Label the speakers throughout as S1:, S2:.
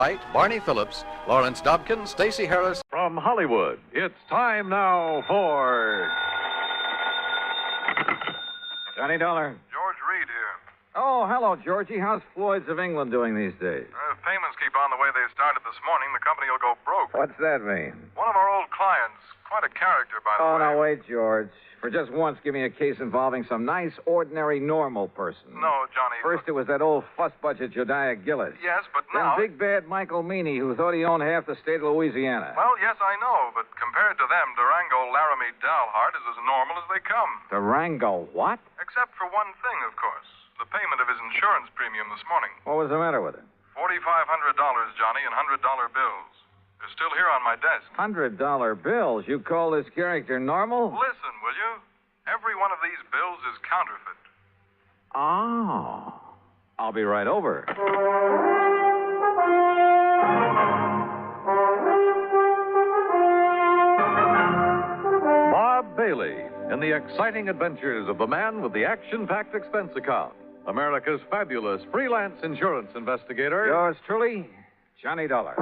S1: White, Barney Phillips, Lawrence Dobkin, Stacey Harris.
S2: From Hollywood, it's time now for...
S3: Johnny Dollar.
S4: George Reed here.
S3: Oh, hello, Georgie. How's Floyd's of England doing these days?
S4: If payments keep on the way they started this morning, the company will go broke.
S3: What's that mean?
S4: One of our old clients, quite a character, by the way.
S3: Oh, now, wait, George. For just once, give me a case involving some nice, ordinary, normal person.
S4: No, Johnny.
S3: First, it was that old fuss-budget Jediah Gillis.
S4: Yes, but
S3: then
S4: now...
S3: big bad Michael Meany, who thought he owned half the state of Louisiana.
S4: Well, yes, I know, but compared to them, Durango Laramie Dalhart is as normal as they come.
S3: Durango what?
S4: Except for one thing, of course. The payment of his insurance premium this morning.
S3: What was the matter with it?
S4: $4,500, Johnny, in $100 bills. They're still here on my desk.
S3: $100 bills? You call this character normal?
S4: Listen, will you? Every one of these bills is counterfeit.
S3: Oh. I'll be right over.
S2: Bob Bailey in the exciting adventures of the man with the action-packed expense account. America's fabulous freelance insurance investigator.
S3: Yours truly, Johnny Dollar.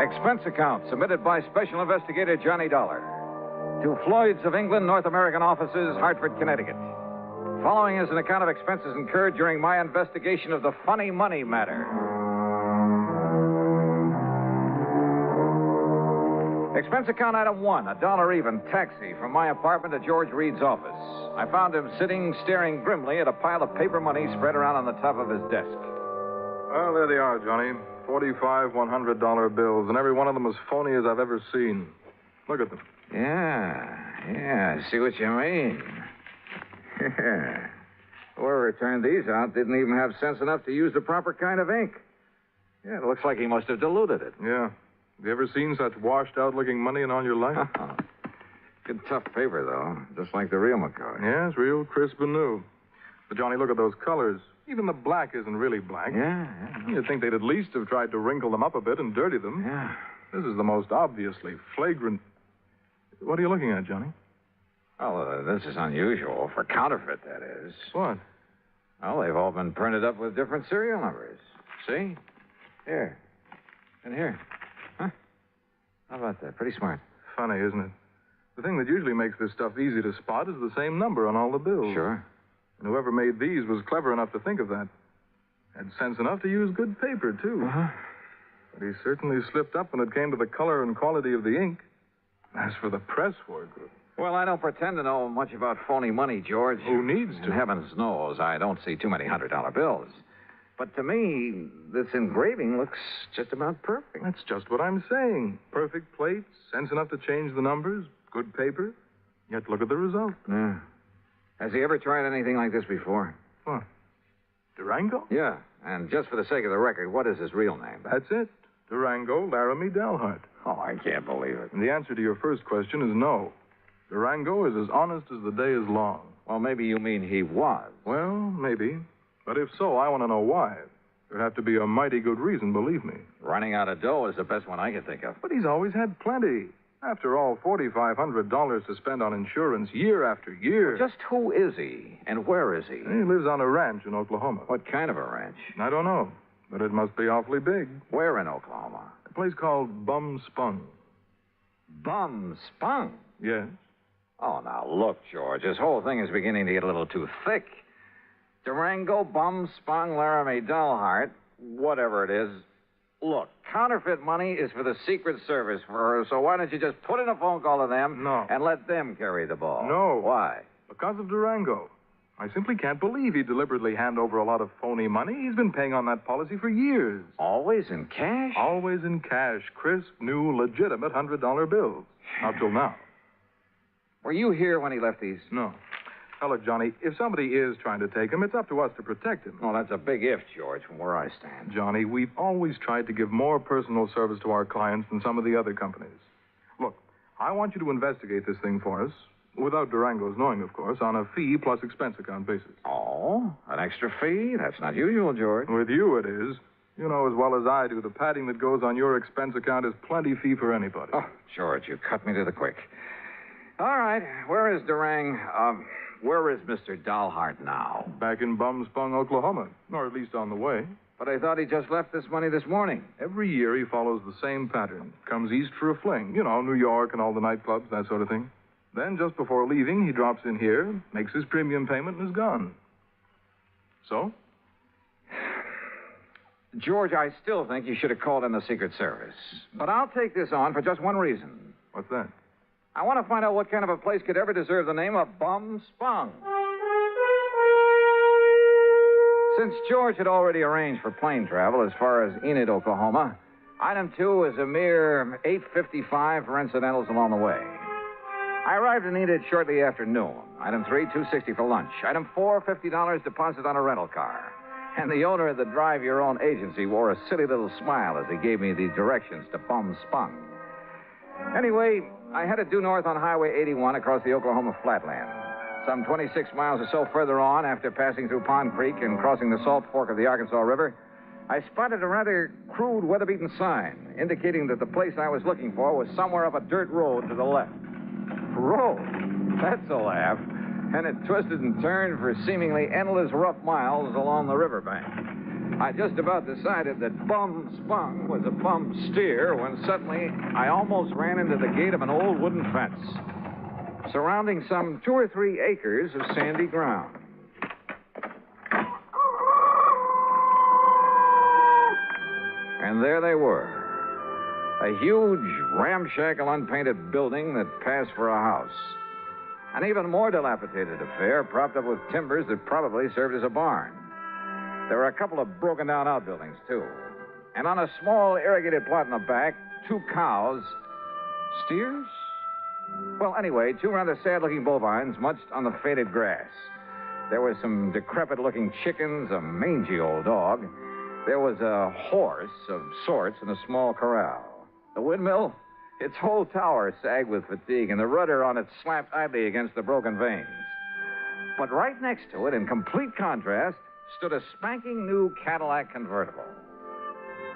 S3: Expense account submitted by Special Investigator Johnny Dollar to Floyd's of England, North American offices, Hartford, Connecticut. Following is an account of expenses incurred during my investigation of the funny money matter. Expense account item 1, $1 even taxi from my apartment to George Reed's office. I found him sitting, staring grimly at a pile of paper money spread around on the top of his desk.
S4: Well, there they are, Johnny. 45 $100 bills, and every one of them as phony as I've ever seen. Look at them.
S3: Yeah, I see what you mean. Whoever turned these out didn't even have sense enough to use the proper kind of ink. Yeah, it looks like he must have diluted it.
S4: Yeah. Have you ever seen such washed-out-looking money in all your life?
S3: Good tough paper, though, just like the real McCoy.
S4: Yes, real crisp and new. But, Johnny, look at those colors. Even the black isn't really black.
S3: Yeah.
S4: You'd think they'd at least have tried to wrinkle them up a bit and dirty them.
S3: Yeah.
S4: This is the most obviously flagrant... What are you looking at, Johnny?
S3: Well, this is unusual. For counterfeit, that is.
S4: What?
S3: Well, they've all been printed up with different serial numbers. See? Here. And here. Huh? How about that? Pretty smart.
S4: Funny, isn't it? The thing that usually makes this stuff easy to spot is the same number on all the bills.
S3: Sure.
S4: And whoever made these was clever enough to think of that. Had sense enough to use good paper, too.
S3: Uh-huh.
S4: But he certainly slipped up when it came to the color and quality of the ink. As for the press work...
S3: Well, I don't pretend to know much about phony money, George.
S4: Who needs to?
S3: And heavens knows I don't see too many $100 bills. But to me, this engraving looks just about perfect.
S4: That's just what I'm saying. Perfect plates, sense enough to change the numbers, good paper. Yet look at the result.
S3: Yeah. Has he ever tried anything like this before?
S4: What? Durango?
S3: Yeah. And just for the sake of the record, what is his real name?
S4: That's it. Durango Laramie Dalhart.
S3: Oh, I can't believe it.
S4: And the answer to your first question is no. Durango is as honest as the day is long.
S3: Well, maybe you mean he was.
S4: Well, maybe. But if so, I want to know why. There'd have to be a mighty good reason, believe me.
S3: Running out of dough is the best one I can think of.
S4: But he's always had plenty. After all, $4,500 to spend on insurance year after year.
S3: Well, just who is he? And where is he?
S4: He lives on a ranch in Oklahoma.
S3: What kind of a ranch?
S4: I don't know. But it must be awfully big.
S3: Where in Oklahoma?
S4: A place called Bumspun.
S3: Bumspun?
S4: Yes.
S3: Oh, now, look, George, this whole thing is beginning to get a little too thick. Durango, Bumspun, Laramie Dalhart, whatever it is. Look, counterfeit money is for the Secret Service, so why don't you just put in a phone call to them and let them carry the ball?
S4: No.
S3: Why?
S4: Because of Durango. I simply can't believe he'd deliberately hand over a lot of phony money. He's been paying on that policy for years.
S3: Always in cash?
S4: Always in cash. Crisp, new, legitimate $100 bills. Up till now.
S3: Were you here when he left these?
S4: No. Now, look, Johnny, if somebody is trying to take him, it's up to us to protect him.
S3: Well, that's a big if, George, from where I stand.
S4: Johnny, we've always tried to give more personal service to our clients than some of the other companies. Look, I want you to investigate this thing for us, without Durango's knowing, of course, on a fee plus expense account basis.
S3: Oh, an extra fee? That's not usual, George.
S4: With you, it is. You know as well as I do, the padding that goes on your expense account is plenty fee for anybody.
S3: Oh, George, you cut me to the quick. All right, where is where is Mr. Dahlhart now?
S4: Back in Bumspun, Oklahoma. Or at least on the way.
S3: But I thought he just left this money this morning.
S4: Every year he follows the same pattern. Comes east for a fling. You know, New York and all the nightclubs, that sort of thing. Then, just before leaving, he drops in here, makes his premium payment, and is gone. So?
S3: George, I still think you should have called in the Secret Service. But I'll take this on for just one reason.
S4: What's that?
S3: I want to find out what kind of a place could ever deserve the name of Bumspun. Since George had already arranged for plane travel as far as Enid, Oklahoma, item 2 is a mere $8.55 for incidentals along the way. I arrived in Enid shortly after noon. Item 3, $2.60 for lunch. Item 4, $50 deposit on a rental car. And the owner of the Drive Your Own agency wore a silly little smile as he gave me the directions to Bumspun. Anyway, I headed due north on Highway 81 across the Oklahoma flatland. Some 26 miles or so further on, after passing through Pond Creek and crossing the Salt Fork of the Arkansas River, I spotted a rather crude, weather-beaten sign indicating that the place I was looking for was somewhere up a dirt road to the left. Road? That's a laugh. And it twisted and turned for seemingly endless rough miles along the riverbank. I just about decided that Bumspun was a bum steer when suddenly I almost ran into the gate of an old wooden fence, surrounding some 2 or 3 acres of sandy ground. And there they were. A huge, ramshackle, unpainted building that passed for a house. An even more dilapidated affair, propped up with timbers that probably served as a barn. There were a couple of broken-down outbuildings, too. And on a small irrigated plot in the back, 2 cows. Steers? Well, anyway, 2 rather sad-looking bovines munched on the faded grass. There were some decrepit-looking chickens, a mangy old dog. There was a horse of sorts in a small corral. The windmill? Its whole tower sagged with fatigue, and the rudder on it slapped idly against the broken vanes. But right next to it, in complete contrast, stood a spanking new Cadillac convertible.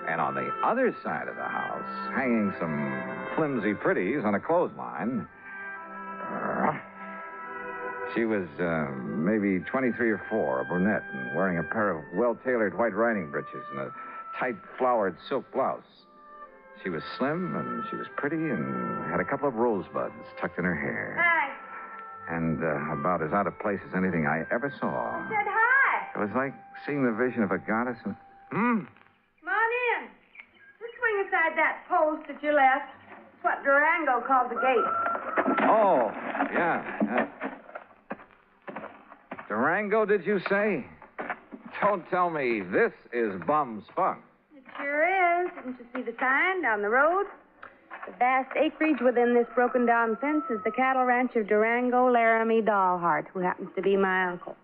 S3: And on the other side of the house, hanging some flimsy pretties on a clothesline, she was maybe 23 or 4, a brunette, and wearing a pair of well-tailored white riding breeches and a tight flowered silk blouse. She was slim, and she was pretty, and had a couple of rosebuds tucked in her hair.
S5: Hi.
S3: And about as out of place as anything I ever saw.
S5: I said hi.
S3: It was like seeing the vision of a goddess.
S5: Come on in. Just swing aside that post that you left. It's what Durango called the gate.
S3: Oh, yeah. Durango, did you say? Don't tell me this is Bumspun.
S5: It sure is. Didn't you see the sign down the road? The vast acreage within this broken-down fence is the cattle ranch of Durango Laramie Dahlhart, who happens to be my uncle.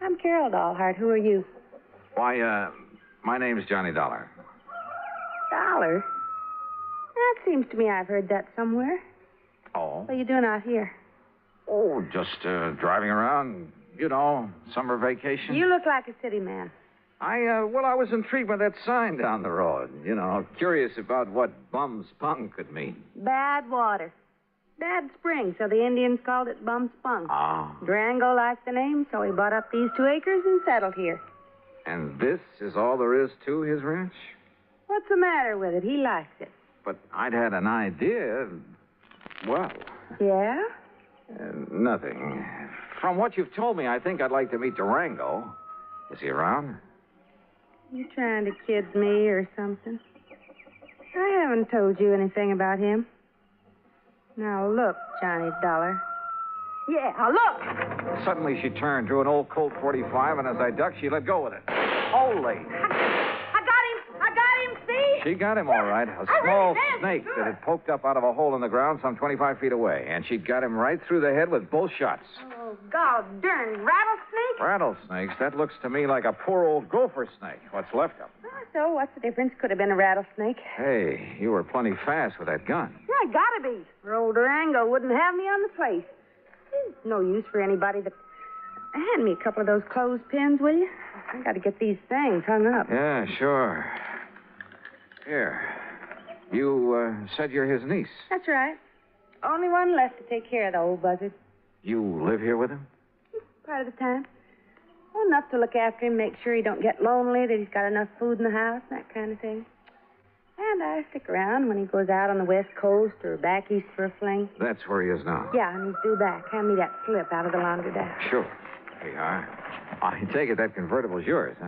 S5: I'm Carol Dahlhart. Who are you?
S3: Why, my name's Johnny Dollar.
S5: Dollar? That seems to me I've heard that somewhere.
S3: Oh?
S5: What are you doing out here?
S3: Oh, just driving around, summer vacation.
S5: You look like a city man.
S3: I was intrigued by that sign down the road. Curious about what Bumspun could mean.
S5: Bad water. Bad spring, so the Indians called it Bumspun.
S3: Ah.
S5: Durango liked the name, so he bought up these 2 acres and settled here.
S3: And this is all there is to his ranch?
S5: What's the matter with it? He likes it.
S3: But I'd had an idea. Well.
S5: Yeah?
S3: Nothing. From what you've told me, I think I'd like to meet Durango. Is he around?
S5: You trying to kid me or something? I haven't told you anything about him. Now look, Johnny Dollar. Yeah, look!
S3: Suddenly she turned, drew an old Colt 45, and as I ducked, she let go with it. Holy!
S5: I got him, see?
S3: She got him all right. A small snake that had poked up out of a hole in the ground some 25 feet away, and she'd got him right through the head with both shots.
S5: Oh, God darn rattlesnake?
S3: Rattlesnakes? That looks to me like a poor old gopher snake, what's left of him.
S5: So what's the difference? Could have been a rattlesnake.
S3: Hey, you were plenty fast with that gun.
S5: Yeah, gotta be. Or old Durango wouldn't have me on the place. There's no use for anybody to... Hand me a couple of those clothespins, will you? I got to get these things hung up.
S3: Yeah, sure. Here. You said you're his niece.
S5: That's right. Only one left to take care of the old buzzard.
S3: You live here with him?
S5: Part of the time. Well, enough to look after him, make sure he don't get lonely, that he's got enough food in the house, that kind of thing. And I stick around when he goes out on the West Coast or back east for a fling.
S3: That's where he is now.
S5: Yeah, and he's due back. Hand me that slip out of the laundromat.
S3: Sure. Here you are. I take it that convertible's yours, huh?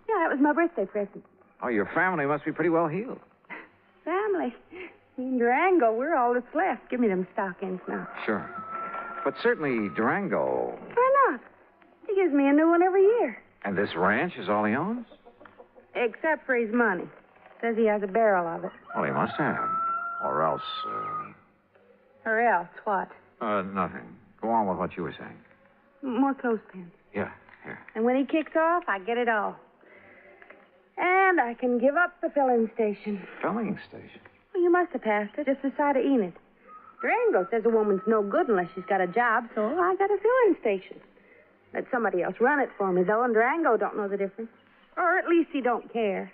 S5: Yeah, that was my birthday present.
S3: Oh, your family must be pretty well heeled.
S5: Family. Me and Durango, we're all that's left. Give me them stockings now.
S3: Sure. But certainly Durango.
S5: Why not? He gives me a new one every year.
S3: And this ranch is all he owns?
S5: Except for his money. Says he has a barrel of it.
S3: Well, he must have. Or else,
S5: Or else, what?
S3: nothing. Go on with what you were saying.
S5: More clothespins.
S3: Yeah, here.
S5: And when he kicks off, I get it all. And I can give up the filling station.
S3: Filling station?
S5: Well, you must have passed it, just the side of Enid. Durango says a woman's no good unless she's got a job, so I got a filling station. Let somebody else run it for me, though, and Durango don't know the difference. Or at least he don't care.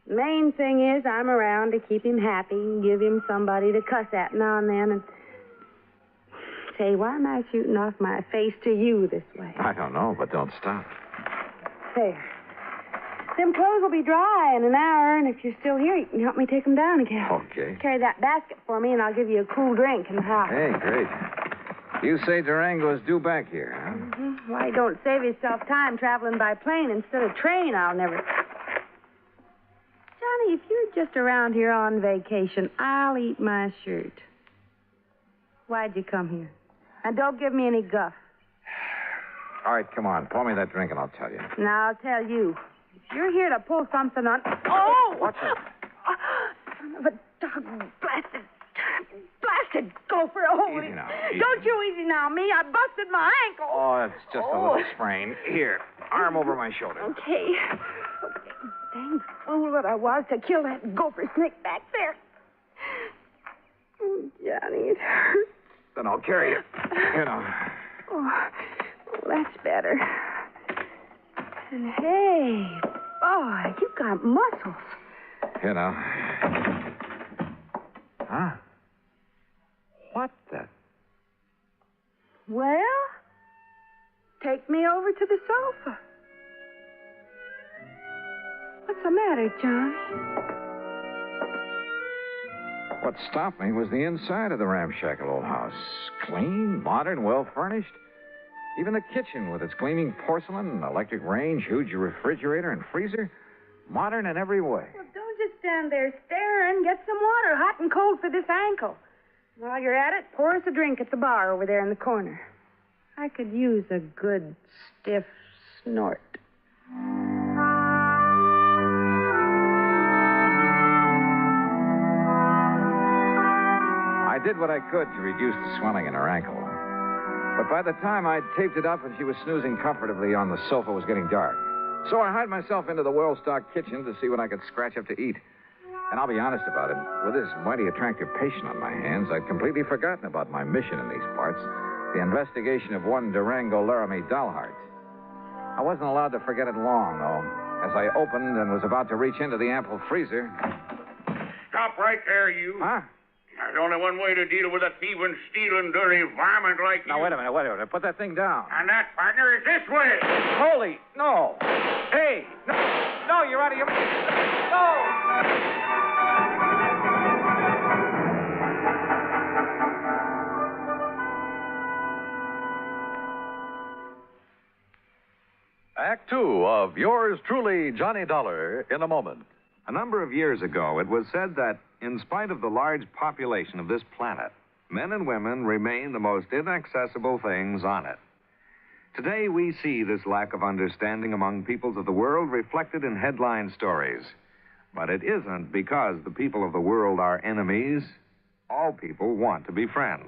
S5: The main thing is I'm around to keep him happy and give him somebody to cuss at now and then. And say, why am I shooting off my face to you this way?
S3: I don't know, but don't stop.
S5: There. Them clothes will be dry in an hour, and if you're still here, you can help me take them down again.
S3: Okay.
S5: Carry that basket for me, and I'll give you a cool drink in the house.
S3: Hey, great. You say Durango's due back here, huh?
S5: Mm-hmm. Why he don't save himself time traveling by plane instead of train, I'll never... Johnny, if you're just around here on vacation, I'll eat my shirt. Why'd you come here? And don't give me any guff.
S3: All right, come on. Pour me that drink and I'll tell you.
S5: Now, I'll tell you. If you're here to pull something on... Oh!
S3: What's it?
S5: Son of a blasted gopher. Oh,
S3: Easy now.
S5: Don't you easy now, me. I busted my ankle.
S3: Oh, it's just a little sprain. Here, arm over my shoulder.
S5: Okay. Dang fool that I was to kill that gopher snake back there. Oh, Johnny, it hurts.
S3: Then I'll carry you. Here now.
S5: Oh, that's better. And hey, boy, you got muscles.
S3: Here now. Huh? What the?
S5: Well, take me over to the sofa. What's the matter, Johnny?
S3: What stopped me was the inside of the ramshackle old house. Clean, modern, well-furnished. Even the kitchen with its gleaming porcelain, electric range, huge refrigerator, and freezer. Modern in every way.
S5: Well, don't just stand there staring. Get some water, hot and cold for this ankle. While you're at it, pour us a drink at the bar over there in the corner. I could use a good, stiff snort.
S3: I did what I could to reduce the swelling in her ankle. But by the time I'd taped it up and she was snoozing comfortably on the sofa, it was getting dark. So I hied myself into the well-stocked kitchen to see what I could scratch up to eat. And I'll be honest about it. With this mighty attractive patient on my hands, I'd completely forgotten about my mission in these parts, the investigation of one Durango Laramie Dollheart. I wasn't allowed to forget it long, though. As I opened and was about to reach into the ample freezer...
S6: Stop right there, you.
S3: Huh?
S6: There's only one way to deal with a thieving, stealing, dirty varmint like you.
S3: Now, wait a minute. Put that thing down.
S6: And that, partner, is this way.
S3: Holy, no. Hey, no, you're out of your... No!
S1: Act Two of yours truly, Johnny Dollar, in a moment.
S2: A number of years ago, it was said that, in spite of the large population of this planet, men and women remain the most inaccessible things on it. Today, we see this lack of understanding among peoples of the world reflected in headline stories. But it isn't because the people of the world are enemies. All people want to be friends.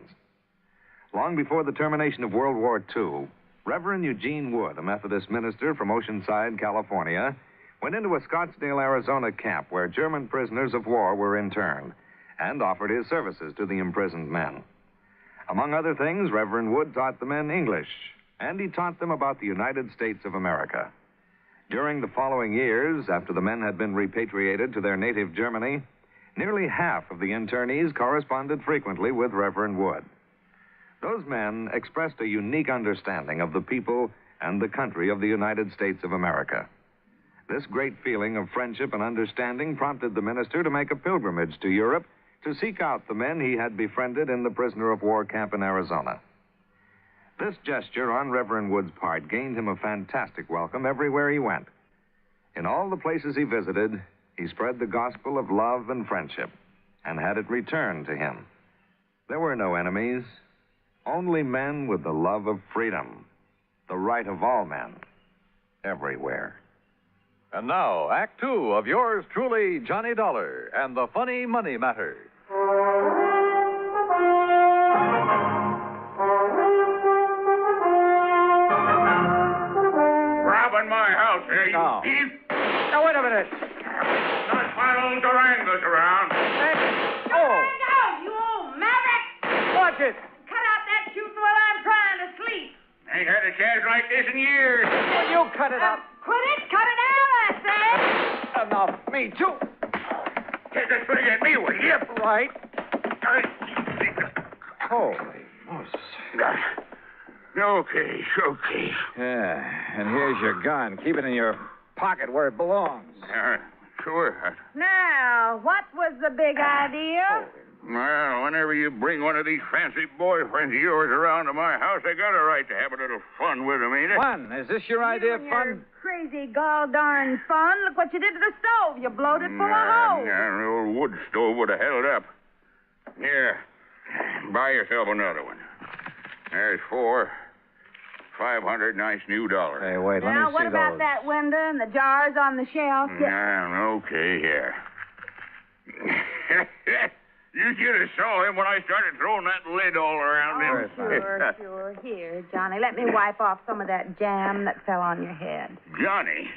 S2: Long before the termination of World War II, Reverend Eugene Wood, a Methodist minister from Oceanside, California, went into a Scottsdale, Arizona camp where German prisoners of war were interned and offered his services to the imprisoned men. Among other things, Reverend Wood taught the men English, and he taught them about the United States of America. During the following years, after the men had been repatriated to their native Germany, nearly half of the internees corresponded frequently with Reverend Wood. Those men expressed a unique understanding of the people and the country of the United States of America. This great feeling of friendship and understanding prompted the minister to make a pilgrimage to Europe to seek out the men he had befriended in the prisoner of war camp in Arizona. This gesture on Reverend Wood's part gained him a fantastic welcome everywhere he went. In all the places he visited, he spread the gospel of love and friendship and had it returned to him. There were no enemies, only men with the love of freedom, the right of all men, everywhere.
S1: And now, Act Two of yours truly, Johnny Dollar and the Funny Money Matter.
S6: Robbing my house here, you
S3: No.
S6: thief.
S3: Now, wait a minute.
S6: Not my old Durango's around.
S3: Oh,
S5: Durango, you old maverick!
S3: watch it.
S5: Cut out that shooting while I'm trying to sleep.
S6: Ain't had a chance like this in years.
S3: Will you cut it out?
S5: Quit it! Cut it out, I say!
S3: Enough. Me, too.
S6: Take a swing at me, will you?
S3: Right. Holy Moses.
S6: Okay.
S3: Yeah, and here's your gun. Keep it in your pocket where it belongs.
S6: Sure.
S5: Now, what was the big idea?
S6: Well, whenever you bring one of these fancy boyfriends of yours around to my house, I got a right to have a little fun with them, ain't it?
S3: Fun? Is this your idea of
S5: You and
S3: fun?
S5: your crazy gall darn fun. Look what you did to the stove. You blowed it full of holes.
S6: The old wood stove would have held up. Here, buy yourself another one. There's $500 nice new dollars.
S3: Hey, wait, let
S5: Now,
S3: me
S5: what
S3: see
S5: about
S3: those.
S5: that window and the jars on the shelf?
S6: Okay, here. You should have saw him when I started throwing that lid all around him.
S5: Sure. Here, Johnny, let me wipe off some of that jam that fell on your head.
S6: Johnny?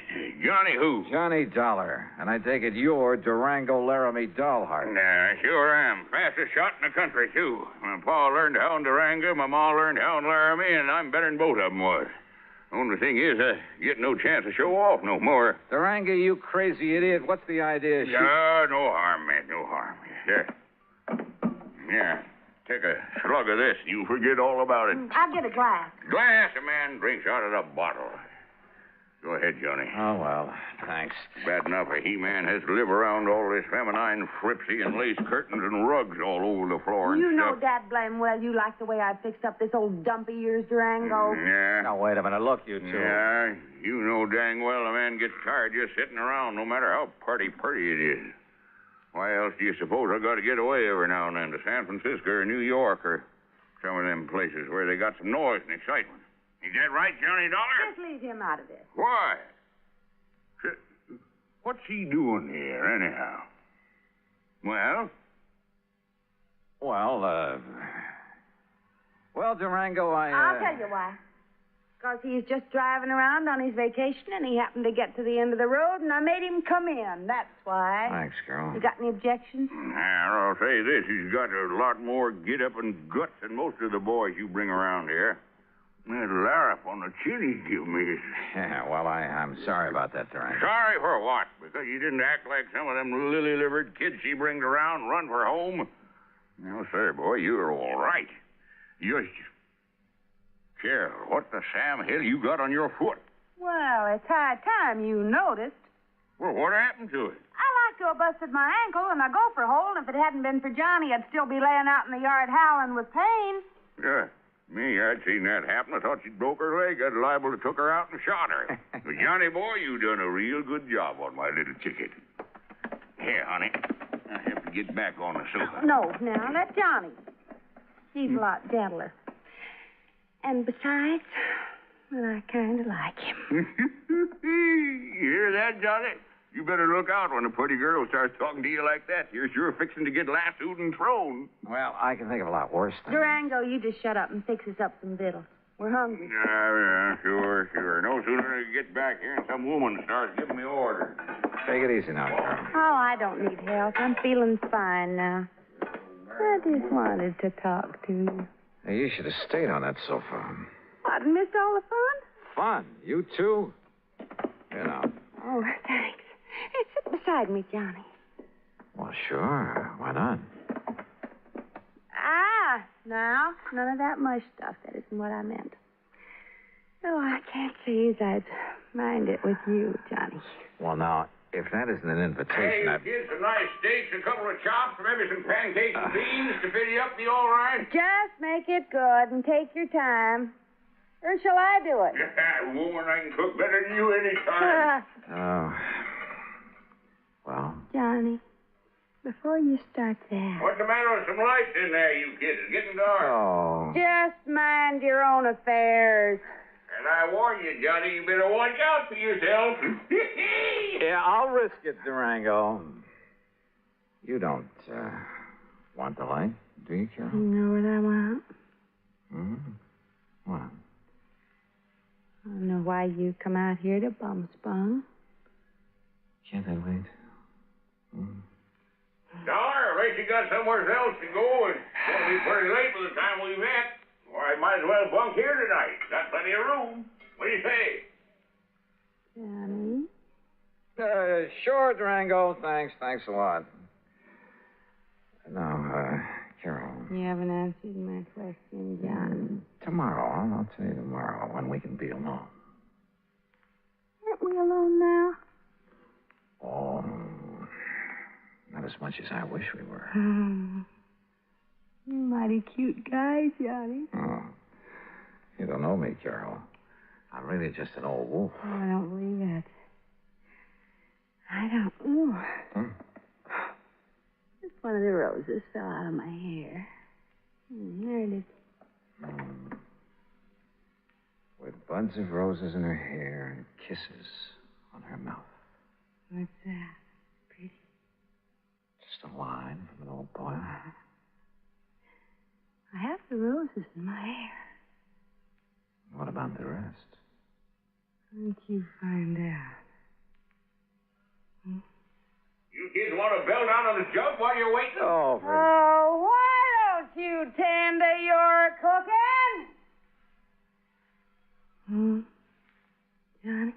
S6: Johnny who?
S3: Johnny Dollar. And I take it you're Durango Laramie Dollheart.
S6: Nah, sure am. Fastest shot in the country, too. My pa learned how in Durango, my ma learned how in Laramie, and I'm better than both of them was. Only thing is, I get no chance to show off no more.
S3: Durango, you crazy idiot. What's the idea?
S6: No harm, man, no harm. Yeah, take a slug of this. You forget all about it.
S5: I'll get a glass.
S6: Glass, a man drinks out of the bottle. Go ahead, Johnny.
S3: Oh, well, thanks.
S6: Bad enough a he-man has to live around all this feminine fripsy and lace curtains and rugs all over the floor and
S5: You know,
S6: stuff.
S5: Dad, blame well, you like the way I fixed up this old dumpy ears Durango.
S6: Yeah.
S3: Now, wait a minute. Look, you two.
S6: Yeah, you know dang well a man gets tired just sitting around, no matter how pretty it is. Why else do you suppose I got to get away every now and then to San Francisco or New York or some of them places where they got some noise and excitement? Is that right, Johnny Dollar?
S5: Just leave him out of this.
S6: Why? What's he doing here, anyhow? Well?
S3: Well, Durango,
S5: I'll tell you why. Because he's just driving around on his vacation, and he happened to get to the end of the road, and I made him come in. That's why.
S3: Thanks, girl.
S5: You got any objections?
S6: Now, I'll say this. He's got a lot more get-up and guts than most of the boys you bring around here. That larrup on the chin he give me is...
S3: Yeah, well, I'm sorry about that, Durango.
S6: Sorry for what? Because you didn't act like some of them lily-livered kids she brings around and run for home? No, sir, boy, you're all right. Carol, what the Sam Hill you got on your foot?
S5: Well, it's high time you noticed.
S6: Well, what happened to it?
S5: I like to have busted my ankle in a gopher hole, and if it hadn't been for Johnny, I'd still be laying out in the yard howling with pain.
S6: Yeah, me, I'd seen that happen. I thought she'd broke her leg. I'd liable to took her out and shot her. But Johnny, boy, you done a real good job on my little ticket. Here, honey, I have to get back on the sofa.
S5: No, now, let Johnny. He's a lot gentler. And besides, well, I kind of like him.
S6: You hear that, Johnny? You better look out when a pretty girl starts talking to you like that. You're sure fixing to get lassoed and thrown.
S3: Well, I can think of a lot worse things.
S5: Durango, you just shut up and fix us up some victuals. We're hungry.
S6: Yeah, sure. No sooner than I get back here and some woman starts giving me orders.
S3: Take it easy now, girl.
S5: Oh, I don't need help. I'm feeling fine now. I just wanted to talk to you.
S3: Hey, you should have stayed on that sofa.
S5: What, missed all the fun?
S3: Fun? You too? You know.
S5: Oh, thanks. Hey, sit beside me, Johnny.
S3: Well, sure. Why not?
S5: Ah, now, none of that mush stuff. That isn't what I meant. Oh, I can't say as I'd mind it with you, Johnny.
S3: Well, now, if that isn't an
S6: Hey,
S3: invitation,
S6: you kids, some nice steaks, a couple of chops, maybe some pancakes and beans to fill you up, be all right?
S5: Just make it good and take your time. Or shall I do it?
S6: Woman, I can cook better than you any time.
S3: Oh. Well,
S5: Johnny, before you start that,
S6: What's the matter with some lights in there, you kids? It's getting dark.
S3: oh.
S5: just mind your own affairs.
S6: And I warn you, Johnny, you better watch out for yourself.
S3: Yeah, I'll risk it, Durango. You don't, want the light, do you, Carol?
S5: You know what I want?
S3: Hmm? What?
S5: I don't know why you come out here to Bumspun.
S3: Can't I wait? Hmm?
S6: Dollar, I bet you got somewhere else to go. It's going to be pretty late by the time we met. Or I might as well bunk here tonight. Got plenty of room. What do you say?
S5: Johnny?
S3: Sure, Durango. Thanks a lot. Now, Carol.
S5: You haven't answered my question, John.
S3: Tomorrow, I'll tell you tomorrow when we can be alone.
S5: Aren't we alone now?
S3: Oh, not as much as I wish we were.
S5: You're a mighty cute guy, Johnny.
S3: Oh, you don't know me, Carol. I'm really just an old wolf.
S5: Oh, I don't believe it. I don't. Ooh. Just one of the roses fell out of my hair. There it is.
S3: With buds of roses in her hair and kisses on her mouth.
S5: What's that? Pretty.
S3: Just a line from an old poem.
S5: I have the roses in my hair.
S3: What about the rest?
S5: Why don't you find out?
S6: You kids want to bell down on the jug while you're waiting?
S3: Oh,
S5: Oh, why don't you tend to your cooking? Johnny?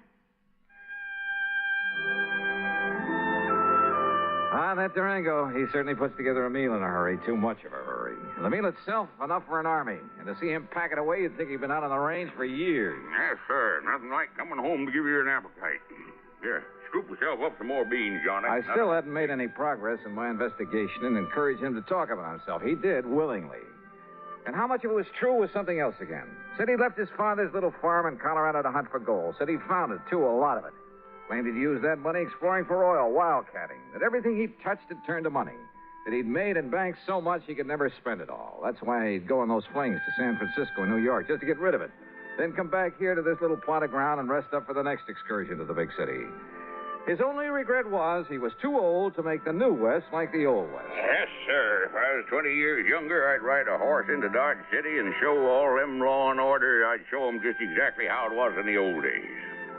S3: that Durango, he certainly puts together a meal in a hurry. Too much of a hurry. And the meal itself, enough for an army. And to see him pack it away, you'd think he'd been out on the range for years.
S6: Yes, sir. Nothing like coming home to give you an appetite. Here, scoop yourself up some more beans, Johnny.
S3: I still hadn't made any progress in my investigation and encouraged him to talk about himself. He did, willingly. And how much of it was true was something else again. Said he left his father's little farm in Colorado to hunt for gold. Said he'd found it, too, a lot of it. Claimed he'd used that money exploring for oil, wildcatting. That everything he touched had turned to money. That he'd made and banked so much he could never spend it all. That's why he'd go on those flings to San Francisco and New York, just to get rid of it. Then come back here to this little plot of ground and rest up for the next excursion to the big city. His only regret was he was too old to make the new West like the old West.
S6: Yes, sir. If I was 20 years younger, I'd ride a horse into Dodge City and show all them law and order. I'd show them just exactly how it was in the old days.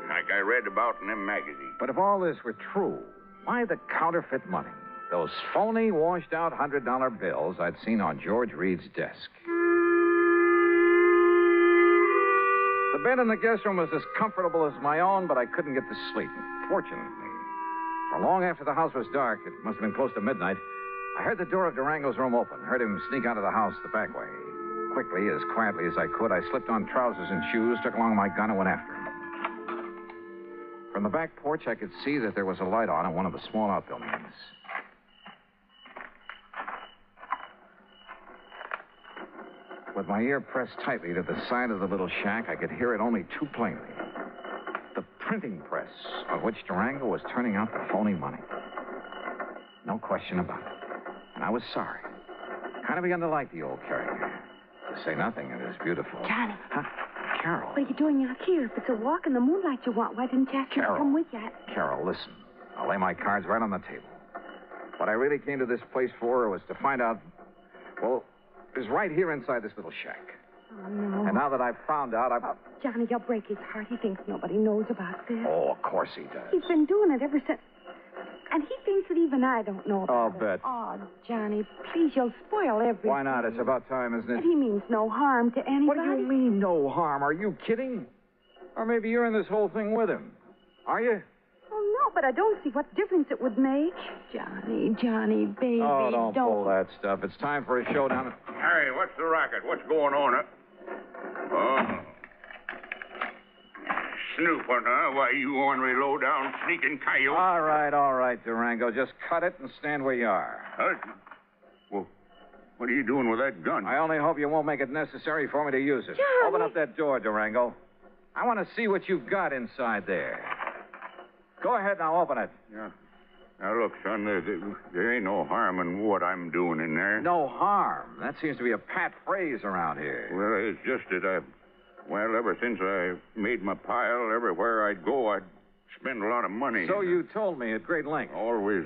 S6: Like I read about in them magazines.
S3: But if all this were true, why the counterfeit money? Those phony, washed-out $100 bills I'd seen on George Reed's desk. The bed in the guest room was as comfortable as my own, but I couldn't get to sleep. Fortunately, for long after the house was dark, it must have been close to midnight, I heard the door of Durango's room open, heard him sneak out of the house the back way. Quickly, as quietly as I could, I slipped on trousers and shoes, took along my gun, and went after him. From the back porch, I could see that there was a light on in one of the small outbuildings. With my ear pressed tightly to the side of the little shack, I could hear it only too plainly. The printing press on which Durango was turning out the phony money. No question about it. And I was sorry. Kind of begun to like the old character. To say nothing, it is beautiful.
S5: Johnny.
S3: Huh? Carol.
S5: What are you doing out here? If it's a walk in the moonlight you want, why didn't you ask me to
S3: Carol.
S5: come with you?
S3: Carol, listen. I'll lay my cards right on the table. What I really came to this place for was to find out, well, it was right here inside this little shack.
S5: Oh, no.
S3: And now that I've found out,
S5: Johnny, you'll break his heart. He thinks nobody knows about this.
S3: Oh, of course he does.
S5: He's been doing it ever since. And he thinks that even I don't know about
S3: I'll bet.
S5: Oh, Johnny, please, you'll spoil everything.
S3: Why not? It's about time, isn't it?
S5: And he means no harm to anybody.
S3: What do you mean, no harm? Are you kidding? Or maybe you're in this whole thing with him. Are you?
S5: Oh, no, but I don't see what difference it would make. Johnny, baby,
S3: Oh, don't pull that stuff. It's time for a showdown.
S6: Hey, what's the racket? What's going on? Oh. Snooping, huh? Why, you ornery, low-down, sneaking coyote.
S3: All right, Durango. Just cut it and stand where you are.
S6: Well, what are you doing with that gun?
S3: I only hope you won't make it necessary for me to use it.
S5: Johnny.
S3: Open up that door, Durango. I want to see what you've got inside there. Go ahead now, open it.
S6: Yeah. Now, look, son, there ain't no harm in what I'm doing in there.
S3: No harm. That seems to be a pat phrase around here.
S6: Well, it's just that well, ever since I made my pile, everywhere I'd go, I'd spend a lot of money.
S3: So you told me at great length.
S6: Always,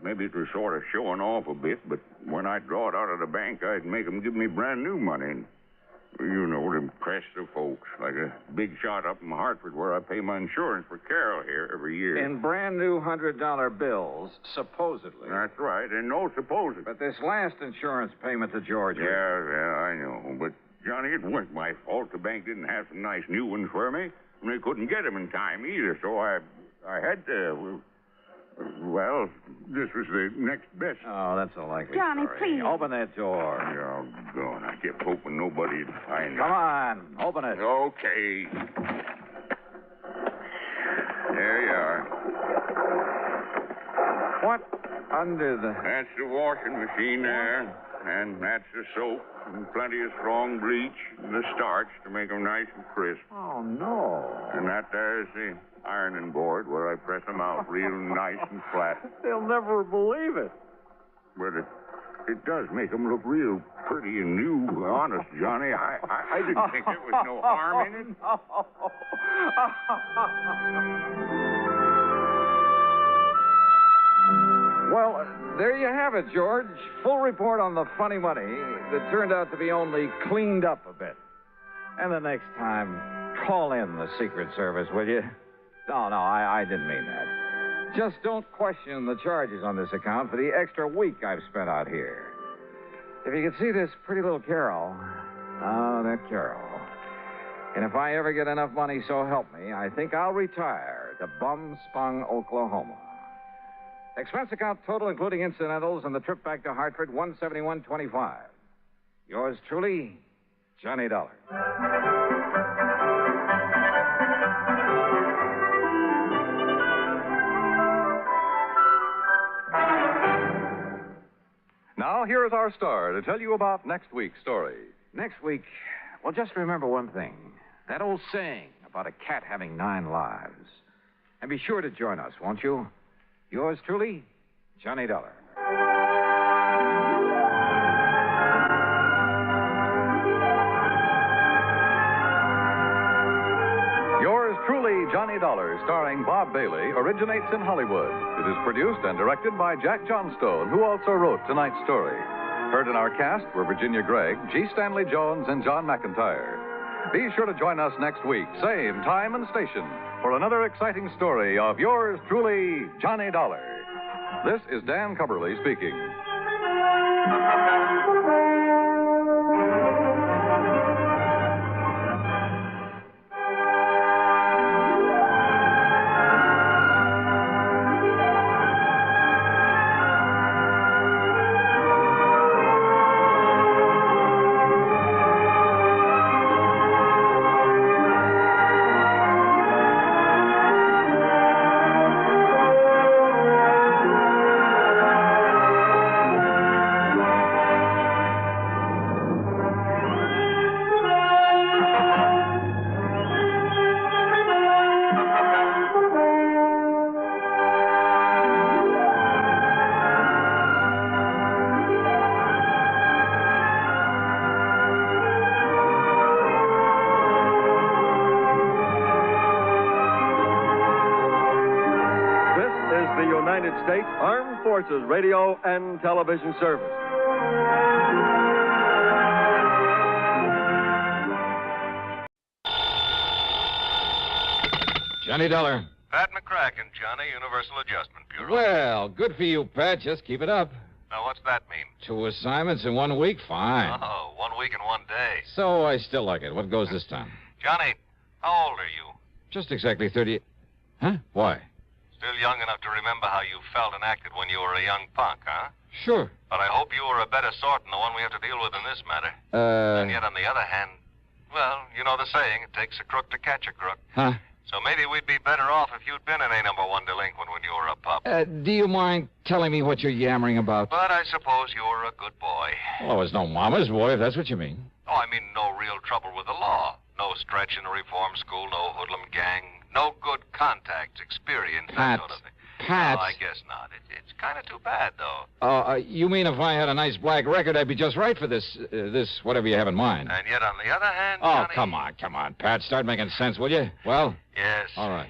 S6: maybe it was sort of showing off a bit, but when I'd draw it out of the bank, I'd make them give me brand new money. And, you know, to impress the folks. Like a big shot up in Hartford where I pay my insurance for Carol here every year.
S3: In brand new $100 bills, supposedly.
S6: That's right, and no supposed.
S3: But this last insurance payment to Georgia.
S6: Yeah, I know. But, Johnny, it wasn't my fault. The bank didn't have some nice new ones for me. And they couldn't get them in time either, so I had to... Well, this was the next best.
S3: Oh, that's a likely
S5: Johnny,
S3: story.
S5: please.
S3: Open that door.
S6: Oh, God, I kept hoping nobody'd find it.
S3: Come on, open it.
S6: Okay. There you are.
S3: What under the...
S6: That's the washing machine there. And that's the soap and plenty of strong bleach and the starch to make them nice and crisp.
S3: Oh, no.
S6: And that there's the ironing board where I press them out real nice and flat.
S3: They'll never believe it.
S6: But it does make them look real pretty and new. Honest, Johnny, I didn't think there was no harm in it.
S3: Well, there you have it, George. Full report on the funny money that turned out to be only cleaned up a bit. And the next time, call in the Secret Service, will you? No, I didn't mean that. Just don't question the charges on this account for the extra week I've spent out here. If you could see this pretty little Carol. Oh, that Carol. And if I ever get enough money, so help me, I think I'll retire to Bumspun, Oklahoma. Expense account total, including incidentals, and the trip back to Hartford, $171.25. Yours truly, Johnny Dollar.
S1: Now, here is our star to tell you about next week's story.
S3: Next week, well, just remember one thing. That old saying about a cat having 9 lives. And be sure to join us, won't you? Yours truly, Johnny Dollar.
S1: Yours truly, Johnny Dollar, starring Bob Bailey, originates in Hollywood. It is produced and directed by Jack Johnstone, who also wrote tonight's story. Heard in our cast were Virginia Gregg, G. Stanley Jones, and John McIntyre. Be sure to join us next week, same time and station, for another exciting story of yours truly, Johnny Dollar. This is Dan Cubberly speaking.
S7: United States Armed Forces Radio and Television Service.
S8: Johnny Dollar.
S9: Pat McCracken, Johnny, Universal Adjustment Bureau.
S8: Well, good for you, Pat. Just keep it up.
S9: Now, what's that mean?
S8: 2 assignments in 1 week? Fine.
S9: Oh, 1 week and 1 day.
S8: So I still like it. What goes this time?
S9: Johnny, how old are you?
S8: Just exactly 30. Huh? Why?
S9: Still young enough to remember how you felt and acted when you were a young punk, huh?
S8: Sure.
S9: But I hope you were a better sort than the one we have to deal with in this matter. And yet, on the other hand, well, you know the saying, it takes a crook to catch a crook.
S8: Huh?
S9: So maybe we'd be better off if you'd been an A number 1 delinquent when you were a pup.
S8: Do you mind telling me what you're yammering about?
S9: But I suppose you were a good boy.
S8: Well, I was no mama's boy, if that's what you mean.
S9: Oh, I mean no real trouble with the law. No stretch in a reform school, no hoodlum gang, no good contacts, experience, that sort of thing.
S8: Pat.
S9: No, I guess not. It's kind of too bad, though.
S8: You mean if I had a nice black record, I'd be just right for this whatever you have in mind?
S9: And yet, on the other hand,
S8: Oh,
S9: Johnny...
S8: come on, Pat. Start making sense, will you? Well?
S9: Yes.
S8: All right.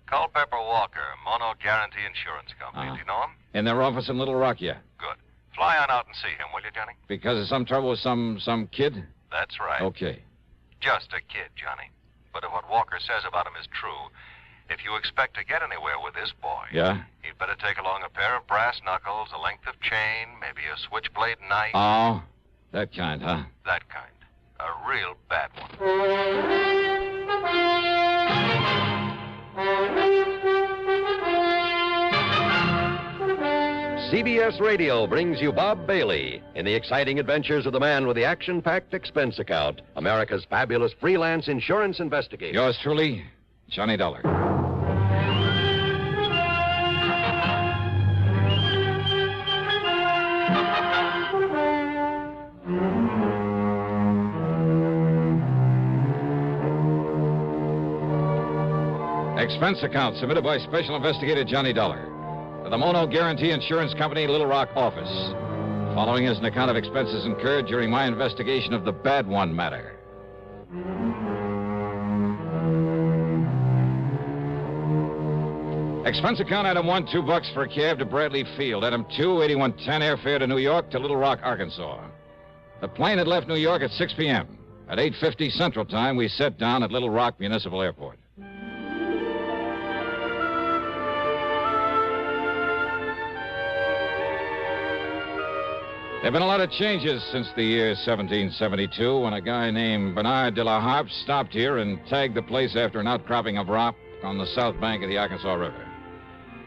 S9: Culpepper Walker, Mono Guarantee Insurance Company. Do you know him?
S8: In their office in Little Rock, yeah.
S9: Good. Fly on out and see him, will you, Johnny?
S8: Because of some trouble with some kid?
S9: That's right.
S8: Okay.
S9: Just a kid, Johnny. But if what Walker says about him is true, if you expect to get anywhere with this boy...
S8: Yeah?
S9: You'd better take along a pair of brass knuckles, a length of chain, maybe a switchblade knife.
S8: Oh, that kind, huh?
S9: That kind. A real bad one.
S10: CBS Radio brings you Bob Bailey in the exciting adventures of the man with the action-packed expense account, America's fabulous freelance insurance investigator.
S8: Yours truly, Johnny Dollar. Expense account submitted by Special Investigator Johnny Dollar to the Mono Guarantee Insurance Company, Little Rock office. Following is an account of expenses incurred during my investigation of the Bad One matter. Expense account item 1, $2 for a cab to Bradley Field. Item 2, $81.10 airfare to New York to Little Rock, Arkansas. The plane had left New York at 6 p.m. At 8:50 Central Time, we set down at Little Rock Municipal Airport. There have been a lot of changes since the year 1772 when a guy named Bernard de la Harpe stopped here and tagged the place after an outcropping of rock on the south bank of the Arkansas River.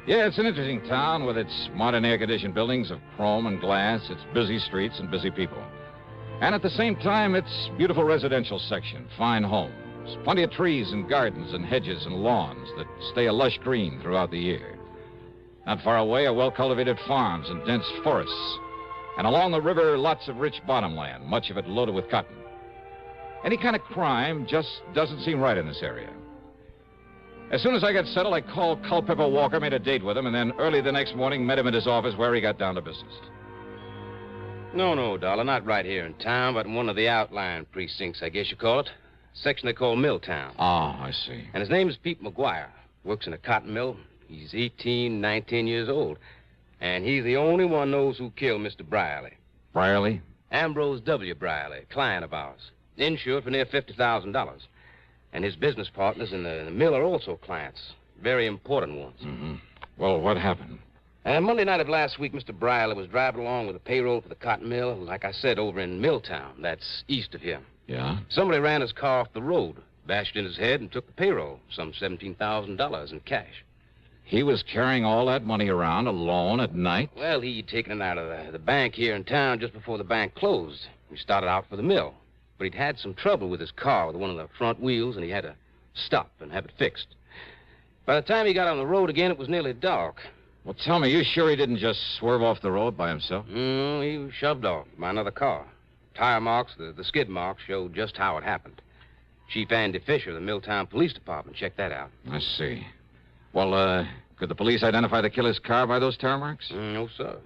S8: Yeah, it's an interesting town with its modern air-conditioned buildings of chrome and glass, its busy streets and busy people. And at the same time, its beautiful residential section, fine homes, plenty of trees and gardens and hedges and lawns that stay a lush green throughout the year. Not far away are well-cultivated farms and dense forests. And along the river, lots of rich bottomland, much of it loaded with cotton. Any kind of crime just doesn't seem right in this area. As soon as I got settled, I called Culpepper Walker, made a date with him, and then early the next morning met him at his office where he got down to business.
S11: No, Dollar, not right here in town, but in one of the outlying precincts, I guess you call it. Section they call Milltown.
S8: Oh, I see.
S11: And his name is Pete McGuire. Works in a cotton mill. He's 18, 19 years old. And he's the only one knows who killed Mr. Brierly.
S8: Brierly?
S11: Ambrose W. Brierly, client of ours. Insured for near $50,000. And his business partners in the mill are also clients. Very important ones.
S8: Mm-hmm. Well, what happened?
S11: Monday night of last week, Mr. Brierly was driving along with the payroll for the cotton mill, like I said, over in Milltown. That's east of here.
S8: Yeah?
S11: Somebody ran his car off the road, bashed in his head, and took the payroll, some $17,000 in cash.
S8: He was carrying all that money around alone at night?
S11: Well, he'd taken it out of the bank here in town just before the bank closed. He started out for the mill. But he'd had some trouble with his car, with one of the front wheels, and he had to stop and have it fixed. By the time he got on the road again, it was nearly dark.
S8: Well, tell me, you sure he didn't just swerve off the road by himself?
S11: No, he was shoved off by another car. Tire marks, the skid marks, showed just how it happened. Chief Andy Fisher of the Milltown Police Department checked that out.
S8: I see. Well, could the police identify the killer's car by those tire marks?
S11: No, sir.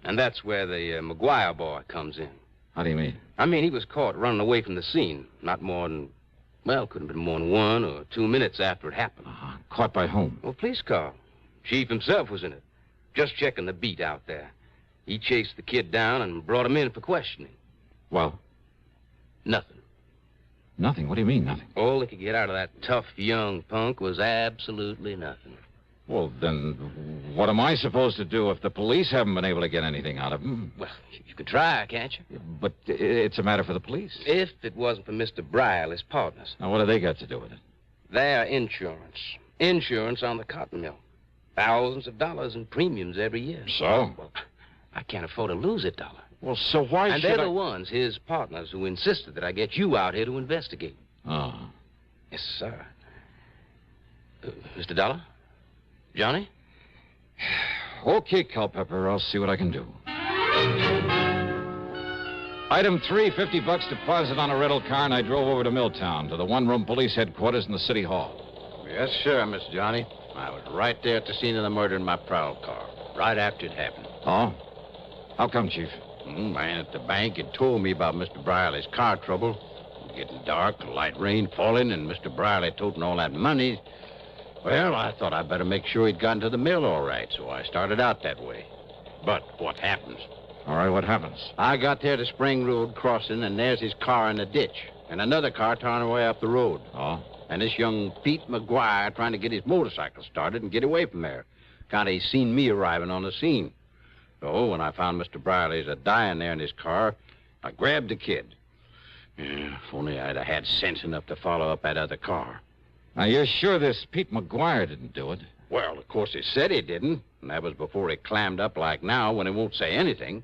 S11: And that's where the McGuire boy comes in.
S8: How do you mean?
S11: I mean, he was caught running away from the scene. Not more than, well, couldn't have been more than 1 or 2 minutes after it happened.
S8: Caught by whom?
S11: Well, police car. Chief himself was in it. Just checking the beat out there. He chased the kid down and brought him in for questioning.
S8: Well?
S11: Nothing.
S8: Nothing? What do you mean, nothing?
S11: All they could get out of that tough young punk was absolutely nothing.
S8: Well, then, what am I supposed to do if the police haven't been able to get anything out of him?
S11: Well, you could try, can't you?
S8: But it's a matter for the police.
S11: If it wasn't for Mr. Brierly's partners.
S8: Now, what have they got to do with it?
S11: Their insurance. insurance on the cotton mill. Thousands of dollars in premiums every year.
S8: So?
S11: Well, I can't afford to lose it, Dollar.
S8: Well, so why
S11: And
S8: should
S11: they're
S8: I...
S11: the ones, his partners, who insisted that I get you out here to investigate.
S8: Oh.
S11: Yes, sir. Mr. Dollar? Johnny?
S8: Okay, Culpepper. I'll see what I can do. Item 3, $50 deposit on a rental car, and I drove over to Milltown, to the one-room police headquarters in the city hall.
S11: Yes, sir, Mr. Johnny. I was right there at the scene of the murder in my prowl car, right after it happened.
S8: Oh? How come, Chief?
S11: Man at the bank had told me about Mr. Briley's car trouble. Getting dark, light rain falling, and Mr. Briley toting all that money. Well, I thought I'd better make sure he'd gotten to the mill all right, so I started out that way. But what happens?
S8: All right, what happens?
S11: I got there to Spring Road crossing, and there's his car in the ditch, and another car towing away up the road.
S8: Oh?
S11: And this young Pete McGuire trying to get his motorcycle started and get away from there. Kind of he seen me arriving on the scene. So when I found Mr. Briley's dying there in his car, I grabbed the kid. Yeah, if only I'd have had sense enough to follow up that other car.
S8: Now, you're sure this Pete McGuire didn't do it?
S11: Well, of course he said he didn't, and that was before he clammed up like now when he won't say anything.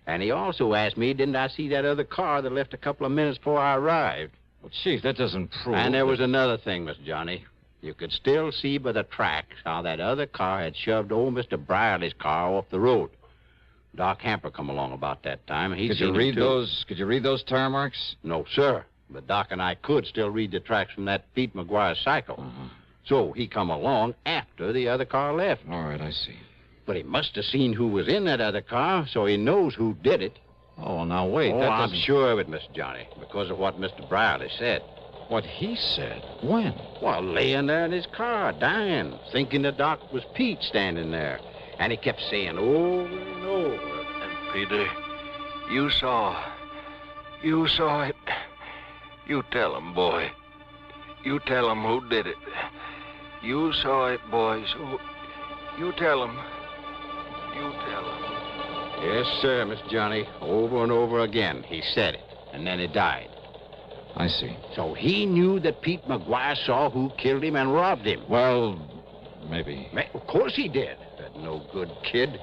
S11: And he also asked me, didn't I see that other car that left a couple of minutes before I arrived?
S8: Well, Chief, that doesn't prove...
S11: And there was another thing, Mr. Johnny. You could still see by the tracks how that other car had shoved old Mr. Briley's car off the road. Doc Hamper come along about that time, and
S8: Could you read those tire marks?
S11: No, sir. But Doc and I could still read the tracks from that Pete McGuire cycle.
S8: Uh-huh.
S11: So he come along after the other car left.
S8: All right, I see.
S11: But he must have seen who was in that other car, so he knows who did it.
S8: Oh, well, now, wait.
S11: Oh,
S8: that
S11: I'm
S8: doesn't...
S11: sure of it, Mr. Johnny, because of what Mr. Briley said.
S8: What he said? When?
S11: Well, laying there in his car, dying, thinking the Doc was Pete standing there. And he kept saying over and over.
S9: And, Peter, you saw it. You tell him, boy. You tell him who did it. You saw it, boy, so you tell him. You tell him.
S11: Yes, sir, Mr. Johnny. Over and over again, he said it, and then he died.
S8: I see.
S11: So he knew that Pete McGuire saw who killed him and robbed him.
S8: Well, maybe.
S11: Of course he did. That no-good kid.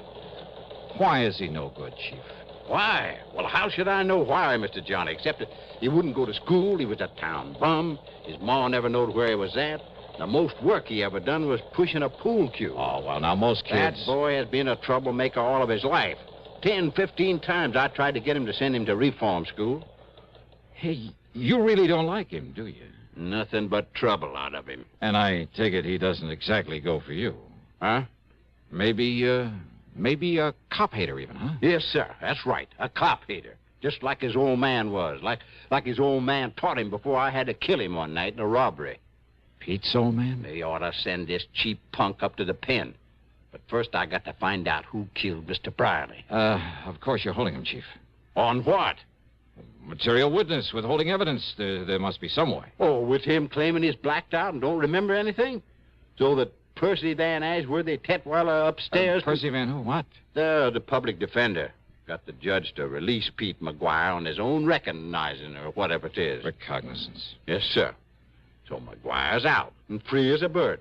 S8: Why is he no good, Chief?
S11: Why? Well, how should I know why, Mr. Johnny, except that he wouldn't go to school, he was a town bum, his ma never knowed where he was at. The most work he ever done was pushing a pool cue.
S8: Oh, well, now, most kids...
S11: That boy has been a troublemaker all of his life. 10, 15 times I tried to get him to send him to reform school.
S8: Hey, you really don't like him, do you?
S11: Nothing but trouble out of him.
S8: And I take it he doesn't exactly go for you.
S11: Huh?
S8: Maybe a cop hater even, huh?
S11: Yes, sir. That's right. A cop hater. Just like his old man was. Like his old man taught him before I had to kill him one night in a robbery.
S8: Pete's old man?
S11: They ought to send this cheap punk up to the pen. But first I got to find out who killed Mr. Briley.
S8: Of course you're holding him, Chief.
S11: On what?
S8: Material witness, withholding evidence. There must be some way.
S11: Oh, with him claiming he's blacked out and don't remember anything? So that Percy Van Ashworthy Tetweiler upstairs...
S8: Percy Van who? What?
S11: The public defender. Got the judge to release Pete McGuire on his own recognizing or whatever it is.
S8: Recognizance.
S11: Yes, sir. So McGuire's out and free as a bird.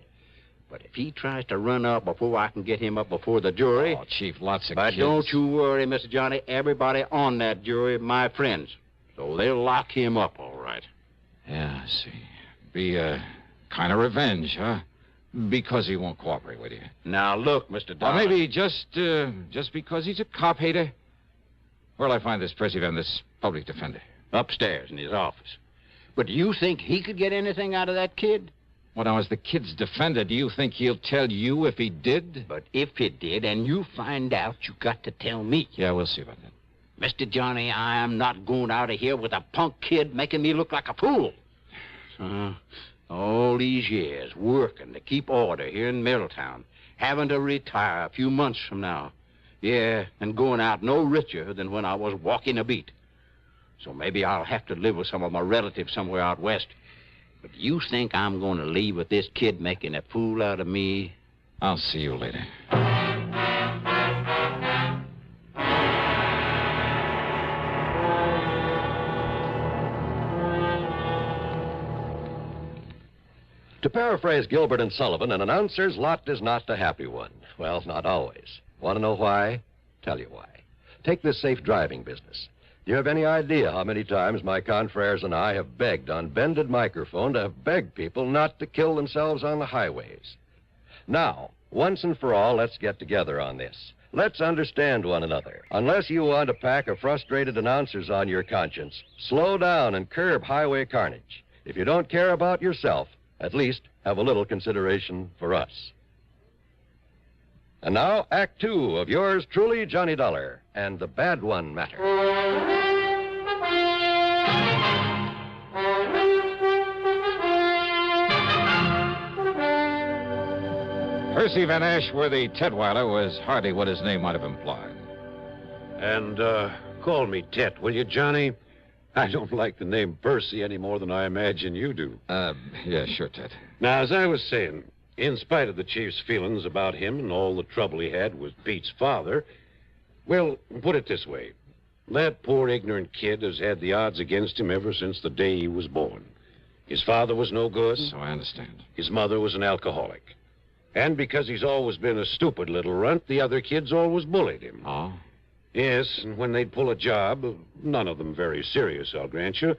S11: But if he tries to run up before I can get him up before the jury...
S8: Oh, Chief, lots of
S11: But
S8: kids.
S11: don't you worry, Mr. Johnny. Everybody on that jury are my friends. So they'll lock him up all right.
S8: Yeah, I see. Be kind of revenge, huh? Because he won't cooperate with you.
S11: Now, look, Mr. Dollar.
S8: Or maybe just because he's a cop hater. Where'll I find this Percy Van, this public defender?
S11: Upstairs in his office. But do you think he could get anything out of that kid?
S8: Well, now, as the kid's defender, do you think he'll tell you if he did?
S11: But if he did, and you find out, you got to tell me.
S8: Yeah, we'll see about that.
S11: Mr. Johnny, I am not going out of here with a punk kid making me look like a fool. All these years working to keep order here in Middletown, having to retire a few months from now. Yeah, and going out no richer than when I was walking a beat. So maybe I'll have to live with some of my relatives somewhere out west. But do you think I'm going to leave with this kid making a fool out of me?
S8: I'll see you later.
S10: To paraphrase Gilbert and Sullivan, an announcer's lot is not the happy one. Well, not always. Want to know why? Tell you why. Take this safe driving business. Do you have any idea how many times my confreres and I have begged on bended microphone to have begged people not to kill themselves on the highways? Now, once and for all, let's get together on this. Let's understand one another. Unless you want a pack of frustrated announcers on your conscience, slow down and curb highway carnage. If you don't care about yourself, at least have a little consideration for us. And now, Act Two of yours truly, Johnny Dollar, and the Bad One Matter.
S8: Percy Van Ashworthy Tetweiler was hardly what his name might have implied.
S12: And, call me Tet, will you, Johnny? I don't like the name Percy any more than I imagine you do.
S8: Yeah, sure, Tet.
S12: Now, as I was saying, in spite of the chief's feelings about him and all the trouble he had with Pete's father, well, put it this way. That poor ignorant kid has had the odds against him ever since the day he was born. His father was no good.
S8: So I understand.
S12: His mother was an alcoholic. And because he's always been a stupid little runt, the other kids always bullied him.
S8: Oh?
S12: Yes, and when they'd pull a job, none of them very serious, I'll grant you,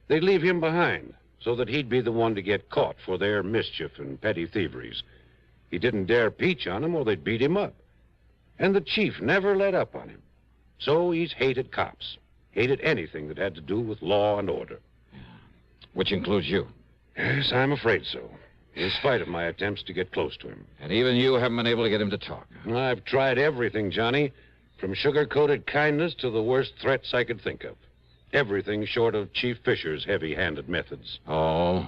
S12: they'd leave him behind so that he'd be the one to get caught for their mischief and petty thieveries. He didn't dare peach on them or they'd beat him up. And the chief never let up on him. So he's hated cops, hated anything that had to do with law and order.
S8: Yeah. Which includes you.
S12: Yes, I'm afraid so. In spite of my attempts to get close to him.
S8: And even you haven't been able to get him to talk.
S12: I've tried everything, Johnny. From sugar-coated kindness to the worst threats I could think of. Everything short of Chief Fisher's heavy-handed methods.
S8: Oh?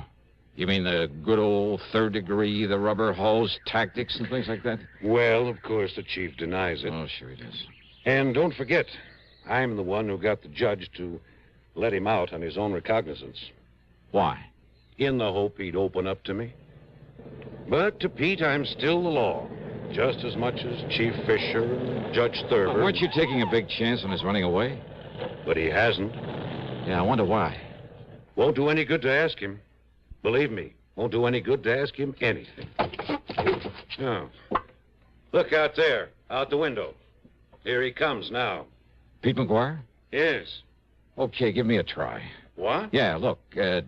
S8: You mean the good old third degree, the rubber hose tactics and things like that?
S12: Well, of course, the chief denies it.
S8: Oh, sure he does.
S12: And don't forget, I'm the one who got the judge to let him out on his own recognizance.
S8: Why?
S12: In the hope he'd open up to me. But to Pete, I'm still the law. Just as much as Chief Fisher and Judge Thurber.
S8: Weren't you taking a big chance on his running away?
S12: But he hasn't.
S8: Yeah, I wonder why.
S12: Won't do any good to ask him. Believe me, won't do any good to ask him anything. Oh. Look out there, out the window. Here he comes now.
S8: Pete McGuire?
S12: Yes.
S8: Okay, give me a try.
S12: What?
S8: Yeah, look,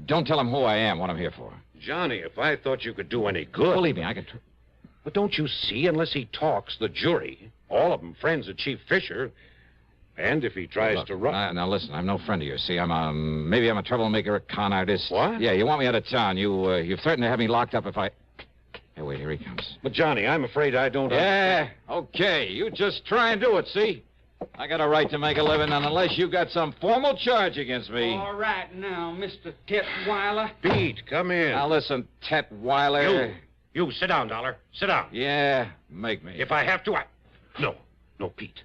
S8: don't tell him who I am, what I'm here for.
S12: Johnny, if I thought you could do any good...
S8: Believe me, I could...
S12: But don't you see, unless he talks, the jury, all of them friends of Chief Fisher, and if he tries to run...
S8: Now, listen, I'm no friend of yours. See, maybe I'm a troublemaker, a con artist.
S12: What?
S8: Yeah, you want me out of town. You've threatened to have me locked up if I... Hey, wait, here he comes.
S12: But, Johnny, I'm afraid I don't...
S8: Yeah, okay. You just try and do it, see? I got a right to make a living, and unless you got some formal charge against me...
S13: All right now, Mr. Tetweiler.
S12: Pete, come in.
S8: Now, listen, Tetweiler...
S12: You, sit down, Dollar. Sit down.
S8: Yeah, make me.
S12: If I have to, No, Pete.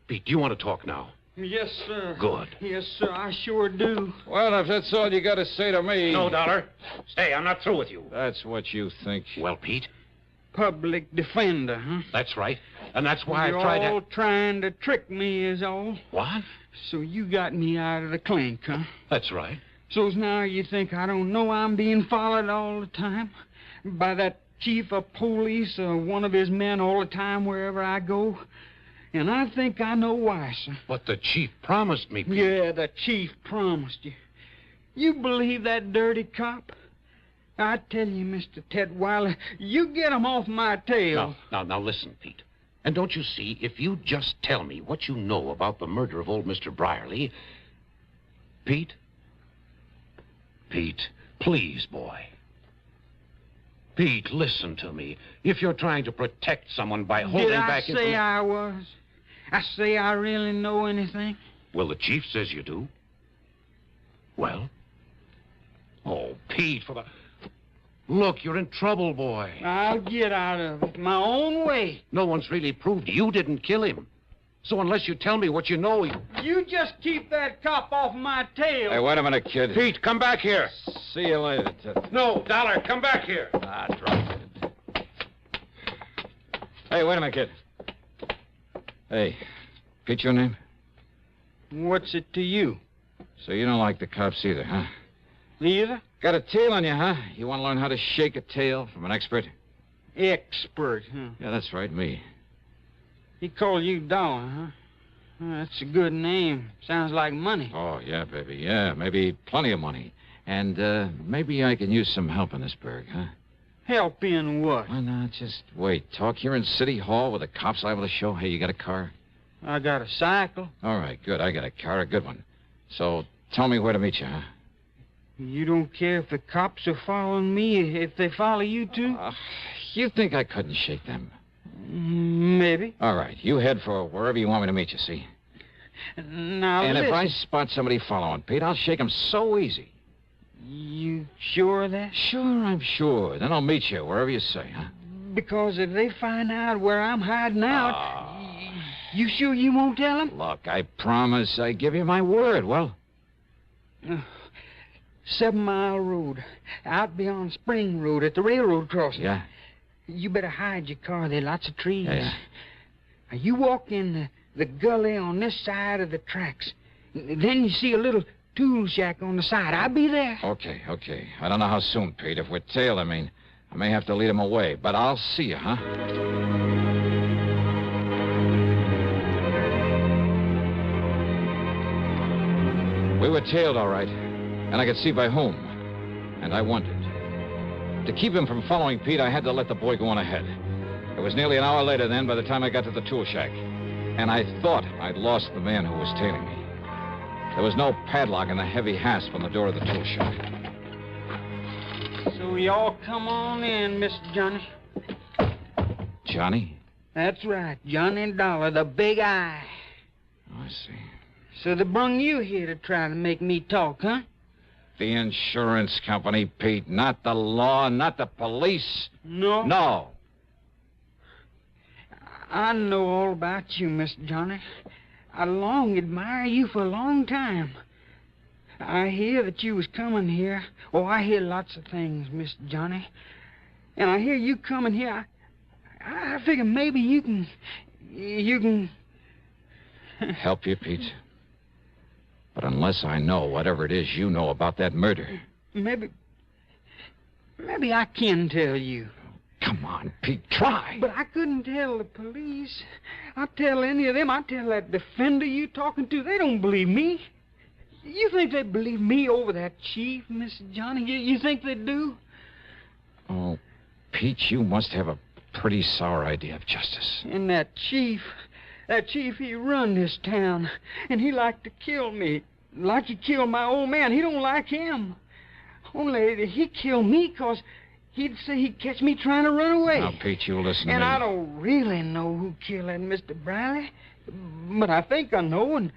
S12: Pete, do you want to talk now?
S13: Yes, sir.
S12: Good.
S13: Yes, sir, I sure do.
S8: Well, if that's all you got to say to me...
S12: No, Dollar. Stay, I'm not through with you.
S8: That's what you think.
S12: Well, Pete?
S13: Public defender, huh?
S12: That's right. And that's why
S13: You're
S12: I've tried to...
S13: all trying to trick me is all.
S12: What?
S13: So you got me out of the clink, huh?
S12: That's right.
S13: So's now you think I don't know I'm being followed all the time? By that chief of police or one of his men all the time wherever I go? And I think I know why, sir.
S12: But the chief promised me, Pete.
S13: Yeah, the chief promised you. You believe that dirty cop? I tell you, Mr. Tetweiler, you get him off my tail.
S12: Now, listen, Pete. And don't you see, if you just tell me what you know about the murder of old Mr. Brierly... Pete? Pete, please, boy. Pete, listen to me. If you're trying to protect someone by holding back...
S13: Did I say I was? I say I really know anything?
S12: Well, the chief says you do. Well? Oh, Pete, for the... Look, you're in trouble, boy.
S13: I'll get out of it my own way.
S12: No one's really proved you didn't kill him. So unless you tell me what you know...
S13: You just keep that cop off my tail.
S8: Hey, wait a minute, kid.
S12: Pete, come back here.
S8: See you later, Ted.
S12: No, Dollar, come back here.
S8: Drop it. Hey, wait a minute, kid. Hey, Pete, your name?
S13: What's it to you?
S8: So you don't like the cops either, huh?
S13: Either?
S8: Got a tail on you, huh? You want to learn how to shake a tail from an expert?
S13: Expert, huh?
S8: Yeah, that's right, me.
S13: He called you Dollar, huh? Well, that's a good name. Sounds like money.
S8: Oh, yeah, baby, yeah. Maybe plenty of money. And maybe I can use some help in this burg, huh?
S13: Help in what?
S8: Why not? Just wait. Talk here in City Hall with the cops liable to show. Hey, you got a car?
S13: I got a cycle.
S8: All right, good. I got a car, a good one. So tell me where to meet you, huh?
S13: You don't care if the cops are following me, if they follow you, too?
S8: You think I couldn't shake them?
S13: Maybe.
S8: All right, you head for wherever you want me to meet you, see?
S13: Now,
S8: and
S13: listen.
S8: if I spot somebody following Pete, I'll shake them so easy.
S13: You sure of that?
S8: Sure, I'm sure. Then I'll meet you wherever you say, huh?
S13: Because if they find out where I'm hiding out, you sure you won't tell them?
S8: Look, I promise I give you my word. Well?
S13: 7 Mile Road, out beyond Spring Road at the railroad crossing.
S8: Yeah?
S13: You better hide your car. There are lots of trees.
S8: Yeah.
S13: Now, you walk in the gully on this side of the tracks. Then you see a little tool shack on the side. I'll be there.
S8: Okay. I don't know how soon, Pete. If we're tailed, I may have to lead him away. But I'll see you, huh? We were tailed, all right. And I could see by whom. And I wondered. To keep him from following Pete, I had to let the boy go on ahead. It was nearly an hour later then by the time I got to the tool shack. And I thought I'd lost the man who was tailing me. There was no padlock and a heavy hasp on the door of the tool shack.
S13: So y'all come on in, Mr. Johnny.
S8: Johnny?
S13: That's right, Johnny Dollar, the big eye.
S8: Oh, I see.
S13: So they brung you here to try to make me talk, huh?
S8: The insurance company, Pete, not the law, not the police.
S13: No?
S8: No.
S13: I know all about you, Mr. Johnny. I long admire you for a long time. I hear that you was coming here. Oh, I hear lots of things, Mr. Johnny. And I hear you coming here. I figure maybe you can...
S8: Help you, Pete? But unless I know whatever it is you know about that murder...
S13: Maybe I can tell you.
S8: Come on, Pete, try.
S13: But I couldn't tell the police. I'd tell any of them. I'd tell that defender you talking to. They don't believe me. You think they believe me over that chief, Mr. Johnny? You think they do?
S8: Oh, Pete, you must have a pretty sour idea of justice.
S13: And that chief, he run this town. And he liked to kill me. Like he killed my old man. He don't like him. Only he killed me because he'd say he'd catch me trying to run away.
S8: Now, Pete, you listen to me.
S13: And I don't really know who killed that Mr. Briley. But I think I know, and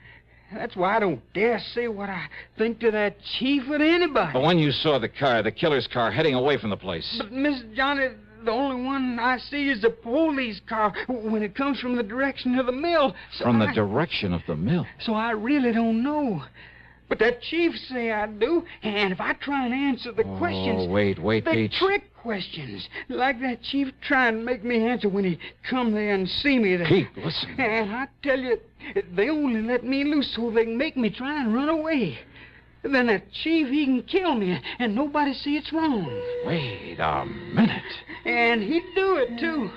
S13: that's why I don't dare say what I think to that chief or to anybody.
S8: But when you saw the car, the killer's car, heading away from the place...
S13: But, Mr. Johnny, the only one I see is the police car when it comes from the direction of the mill. So
S8: From the direction of the mill?
S13: So I really don't know. But that chief say I do, and if I try and answer the questions...
S8: Oh, wait,
S13: the
S8: Pete.
S13: trick questions, like that chief trying to make me answer when he come there and see me there.
S8: Pete, listen.
S13: And I tell you, they only let me loose so they can make me try and run away. Then that chief, he can kill me, and nobody see it's wrong.
S8: Wait a minute.
S13: And he'd do it, too.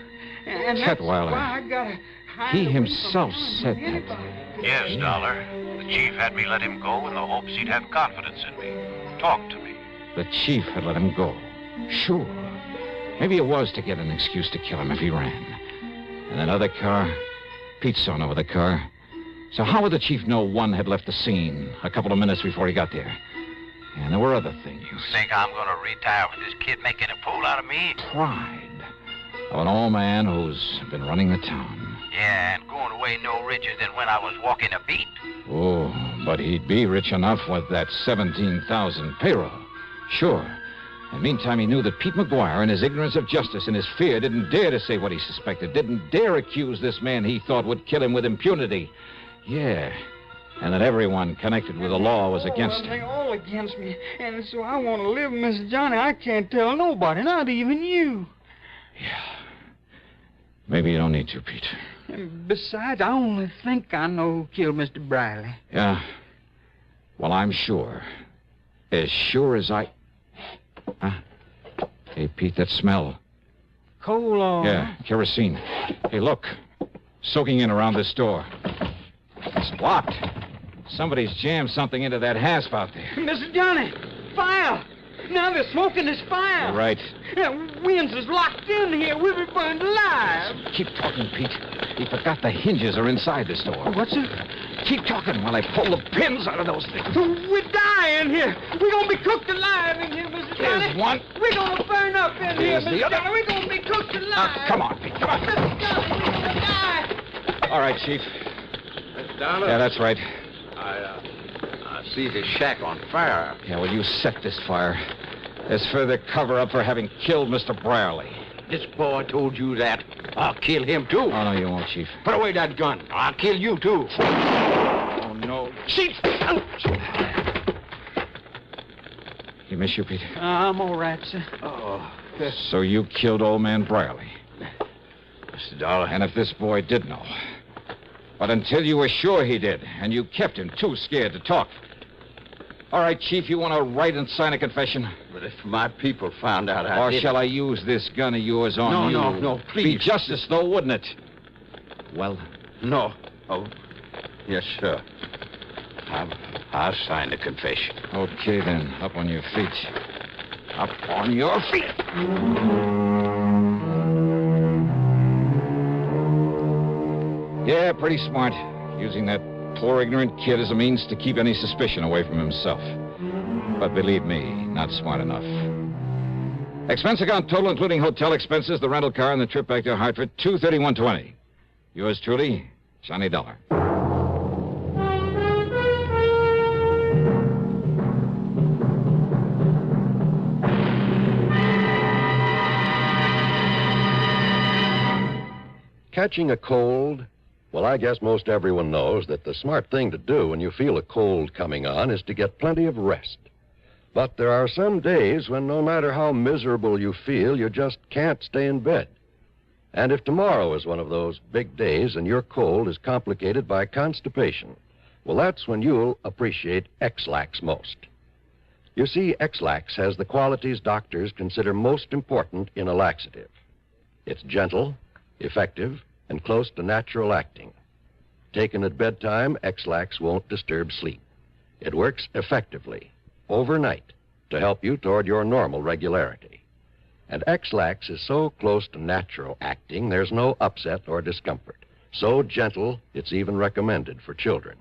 S13: And that's
S8: Ketweiler.
S13: why I gotta hide
S8: He
S13: away
S8: himself
S13: from
S8: said
S13: anybody.
S8: that.
S14: Yes, Dollar. The chief had me let him go in the hopes he'd have confidence in me. Talk to me.
S8: The chief had let him go. Sure. Maybe it was to get an excuse to kill him if he ran. And that other car, Pete saw no other car. So how would the chief know one had left the scene a couple of minutes before he got there? And there were other things.
S14: You think I'm going to retire with this kid making a fool out of me?
S8: Pride of an old man who's been running the town.
S14: Yeah, and going away no richer than when I was walking a beat.
S8: Oh, but he'd be rich enough with that 17,000 payroll. Sure. And meantime, he knew that Pete McGuire, in his ignorance of justice and his fear, didn't dare to say what he suspected, didn't dare accuse this man he thought would kill him with impunity. Yeah. And that everyone connected with the law was against him.
S13: They're all against me. And so I want to live, Mr. Johnny. I can't tell nobody, not even you.
S8: Yeah. Maybe you don't need to, Pete.
S13: And besides, I only think I know who killed Mr. Briley.
S8: Yeah. Well, I'm sure. As sure as I... Hey, Pete, that smell.
S13: Coal oil.
S8: Yeah, kerosene. Hey, look. Soaking in around this door. It's locked. Somebody's jammed something into that hasp out there.
S13: Mr. Johnny, fire! Now they're smoking this fire.
S8: You're right.
S13: Winds is locked in here. We'll be burned alive.
S8: Keep talking, Pete. He forgot the hinges are inside this door.
S13: What's it?
S8: Keep talking while I pull the pins out of those things.
S13: We're dying here. We're going to be cooked alive in here, Mr. Johnny.
S8: There's one.
S13: We're going to burn up in here,
S8: There's the
S13: Mr.
S8: other.
S13: Johnny. We're going to be cooked alive.
S8: Come on, Pete. Come on.
S13: Mr. Johnny, we're going to die.
S8: All right, Chief.
S9: Mr. Dollar?
S8: Yeah, that's right.
S9: I see this shack on fire.
S8: Yeah, well, you set this fire. There's further cover-up for having killed Mr. Brierly.
S9: This boy told you that. I'll kill him, too.
S8: Oh, no, you won't, Chief.
S9: Put away that gun. I'll kill you, too.
S8: Oh, no.
S9: Chief!
S8: You miss you, Pete?
S13: I'm all right, sir.
S9: Oh.
S8: So you killed old man Brierly.
S9: Mr. Dollar.
S8: And if this boy did know. But until you were sure he did, and you kept him too scared to talk. All right, Chief, you want to write and sign a confession?
S9: But if my people found out
S8: Or shall I use this gun of yours on you?
S9: No, please.
S8: Be justice, though, wouldn't it? Well?
S9: No. Oh, yes, sir. I'll sign the confession.
S8: Okay, then. Up on your feet. Up on your feet. Yeah, pretty smart. Using that poor ignorant kid as a means to keep any suspicion away from himself. But believe me, not smart enough. Expense account total, including hotel expenses, the rental car, and the trip back to Hartford, $231.20. Yours truly, Johnny Dollar.
S10: Catching a cold? Well, I guess most everyone knows that the smart thing to do when you feel a cold coming on is to get plenty of rest. But there are some days when no matter how miserable you feel, you just can't stay in bed. And if tomorrow is one of those big days and your cold is complicated by constipation, well, that's when you'll appreciate X-Lax most. You see, X-Lax has the qualities doctors consider most important in a laxative. It's gentle, effective, and close to natural acting. Taken at bedtime, X-Lax won't disturb sleep. It works effectively, overnight, to help you toward your normal regularity. And X-Lax is so close to natural acting, there's no upset or discomfort. So gentle, it's even recommended for children.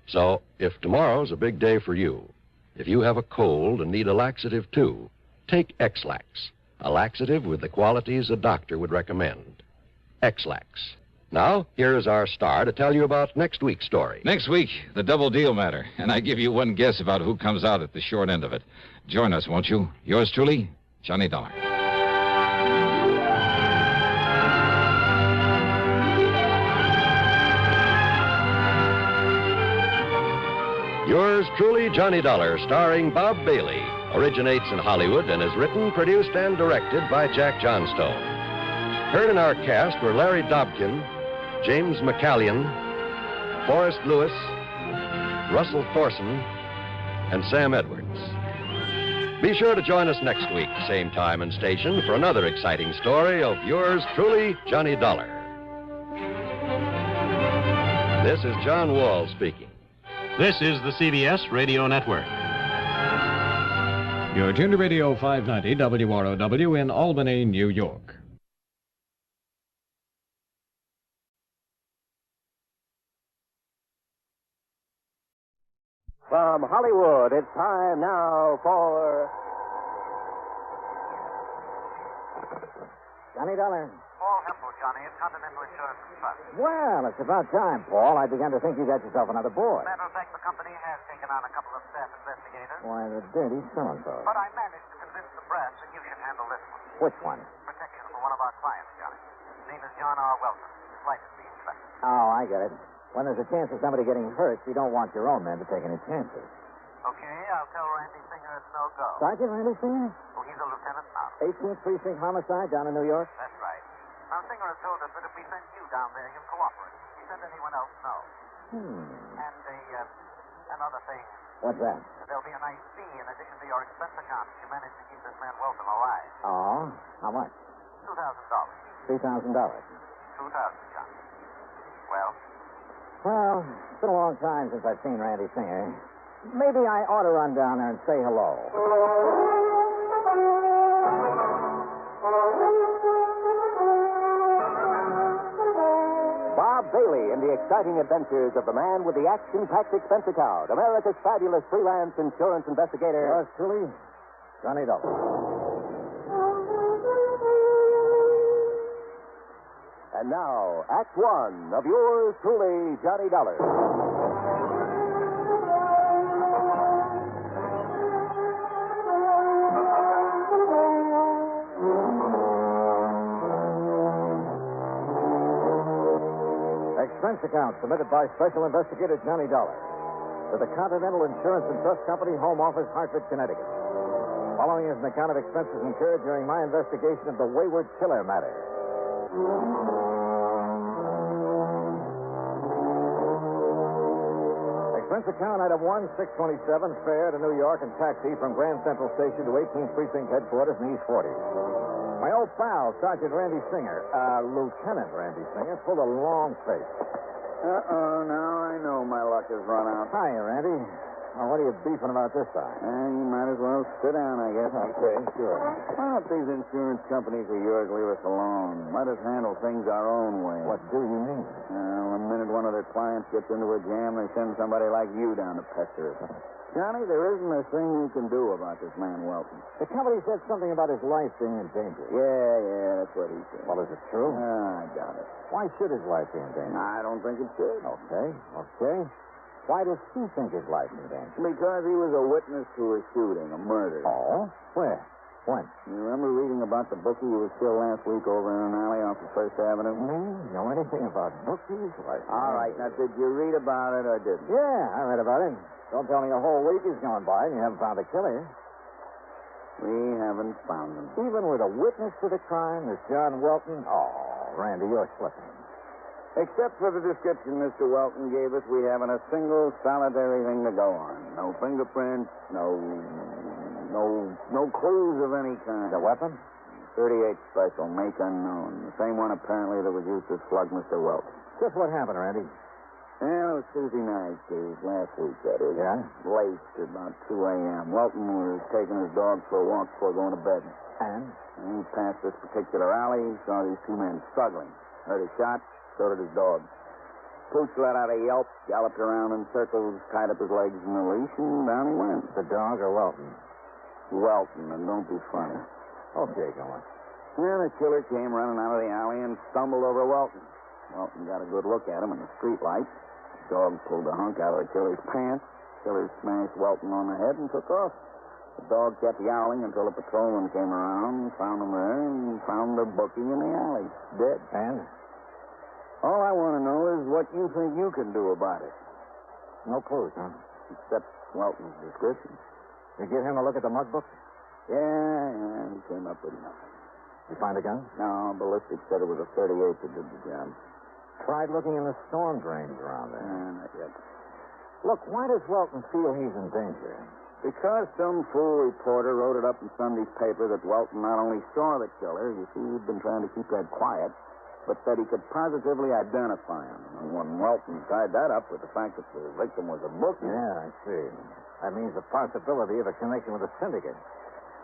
S10: So, if tomorrow's a big day for you, if you have a cold and need a laxative too, take X-Lax, a laxative with the qualities a doctor would recommend. X-Lax. Now, here is our star to tell you about next week's story.
S8: Next week, the double deal matter. And I give you one guess about who comes out at the short end of it. Join us, won't you? Yours truly, Johnny Dollar.
S10: Yours truly, Johnny Dollar, starring Bob Bailey, originates in Hollywood and is written, produced, and directed by Jack Johnstone. Heard in our cast were Larry Dobkin, James McCallion, Forrest Lewis, Russell Thorson, and Sam Edwards. Be sure to join us next week, same time and station, for another exciting story of yours truly, Johnny Dollar. This is John Wall speaking.
S15: This is the CBS Radio Network. You're tuned to Radio 590 WROW in Albany, New York.
S16: From Hollywood, it's time now for Johnny Dollar.
S17: Paul Hempel, Johnny, at Continental Insurance and Trust.
S16: Well, it's about time, Paul. I began to think you got yourself another boy.
S17: Matter of fact, the company has taken on a couple of staff investigators.
S16: Why, the dirty so-and-so.
S17: But I managed to convince the brass that you should handle this one.
S16: Which one?
S17: Protection for one of our clients, Johnny. His name is John R. Welton. Flight is being inspected.
S16: Oh, I get it. When there's a chance of somebody getting hurt, you don't want your own men to take any chances.
S17: Okay, I'll tell Randy Singer it's no go.
S16: Sergeant Randy Singer?
S17: Oh, he's a lieutenant now.
S16: 18th Precinct homicide down in New York?
S17: That's right. Now, Singer has told us that if we send you down there, he'll cooperate. He send anyone else, no. And another thing.
S16: What's that?
S17: there'll be a nice fee in addition to your expense account if you manage to keep this man Wilson alive.
S16: Oh? How much?
S17: $2,000.
S16: $3,000.
S17: 2,000, Johnny. Well?
S16: Well, it's been a long time since I've seen Randy Singer. Maybe I ought to run down there and say hello.
S18: Bob Bailey in the exciting adventures of the man with the action-packed expense account, America's fabulous freelance insurance investigator.
S16: Yours truly, Johnny Dollar.
S18: And now, Act One of yours truly, Johnny Dollar.
S16: Expense account submitted by Special Investigator Johnny Dollar to the Continental Insurance and Trust Company, Home Office, Hartford, Connecticut. Following is an account of expenses incurred during my investigation of the Wayward Killer matter. Expense account item 1, 627, fare to New York and taxi from Grand Central Station to 18th Precinct Headquarters in East 40. My old pal, Sergeant Randy Singer, Lieutenant Randy Singer, pulled a long face.
S19: Uh-oh, now I know my luck has run out.
S16: Hiya, Randy. Well, what are you beefing about this time?
S19: You might as well sit down, I guess.
S16: Okay, sure.
S19: Why don't these insurance companies of yours leave us alone? Let us handle things our own way.
S16: What do you mean?
S19: Well, the minute one of their clients gets into a jam, they send somebody like you down to pester us. Johnny, there isn't a thing you can do about this man Welton.
S16: The company said something about his life being in danger.
S19: Yeah, that's what he said.
S16: Well, is it true?
S19: I doubt it.
S16: Why should his life be in danger?
S19: I don't think it should.
S16: Okay. Why does he think his life is in danger?
S19: Because he was a witness to a shooting, a murder.
S16: Oh? Where? When?
S19: You remember reading about the bookie who was killed last week over in an alley off of First Avenue?
S16: Me? Know anything about bookies?
S19: All right, now, did you read about it or didn't?
S16: Yeah, I read about it. Don't tell me a whole week has gone by and you haven't found the killer.
S19: We haven't found him.
S16: Even with a witness to the crime, this John Welton? Oh, Randy, you're slipping.
S19: Except for the description Mr. Welton gave us, we haven't a single solitary thing to go on. No fingerprints, no clues of any kind.
S16: The weapon?
S19: 38 special, make unknown. The same one apparently that was used to slug Mr. Welton.
S16: Just what happened, Randy?
S19: Well, it was Tuesday night, Steve. Last week, that is.
S16: Yeah?
S19: Late, about 2 a.m. Welton was taking his dog for a walk before going to bed.
S16: And
S19: he passed this particular alley, saw these two men struggling. Heard a shot, so did his dog. Pooch let out a yelp, galloped around in circles, tied up his legs in the leash, and down he went.
S16: The dog or Welton?
S19: Welton, and don't be funny.
S16: Okay, go on.
S19: Then the killer came running out of the alley and stumbled over Welton. Welton got a good look at him in the street lights. The dog pulled the hunk out of the killer's pants. The killer smashed Welton on the head and took off. The dog kept yowling until a patrolman came around, found him there, and found the bookie in the alley, dead.
S16: And?
S19: All I want to know is what you think you can do about it.
S16: No clues, huh?
S19: Except Welton's description.
S16: You give him a look at the mug book?
S19: Yeah, he came up with nothing.
S16: You find a gun?
S19: No, ballistics said it was a 38 that did the job.
S16: Tried looking in the storm drains around there.
S19: Not yet.
S16: Look, why does Welton feel he's in danger?
S19: Because some fool reporter wrote it up in Sunday's paper that Welton not only saw the killer, you see, he'd been trying to keep that quiet, but that he could positively identify him. And when Welton tied that up with the fact that the victim was a bookie...
S16: Yeah, I see. That means the possibility of a connection with a syndicate.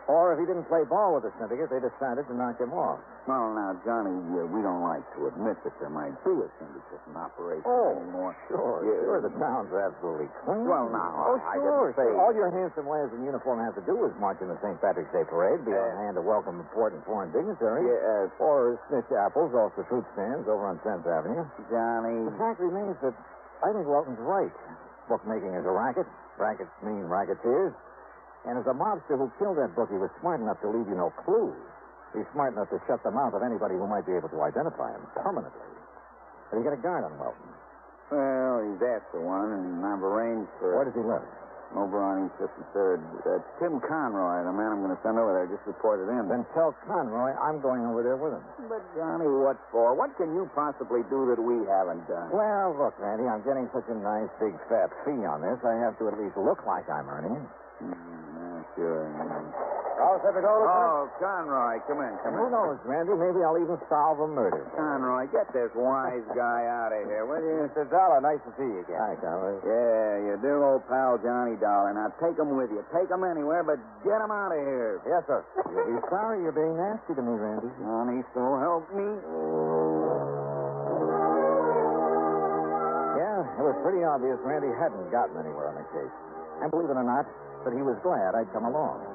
S16: Or if he didn't play ball with the syndicate, they decided to knock him off.
S19: Well, now, Johnny, we don't like to admit that there might be a syndicate in operation anymore.
S16: Sure. The town's absolutely clean.
S19: Well, now, I
S16: sure.
S19: gotta say...
S16: All your handsome lads in uniform have to do is march in the St. Patrick's Day parade, be on hand to welcome important foreign dignitaries, or snitch apples off the fruit stands over on 10th Avenue.
S19: Johnny...
S16: The fact remains that I think Welton's right. Bookmaking is a racket. Rackets mean racketeers. And as a mobster who killed that bookie was smart enough to leave you no clues, he's smart enough to shut the mouth of anybody who might be able to identify him permanently. Have you got a guard on Welton?
S19: Well, he's asked for one, and I've arranged for...
S16: Where does he live?
S19: O'Brien, 53rd. Tim Conroy, the man I'm going to send over there, just reported in.
S16: Then tell Conroy I'm going over there with him.
S19: But, Johnny, what for? What can you possibly do that we haven't done?
S16: Well, look, Randy, I'm getting such a nice big fat fee on this, I have to at least look like I'm earning it.
S19: Sure.
S16: All set to go,
S19: Oh, Conroy, come in.
S16: Who knows, Randy? Maybe I'll even solve a murder.
S19: Conroy, get this wise guy out of here, will you?
S16: Mr. Dollar, nice to see you again. Hi, Conroy.
S19: Yeah, your dear old pal Johnny Dollar. Now take him with you. Take him anywhere, but get him out of here.
S16: Yes, sir. You'll be sorry you're being nasty to me, Randy.
S19: Johnny, so help me.
S16: Yeah, it was pretty obvious Randy hadn't gotten anywhere on the case. And believe it or not, that he was glad I'd come along.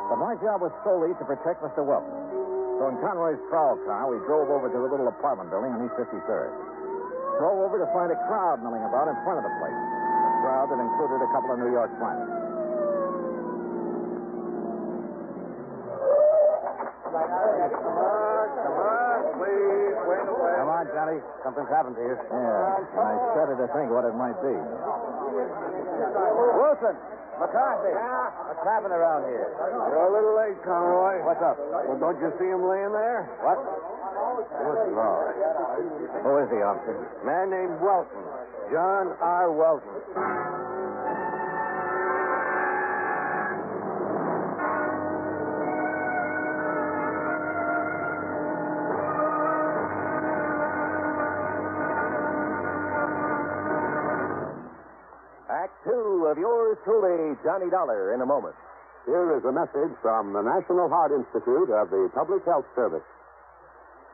S16: But my job was solely to protect Mr. Welton. So in Conroy's prowl car, we drove over to the little apartment building on East 53rd. Drove over to find a crowd milling about in front of the place. A crowd that included a couple of New York climbers.
S19: Come on, Johnny. Something's happened to you.
S16: Yeah, and I shudder to think what it might be.
S19: Wilson! McCarthy! What's happening around here?
S20: You're a little late, Conroy.
S19: What's up?
S20: Well, don't you see him laying there?
S19: What?
S16: Good Lord. Who is he, officer?
S20: Man named Welton. John R. Welton.
S18: Act two of yours truly, Johnny Dollar, in a moment. Here is a message from the National Heart Institute of the Public Health Service.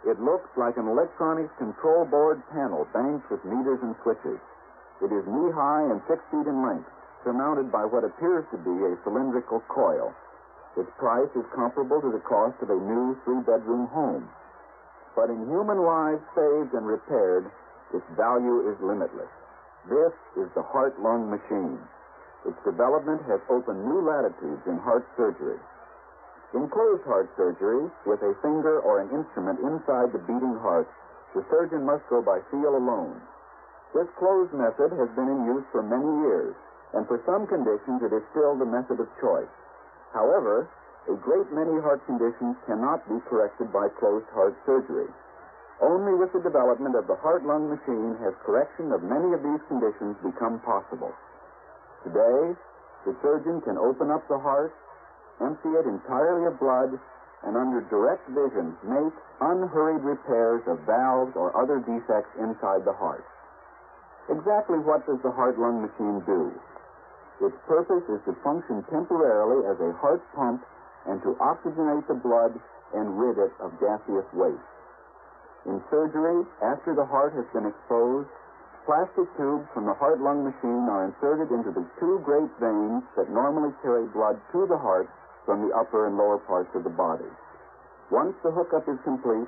S2: It looks like an electronic control board panel banked with meters and switches. It is knee-high and 6 feet in length, surmounted by what appears to be a cylindrical coil. Its price is comparable to the cost of a new 3-bedroom home. But in human lives saved and repaired, its value is limitless. This is the heart-lung machine. Its development has opened new latitudes in heart surgery. In closed heart surgery, with a finger or an instrument inside the beating heart, the surgeon must go by feel alone. This closed method has been in use for many years, and for some conditions it is still the method of choice. However, a great many heart conditions cannot be corrected by closed heart surgery. Only with the development of the heart-lung machine has correction of many of these conditions become possible. Today, the surgeon can open up the heart, empty it entirely of blood, and under direct vision make unhurried repairs of valves or other defects inside the heart. Exactly what does the heart-lung machine do? Its purpose is to function temporarily as a heart pump and to oxygenate the blood and rid it of gaseous waste. In surgery, after the heart has been exposed, plastic tubes from the heart-lung machine are inserted into the two great veins that normally carry blood to the heart from the upper and lower parts of the body. Once the hookup is complete,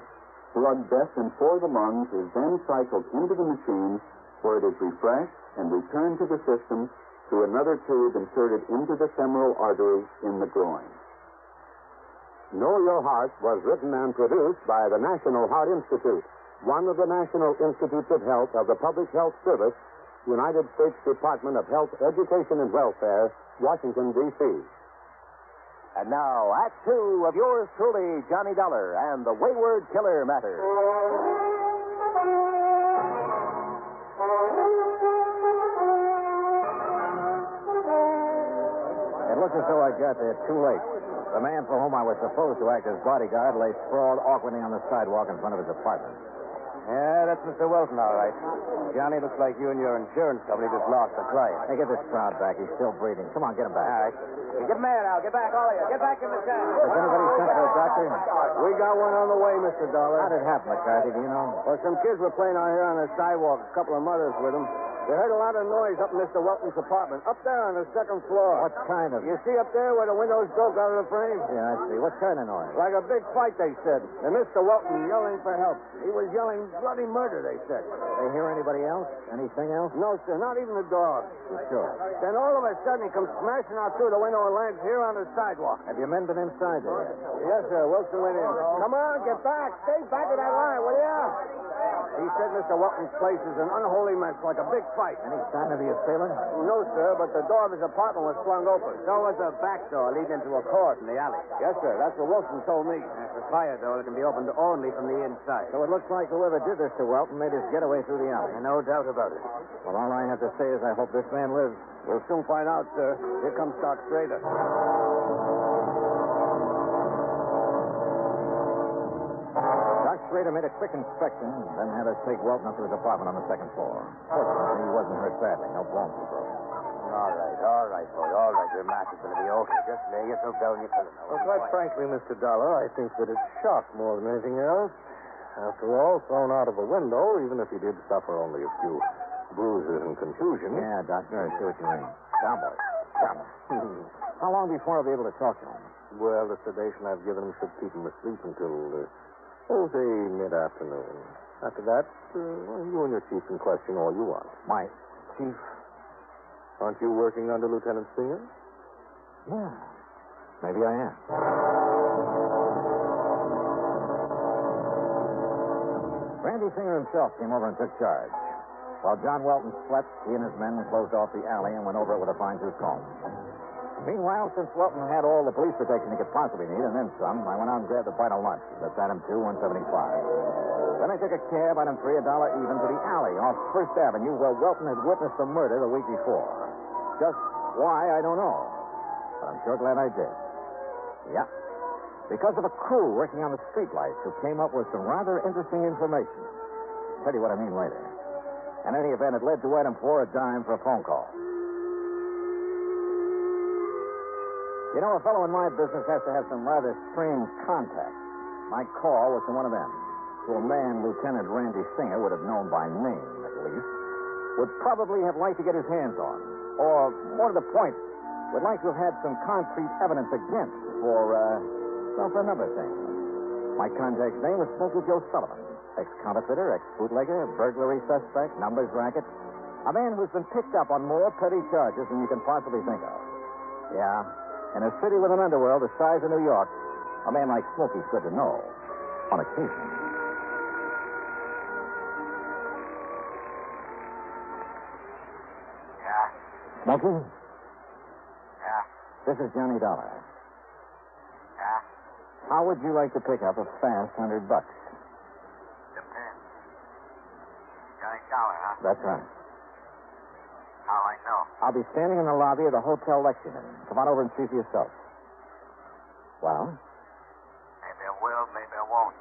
S2: blood destined for the lungs is then cycled into the machine where it is refreshed and returned to the system through another tube inserted into the femoral artery in the groin.
S18: Know Your Heart was written and produced by the National Heart Institute, one of the National Institutes of Health of the Public Health Service, United States Department of Health, Education, and Welfare, Washington, D.C.
S16: And now, Act Two of yours truly, Johnny Dollar, and the Wayward Killer Matter. It looks as though I got there too late. The man for whom I was supposed to act as bodyguard lay sprawled awkwardly on the sidewalk in front of his apartment.
S19: Yeah, that's Mr. Wilson, all right. Johnny, looks like you and your insurance company just lost a client.
S16: Hey, get this crowd back. He's still breathing. Come on, get him back.
S19: All right. Hey, get him there now. Get back, all of you. Get back in the car.
S16: Has anybody sent for a doctor?
S20: We got one on the way, Mr. Dollar.
S16: How did it happen, McCarthy? Do you know?
S20: Well, some kids were playing out here on the sidewalk, a couple of mothers with them. They heard a lot of noise up in Mr. Welton's apartment, up there on the second floor.
S16: What kind of...
S20: You see up there where the windows broke out of the frame?
S16: Yeah, I see. What kind of noise?
S20: Like a big fight, they said. And Mr. Welton yelling for help. He was yelling bloody murder, they said.
S16: They hear anybody else? Anything else?
S20: No, sir, not even the dog.
S16: You sure?
S20: Then all of a sudden he comes smashing out through the window and lands here on the sidewalk.
S16: Have your men been inside there?
S20: Yes, sir. Wilson went in. Come on, get back. Stay back of that line, will ya? He said Mr. Welton's place is an unholy mess, like a big fight.
S16: Any sign of the assailant?
S20: No, sir, but the door of his apartment was flung open.
S19: So was a back door leading to a court in the alley.
S20: Yes, sir. That's what Wilson told me.
S19: That's a fire door that can be opened only from the inside.
S16: So it looks like whoever did this to Welton made his getaway through the alley.
S19: No doubt about it.
S16: Well, all I have to say is I hope this man lives.
S20: We'll soon find out, sir. Here comes Doc Strader.
S16: Doc Schrader made a quick inspection, then had us take Welton up to his apartment on the second floor. Fortunately, he wasn't hurt badly. No bones were broken.
S19: All right, boy. All right. Your mask is going to be okay. Just lay yourself down in your pillow now.
S20: Well, quite frankly, Mr. Dollar, I think that it's shock more than anything else. After all, thrown out of a window, even if he did suffer only a few bruises and contusion.
S16: Yeah, Doctor, I see what you mean. Down, boy. Down. How long before I'll be able to talk to him?
S20: Well, the sedation I've given him should keep him asleep until, say, mid-afternoon. After that, you and your chief can question all you want.
S16: My chief?
S20: Aren't you working under Lieutenant Singer?
S16: Yeah. Maybe I am. Randy Singer himself came over and took charge. While John Welton slept, he and his men closed off the alley and went over it with a fine-tooth comb. Meanwhile, since Welton had all the police protection he could possibly need, and then some, I went out and grabbed a bite of lunch. That's Item 2, 175. Then I took a cab, Item 3, $1 even, to the alley off First Avenue where Welton had witnessed the murder the week before. Just why, I don't know. But I'm sure glad I did. Yeah. Because of a crew working on the streetlights who came up with some rather interesting information. Tell you what I mean later. In any event, it led to Item 4, $10 for a phone call. You know, a fellow in my business has to have some rather strange contacts. My call was to one of them. To a man Lieutenant Randy Singer would have known by name, at least. Would probably have liked to get his hands on. Or, more to the point, would like to have had some concrete evidence against for a number of things. My contact's name was Smokey Joe Sullivan. Ex-counterfeiter, ex-bootlegger, burglary suspect, numbers racket. A man who's been picked up on more petty charges than you can possibly think of. Yeah, in a city with an underworld the size of New York, a man like Smokey's good to know. On occasion.
S19: Yeah?
S16: Smokey?
S19: Yeah?
S16: This is Johnny Dollar.
S19: Yeah?
S16: How would you like to pick up a fast $100?
S19: Depends. Johnny Dollar, huh?
S16: That's right.
S19: How I know?
S16: I'll be standing in the lobby of the Hotel Lexington. Come on over and see for yourself. Well?
S19: Maybe I will, maybe I won't.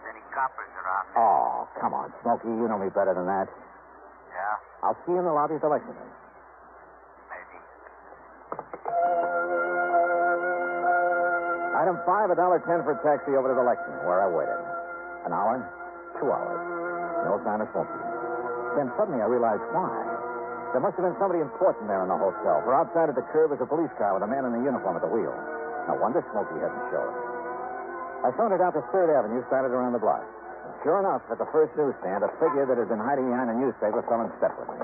S19: There's any coppers around here.
S16: Oh, come on, Smokey. You know me better than that.
S19: Yeah?
S16: I'll see you in the lobby of the Lexington.
S19: Maybe.
S16: Item 5, $1.10 for a taxi over to the Lexington, where I waited. An hour, 2 hours. No sign of Smokey. Then suddenly I realized why. There must have been somebody important there in the hotel, for outside at the curb was a police car with a man in a uniform at the wheel. No wonder Smokey hadn't showed. I sauntered out to 3rd Avenue, started around the block. And sure enough, at the first newsstand, a figure that had been hiding behind a newspaper fell in step with me.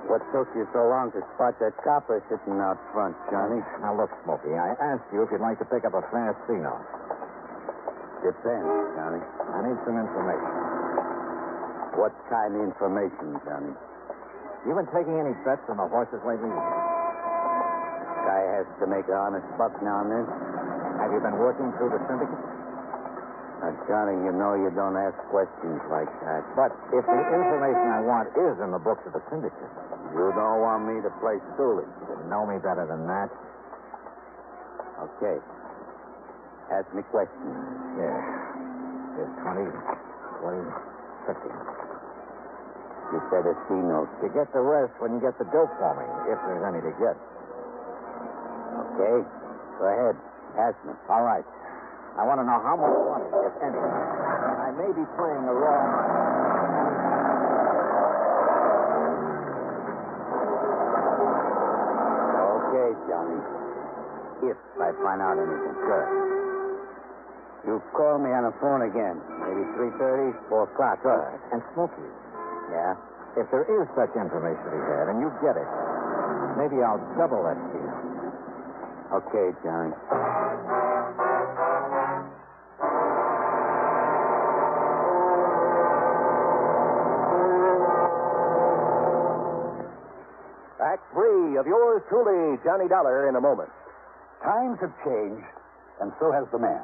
S19: What took you so long to spot that copper sitting out front, Johnny?
S16: Now, look, Smokey, I asked you if you'd like to pick up a fast C-note.
S19: Depends, Johnny.
S16: I need some information.
S19: What kind of information, Johnny?
S16: You been taking any bets on the horses lately?
S19: Guy has to make an honest buck now and then.
S16: Have you been working through the syndicate?
S19: Now, Johnny, you know you don't ask questions like that.
S16: But if the information I want is in the books of the syndicate...
S19: You don't want me to play stoolie.
S16: You know me better than that.
S19: Okay. Ask me questions.
S16: Yeah. Here's 20, 50.
S19: You said a C-note.
S16: You get the rest when you get the dope for me, if there's any to get.
S19: Okay. Go ahead. Ask me.
S16: All right. I want to know how much money, if any. I may be playing the wrong...
S19: Okay, Johnny. If I find out anything.
S16: Good.
S19: You call me on the phone again. Maybe 3:30, 4 o'clock.
S16: Good. And Smokey.
S19: Yeah?
S16: If there is such information to be had, and you get it, maybe I'll double that fee.
S19: Okay, Johnny.
S21: 3 of yours truly, Johnny Dollar, in a moment. Times have changed, and so has the man.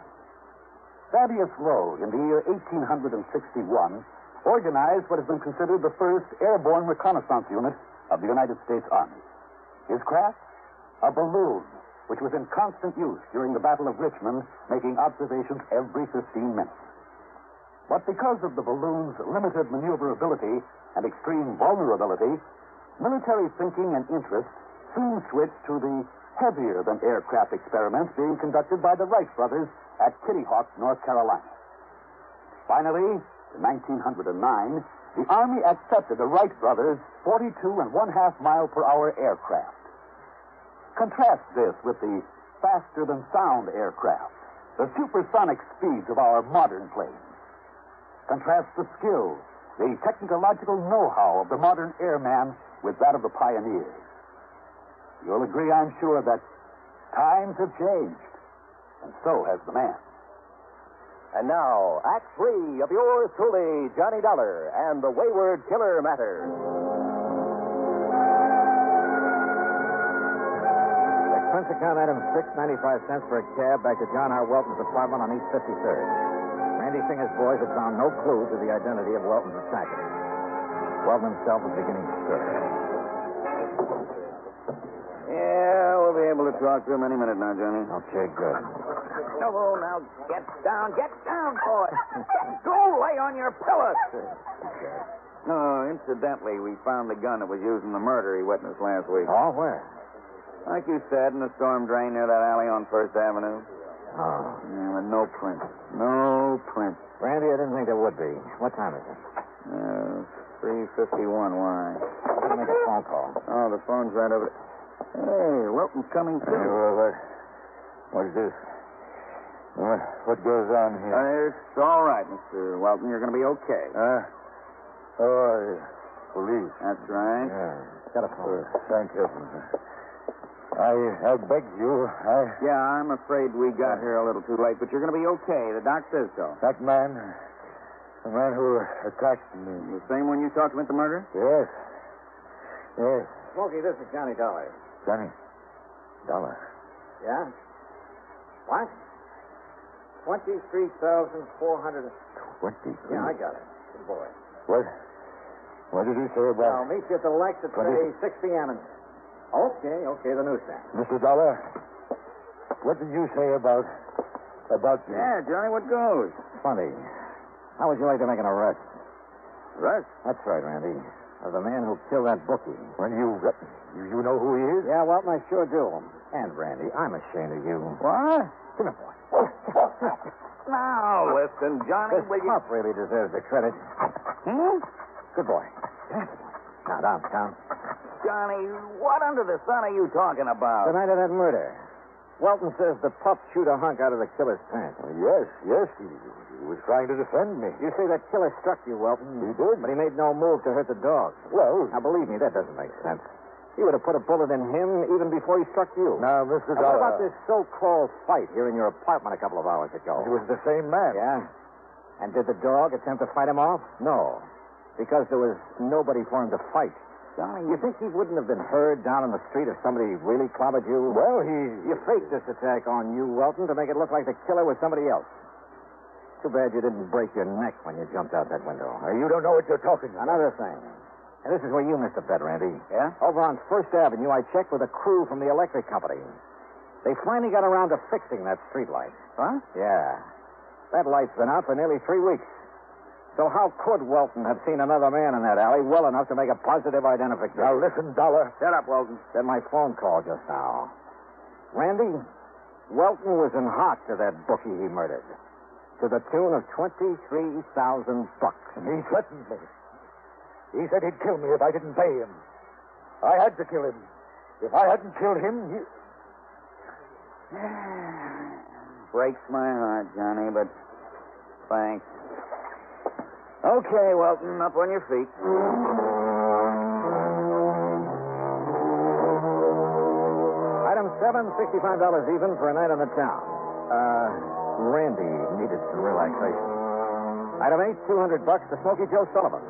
S21: Thaddeus Rowe, in the year 1861, organized what has been considered the first airborne reconnaissance unit of the United States Army. His craft? A balloon, which was in constant use during the Battle of Richmond, making observations every 15 minutes. But because of the balloon's limited maneuverability and extreme vulnerability, military thinking and interest soon switched to the heavier-than aircraft experiments being conducted by the Wright brothers at Kitty Hawk, North Carolina. Finally, in 1909, the Army accepted the Wright brothers' 42.5-mile-per-hour aircraft. Contrast this with the faster-than-sound aircraft, the supersonic speeds of our modern planes. Contrast the skill, the technological know-how of the modern airman with that of the pioneers. You'll agree, I'm sure, that times have changed, and so has the man. And now, Act 3 of yours truly, Johnny Dollar, and the Wayward Killer Matter.
S16: Expense account item 6.95 cents for a cab back to John R. Welton's apartment on East 53rd. Randy Singer's boys had found no clue to the identity of Welton's attacker. Welton himself was beginning to stir.
S19: Yeah, we'll be able to talk to him any minute now, Johnny.
S16: Okay, good.
S19: No, now get down, boy. Go lay on your pillows. Oh, incidentally, we found the gun that was used in the murder he witnessed last week.
S16: Oh, where?
S19: Like you said, in the storm drain near that alley on First Avenue.
S16: Oh.
S19: Yeah, with no print. No print.
S16: Randy, I didn't think there would be. What time is it?
S19: 3:51. Why?
S16: I'm going to make a phone call.
S19: Oh, the phone's right over there. Hey, Wilton's coming through.
S21: What's this? What goes on here?
S19: It's all right, Mr. Welton. You're going to be okay.
S21: Police.
S19: That's right.
S21: Yeah.
S16: Got a phone.
S21: Thank heavens. I beg you.
S19: Yeah, I'm afraid we got here a little too late, but you're going to be okay. The doc says so.
S21: That man, the man who attacked me.
S19: The same one you talked to at the murder?
S21: Yes. Yes.
S16: Smokey, this is Johnny Dollar.
S21: Johnny Dollar.
S16: Yeah? What? 23,400.
S21: 23?
S16: Yeah, I got it. Good boy.
S21: What did he say about...
S16: I'll meet you at the Lex at, say, 6 p.m. Okay, the newsstand.
S21: Mr. Dollar, what did you say about you?
S19: Yeah, Johnny, what goes?
S16: Funny. How would you like to make an arrest?
S19: Arrest?
S16: That's right, Randy. Of the man who killed that bookie.
S21: Well, you know who he is?
S16: Yeah, Welton, I sure do. And, Randy, I'm ashamed of you.
S19: What?
S16: Come here, boy.
S19: Now, listen, Johnny,
S16: This pup really deserves the credit. Good boy. Yeah, good boy. Now, down.
S19: Johnny, what under the sun are you talking about?
S16: The night of that murder. Welton says the pup chewed a hunk out of the killer's pants.
S21: Yes. He was trying to defend me.
S16: You say that killer struck you, Welton.
S21: He did.
S16: But he made no move to hurt the dog.
S21: Well...
S16: Now, believe me, that doesn't make sense. He would have put a bullet in him even before he struck you.
S21: Now, Mr.
S16: Now,
S21: Dollar...
S16: what about this so-called fight here in your apartment a couple of hours ago?
S21: It was the same man.
S16: Yeah? And did the dog attempt to fight him off? No. Because there was nobody for him to fight.
S19: Johnny,
S16: You think he wouldn't have been heard down in the street if somebody really clobbered you?
S21: Well,
S16: You faked this attack on you, Welton, to make it look like the killer was somebody else. Too bad you didn't break your neck when you jumped out that window.
S21: You don't know what you're talking about.
S16: Another thing. And this is where you missed a bet, Randy.
S19: Yeah?
S16: Over on First Avenue, I checked with a crew from the electric company. They finally got around to fixing that street light.
S19: Huh?
S16: Yeah. That light's been out for nearly 3 weeks. So how could Welton have seen another man in that alley well enough to make a positive identification?
S21: Now, listen, Dollar.
S19: Shut up, Welton.
S16: Then my phone call just now. Randy, Welton was in hot to that bookie he murdered. To the tune of $23,000.
S21: He threatened me. He said he'd kill me if I didn't pay him. I had to kill him. If I hadn't killed him, he...
S19: Breaks my heart, Johnny, but thanks. Okay, Welton, up on your feet.
S16: Item 7, $65 even for a night on the town. Randy needed some relaxation. Item 8, $200 to Smoky Joe Sullivan.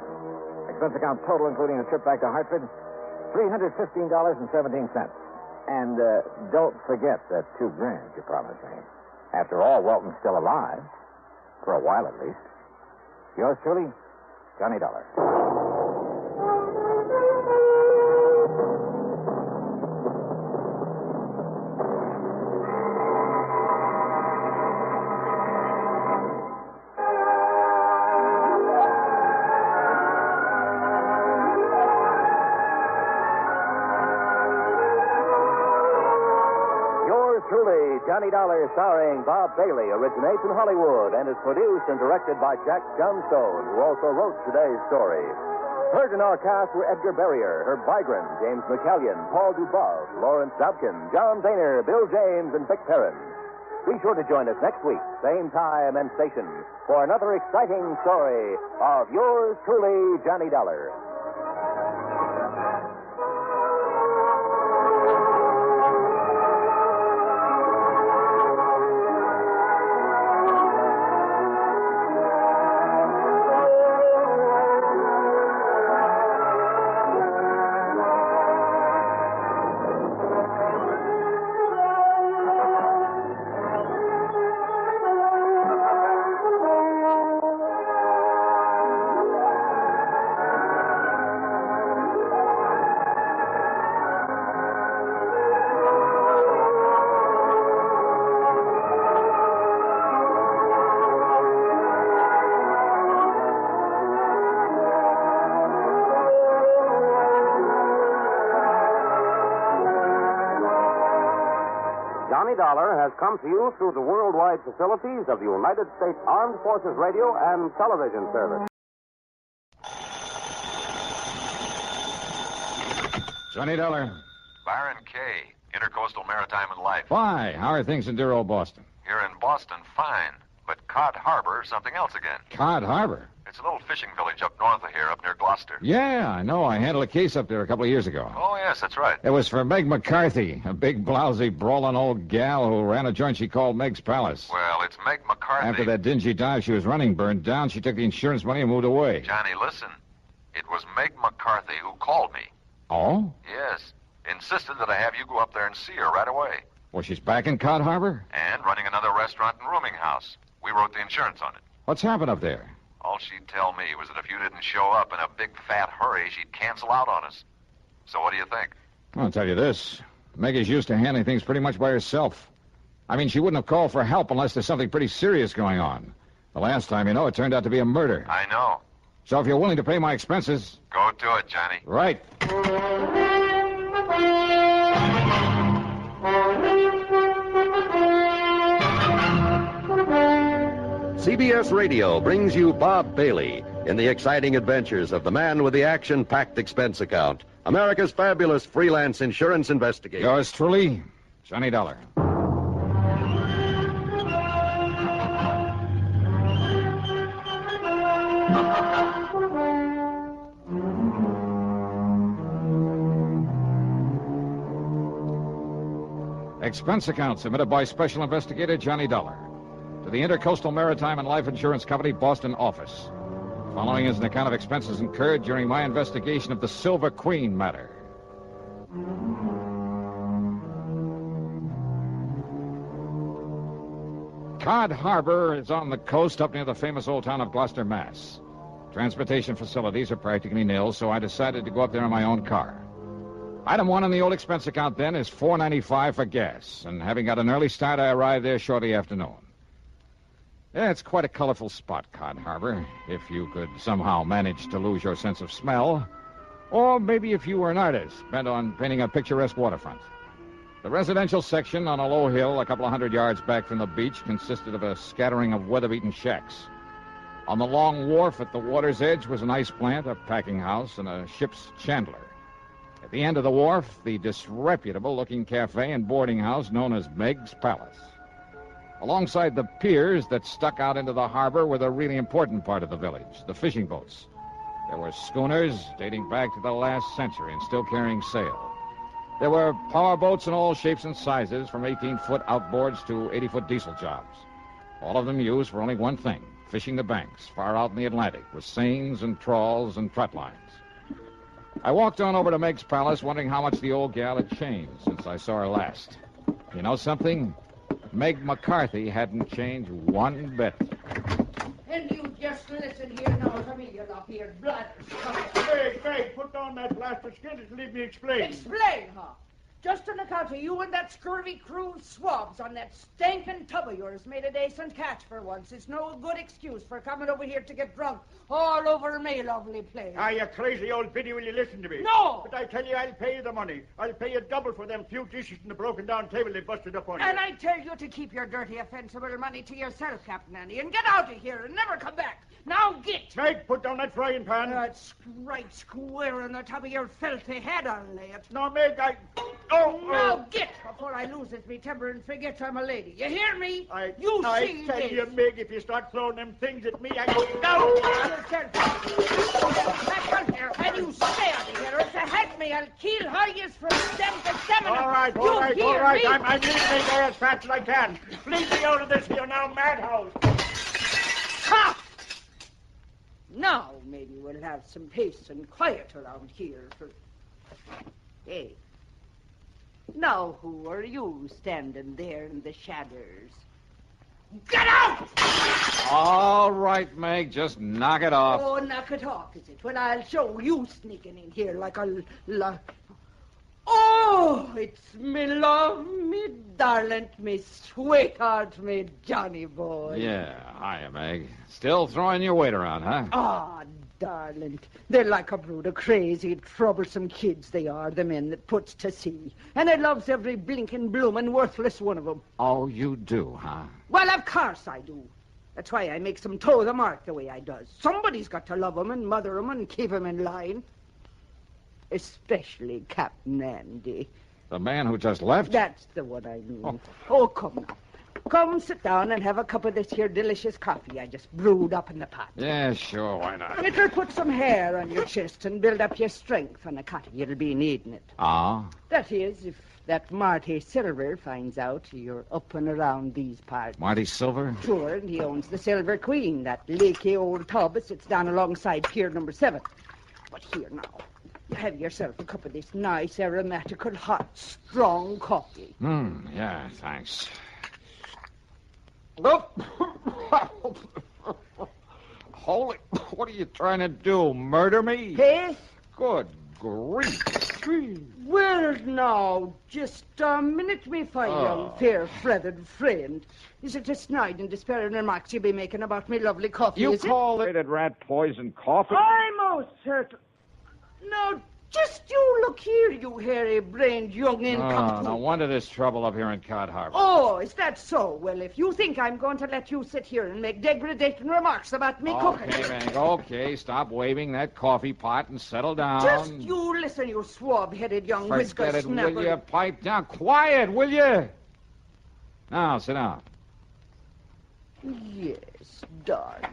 S16: Expense account total, including a trip back to Hartford, $315.17. And don't forget that $2,000 you promised me. After all, Welton's still alive. For a while, at least. Yours truly, Johnny Dollar.
S21: Truly, Johnny Dollar, starring Bob Bailey, originates in Hollywood and is produced and directed by Jack Johnstone, who also wrote today's story. Heard in our cast were Edgar Barrier, Herb Vigran, James McCallion, Paul Dubov, Lawrence Dobkin, John Boehner, Bill James, and Vic Perrin. Be sure to join us next week, same time and station, for another exciting story of yours truly, Johnny Dollar. Johnny Dollar has come to you through the worldwide facilities of the United States Armed Forces Radio and Television Service.
S8: Johnny Dollar.
S14: Byron Kay, Intercoastal Maritime and Life.
S8: Why? How are things in dear old Boston?
S14: Here in Boston, fine. But Cod Harbor, something else again.
S8: Cod Harbor?
S14: It's a little fishing village up north of here, up near Gloucester.
S8: Yeah, I know. I handled a case up there a couple of years ago.
S14: Oh, yes, that's right.
S8: It was for Meg McCarthy, a big, blousy, brawling old gal who ran a joint she called Meg's Palace.
S14: Well, it's Meg McCarthy.
S8: After that dingy dive she was running burned down, she took the insurance money and moved away.
S14: Johnny, listen. It was Meg McCarthy who called me.
S8: Oh?
S14: Yes. Insisted that I have you go up there and see her right away.
S8: Well, she's back in Cod Harbor?
S14: And running another restaurant and rooming house. We wrote the insurance on it.
S8: What's happened up there?
S14: All she'd tell me was that if you didn't show up in a big fat hurry, she'd cancel out on us. So what do you think?
S8: I'll tell you this. Meg is used to handling things pretty much by herself. I mean, she wouldn't have called for help unless there's something pretty serious going on. The last time, you know, it turned out to be a murder.
S14: I know.
S8: So if you're willing to pay my expenses...
S14: Go do it, Johnny.
S8: Right.
S10: CBS Radio brings you Bob Bailey in the exciting adventures of the man with the action-packed expense account, America's fabulous freelance insurance investigator.
S8: Yours truly, Johnny Dollar. Expense account submitted by Special Investigator Johnny Dollar to the Intercoastal Maritime and Life Insurance Company, Boston office. Following is an account of expenses incurred during my investigation of the Silver Queen matter. Cod Harbor is on the coast up near the famous old town of Gloucester, Mass. Transportation facilities are practically nil, so I decided to go up there in my own car. Item one on the old expense account then is $4.95 for gas, and having got an early start, I arrived there shortly after noon. Yeah, it's quite a colorful spot, Cod Harbor, if you could somehow manage to lose your sense of smell. Or maybe if you were an artist bent on painting a picturesque waterfront. The residential section on a low hill a couple of 100 yards back from the beach consisted of a scattering of weather-beaten shacks. On the long wharf at the water's edge was an ice plant, a packing house, and a ship's chandler. At the end of the wharf, the disreputable-looking cafe and boarding house known as Meg's Palace. Alongside the piers that stuck out into the harbor were the really important part of the village, the fishing boats. There were schooners dating back to the last century and still carrying sail. There were power boats in all shapes and sizes, from 18-foot outboards to 80-foot diesel jobs. All of them used for only one thing, fishing the banks far out in the Atlantic with seines and trawls and trot lines. I walked on over to Meg's palace, wondering how much the old gal had changed since I saw her last. You know something? Meg McCarthy hadn't changed one bit.
S4: And you just listen here now to me, you lop-eared bladders.
S22: Meg, put down that blasted skid and leave me explain.
S4: Explain, huh? Just on account of you and that scurvy crew of swabs on that stinking tub of yours made a decent catch for once. It's no good excuse for coming over here to get drunk all over me lovely place.
S22: Ah, you crazy old biddy, will you listen to me?
S4: No!
S22: But I tell you, I'll pay you the money. I'll pay you double for them few dishes and the broken down table they busted up on you.
S4: And I tell you to keep your dirty, offensive money to yourself, Captain Andy, and get out of here and never come back. Now get!
S22: Meg, put down that frying pan.
S4: That's right square on the top of your filthy head, I'll lay it.
S22: No, Meg, Oh!
S4: Now get before I lose my temper and forget I'm a lady. You hear me?
S22: I
S4: see
S22: tell
S4: this.
S22: you, Meg, if you start throwing them things at me, I go...
S4: Back on here, and you stay out of here. If you hit me, I'll kill how yous from stem to stem.
S22: All right. I'm leaving me there as fast as I can. Leave me out of this here now madhouse.
S4: Ha! Now maybe we'll have some peace and quiet around here for... Hey. Now who are you standing there in the shadows? Get out!
S8: All right, Meg, just knock it off.
S4: Oh, knock it off, is it? Well, I'll show you sneaking in here like a... Oh, it's me love, me darling, me sweetheart, me Johnny boy.
S8: Yeah, hiya, Meg. Still throwing your weight around, huh?
S4: Ah, darling, they're like a brood of crazy, troublesome kids, they are, the men that puts to sea. And I loves every blinking, bloomin', worthless one of them.
S8: Oh, you do, huh?
S4: Well, of course I do. That's why I makes them toe the mark the way I does. Somebody's got to love 'em and mother 'em and keep 'em in line. Especially Captain Andy.
S8: The man who just left?
S4: That's the one I mean. Oh, come now. Come sit down and have a cup of this here delicious coffee I just brewed up in the pot.
S8: Yeah, sure, why not?
S4: It'll put some hair on your chest and build up your strength on a cotty. You'll be needing it.
S8: Ah?
S4: That is, if that Marty Silver finds out you're up and around these parts.
S8: Marty Silver?
S4: Sure, and he owns the Silver Queen, that leaky old tub that sits down alongside Pier number 7. But here now. Have yourself a cup of this nice, aromatical, hot, strong coffee.
S8: Yeah, thanks.
S4: Oh.
S8: Holy, what are you trying to do, murder me?
S4: Hey?
S8: Good grief.
S4: Well, now, just a minute, me fine young, fair-feathered friend. Is it a snide and despairing remarks you be making about me lovely coffee,
S8: You
S4: is
S8: call it rat poison coffee?
S4: I'm most certain. Now, just you look here, you hairy-brained young incompetent.
S8: No wonder there's trouble up here in Cod Harbor.
S4: Oh, is that so? Well, if you think I'm going to let you sit here and make degrading remarks about me cooking...
S8: Okay, Meg, okay. Stop waving that coffee pot and settle down.
S4: Just you listen, you swab-headed young whisker
S8: Forget it,
S4: snapper.
S8: will you? Pipe down. Quiet, will you? Now, sit down.
S4: Yes, darling.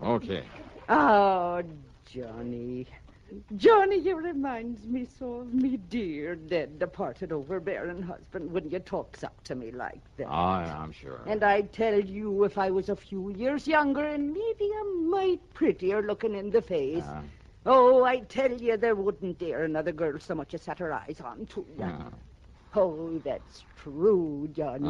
S8: Okay.
S4: Oh, Johnny. Johnny, you reminds me so of me dear, dead, departed, overbearing husband when you talks up to me like that.
S8: Oh, yeah, I'm sure.
S4: And I tell you, if I was a few years younger and maybe a mite prettier looking in the face, oh, I tell you, there wouldn't dare another girl so much as set her eyes on to you. Oh, that's true, Johnny.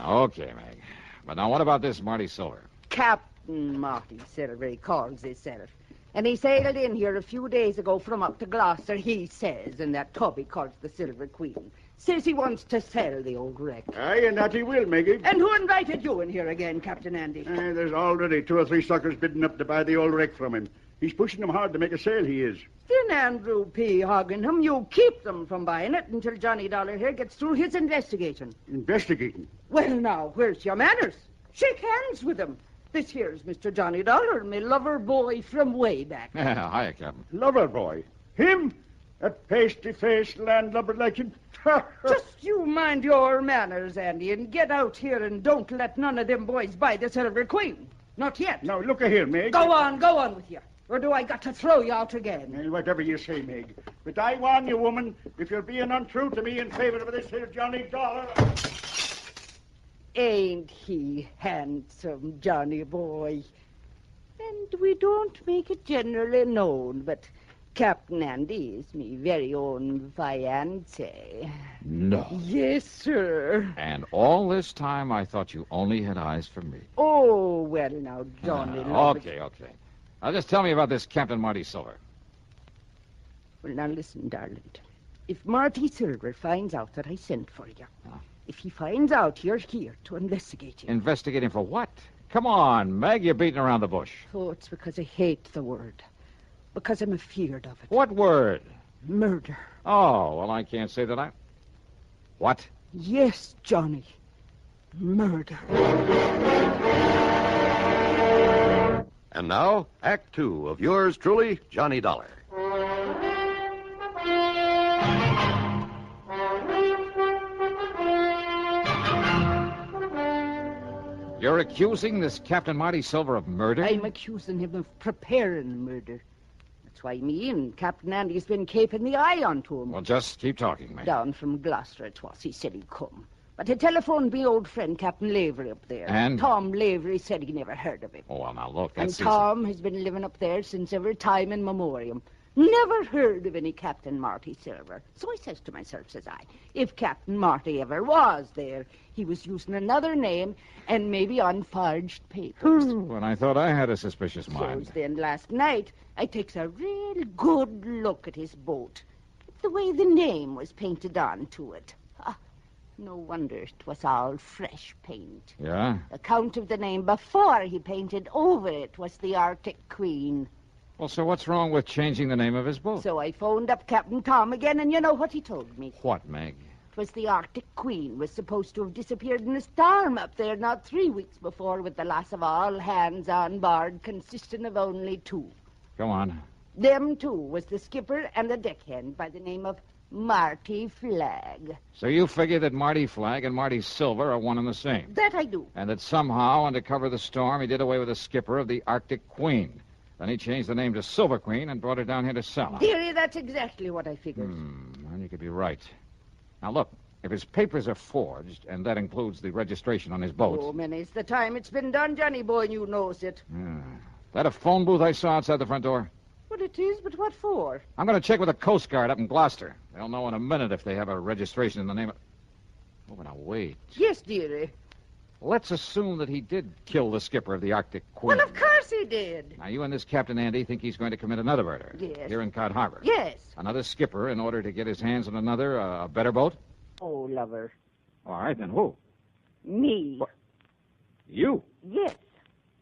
S8: Okay, Meg. But now what about this Marty Silver?
S4: Captain Marty Silver, he calls himself. And he sailed in here a few days ago from up to Gloucester, he says, in that tub he calls the Silver Queen. Says he wants to sell the old wreck.
S22: Aye, and that he will, Maggie.
S4: And who invited you in here again, Captain Andy?
S22: There's already 2 or 3 suckers bidding up to buy the old wreck from him. He's pushing them hard to make a sale, he is.
S4: Then Andrew P. Hogginham, you keep them from buying it until Johnny Dollar here gets through his investigation.
S22: Investigating?
S4: Well, now, where's your manners? Shake hands with him. This here's Mr. Johnny Dollar, me lover boy from way back.
S8: Hiya, Captain.
S22: Lover boy? Him? That pasty-faced landlubber like him?
S4: Just you mind your manners, Andy, and get out here and don't let none of them boys buy the Silver Queen. Not yet.
S22: Now, look here, Meg.
S4: Go on with you. Or do I got to throw you out again?
S22: Well, whatever you say, Meg. But I warn you, woman, if you're being untrue to me in favor of this here Johnny Dollar...
S4: Ain't he handsome, Johnny boy? And we don't make it generally known, but Captain Andy is me very own fiancé.
S8: No.
S4: Yes, sir.
S8: And all this time I thought you only had eyes for me.
S4: Oh, well, now, Johnny, love it.
S8: Okay. Now, just tell me about this Captain Marty Silver.
S4: Well, now, listen, darling. If Marty Silver finds out that I sent for you, if he finds out you're here to investigate him...
S8: Investigate him for what? Come on, Meg, you're beating around the bush.
S4: Oh, it's because I hate the word. Because I'm afeard of it.
S8: What word?
S4: Murder.
S8: Oh, well, I can't say that I... What?
S4: Yes, Johnny. Murder.
S10: And now, Act Two of yours truly, Johnny Dollar.
S8: You're accusing this Captain Marty Silver of murder?
S4: I'm accusing him of preparing murder. That's why me and Captain Andy's been keeping the eye onto him.
S8: Well, just keep talking, Meg.
S4: Down from Gloucester it was. He said he'd come. But he telephoned me old friend Captain Lavery up there.
S8: And?
S4: Tom Lavery said he never heard of him.
S8: Oh, well, now, look,
S4: And
S8: that's...
S4: Tom has been living up there since every time in memoriam. Never heard of any Captain Marty Silver. So I says to myself, says I, if Captain Marty ever was there, he was using another name and maybe on forged papers.
S8: When I thought I had a suspicious mind.
S4: So then last night, I takes a real good look at his boat. The way the name was painted onto it. No wonder it was all fresh paint.
S8: Yeah?
S4: The count of the name before he painted over it was the Arctic Queen.
S8: Well, so what's wrong with changing the name of his boat?
S4: So I phoned up Captain Tom again, and you know what he told me?
S8: What, Meg?
S4: It was the Arctic Queen was supposed to have disappeared in a storm up there not 3 weeks before with the loss of all hands on board, consisting of only 2.
S8: Go on.
S4: Them 2 was the skipper and the deckhand by the name of Marty Flagg.
S8: So you figure that Marty Flagg and Marty Silver are one and the same?
S4: That I do.
S8: And that somehow, under cover of the storm, he did away with the skipper of the Arctic Queen. Then he changed the name to Silver Queen and brought her down here to sell her.
S4: Dearie, that's exactly what I figured.
S8: And you could be right. Now, look, if his papers are forged, and that includes the registration on his boat...
S4: Oh, many's the time it's been done, Johnny boy, and you knows it.
S8: That a phone booth I saw outside the front door?
S4: Well, it is, but what for?
S8: I'm going to check with the Coast Guard up in Gloucester. They'll know in a minute if they have a registration in the name of... Oh, but now, wait.
S4: Yes, dearie.
S8: Let's assume that he did kill the skipper of the Arctic Queen.
S4: Well, of course he did.
S8: Now, you and this Captain Andy think he's going to commit another murder.
S4: Yes.
S8: Here in Cod Harbor.
S4: Yes.
S8: Another skipper in order to get his hands on another, a better boat?
S4: Oh, lover.
S8: All right, then who?
S4: Me.
S8: What? You?
S4: Yes.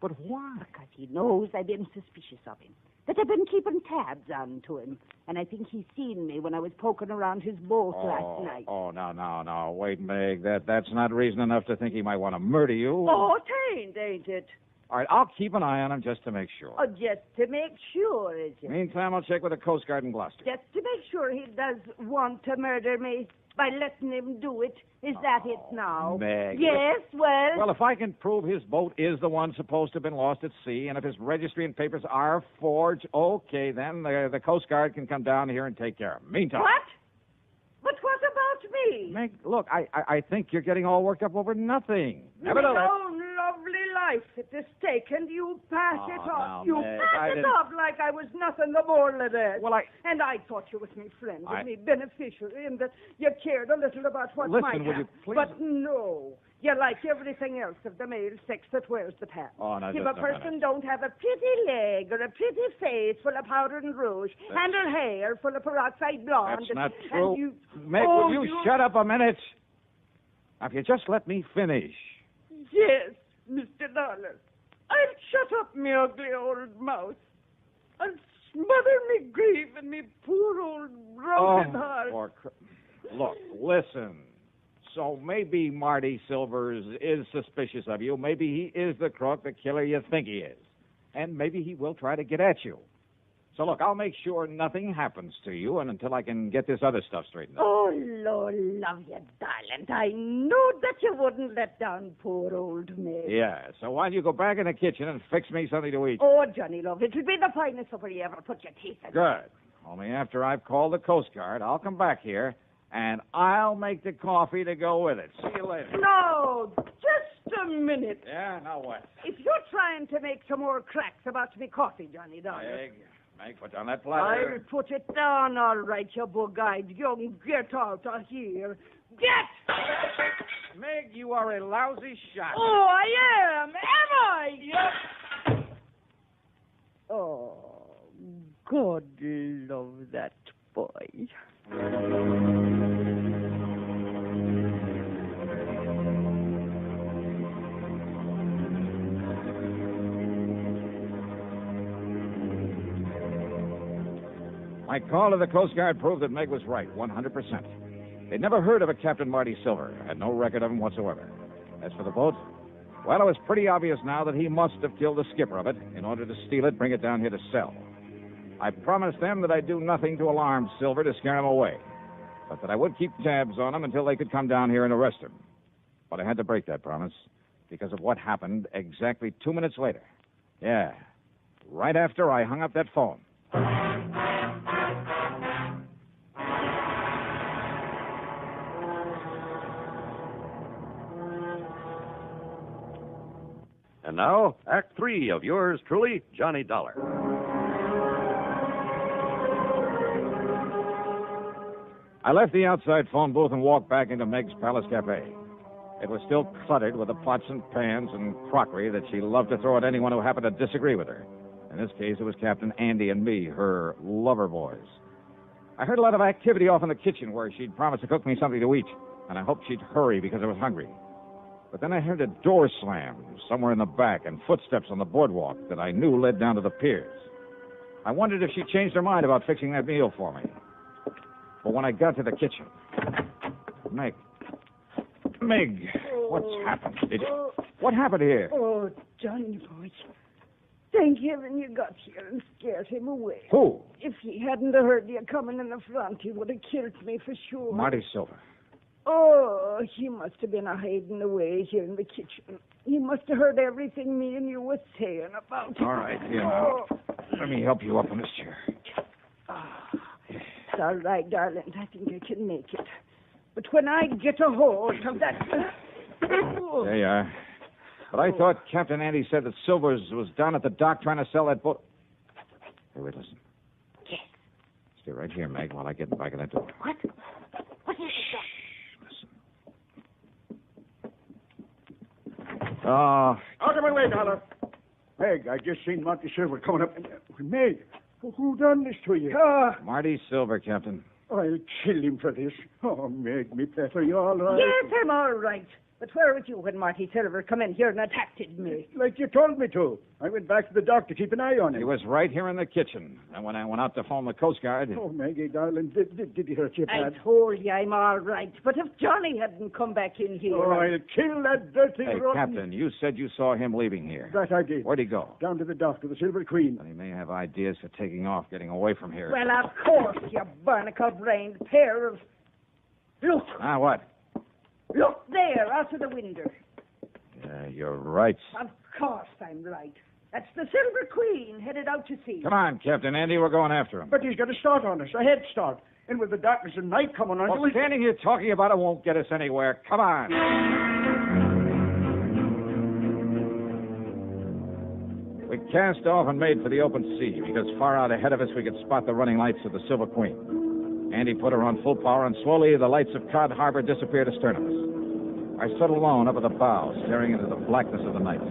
S8: But why?
S4: Because he knows I've been suspicious of him. That I've been keeping tabs on to him. And I think he's seen me when I was poking around his boat last night.
S8: Oh, no. Wait, Meg. That's not reason enough to think he might want to murder you.
S4: Oh, ain't it?
S8: All right, I'll keep an eye on him just to make sure.
S4: Oh, just to make sure, is it?
S8: Meantime, I'll check with the Coast Guard in Gloucester.
S4: Just to make sure he does want to murder me by letting him do it. Is that it now?
S8: Meg.
S4: Yes, well...
S8: Well, if I can prove his boat is the one supposed to have been lost at sea, and if his registry and papers are forged, okay, then the Coast Guard can come down here and take care of him. Meantime...
S4: What? But what about me?
S8: Meg, look, I think you're getting all worked up over nothing.
S4: My
S8: Nevertheless...
S4: own lovely life at the stake, and you pass it off.
S8: now,
S4: You
S8: Meg,
S4: pass
S8: I
S4: it
S8: didn't-
S4: off like I was nothing the more than that.
S8: Well,
S4: And I thought you was me friend,
S8: I-
S4: me beneficiary, and that you cared a little about what
S8: Listen,
S4: might
S8: will you
S4: happen.
S8: please-
S4: But no. You like everything else of the male sex that wears the pants.
S8: Oh, now,
S4: if
S8: just
S4: a
S8: a minute.
S4: person don't have a pretty leg or a pretty face full of powder and rouge, and her hair full of peroxide blonde...
S8: That's not
S4: and
S8: true.
S4: you...
S8: Meg,
S4: Oh,
S8: will you shut up a minute? Now, if you just let me finish.
S4: Yes, Mr. Dollar. I'll shut up me ugly old mouth. I'll smother me grief and me poor old broken heart.
S8: Look, listen. So maybe Marty Silvers is suspicious of you. Maybe he is the crook, the killer you think he is. And maybe he will try to get at you. So, look, I'll make sure nothing happens to you and until I can get this other stuff straightened out.
S4: Oh, Lord, love you, darling. I know that you wouldn't let down poor old Meg.
S8: Yeah, so why don't you go back in the kitchen and fix me something to eat?
S4: Oh, Johnny, love, it'll be the finest supper you ever put your teeth in.
S8: Good. Only after I've called the Coast Guard, I'll come back here, and I'll make the coffee to go with it. See you later.
S4: No, just a minute.
S3: Yeah, now what?
S4: If you're trying to make some more cracks about me coffee, Johnny Dollar.
S3: Meg, put down that
S4: I'll
S3: platter.
S4: put it down, all right, you bug-eyed young. Get out of here. Get!
S3: Meg, you are a lousy shot.
S4: Oh, I am. Am I? Yep. Oh, God love that boy.
S8: My call to the Coast Guard proved that Meg was right, 100%. They'd never heard of a Captain Marty Silver, had no record of him whatsoever. As for the boat, well, it was pretty obvious now that he must have killed the skipper of it in order to steal it, bring it down here to sell. I promised them that I'd do nothing to alarm Silver to scare him away, but that I would keep tabs on him until they could come down here and arrest him. But I had to break that promise because of what happened exactly 2 minutes later. Yeah, right after I hung up that phone.
S7: And now, Act 3 of yours truly, Johnny Dollar.
S8: I left the outside phone booth and walked back into Meg's Palace Cafe. It was still cluttered with the pots and pans and crockery that she loved to throw at anyone who happened to disagree with her. In this case, it was Captain Andy and me, her lover boys. I heard a lot of activity off in the kitchen where she'd promised to cook me something to eat, and I hoped she'd hurry because I was hungry. But then I heard a door slam somewhere in the back and footsteps on the boardwalk that I knew led down to the piers. I wondered if she'd changed her mind about fixing that meal for me. But when I got to the kitchen... Meg, what's happened? What happened here?
S4: Oh, Johnny boy. Thank heaven you got here and scared him away.
S8: Who?
S4: If he hadn't heard you coming in the front, he would have killed me for sure.
S8: Marty Silver.
S4: Oh, he must have been hiding away here in the kitchen. He must have heard everything me and you were saying about him.
S8: All right, here now. Let me help you up on this chair.
S4: It's all right, darling. I think I can make it. But when I get a hold of that...
S8: There you are. But I thought Captain Andy said that Silvers was down at the dock trying to sell that boat. Hey, wait, listen.
S4: Yes.
S8: Stay right here, Meg, while I get in the back of that door.
S4: What? What is that?
S8: Oh.
S22: Out of my way, Dollar. Meg, I just seen Monty Silver coming up. Meg, who done this to you?
S8: Marty Silver, Captain.
S22: I'll kill him for this. Oh, Meg, me pet, are you all right?
S4: Yes, I'm all right. But where was you when Marty Silver come in here and attacked me?
S22: Like you told me to. I went back to the dock to keep an eye on him.
S8: He was right here in the kitchen. And when I went out to phone the Coast Guard...
S22: Oh, Maggie, darling, did he hurt you bad?
S4: I told you I'm all right. But if Johnny hadn't come back in here...
S22: Oh, I'll kill that dirty
S8: Hey,
S22: rotten...
S8: Captain, you said you saw him leaving here.
S22: That I did.
S8: Where'd he go?
S22: Down to the dock, to the Silver Queen.
S8: Well, he may have ideas for taking off, getting away from here.
S4: Well, of course, you barnacle-brained pair of... Look.
S8: Ah, what?
S4: Look there, out of the window.
S8: Yeah, you're right.
S4: Of course I'm right. That's the Silver Queen headed out to sea.
S8: Come on, Captain Andy, we're going after him.
S22: But he's got a start on us, a head start. And with the darkness and night coming on...
S8: Well, standing here talking about it won't get us anywhere. Come on. We cast off and made for the open sea because far out ahead of us we could spot the running lights of the Silver Queen. Andy put her on full power, and slowly the lights of Cod Harbor disappeared astern of us. I stood alone up at the bow, staring into the blackness of the night.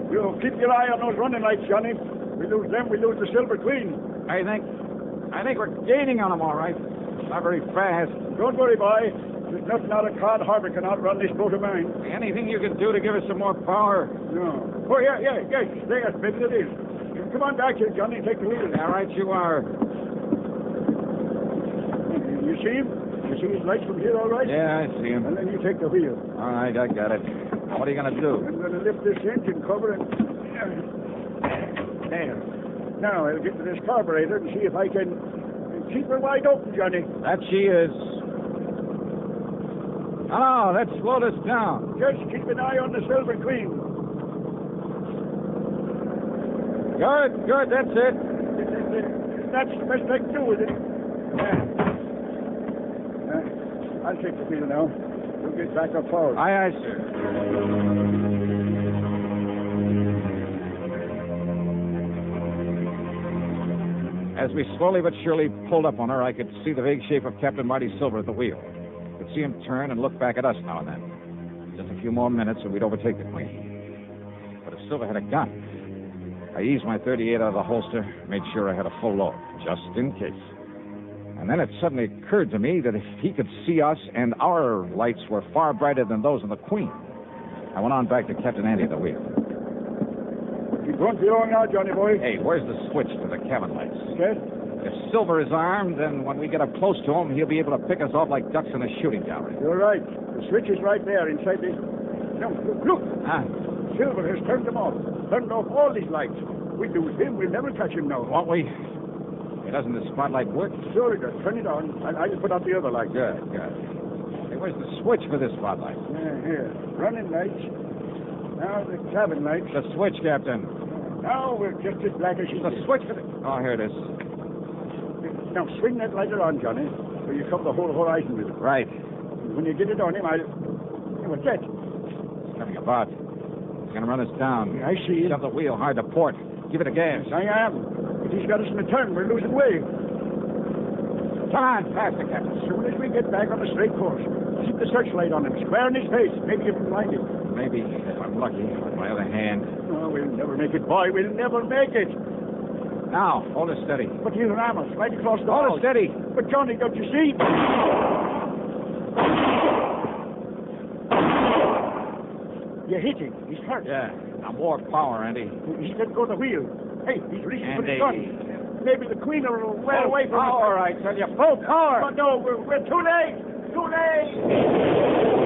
S22: You keep your eye on those running lights, Johnny. We lose them, we lose the Silver Queen.
S8: I think we're gaining on them, all right. Not very fast.
S22: Don't worry, boy. There's nothing out of Cod Harbor can outrun this boat of mine.
S8: Anything you can do to give us some more power?
S22: No. Oh, yeah. There, maybe it is. Come on back here, Johnny. Take the wheel.
S8: All right, you are.
S22: You see him? You see his lights from here, all right?
S8: Yeah, I see him.
S22: And then you take the wheel.
S8: All right, I got it. What are you going to do?
S22: I'm going to lift this engine cover and... There. Now, I'll get to this carburetor and see if I can keep her wide open, Johnny.
S8: That she is. Oh, let's slow this down.
S22: Just keep an eye on the Silver Queen.
S8: Good, that's it.
S22: That's the best I can do with it. Yeah. I'll take the wheel now. You get back up forward.
S5: Aye, aye, sir. As we slowly but surely pulled up on her, I could see the vague shape of Captain Marty Silver at the wheel. Could see him turn and look back at us now and then. Just a few more minutes and we'd overtake the Queen. But if Silver had a gun, I eased my .38 out of the holster, made sure I had a full load, just in case. And then it suddenly occurred to me that if he could see us and our lights were far brighter than those of the Queen. I went on back to Captain Andy at the wheel.
S22: Keep going along now, Johnny boy.
S5: Hey, where's the switch to the cabin lights?
S22: Yes?
S5: If Silver is armed, then when we get up close to him, he'll be able to pick us off like ducks in a shooting gallery.
S22: You're right. The switch is right there inside this. No, look.
S5: Huh?
S22: Silver has turned them off. Turned off all these lights. We lose him. We'll never catch him now.
S5: Won't we? Hey, doesn't the spotlight work?
S22: Sure it does. Turn it on. I'll put out the other light.
S5: Good. Hey, where's the switch for this spotlight?
S22: Here. Running lights. Now the cabin lights.
S5: The switch, Captain.
S22: Now we're just as black as you.
S5: The switch for the... Oh, here it is.
S22: Now swing that lighter on, Johnny, so you cover the whole horizon with it.
S5: Right.
S22: When you get it on him, what's that?
S5: It's coming about. He's going to run us down.
S22: I see.
S5: Shove the wheel hard to port. Give it a gas.
S22: Yes, I am. But he's got us in the turn. We're losing way.
S5: Come on, faster, Captain.
S22: As soon as we get back on the straight course, keep the searchlight on him, square in his face. Maybe you can blind him.
S5: Maybe, if I'm lucky. On my other hand.
S22: Oh, we'll never make it, boy. We'll never make it.
S5: Now, hold it steady.
S22: But he'll ram us right across the
S5: Hold it steady.
S22: But, Johnny, don't you see? You hit him. He's hurt.
S5: Yeah. Now, more power, Andy.
S22: He's let go of the wheel. Hey, he's reaching for the
S5: Andy.
S22: gun. Maybe the Queen will well away from us.
S5: Power, I tell you. Full power.
S22: But no, we're too late. Too late.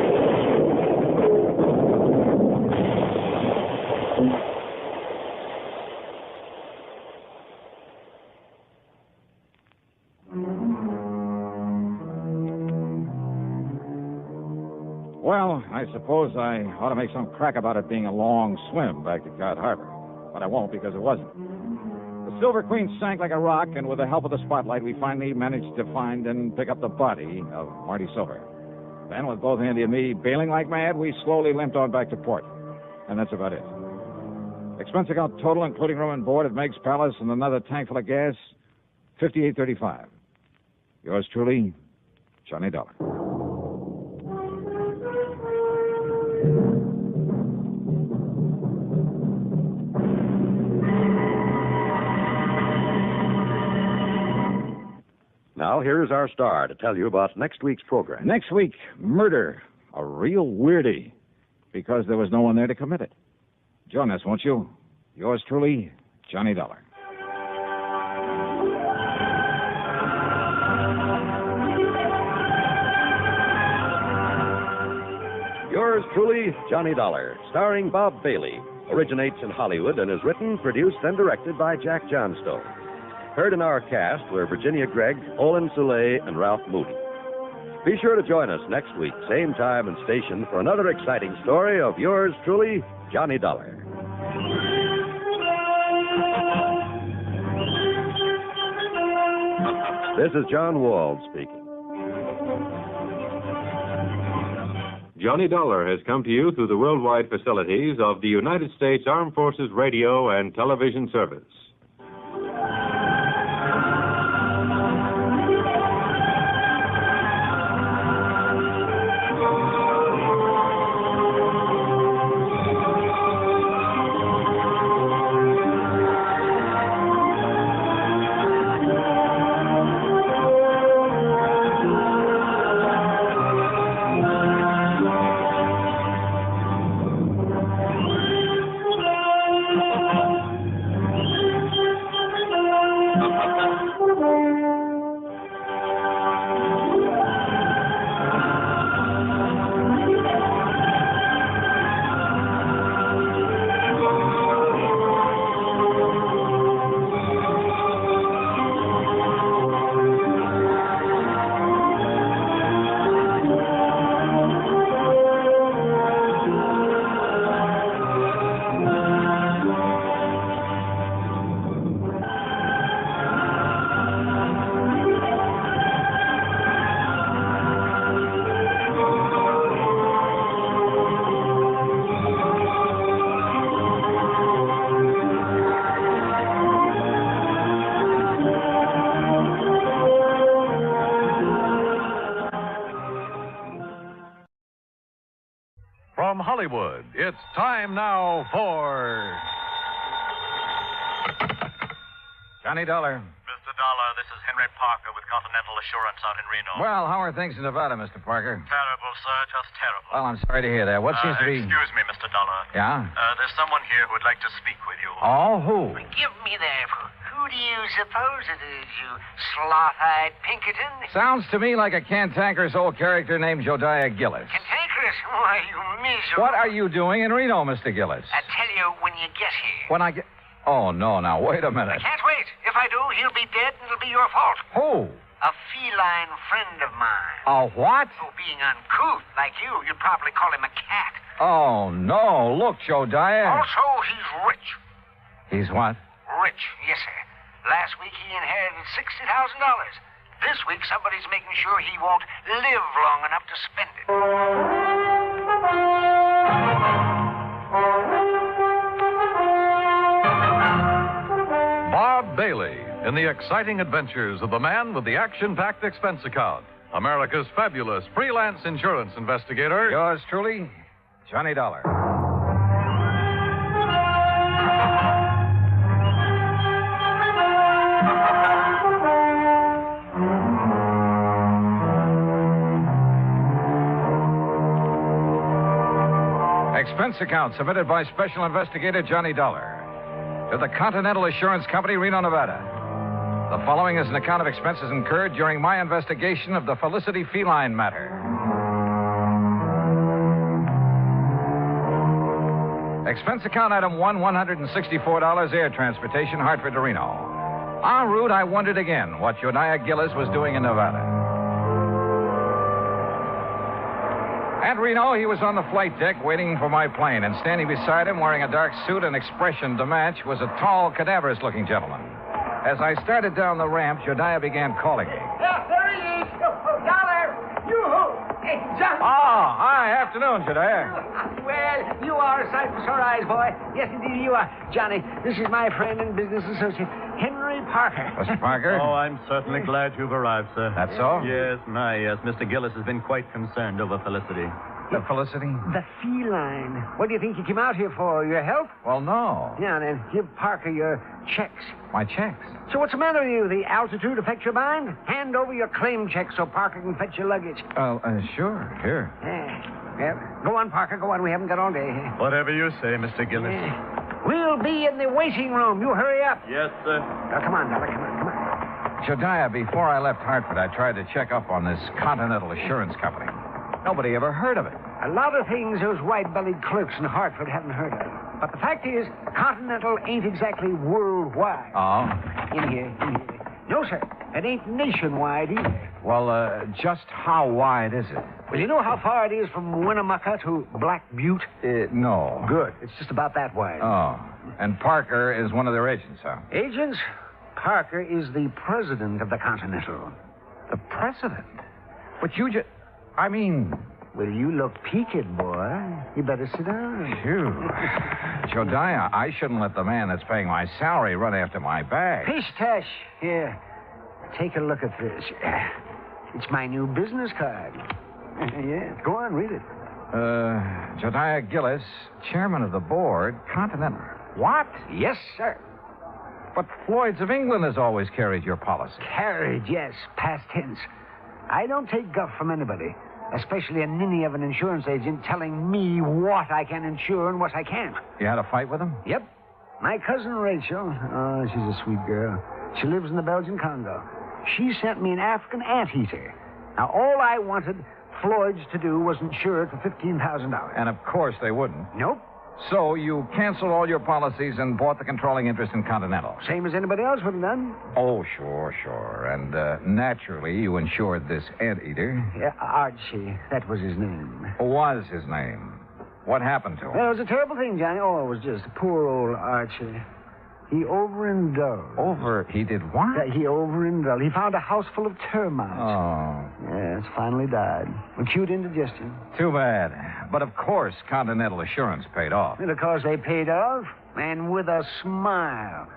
S5: Well, I suppose I ought to make some crack about it being a long swim back to Cod Harbor. But I won't because it wasn't. The Silver Queen sank like a rock, and with the help of the spotlight, we finally managed to find and pick up the body of Marty Silver. Then, with both Andy and me bailing like mad, we slowly limped on back to port. And that's about it. Expense account total, including room and board at Meg's Palace and another tank full of gas, $58.35. Yours truly, Johnny Dollar.
S10: Now, here's our star to tell you about next week's program.
S5: Next week, murder. A real weirdie. Because there was no one there to commit it. Join us, won't you? Yours truly, Johnny Dollar.
S10: Yours truly, Johnny Dollar, starring Bob Bailey, originates in Hollywood and is written, produced, and directed by Jack Johnstone. Heard in our cast were Virginia Gregg, Olin Soule, and Ralph Moody. Be sure to join us next week, same time and station, for another exciting story of yours truly, Johnny Dollar. This is John Wald speaking.
S6: Johnny Dollar has come to you through the worldwide facilities of the United States Armed Forces Radio and Television Service.
S1: from Hollywood, it's time now for...
S3: Johnny Dollar.
S11: Mr. Dollar, this is Henry Parker with Continental Assurance out in Reno.
S3: Well, how are things in Nevada, Mr. Parker?
S11: Terrible, sir, just terrible.
S3: Well, I'm sorry to hear that. What seems to be...
S11: Excuse me, Mr. Dollar.
S3: Yeah?
S11: There's someone here who'd like to speak with you.
S3: Oh, who?
S23: Give me that. Who do you suppose it is, you sloth-eyed Pinkerton?
S3: Sounds to me like a cantankerous old character named Jodiah Gillis.
S23: Cantankerous? Why, you miserable...
S3: What are you doing in Reno, Mr. Gillis?
S23: I tell you when you get here.
S3: When I get... Oh, no, now, wait a minute.
S23: I can't wait. If I do, he'll be dead and it'll be your fault.
S3: Who?
S23: A feline friend of mine.
S3: A what?
S23: Oh, being uncouth like you'd probably call him a cat.
S3: Oh, no. Look, Jodiah.
S23: Also, he's rich.
S3: He's what?
S23: Rich, yes, sir. Last week he inherited $60,000. This week somebody's making sure he won't live long enough to spend it.
S1: Bob Bailey in the exciting adventures of the man with the action-packed expense account. America's fabulous freelance insurance investigator.
S3: Yours truly, Johnny Dollar. Expense account submitted by Special Investigator Johnny Dollar to the Continental Assurance Company, Reno, Nevada. The following is an account of expenses incurred during my investigation of the Felicity feline matter. Expense account item 1, $164 air transportation, Hartford to Reno. En route, I wondered again what Jodiah Gillis was doing in Nevada. At Reno, he was on the flight deck waiting for my plane, and standing beside him, wearing a dark suit and expression to match, was a tall, cadaverous-looking gentleman. As I started down the ramp, Jodiah began calling me.
S23: Yeah, there he is. Dollar, yoo-hoo. Hey, John.
S3: Ah, hi, afternoon, Jodiah.
S23: Well, you are a sight for sore eyes, boy. Yes, indeed, you are. Johnny, this is my friend and business associate, Henry Parker.
S3: Mr. Parker?
S24: Oh, I'm certainly glad you've arrived, sir.
S3: That's so?
S24: Yes, yes. Mr. Gillis has been quite concerned over Felicity.
S3: The Felicity?
S23: The feline. What do you think you came out here for? Your help?
S3: Well, no.
S23: Yeah, then give Parker your checks.
S3: My checks?
S23: So what's the matter with you? The altitude affect your mind? Hand over your claim check so Parker can fetch your luggage.
S3: Sure. Here.
S23: Yeah. Go on, Parker. Go on. We haven't got all day.
S24: Whatever you say, Mr. Gillis.
S23: We'll be in the waiting room. You hurry up.
S24: Yes, sir.
S23: Now, come on, Dollar. Come on.
S3: Jodiah, before I left Hartford, I tried to check up on this Continental Assurance Company. Nobody ever heard of it.
S23: A lot of things those white-bellied clerks in Hartford haven't heard of. But the fact is, Continental ain't exactly worldwide.
S3: Oh?
S23: In here. No, sir. It ain't nationwide either.
S3: Well, just how wide is it?
S23: Well, you know how far it is from Winnemucca to Black Butte?
S3: No.
S23: Good. It's just about that wide.
S3: Oh. And Parker is one of their agents, huh?
S23: Agents? Parker is the president of the Continental.
S3: The president? But you just... I mean...
S23: Well, you look peaked, boy. You better sit down.
S3: Phew. Jodiah, I shouldn't let the man that's paying my salary run after my bag.
S23: Pish-tash. Here, take a look at this. It's my new business card. Yeah, go on, read it.
S3: Jodiah Gillis, chairman of the board, Continental. What?
S23: Yes, sir.
S3: But Floyd's of England has always carried your policy.
S23: Carried, yes, past tense. I don't take guff from anybody, especially a ninny of an insurance agent telling me what I can insure and what I can't.
S3: You had a fight with him?
S23: Yep. My cousin Rachel, she's a sweet girl. She lives in the Belgian Congo. She sent me an African anteater. Now, all I wanted Floyd's to do was insure it for $15,000.
S3: And of course they wouldn't.
S23: Nope.
S3: So you canceled all your policies and bought the controlling interest in Continental.
S23: Same as anybody else would have done.
S3: Oh, sure. And naturally, you insured this anteater.
S23: Yeah, Archie. That was his name.
S3: Was his name. What happened to him?
S23: Well, it was a terrible thing, Johnny. Oh, it was just poor old Archie. He overindulged.
S3: He did what?
S23: Yeah, he overindulged. He found a house full of termites.
S3: Oh.
S23: Yes, finally died. Acute indigestion.
S3: Too bad. But of course, Continental Assurance paid off.
S23: And of course they paid off, and with a smile.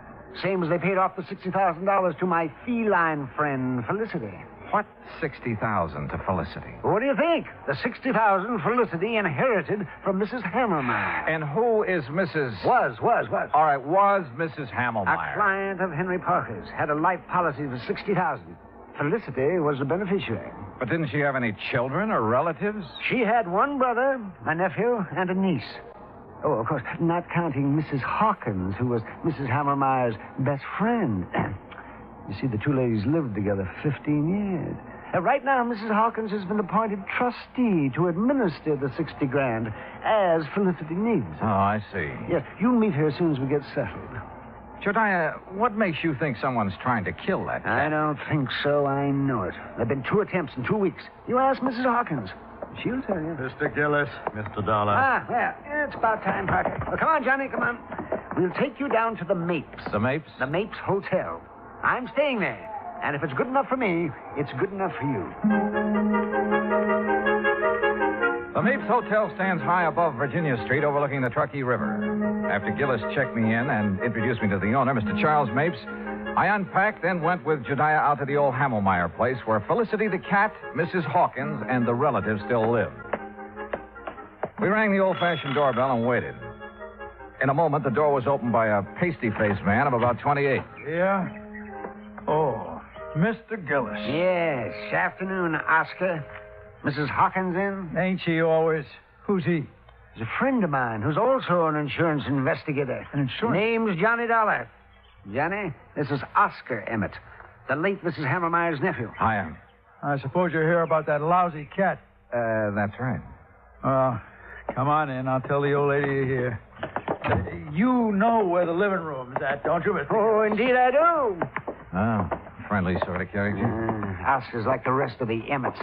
S23: Same as they paid off the $60,000 to my feline friend, Felicity.
S3: What 60,000 to Felicity?
S23: What do you think? The 60,000 Felicity inherited from Mrs. Hammermeyer.
S3: And who is Mrs.
S23: Was.
S3: All right, was Mrs.
S23: A
S3: Hammelmeyer.
S23: client of Henry Parker's. Had a life policy for 60,000. Felicity was the beneficiary.
S3: But didn't she have any children or relatives?
S23: She had one brother, a nephew, and a niece. Oh, of course, not counting Mrs. Hawkins, who was Mrs. Hammermeyer's best friend. You see, the two ladies lived together 15 years. Right now, Mrs. Hawkins has been appointed trustee to administer the 60 grand as Felicity needs.
S3: Oh, I see.
S23: Yes, you'll meet her as soon as we get settled.
S3: Jediah, what makes you think someone's trying to kill that cat?
S23: I don't think so. I know it. There have been 2 attempts in 2 weeks. You ask Mrs. Hawkins. She'll tell you.
S24: Mr. Gillis, Mr. Dollar.
S23: Well, it's about time, Parker. Well, come on, Johnny, come on. We'll take you down to the Mapes.
S3: The Mapes?
S23: The Mapes Hotel. I'm staying there. And if it's good enough for me, it's good enough for you.
S3: The Mapes Hotel stands high above Virginia Street overlooking the Truckee River. After Gillis checked me in and introduced me to the owner, Mr. Charles Mapes, I unpacked, then went with Jediah out to the old Hammelmeyer place where Felicity the cat, Mrs. Hawkins, and the relatives still lived. We rang the old-fashioned doorbell and waited. In a moment, the door was opened by a pasty-faced man of about 28.
S22: Yeah? Oh, Mr. Gillis.
S23: Yes, afternoon, Oscar. Mrs. Hawkins in?
S22: Ain't she always? Who's he?
S23: He's a friend of mine who's also an insurance investigator.
S22: An insurance?
S23: Name's Johnny Dollar. Johnny, this is Oscar Emmett, the late Mrs. Hammermeyer's nephew.
S3: Hi,
S22: I suppose you're here about that lousy cat.
S3: That's right.
S22: Come on in. I'll tell the old lady you're here. You know where the living room is at, don't you, Mr.
S23: Oh, indeed I do.
S3: Oh, friendly sort of character.
S23: Oscar's like the rest of the Emmets.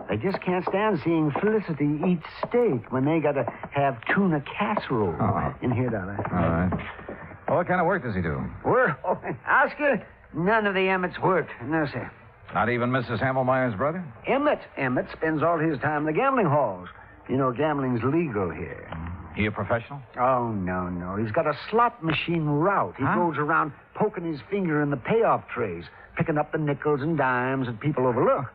S23: They just can't stand seeing Felicity eat steak when they got to have tuna casserole. In here, Dollar.
S3: All right. Well, what kind of work does he do?
S23: Work? Oh, Oscar, none of the Emmets worked. No, sir.
S3: Not even Mrs. Hammelmeyer's brother?
S23: Emmett spends all his time in the gambling halls. You know, gambling's legal here.
S3: He a professional?
S23: Oh, no. He's got a slot machine route. He goes around poking his finger in the payoff trays, picking up the nickels and dimes that people overlook.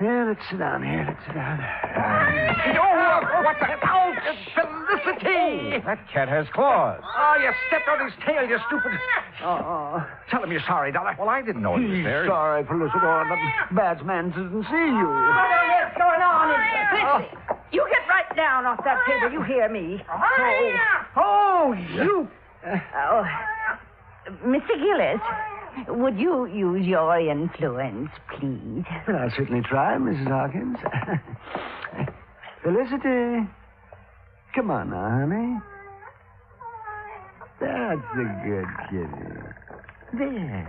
S23: Yeah, let's sit down here. Let's sit down.
S3: What the? Oh, Felicity! That cat has claws.
S23: Oh, you stepped on his tail, you stupid. Tell him you're sorry, Dollar.
S3: Well, I didn't know he was there.
S23: Sorry, Felicity. The bad man didn't see you.
S4: What's going on in here? Felicity, you get right down off that table. You hear me.
S23: You.
S9: Mr. Gillis, would you use your influence, please?
S23: Well, I'll certainly try, Mrs. Hawkins. Felicity. Come on now, honey. That's a good kitty. There.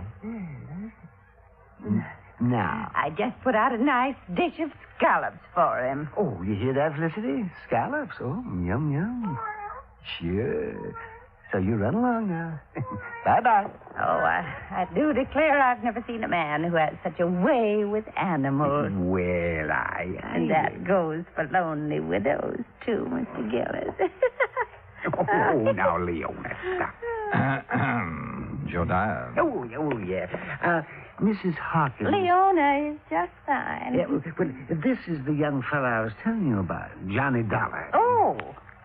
S23: Now.
S9: I just put out a nice dish of scallops for him.
S23: Oh, you hear that, Felicity? Scallops. Oh, yum. Sure. So you run along now. Bye-bye.
S9: Oh, I do declare I've never seen a man who has such a way with animals.
S23: Well,
S9: And that goes for lonely widows, too, Mr. Gillis.
S23: Oh, now, Leona, stop.
S3: Jediah.
S23: Oh, yeah. Mrs. Hawkins.
S9: Leona is just fine.
S23: Yeah, well, this is the young fellow I was telling you about, Johnny Dollar.
S9: Oh,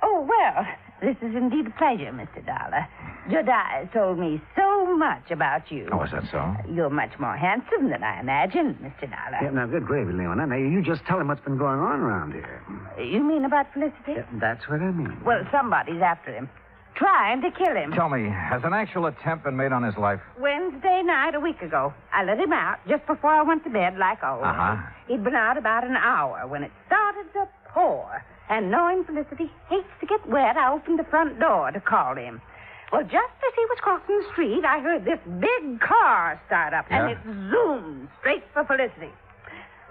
S9: well, this is indeed a pleasure, Mr. Dollar. Jediah told me so much about you.
S3: Oh, is that so?
S9: You're much more handsome than I imagined, Mr. Dollar.
S23: Yeah, now, good gravy, Leona. Now, you just tell him what's been going on around here.
S9: You mean about Felicity?
S23: Yeah, that's what I mean.
S9: Well, somebody's after him. Trying to kill him.
S3: Tell me, has an actual attempt been made on his life?
S9: Wednesday night a week ago. I let him out just before I went to bed like always. He'd been out about an hour when it started to pour. And knowing Felicity hates to get wet, I opened the front door to call him. Well, just as he was crossing the street, I heard this big car start up, and it zoomed straight for Felicity.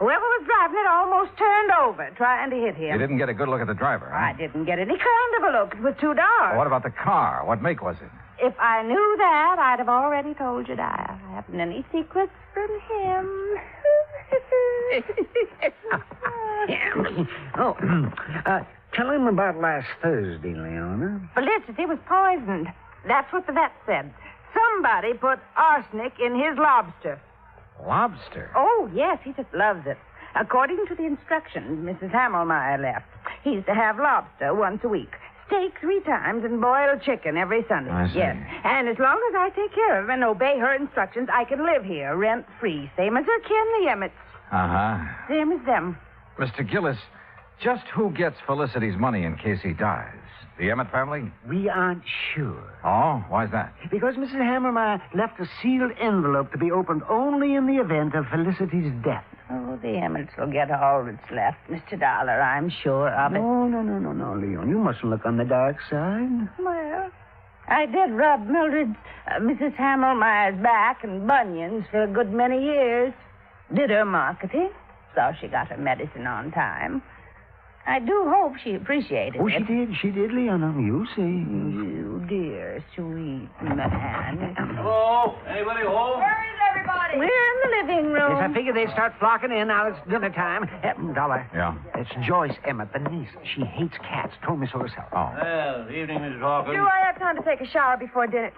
S9: Whoever was driving it almost turned over, trying to hit him.
S3: You didn't get a good look at the driver, huh?
S9: I didn't get any kind of a look. It was too dark.
S3: What about the car? What make was it?
S9: If I knew that, I'd have already told you that. I haven't any secrets from him.
S23: Tell him about last Thursday, Leona.
S9: Felicity was poisoned. That's what the vet said. Somebody put arsenic in his lobster.
S8: Lobster?
S9: Oh, yes, he just loves it. According to the instructions Mrs. Hammelmeyer left, he's to have lobster once a week, steak 3 times, and boiled chicken every Sunday.
S8: I see.
S9: Yes. And as long as I take care of him and obey her instructions, I can live here rent-free, same as her kin, the Emmets.
S8: Uh-huh.
S9: Same as them.
S8: Mr. Gillis, just who gets Felicity's money in case he dies? The Emmett family?
S23: We aren't sure.
S8: Oh, why's that?
S23: Because Mrs. Hammermeyer left a sealed envelope to be opened only in the event of Felicity's death.
S9: Oh, the Emmets will get all that's left, Mr. Dollar, I'm sure of it.
S23: No, Leon. You mustn't look on the dark side.
S9: Well, I did rub Mildred's, Mrs. Hammelmeyer's back and bunions for a good many years. Did her marketing, so she got her medicine on time. I do hope she appreciated it.
S23: She did, Leon. You see.
S9: You dear, sweet man.
S23: Hello? Anybody home?
S9: Where is everybody? We're in the living room.
S23: Yes, I figured they'd start flocking in. Now it's dinner time. Dollar.
S8: Yeah?
S23: It's Joyce Emmett, the niece. She hates cats. Told me so herself.
S8: Oh.
S12: Well, evening, Mrs. Hawkins.
S13: Do I have time to take a shower before dinner?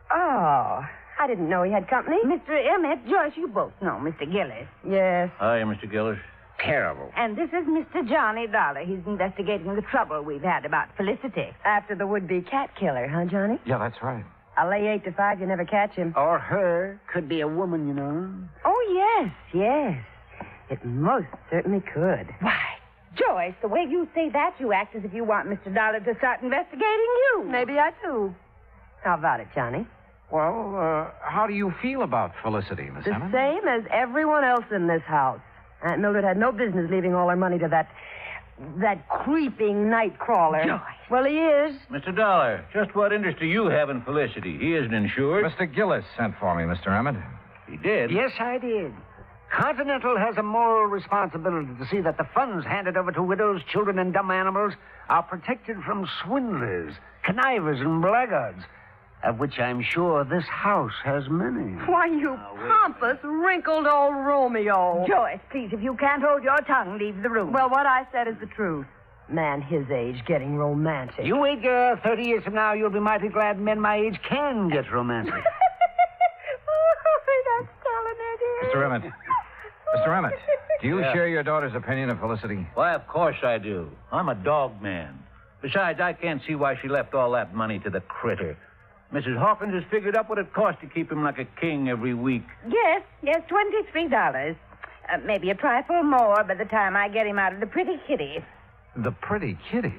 S13: Oh, I didn't know he had company.
S9: Mr. Emmett, Joyce, you both know Mr. Gillis.
S13: Yes.
S12: Hi, Mr. Gillis.
S23: Terrible.
S9: And this is Mr. Johnny Dollar. He's investigating the trouble we've had about Felicity.
S13: After the would-be cat killer, huh, Johnny?
S8: Yeah, that's right.
S13: I'll lay 8 to 5 you never catch him.
S23: Or her. Could be a woman, you know.
S13: Oh, yes. It most certainly could.
S9: Why, Joyce, the way you say that, you act as if you want Mr. Dollar to start investigating you.
S13: Maybe I do. How about it, Johnny?
S8: Well, how do you feel about Felicity, Miss
S13: The
S8: Emmett?
S13: same as everyone else in this house. Aunt Mildred had no business leaving all her money to that creeping night crawler.
S9: Joyce.
S13: Well, he is.
S12: Mr. Dollar, just what interest do you have in Felicity? He isn't insured.
S8: Mr. Gillis sent for me, Mr. Emmett.
S12: He did?
S23: Yes, I did. Continental has a moral responsibility to see that the funds handed over to widows, children, and dumb animals are protected from swindlers, connivers, and blackguards, of which I'm sure this house has many.
S13: Why, you pompous, wrinkled old Romeo.
S9: Joyce, please, if you can't hold your tongue, leave the room.
S13: Well, what I said is the truth. Man his age getting romantic.
S23: You wait, girl. 30 years from now, you'll be mighty glad men my age can get romantic.
S9: That's telling it.
S8: Mr. Emmett. Mr. Emmett, do you share your daughter's opinion of Felicity?
S12: Why, of course I do. I'm a dog man. Besides, I can't see why she left all that money to the critter. Mrs. Hawkins has figured up what it costs to keep him like a king every week.
S9: Yes, $23. Maybe a trifle more by the time I get him out of the pretty kitty.
S8: The pretty kitty?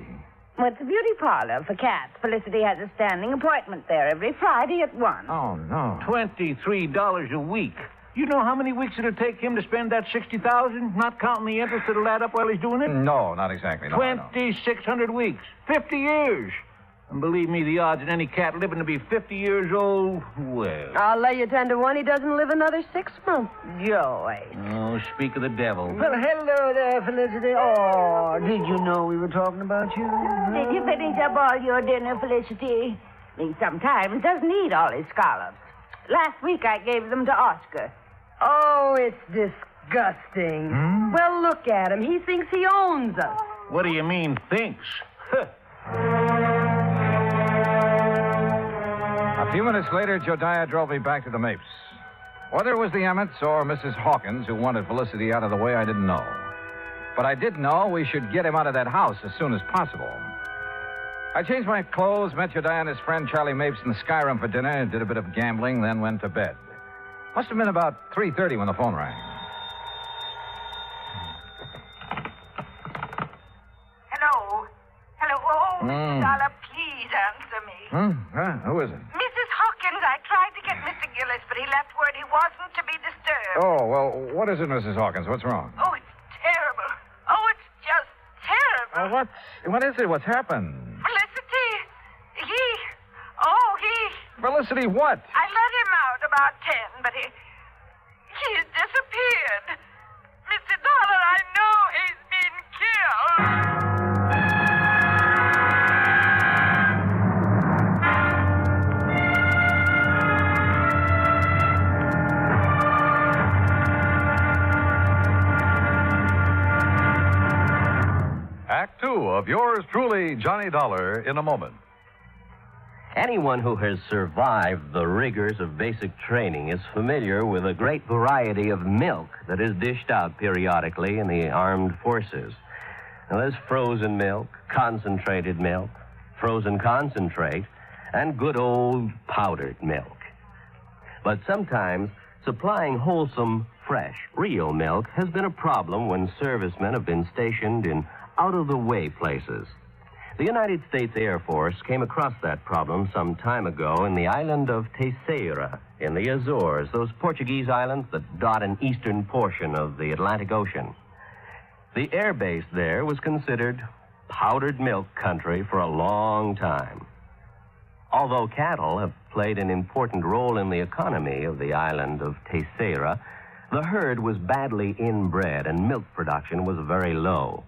S9: Well, it's a beauty parlor for cats. Felicity has a standing appointment there every Friday at 1.
S8: Oh, no.
S12: $23 a week. You know how many weeks it'll take him to spend that $60,000, not counting the interest that'll add up while he's doing it?
S8: No, not exactly. No,
S12: 2,600 weeks. 50 years. And believe me, the odds of any cat living to be 50 years old, well.
S13: I'll lay you 10 to 1 he doesn't live another 6 months. Joy.
S12: Oh, speak of the devil.
S23: Well, hello there, Felicity. Oh, did you know we were talking about you?
S9: Did you finish up all your dinner, Felicity? He sometimes doesn't eat all his scallops. Last week I gave them to Oscar.
S13: Oh, it's disgusting. Well, look at him. He thinks he owns us.
S12: What do you mean, thinks?
S8: A few minutes later, Jodiah drove me back to the Mapes. Whether it was the Emmets or Mrs. Hawkins who wanted Felicity out of the way, I didn't know. But I did know we should get him out of that house as soon as possible. I changed my clothes, met Jodiah and his friend Charlie Mapes in the Sky Room for dinner, did a bit of gambling, then went to bed. Must have been about 3:30 when the phone rang.
S15: Hello. Oh, Mr. Dollar, please answer me.
S8: Who is it?
S15: Mrs. Hawkins, I tried to get Mr. Gillis, but he left word he wasn't to be disturbed.
S8: Oh, well, what is it, Mrs. Hawkins? What's wrong?
S15: Oh, it's terrible. Oh, it's just terrible.
S8: What is it? What's happened?
S15: Felicity, he...
S8: Felicity, what?
S15: I let him out about 10, but he's disappeared. Mr. Dollar, I know he's been killed.
S1: Act 2 of yours truly, Johnny Dollar, in a moment.
S2: Anyone who has survived the rigors of basic training is familiar with a great variety of milk that is dished out periodically in the armed forces. Now, there's frozen milk, concentrated milk, frozen concentrate, and good old powdered milk. But sometimes supplying wholesome, fresh, real milk has been a problem when servicemen have been stationed in out-of-the-way places. The United States Air Force came across that problem some time ago in the island of Terceira in the Azores, those Portuguese islands that dot an eastern portion of the Atlantic Ocean. The air base there was considered powdered milk country for a long time. Although cattle have played an important role in the economy of the island of Terceira, the herd was badly inbred and milk production was very low.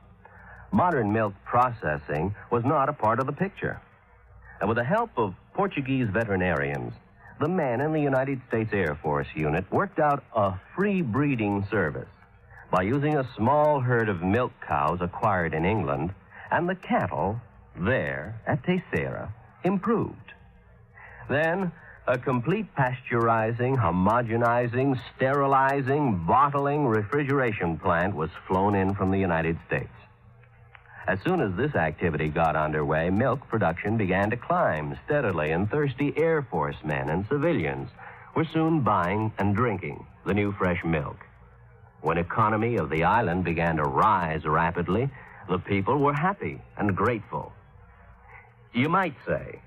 S2: Modern milk processing was not a part of the picture. And with the help of Portuguese veterinarians, the men in the United States Air Force unit worked out a free breeding service by using a small herd of milk cows acquired in England, and the cattle there at Terceira improved. Then, a complete pasteurizing, homogenizing, sterilizing, bottling, refrigeration plant was flown in from the United States. As soon as this activity got underway, milk production began to climb steadily, and thirsty Air Force men and civilians were soon buying and drinking the new fresh milk. When economy of the island began to rise rapidly, the people were happy and grateful. You might say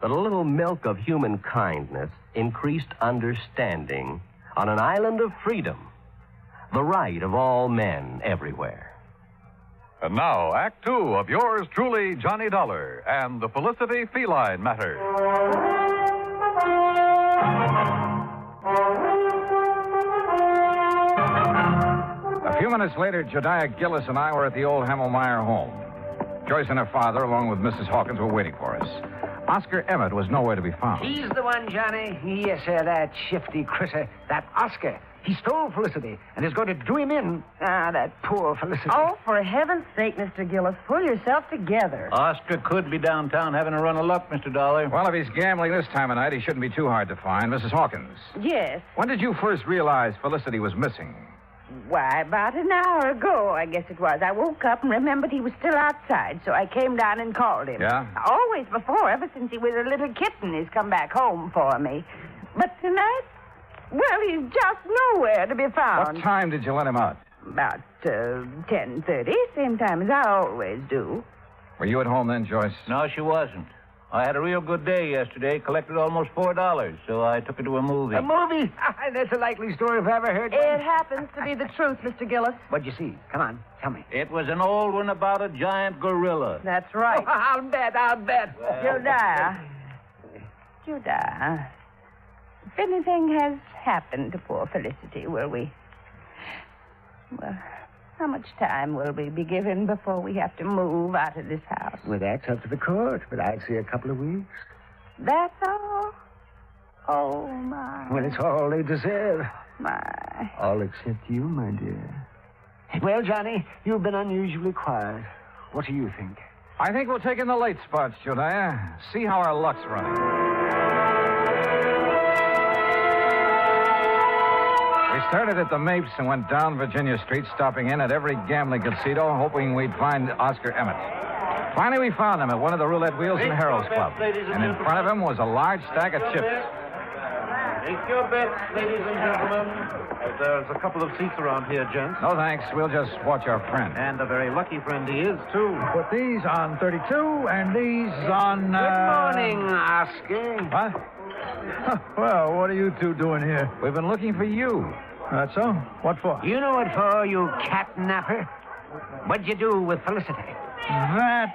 S2: that a little milk of human kindness increased understanding on an island of freedom, the right of all men everywhere.
S1: And now, Act Two of yours truly, Johnny Dollar, and the Felicity Feline Matter.
S5: A few minutes later, Jediah Gillis and I were at the old Hammelmeyer home. Joyce and her father, along with Mrs. Hawkins, were waiting for us. Oscar Emmett was nowhere to be found.
S23: He's the one, Johnny. Yes, sir, that shifty critter, that Oscar. He stole Felicity and is going to do him in. Ah, that poor Felicity.
S13: Oh, for heaven's sake, Mr. Gillis, pull yourself together.
S12: Oscar could be downtown having a run of luck, Mr. Dollar.
S5: Well, if he's gambling this time of night, he shouldn't be too hard to find. Mrs. Hawkins.
S13: Yes.
S5: When did you first realize Felicity was missing?
S9: Why, about an hour ago, I guess it was. I woke up and remembered he was still outside, so I came down and called him.
S5: Yeah?
S9: Always before, ever since he was a little kitten, he's come back home for me. But tonight, well, he's just nowhere to be found.
S5: What time did you let him out?
S9: About 10:30, same time as I always do.
S5: Were you at home then, Joyce?
S12: No, she wasn't. I had a real good day yesterday, collected almost $4, so I took her to a movie.
S23: A movie? That's a likely story if I ever heard one.
S13: It happens to be the truth, Mr. Gillis.
S23: What'd you see? Come on, tell me.
S12: It was an old one about a giant gorilla.
S13: That's right.
S23: Oh, I'll bet.
S9: Jediah, if anything has happened to poor Felicity, will we... Well, how much time will we be given before we have to move out of this house?
S23: Well, that's up to the court, but I'd say a couple of weeks.
S9: That's all? Oh, my.
S23: Well, it's all they deserve.
S9: My.
S23: All except you, my dear. Well, Johnny, you've been unusually quiet. What do you think?
S5: I think we'll take in the late spots, Jediah. See how our luck's running. We started at the Mapes and went down Virginia Street, stopping in at every gambling casino, hoping we'd find Oscar Emmett. Finally, we found him at one of the roulette wheels in Harold's Club. And in front of him was a large stack of chips.
S17: Take your bets, ladies and gentlemen. There's a couple of seats around here, gents.
S5: No, thanks. We'll just watch our friend.
S17: And a very lucky friend he is, too.
S22: Put these on 32 and these on...
S23: Good morning, Oscar.
S22: What? Well, what are you two doing here?
S5: We've been looking for you.
S22: That's so? What for?
S23: You know what for, you catnapper? What'd you do with Felicity?
S22: That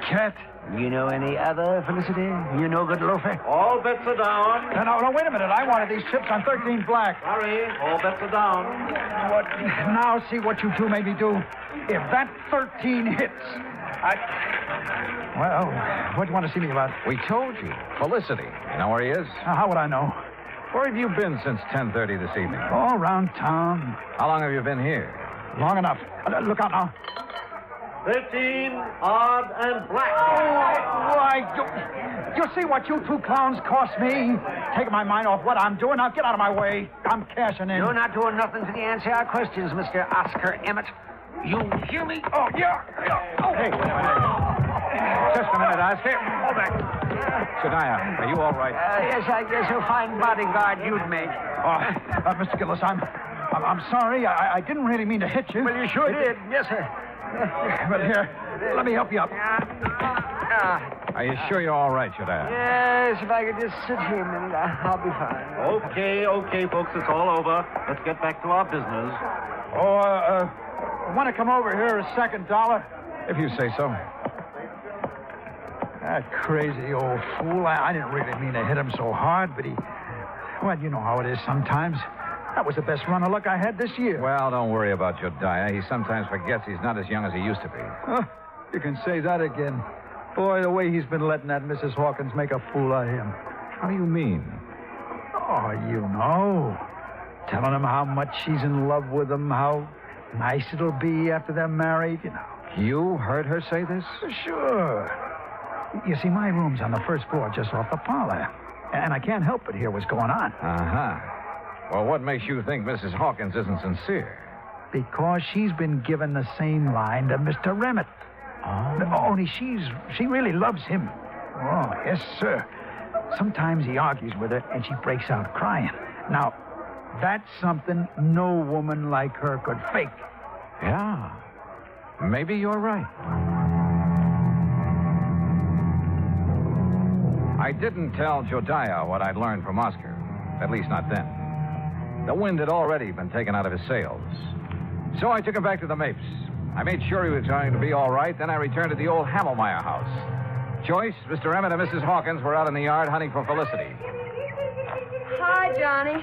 S22: cat.
S23: You know any other Felicity? You no good loafer?
S17: All bets are down.
S22: No, wait a minute. I wanted these chips on 13 black.
S17: Sorry, all bets are down.
S22: What? Now see what you two made me do. If that 13 hits, Well, what do you want to see me about?
S5: We told you. Felicity. You know where he is?
S22: How would I know?
S5: Where have you been since 10:30 this evening?
S22: All around town.
S5: How long have you been here?
S22: Long enough. Look out now.
S17: 13, odd, and black.
S22: Oh, why, you see what you two clowns cost me? Taking my mind off what I'm doing. Now get out of my way. I'm cashing in.
S23: You're not doing nothing till you answer our questions, Mr. Oscar Emmett. You hear me?
S22: Oh, yeah. Oh. Hey, just a minute, Oscar. Hold back.
S5: Shania, are you all right?
S23: Yes, I guess a fine bodyguard you'd make.
S22: Mr. Gillis, I'm sorry. I didn't really mean to hit you.
S23: Well, you sure did. Yes, sir.
S22: But here, let me help you up.
S5: Are you sure you're all right, Shania?
S23: Yes, if I could just sit here a minute, I'll be fine.
S17: Okay, folks, it's all over. Let's get back to our business.
S22: Want to come over here a second, Dollar?
S5: If you say so.
S22: That crazy old fool. I didn't really mean to hit him so hard, but he... Well, you know how it is sometimes. That was the best run of luck I had this year.
S5: Well, don't worry about Jodiah. He sometimes forgets he's not as young as he used to be.
S22: You can say that again. Boy, the way he's been letting that Mrs. Hawkins make a fool of him.
S5: How do you mean?
S22: Oh, you know. Telling him how much she's in love with him, how nice it'll be after they're married, you know.
S5: You heard her say this?
S22: Sure. You see, my room's on the first floor just off the parlor. And I can't help but hear what's going on.
S5: Uh-huh. Well, what makes you think Mrs. Hawkins isn't sincere?
S22: Because she's been given the same line to Mr. Remmett. Oh. Only she really loves him. Oh, yes, sir. Sometimes he argues with her, and she breaks out crying. Now, that's something no woman like her could fake.
S5: Yeah. Maybe you're right. I didn't tell Jodiah what I'd learned from Oscar. At least not then. The wind had already been taken out of his sails. So I took him back to the Mapes. I made sure he was going to be all right. Then I returned to the old Hamelmeyer house. Joyce, Mr. Emmett, and Mrs. Hawkins were out in the yard hunting for Felicity.
S13: Hi, Johnny.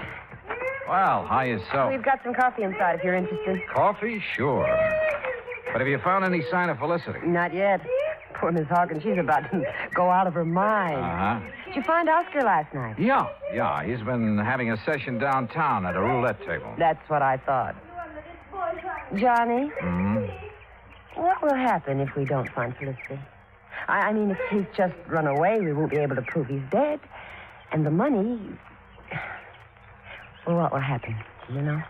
S5: Well, how is so?
S13: We've got some coffee inside if you're interested.
S5: Coffee? Sure. But have you found any sign of Felicity?
S13: Not yet. Poor Miss Hawkins, she's about to go out of her mind.
S5: Uh-huh.
S13: Did you find Oscar last night?
S5: Yeah. He's been having a session downtown at a roulette table.
S13: That's what I thought. Johnny? What will happen if we don't find Felicity? I mean, if he's just run away, we won't be able to prove he's dead. And the money... Well, what will happen? Do you know?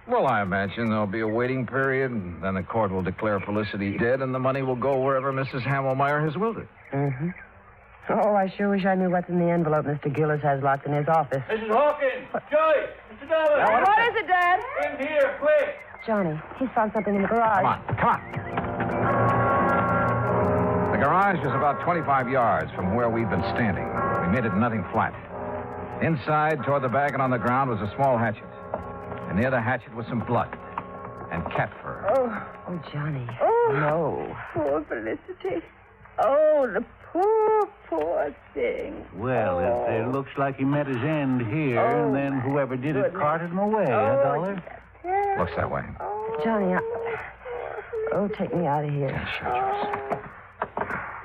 S5: Well, I imagine there'll be a waiting period, and then the court will declare Felicity dead, and the money will go wherever Mrs. Hamelmeyer has willed it.
S13: Mm-hmm. Oh, I sure wish I knew what's in the envelope Mr. Gillis has locked in his office.
S17: Mrs. Hawkins! Joyce! Mr. Dollar!
S13: What is it, Dad?
S17: In here, quick!
S13: Johnny, he's found something in the garage.
S5: Come on. The garage was about 25 yards from where we'd been standing. We made it nothing flat. Inside, toward the back and on the ground, was a small hatchet. And near the hatchet was some blood and cat fur.
S13: Oh, Johnny. Oh, no.
S9: Poor Felicity. Oh, the poor thing.
S12: Well, it looks like he met his end here, and then whoever did it carted him away, Dollar?
S5: Looks that way.
S13: Johnny, take me out of here.
S5: Yeah, sure, Joyce.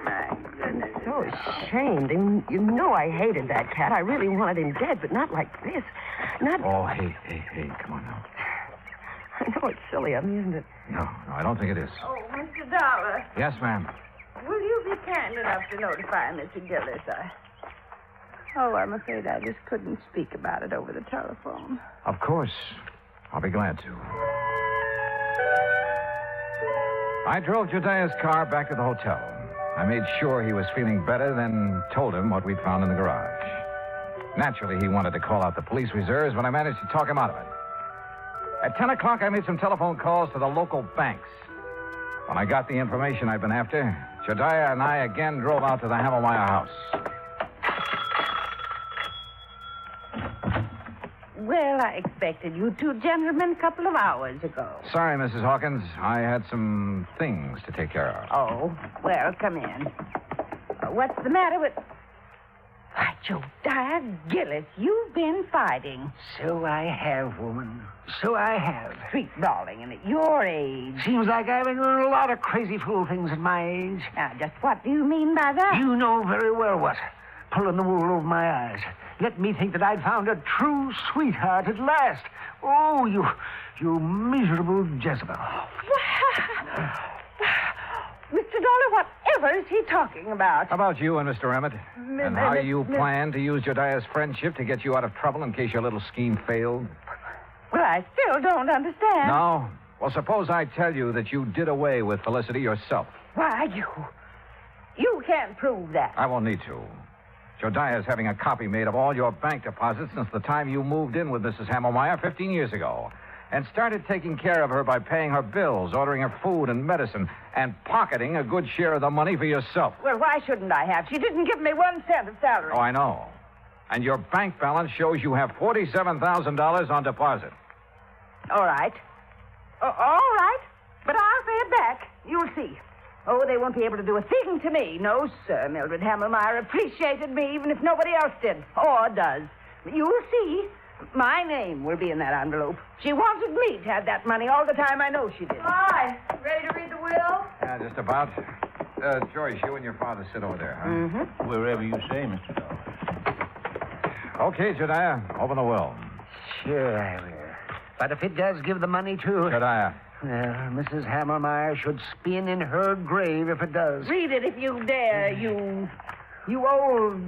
S9: My goodness.
S13: So ashamed. And you know I hated that cat. I really wanted him dead, but not like this. Not...
S5: Oh, hey, come on now.
S13: I know it's silly of me, isn't it?
S5: No, I don't think it is.
S9: Oh, Mr. Dollar.
S5: Yes, ma'am.
S9: Will you be kind enough to notify Mr. Gillis? I'm afraid I just couldn't speak about it over the telephone.
S5: Of course. I'll be glad to. I drove Jodiah's car back to the hotel. I made sure he was feeling better, then told him what we'd found in the garage. Naturally, he wanted to call out the police reserves, but I managed to talk him out of it. At 10 o'clock, I made some telephone calls to the local banks. When I got the information I'd been after, Jodiah and I again drove out to the Hamelmeyer house.
S9: Well, I expected you two gentlemen a couple of hours ago.
S5: Sorry, Mrs. Hawkins. I had some things to take care of.
S9: Oh, well, come in. What's the matter with... Why, Jodiah Gillis, you've been fighting.
S23: So I have, woman. So I have.
S9: Street brawling, and at your age.
S23: Seems like I've been doing a lot of crazy fool things at my age.
S9: Now, just what do you mean by that?
S23: You know very well what. Pulling the wool over my eyes. Let me think that I'd found a true sweetheart at last. Oh, you miserable Jezebel.
S9: ever is he talking about?
S22: About you and Mr. Emmett. And how you plan to use Jediah's friendship to get you out of trouble in case your little scheme failed.
S9: Well, I still don't understand.
S22: No? Well, suppose I tell you that you did away with Felicity yourself.
S9: Why, you can't prove that.
S22: I won't need to. Jediah's having a copy made of all your bank deposits since the time you moved in with Mrs. Hammermeyer 15 years ago. And started taking care of her by paying her bills, ordering her food and medicine, and pocketing a good share of the money for yourself.
S9: Well, why shouldn't I have? She didn't give me 1 cent of salary.
S22: Oh, I know. And your bank balance shows you have $47,000 on deposit.
S9: All right. All right. But I'll pay it back. You'll see. Oh, they won't be able to do a thing to me. No, sir. Mildred Hammermeyer appreciated me even if nobody else did. Or does. You'll see. My name will be in that envelope. She wanted me to have that money all the time. I know she did.
S16: Hi. Ready to read the will?
S22: Yeah, just about. Joyce, you and your father sit over there, huh?
S12: Mm-hmm. Wherever you say, Mr. Dollar.
S22: Okay, Jediah. Open the will.
S23: Sure, I will. But if it does give the money to...
S22: Jediah.
S23: Well, Mrs. Hammermeyer should spin in her grave if it does.
S9: Read it if you dare, you old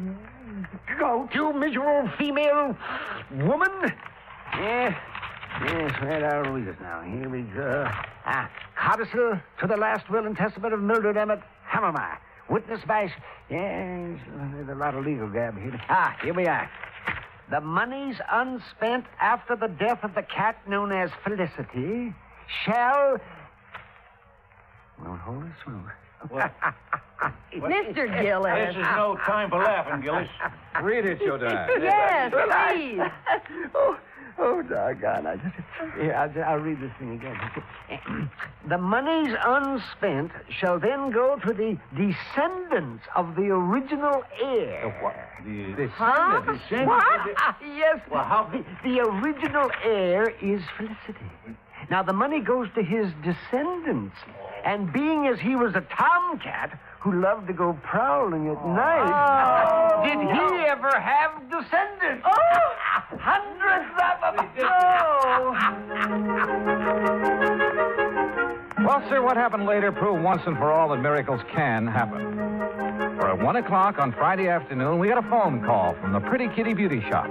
S9: goat.
S23: You miserable female woman. Yes, right, I'll read it now. Here we go. Codicil to the last will and testament of Mildred Emmett Hammermeyer. Witnessed by... Yes, there's a lot of legal gab here. Here we are. The monies unspent after the death of the cat known as Felicity shall... Well, hold it smooth.
S9: Mr. Gillis.
S12: This is no time for laughing, Gillis.
S22: Read it, Jediah.
S9: Yes, please.
S23: Oh, doggone. I'll read this thing again. The monies unspent shall then go to the descendants of the original heir.
S12: The what?
S23: Huh? What? Yes.
S12: Well, how...
S23: The original heir is Felicity. Now, the money goes to his descendants. And being as he was a tomcat who loved to go prowling at night, did he ever have descendants? Hundreds of them.
S22: Well, sir, what happened later proved once and for all that miracles can happen. For at 1 o'clock on Friday afternoon, we got a phone call from the Pretty Kitty Beauty Shop.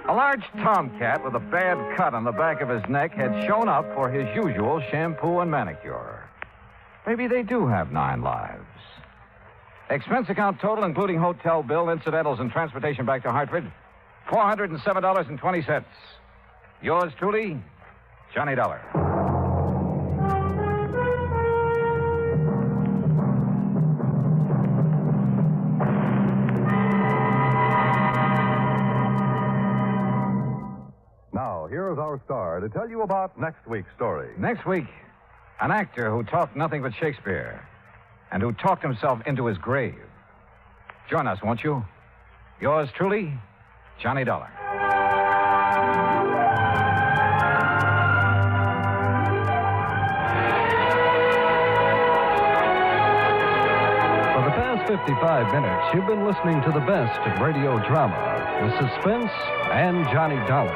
S22: A large tomcat with a bad cut on the back of his neck had shown up for his usual shampoo and manicure. Maybe they do have 9 lives. Expense account total, including hotel bill, incidentals, and transportation back to Hartford, $407.20. Yours truly, Johnny Dollar.
S1: Now, here is our star to tell you about next week's story.
S22: Next week, an actor who talked nothing but Shakespeare and who talked himself into his grave. Join us, won't you? Yours truly, Johnny Dollar.
S18: For the past 55 minutes, you've been listening to the best of radio drama with suspense and Johnny Dollar.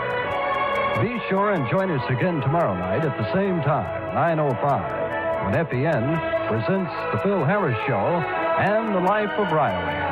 S18: Be sure and join us again tomorrow night at the same time, 9:05, when FEN presents The Phil Harris Show and The Life of Riley.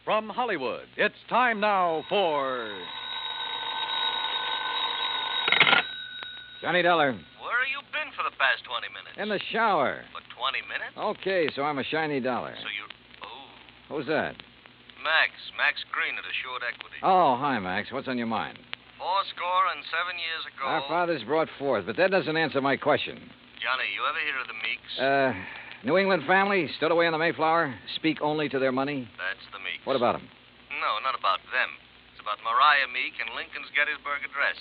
S1: From Hollywood, it's time now for
S14: Johnny Dollar.
S19: Where have you been for the past 20 minutes?
S14: In the shower.
S19: For 20 minutes?
S14: Okay, so I'm a shiny dollar.
S19: So you... Oh.
S14: Who's that?
S19: Max Green at Assured Equity.
S14: Oh, hi, Max. What's on your mind?
S19: 7 years ago...
S14: Our fathers brought forth, but that doesn't answer my question.
S19: Johnny, you ever hear of the Meeks?
S14: New England family, stood away on the Mayflower, speak only to their money.
S19: That's the Meeks.
S14: What about them?
S19: No, not about them. It's about Mariah Meek and Lincoln's Gettysburg Address.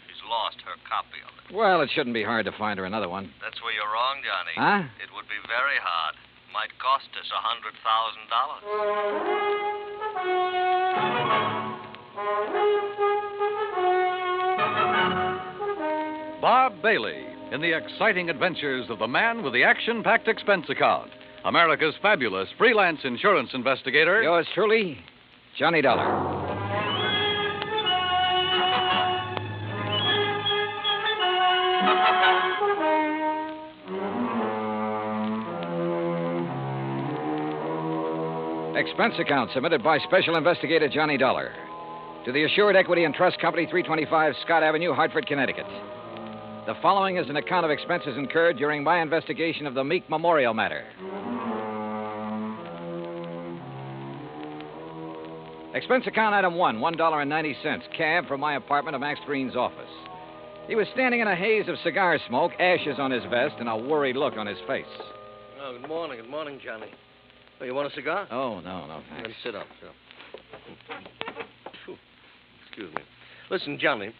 S19: She's lost her copy of it.
S14: Well, it shouldn't be hard to find her another one.
S19: That's where you're wrong, Johnny.
S14: Huh?
S19: It would be very hard. Might cost us $100,000.
S1: Bob Bailey in the exciting adventures of the man with the action-packed expense account. America's fabulous freelance insurance investigator.
S14: Yours truly, Johnny Dollar. Expense account submitted by Special Investigator Johnny Dollar to the Assured Equity and Trust Company, 325 Scott Avenue, Hartford, Connecticut. The following is an account of expenses incurred during my investigation of the Meek Memorial matter. Expense account item 1, $1.90, cab from my apartment to Max Green's office. He was standing in a haze of cigar smoke, ashes on his vest, and a worried look on his face.
S19: Oh, good morning, Johnny. Oh, you want a cigar?
S14: Oh, no, thanks.
S19: Then sit up. Phew. Excuse me. Listen, Johnny,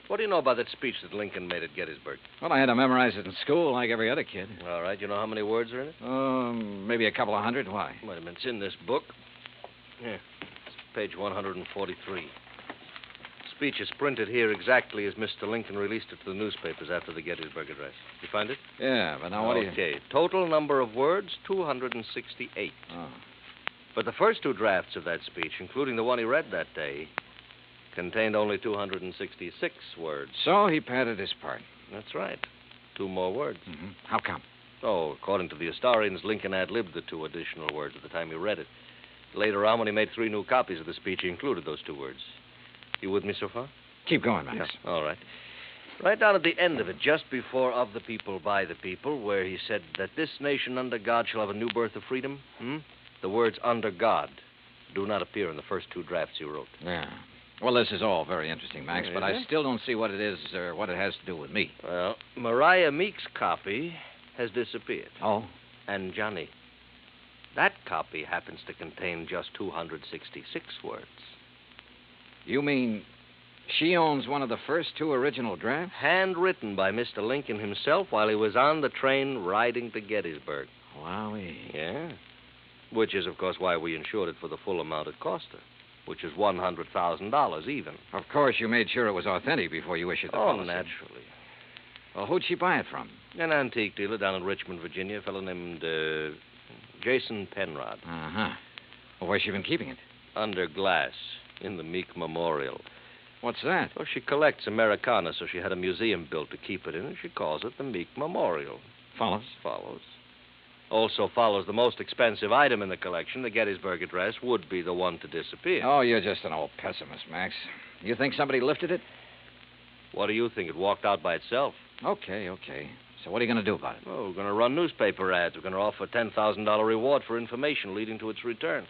S19: what do you know about that speech that Lincoln made at Gettysburg?
S14: Well, I had to memorize it in school like every other kid.
S19: All right, you know how many words are in it?
S14: Maybe a couple of hundred. Why?
S19: Wait a minute, it's in this book. Here, it's page 143. Speech is printed here exactly as Mr. Lincoln released it to the newspapers after the Gettysburg Address. You find it?
S14: Yeah, but now what do you...
S19: Okay, total number of words, 268.
S14: Oh.
S19: But the first two drafts of that speech, including the one he read that day, contained only 266 words.
S14: So he padded his part.
S19: That's right. 2 more words.
S14: Mm-hmm. How come?
S19: Oh, according to the historians, Lincoln ad-libbed the 2 additional words at the time he read it. Later on, when he made 3 new copies of the speech, he included those 2 words. You with me so far?
S14: Keep going, Max.
S19: Yeah. All right. Right down at the end of it, just before of the people, by the people, where he said that this nation under God shall have a new birth of freedom, the words under God do not appear in the first 2 drafts you wrote.
S14: Yeah. Well, this is all very interesting, Max, but I still don't see what it is or what it has to do with me.
S19: Well, Mariah Meek's copy has disappeared.
S14: Oh?
S19: And, Johnny, that copy happens to contain just 266 words.
S14: You mean she owns one of the first 2 original drafts?
S19: Handwritten by Mr. Lincoln himself while he was on the train riding to Gettysburg.
S14: Wowee.
S19: Yeah. Which is, of course, why we insured it for the full amount it cost her, which is $100,000 even.
S14: Of course, you made sure it was authentic before you issued the policy.
S19: Oh, naturally.
S14: Well, who'd she buy it from?
S19: An antique dealer down in Richmond, Virginia, a fellow named Jason Penrod.
S14: Uh-huh. Well, where's she been keeping it?
S19: Under glass. In the Meek Memorial.
S14: What's that?
S19: Well, she collects Americana, so she had a museum built to keep it in, and she calls it the Meek Memorial.
S14: Follows?
S19: Follows. Also follows the most expensive item in the collection, the Gettysburg Address, would be the one to disappear.
S14: Oh, you're just an old pessimist, Max. You think somebody lifted it?
S19: What do you think? It walked out by itself.
S14: Okay. So what are you going to do about it?
S19: Well, we're going to run newspaper ads. We're going to offer a $10,000 reward for information leading to its return.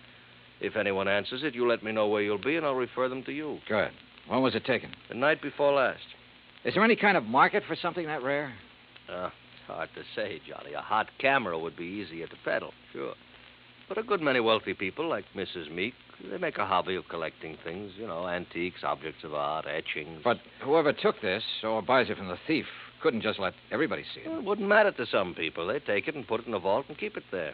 S19: If anyone answers it, you let me know where you'll be, and I'll refer them to you.
S14: Good. When was it taken?
S19: The night before last.
S14: Is there any kind of market for something that rare?
S19: It's hard to say, Johnny. A hot camera would be easier to peddle, sure. But a good many wealthy people, like Mrs. Meek, they make a hobby of collecting things, antiques, objects of art, etchings.
S14: But whoever took this, or buys it from the thief, couldn't just let everybody see it.
S19: Well, it wouldn't matter to some people. They take it and put it in a vault and keep it there.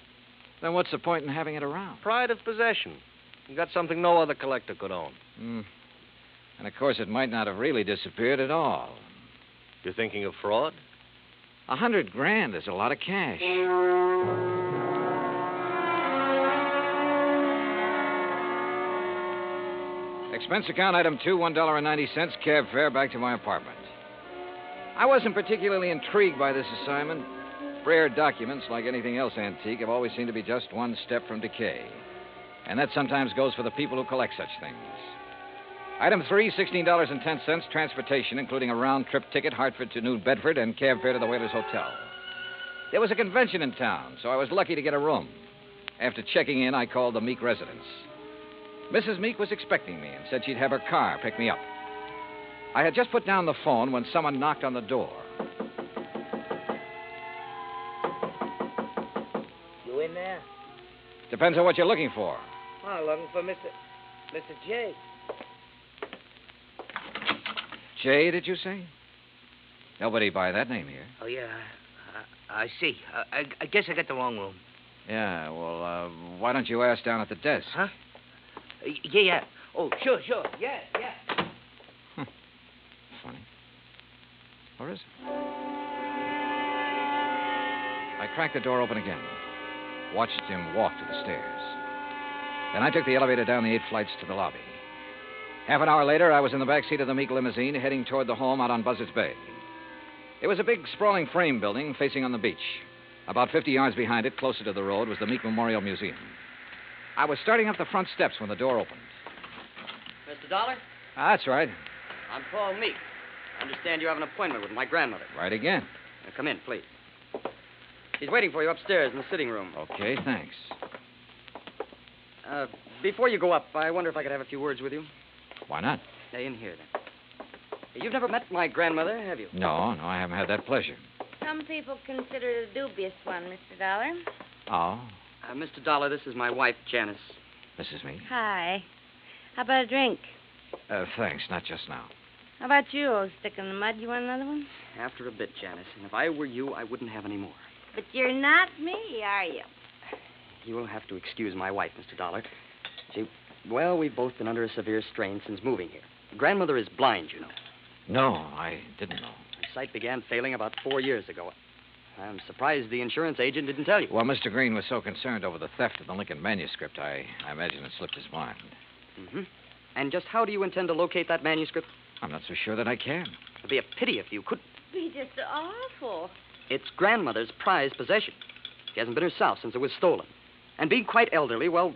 S14: Then what's the point in having it around?
S19: Pride of possession. You got something no other collector could own.
S14: And, of course, it might not have really disappeared at all.
S19: You're thinking of fraud?
S14: $100,000 is a lot of cash. Expense account item 2, $1.90, cab fare back to my apartment. I wasn't particularly intrigued by this assignment. Rare documents, like anything else antique, have always seemed to be just one step from decay. And that sometimes goes for the people who collect such things. Item 3, $16.10, transportation, including a round-trip ticket, Hartford to New Bedford, and cab fare to the Whalers Hotel. There was a convention in town, so I was lucky to get a room. After checking in, I called the Meek residence. Mrs. Meek was expecting me and said she'd have her car pick me up. I had just put down the phone when someone knocked on the door.
S7: You in there?
S14: Depends on what you're looking for.
S7: Oh, looking for Mr. J.
S14: Jay, did you say? Nobody by that name here.
S7: Oh, yeah. I see. I guess I got the wrong room.
S14: Yeah, well, why don't you ask down at the desk?
S7: Huh? Yeah. Oh, sure. Yeah.
S14: Funny. Or is it? I cracked the door open again. Watched him walk to the stairs. Then I took the elevator down the 8 flights to the lobby. Half an hour later, I was in the back seat of the Meek limousine heading toward the home out on Buzzards Bay. It was a big, sprawling frame building facing on the beach. About 50 yards behind it, closer to the road, was the Meek Memorial Museum. I was starting up the front steps when the door opened.
S10: Mr. Dollar?
S14: That's right.
S10: I'm Paul Meek. I understand you have an appointment with my grandmother.
S14: Right again.
S10: Now, come in, please. She's waiting for you upstairs in the sitting room.
S14: Okay, thanks.
S10: Before you go up, I wonder if I could have a few words with you.
S14: Why not?
S10: In here, then. You've never met my grandmother, have you?
S14: No, I haven't had that pleasure.
S9: Some people consider it a dubious one, Mr. Dollar.
S14: Oh?
S10: Mr. Dollar, this is my wife, Janice.
S14: Mrs. Meek?
S9: Hi. How about a drink?
S14: Thanks, not just now.
S9: How about you, old stick in the mud? You want another one?
S10: After a bit, Janice. And if I were you, I wouldn't have any more.
S9: But you're not me, are you?
S10: You will have to excuse my wife, Mr. Dollar. Well, we've both been under a severe strain since moving here. Grandmother is blind, you know.
S14: No, I didn't know.
S10: Her sight began failing about 4 years ago. I'm surprised the insurance agent didn't tell you.
S14: Well, Mr. Green was so concerned over the theft of the Lincoln manuscript, I imagine it slipped his mind.
S10: Mm-hmm. And just how do you intend to locate that manuscript?
S14: I'm not so sure that I can.
S10: It'd be a pity if you couldn't.
S9: Be just awful.
S10: It's grandmother's prized possession. She hasn't been herself since it was stolen. And being quite elderly, well,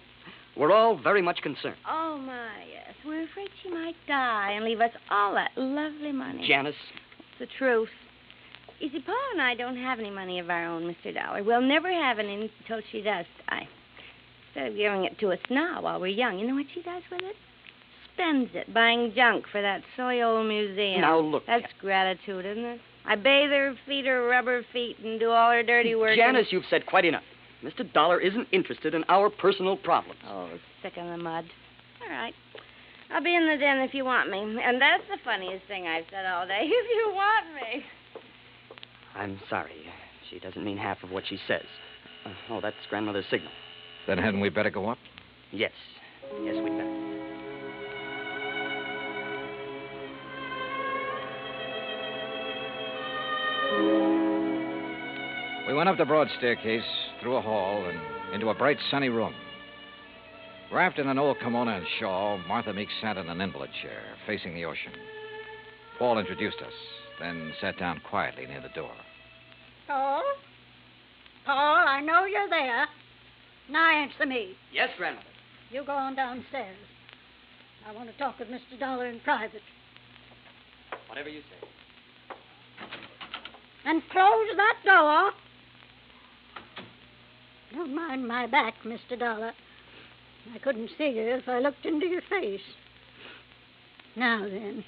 S10: we're all very much concerned.
S9: Oh, my, yes. We're afraid she might die and leave us all that lovely money.
S10: Janice.
S9: It's the truth. You see, Paul and I don't have any money of our own, Mr. Dollar. We'll never have any until she does die. Instead of giving it to us now while we're young, you know what she does with it? Spends it buying junk for that silly old museum.
S10: Now, look.
S9: That's gratitude, isn't it? I bathe her, feed her rubber feet, and do all her dirty work.
S10: Janice, you've said quite enough. Mr. Dollar isn't interested in our personal problems.
S9: Oh, stick in the mud. All right. I'll be in the den if you want me. And that's the funniest thing I've said all day. If you want me.
S10: I'm sorry. She doesn't mean half of what she says. That's grandmother's signal.
S14: Then hadn't we better go up?
S10: Yes, we'd better.
S14: We went up the broad staircase, through a hall, and into a bright, sunny room. Wrapped in an old kimono and shawl, Martha Meek sat in an invalid chair, facing the ocean. Paul introduced us, then sat down quietly near the door.
S20: Paul? Paul, I know you're there. Now answer me.
S10: Yes, grandmother.
S20: You go on downstairs. I want to talk with Mr. Dollar in private.
S10: Whatever you say.
S20: And close that door. Don't mind my back, Mr. Dollar. I couldn't see you if I looked into your face. Now then,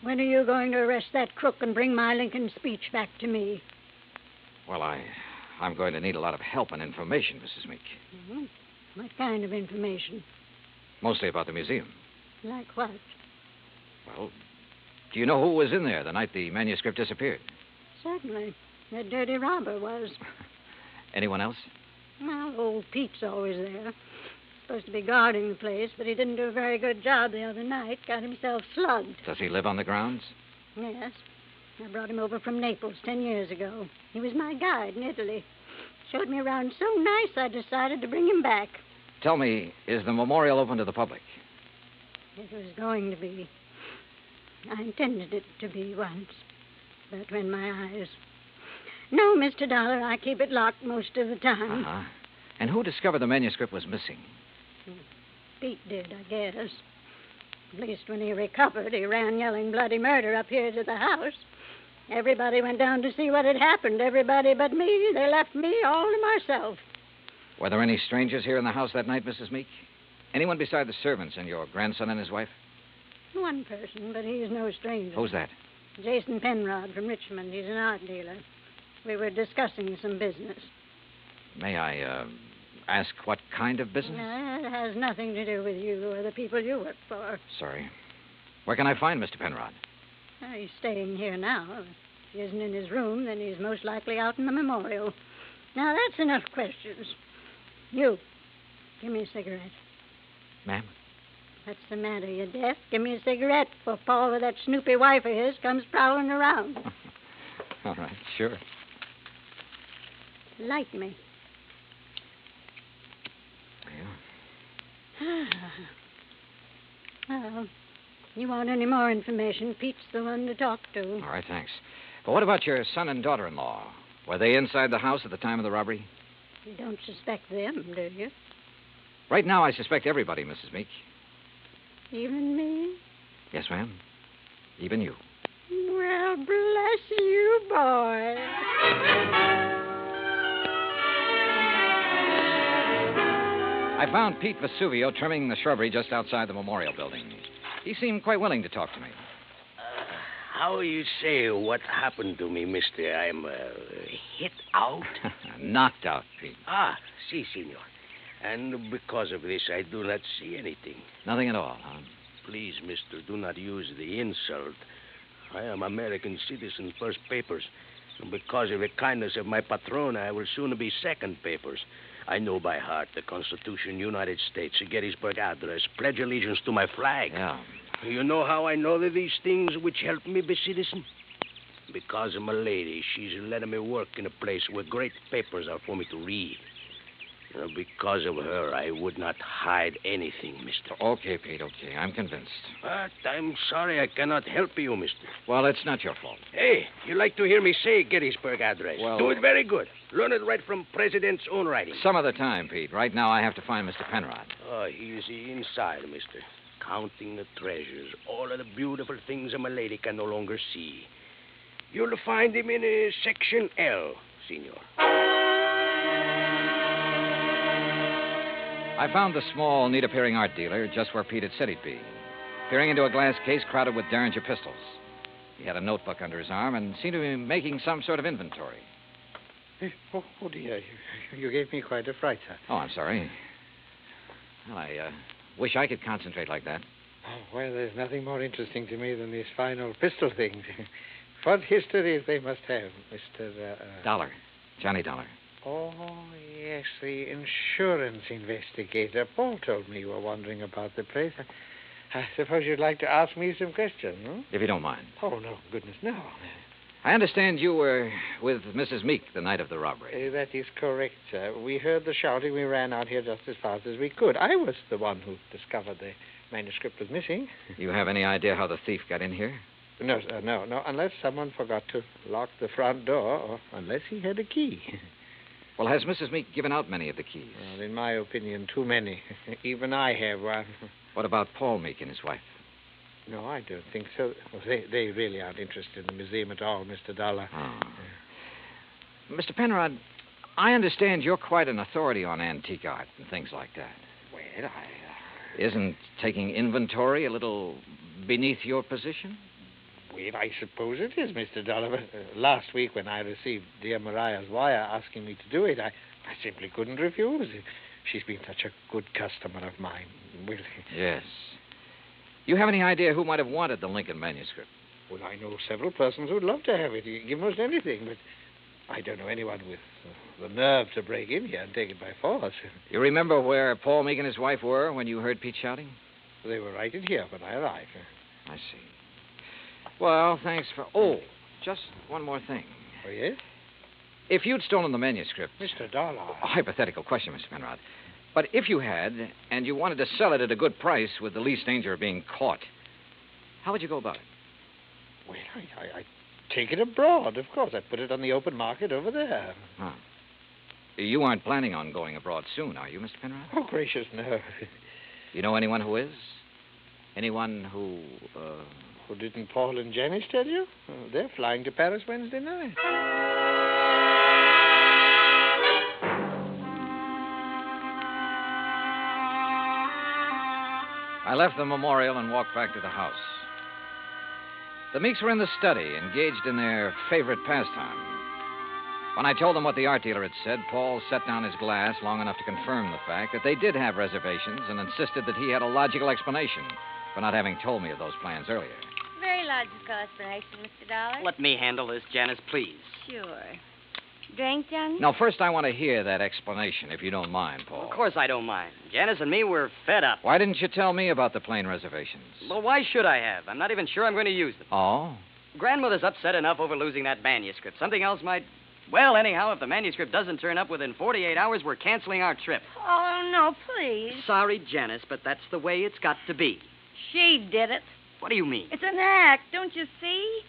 S20: when are you going to arrest that crook and bring my Lincoln speech back to me?
S14: Well, I'm going to need a lot of help and information, Mrs. Meek.
S20: Mm-hmm. What kind of information?
S14: Mostly about the museum.
S20: Like what?
S14: Well, do you know who was in there the night the manuscript disappeared?
S20: Certainly. That dirty robber was.
S14: Anyone else?
S20: Well, old Pete's always there. Supposed to be guarding the place, but he didn't do a very good job the other night. Got himself slugged.
S14: Does he live on the grounds?
S20: Yes. I brought him over from Naples 10 years ago. He was my guide in Italy. Showed me around so nice, I decided to bring him back.
S14: Tell me, is the memorial open to the public?
S20: It was going to be. I intended it to be once. But when my eyes... No, Mr. Dollar, I keep it locked most of the time.
S14: Uh-huh. And who discovered the manuscript was missing?
S20: Pete did, I guess. At least when he recovered, he ran yelling bloody murder up here to the house. Everybody went down to see what had happened. Everybody but me. They left me all to myself.
S14: Were there any strangers here in the house that night, Mrs. Meek? Anyone beside the servants and your grandson and his wife?
S20: One person, but he's no stranger.
S14: Who's that?
S20: Jason Penrod from Richmond. He's an art dealer. We were discussing some business.
S14: May I, ask what kind of business?
S20: It has nothing to do with you or the people you work for.
S14: Sorry. Where can I find Mr. Penrod?
S20: He's staying here now. If he isn't in his room, then he's most likely out in the memorial. Now, that's enough questions. You, give me a cigarette.
S14: Ma'am?
S20: What's the matter? You deaf? Give me a cigarette before Paul with that snoopy wife of his comes prowling around.
S14: All right, sure.
S20: Light me.
S14: Yeah.
S20: Well, you want any more information, Pete's the one to talk to.
S14: All right, thanks. But what about your son and daughter-in-law? Were they inside the house at the time of the robbery?
S20: You don't suspect them, do you?
S14: Right now, I suspect everybody, Mrs. Meek.
S20: Even me?
S14: Yes, ma'am. Even you.
S20: Well, bless you, boy.
S14: I found Pete Vesuvio trimming the shrubbery just outside the memorial building. He seemed quite willing to talk to me.
S6: How you say what happened to me, mister? I'm hit out?
S14: Knocked out, Pete.
S6: Si, senor. And because of this, I do not see anything.
S14: Nothing at all, huh?
S6: Please, mister, do not use the insult. I am American citizen, first papers. And because of the kindness of my patron, I will soon be second papers. I know by heart the Constitution, United States, the Gettysburg Address, pledge allegiance to my flag.
S14: Yeah.
S6: You know how I know that these things which help me be citizen? Because of my lady. She's letting me work in a place where great papers are for me to read. Because of her, I would not hide anything, mister.
S14: Okay, Pete, okay. I'm convinced.
S6: But I'm sorry I cannot help you, mister.
S14: Well, it's not your fault.
S6: Hey, you like to hear me say Gettysburg Address?
S14: Well,
S6: do it very good. Learn it right from President's own writing.
S14: Some of the time, Pete. Right now, I have to find Mr. Penrod.
S6: Oh, he's inside, mister. Counting the treasures. All of the beautiful things a lady can no longer see. You'll find him in Section L, senor.
S14: I found the small, neat-appearing art dealer just where Pete had said he'd be, peering into a glass case crowded with Derringer pistols. He had a notebook under his arm and seemed to be making some sort of inventory.
S11: Oh, dear. You gave me quite a fright, sir.
S14: Oh, I'm sorry. Well, I wish I could concentrate like that.
S11: Oh, well, there's nothing more interesting to me than these fine old pistol things. What histories they must have, Mr.
S14: Dollar. Johnny Dollar.
S11: Oh, yes, the insurance investigator. Paul told me you were wandering about the place. I suppose you'd like to ask me some questions, huh?
S14: If you don't mind.
S11: Oh, no, goodness, no.
S14: I understand you were with Mrs. Meek the night of the robbery.
S11: That is correct, sir. We heard the shouting. We ran out here just as fast as we could. I was the one who discovered the manuscript was missing.
S14: You have any idea how the thief got in here?
S11: No, sir, no. Unless someone forgot to lock the front door, or unless he had a key.
S14: Well, has Mrs. Meek given out many of the keys?
S11: Well, in my opinion, too many. Even I have one.
S14: What about Paul Meek and his wife?
S11: No, I don't think so. Well, they really aren't interested in the museum at all, Mr. Dollar.
S14: Oh. Mr. Penrod, I understand you're quite an authority on antique art and things like that.
S11: Well,
S14: Isn't taking inventory a little beneath your position?
S11: Well, I suppose it is, Mr. Dollar. Last week when I received dear Mariah's wire asking me to do it, I simply couldn't refuse. She's been such a good customer of mine. Well,
S14: yes. You have any idea who might have wanted the Lincoln manuscript?
S11: Well, I know several persons who'd love to have it. Give most anything, but I don't know anyone with the nerve to break in here and take it by force.
S14: You remember where Paul Meek and his wife were when you heard Pete shouting?
S11: They were right in here when I arrived.
S14: I see. Well, thanks for... Oh, just one more thing.
S11: Oh, yes?
S14: If you'd stolen the manuscript...
S11: Mr. Dollar...
S14: A hypothetical question, Mr. Penrod. But if you had, and you wanted to sell it at a good price with the least danger of being caught, how would you go about it?
S11: Well, I'd take it abroad, of course. I'd put it on the open market over there.
S14: Huh. You aren't planning on going abroad soon, are you, Mr. Penrod?
S11: Oh, gracious, no.
S14: You know anyone who is? Anyone who,
S11: Well, didn't Paul and Janice tell you? They're flying to Paris Wednesday night.
S14: I left the memorial and walked back to the house. The Meeks were in the study, engaged in their favorite pastime. When I told them what the art dealer had said, Paul set down his glass long enough to confirm the fact that they did have reservations and insisted that he had a logical explanation for not having told me of those plans earlier.
S3: Very logical explanation, Mr. Dollar.
S10: Let me handle this, Janice, please.
S3: Sure. Drink, Johnny?
S14: Now, first I want to hear that explanation, if you don't mind, Paul.
S10: Of course I don't mind. Janice and me were fed up.
S14: Why didn't you tell me about the plane reservations?
S10: Well, why should I have? I'm not even sure I'm going to use them.
S14: Oh?
S10: Grandmother's upset enough over losing that manuscript. Something else might... Well, anyhow, if the manuscript doesn't turn up within 48 hours, we're canceling our trip.
S3: Oh, no, please.
S10: Sorry, Janice, but that's the way it's got to be.
S3: She did it.
S10: What do you mean?
S3: It's an act, don't you see?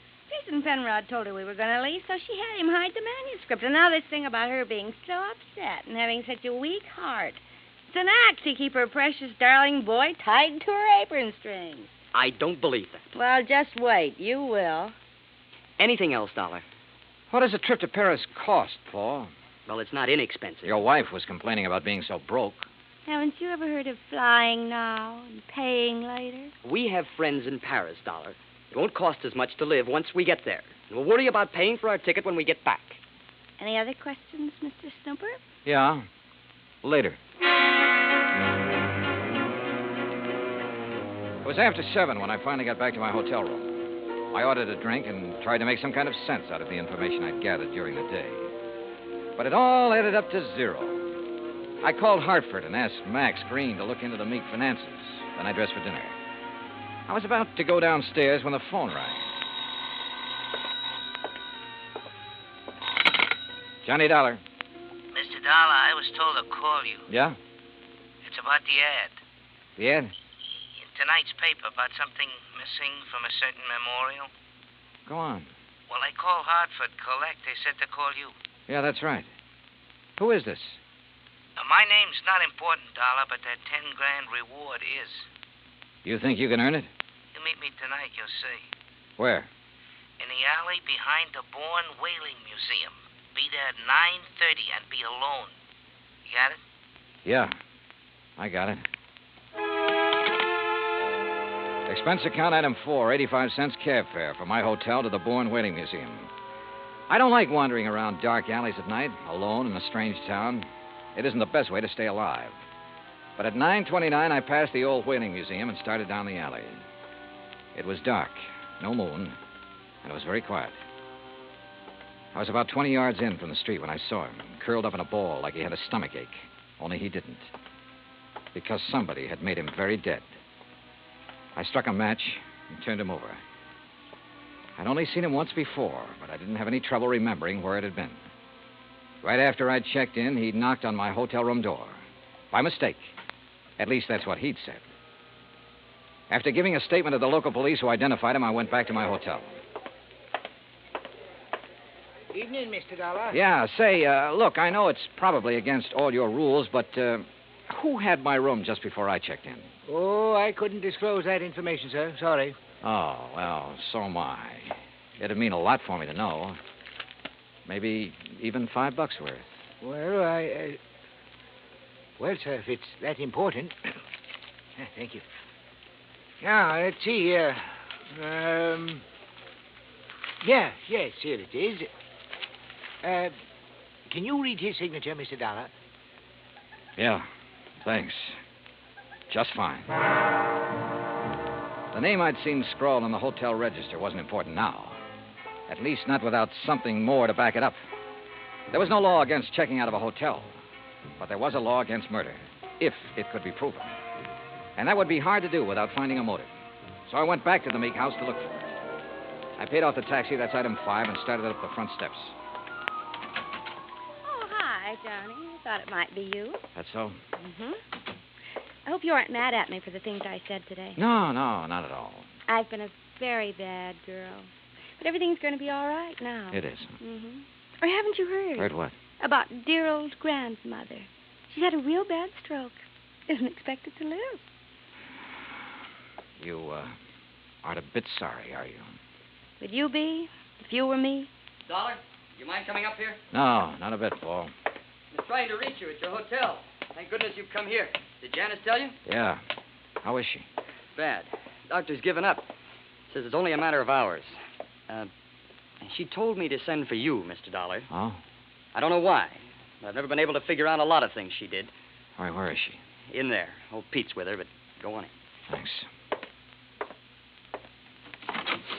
S3: Jason Penrod told her we were going to leave, so she had him hide the manuscript. And now this thing about her being so upset and having such a weak heart. It's an act to keep her precious darling boy tied to her apron strings.
S10: I don't believe that.
S3: Well, just wait. You will.
S10: Anything else, Dollar?
S14: What does a trip to Paris cost, Paul?
S10: Well, it's not inexpensive.
S14: Your wife was complaining about being so broke.
S3: Haven't you ever heard of flying now and paying later?
S10: We have friends in Paris, Dollar. It won't cost as much to live once we get there. And we'll worry about paying for our ticket when we get back.
S3: Any other questions, Mr. Snooper?
S14: Yeah. Later. It was after 7 when I finally got back to my hotel room. I ordered a drink and tried to make some kind of sense out of the information I'd gathered during the day. But it all added up to 0. I called Hartford and asked Max Green to look into the Meek finances. Then I dressed for dinner. I was about to go downstairs when the phone rang. Johnny Dollar.
S4: Mr. Dollar, I was told to call you.
S14: Yeah?
S4: It's about the ad.
S14: The ad?
S4: In tonight's paper about something missing from a certain memorial.
S14: Go on.
S4: Well, I called Hartford Collect. They said to call you.
S14: Yeah, that's right. Who is this?
S4: My name's not important, Dollar, but that 10 grand reward is.
S14: You think you can earn it?
S4: You meet me tonight, you'll see.
S14: Where?
S4: In the alley behind the Bourne Whaling Museum. Be there at 9:30 and be alone. You got it?
S14: Yeah, I got it. Expense account item 4, 85 cents cab fare from my hotel to the Bourne Whaling Museum. I don't like wandering around dark alleys at night, alone in a strange town. It isn't the best way to stay alive. But at 9:29, I passed the old whaling museum and started down the alley. It was dark, no moon, and it was very quiet. I was about 20 yards in from the street when I saw him, curled up in a ball like he had a stomachache. Only he didn't. Because somebody had made him very dead. I struck a match and turned him over. I'd only seen him once before, but I didn't have any trouble remembering where it had been. Right after I'd checked in, he'd knocked on my hotel room door. By mistake. At least that's what he'd said. After giving a statement to the local police who identified him, I went back to my hotel.
S21: Evening, Mr. Dollar.
S14: Yeah, say, look, I know it's probably against all your rules, but who had my room just before I checked in?
S21: Oh, I couldn't disclose that information, sir. Sorry.
S14: Oh, well, so am I. It'd mean a lot for me to know. Maybe even $5 worth.
S21: Well, well, sir, if it's that important. Thank you. Now, let's see. Yes, here it is. Can you read his signature, Mr. Dollar?
S14: Yeah, thanks. Just fine. The name I'd seen scrawled on the hotel register wasn't important now. At least not without something more to back it up. There was no law against checking out of a hotel, but there was a law against murder, if it could be proven. And that would be hard to do without finding a motive. So I went back to the Meek house to look for it. I paid off the taxi, that's item 5, and started up the front steps.
S3: Oh, hi, Johnny. I thought it might be you.
S14: That's so?
S3: Mm-hmm. I hope you aren't mad at me for the things I said today.
S14: No, not at all.
S3: I've been a very bad girl. But everything's going to be all right now.
S14: It is.
S3: Mm-hmm. Or haven't you heard?
S14: Heard what?
S3: About dear old grandmother. She's had a real bad stroke. Isn't expected to live.
S14: You aren't a bit sorry, are you?
S3: Would you be, if you were me?
S10: Dollar, you mind coming up here?
S14: No, not a bit, Paul.
S10: I'm trying to reach you at your hotel. Thank goodness you've come here. Did Janice tell you?
S14: Yeah. How is she?
S10: Bad. Doctor's given up. Says it's only a matter of hours. She told me to send for you, Mr. Dollar.
S14: Oh?
S10: I don't know why. I've never been able to figure out a lot of things she did.
S14: All right, where is she?
S10: In there. Old Pete's with her, but go on in.
S14: Thanks.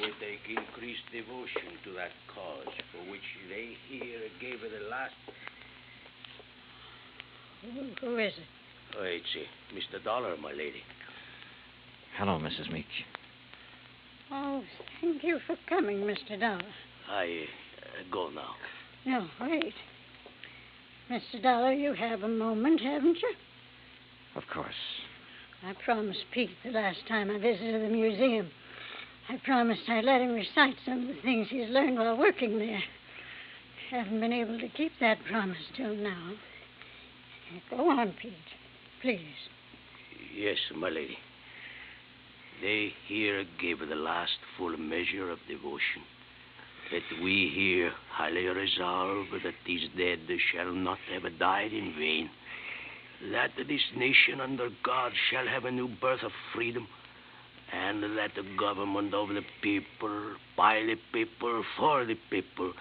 S6: Would they increase devotion to that cause for which they here gave her the last...
S20: Who is it?
S6: Oh, it's Mr. Dollar, my lady.
S14: Hello, Mrs. Meek.
S20: Oh, thank you for coming, Mr. Dollar.
S6: I go now.
S20: No, wait. Mr. Dollar, you have a moment, haven't you?
S14: Of course.
S20: I promised Pete the last time I visited the museum. I promised I'd let him recite some of the things he's learned while working there. Haven't been able to keep that promise till now. Go on, Pete. Please.
S6: Yes, my lady. They here gave her the last full measure of devotion. That we here highly resolve that these dead shall not have died in vain. That this nation under God shall have a new birth of freedom. And that the government of the people, by the people, for the people,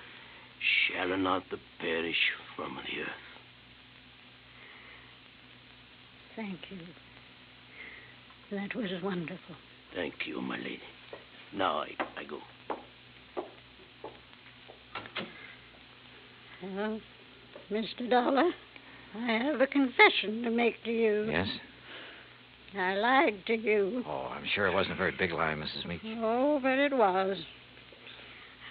S6: shall not perish from the earth.
S20: Thank you. That was wonderful.
S6: Thank you, my lady. Now I go.
S20: Well, Mr. Dollar, I have a confession to make to you.
S14: Yes?
S20: I lied to you.
S14: Oh, I'm sure it wasn't a very big lie, Mrs. Meek.
S20: Oh, but it was.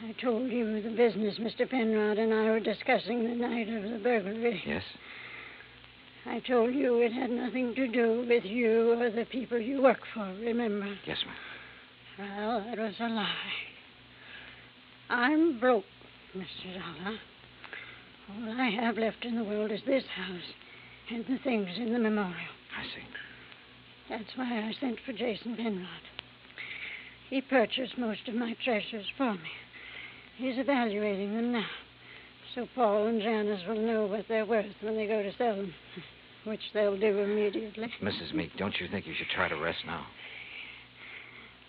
S20: I told you the business Mr. Penrod and I were discussing the night of the burglary.
S14: Yes?
S20: I told you it had nothing to do with you or the people you work for, remember?
S14: Yes, ma'am.
S20: Well, that was a lie. I'm broke, Mr. Dollar. All I have left in the world is this house and the things in the memorial.
S14: I see.
S20: That's why I sent for Jason Penrod. He purchased most of my treasures for me. He's evaluating them now, so Paul and Janice will know what they're worth when they go to sell them, which they'll do immediately.
S14: Mrs. Meek, don't you think you should try to rest now?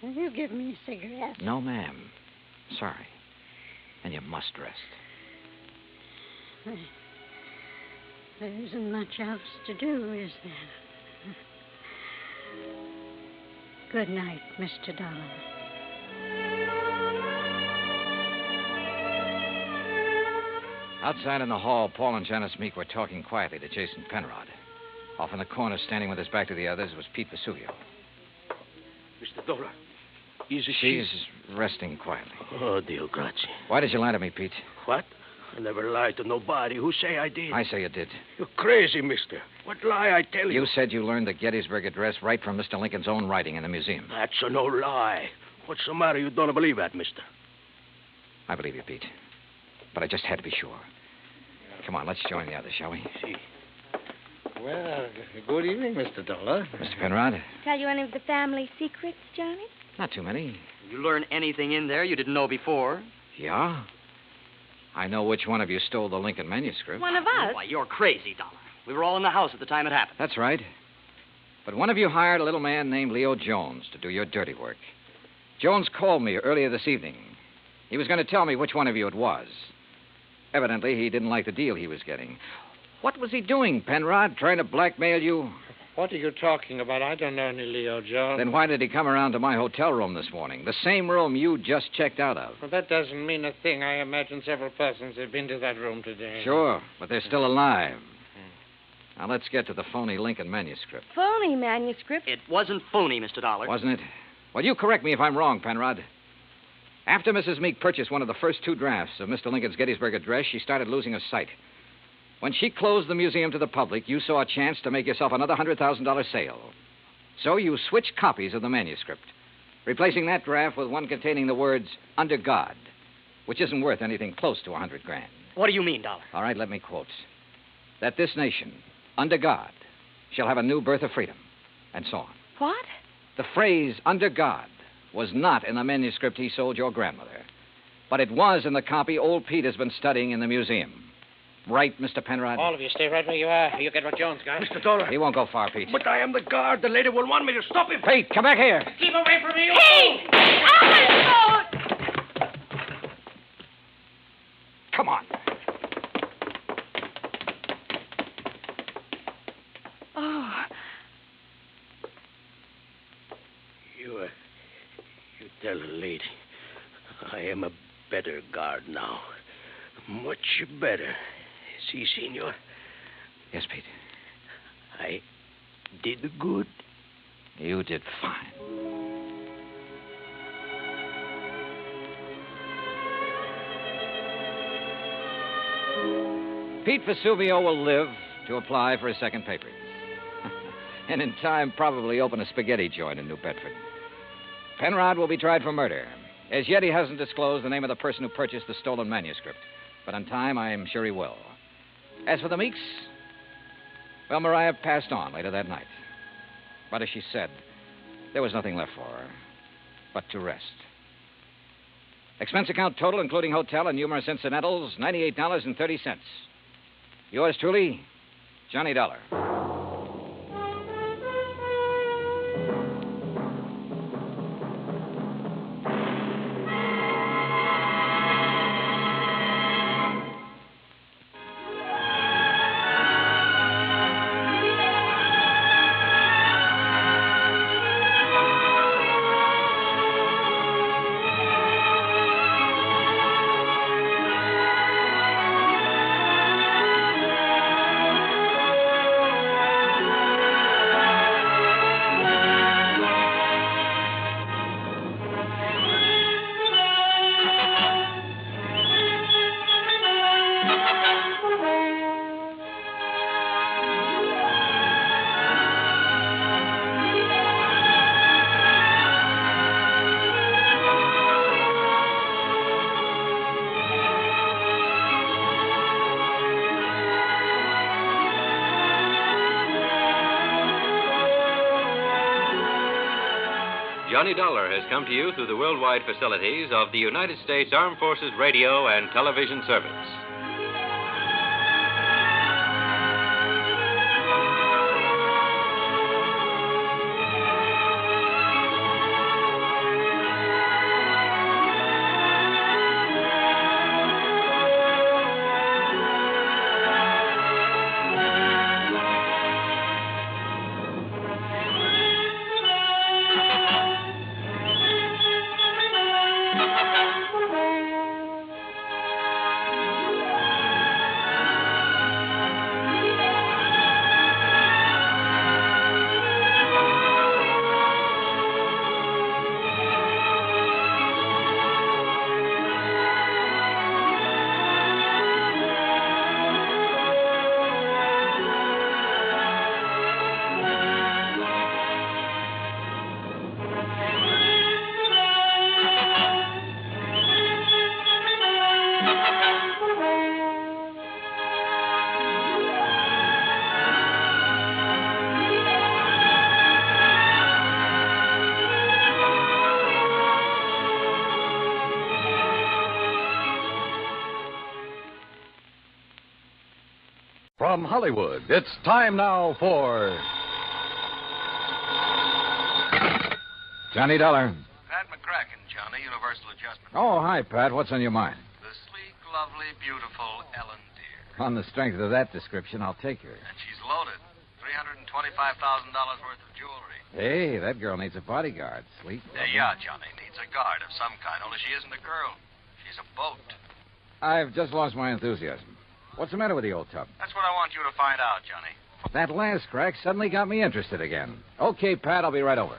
S20: Will you give me a cigarette?
S14: No, ma'am. Sorry. And you must rest.
S20: There isn't much else to do, is there? Good night, Mr. Dollar.
S14: Outside in the hall, Paul and Janice Meek were talking quietly to Jason Penrod. Off in the corner, standing with his back to the others, was Pete Vesuvio.
S6: Mr. Dollar, is she...
S14: She's resting quietly.
S6: Oh, Dio grazie.
S14: Why did you lie to me, Pete?
S6: What? I never lied to nobody. Who say I did?
S14: I say you did.
S6: You're crazy, mister. What lie I tell you?
S14: You said you learned the Gettysburg Address right from Mr. Lincoln's own writing in the museum.
S6: That's no lie. What's the matter? You don't believe that, mister?
S14: I believe you, Pete. But I just had to be sure. Come on, let's join the others, shall we?
S6: See.
S11: Well, good evening, Mr. Dollar.
S14: Mr. Penrod?
S3: Tell you any of the family secrets, Johnny?
S14: Not too many.
S10: You learn anything in there you didn't know before?
S14: Yeah? I know which one of you stole the Lincoln manuscript.
S3: One of us?
S10: Why, you're crazy, Dollar. We were all in the house at the time it happened.
S14: That's right. But one of you hired a little man named Leo Jones to do your dirty work. Jones called me earlier this evening. He was going to tell me which one of you it was. Evidently, he didn't like the deal he was getting. What was he doing, Penrod? Trying to blackmail you?
S11: What are you talking about? I don't know any Leo Jones.
S14: Then why did he come around to my hotel room this morning? The same room you just checked out of.
S11: Well, that doesn't mean a thing. I imagine several persons have been to that room today.
S14: Sure, but they're still alive. Now, let's get to the phony Lincoln manuscript.
S3: Phony manuscript?
S10: It wasn't phony, Mr. Dollar.
S14: Wasn't it? Well, you correct me if I'm wrong, Penrod. After Mrs. Meek purchased one of the first two drafts of Mr. Lincoln's Gettysburg Address, she started losing her sight. When she closed the museum to the public, you saw a chance to make yourself another $100,000 sale. So you switched copies of the manuscript, replacing that draft with one containing the words, under God, which isn't worth anything close to $100,000.
S10: What do you mean, Dollar?
S14: All right, let me quote. That this nation, under God, shall have a new birth of freedom, and so on.
S3: What?
S14: The phrase, under God, was not in the manuscript he sold your grandmother, but it was in the copy old Pete has been studying in the museum. Right, Mr. Penrod?
S2: All of you stay right where you are. You get what Jones got.
S6: Mr. Dollar.
S14: He won't go far, Pete.
S6: But I am the guard. The lady will want me to stop him.
S14: Pete, come back here.
S2: Keep away from me, you
S3: Hey! Oh!
S14: Come on.
S3: Oh.
S6: You tell the lady I am a better guard now. Much better. See, senor?
S14: Yes, Pete.
S6: I did good.
S14: You did fine. Pete Vesuvio will live to apply for his second papers. And in time, probably open a spaghetti joint in New Bedford. Penrod will be tried for murder. As yet, he hasn't disclosed the name of the person who purchased the stolen manuscript. But in time, I'm sure he will. As for the Meeks, well, Mariah passed on later that night. But as she said, there was nothing left for her but to rest. Expense account total, including hotel and numerous incidentals, $98.30. Yours truly, Johnny Dollar.
S8: Johnny Dollar has come to you through the worldwide facilities of the United States Armed Forces Radio and Television Service.
S1: From Hollywood, it's time now for
S14: Johnny Dollar.
S15: Pat McCracken, Johnny, Universal Adjustment.
S14: Oh, hi, Pat. What's on your mind?
S15: The sleek, lovely, beautiful Ellen Deere.
S14: On the strength of that description, I'll take her.
S15: And she's loaded. $325,000 worth of jewelry.
S14: Hey, that girl needs a bodyguard. Sleep.
S15: Yeah, Johnny. Needs a guard of some kind, only she isn't a girl. She's a boat.
S14: I've just lost my enthusiasm. What's the matter with the old tub?
S15: That's what I want you to find out, Johnny.
S14: That last crack suddenly got me interested again. Okay, Pat, I'll be right over.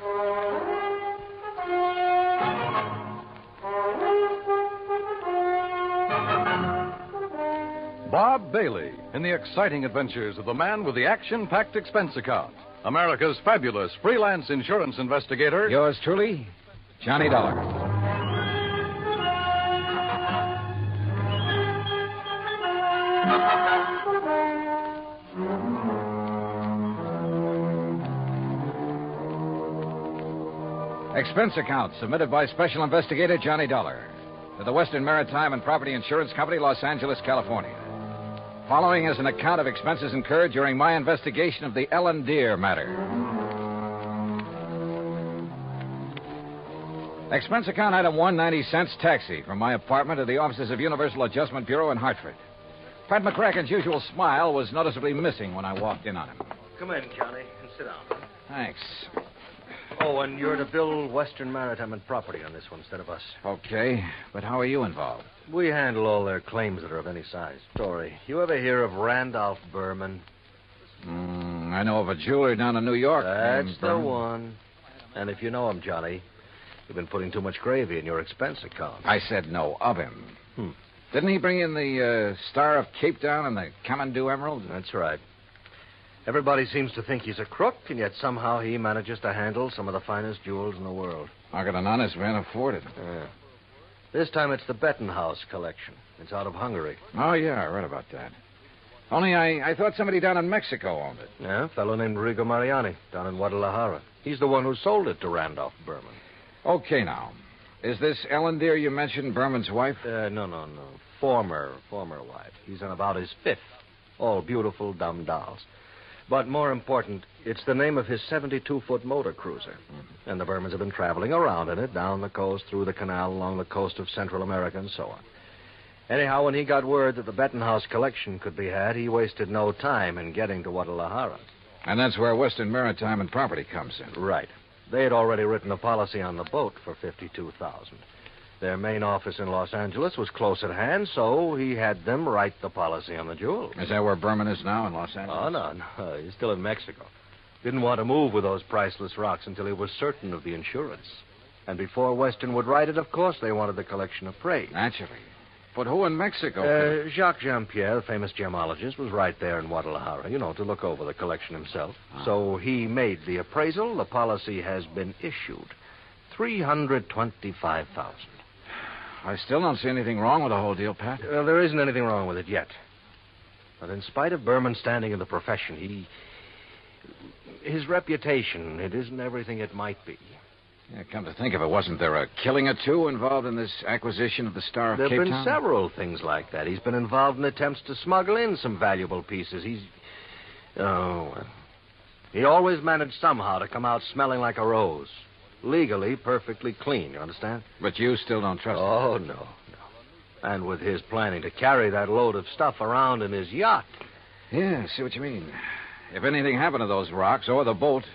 S1: Bob Bailey in the exciting adventures of the man with the action-packed expense account. America's fabulous freelance insurance investigator.
S14: Yours truly, Johnny Dollar. Expense account submitted by Special Investigator Johnny Dollar to the Western Maritime and Property Insurance Company, Los Angeles, California. Following is an account of expenses incurred during my investigation of the Ellen Deer matter. Expense account item 1, 90 cents taxi from my apartment to the offices of Universal Adjustment Bureau in Hartford. Pat McCracken's usual smile was noticeably missing when I walked in on him.
S19: Come in, Johnny, and sit down.
S14: Thanks.
S19: Oh, and you're to bill Western Maritime and Property on this one instead of us.
S14: Okay, but how are you involved?
S19: We handle all their claims that are of any size. Story. You ever hear of Randolph Berman?
S14: I know of a jeweler down in New York.
S19: That's the one. And if you know him, Johnny, you've been putting too much gravy in your expense account.
S14: I said no of him. Didn't he bring in the Star of Cape Town and the Kamandu Emerald?
S19: That's right. Everybody seems to think he's a crook, and yet somehow he manages to handle some of the finest jewels in the world.
S14: How could an honest man afford it?
S19: Yeah. This time it's the Bettenhaus collection. It's out of Hungary.
S14: Oh, yeah, I read about that. Only I thought somebody down in Mexico owned it.
S19: Yeah, a fellow named Rigo Mariani down in Guadalajara. He's the one who sold it to Randolph Berman.
S14: Okay, now. Is this Ellen Deer you mentioned Berman's wife?
S19: No. Former wife. He's on about his fifth. All beautiful, dumb dolls. But more important, it's the name of his 72-foot motor cruiser. And the Bermans have been traveling around in it, down the coast, through the canal, along the coast of Central America, and so on. Anyhow, when he got word that the Bettenhaus collection could be had, he wasted no time in getting to Guadalajara.
S14: And that's where Western Maritime and Property comes in.
S19: Right. They had already written a policy on the boat for $52,000. Their main office in Los Angeles was close at hand, so he had them write the policy on the jewel.
S14: Is that where Berman is now, in Los Angeles?
S19: Oh, no. He's still in Mexico. Didn't want to move with those priceless rocks until he was certain of the insurance. And before Western would write it, of course, they wanted the collection appraised.
S14: Naturally. But who in Mexico?
S19: Jacques Jean-Pierre, the famous gemologist, was right there in Guadalajara, to look over the collection himself. So he made the appraisal. The policy has been issued. $325,000.
S14: I still don't see anything wrong with the whole deal, Pat.
S19: Well, there isn't anything wrong with it yet. But in spite of Berman's standing in the profession, his reputation, it isn't everything it might be.
S14: Yeah, come to think of it, wasn't there a killing or two involved in this acquisition of the Star of Cape Town?
S19: There have been several things like that. He's been involved in attempts to smuggle in some valuable pieces. He always managed somehow to come out smelling like a rose. Legally, perfectly clean, you understand?
S14: But you still don't trust him?
S19: Oh, no. And with his planning to carry that load of stuff around in his yacht.
S14: Yeah, I see what you mean. If anything happened to those rocks or the boat,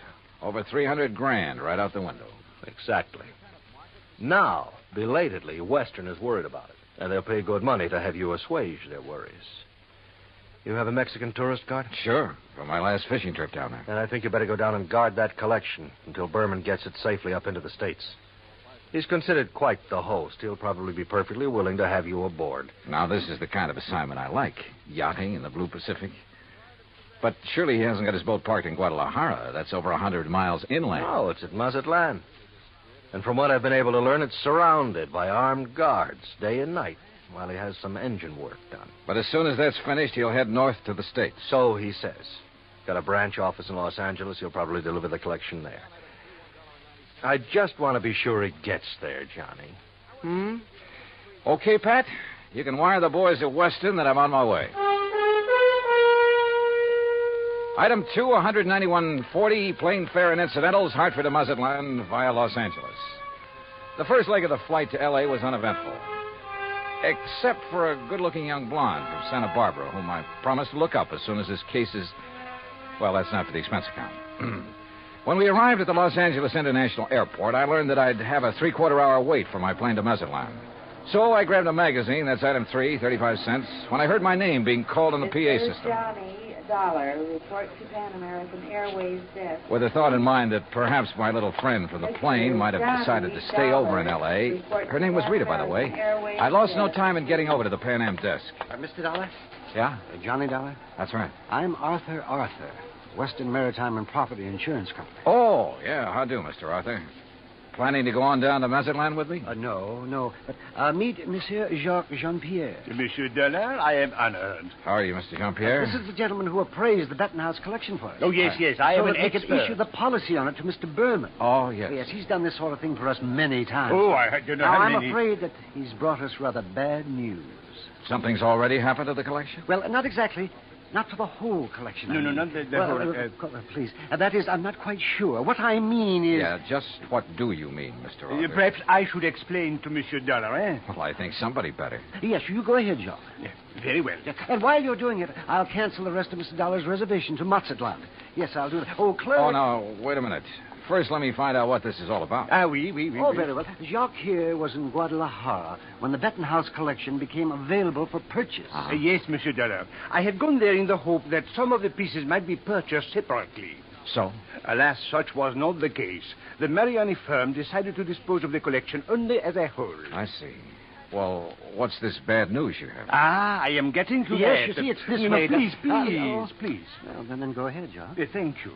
S14: over $300,000 right out the window.
S19: Exactly. Now, belatedly, Western is worried about it. And they'll pay good money to have you assuage their worries. You have a Mexican tourist card?
S14: Sure, from my last fishing trip down there.
S19: And I think you better go down and guard that collection until Berman gets it safely up into the States. He's considered quite the host. He'll probably be perfectly willing to have you aboard.
S14: Now, this is the kind of assignment I like. Yachting in the Blue Pacific. But surely he hasn't got his boat parked in Guadalajara. That's over 100 miles inland.
S19: No, it's at Mazatlan. And from what I've been able to learn, it's surrounded by armed guards day and night while he has some engine work done.
S14: But as soon as that's finished, he'll head north to the States.
S19: So he says. Got a branch office in Los Angeles. He'll probably deliver the collection there. I just want to be sure he gets there, Johnny.
S14: Okay, Pat. You can wire the boys at Weston that I'm on my way. Item 2, $191.40, plane fare and incidentals, Hartford to Mazatlan via Los Angeles. The first leg of the flight to L.A. was uneventful, except for a good-looking young blonde from Santa Barbara, whom I promised to look up as soon as his case is... Well, that's not for the expense account. When we arrived at the Los Angeles International Airport, I learned that I'd have a three-quarter-hour wait for my plane to Mazatlan. So I grabbed a magazine, that's item 3, 35 cents, when I heard my name being called on the PA system.
S16: Johnny Dollar, report to Pan American Airways desk.
S14: With the thought in mind that perhaps my little friend from the plane might have decided to stay over in L.A. Her name was Rita, by the way. I lost no time in getting over to the Pan Am desk.
S23: Mr. Dollar?
S14: Yeah?
S23: Johnny Dollar?
S14: That's right.
S23: I'm Arthur, Western Maritime and Property Insurance Company.
S14: Oh, yeah. How do, Mr. Arthur? Planning to go on down to Mazatlan with me?
S23: No. But meet Monsieur Jacques Jean-Pierre.
S5: Monsieur Dollar, I am honored.
S14: How are you, Mr. Jean-Pierre?
S23: This is the gentleman who appraised the Bettenhouse collection for us.
S5: Oh, yes. I am
S23: so
S5: an
S23: that we could
S5: expert.
S23: issue the policy on it to Mr. Berman.
S14: Oh, yes.
S23: Yes, he's done this sort of thing for us many times.
S5: Oh, I don't know
S23: now,
S5: how
S23: I'm
S5: many.
S23: afraid that he's brought us rather bad news.
S14: Something's already happened to the collection?
S23: Well, not exactly. Not for the whole collection.
S5: No, not the whole...
S23: please. That is, I'm not quite sure. What I mean is...
S14: Yeah, just what do you mean, Mr. Arthur?
S5: Perhaps I should explain to Monsieur Dollar, eh?
S14: Well, I think somebody better.
S23: Yes, you go ahead, Jacques.
S5: Yeah, very well.
S23: And while you're doing it, I'll cancel the rest of Mr. Dollar's reservation to Mazatlan. Yes, I'll do that. Oh, Claire...
S14: Oh, no, wait a minute. First, let me find out what this is all about.
S5: Oui.
S23: Oh, very well. Jacques here was in Guadalajara when the Bettenhouse collection became available for purchase.
S5: Yes, Monsieur Dollar. I had gone there in the hope that some of the pieces might be purchased separately.
S14: So?
S5: Alas, such was not the case. The Mariani firm decided to dispose of the collection only as a whole.
S14: I see. Well, what's this bad news you have?
S5: I am getting to
S23: yes,
S5: that.
S23: you see, it's this
S5: no,
S23: way.
S5: Please.
S23: Well, then go ahead, Jacques.
S5: Thank you.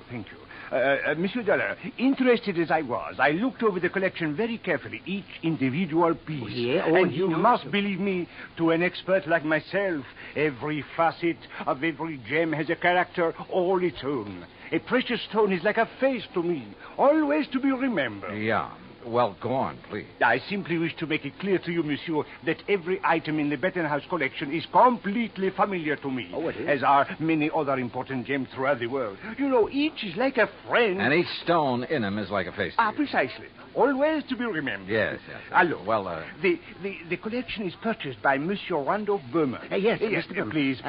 S5: Monsieur Dollar, interested as I was, I looked over the collection very carefully, each individual piece. And you must believe me, to an expert like myself, every facet of every gem has a character all its own. A precious stone is like a face to me, always to be remembered.
S14: Yeah. Well, go on, please.
S5: I simply wish to make it clear to you, monsieur, that every item in the Bettenhouse collection is completely familiar to me.
S23: Oh, it is?
S5: As are many other important gems throughout the world. You know, each is like a friend.
S14: And each stone in them is like a face to you.
S5: Precisely. Always to be remembered.
S14: Yes.
S5: Allô.
S14: Well,
S5: The collection is purchased by Monsieur Randolph Berman.
S23: Yes, Mr. Berman.
S5: Please.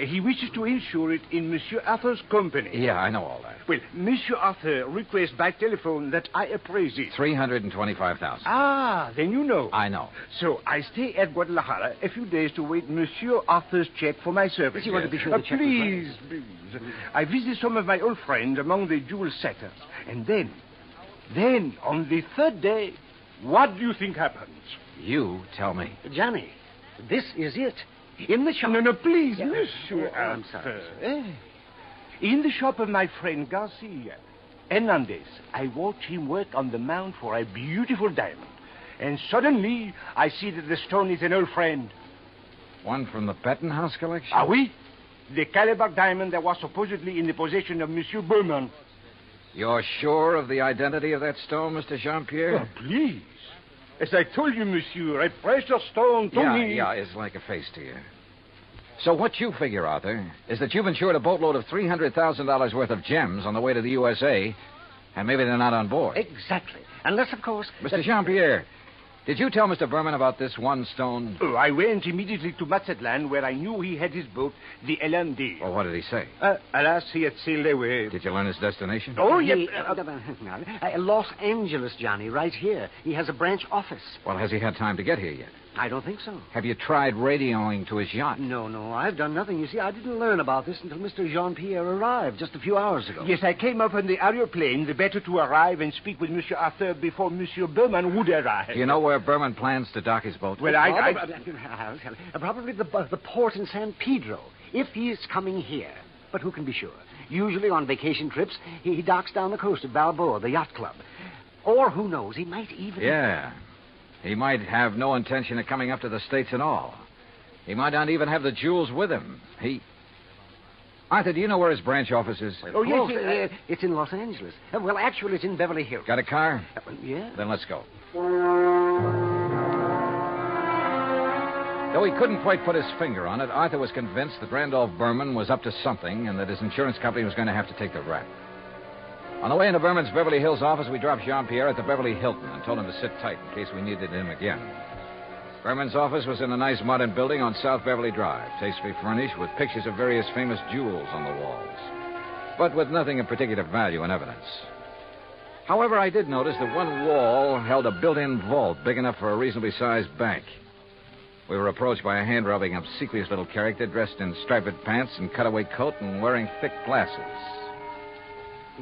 S5: He wishes to insure it in Monsieur Arthur's company.
S14: Yeah, I know all that.
S5: Well, Monsieur Arthur requests by telephone that I appraise it.
S14: $325,000.
S5: Then you know.
S14: I know.
S5: So I stay at Guadalajara a few days to wait Monsieur Arthur's check for my service.
S23: You want to be sure the check
S5: please. I visit some of my old friends among the jewel setters. And then, on the third day, what do you think happens?
S14: You tell me.
S23: Johnny, this is it. In the shop.
S5: No, please, Monsieur
S23: I'm sorry.
S5: In the shop of my friend Garcia Hernandez, I watch him work on the mount for a beautiful diamond. And suddenly, I see that the stone is an old friend.
S14: One from the Bettenhouse collection?
S5: Oui. The Calabar diamond that was supposedly in the possession of Monsieur Berman.
S14: You're sure of the identity of that stone, Mr. Jean-Pierre?
S5: Oh, please. As I told you, monsieur, a precious stone to me.
S14: Yeah, it's like a face to you. So what you figure, Arthur, is that you've insured a boatload of $300,000 worth of gems on the way to the USA, and maybe they're not on board.
S23: Exactly. Unless, of course...
S14: Mr. Jean-Pierre, did you tell Mr. Berman about this one stone?
S5: Oh, I went immediately to Mazatlan, where I knew he had his boat, the LMD.
S14: Well, what did he say?
S5: Alas, he had sailed away.
S14: Did you learn his destination?
S5: Oh, yes.
S23: Los Angeles, Johnny, right here. He has a branch office.
S14: Well, has he had time to get here yet?
S23: I don't think so.
S14: Have you tried radioing to his yacht?
S23: No, I've done nothing. You see, I didn't learn about this until Mr. Jean-Pierre arrived just a few hours ago.
S5: Yes, I came up on the aeroplane, the better to arrive and speak with Monsieur Arthur before Monsieur Berman would arrive.
S14: Do you know where Berman plans to dock his boat?
S23: Well, I'll tell you. Probably the port in San Pedro, if he's coming here. But who can be sure? Usually on vacation trips, he docks down the coast at Balboa, the yacht club. Or who knows, he might even...
S14: Yeah. He might have no intention of coming up to the States at all. He might not even have the jewels with him. Arthur, do you know where his branch office is?
S23: Oh, yes, it's in Los Angeles. Well, actually, it's in Beverly Hills.
S14: Got a car?
S23: Yeah.
S14: Then let's go. Though he couldn't quite put his finger on it, Arthur was convinced that Randolph Berman was up to something and that his insurance company was going to have to take the rap. On the way into Berman's Beverly Hills office, we dropped Jean-Pierre at the Beverly Hilton and told him to sit tight in case we needed him again. Berman's office was in a nice modern building on South Beverly Drive, tastefully furnished with pictures of various famous jewels on the walls, but with nothing of particular value in evidence. However, I did notice that one wall held a built-in vault big enough for a reasonably sized bank. We were approached by a hand-rubbing, obsequious little character dressed in striped pants and cutaway coat and wearing thick glasses.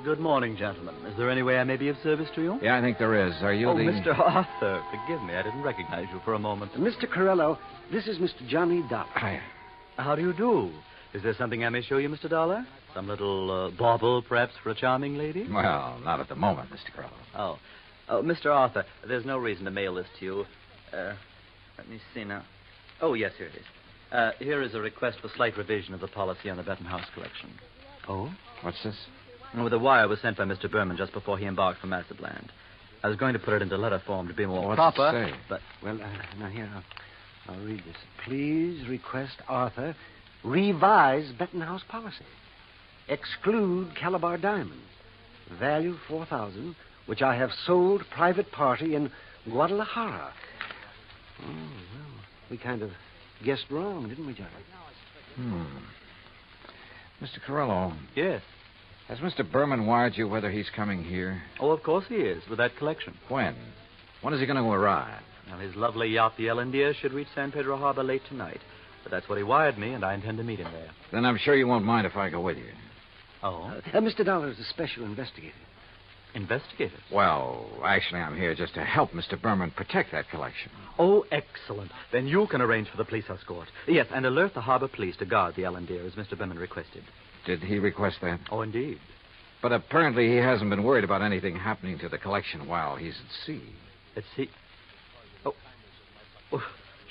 S13: Good morning, gentlemen. Is there any way I may be of service to you?
S14: Yeah, I think there is. Are you
S13: Mr. Arthur. Forgive me. I didn't recognize you for a moment.
S23: Mr. Corello, this is Mr. Johnny Dollar.
S14: Hi.
S13: How do you do? Is there something I may show you, Mr. Dollar? Some little bauble, perhaps, for a charming lady?
S14: Well, not at the moment, Mr. Corello.
S13: Oh. Oh, Mr. Arthur, there's no reason to mail this to you. Let me see now. Oh, yes, here it is. Here is a request for slight revision of the policy on the Bettenhouse collection.
S14: Oh? What's this?
S13: Well, the wire was sent by Mr. Berman just before he embarked for Mazatlan. I was going to put it into letter form to be more
S14: What's
S13: proper,
S14: it say?
S13: but...
S23: Well, now here, I'll read this. Please request Arthur revise Bettenhouse policy. Exclude Calabar diamonds. Value $4,000, which I have sold private party in Guadalajara. Oh, well, we kind of guessed wrong, didn't we, Johnny?
S14: Mr. Corello.
S13: Yes?
S14: Has Mr. Berman wired you whether he's coming here?
S13: Oh, of course he is, with that collection.
S14: When? When is he going to arrive?
S13: Well, his lovely yacht, the Ellendeer, should reach San Pedro Harbor late tonight. But that's what he wired me, and I intend to meet him there.
S14: Then I'm sure you won't mind if I go with you.
S13: Oh?
S23: Mr. Dollar is a special investigator.
S13: Investigator?
S14: Well, actually, I'm here just to help Mr. Berman protect that collection.
S13: Oh, excellent. Then you can arrange for the police escort. Yes, and alert the harbor police to guard the Ellendeer, as Mr. Berman requested.
S14: Did he request that?
S13: Oh, indeed.
S14: But apparently he hasn't been worried about anything happening to the collection while he's at sea.
S13: At sea? Oh,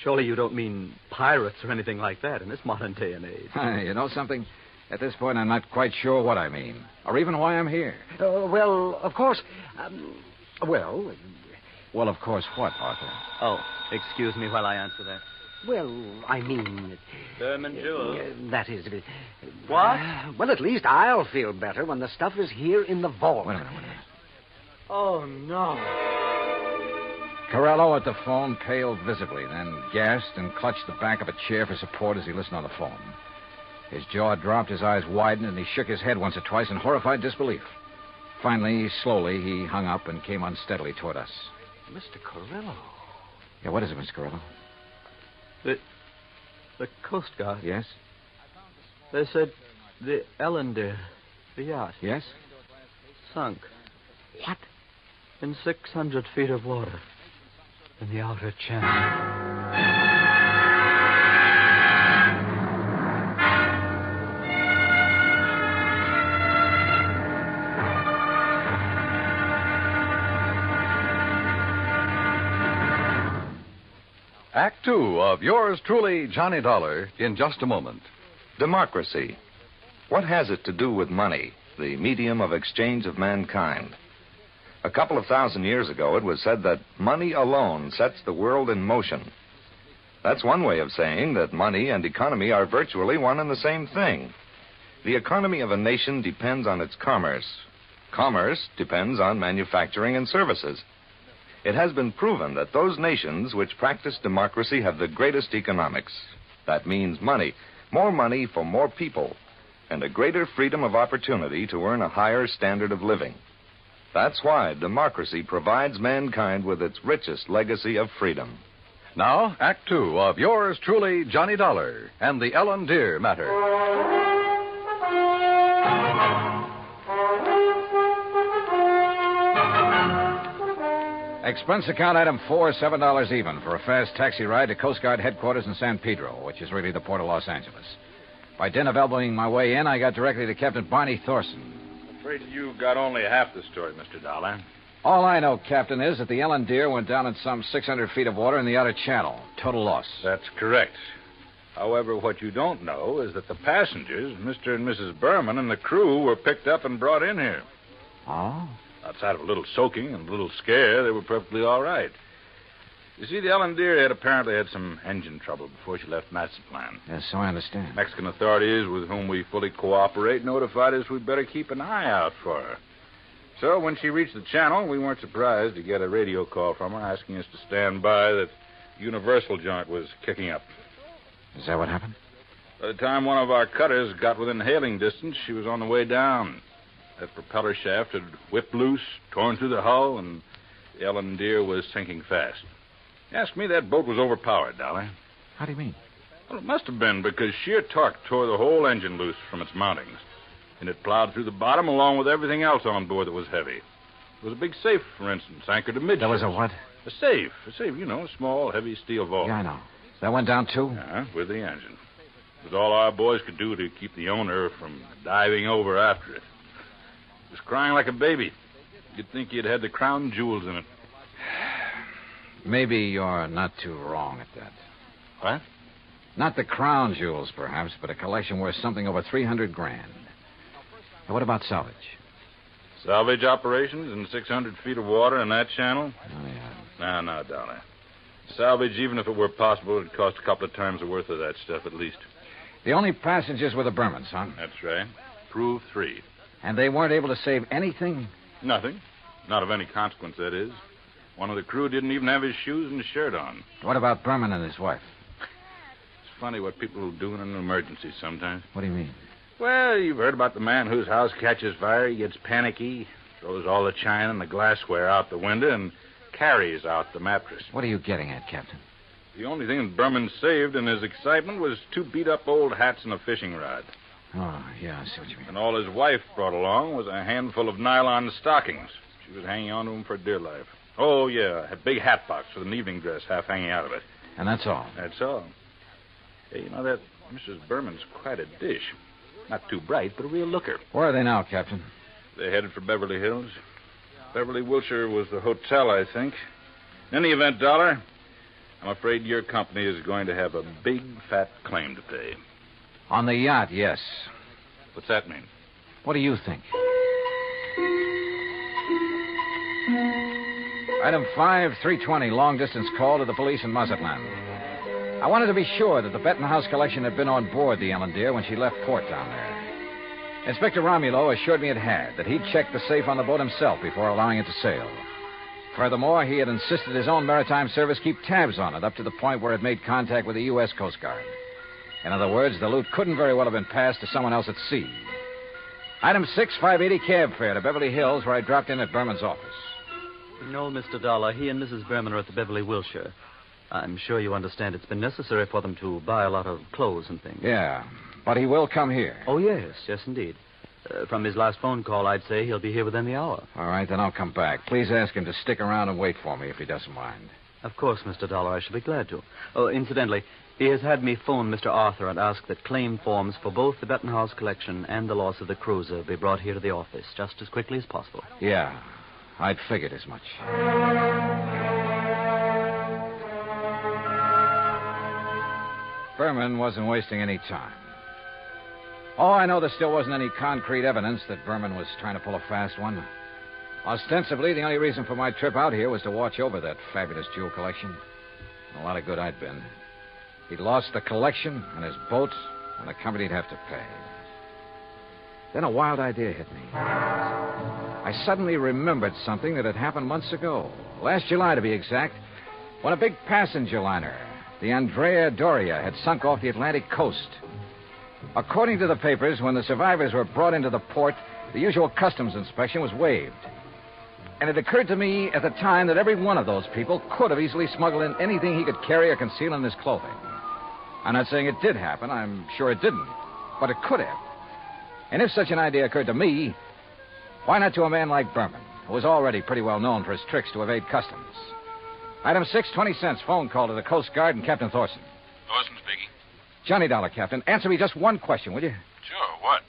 S13: surely you don't mean pirates or anything like that in this modern day and age.
S14: You know something? At this point, I'm not quite sure what I mean, or even why I'm here.
S23: Well, of course.
S14: Well, of course, what, Arthur?
S13: Oh, excuse me while I answer that.
S23: Well, I mean...
S13: Berman Jewel.
S23: That is...
S13: What?
S23: Well, at least I'll feel better when the stuff is here in the vault.
S14: Wait a minute.
S13: Oh, no.
S14: Corello at the phone paled visibly, then gasped and clutched the back of a chair for support as he listened on the phone. His jaw dropped, his eyes widened, and he shook his head once or twice in horrified disbelief. Finally, slowly, he hung up and came unsteadily toward us.
S23: Mr. Corello.
S14: Yeah, what is it, Mr. Corello?
S13: The Coast Guard.
S14: Yes?
S13: They said the Ellendeer, the yacht.
S14: Yes?
S13: Sunk.
S14: What?
S13: In 600 feet of water. In the outer channel.
S1: Act two of yours truly, Johnny Dollar, in just a moment.
S15: Democracy. What has it to do with money, the medium of exchange of mankind? A couple of thousand years ago, it was said that money alone sets the world in motion. That's one way of saying that money and economy are virtually one and the same thing. The economy of a nation depends on its commerce. Commerce depends on manufacturing and services. It has been proven that those nations which practice democracy have the greatest economics. That means money, more money for more people, and a greater freedom of opportunity to earn a higher standard of living. That's why democracy provides mankind with its richest legacy of freedom.
S1: Now, Act two of yours truly, Johnny Dollar, and the Ellendeer matter.
S14: Expense account item 4, $7 even for a fast taxi ride to Coast Guard headquarters in San Pedro, which is really the port of Los Angeles. By dint of elbowing my way in, I got directly to Captain Barney Thorson.
S12: I'm afraid you got only half the story, Mr. Dollar.
S14: All I know, Captain, is that the Ellendeer went down in some 600 feet of water in the outer channel. Total loss.
S12: That's correct. However, what you don't know is that the passengers, Mr. and Mrs. Berman, and the crew were picked up and brought in here.
S14: Oh?
S12: Outside of a little soaking and a little scare, they were perfectly all right. You see, the Ellendeer had apparently had some engine trouble before she left Mazatlan.
S14: Yes, so I understand.
S12: Mexican authorities, with whom we fully cooperate, notified us we'd better keep an eye out for her. So when she reached the channel, we weren't surprised to get a radio call from her asking us to stand by that Universal joint was kicking up.
S14: Is that what happened?
S12: By the time one of our cutters got within hailing distance, she was on the way down. That propeller shaft had whipped loose, torn through the hull, and the Ellendeer was sinking fast. Ask me, that boat was overpowered, Dolly.
S14: How do you mean?
S12: Well, it must have been because sheer torque tore the whole engine loose from its mountings. And it plowed through the bottom along with everything else on board that was heavy. There was a big safe, for instance, anchored amidships.
S14: There was a what?
S12: A safe, you know, a small, heavy steel vault.
S14: Yeah, I know. That went down, too?
S12: Yeah, with the engine. It was all our boys could do to keep the owner from diving over after it. It was crying like a baby. You'd think he'd had the crown jewels in it.
S14: Maybe you're not too wrong at that.
S12: What?
S14: Not the crown jewels, perhaps, but a collection worth something over 300 grand. Now, what about salvage?
S12: Salvage operations in 600 feet of water in that channel?
S14: Oh, yeah.
S12: No, Dollar. Salvage, even if it were possible, would cost a couple of times the worth of that stuff at least.
S14: The only passengers were the Burmans, huh?
S12: That's right. Prove 3.
S14: And they weren't able to save anything?
S12: Nothing. Not of any consequence, that is. One of the crew didn't even have his shoes and shirt on.
S14: What about Berman and his wife?
S12: It's funny what people will do in an emergency sometimes.
S14: What do you mean?
S12: Well, you've heard about the man whose house catches fire. He gets panicky, throws all the china and the glassware out the window, and carries out the mattress.
S14: What are you getting at, Captain?
S12: The only thing that Berman saved in his excitement was 2 beat-up old hats and a fishing rod.
S14: Oh, yeah, I see what you mean.
S12: And all his wife brought along was a handful of nylon stockings. She was hanging on to them for dear life. Oh, yeah, a big hat box with an evening dress half hanging out of it.
S14: And that's all?
S12: That's all. Hey, you know, that Mrs. Berman's quite a dish. Not too bright, but a real looker.
S14: Where are they now, Captain?
S12: They're headed for Beverly Hills. Beverly, Wilshire was the hotel, I think. In any event, Dollar, I'm afraid your company is going to have a big, fat claim to pay.
S14: On the yacht, yes.
S12: What's that mean?
S14: What do you think? Item 5, 320, long-distance call to the police in Mazatlan. I wanted to be sure that the Bettenhouse collection had been on board the Ellen Deer when she left port down there. Inspector Romulo assured me it had, that he'd checked the safe on the boat himself before allowing it to sail. Furthermore, he had insisted his own maritime service keep tabs on it up to the point where it made contact with the U.S. Coast Guard. In other words, the loot couldn't very well have been passed to someone else at sea. Item 6, 580 cab fare to Beverly Hills, where I dropped in at Berman's office.
S13: No, Mr. Dollar. He and Mrs. Berman are at the Beverly Wilshire. I'm sure you understand it's been necessary for them to buy a lot of clothes and things.
S14: Yeah, but he will come here.
S13: Oh, yes, indeed. From his last phone call, I'd say he'll be here within the hour.
S14: All right, then I'll come back. Please ask him to stick around and wait for me if he doesn't mind.
S13: Of course, Mr. Dollar, I shall be glad to. Oh, incidentally, he has had me phone Mr. Arthur and ask that claim forms for both the Bettenhouse collection and the loss of the cruiser be brought here to the office just as quickly as possible.
S14: Yeah, I'd figured as much. Berman wasn't wasting any time. Oh, I know there still wasn't any concrete evidence that Berman was trying to pull a fast one. Ostensibly, the only reason for my trip out here was to watch over that fabulous jewel collection. A lot of good I'd been. He'd lost the collection and his boat, and the company'd have to pay. Then a wild idea hit me. I suddenly remembered something that had happened months ago. Last July, to be exact, when a big passenger liner, the Andrea Doria, had sunk off the Atlantic coast. According to the papers, when the survivors were brought into the port, the usual customs inspection was waived. And it occurred to me at the time that every one of those people could have easily smuggled in anything he could carry or conceal in his clothing. I'm not saying it did happen. I'm sure it didn't. But it could have. And if such an idea occurred to me, why not to a man like Berman, who was already pretty well known for his tricks to evade customs? Item 6, 20 cents, phone call to the Coast Guard and Captain Thorson.
S12: Thorson speaking.
S14: Johnny Dollar, Captain. Answer me just one question, will you?
S12: Sure, what?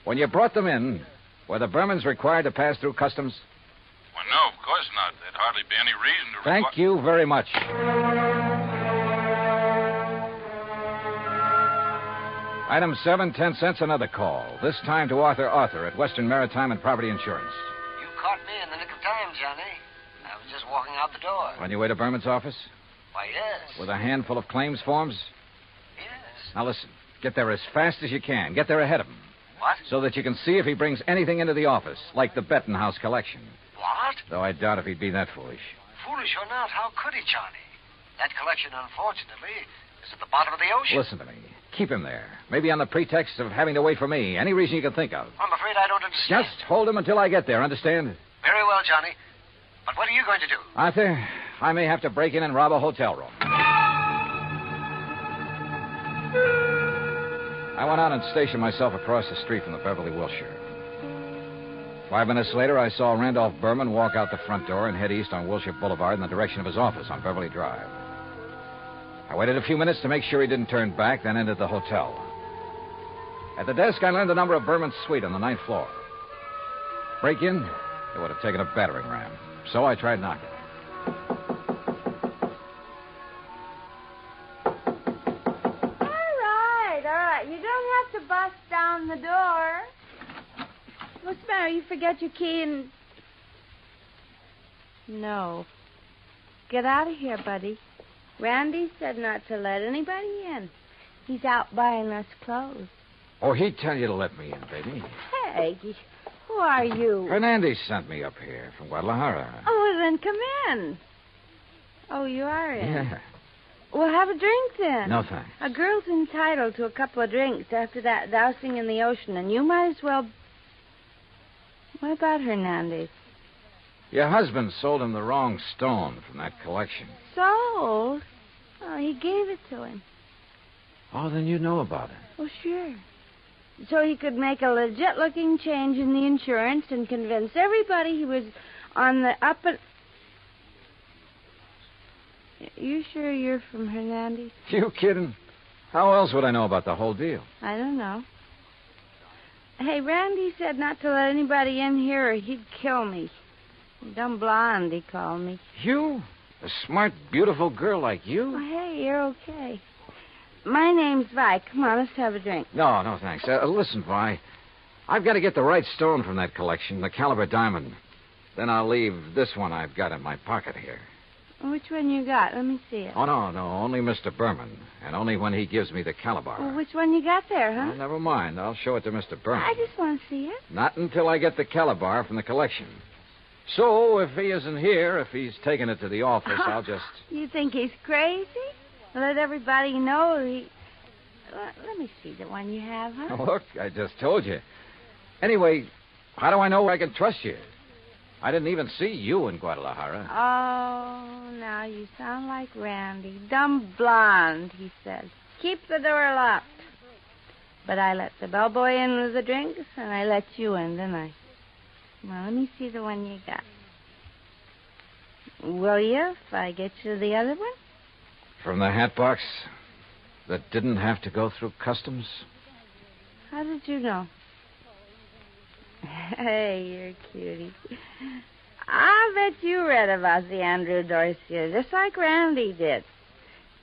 S14: When you brought them in, were the Bermans required to pass through customs?
S12: Well, no, of course not. There'd hardly be any reason to...
S14: Thank you very much. Item 7, 10 cents, another call. This time to Arthur at Western Maritime and Property Insurance.
S4: You caught me in the nick of time, Johnny. I was just walking out the door.
S14: On your way to Berman's office?
S4: Why, yes.
S14: With a handful of claims forms?
S4: Yes.
S14: Now listen, get there as fast as you can. Get there ahead of him.
S4: What?
S14: So that you can see if he brings anything into the office, like the Bettenhouse collection.
S4: What?
S14: Though I doubt if he'd be that foolish.
S4: Foolish or not, how could he, Johnny? That collection, unfortunately, is at the bottom of the ocean.
S14: Listen to me. Keep him there. Maybe on the pretext of having to wait for me. Any reason you can think of.
S4: I'm afraid I don't understand.
S14: Just hold him until I get there, understand?
S4: Very well, Johnny. But what are you going to do?
S14: Arthur, I may have to break in and rob a hotel room. I went out and stationed myself across the street from the Beverly Wilshire. 5 minutes later, I saw Randolph Berman walk out the front door and head east on Wilshire Boulevard in the direction of his office on Beverly Drive. I waited a few minutes to make sure he didn't turn back, then entered the hotel. At the desk, I learned the number of Berman's suite on the 9th floor. Break in? It would have taken a battering ram. So I tried knocking.
S3: All right. You don't have to bust down the door. What's the matter? You forget your key and... No. Get out of here, buddy. Randy said not to let anybody in. He's out buying us clothes.
S14: Oh, he'd tell you to let me in, baby.
S3: Hey, who are you?
S14: Hernandez sent me up here from Guadalajara.
S3: Oh, well, then come in. Oh, you are in?
S14: Yeah.
S3: Well, have a drink then.
S14: No, thanks.
S3: A girl's entitled to a couple of drinks after that dousing in the ocean, and you might as well... What about Hernandez?
S14: Your husband sold him the wrong stone from that collection.
S3: Sold? Oh, he gave it to him.
S14: Oh, then you know about it.
S3: Oh, sure. So he could make a legit-looking change in the insurance and convince everybody he was on the up and... You sure you're from Hernandez?
S14: You kidding? How else would I know about the whole deal?
S3: I don't know. Hey, Randy said not to let anybody in here or he'd kill me. Dumb blonde, he called me.
S14: You? A smart, beautiful girl like you?
S3: Oh, hey, you're okay. My name's Vi. Come on, let's have a drink.
S14: No, thanks. Listen, Vi. I've got to get the right stone from that collection, the caliber diamond. Then I'll leave this one I've got in my pocket here.
S3: Which one you got? Let me see it.
S14: Oh, no, only Mr. Berman. And only when he gives me the caliber.
S3: Well, which one you got there, huh?
S14: Oh, never mind. I'll show it to Mr. Berman.
S3: I just want to see it.
S14: Not until I get the caliber from the collection. So, if he isn't here, if he's taken it to the office, I'll just...
S3: You think he's crazy? Let everybody know he... Let me see the one you have, huh?
S14: Look, I just told you. Anyway, how do I know I can trust you? I didn't even see you in Guadalajara.
S3: Oh, now you sound like Randy. Dumb blonde, he said. Keep the door locked. But I let the bellboy in with the drinks, and I let you in, didn't I? Well, let me see the one you got. Will you, if I get you the other one?
S14: From the hat box that didn't have to go through customs?
S3: How did you know? Hey, you're a cutie. I'll bet you read about the Andrew Dorsey, just like Randy did.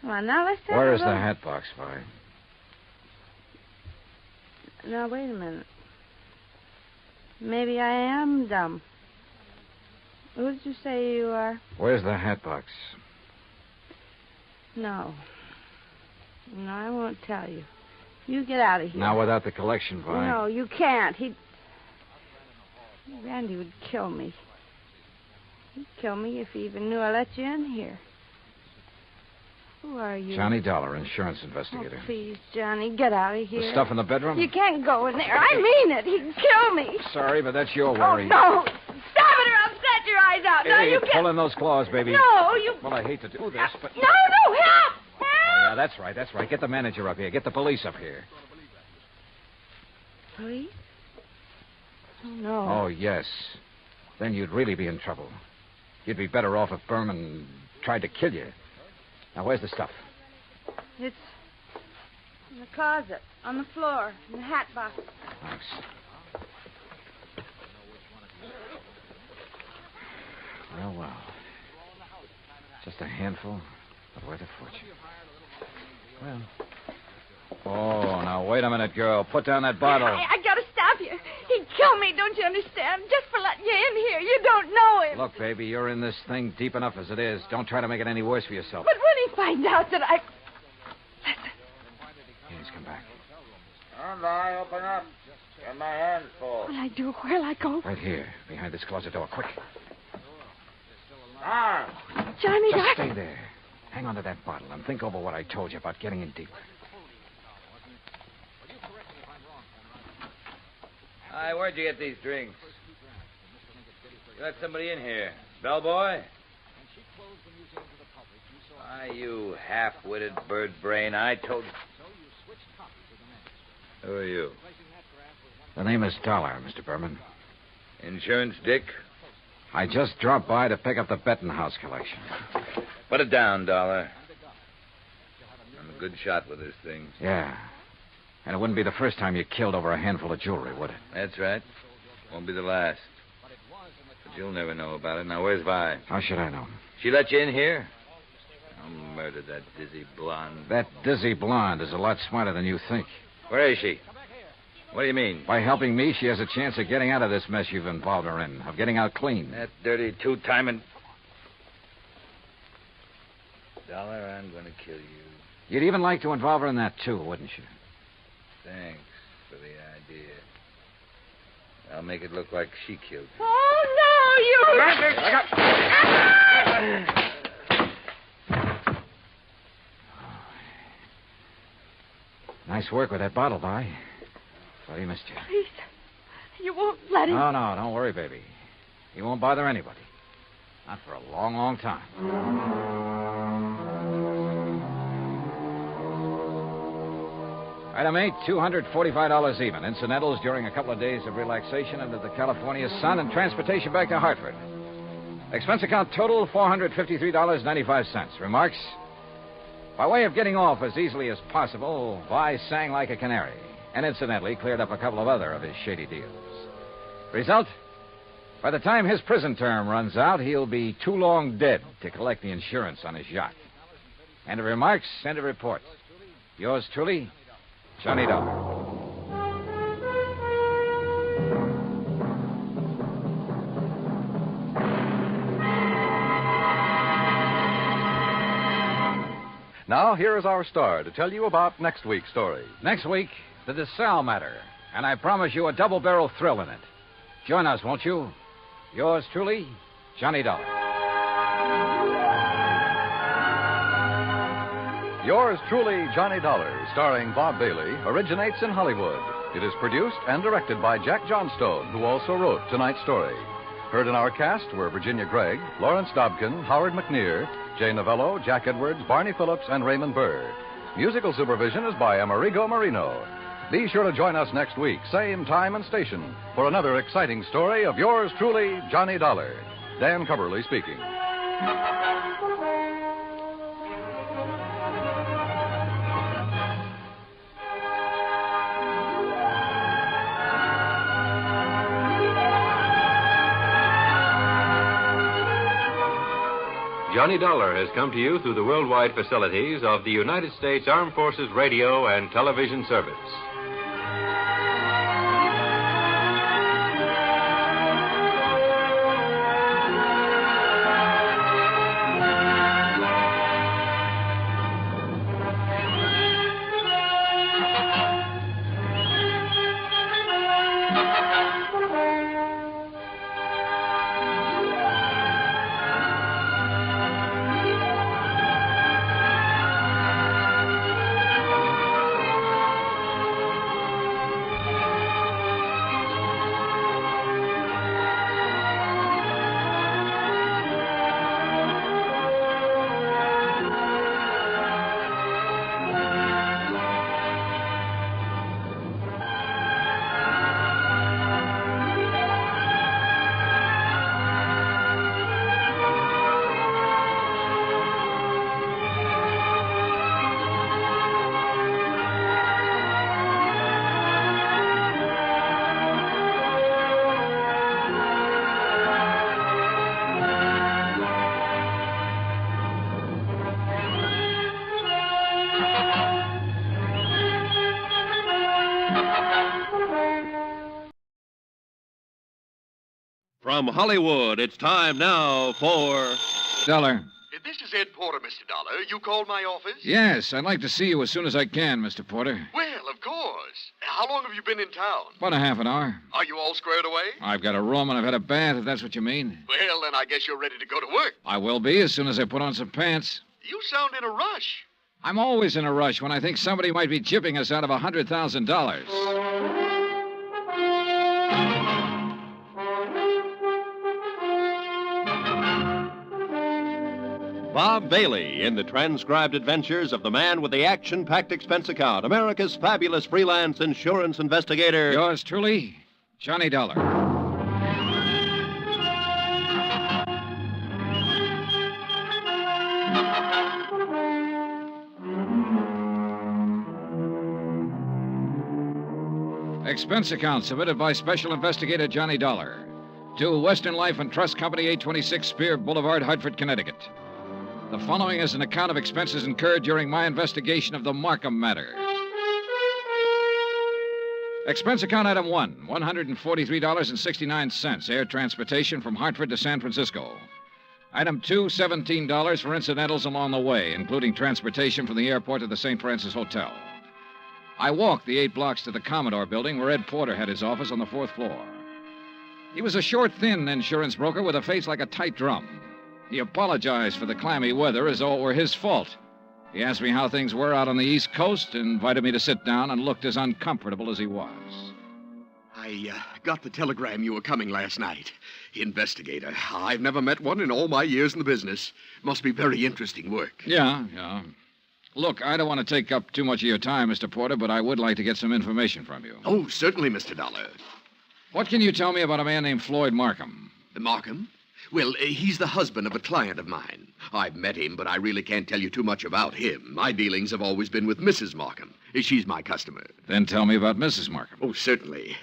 S3: Come on, now let's have
S14: Where
S3: a
S14: is the
S3: look.
S14: hat box, Vi?
S3: Now, wait a minute. Maybe I am dumb. Who did you say you are?
S14: Where's the hat box?
S3: No, I won't tell you. You get out of here.
S14: Now, without the collection, Vi.
S3: No, you can't. Randy would kill me. He'd kill me if he even knew I let you in here. Who are you?
S14: Johnny Dollar, insurance investigator.
S3: Oh, please, Johnny, get out of here.
S14: The stuff in the bedroom?
S3: You can't go in there. I mean it. He'd kill me.
S14: Sorry, but that's your
S3: Oh,
S14: worry.
S3: no. Stop it or I'll set your eyes out. Now,
S14: Hey,
S3: you get...
S14: pull in those claws, baby.
S3: No, you...
S14: Well, I hate to do this, but...
S3: No, help!
S14: Oh, yeah, that's right. Get the manager up here. Get the police up here.
S3: Police? Oh, no.
S14: Oh, yes. Then you'd really be in trouble. You'd be better off if Berman tried to kill you. Now, where's the stuff?
S3: It's in the closet, on the floor, in the hat box.
S14: Thanks. Well. Just a handful, but worth a fortune. Well. Oh, now, wait a minute, girl. Put down that bottle.
S3: I gotta stop you. He'd kill me, don't you understand? Just for letting you in here. You don't know him.
S14: Look, baby, you're in this thing deep enough as it is. Don't try to make it any worse for yourself.
S3: But when he finds out that I... Listen.
S14: He's come back.
S11: And I open up. Get my hands full.
S3: What'll I do? Where'll I go?
S14: Right here, behind this closet door. Quick.
S3: Johnny,
S14: Just stay there. Hang on to that bottle and think over what I told you about getting in deep.
S17: Hi, where'd you get these drinks? You let somebody in here. Bellboy? Why, you half-witted bird brain, I told you. Who are you?
S14: The name is Dollar, Mr. Berman.
S17: Insurance Dick?
S14: I just dropped by to pick up the Bettenhouse collection.
S17: Put it down, Dollar. I'm a good shot with this thing.
S14: Yeah. And it wouldn't be the first time you killed over a handful of jewelry, would it?
S17: That's right. Won't be the last. She'll never know about it. Now, where's Vi?
S14: How should I know?
S17: She let you in here? I'll murder that dizzy blonde.
S14: That dizzy blonde is a lot smarter than you think.
S17: Where is she? What do you mean?
S14: By helping me, she has a chance of getting out of this mess you've involved her in, of getting out clean.
S17: That dirty two-timing... Dollar, I'm going to kill you.
S14: You'd even like to involve her in that, too, wouldn't you?
S17: Thanks for the idea. I'll make it look like she killed you.
S3: Oh, no, you...
S14: Nice work with that bottle, Vi. Sorry you missed you.
S3: Please, you won't let him...
S14: No, don't worry, baby. He won't bother anybody. Not for a long, long time. Item 8, $245 even. Incidentals during a couple of days of relaxation under the California sun and transportation back to Hartford. Expense account total, $453.95. Remarks? By way of getting off as easily as possible, Vi sang like a canary, and incidentally cleared up a couple of other of his shady deals. Result? By the time his prison term runs out, he'll be too long dead to collect the insurance on his yacht. End of remarks, end of report. Yours truly, Johnny Dollar.
S1: Now, here is our star to tell you about next week's story.
S14: Next week, the DeSalle matter, and I promise you a double-barrel thrill in it. Join us, won't you? Yours truly, Johnny Dollar.
S1: Yours truly, Johnny Dollar, starring Bob Bailey, originates in Hollywood. It is produced and directed by Jack Johnstone, who also wrote tonight's story. Heard in our cast were Virginia Gregg, Lawrence Dobkin, Howard McNear, Jay Novello, Jack Edwards, Barney Phillips, and Raymond Burr. Musical supervision is by Amerigo Marino. Be sure to join us next week, same time and station, for another exciting story of yours truly, Johnny Dollar. Dan Cubberly speaking.
S8: Johnny Dollar has come to you through the worldwide facilities of the United States Armed Forces Radio and Television Service.
S7: From Hollywood, it's time now for...
S14: Dollar.
S18: This is Ed Porter, Mr. Dollar. You called my office?
S14: Yes, I'd like to see you as soon as I can, Mr. Porter.
S18: Well, of course. How long have you been in town?
S14: About a half an hour.
S18: Are you all squared away?
S14: I've got a room and I've had a bath, if that's what you mean.
S18: Well, then I guess you're ready to go to work.
S14: I will be as soon as I put on some pants.
S18: You sound in a rush.
S14: I'm always in a rush when I think somebody might be gypping us out of $100,000.
S7: Bob Bailey in the transcribed adventures of the man with the action-packed expense account, America's fabulous freelance insurance investigator.
S14: Yours truly, Johnny Dollar. Expense account submitted by Special Investigator Johnny Dollar. to Western Life and Trust Company, 826 Spear Boulevard, Hartford, Connecticut. The following is an account of expenses incurred during my investigation of the Markham matter. Expense account item 1, $143.69, air transportation from Hartford to San Francisco. Item 2, $17 for incidentals along the way, including transportation from the airport to the St. Francis Hotel. I walked the 8 blocks to the Commodore building where Ed Porter had his office on the 4th floor. He was a short, thin insurance broker with a face like a tight drum. He apologized for the clammy weather as though it were his fault. He asked me how things were out on the East Coast, invited me to sit down, and looked as uncomfortable as he was.
S18: I got the telegram you were coming last night. Investigator. I've never met one in all my years in the business. Must be very interesting work.
S14: Yeah. Look, I don't want to take up too much of your time, Mr. Porter, but I would like to get some information from you.
S18: Oh, certainly, Mr. Dollar.
S14: What can you tell me about a man named Floyd Markham?
S18: Markham? Well, he's the husband of a client of mine. I've met him, but I really can't tell you too much about him. My dealings have always been with Mrs. Markham. She's my customer.
S14: Then tell me about Mrs. Markham.
S18: Oh, certainly.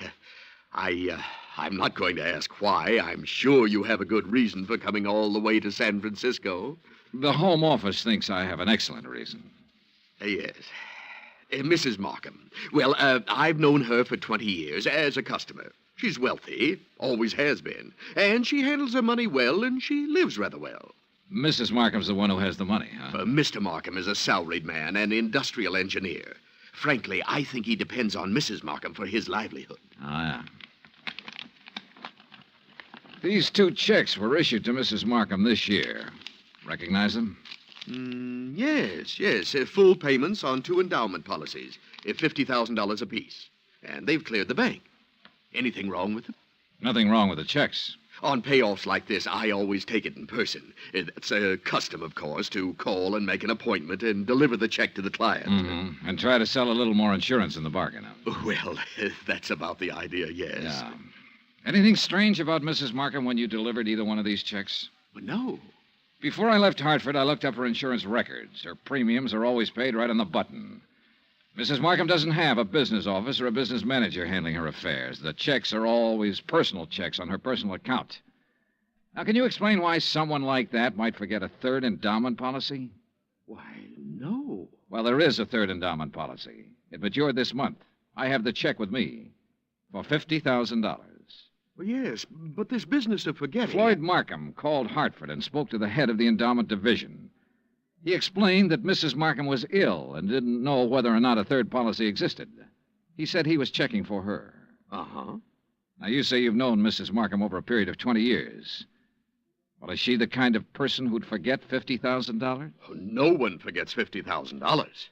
S18: I'm not going to ask why. I'm sure you have a good reason for coming all the way to San Francisco.
S14: The Home Office thinks I have an excellent reason.
S18: Yes. Mrs. Markham. Well, I've known her for 20 years as a customer. She's wealthy, always has been, and she handles her money well, and she lives rather well.
S14: Mrs. Markham's the one who has the money, huh?
S18: Mr. Markham is a salaried man, an industrial engineer. Frankly, I think he depends on Mrs. Markham for his livelihood.
S14: Ah, yeah. These 2 checks were issued to Mrs. Markham this year. Recognize them?
S18: Yes. Full payments on 2 endowment policies, $50,000 apiece. And they've cleared the bank. Anything wrong with them?
S14: Nothing wrong with the checks.
S18: On payoffs like this, I always take it in person. It's a custom, of course, to call and make an appointment and deliver the check to the client.
S14: Mm-hmm. And try to sell a little more insurance in the bargain.
S18: Well, that's about the idea, yes.
S14: Yeah. Anything strange about Mrs. Markham when you delivered either one of these checks?
S18: Well, no.
S14: Before I left Hartford, I looked up her insurance records. Her premiums are always paid right on the button. Mrs. Markham doesn't have a business office or a business manager handling her affairs. The checks are always personal checks on her personal account. Now, can you explain why someone like that might forget a 3rd endowment policy?
S18: Why, no.
S14: Well, there is a 3rd endowment policy. It matured this month. I have the check with me for $50,000.
S18: Well, yes, but this business of forgetting...
S14: Floyd Markham called Hartford and spoke to the head of the endowment division. He explained that Mrs. Markham was ill and didn't know whether or not a 3rd policy existed. He said he was checking for her.
S18: Uh-huh.
S14: Now, you say you've known Mrs. Markham over a period of 20 years. Well, is she the kind of person who'd forget $50,000?
S18: Oh, no one forgets $50,000.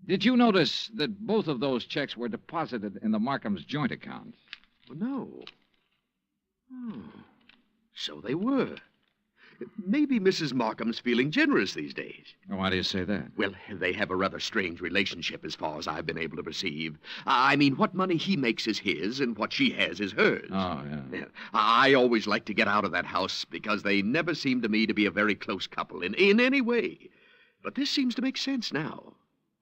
S14: Did you notice that both of those checks were deposited in the Markham's joint account?
S18: Well, no. Oh, so they were. Maybe Mrs. Markham's feeling generous these days.
S14: Why do you say that?
S18: Well, they have a rather strange relationship as far as I've been able to perceive. I mean, what money he makes is his, and what she has is hers.
S14: Oh, yeah.
S18: I always like to get out of that house because they never seem to me to be a very close couple in any way. But this seems to make sense now.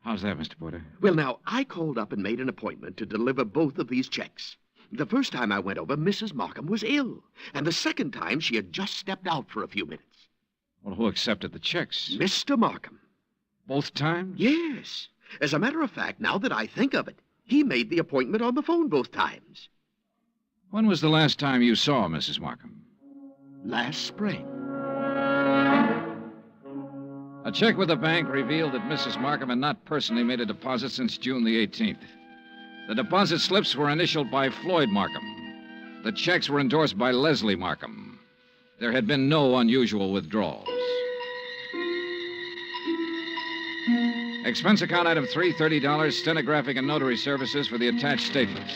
S14: How's that, Mr. Porter?
S18: Well, now, I called up and made an appointment to deliver both of these checks. The first time I went over, Mrs. Markham was ill. And the second time, she had just stepped out for a few minutes.
S14: Well, who accepted the checks?
S18: Mr. Markham.
S14: Both times?
S18: Yes. As a matter of fact, now that I think of it, he made the appointment on the phone both times.
S14: When was the last time you saw Mrs. Markham?
S18: Last spring.
S14: A check with the bank revealed that Mrs. Markham had not personally made a deposit since June the 18th. The deposit slips were initialed by Floyd Markham. The checks were endorsed by Leslie Markham. There had been no unusual withdrawals. Expense account item 3, $30, stenographic and notary services for the attached statements.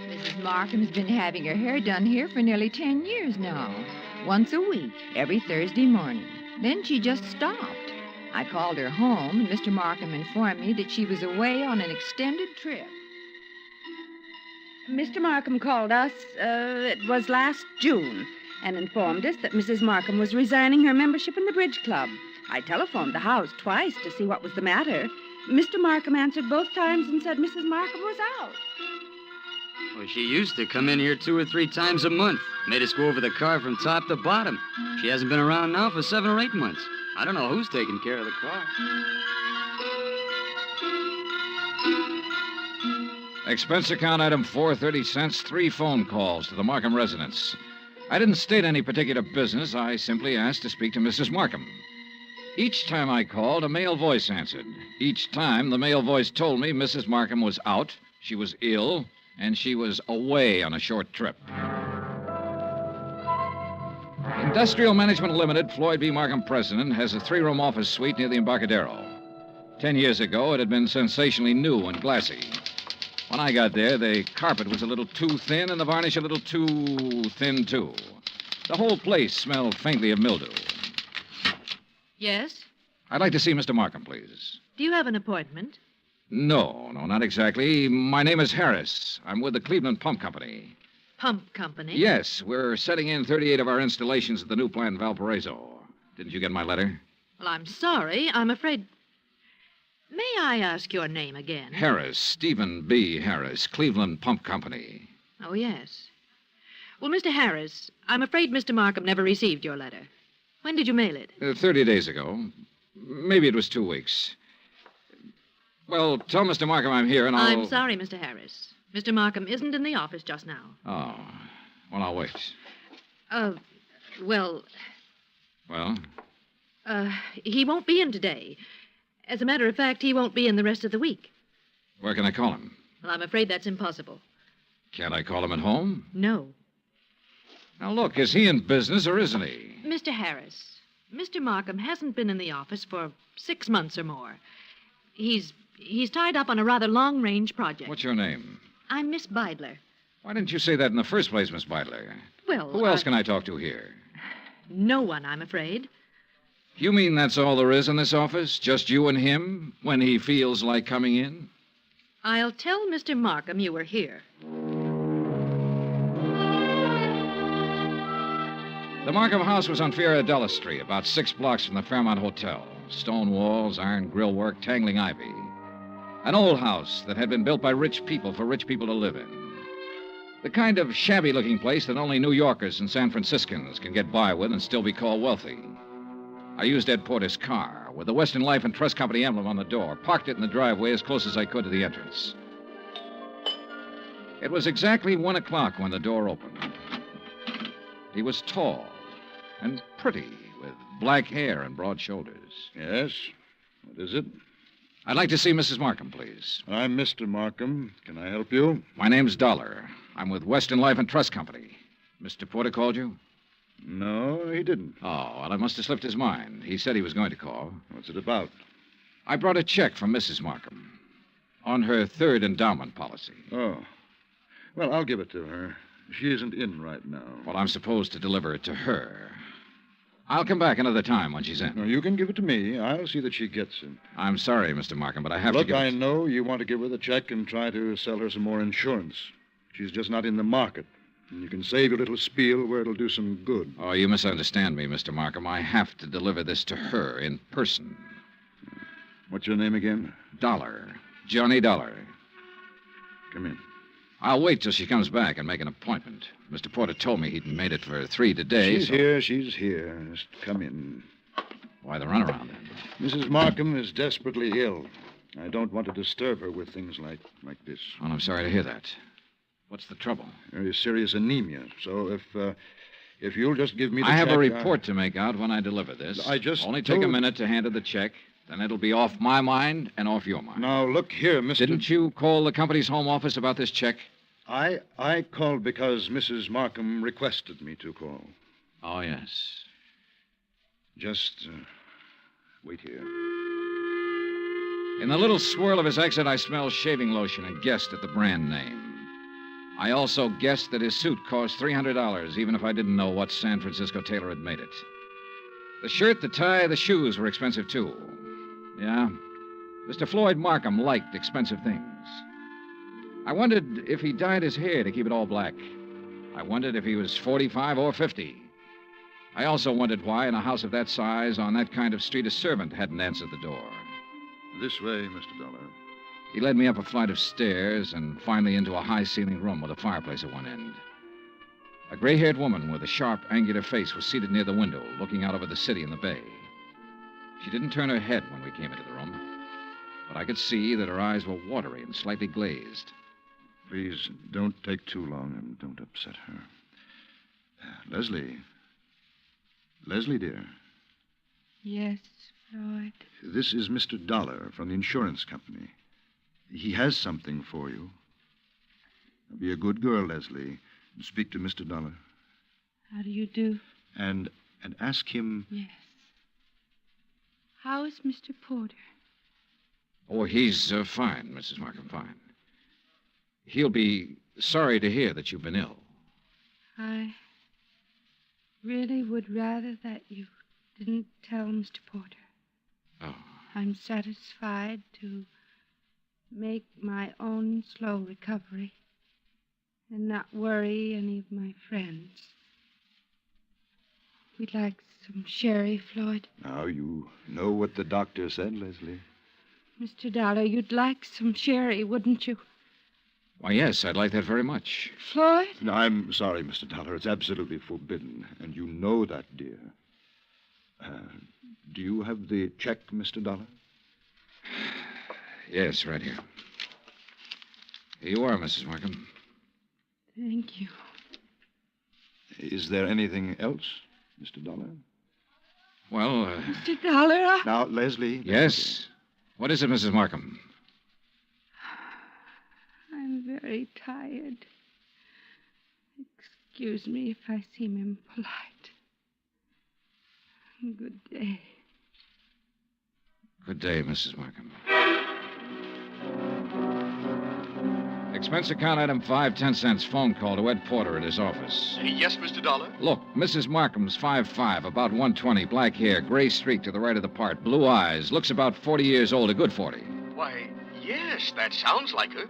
S9: Mrs. Markham's been having her hair done here for nearly 10 years now. Once a week, every Thursday morning. Then she just stopped. I called her home, and Mr. Markham informed me that she was away on an extended trip.
S3: Mr. Markham called us, it was last June, and informed us that Mrs. Markham was resigning her membership in the bridge club. I telephoned the house twice to see what was the matter. Mr. Markham answered both times and said Mrs. Markham was out.
S20: Well, she used to come in here 2 or 3 times a month. Made us go over the car from top to bottom. She hasn't been around now for 7 or 8 months. I don't know who's taking care of the car.
S14: Expense account item 430 cents, 3 phone calls to the Markham residence. I didn't state any particular business. I simply asked to speak to Mrs. Markham. Each time I called, a male voice answered. Each time, the male voice told me Mrs. Markham was out, she was ill, and she was away on a short trip. Industrial Management Limited, Floyd B. Markham president, has a 3-room office suite near the Embarcadero. 10 years ago, it had been sensationally new and glassy. When I got there, the carpet was a little too thin and the varnish a little too thin, too. The whole place smelled faintly of mildew.
S21: Yes?
S14: I'd like to see Mr. Markham, please.
S21: Do you have an appointment?
S14: No, not exactly. My name is Harris. I'm with the Cleveland Pump Company.
S21: Pump company?
S14: Yes, we're setting in 38 of our installations at the new plant in Valparaiso. Didn't you get my letter?
S21: Well, I'm sorry. I'm afraid. May I ask your name again?
S14: Harris, Stephen B. Harris, Cleveland Pump Company.
S21: Oh, yes. Well, Mr. Harris, I'm afraid Mr. Markham never received your letter. When did you mail it?
S14: 30 days ago. Maybe it was 2 weeks. Well, tell Mr. Markham I'm here and I'll...
S21: I'm sorry, Mr. Harris. Mr. Markham isn't in the office just now.
S14: Oh. Well, I'll wait.
S21: Well,
S14: Well?
S21: he won't be in today. As a matter of fact, he won't be in the rest of the week.
S14: Where can I call him?
S21: Well, I'm afraid that's impossible.
S14: Can't I call him at home?
S21: No.
S14: Now, look, is he in business or isn't he?
S21: Mr. Harris, Mr. Markham hasn't been in the office for 6 months or more. He's tied up on a rather long-range project.
S14: What's your name?
S21: I'm Miss Beidler.
S14: Why didn't you say that in the first place, Miss Beidler?
S21: Well,
S14: Who else can I talk to here?
S21: No one, I'm afraid.
S14: You mean that's all there is in this office? Just you and him when he feels like coming in?
S21: I'll tell Mr. Markham you were here.
S14: The Markham house was on Fiorella Street, about 6 blocks from the Fairmont Hotel. Stone walls, iron grillwork, tangling ivy. An old house that had been built by rich people for rich people to live in. The kind of shabby-looking place that only New Yorkers and San Franciscans can get by with and still be called wealthy. I used Ed Porter's car with the Western Life and Trust Company emblem on the door, parked it in the driveway as close as I could to the entrance. It was exactly 1 o'clock when the door opened. He was tall and pretty, with black hair and broad shoulders.
S22: Yes? What is it?
S14: I'd like to see Mrs. Markham, please.
S22: I'm Mr. Markham. Can I help you?
S14: My name's Dollar. I'm with Western Life and Trust Company. Mr. Porter called you?
S22: No, he didn't.
S14: Oh, well, I must have slipped his mind. He said he was going to call.
S22: What's it about?
S14: I brought a check from Mrs. Markham on her 3rd endowment policy.
S22: Oh. Well, I'll give it to her. She isn't in right now.
S14: Well, I'm supposed to deliver it to her. I'll come back another time when she's in.
S22: No, you can give it to me. I'll see that she gets it.
S14: I'm sorry, Mr. Markham, but I have
S22: Look,
S14: to give
S22: I
S14: it...
S22: know you want to give her the check and try to sell her some more insurance. She's just not in the market. And you can save your little spiel where it'll do some good.
S14: Oh, you misunderstand me, Mr. Markham. I have to deliver this to her in person.
S22: What's your name again?
S14: Dollar. Johnny Dollar.
S22: Come in.
S14: I'll wait till she comes back and make an appointment. Mr. Porter told me he'd made it for 3 today.
S22: She's here. Just come in.
S14: Why the runaround, then?
S22: Mrs. Markham is desperately ill. I don't want to disturb her with things like this.
S14: Well, I'm sorry to hear that. What's the trouble?
S22: Very serious anemia. So if you'll just give me the
S14: check... I have
S22: check,
S14: a report to make out when I deliver this.
S22: I just
S14: Only take a minute to hand her the check. Then it'll be off my mind and off your mind.
S22: Now, look here, Mr.
S14: Didn't you call the company's home office about this check?
S22: I called because Mrs. Markham requested me to call.
S14: Oh, yes.
S22: Just wait here.
S14: In the little swirl of his exit, I smelled shaving lotion and guessed at the brand name. I also guessed that his suit cost $300, even if I didn't know what San Francisco tailor had made it. The shirt, the tie, the shoes were expensive, too. Yeah, Mr. Floyd Markham liked expensive things. I wondered if he dyed his hair to keep it all black. I wondered if he was 45 or 50. I also wondered why, in a house of that size, on that kind of street, a servant hadn't answered the door.
S22: This way, Mr. Dollar.
S14: He led me up a flight of stairs and finally into a high-ceilinged room with a fireplace at one end. A gray-haired woman with a sharp, angular face was seated near the window, looking out over the city and the bay. She didn't turn her head when we came into the room, but I could see that her eyes were watery and slightly glazed.
S22: Please, don't take too long and don't upset her. Leslie. Leslie, dear.
S2: Yes, Floyd.
S22: This is Mr. Dollar from the insurance company. He has something for you. Now, be a good girl, Leslie, and speak to Mr. Dollar.
S2: How do you do?
S22: And ask him...
S2: Yes. How is Mr. Porter?
S14: Oh, he's fine, Mrs. Markham, fine. He'll be sorry to hear that you've been ill.
S2: I really would rather that you didn't tell Mr. Porter.
S14: Oh.
S2: I'm satisfied to make my own slow recovery and not worry any of my friends. We'd like some sherry, Floyd.
S22: Now, you know what the doctor said, Leslie.
S2: Mr. Dollar, you'd like some sherry, wouldn't you?
S14: Why, yes, I'd like that very much.
S2: Floyd?
S22: No, I'm sorry, Mr. Dollar. It's absolutely forbidden, and you know that, dear. Do you have the check, Mr. Dollar?
S14: Yes, right here. Here you are, Mrs. Markham.
S2: Thank you.
S22: Is there anything else, Mr. Dollar?
S14: Well,
S2: Mr. Dollar?
S22: Now, Leslie...
S14: Yes? What is it, Mrs. Markham?
S2: I'm very tired. Excuse me if I seem impolite. Good day.
S14: Good day, Mrs. Markham. Expense account item 5/10 phone call to Ed Porter at his office.
S18: Yes, Mr. Dollar?
S14: Look, Mrs. Markham's 5'5", about 120, black hair, gray streak to the right of the part, blue eyes, looks about 40 years old, a good 40.
S18: Why, yes, that sounds like her.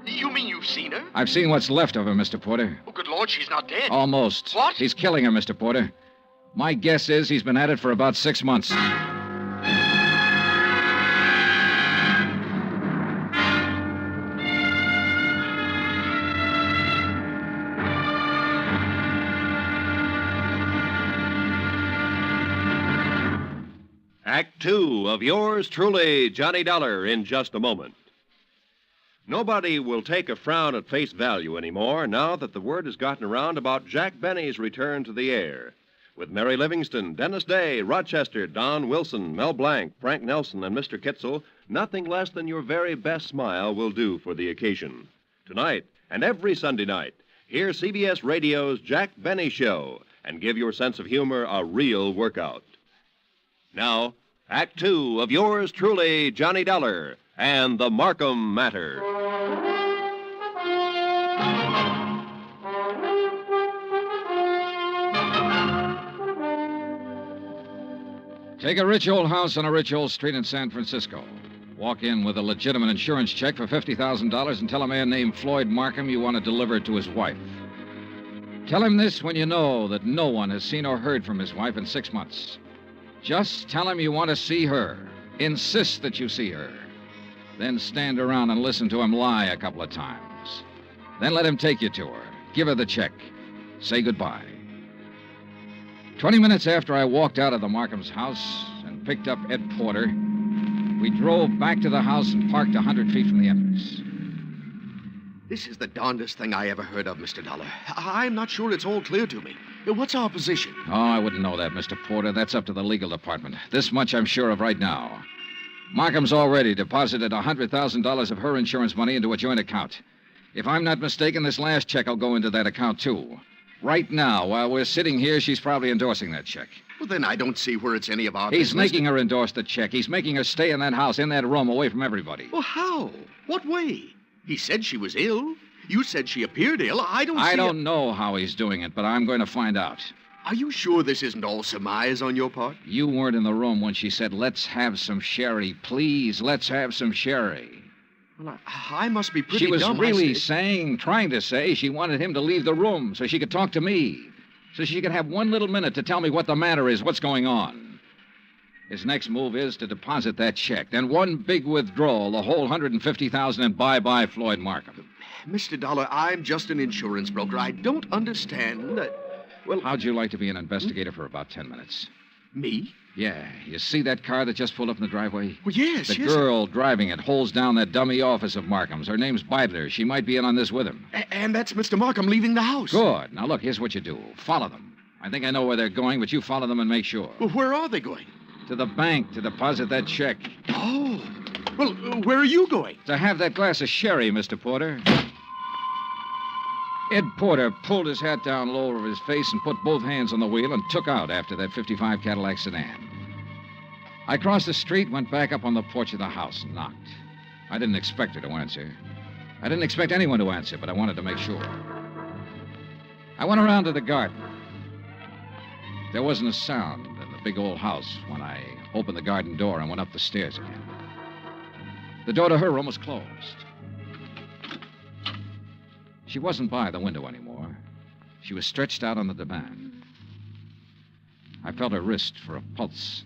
S18: You mean you've seen her?
S14: I've seen what's left of her, Mr. Porter.
S18: Oh, good Lord, she's not dead.
S14: Almost.
S18: What?
S14: He's killing her, Mr. Porter. My guess is he's been at it for about 6 months.
S7: Act 2 of yours truly, Johnny Dollar, in just a moment. Nobody will take a frown at face value anymore now that the word has gotten around about Jack Benny's return to the air. With Mary Livingston, Dennis Day, Rochester, Don Wilson, Mel Blanc, Frank Nelson, and Mr. Kitzel, nothing less than your very best smile will do for the occasion. Tonight and every Sunday night, hear CBS Radio's Jack Benny Show and give your sense of humor a real workout. Now, Act 2 of yours truly, Johnny Dollar, and the Markham Matter.
S14: Take a rich old house on a rich old street in San Francisco. Walk in with a legitimate insurance check for $50,000 and tell a man named Floyd Markham you want to deliver it to his wife. Tell him this when you know that no one has seen or heard from his wife in 6 months. Just tell him you want to see her. Insist that you see her. Then stand around and listen to him lie a couple of times. Then let him take you to her. Give her the check. Say goodbye. 20 minutes after I walked out of the Markham's house and picked up Ed Porter, we drove back to the house and parked 100 feet from the entrance.
S18: This is the darndest thing I ever heard of, Mr. Dollar. I'm not sure it's all clear to me. What's our position?
S14: Oh, I wouldn't know that, Mr. Porter. That's up to the legal department. This much I'm sure of right now. Markham's already deposited $100,000 of her insurance money into a joint account. If I'm not mistaken, this last check will go into that account, too. Right now, while we're sitting here, she's probably endorsing that check.
S18: Well, then I don't see where it's any of our
S14: He's
S18: business.
S14: making her endorse the check. He's making her stay in that house, in that room, away from everybody.
S18: Well, how? What way? He said she was ill. You said she appeared ill. I
S14: don't know how he's doing it, but I'm going to find out.
S18: Are you sure this isn't all surmise on your part?
S14: You weren't in the room when she said, "Let's have some sherry. Please, let's have some sherry."
S18: Well, I must be pretty
S14: She was
S18: dumb.
S14: really trying to say she wanted him to leave the room so she could talk to me. So she could have one little minute to tell me what the matter is, what's going on. His next move is to deposit that check. Then one big withdrawal, the whole $150,000, and bye-bye Floyd Markham.
S18: Mr. Dollar, I'm just an insurance broker. I don't understand that. Well,
S14: how'd you like to be an investigator for about 10 minutes?
S18: Me?
S14: Yeah. You see that car that just pulled up in the driveway?
S18: Well, yes,
S14: The
S18: yes.
S14: girl driving it holds down that dummy office of Markham's. Her name's Beidler. She might be in on this with him.
S18: And that's Mr. Markham leaving the house.
S14: Good. Now, look, here's what you do. Follow them. I think I know where they're going, but you follow them and make sure.
S18: Well, where are they going?
S14: To the bank to deposit that check.
S18: Oh. Well, where are you going?
S14: To have that glass of sherry, Mr. Porter. Ed Porter pulled his hat down low over his face and put both hands on the wheel and took out after that '55 Cadillac sedan. I crossed the street, went back up on the porch of the house and knocked. I didn't expect her to answer. I didn't expect anyone to answer, but I wanted to make sure. I went around to the garden. There wasn't a sound in the big old house when I opened the garden door and went up the stairs again. The door to her room was closed. She wasn't by the window anymore. She was stretched out on the divan. I felt her wrist for a pulse.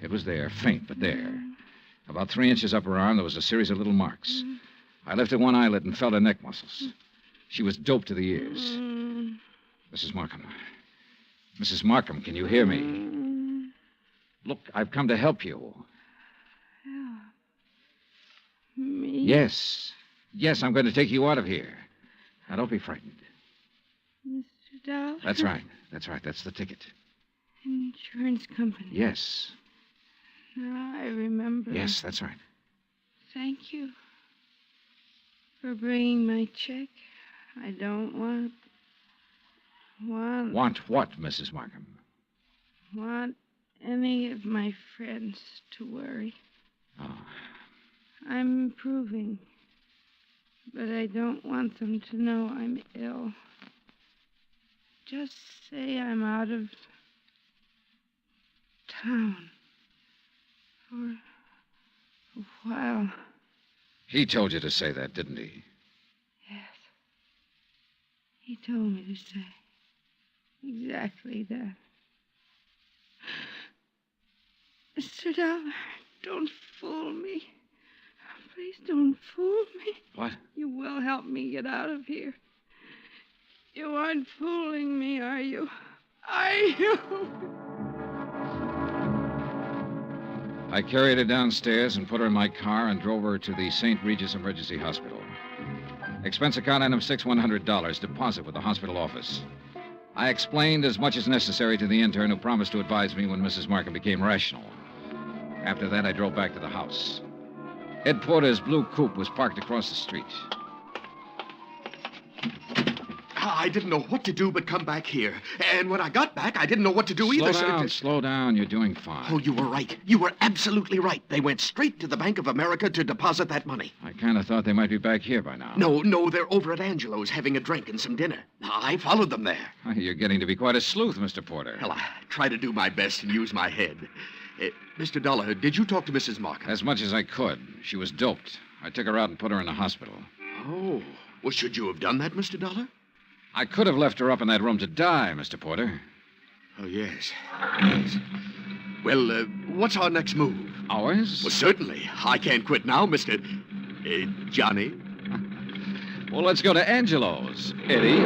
S14: It was there, faint, but there. About 3 inches up her arm, there was a series of little marks. I lifted one eyelid and felt her neck muscles. She was doped to the ears. Mrs. Markham. Mrs. Markham, can you hear me? Look, I've come to help you.
S2: Help me?
S14: Yes. Yes, I'm going to take you out of here. Now, don't be frightened.
S2: Mr. Dollar?
S14: That's right. That's right. That's the ticket.
S2: Insurance company.
S14: Yes.
S2: Now I remember.
S14: Yes, that's right.
S2: Thank you for bringing my check. I don't want
S14: Want what, Mrs. Markham?
S2: Want any of my friends to worry.
S14: Oh.
S2: I'm improving, but I don't want them to know I'm ill. Just say I'm out of town for a while.
S14: He told you to say that, didn't he?
S2: Yes. He told me to say exactly that. Mr. Dollar, don't fool me. Please don't fool me.
S14: What?
S2: You will help me get out of here. You aren't fooling me, are you? Are you?
S14: I carried her downstairs and put her in my car and drove her to the St. Regis Emergency Hospital. Expense account item $6,100, deposit with the hospital office. I explained as much as necessary to the intern who promised to advise me when Mrs. Markham became rational. After that, I drove back to the house. Ed Porter's blue coupe was parked across the street.
S18: I didn't know what to do but come back here. And when I got back, I didn't know what to do either.
S14: Slow down. You're doing fine.
S18: Oh, you were right. You were absolutely right. They went straight to the Bank of America to deposit that money.
S14: I kind of thought they might be back here by now.
S18: No, they're over at Angelo's having a drink and some dinner. I followed them there.
S14: You're getting to be quite a sleuth, Mr. Porter.
S18: Well, I try to do my best and use my head. Mr. Dollar, did you talk to Mrs. Markham?
S14: As much as I could. She was doped. I took her out and put her in the hospital.
S18: Oh. Well, should you have done that, Mr. Dollar?
S14: I could have left her up in that room to die, Mr. Porter.
S18: Oh, yes. Yes. Well, what's our next move?
S14: Ours?
S18: Well, certainly. I can't quit now, Mr. Johnny.
S14: Well, let's go to Angelo's, Eddie.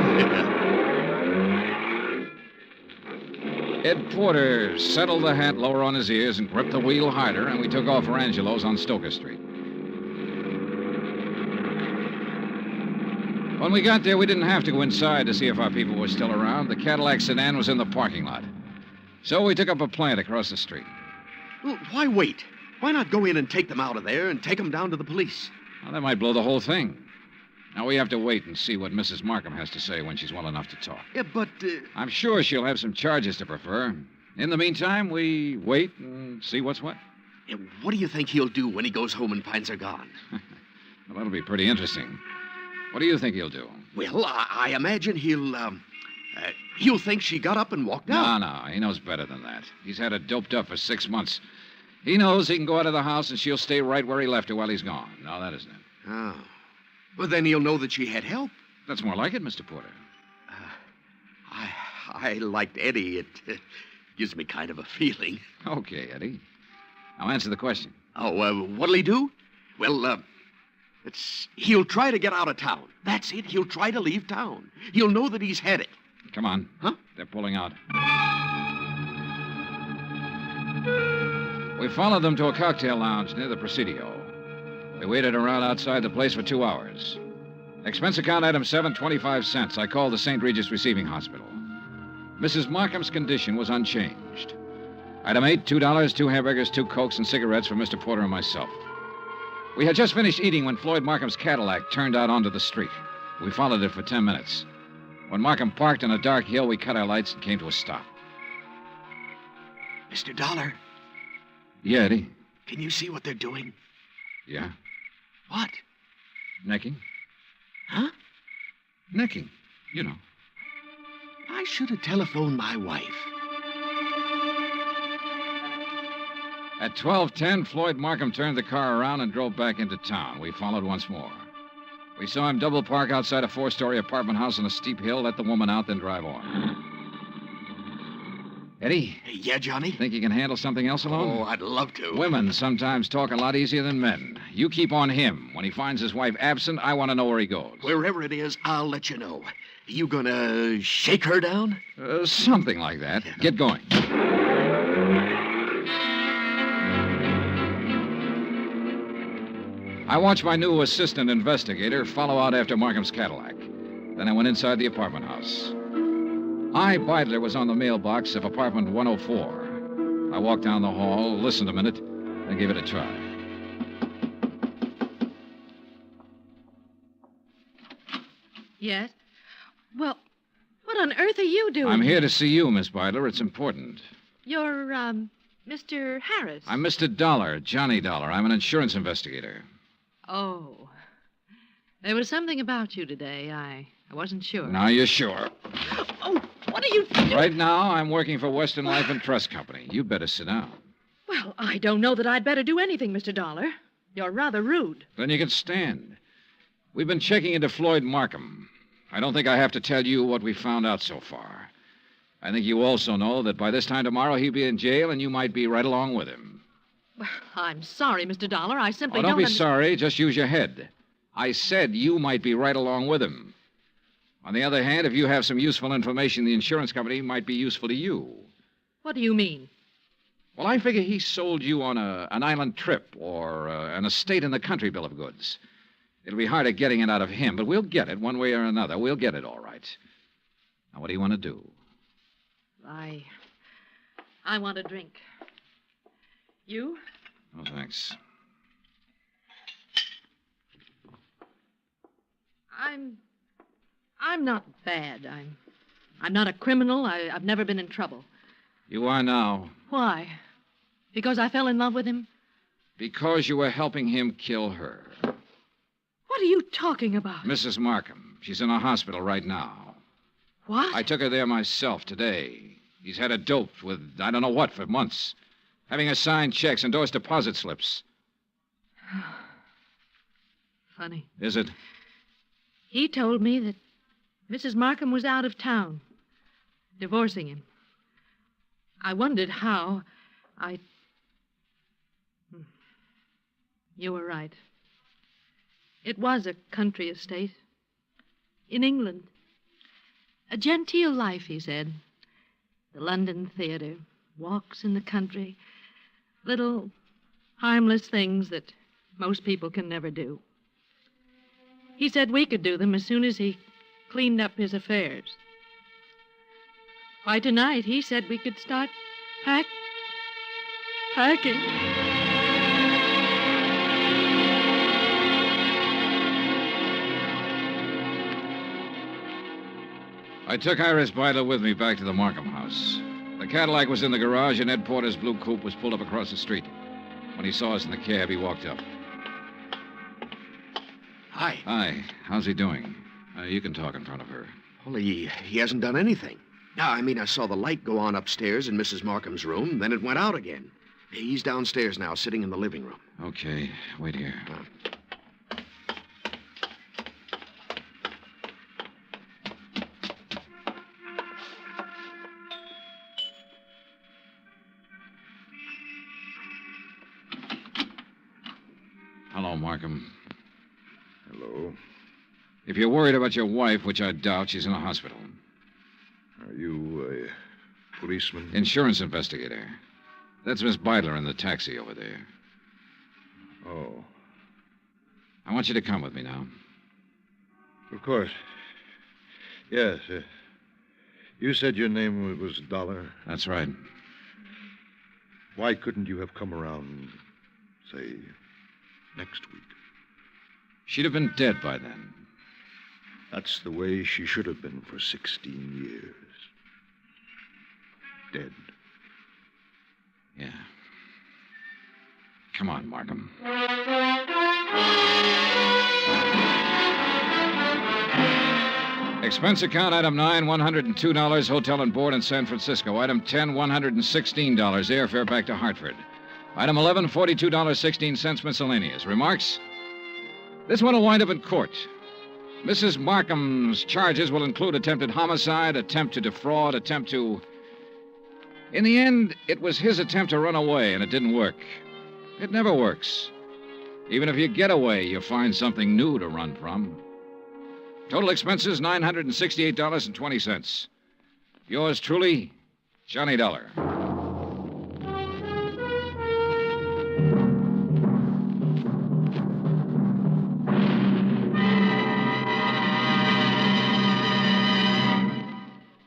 S14: Ed Porter settled the hat lower on his ears and gripped the wheel harder, and we took off for Angelo's on Stoker Street. When we got there, we didn't have to go inside to see if our people were still around. The Cadillac sedan was in the parking lot. So we took up a plant across the street.
S18: Well, why wait? Why not go in and take them out of there and take them down to the police?
S14: Well, that might blow the whole thing. Now, we have to wait and see what Mrs. Markham has to say when she's well enough to talk.
S18: Yeah, but...
S14: I'm sure she'll have some charges to prefer. In the meantime, we wait and see what's what.
S18: Yeah, what do you think he'll do when he goes home and finds her gone?
S14: Well, that'll be pretty interesting. What do you think he'll do?
S18: Well, I imagine he'll think she got up and walked out.
S14: No, he knows better than that. He's had her doped up for 6 months. He knows he can go out of the house and she'll stay right where he left her while he's gone. No, that isn't it.
S18: Oh. Well, then he'll know that she had help.
S14: That's more like it, Mr. Porter.
S18: I liked Eddie. It gives me kind of a feeling.
S14: Okay, Eddie. Now answer the question.
S18: Oh, what'll he do? Well, he'll try to get out of town. That's it. He'll try to leave town. He'll know that he's had it.
S14: Come on.
S18: Huh?
S14: They're pulling out. We followed them to a cocktail lounge near the Presidio. We waited around outside the place for 2 hours. Expense account item 7.25 cents. I called the St. Regis Receiving Hospital. Mrs. Markham's condition was unchanged. Item 8, $2, 2 hamburgers, 2 Cokes, and cigarettes for Mr. Porter and myself. We had just finished eating when Floyd Markham's Cadillac turned out onto the street. We followed it for 10 minutes. When Markham parked on a dark hill, we cut our lights and came to a stop.
S18: Mr. Dollar,
S14: Yeah, Eddie?
S18: can you see what they're doing?
S14: Yeah?
S18: What?
S14: Necking?
S18: Huh?
S14: Necking. You know.
S18: I should have telephoned my wife.
S14: At 12:10, Floyd Markham turned the car around and drove back into town. We followed once more. We saw him double park outside a 4-story apartment house on a steep hill, let the woman out, then drive on. Eddie?
S18: Yeah, Johnny?
S14: Think you can handle something else alone?
S18: Oh, I'd love to.
S14: Women sometimes talk a lot easier than men. You keep on him. When he finds his wife absent, I want to know where he goes.
S18: Wherever it is, I'll let you know. You gonna shake her down?
S14: Something like that. Yeah. Get going. I watched my new assistant investigator follow out after Markham's Cadillac. Then I went inside the apartment house. I, Beidler, was on the mailbox of apartment 104. I walked down the hall, listened a minute, and gave it a try.
S21: Yes? Well, what on earth are you doing?
S14: I'm here to see you, Miss Beidler. It's important.
S21: You're, Mr. Harris.
S14: I'm Mr. Dollar, Johnny Dollar. I'm an insurance investigator.
S21: Oh. There was something about you today. I wasn't sure.
S14: Now you're sure.
S21: Oh, what are you doing?
S14: Right now, I'm working for Western Life and Trust Company. You better sit down.
S21: Well, I don't know that I'd better do anything, Mr. Dollar. You're rather rude.
S14: Then you can stand. We've been checking into Floyd Markham. I don't think I have to tell you what we found out so far. I think you also know that by this time tomorrow he'll be in jail and you might be right along with him.
S21: Well, I'm sorry, Mr. Dollar. I simply
S14: don't be
S21: under-
S14: sorry. Just use your head. I said you might be right along with him. On the other hand, if you have some useful information, the insurance company might be useful to you.
S21: What do you mean?
S14: Well, I figure he sold you on an island trip or an estate in the country bill of goods. It'll be harder getting it out of him, but we'll get it one way or another. We'll get it all right. Now, what do you want to do?
S21: I want a drink. You?
S14: Oh, thanks.
S21: I'm not bad. I'm not a criminal. I've never been in trouble.
S14: You are now.
S21: Why? Because I fell in love with him?
S14: Because you were helping him kill her.
S21: What are you talking about?
S14: Mrs. Markham. She's in a hospital right now.
S21: What?
S14: I took her there myself today. He's had her doped with I don't know what for months. Having her sign checks, endorse deposit slips.
S21: Funny.
S14: Is it?
S21: He told me that Mrs. Markham was out of town, divorcing him. I wondered how. You were right. It was a country estate. In England. A genteel life, he said. The London theater, walks in the country, little harmless things that most people can never do. He said we could do them as soon as he cleaned up his affairs. Why, tonight he said we could start packing.
S14: I took Iris Beidler with me back to the Markham house. The Cadillac was in the garage, and Ed Porter's blue coupe was pulled up across the street. When he saw us in the cab, he walked up.
S18: Hi.
S14: Hi. How's he doing? You can talk in front of her.
S18: Well, he hasn't done anything. No, I saw the light go on upstairs in Mrs. Markham's room, then it went out again. He's downstairs now, sitting in the living room.
S14: Okay. Wait here. Hello, Markham.
S22: Hello.
S14: If you're worried about your wife, which I doubt, she's in a hospital.
S22: Are you a policeman?
S14: Insurance investigator. That's Miss Beidler in the taxi over there.
S22: Oh.
S14: I want you to come with me now.
S22: Of course. Yes. You said your name was Dollar?
S14: That's right.
S22: Why couldn't you have come around, say, next week?
S14: She'd have been dead by then.
S22: That's the way she should have been for 16 years. Dead.
S14: Yeah. Come on, Markham. Expense account, item 9, $102, hotel and board in San Francisco. Item 10, $116, airfare back to Hartford. Item 11, $42.16 miscellaneous. Remarks? This one will wind up in court. Mrs. Markham's charges will include attempted homicide, attempt to defraud, attempt to... In the end, it was his attempt to run away, and it didn't work. It never works. Even if you get away, you find something new to run from. Total expenses, $968.20. Yours truly, Johnny Dollar.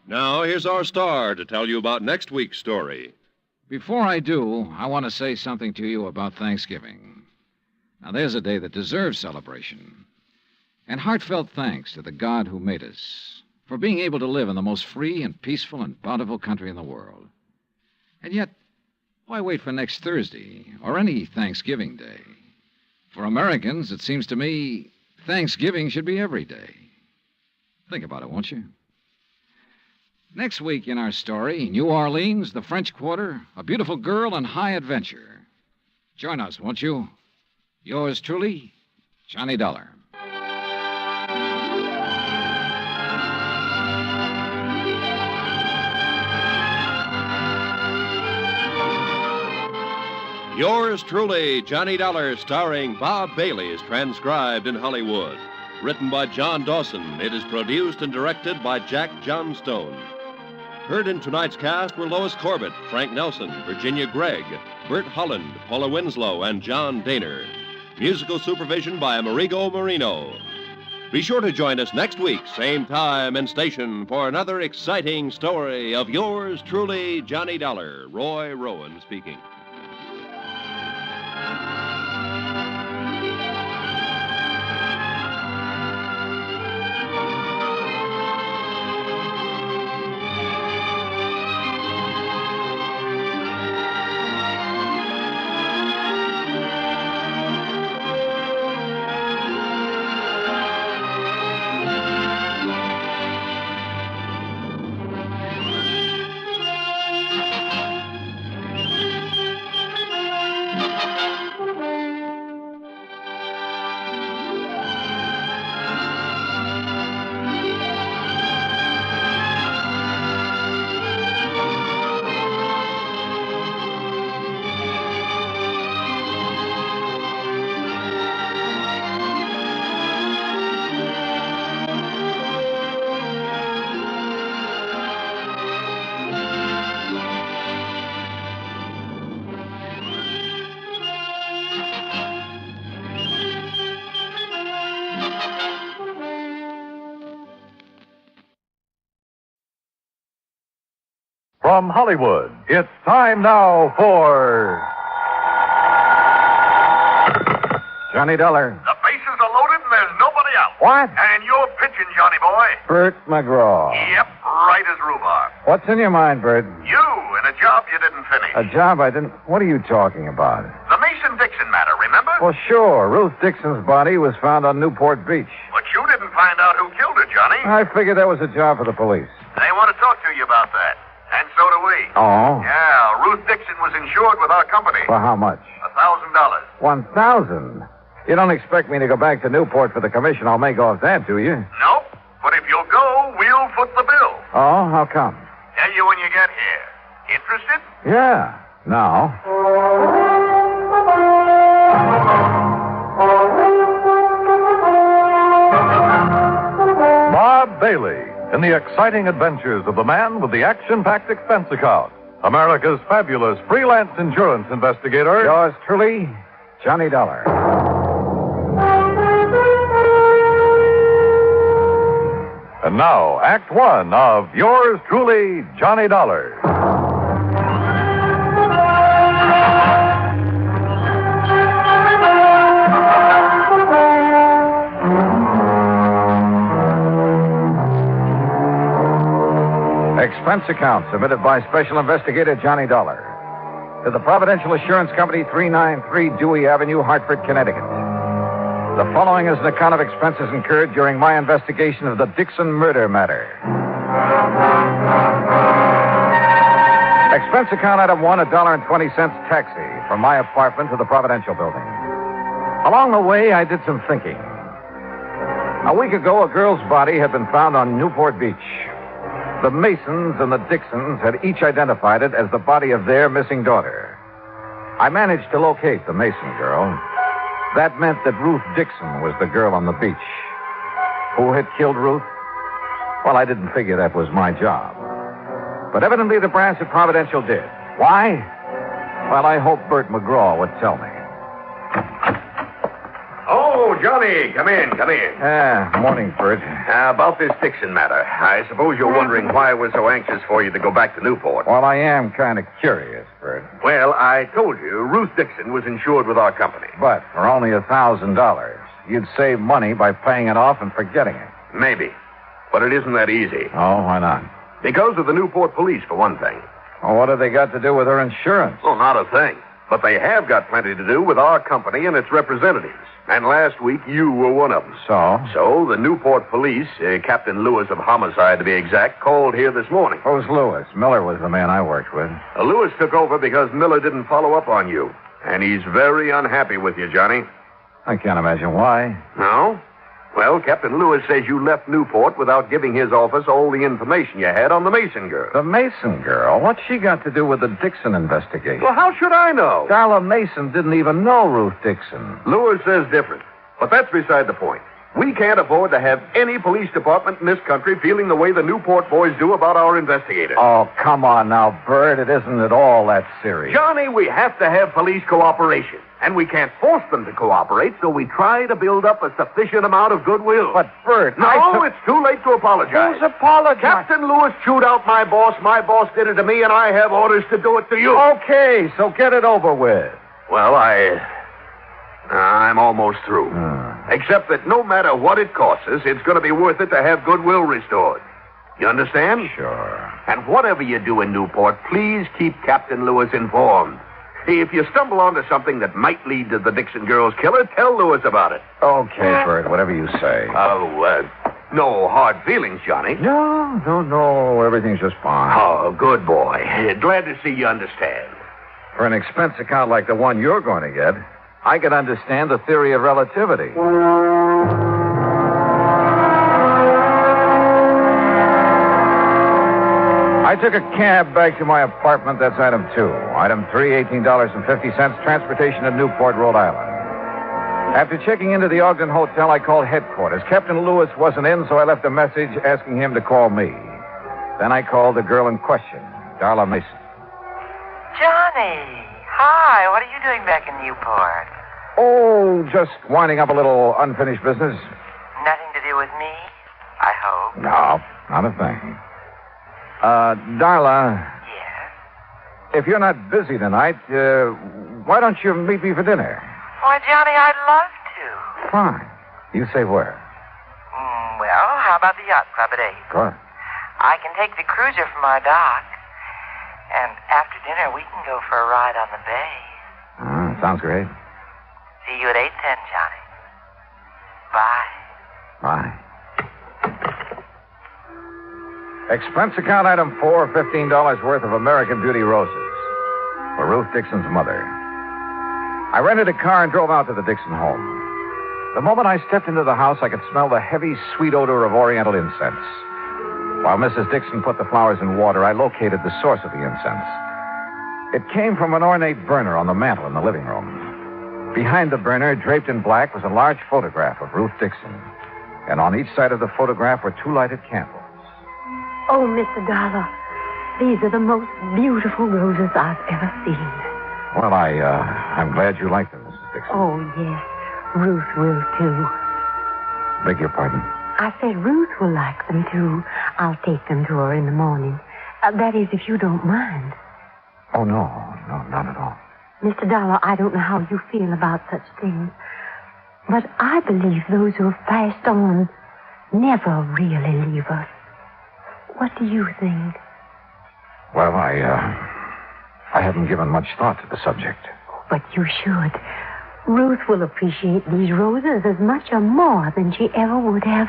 S7: Now, here's our star to tell you about next week's story.
S14: Before I do, I want to say something to you about Thanksgiving. Now, there's a day that deserves celebration. And heartfelt thanks to the God who made us for being able to live in the most free and peaceful and bountiful country in the world. And yet, why wait for next Thursday or any Thanksgiving Day? For Americans, it seems to me, Thanksgiving should be every day. Think about it, won't you? Next week in our story, New Orleans, the French Quarter, a beautiful girl, and high adventure. Join us, won't you? Yours truly, Johnny Dollar.
S7: Yours truly, Johnny Dollar, starring Bob Bailey, is transcribed in Hollywood. Written by John Dawson, it is produced and directed by Jack Johnstone. Heard in tonight's cast were Lois Corbett, Frank Nelson, Virginia Gregg, Bert Holland, Paula Winslow, and John Daner. Musical supervision by Amerigo Marino. Be sure to join us next week, same time and station, for another exciting story of yours truly, Johnny Dollar. Roy Rowan speaking.
S1: From Hollywood, it's time now for Johnny Dollar.
S6: The bases are loaded and there's nobody out.
S1: What?
S6: And you're pitching, Johnny boy.
S1: Bert McGraw.
S6: Yep, right as rhubarb.
S1: What's in your mind, Bert?
S6: You and a job you didn't finish.
S1: A job I didn't... What are you talking about?
S6: The Mason-Dixon matter, remember?
S1: Well, sure. Ruth Dixon's body was found on Newport Beach.
S6: But you didn't find out who killed her, Johnny.
S1: I figured that was a job for the police.
S6: They want to talk to you about that. And so do we.
S1: Oh?
S6: Yeah, Ruth Dixon was insured with our company.
S1: For how much?
S6: $1,000.
S1: 1,000? You don't expect me to go back to Newport for the commission I'll make off that, do you?
S6: Nope. But if you'll go, we'll foot the bill.
S1: Oh, how come?
S6: Tell you when you get here. Interested?
S1: Yeah. Now. Bailey in the exciting adventures of the man with the action-packed expense account, America's fabulous freelance insurance investigator.
S10: Yours truly, Johnny Dollar.
S1: And now, Act One of yours truly, Johnny Dollar.
S10: Expense account submitted by Special Investigator Johnny Dollar to the Providential Assurance Company, 393 Dewey Avenue, Hartford, Connecticut. The following is an account of expenses incurred during my investigation of the Dixon murder matter. Expense account item 1, $1.20 taxi from my apartment to the Providential building. Along the way, I did some thinking. A week ago, a girl's body had been found on Newport Beach. The Masons and the Dixons had each identified it as the body of their missing daughter. I managed to locate the Mason girl. That meant that Ruth Dixon was the girl on the beach. Who had killed Ruth? Well, I didn't figure that was my job. But evidently the brass at Providential did. Why? Well, I hope Bert McGraw would tell me.
S6: Oh, Johnny, come in.
S10: Morning, Bert.
S6: About this Dixon matter. I suppose you're wondering why I was so anxious for you to go back to Newport.
S10: Well, I am kind of curious, Bert.
S6: Well, I told you, Ruth Dixon was insured with our company.
S10: But for only $1,000, you'd save money by paying it off and forgetting it.
S6: Maybe. But it isn't that easy.
S10: Oh, why not?
S6: Because of the Newport police, for one thing.
S10: Well, what have they got to do with her insurance?
S6: Oh, not a thing. But they have got plenty to do with our company and its representatives. And last week, you were one of them. So, the Newport police, Captain Lewis of Homicide to be exact, called here this morning.
S10: Who's Lewis? Miller was the man I worked with.
S6: Lewis took over because Miller didn't follow up on you. And he's very unhappy with you, Johnny.
S10: I can't imagine why.
S6: No? Well, Captain Lewis says you left Newport without giving his office all the information you had on the Mason girl.
S10: The Mason girl? What's she got to do with the Dixon investigation?
S6: Well, how should I know?
S10: Darla Mason didn't even know Ruth Dixon.
S6: Lewis says different. But that's beside the point. We can't afford to have any police department in this country feeling the way the Newport boys do about our investigators.
S10: Oh, come on now, Bert. It isn't at all that serious.
S6: Johnny, we have to have police cooperation. And we can't force them to cooperate, so we try to build up a sufficient amount of goodwill.
S10: But, Bert,
S6: No, it's too late to apologize.
S10: Who's apologizing?
S6: Captain Lewis chewed out my boss. My boss did it to me, and I have orders to do it to you.
S10: Okay, so get it over with.
S6: Well, I'm almost through. Except that no matter what it costs us, it's going to be worth it to have goodwill restored. You understand?
S10: Sure.
S6: And whatever you do in Newport, please keep Captain Lewis informed. If you stumble onto something that might lead to the Dixon girl's killer, tell Lewis about it.
S10: Okay, Bert, whatever you say.
S6: No hard feelings, Johnny.
S10: No. Everything's just fine.
S6: Oh, good boy. Glad to see you understand.
S10: For an expense account like the one you're going to get, I could understand the theory of relativity. I took a cab back to my apartment. That's item 2. Item 3, $18.50, transportation to Newport, Rhode Island. After checking into the Ogden Hotel, I called headquarters. Captain Lewis wasn't in, so I left a message asking him to call me. Then I called the girl in question, Darla Mason.
S16: Johnny, hi. What are you doing back in Newport?
S10: Oh, just winding up a little unfinished business.
S16: Nothing to do with me, I hope.
S10: No, not a thing. Darla.
S16: Yes?
S10: If you're not busy tonight, why don't you meet me for dinner?
S16: Why, Johnny, I'd love to.
S10: Fine. You say where?
S16: Well, how about the yacht club at 8?
S10: Good.
S16: I can take the cruiser from our dock. And after dinner, we can go for a ride on the bay.
S10: Sounds great.
S16: See you at 8:10, Johnny. Bye.
S10: Bye. Expense account item 4, $15 worth of American Beauty roses for Ruth Dixon's mother. I rented a car and drove out to the Dixon home. The moment I stepped into the house, I could smell the heavy, sweet odor of oriental incense. While Mrs. Dixon put the flowers in water, I located the source of the incense. It came from an ornate burner on the mantel in the living room. Behind the burner, draped in black, was a large photograph of Ruth Dixon. And on each side of the photograph were 2 lighted candles.
S5: Oh, Mr. Dollar, these are the most beautiful roses I've ever seen.
S10: Well, I'm glad you like them, Mrs. Dixon.
S5: Oh, yes. Ruth will, too.
S10: Beg your pardon?
S5: I said Ruth will like them, too. I'll take them to her in the morning. That is, if you don't mind.
S10: Oh, no, not at all.
S5: Mr. Dollar, I don't know how you feel about such things, but I believe those who have passed on never really leave us. What do you think?
S10: Well, I haven't given much thought to the subject.
S5: But you should. Ruth will appreciate these roses as much or more than she ever would have.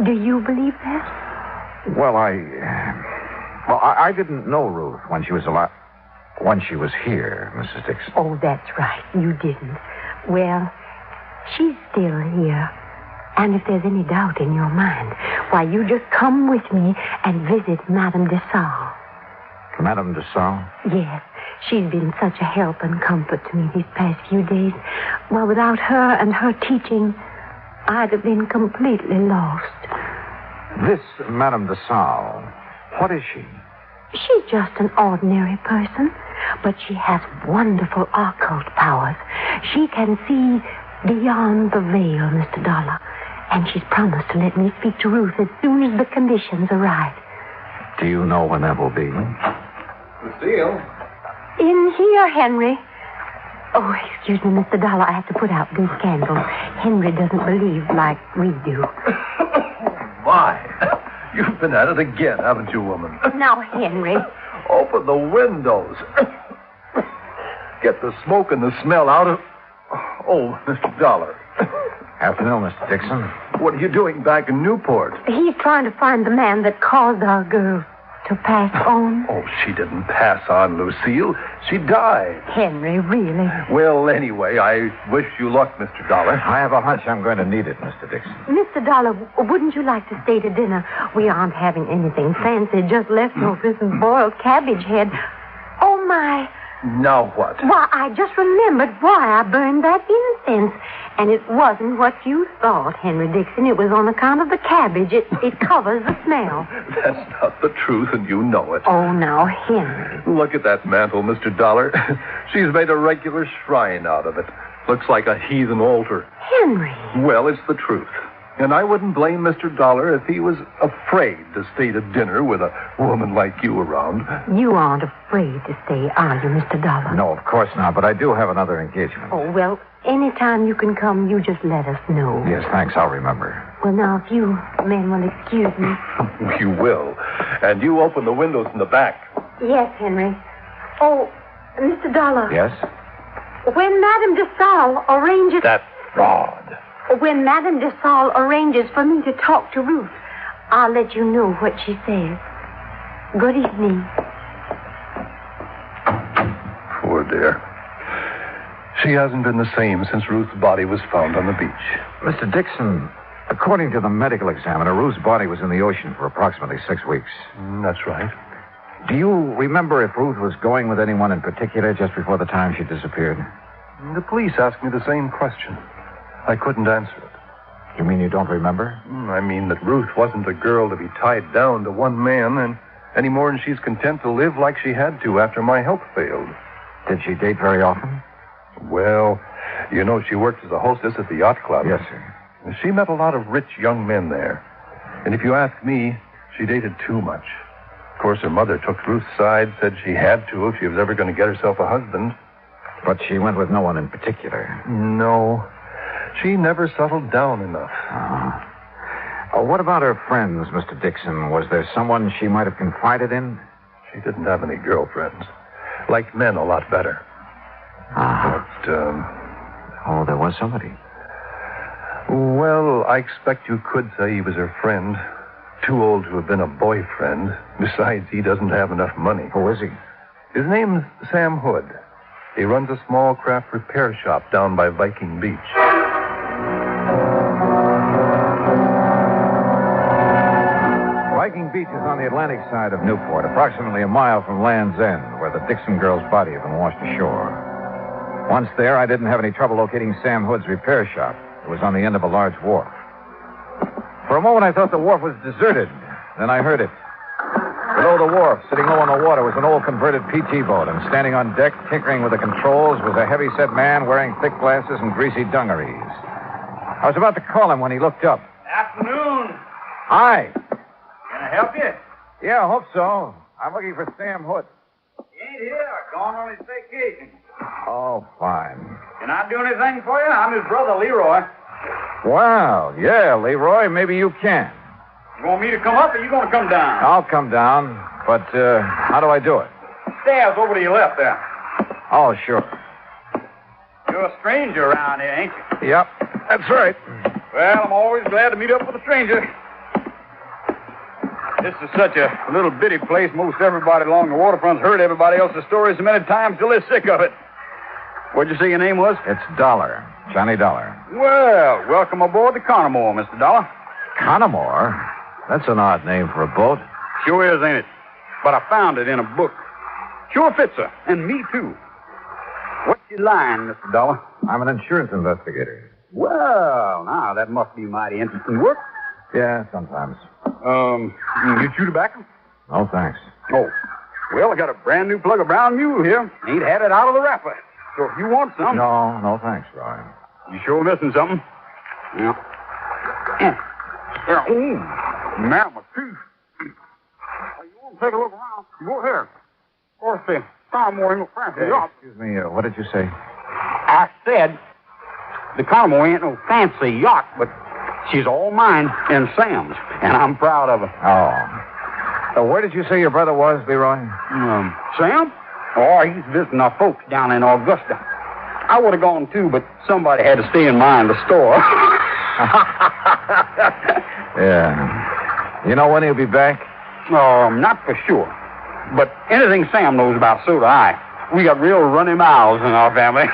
S5: Do you believe that?
S10: Well, I didn't know Ruth when she was alive. When she was here, Mrs. Dixon.
S5: Oh, that's right. You didn't. Well, she's still here. And if there's any doubt in your mind, why, you just come with me and visit Madame de Stael.
S10: Madame de Stael?
S5: Yes. She's been such a help and comfort to me these past few days. Well, without her and her teaching, I'd have been completely lost.
S10: This Madame de Stael, what is she?
S5: She's just an ordinary person, but she has wonderful occult powers. She can see beyond the veil, Mr. Dollar, and she's promised to let me speak to Ruth as soon as the conditions are right.
S10: Do you know when that will be?
S12: Lucille?
S5: In here, Henry. Oh, excuse me, Mr. Dollar. I have to put out these candles. Henry doesn't believe like we do.
S19: My, you've been at it again, haven't you, woman?
S5: Now, Henry.
S19: Open the windows. Get the smoke and the smell out of... Oh, Mr. Dollar.
S10: Afternoon, Mr. Dixon.
S19: What are you doing back in Newport?
S5: He's trying to find the man that caused our girl to pass on.
S19: Oh, she didn't pass on, Lucille. She died.
S5: Henry, really?
S19: Well, anyway, I wish you luck, Mr. Dollar.
S10: I have a hunch I'm going to need it, Mr. Dixon.
S5: Mr. Dollar, wouldn't you like to stay to dinner? We aren't having anything fancy, just leftovers and boiled cabbage head. Oh, my.
S19: Now what?
S5: Why, I just remembered why I burned that incense. And it wasn't what you thought, Henry Dixon. It was on account of the cabbage. It covers the smell.
S19: That's not the truth, and you know it.
S5: Oh, now, Henry.
S19: Look at that mantle, Mr. Dollar. She's made a regular shrine out of it. Looks like a heathen altar.
S5: Henry.
S19: Well, it's the truth. And I wouldn't blame Mr. Dollar if he was afraid to stay to dinner with a woman like you around.
S5: You aren't afraid to stay, are you, Mr. Dollar?
S10: No, of course not, but I do have another engagement.
S5: Oh, well, anytime you can come, you just let us know.
S10: Yes, thanks. I'll remember.
S5: Well, now, if you men will excuse me.
S19: You will. And you open the windows in the back.
S5: Yes, Henry. Oh, Mr. Dollar.
S10: Yes?
S5: When Madame de Stael arranges...
S19: That fraud.
S5: When Madame de Stael arranges for me to talk to Ruth, I'll let you know what she says. Good evening.
S19: Poor dear. She hasn't been the same since Ruth's body was found on the beach.
S10: Mr. Dixon, according to the medical examiner, Ruth's body was in the ocean for approximately 6 weeks.
S19: That's right.
S10: Do you remember if Ruth was going with anyone in particular just before the time she disappeared?
S19: The police asked me the same question. I couldn't answer it.
S10: You mean you don't remember?
S19: I mean that Ruth wasn't a girl to be tied down to one man, and any more than she's content to live like she had to after my help failed.
S10: Did she date very often?
S19: Well, you know, she worked as a hostess at the yacht club.
S10: Yes, sir.
S19: She met a lot of rich young men there. And if you ask me, she dated too much. Of course, her mother took Ruth's side, said she had to if she was ever going to get herself a husband.
S10: But she went with no one in particular.
S19: No. She never settled down enough.
S10: What about her friends, Mr. Dixon? Was there someone she might have confided in?
S19: She didn't have any girlfriends. Liked men a lot better. But,
S10: Oh, there was somebody.
S19: Well, I expect you could say he was her friend. Too old to have been a boyfriend. Besides, he doesn't have enough money.
S10: Who is he?
S19: His name's Sam Hood. He runs a small craft repair shop down by Viking Beach.
S10: Viking Beach is on the Atlantic side of Newport, approximately a mile from Land's End, where the Dixon girl's body had been washed ashore. Once there, I didn't have any trouble locating Sam Hood's repair shop. It was on the end of a large wharf. For a moment, I thought the wharf was deserted. Then I heard it. Below the wharf, sitting low on the water, was an old converted PT boat, and standing on deck, tinkering with the controls, was a heavy-set man wearing thick glasses and greasy dungarees. I was about to call him when he looked up.
S13: Afternoon.
S10: Hi.
S13: Can I help you?
S10: Yeah, I hope so. I'm looking for Sam Hood.
S13: He ain't here. Gone on his vacation.
S10: Oh, fine.
S13: Can I do anything for you? I'm his brother, Leroy.
S10: Well, yeah, Leroy, maybe you can.
S13: You want me to come up or you going to come down?
S10: I'll come down, but how do I do it?
S13: Stairs over to your left there.
S10: Oh, sure.
S13: You're a stranger around here, ain't you?
S10: Yep, that's right.
S13: Well, I'm always glad to meet up with a stranger. This is such a little bitty place. Most everybody along the waterfront's heard everybody else's stories so many times till they're sick of it. What'd you say your name was?
S10: It's Dollar. Johnny Dollar.
S13: Well, welcome aboard the Connemore, Mr. Dollar.
S10: Connemore? That's an odd name for a boat.
S13: Sure is, ain't it? But I found it in a book. Sure fits her, and me too. What's your line, Mr. Dollar?
S10: I'm an insurance investigator.
S13: Well, now, that must be mighty interesting work.
S10: Yeah, sometimes.
S13: You chew tobacco?
S10: No, thanks.
S13: Oh. Well, I got a brand new plug of brown mule here. Ain't had it out of the wrapper. So if you want some...
S10: No, thanks, Roy.
S13: You sure missing something? Yeah. Yeah. Ooh. Man, my tooth. You want to take a look around? Go ahead. Of course, the Connemore ain't no fancy yacht.
S10: Excuse me, what did you say?
S13: I said the Connemore ain't no fancy yacht, but she's all mine and Sam's, and I'm proud of her.
S10: Oh. So where did you say your brother was, Leroy?
S13: Sam? Oh, he's visiting our folks down in Augusta. I would have gone too, but somebody had to stay in mind the store.
S10: Yeah. You know when he'll be back?
S13: Not for sure. But anything Sam knows about, so do I. We got real runny mouths in our family.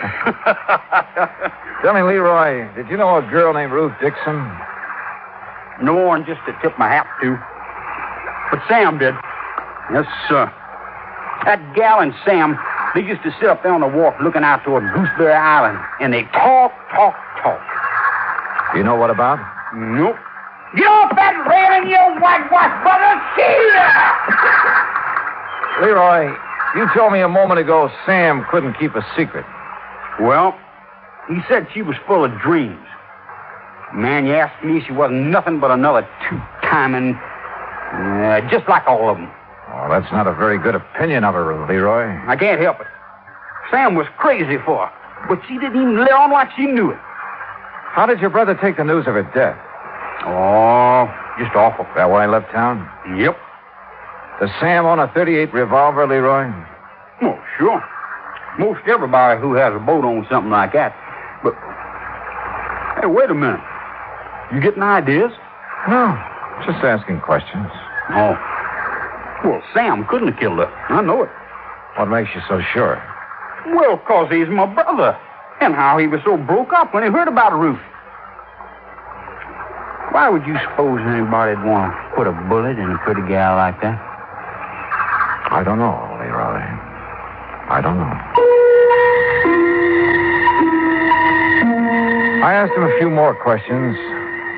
S10: Tell me, Leroy, did you know a girl named Ruth Dixon?
S13: No one just to tip my hat to. But Sam did. Yes, sir. That gal and Sam, they used to sit up there on the wharf looking out toward Gooseberry Island, and they talk.
S10: You know what about?
S13: Nope. Get off that railing, you whitewash brother! See ya!
S10: Leroy, you told me a moment ago Sam couldn't keep a secret.
S13: Well, he said she was full of dreams. Man, you asked me, she wasn't nothing but another two-timing, just like all of them.
S10: Oh, that's not a very good opinion of her, Leroy.
S13: I can't help it. Sam was crazy for her, but she didn't even let on like she knew it.
S10: How did your brother take the news of her death?
S13: Oh, just awful.
S10: That why he left town?
S13: Yep.
S10: Does Sam own a .38 revolver, Leroy?
S13: Oh, sure. Most everybody who has a boat owns something like that. But, hey, wait a minute. You getting ideas?
S10: No, just asking questions.
S13: Oh. Well, Sam couldn't have killed her. I know it.
S10: What makes you so sure?
S13: Well, 'cause he's my brother. And how he was so broke up when he heard about Ruth. Why would you suppose anybody'd want to put a bullet in a pretty gal like that?
S10: I don't know, Leroy. I don't know. I asked him a few more questions,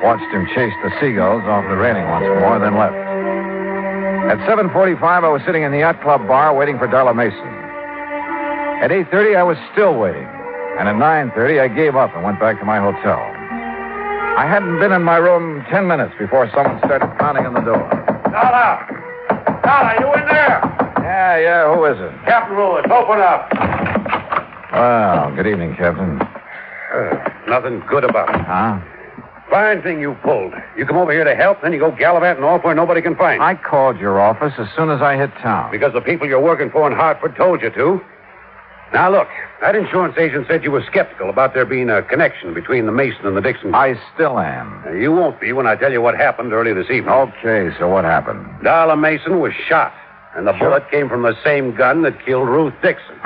S10: watched him chase the seagulls off the railing once more, then left. At 7:45, I was sitting in the yacht club bar waiting for Darla Mason. At 8:30, I was still waiting. And at 9:30, I gave up and went back to my hotel. I hadn't been in my room 10 minutes before someone started pounding on the door.
S13: Dollar, you in there?
S10: Yeah, who is it?
S13: Captain Lewis, open up.
S10: Well, good evening, Captain.
S6: Nothing good about it.
S10: Huh?
S6: Fine thing you pulled. You come over here to help, then you go gallivanting off where nobody can find you.
S10: I called your office as soon as I hit town.
S6: Because the people you're working for in Hartford told you to. Now, look, that insurance agent said you were skeptical about there being a connection between the Mason and the Dixon.
S10: I still am.
S6: You won't be when I tell you what happened early this evening.
S10: Okay, so what happened?
S6: Darla Mason was shot, and the bullet came from the same gun that killed Ruth Dixon.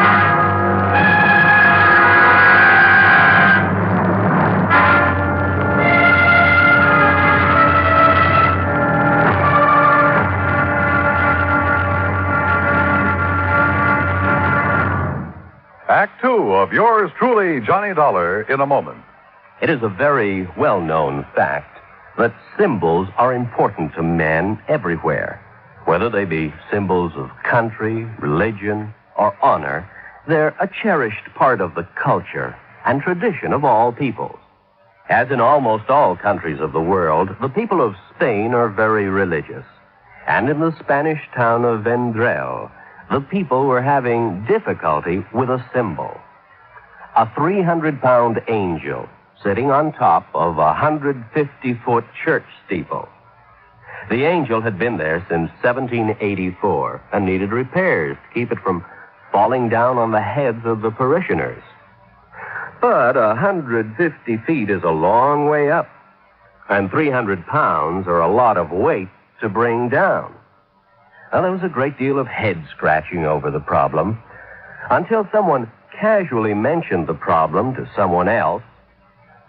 S1: Act two of yours truly, Johnny Dollar, in a moment.
S15: It is a very well-known fact
S4: that symbols are important to men everywhere. Whether they be symbols of country, religion, or honor, they're a cherished part of the culture and tradition of all peoples. As in almost all countries of the world, the people of Spain are very religious. And in the Spanish town of Vendrell, the people were having difficulty with a symbol. A 300-pound angel sitting on top of a 150-foot church steeple. The angel had been there since 1784 and needed repairs to keep it from falling down on the heads of the parishioners. But 150 feet is a long way up, and 300 pounds are a lot of weight to bring down. Now, there was a great deal of head-scratching over the problem until someone casually mentioned the problem to someone else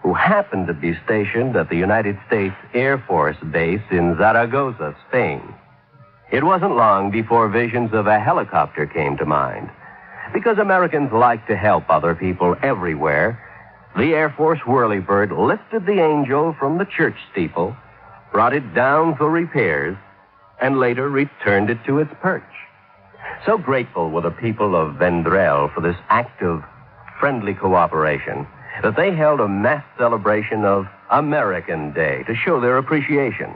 S4: who happened to be stationed at the United States Air Force Base in Zaragoza, Spain. It wasn't long before visions of a helicopter came to mind. Because Americans like to help other people everywhere, the Air Force whirlybird lifted the angel from the church steeple, brought it down for repairs, and later returned it to its perch. So grateful were the people of Vendrell for this act of friendly cooperation that they held a mass celebration of American Day to show their appreciation.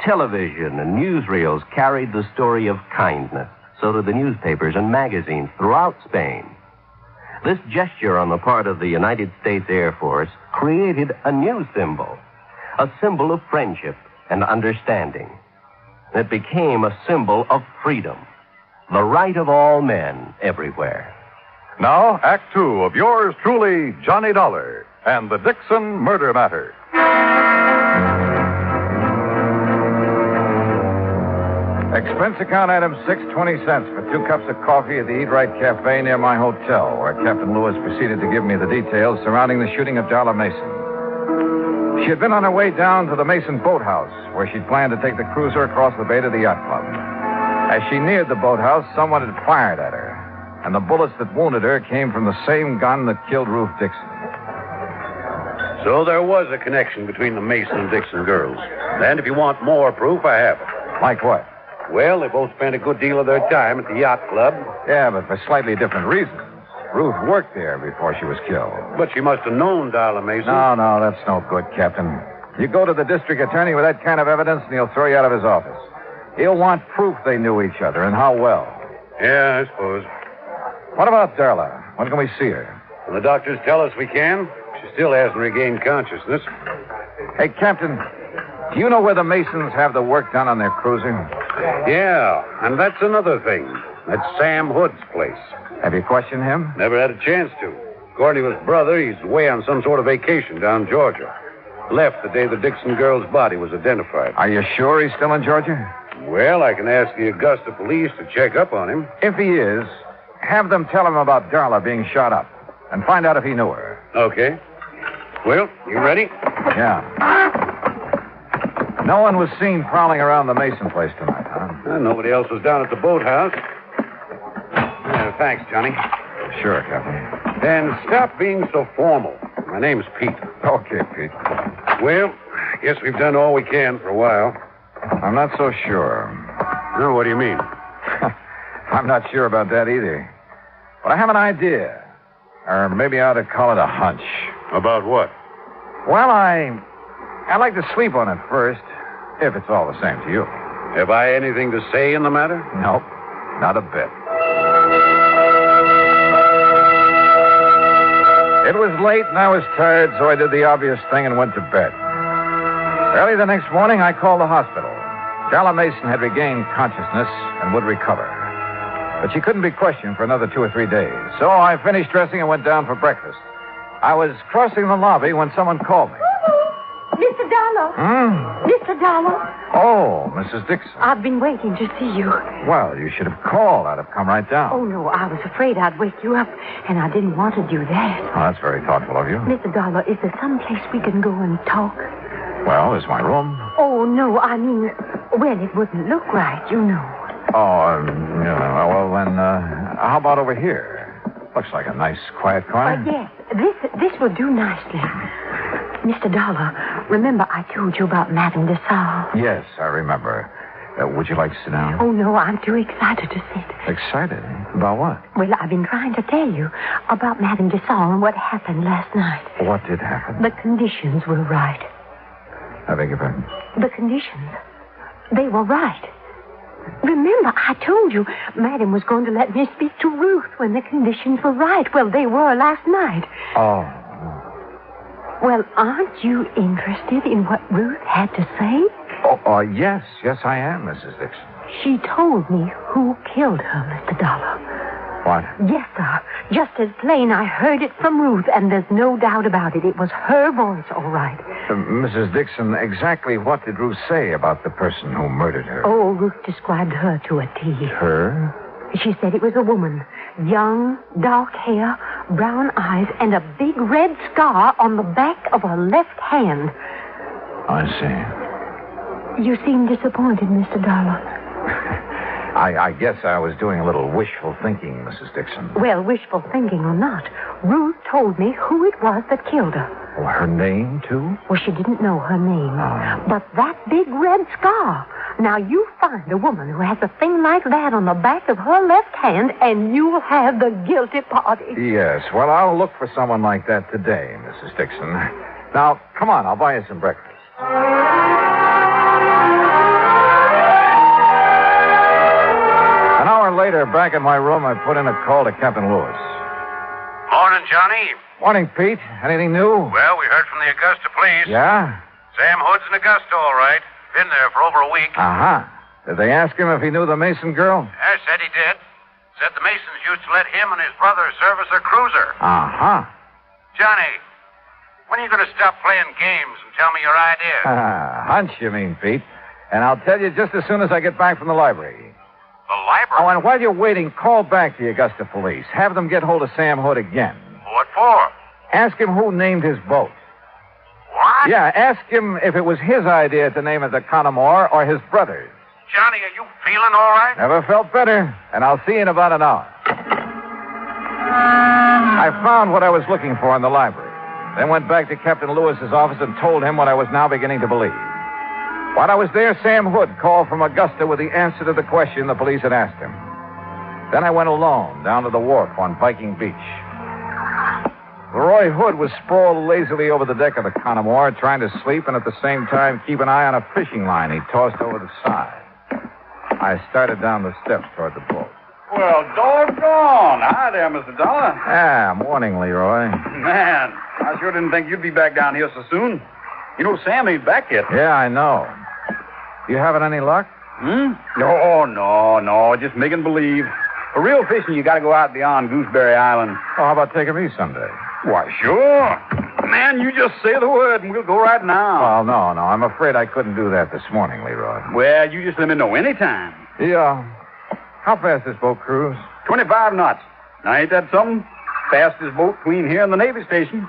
S4: Television and newsreels carried the story of kindness. So did the newspapers and magazines throughout Spain. This gesture on the part of the United States Air Force created a new symbol, a symbol of friendship and understanding. It became a symbol of freedom, the right of all men everywhere.
S1: Now, Act Two of yours truly, Johnny Dollar, and the Dixon Murder Matter.
S10: Expense account item 6.20 for 2 cups of coffee at the Eat Right Cafe near my hotel, where Captain Lewis proceeded to give me the details surrounding the shooting of Darla Mason. She had been on her way down to the Mason boathouse, where she'd planned to take the cruiser across the bay to the yacht club. As she neared the boathouse, someone had fired at her, and the bullets that wounded her came from the same gun that killed Ruth Dixon.
S6: So there was a connection between the Mason and Dixon girls. And if you want more proof, I have it.
S10: Like what?
S6: Well, they both spent a good deal of their time at the yacht club.
S10: Yeah, but for slightly different reasons. Ruth worked there before she was killed.
S6: But she must have known Darla Mason.
S10: No, that's no good, Captain. You go to the district attorney with that kind of evidence, and he'll throw you out of his office. He'll want proof they knew each other, and how well.
S6: Yeah, I suppose.
S10: What about Darla? When can we see her?
S6: Well, the doctors tell us we can. She still hasn't regained consciousness.
S10: Hey, Captain, do you know where the Masons have the work done on their cruiser?
S6: Yeah, and that's another thing. That's Sam Hood's place.
S10: Have you questioned him?
S6: Never had a chance to. According to his brother, he's away on some sort of vacation down Georgia. Left the day the Dixon girl's body was identified.
S10: Are you sure he's still in Georgia?
S6: Well, I can ask the Augusta police to check up on him.
S10: If he is, have them tell him about Darla being shot up and find out if he knew her.
S6: Okay. Well, you ready?
S10: Yeah. No one was seen prowling around the Mason place tonight, huh?
S6: Nobody else was down at the boathouse. Thanks, Johnny.
S10: Sure, Captain.
S6: And stop being so formal. My name's Pete.
S10: Okay, Pete.
S6: Well, I guess we've done all we can for a while.
S10: I'm not so sure.
S6: No, what do you mean?
S10: I'm not sure about that either. But I have an idea. Or maybe I ought to call it a hunch.
S6: About what?
S10: Well, I'd like to sleep on it first, if it's all the same to you.
S6: Have I anything to say in the matter?
S10: Nope, not a bit. It was late and I was tired, so I did the obvious thing and went to bed. Early the next morning, I called the hospital. Darla Mason had regained consciousness and would recover. But she couldn't be questioned for another 2 or 3 days. So I finished dressing and went down for breakfast. I was crossing the lobby when someone called me.
S5: Mr. Dollar. Mr. Dollar.
S10: Oh, Mrs. Dixon.
S5: I've been waiting to see you.
S10: Well, you should have called. I'd have come right down.
S5: Oh, no, I was afraid I'd wake you up, and I didn't want to do that.
S10: Oh, that's very thoughtful of you.
S5: Mr. Dollar, is there some place we can go and talk?
S10: Well, there's my room.
S5: Oh, no, I mean, well, it wouldn't look right, you know.
S10: Oh, yeah, well, then, how about over here? Looks like a nice, quiet corner.
S5: Yes, this would do nicely. Mr. Dollar, Remember I told you about Madame de Salle?
S10: Yes, I remember. Would you like to sit down?
S5: Oh, no, I'm too excited to sit.
S10: Excited? About what?
S5: Well, I've been trying to tell you about Madame de Salle and what happened last night.
S10: What did happen?
S5: The conditions were right.
S10: I beg your pardon?
S5: The conditions. They were right. Remember, I told you Madame was going to let me speak to Ruth when the conditions were right. Well, they were last night.
S10: Oh.
S5: Well, aren't you interested in what Ruth had to say?
S10: Oh, yes. Yes, I am, Mrs. Dixon.
S5: She told me who killed her, Mr. Dollar.
S10: What?
S5: Yes, sir. Just as plain, I heard it from Ruth, and there's no doubt about it. It was her voice, all right.
S10: Mrs. Dixon, exactly what did Ruth say about the person who murdered her?
S5: Oh, Ruth described her to a T.
S10: Her?
S5: She said it was a woman. Young, dark hair, brown eyes, and a big red scar on the back of her left hand.
S10: I see.
S5: You seem disappointed, Mr. Dollar.
S10: I guess I was doing a little wishful thinking, Mrs. Dixon.
S5: Well, wishful thinking or not, Ruth told me who it was that killed her.
S10: Oh, her name, too?
S5: Well, she didn't know her name. But that big red scar. Now, you find a woman who has a thing like that on the back of her left hand, and you'll have the guilty party.
S10: Yes, well, I'll look for someone like that today, Mrs. Dixon. Now, come on, I'll buy you some breakfast. An hour later, back in my room, I put in a call to Captain Lewis.
S6: Morning, Johnny.
S10: Morning, Pete. Anything new?
S6: Well, we heard from the Augusta police.
S10: Yeah?
S6: Sam Hood's in Augusta, all right. Been there for over a week.
S10: Uh-huh. Did they ask him if he knew the Mason girl?
S6: I said he did. Said the Masons used to let him and his brother service a cruiser.
S10: Uh-huh.
S6: Johnny, when are you going to stop playing games and tell me your ideas?
S10: Hunch, you mean, Pete. And I'll tell you just as soon as I get back from the library.
S6: The library?
S10: Oh, and while you're waiting, call back the Augusta police. Have them get hold of Sam Hood again.
S6: What for?
S10: Ask him who named his boat.
S6: What?
S10: Yeah, ask him if it was his idea to name it the Connemore or his brother's.
S6: Johnny, are you feeling all right?
S10: Never felt better. And I'll see you in about an hour. I found what I was looking for in the library. Then went back to Captain Lewis's office and told him what I was now beginning to believe. While I was there, Sam Hood called from Augusta with the answer to the question the police had asked him. Then I went alone down to the wharf on Viking Beach. Roy Hood was sprawled lazily over the deck of the Connemore, trying to sleep and at the same time keep an eye on a fishing line he tossed over the side. I started down the steps toward the boat.
S13: Well, doggone. Hi there, Mr. Dollar.
S10: Morning, Leroy.
S13: Man, I sure didn't think you'd be back down here so soon. You know, Sam ain't back yet.
S10: Yeah, I know. You having any luck?
S13: No, just making believe. For real fishing, you got to go out beyond Gooseberry Island.
S10: Oh, how about taking me someday?
S13: Why, sure. Man, you just say the word and we'll go right now.
S10: Well, no. I'm afraid I couldn't do that this morning, Leroy.
S13: Well, you just let me know anytime.
S10: Yeah. How fast this boat cruise?
S13: 25 knots. Now, ain't that something? Fastest boat between here and the Navy station.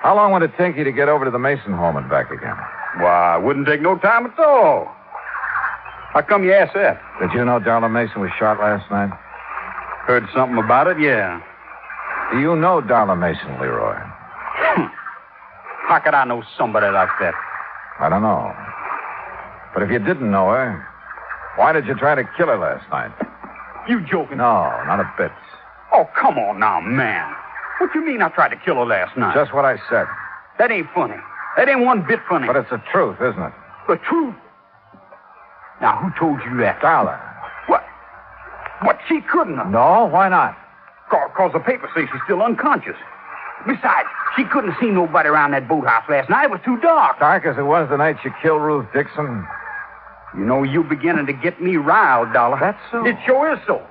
S10: How long would it take you to get over to the Mason home and back again?
S13: Why, it wouldn't take no time at all. How come you asked that?
S10: Did you know Darla Mason was shot last night?
S13: Heard something about it, yeah.
S10: Do you know Darla Mason, Leroy?
S13: How could I know somebody like that?
S10: I don't know. But if you didn't know her, why did you try to kill her last night?
S13: You joking?
S10: No, not a bit.
S13: Oh, come on now, man. What you mean I tried to kill her last night?
S10: Just what I said.
S13: That ain't funny. That ain't one bit funny.
S10: But it's the truth, isn't it?
S13: The truth? Now, who told you that?
S10: Darla.
S13: What? What? She couldn't have.
S10: No, why not?
S13: Because the papers say she's still unconscious. Besides, she couldn't have seen nobody around that boathouse last night. It was too dark.
S10: Dark as it was the night you killed Ruth Dixon.
S13: You know, you're beginning to get me riled, Dollar.
S10: That's so.
S13: It sure is so.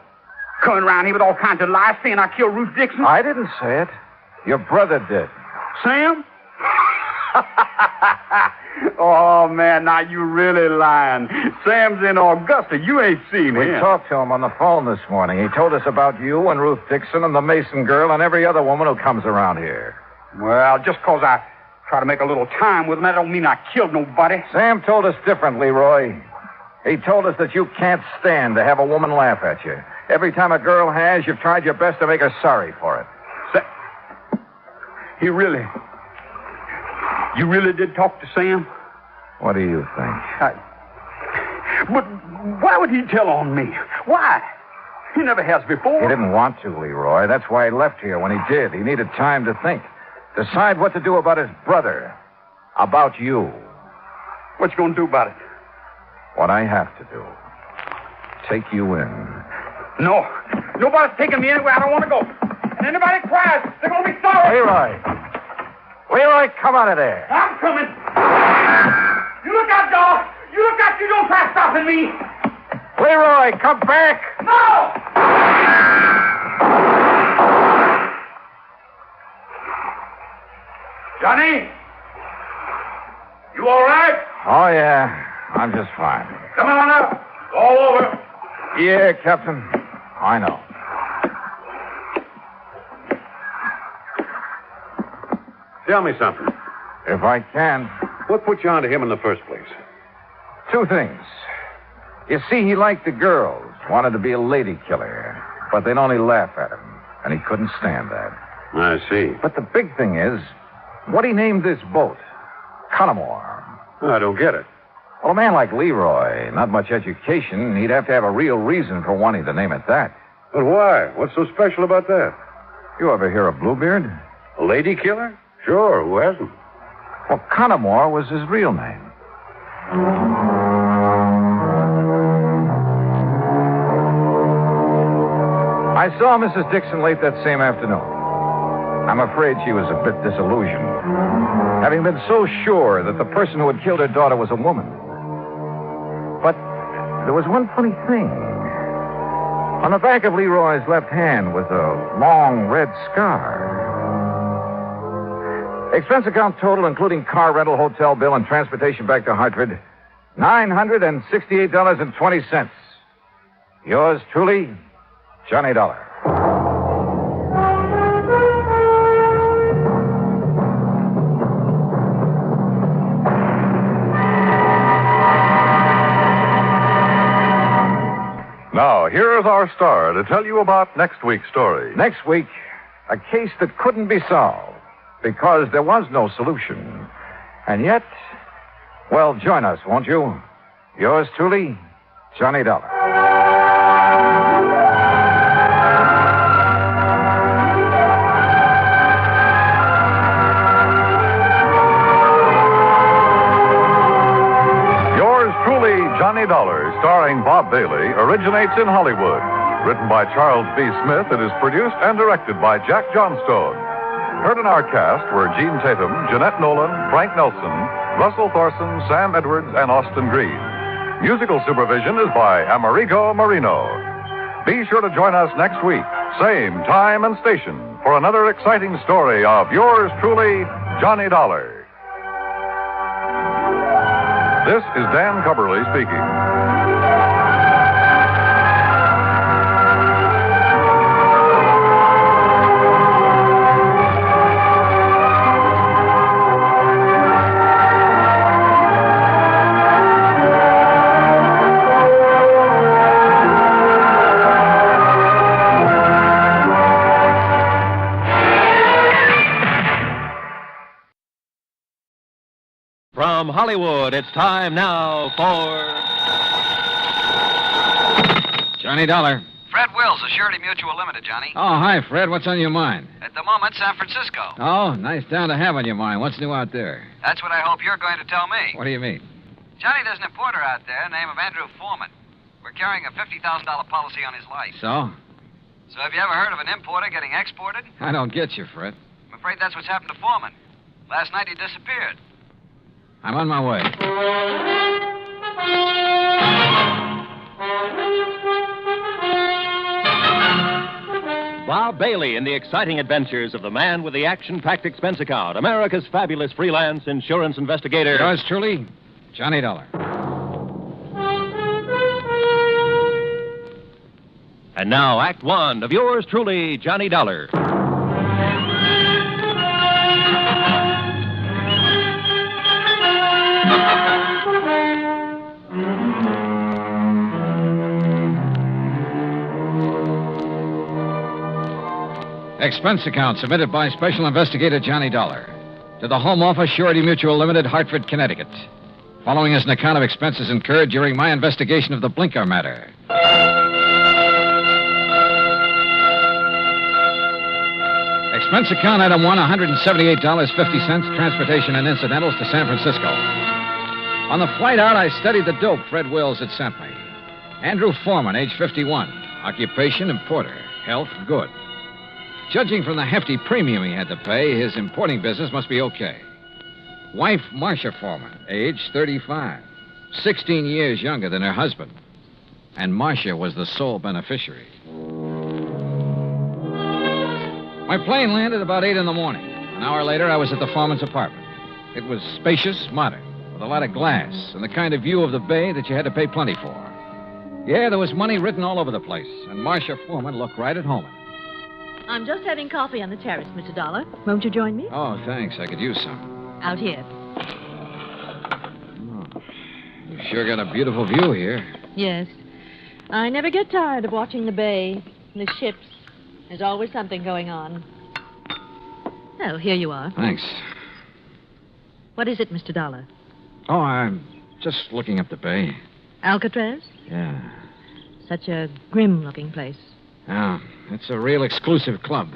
S13: Coming around here with all kinds of lies saying I killed Ruth Dixon.
S10: I didn't say it. Your brother did.
S13: Sam? Oh, man, now you really lying. Sam's in Augusta. You ain't seen him.
S10: We talked to him on the phone this morning. He told us about you and Ruth Dixon and the Mason girl and every other woman who comes around here.
S13: Well, just because I try to make a little time with him, that don't mean I killed nobody.
S10: Sam told us differently, Roy. He told us that you can't stand to have a woman laugh at you. Every time a girl has, you've tried your best to make her sorry for it.
S13: He really... You really did talk to Sam?
S10: What do you think?
S13: But why would he tell on me? Why? He never has before.
S10: He didn't want to, Leroy. That's why he left here when he did. He needed time to think. Decide what to do about his brother. About you.
S13: What you gonna do about it?
S10: What I have to do. Take you in.
S13: No. Nobody's taking me anywhere I don't want to go. And anybody cries, they're going to be sorry.
S10: Leroy, come out of there.
S13: I'm coming. You look out, dog. You look out. You don't try stopping me.
S10: Leroy, come back.
S13: No! Johnny? You all right?
S10: Oh, yeah. I'm just fine.
S13: Come on up. All over.
S10: Yeah, Captain. I know.
S6: Tell me something.
S10: If I can.
S6: What put you onto him in the first place?
S10: Two things. You see, he liked the girls, wanted to be a lady killer, but they'd only laugh at him, and he couldn't stand that.
S6: I see.
S10: But the big thing is, what he named this boat, Connemore.
S6: I don't get it.
S10: Well, a man like Leroy, not much education, he'd have to have a real reason for wanting to name it that.
S6: But why? What's so special about that?
S10: You ever hear of Bluebeard?
S6: A lady killer? Sure, who hasn't?
S10: Well, Connemore was his real name. I saw Mrs. Dixon late that same afternoon. I'm afraid she was a bit disillusioned, having been so sure that the person who had killed her daughter was a woman. But there was one funny thing. On the back of Leroy's left hand was a long red scar. Expense account total, including car rental, hotel bill, and transportation back to Hartford, $968.20. Yours truly, Johnny Dollar.
S1: Now, here is our star to tell you about next week's story.
S10: Next week, a case that couldn't be solved because there was no solution. And yet, well, join us, won't you? Yours truly, Johnny Dollar.
S1: Johnny Dollar, starring Bob Bailey, originates in Hollywood. Written by Charles B. Smith, it is produced and directed by Jack Johnstone. Heard in our cast were Gene Tatum, Jeanette Nolan, Frank Nelson, Russell Thorson, Sam Edwards, and Austin Green. Musical supervision is by Amerigo Marino. Be sure to join us next week, same time and station, for another exciting story of yours truly, Johnny Dollar. This is Dan Cubberly speaking.
S7: From Hollywood, it's time now for
S14: Johnny Dollar.
S11: Fred Wills, Assurity Mutual Limited, Johnny.
S14: Oh, hi, Fred. What's on your mind?
S11: At the moment, San Francisco.
S14: Oh, nice town to have on your mind. What's new out there?
S11: That's what I hope you're going to tell me.
S14: What do you mean?
S11: Johnny, there's an importer out there named Andrew Foreman. We're carrying a $50,000 policy on his life.
S14: So?
S11: So have you ever heard of an importer getting exported?
S14: I don't get you, Fred.
S11: I'm afraid that's what's happened to Foreman. Last night he disappeared.
S14: I'm on my way.
S7: Bob Bailey in the exciting adventures of the man with the action-packed expense account, America's fabulous freelance insurance investigator.
S14: Yours truly, Johnny Dollar.
S7: And now, Act One of yours truly, Johnny Dollar.
S14: Expense account submitted by Special Investigator Johnny Dollar. To the Home Office, Surety Mutual Limited, Hartford, Connecticut. Following is an account of expenses incurred during my investigation of the Blinker matter. Expense account item 1, $178.50, transportation and incidentals to San Francisco. On the flight out, I studied the dope Fred Wills had sent me. Andrew Foreman, age 51. Occupation, importer. Health, good. Judging from the hefty premium he had to pay, his importing business must be okay. Wife, Marcia Foreman, age 35. 16 years younger than her husband. And Marcia was the sole beneficiary. My plane landed about 8 in the morning. An hour later, I was at the Foreman's apartment. It was spacious, modern, with a lot of glass and the kind of view of the bay that you had to pay plenty for. Yeah, there was money written all over the place, and Marcia Foreman looked right at home.
S21: I'm just having coffee on the terrace, Mr. Dollar. Won't you join me?
S14: Oh, thanks. I could use some.
S21: Out here.
S14: Oh, you sure got a beautiful view here.
S21: Yes. I never get tired of watching the bay, the ships. There's always something going on. Well, here you are.
S14: Thanks.
S21: What is it, Mr. Dollar?
S14: Oh, I'm just looking up the bay.
S21: Alcatraz?
S14: Yeah.
S21: Such a grim-looking place.
S14: Yeah, it's a real exclusive club.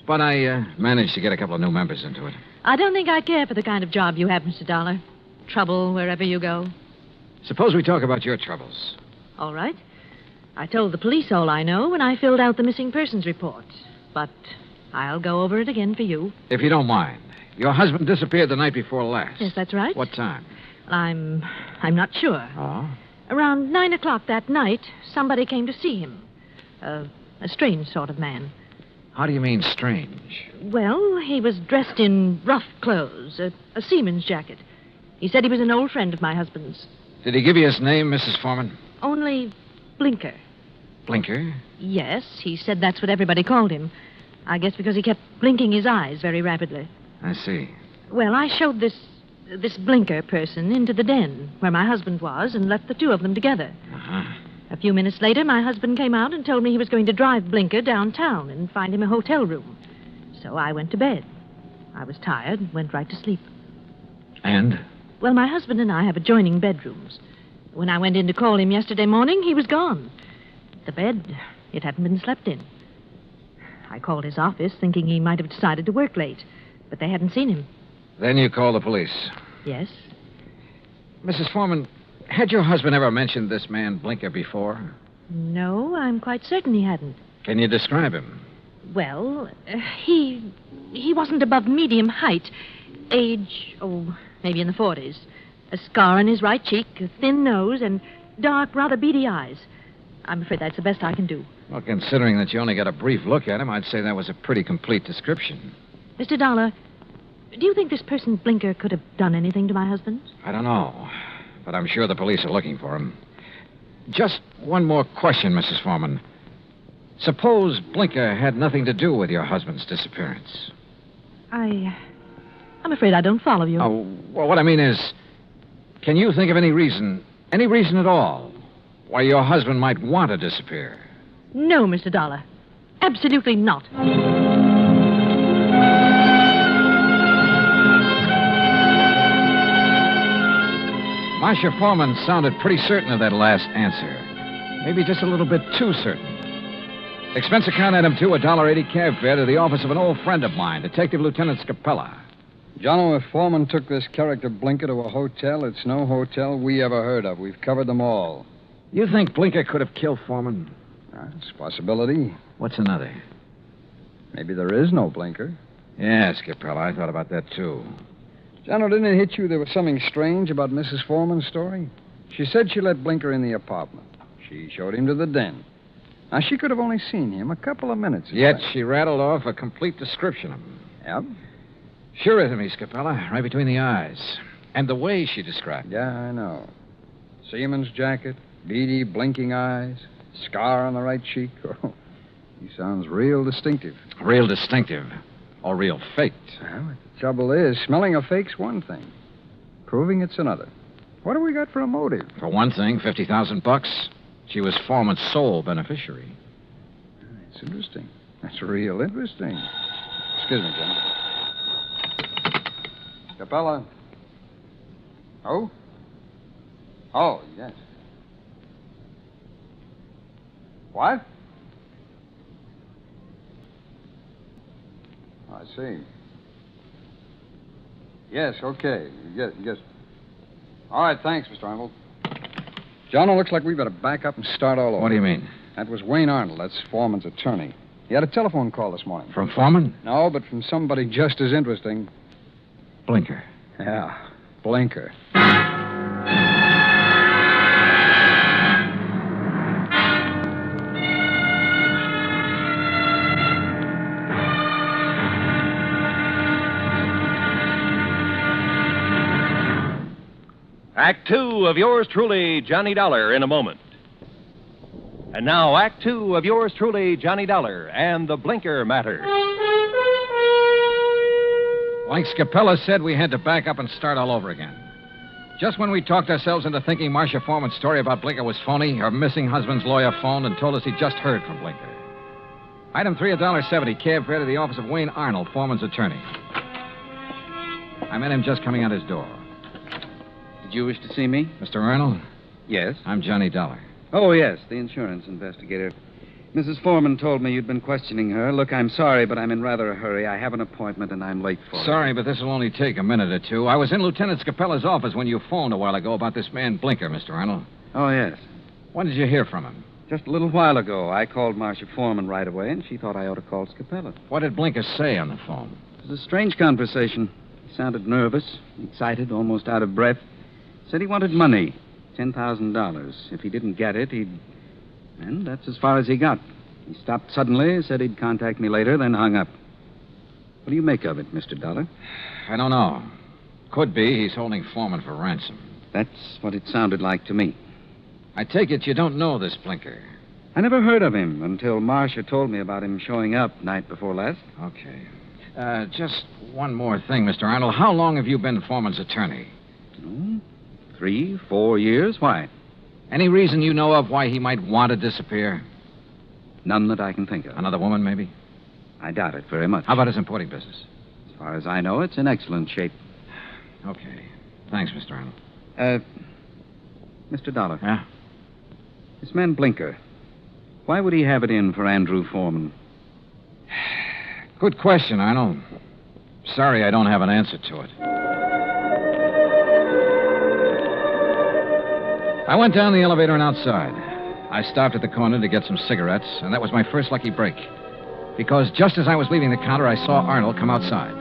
S14: But I managed to get a couple of new members into it.
S21: I don't think I care for the kind of job you have, Mr. Dollar. Trouble wherever you go.
S14: Suppose we talk about your troubles.
S21: All right. I told the police all I know when I filled out the missing persons report. But I'll go over it again for you.
S14: If you don't mind. Your husband disappeared the night before last.
S21: Yes, that's right.
S14: What time?
S21: Well, I'm not sure.
S14: Oh?
S21: Around 9 o'clock that night, somebody came to see him. A strange sort of man.
S14: How do you mean strange?
S21: Well, he was dressed in rough clothes, a seaman's jacket. He said he was an old friend of my husband's.
S14: Did he give you his name, Mrs. Foreman?
S21: Only Blinker.
S14: Blinker?
S21: Yes, he said that's what everybody called him. I guess because he kept blinking his eyes very rapidly.
S14: I see.
S21: Well, I showed this Blinker person into the den where my husband was and left the two of them together.
S14: Uh-huh.
S21: A few minutes later, my husband came out and told me he was going to drive Blinker downtown and find him a hotel room. So I went to bed. I was tired and went right to sleep.
S14: And?
S21: Well, my husband and I have adjoining bedrooms. When I went in to call him yesterday morning, he was gone. The bed, it hadn't been slept in. I called his office thinking he might have decided to work late, but they hadn't seen him.
S14: Then you called the police.
S21: Yes.
S14: Mrs. Foreman, had your husband ever mentioned this man Blinker before?
S21: No, I'm quite certain he hadn't.
S14: Can you describe him?
S21: Well, he wasn't above medium height. Age, maybe in the 40s. A scar on his right cheek, a thin nose, and dark, rather beady eyes. I'm afraid that's the best I can do.
S14: Well, considering that you only got a brief look at him, I'd say that was a pretty complete description.
S21: Mr. Dollar, do you think this person Blinker could have done anything to my husband?
S14: I don't know, but I'm sure the police are looking for him. Just one more question, Mrs. Foreman. Suppose Blinker had nothing to do with your husband's disappearance.
S21: I'm afraid I don't follow you.
S14: Oh, well, what I mean is, can you think of any reason at all, why your husband might want to disappear?
S21: No, Mr. Dollar. Absolutely not.
S14: Marcia Foreman sounded pretty certain of that last answer. Maybe just a little bit too certain. Expense account item 2, $1.80 cab fare to the office of an old friend of mine, Detective Lieutenant Scapella.
S15: Jono, if Foreman took this character Blinker to a hotel, it's no hotel we ever heard of. We've covered them all.
S14: You think Blinker could have killed Foreman?
S15: It's a possibility.
S14: What's another?
S15: Maybe there is no Blinker.
S14: Yeah, Scapella, I thought about that, too.
S15: Jono, didn't it hit you there was something strange about Mrs. Foreman's story? She said she let Blinker in the apartment. She showed him to the den. Now, she could have only seen him a couple of minutes.
S14: Yet she rattled off a complete description of him.
S15: Yep.
S14: Sure is to me, Scapella, right between the eyes. And the way she described it.
S15: Yeah, I know. Seaman's jacket, beady, blinking eyes, scar on the right cheek. Oh, he sounds real distinctive.
S14: Real distinctive. Or real faked.
S15: Well, the trouble is, smelling a fake's one thing. Proving it's another. What do we got for a motive?
S14: For one thing, $50,000. She was Foreman's sole beneficiary.
S15: It's interesting. That's real interesting. Excuse me, Johnny. Capella. Oh? Oh, yes. What? I see. Yes, okay. Yes. All right, thanks, Mr. Arnold. John, it looks like we've got to back up and start all over.
S14: What do you mean?
S15: That was Wayne Arnold. That's Foreman's attorney. He had a telephone call this morning.
S14: From Foreman?
S15: No, but from somebody just as interesting.
S14: Blinker.
S15: Yeah, Blinker.
S7: Act Two of yours truly, Johnny Dollar, in a moment. And now, Act Two of yours truly, Johnny Dollar, and the Blinker matter.
S14: Like Scapella said, we had to back up and start all over again. Just when we talked ourselves into thinking Marcia Foreman's story about Blinker was phony, her missing husband's lawyer phoned and told us he'd just heard from Blinker. Item 3, $1.70, cab fare to the office of Wayne Arnold, Foreman's attorney. I met him just coming out his door.
S8: Did you wish to see me?
S14: Mr. Arnold?
S8: Yes.
S14: I'm Johnny Dollar.
S8: Oh, yes, the insurance investigator. Mrs. Foreman told me you'd been questioning her. Look, I'm sorry, but I'm in rather a hurry. I have an appointment, and I'm late for it.
S14: Sorry, but this will only take a minute or two. I was in Lieutenant Scapella's office when you phoned a while ago about this man Blinker, Mr. Arnold.
S8: Oh, yes.
S14: When did you hear from him?
S8: Just a little while ago. I called Marcia Foreman right away, and she thought I ought to call Scapella.
S14: What did Blinker say on the phone?
S8: It was a strange conversation. He sounded nervous, excited, almost out of breath. Said he wanted money, $10,000. If he didn't get it, he'd... And that's as far as he got. He stopped suddenly, said he'd contact me later, then hung up. What do you make of it, Mr. Dollar?
S14: I don't know. Could be he's holding Foreman for ransom.
S8: That's what it sounded like to me.
S14: I take it you don't know this Blinker.
S8: I never heard of him until Marcia told me about him showing up night before last.
S14: Okay. Just one more thing, Mr. Arnold. How long have you been Foreman's attorney?
S8: 3, 4 years. Why?
S14: Any reason you know of why he might want to disappear?
S8: None that I can think of.
S14: Another woman, maybe?
S8: I doubt it very much.
S14: How about his importing business?
S8: As far as I know, it's in excellent shape.
S14: Okay. Thanks, Mr. Arnold.
S8: Mr. Dollar.
S14: Yeah?
S8: This man Blinker, why would he have it in for Andrew Foreman?
S14: Good question, Arnold. Sorry I don't have an answer to it. I went down the elevator and outside. I stopped at the corner to get some cigarettes, and that was my first lucky break. Because just as I was leaving the counter, I saw Arnold come outside.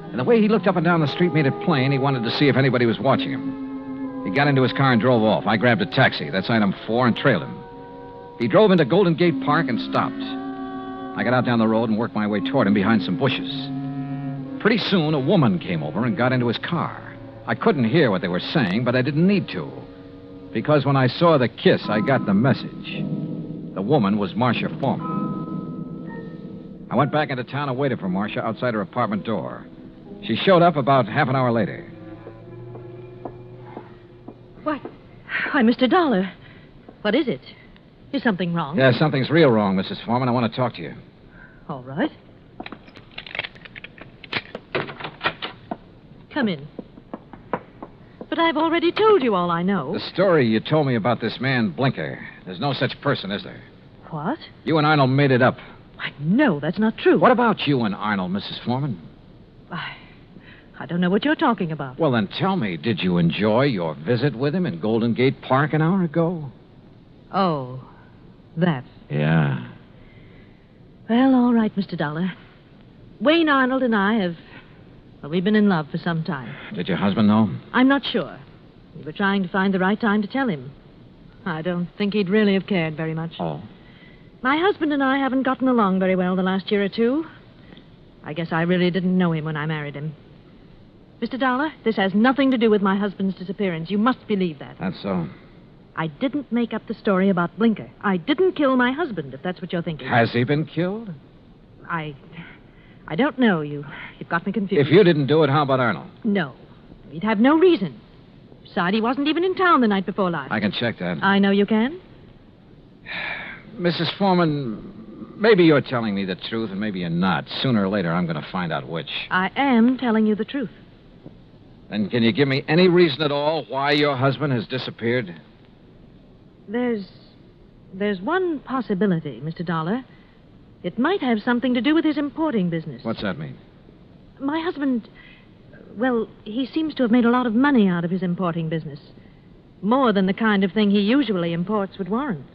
S14: And the way he looked up and down the street made it plain he wanted to see if anybody was watching him. He got into his car and drove off. I grabbed a taxi, that's item 4, and trailed him. He drove into Golden Gate Park and stopped. I got out down the road and worked my way toward him behind some bushes. Pretty soon, a woman came over and got into his car. I couldn't hear what they were saying, but I didn't need to. Because when I saw the kiss, I got the message. The woman was Marcia Foreman. I went back into town and waited for Marcia outside her apartment door. She showed up about half an hour later.
S21: What? Why, Mr. Dollar. What is it? Is something wrong?
S14: Yeah, something's real wrong, Mrs. Foreman. I want to talk to you.
S21: All right. Come in. But I've already told you all I know.
S14: The story you told me about this man, Blinker. There's no such person, is there?
S21: What?
S14: You and Arnold made it up.
S21: No, that's not true.
S14: What about you and Arnold, Mrs. Foreman?
S21: I don't know what you're talking about.
S14: Well, then tell me, did you enjoy your visit with him in Golden Gate Park an hour ago?
S21: Oh, that.
S14: Yeah.
S21: Well, all right, Mr. Dollar. Wayne Arnold and I have... Well, we've been in love for some time.
S14: Did your husband know?
S21: I'm not sure. We were trying to find the right time to tell him. I don't think he'd really have cared very much.
S14: Oh.
S21: My husband and I haven't gotten along very well the last year or two. I guess I really didn't know him when I married him. Mr. Dollar, this has nothing to do with my husband's disappearance. You must believe that.
S14: That's so.
S21: I didn't make up the story about Blinker. I didn't kill my husband, if that's what you're thinking.
S14: Has he been killed?
S21: I don't know. You've got me confused.
S14: If you didn't do it, how about Arnold?
S21: No. He'd have no reason. Besides, he wasn't even in town the night before last.
S14: I can check that.
S21: I know you can.
S14: Mrs. Foreman, maybe you're telling me the truth and maybe you're not. Sooner or later, I'm going to find out which.
S21: I am telling you the truth.
S14: Then can you give me any reason at all why your husband has disappeared?
S21: There's one possibility, Mr. Dollar. It might have something to do with his importing business.
S14: What's that mean?
S21: My husband, well, he seems to have made a lot of money out of his importing business. More than the kind of thing he usually imports would warrant.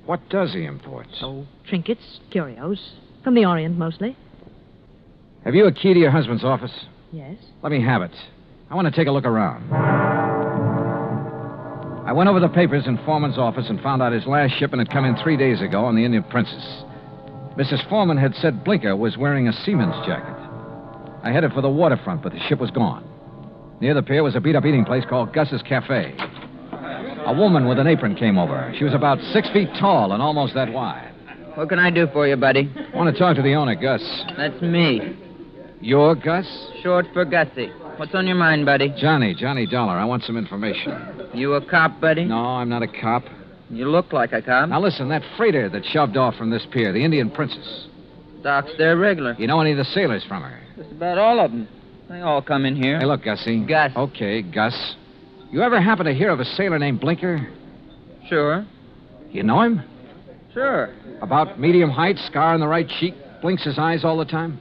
S14: What does he import?
S21: Oh, trinkets, curios. From the Orient, mostly.
S14: Have you a key to your husband's office?
S21: Yes.
S14: Let me have it. I want to take a look around. I went over the papers in Foreman's office and found out his last shipment had come in 3 days ago on the Indian Princess. Mrs. Foreman had said Blinker was wearing a seaman's jacket. I headed for the waterfront, but the ship was gone. Near the pier was a beat-up eating place called Gus's Cafe. A woman with an apron came over. She was about 6 feet tall and almost that wide.
S9: What can I do for you, buddy?
S14: I want to talk to the owner, Gus.
S9: That's me.
S14: You're Gus?
S9: Short for Gussie. What's on your mind, buddy?
S14: Johnny Dollar. I want some information.
S9: You a cop, buddy?
S14: No, I'm not a cop.
S9: You look like a cop.
S14: Now listen, that freighter that shoved off from this pier, the Indian Princess.
S9: Docks there regular.
S14: You know any of the sailors from her?
S9: Just about all of them. They all come in here.
S14: Hey, look, Gussie.
S9: Gus.
S14: Okay, Gus. You ever happen to hear of a sailor named Blinker?
S9: Sure.
S14: You know him?
S9: Sure.
S14: About medium height, scar on the right cheek, blinks his eyes all the time?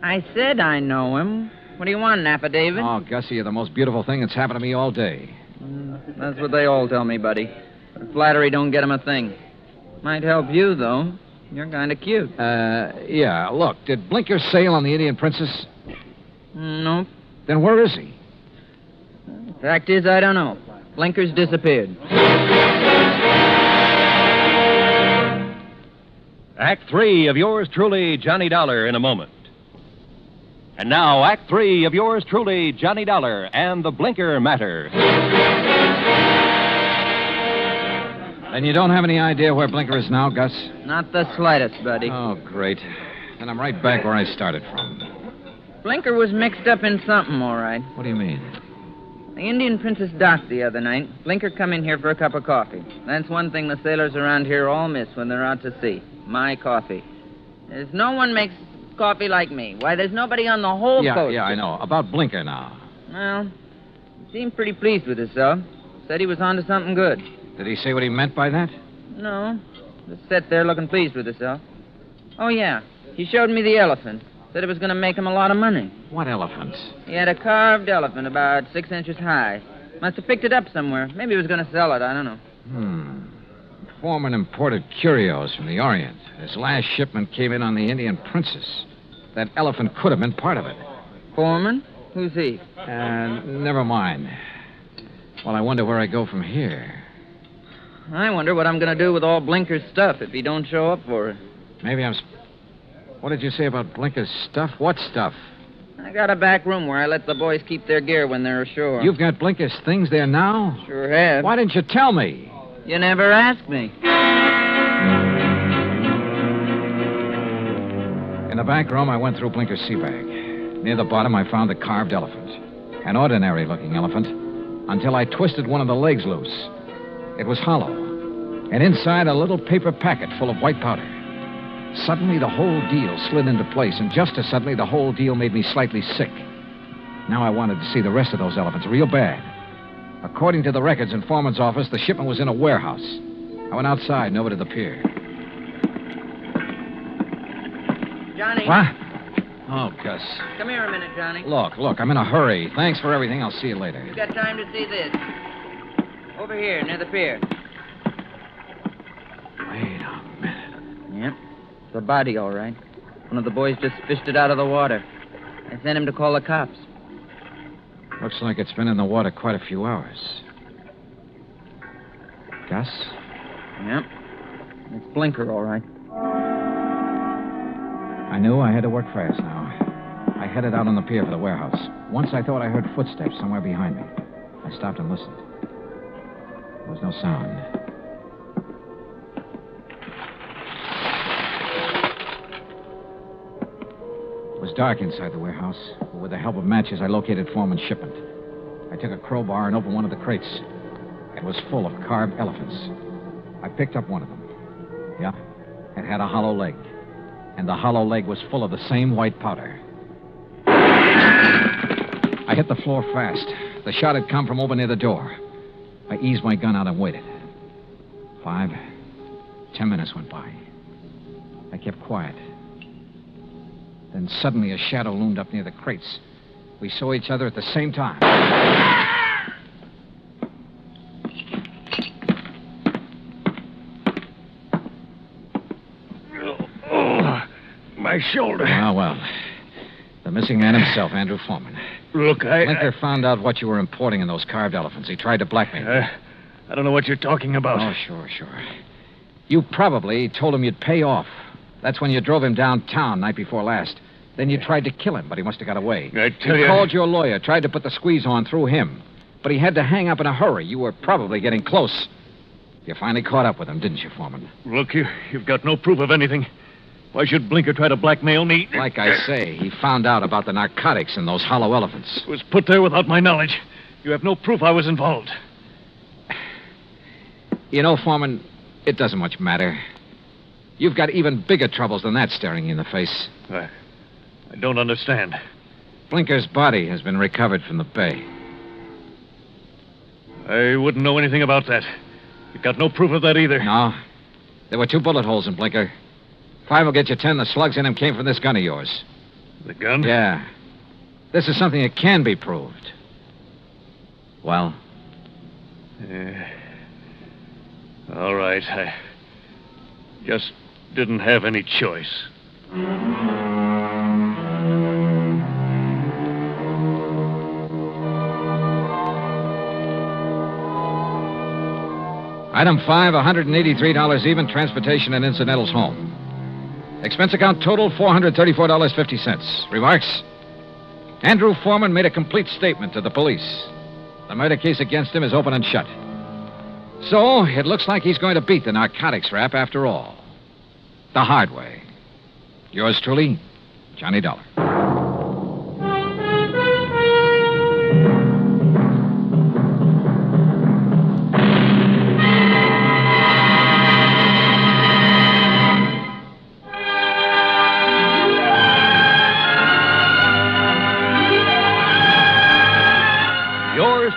S9: I said I know him. What do you want, an affidavit?
S14: Oh, Gussie, you're the most beautiful thing that's happened to me all day.
S9: That's what they all tell me, buddy. But flattery don't get 'em a thing. Might help you, though. You're kind of cute.
S14: Yeah. Look, did Blinker sail on the Indian Princess?
S9: Nope.
S14: Then where is he?
S9: Fact is, I don't know. Blinker's disappeared.
S7: Act 3 of yours truly, Johnny Dollar, in a moment. And now, Act 3 of yours truly, Johnny Dollar, and the Blinker Matter.
S14: And you don't have any idea where Blinker is now, Gus?
S9: Not the slightest, buddy.
S14: Oh, great. Then I'm right back where I started from.
S9: Blinker was mixed up in something, all right.
S14: What do you mean?
S9: The Indian Princess docked the other night. Blinker come in here for a cup of coffee. That's one thing the sailors around here all miss when they're out to sea. My coffee. There's no one makes coffee like me. Why, there's nobody on the whole coast.
S14: Yeah, I know. About Blinker now.
S9: Well, he seemed pretty pleased with himself. Said he was onto something good.
S14: Did he say what he meant by that?
S9: No. Just sat there looking pleased with himself. Oh, yeah. He showed me the elephant. Said it was going to make him a lot of money.
S14: What elephant?
S9: He had a carved elephant about 6 inches high. Must have picked it up somewhere. Maybe he was going to sell it. I don't know.
S14: Foreman imported curios from the Orient. His last shipment came in on the Indian Princess. That elephant could have been part of it.
S9: Foreman? Who's he?
S14: Never mind. Well, I wonder where I go from here.
S9: I wonder what I'm going to do with all Blinker's stuff if he don't show up for it.
S14: Maybe I'm... What did you say about Blinker's stuff? What stuff?
S9: I got a back room where I let the boys keep their gear when they're ashore.
S14: You've got Blinker's things there now?
S9: Sure have.
S14: Why didn't you tell me?
S9: You never asked me.
S14: In the back room, I went through Blinker's sea bag. Near the bottom, I found the carved elephant. An ordinary-looking elephant, until I twisted one of the legs loose. It was hollow, and inside a little paper packet full of white powder. Suddenly, the whole deal slid into place, and just as suddenly, the whole deal made me slightly sick. Now I wanted to see the rest of those elephants real bad. According to the records in Foreman's office, the shipment was in a warehouse. I went outside and over to the pier.
S9: Johnny.
S14: What? Oh, Gus.
S9: Come here a minute, Johnny.
S14: Look, I'm in a hurry. Thanks for everything. I'll see you later.
S9: You got time to see this. Over here, near the pier.
S14: Wait a minute.
S9: Yep. It's a body, all right. One of the boys just fished it out of the water. I sent him to call the cops.
S14: Looks like it's been in the water quite a few hours. Gus?
S9: Yep. It's Blinker, all right.
S14: I knew I had to work fast now. I headed out on the pier for the warehouse. Once I thought I heard footsteps somewhere behind me. I stopped and listened. There was no sound. It was dark inside the warehouse, but with the help of matches, I located Foreman's shipment. I took a crowbar and opened one of the crates. It was full of carved elephants. I picked up one of them. Yeah, it had a hollow leg. And the hollow leg was full of the same white powder. I I hit the floor fast. The shot had come from over near the door. I eased my gun out and waited. 5, 10 minutes went by. I kept quiet. Then suddenly a shadow loomed up near the crates. We saw each other at the same time.
S3: My shoulder.
S14: Well. The missing man himself, Andrew Foreman.
S3: Look,
S14: Blinker found out what you were importing in those carved elephants. He tried to blackmail you.
S3: I don't know what you're talking about.
S14: Oh, sure. You probably told him you'd pay off. That's when you drove him downtown night before last. Then you tried to kill him, but he must have got away.
S3: I tell you...
S14: You called your lawyer, tried to put the squeeze on through him. But he had to hang up in a hurry. You were probably getting close. You finally caught up with him, didn't you, Foreman?
S3: Look, you've got no proof of anything. Why should Blinker try to blackmail me?
S14: Like I say, he found out about the narcotics in those hollow elephants.
S3: It was put there without my knowledge. You have no proof I was involved.
S14: You know, Foreman, it doesn't much matter. You've got even bigger troubles than that staring you in the face.
S3: I don't understand.
S14: Blinker's body has been recovered from the bay.
S3: I wouldn't know anything about that. You've got no proof of that either.
S14: No. There were 2 bullet holes in Blinker. 5 will get you 10. The slugs in him came from this gun of yours.
S3: The gun?
S14: Yeah. This is something that can be proved. Well?
S3: All right. I just didn't have any choice.
S14: Item 5, $183 even, transportation and incidentals home. Expense account total, $434.50. Remarks? Andrew Foreman made a complete statement to the police. The murder case against him is open and shut. So, it looks like he's going to beat the narcotics rap after all. The hard way. Yours truly, Johnny Dollar.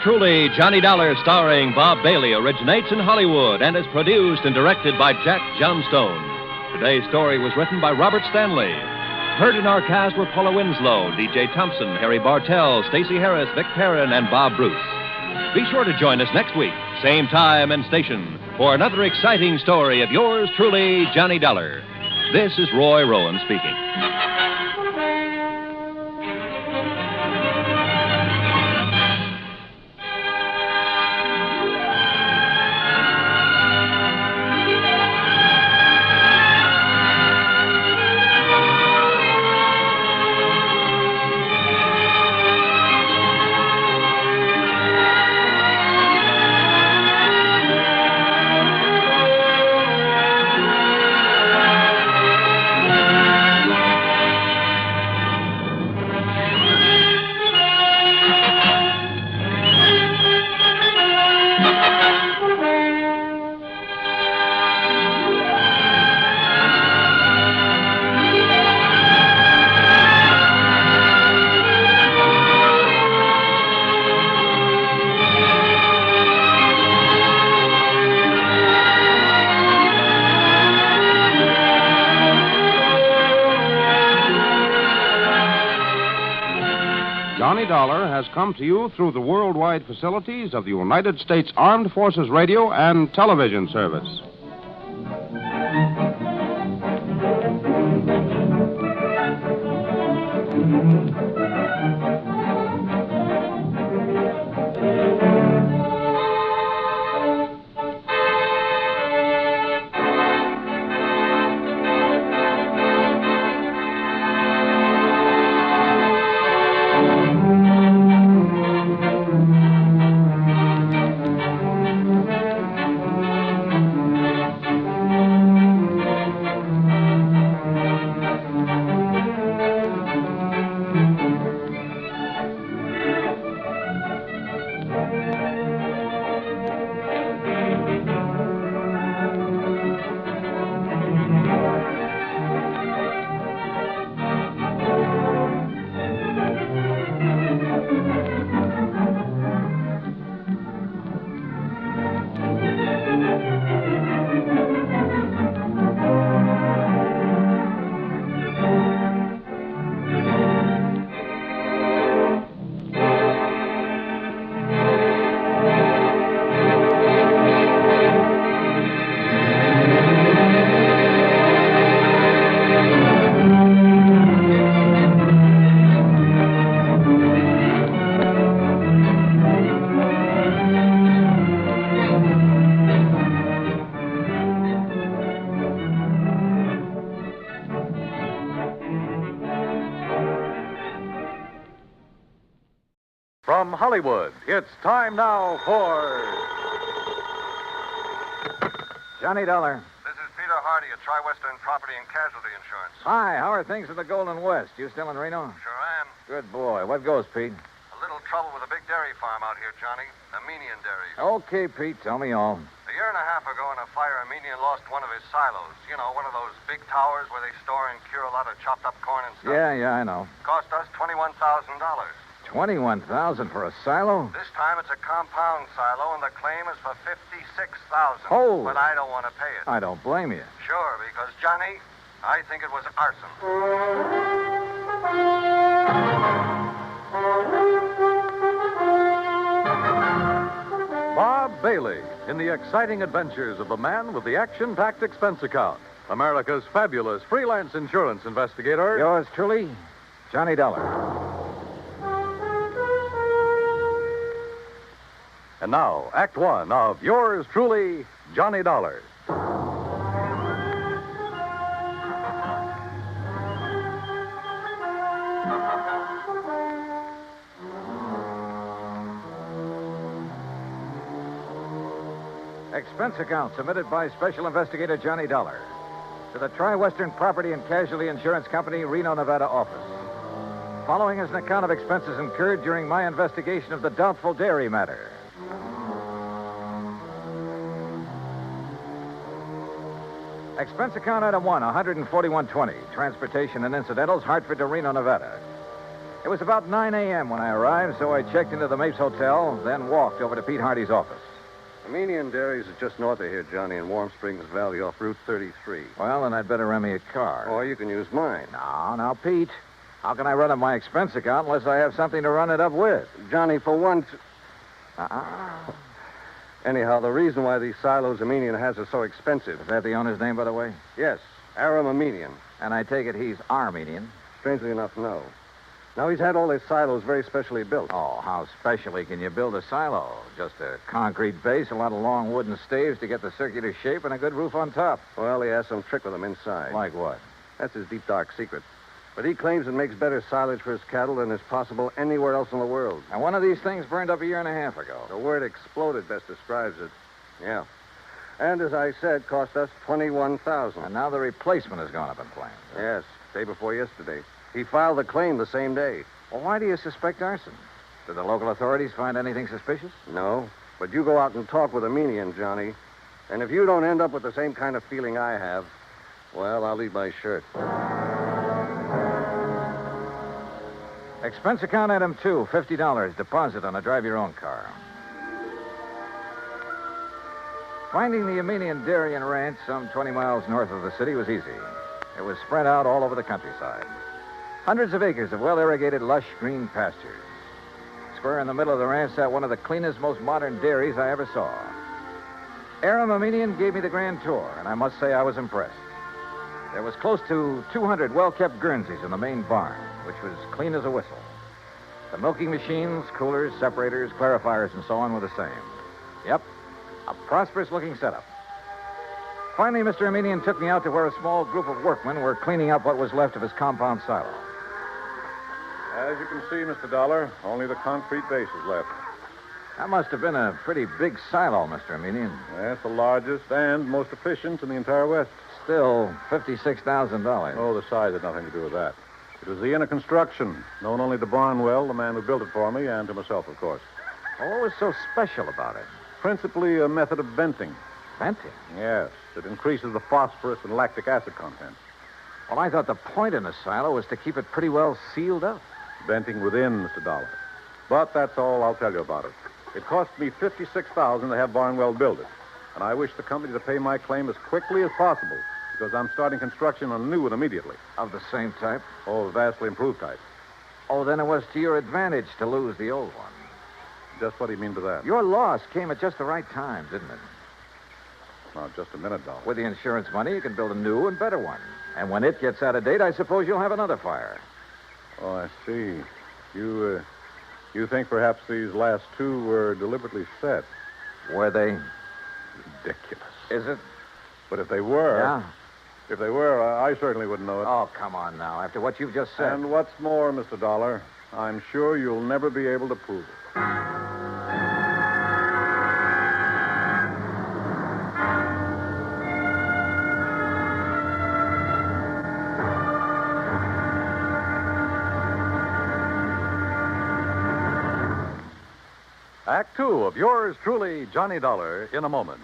S7: Truly, Johnny Dollar, starring Bob Bailey, originates in Hollywood and is produced and directed by Jack Johnstone. Today's story was written by Robert Stanley. Heard in our cast were Paula Winslow, D.J. Thompson, Harry Bartell, Stacey Harris, Vic Perrin, and Bob Bruce. Be sure to join us next week, same time and station, for another exciting story of yours truly, Johnny Dollar. This is Roy Rowan speaking.
S17: Johnny Dollar has come to you through the worldwide facilities of the United States Armed Forces Radio and Television Service.
S1: Hollywood. It's time now for
S10: Johnny Dollar.
S2: This is Peter Hardy at Tri-Western Property and Casualty Insurance.
S10: Hi, how are things in the Golden West? You still in Reno?
S2: Sure am.
S10: Good boy. What goes, Pete?
S2: A little trouble with a big dairy farm out here, Johnny. Armenian Dairy.
S10: Okay, Pete, tell me all.
S2: A year and a half ago in a fire, Armenian lost one of his silos. You know, one of those big towers where they store and cure a lot of chopped up corn and stuff.
S10: Yeah, I know.
S2: Cost us $21,000.
S10: $21,000 for a silo?
S2: This time it's a compound silo, and the claim is for $56,000.
S10: Oh.
S2: But I don't want to pay it.
S10: I don't blame you.
S2: Sure, because, Johnny, I think it was arson.
S1: Bob Bailey in the exciting adventures of the man with the action-packed expense account. America's fabulous freelance insurance investigator.
S10: Yours truly, Johnny Dollar.
S1: And now, Act One of yours truly, Johnny Dollar.
S10: Expense account submitted by Special Investigator Johnny Dollar to the Tri-Western Property and Casualty Insurance Company, Reno, Nevada office. Following is an account of expenses incurred during my investigation of the doubtful dairy matter. Expense account item 1, $141.20. Transportation and incidentals, Hartford to Reno, Nevada. It was about 9 a.m. when I arrived, so I checked into the Mapes Hotel, then walked over to Pete Hardy's office.
S20: Armenian Dairies is just north of here, Johnny, in Warm Springs Valley off Route 33.
S10: Well, then I'd better rent me a car.
S20: Or you can use mine.
S10: Now, Pete. How can I run up my expense account unless I have something to run it up with?
S20: Johnny, for once... Anyhow, the reason why these silos Armenian has are so expensive...
S10: Is that the owner's name, by the way?
S20: Yes, Aram Armenian.
S10: And I take it he's Armenian?
S20: Strangely enough, no. Now, he's had all his silos very specially built.
S10: Oh, how specially can you build a silo? Just a concrete base, a lot of long wooden staves to get the circular shape, and a good roof on top.
S20: Well, he has some trick with them inside.
S10: Like what?
S20: That's his deep, dark secret. But he claims it makes better silage for his cattle than is possible anywhere else in the world.
S10: And one of these things burned up a year and a half ago.
S20: The word exploded best describes it. Yeah. And as I said, cost us $21,000.
S10: And now the replacement has gone up in flames.
S20: Yes, day before yesterday. He filed the claim the same day.
S10: Well, why do you suspect arson? Did the local authorities find anything suspicious?
S20: No, but you go out and talk with Armenian, Johnny. And if you don't end up with the same kind of feeling I have, well, I'll leave my shirt.
S10: Expense account item 2, $50, deposit on a drive-your-own car. Finding the Armenian Dairy and Ranch some 20 miles north of the city was easy. It was spread out all over the countryside. Hundreds of acres of well-irrigated, lush green pastures. Square in the middle of the ranch sat one of the cleanest, most modern dairies I ever saw. Aram Armenian gave me the grand tour, and I must say I was impressed. There was close to 200 well-kept Guernseys in the main barn, which was clean as a whistle. The milking machines, coolers, separators, clarifiers, and so on were the same. Yep, a prosperous-looking setup. Finally, Mr. Armenian took me out to where a small group of workmen were cleaning up what was left of his compound silo.
S19: As you can see, Mr. Dollar, only the concrete base is left.
S10: That must have been a pretty big silo, Mr. Armenian.
S19: Yes, the largest and most efficient in the entire West.
S10: Still, $56,000.
S19: Oh, the size had nothing to do with that. It was the inner construction, known only to Barnwell, the man who built it for me, and to myself, of course.
S10: Well, what was so special about it?
S19: Principally a method of venting.
S10: Venting?
S19: Yes, it increases the phosphorus and lactic acid content.
S10: Well, I thought the point in a silo was to keep it pretty well sealed up.
S19: Venting within, Mr. Dollar. But that's all I'll tell you about it. It cost me $56,000 to have Barnwell build it. And I wish the company to pay my claim as quickly as possible, because I'm starting construction on a new one immediately.
S10: Of the same type?
S19: Oh, vastly improved type.
S10: Oh, then it was to your advantage to lose the old one.
S19: Just what do you mean by that?
S10: Your loss came at just the right time, didn't it?
S19: Now, just a minute, Dollar.
S10: With the insurance money, you can build a new and better one. And when it gets out of date, I suppose you'll have another fire.
S19: Oh, I see. You think perhaps these last two were deliberately set?
S10: Were they?
S19: Ridiculous.
S10: Is it?
S19: But if they were...
S10: Yeah?
S19: If they were, I certainly wouldn't know it.
S10: Oh, come on now. After what you've just said.
S19: And what's more, Mr. Dollar, I'm sure you'll never be able to prove it.
S1: Act two of yours truly, Johnny Dollar, in a moment.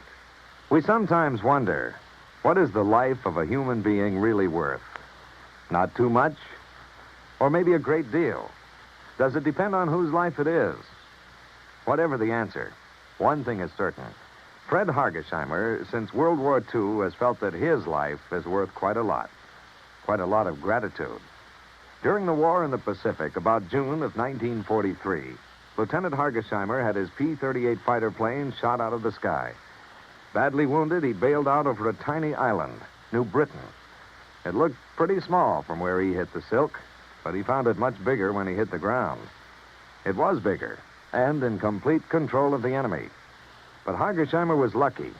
S10: We sometimes wonder, what is the life of a human being really worth? Not too much? Or maybe a great deal? Does it depend on whose life it is? Whatever the answer, one thing is certain. Fred Hargesheimer, since World War II, has felt that his life is worth quite a lot of gratitude. During the war in the Pacific, about June of 1943, Lieutenant Hargesheimer had his P-38 fighter plane shot out of the sky. Badly wounded, he bailed out over a tiny island, New Britain. It looked pretty small from where he hit the silk, but he found it much bigger when he hit the ground. It was bigger, and in complete control of the enemy. But Hargesheimer was lucky.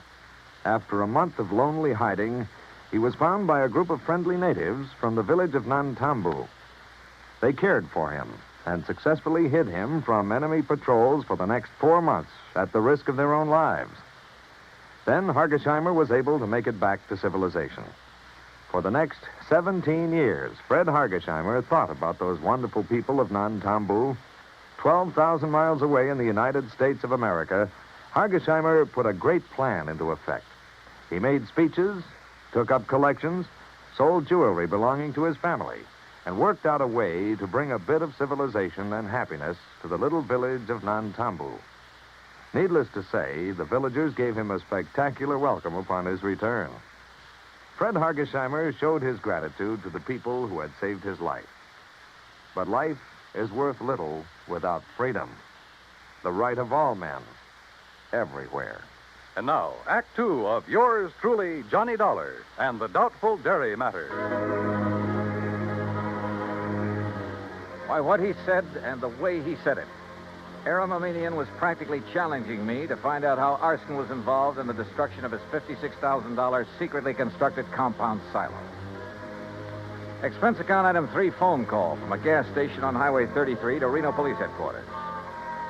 S10: After a month of lonely hiding, he was found by a group of friendly natives from the village of Nantambu. They cared for him and successfully hid him from enemy patrols for the next 4 months at the risk of their own lives. Then Hargesheimer was able to make it back to civilization. For the next 17 years, Fred Hargesheimer thought about those wonderful people of Nantambu. 12,000 miles away in the United States of America, Hargesheimer put a great plan into effect. He made speeches, took up collections, sold jewelry belonging to his family, and worked out a way to bring a bit of civilization and happiness to the little village of Nantambu. Needless to say, the villagers gave him a spectacular welcome upon his return. Fred Hargesheimer showed his gratitude to the people who had saved his life. But life is worth little without freedom, the right of all men, everywhere.
S1: And now, Act two of yours truly, Johnny Dollar, and the Doubtful Dairy Matter.
S18: Why, what he said and the way he said it. Aram Aminian was practically challenging me to find out how arson was involved in the destruction of his $56,000 secretly constructed compound silo. Expense account item 3 phone call from a gas station on Highway 33 to Reno Police Headquarters.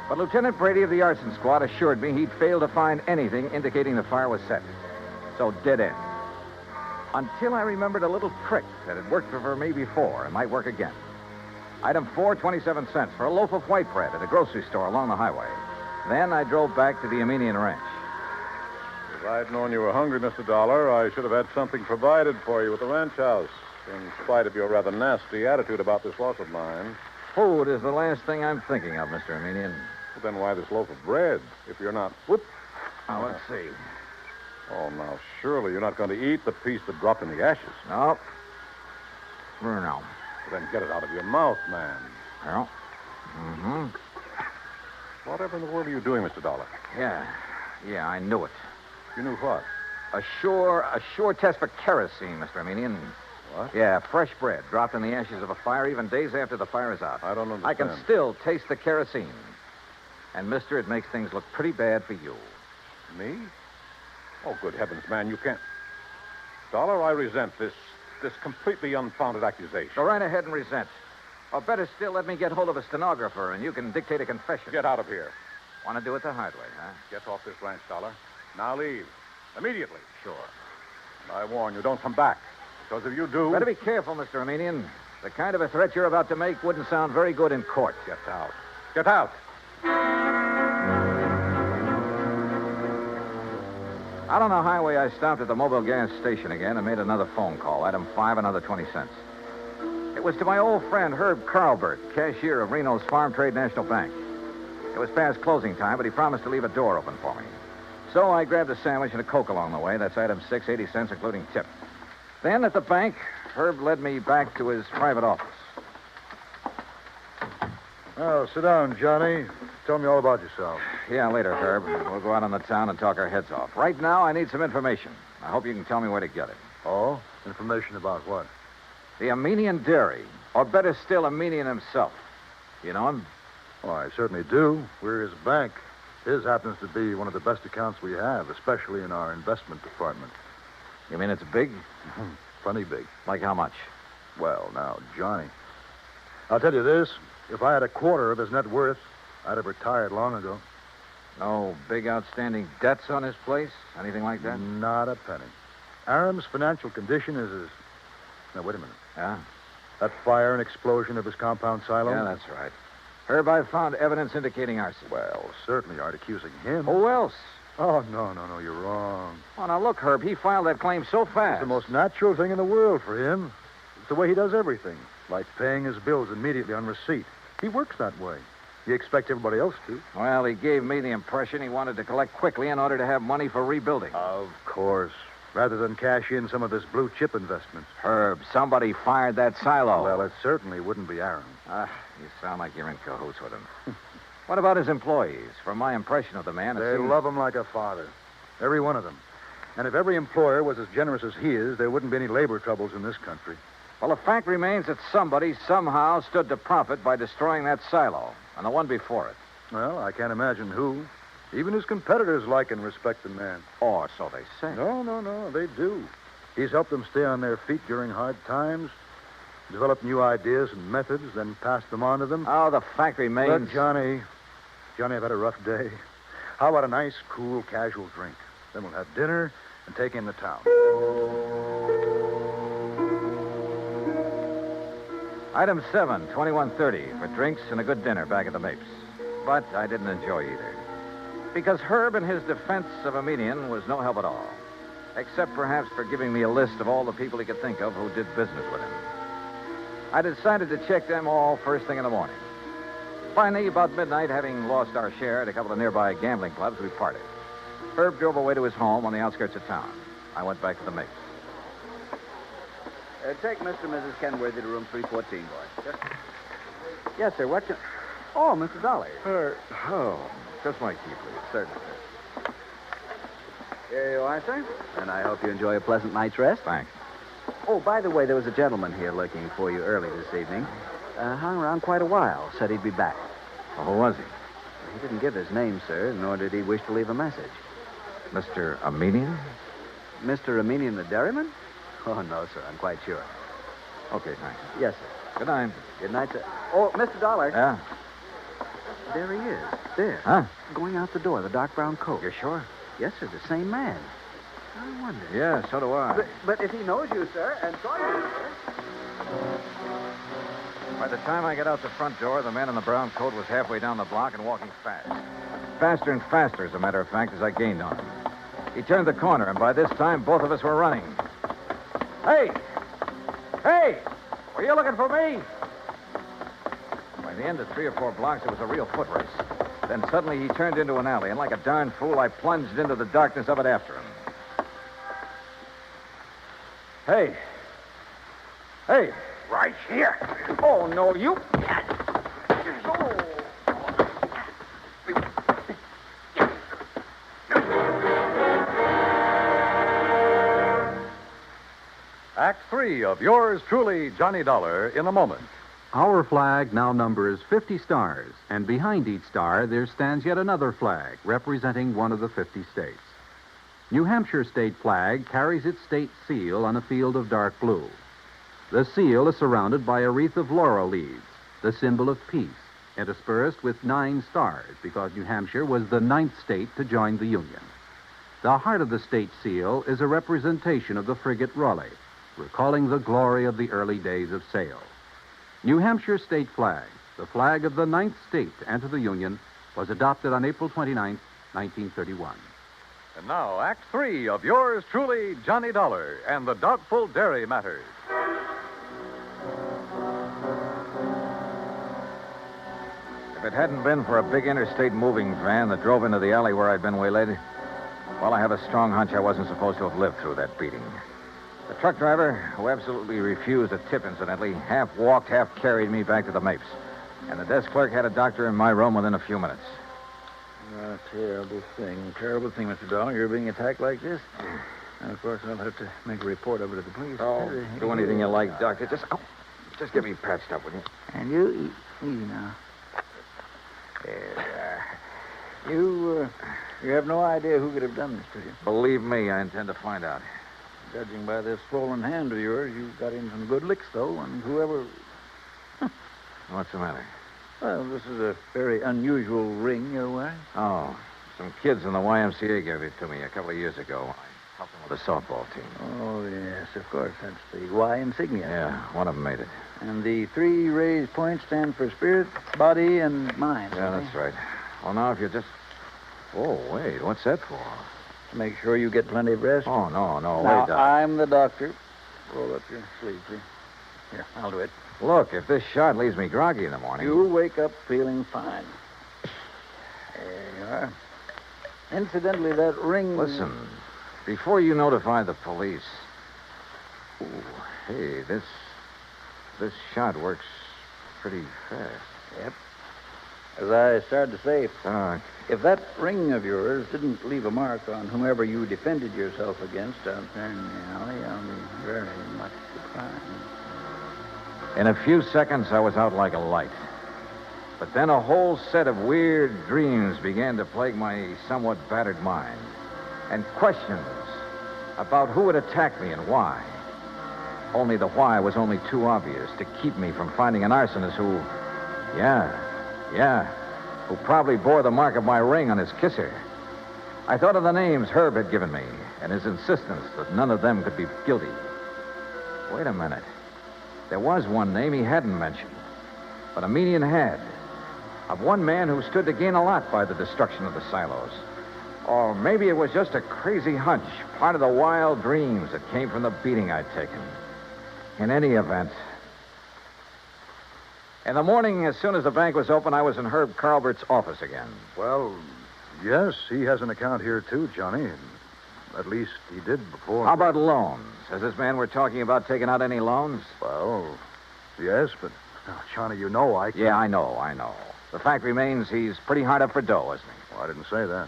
S18: But Lieutenant Brady of the arson squad assured me he'd failed to find anything indicating the fire was set. So dead end. Until I remembered a little trick that had worked for me before and might work again. Item 4, 27 cents for a loaf of white bread at a grocery store along the highway. Then I drove back to the Aminian Ranch.
S19: If I'd known you were hungry, Mr. Dollar, I should have had something provided for you at the ranch house, in spite of your rather nasty attitude about this loss of mine.
S18: Food is the last thing I'm thinking of, Mr. Aminian.
S19: Well, then why this loaf of bread, if you're not... Whoop.
S18: Now, let's see.
S19: Oh, now, surely you're not going to eat the piece that dropped in the ashes.
S18: No. For now.
S19: Well, then get it out of your mouth, man.
S18: Well, mm-hmm.
S19: Whatever in the world are you doing, Mr. Dollar?
S18: Yeah, I knew it.
S19: You knew what?
S18: A sure test for kerosene, Mr. Aminian.
S19: What?
S18: Yeah, fresh bread dropped in the ashes of a fire even days after the fire is out.
S19: I don't understand.
S18: I can still taste the kerosene. And, mister, it makes things look pretty bad for you.
S19: Me? Oh, good heavens, man, you can't... Dollar, I resent this completely unfounded accusation.
S18: Go right ahead and resent. Or better still, let me get hold of a stenographer and you can dictate a confession.
S19: Get out of here.
S18: Want to do it the hard way, huh?
S19: Get off this ranch, Dollar. Now leave. Immediately.
S18: Sure.
S19: I warn you, don't come back. Because if you do...
S18: Better be careful, Mr. Aminian. The kind of a threat you're about to make wouldn't sound very good in court.
S19: Get out. Get out.
S18: Out on the highway, I stopped at the mobile gas station again and made another phone call. Item 5, another 20 cents. It was to my old friend Herb Carlbert, cashier of Reno's Farm Trade National Bank. It was past closing time, but he promised to leave a door open for me. So I grabbed a sandwich and a Coke along the way. That's item 6, 80 cents, including tip. Then at the bank, Herb led me back to his private office.
S19: Oh, sit down, Johnny. Tell me all about yourself.
S18: Yeah, later, Herb. We'll go out on the town and talk our heads off. Right now, I need some information. I hope you can tell me where to get it.
S19: Oh? Information about what?
S18: The Aminian Dairy. Or better still, Aminian himself. You know him?
S19: Oh, I certainly do. We're his bank. His happens to be one of the best accounts we have, especially in our investment department.
S18: You mean it's big?
S19: Plenty big.
S18: Like how much?
S19: Well, now, Johnny, I'll tell you this. If I had a quarter of his net worth, I'd have retired long ago.
S18: No big outstanding debts on his place? Anything like that?
S19: Not a penny. Aram's financial condition is as... Now, wait a minute.
S18: Yeah?
S19: That fire and explosion of his compound silo?
S18: Yeah, that's right. Herb, I found evidence indicating arson.
S19: Well, certainly aren't accusing him.
S18: Who else?
S19: Oh, no, you're wrong.
S18: Oh, now look, Herb, he filed that claim so fast.
S19: It's the most natural thing in the world for him. It's the way he does everything. Like paying his bills immediately on receipt. He works that way. You expect everybody else to.
S18: Well, he gave me the impression he wanted to collect quickly in order to have money for rebuilding.
S19: Of course. Rather than cash in some of his blue chip investments.
S18: Herb, somebody fired that silo.
S19: Well, it certainly wouldn't be Aram.
S18: You sound like you're in cahoots with him. What about his employees? From my impression of the man,
S19: They love him like a father. Every one of them. And if every employer was as generous as he is, there wouldn't be any labor troubles in this country.
S18: Well, the fact remains that somebody somehow stood to profit by destroying that silo, and the one before it.
S19: Well, I can't imagine who. Even his competitors like and respect the man.
S18: Oh, so they say.
S19: No, they do. He's helped them stay on their feet during hard times, developed new ideas and methods, then passed them on to them.
S18: Oh, the fact remains...
S19: But Johnny, I've had a rough day. How about a nice, cool, casual drink? Then we'll have dinner and take in the town.
S18: Item 7, 2130, for drinks and a good dinner back at the Mapes. But I didn't enjoy either. Because Herb in his defense of a median was no help at all. Except perhaps for giving me a list of all the people he could think of who did business with him. I decided to check them all first thing in the morning. Finally, about midnight, having lost our share at a couple of nearby gambling clubs, we parted. Herb drove away to his home on the outskirts of town. I went back to the Mapes.
S13: Take Mr. and Mrs. Kenworthy to room 314, boy. Yes, sir. What can... Oh, Mr. Dollar.
S18: Just my key, please.
S13: Certainly, sir. Here you are, sir. And I hope you enjoy a pleasant night's rest.
S18: Thanks.
S13: Oh, by the way, there was a gentleman here looking for you early this evening. Hung around quite a while. Said he'd be back.
S18: Well, who was he?
S13: He didn't give his name, sir, nor did he wish to leave a message.
S18: Mr. Armenian?
S13: Mr. Armenian the dairyman? Oh, no, sir. I'm quite sure.
S18: Okay, thanks.
S13: Yes, sir.
S18: Good night.
S13: Good night, sir. Oh, Mr. Dollar.
S18: Yeah?
S13: There he is. There.
S18: Huh?
S13: Going out the door, the dark brown coat.
S18: You're sure?
S13: Yes, sir. The same man. I wonder.
S18: Yeah, so do I.
S13: But if he knows you, sir, and saw you, sir...
S18: By the time I got out the front door, the man in the brown coat was halfway down the block and walking fast. Faster and faster, as a matter of fact, as I gained on him. He turned the corner, and by this time, both of us were running. Hey! Hey! Were you looking for me? By the end of 3 or 4 blocks, it was a real foot race. Then suddenly he turned into an alley, and like a darn fool, I plunged into the darkness of it after him. Hey! Hey!
S13: Right here.
S18: Oh, no, you...
S1: Act 3 of yours truly, Johnny Dollar, in a moment.
S16: Our flag now numbers 50 stars, and behind each star there stands yet another flag representing one of the 50 states. New Hampshire state flag carries its state seal on a field of dark blue. The seal is surrounded by a wreath of laurel leaves, the symbol of peace, interspersed with 9 stars because New Hampshire was the 9th state to join the Union. The heart of the state seal is a representation of the frigate Raleigh, recalling the glory of the early days of sail. New Hampshire state flag, the flag of the 9th state to enter the Union, was adopted on April 29, 1931.
S1: And now, Act 3 of yours truly, Johnny Dollar, and the doubtful dairy matters.
S18: If it hadn't been for a big interstate moving van that drove into the alley where I'd been waylaid, well, I have a strong hunch I wasn't supposed to have lived through that beating. The truck driver, who absolutely refused a tip, incidentally, half walked, half carried me back to the Mapes. And the desk clerk had a doctor in my room within a few minutes.
S22: Terrible thing, Mr. Dollar. You're being attacked like this. And, of course, I'll have to make a report of it to the police.
S18: Oh, do anything you like, Doctor. Just get me patched up, will you?
S22: And you, easy now. You have no idea who could have done this to you.
S18: Believe me, I intend to find out.
S22: Judging by this swollen hand of yours, you got in some good licks, though, and whoever...
S18: What's the matter?
S22: Well, this is a very unusual ring you're wearing.
S18: Oh, some kids in the YMCA gave it to me a couple of years ago. I helped them with the softball team.
S22: Oh, yes, of course. That's the Y insignia.
S18: Yeah, one of them made it.
S22: And the 3 raised points stand for spirit, body, and mind.
S18: Yeah, that's right. Well, now, if you just... Oh, wait, what's that for?
S22: To make sure you get plenty of rest.
S18: Oh, no,
S22: now,
S18: wait.
S22: I'm the doctor. Roll up your sleeve, please. Here, I'll do it.
S18: Look, if this shot leaves me groggy in the morning...
S22: You'll wake up feeling fine. There you are. Incidentally, that ring...
S18: Listen, before you notify the police... Ooh, hey, this shot works pretty fast.
S22: Yep. As I started to say, if that ring of yours didn't leave a mark on whomever you defended yourself against out there in the alley, I'll be very much surprised.
S18: In a few seconds, I was out like a light. But then a whole set of weird dreams began to plague my somewhat battered mind. And questions about who had attacked me and why. Only the why was only too obvious to keep me from finding an arsonist who... Yeah, who probably bore the mark of my ring on his kisser. I thought of the names Herb had given me and his insistence that none of them could be guilty. Wait a minute. There was one name he hadn't mentioned, but Armenian had. Of one man who stood to gain a lot by the destruction of the silos. Or maybe it was just a crazy hunch, part of the wild dreams that came from the beating I'd taken. In any event... In the morning, as soon as the bank was open, I was in Herb Carlbert's office again.
S22: Well, yes, he has an account here, too, Johnny. At least he did before.
S18: How about loans? Has this man we're talking about taken out any loans?
S22: Well, yes, but, Johnny, you know I can't...
S18: Yeah, I know. The fact remains he's pretty hard up for dough, isn't he?
S22: Well, I didn't say that.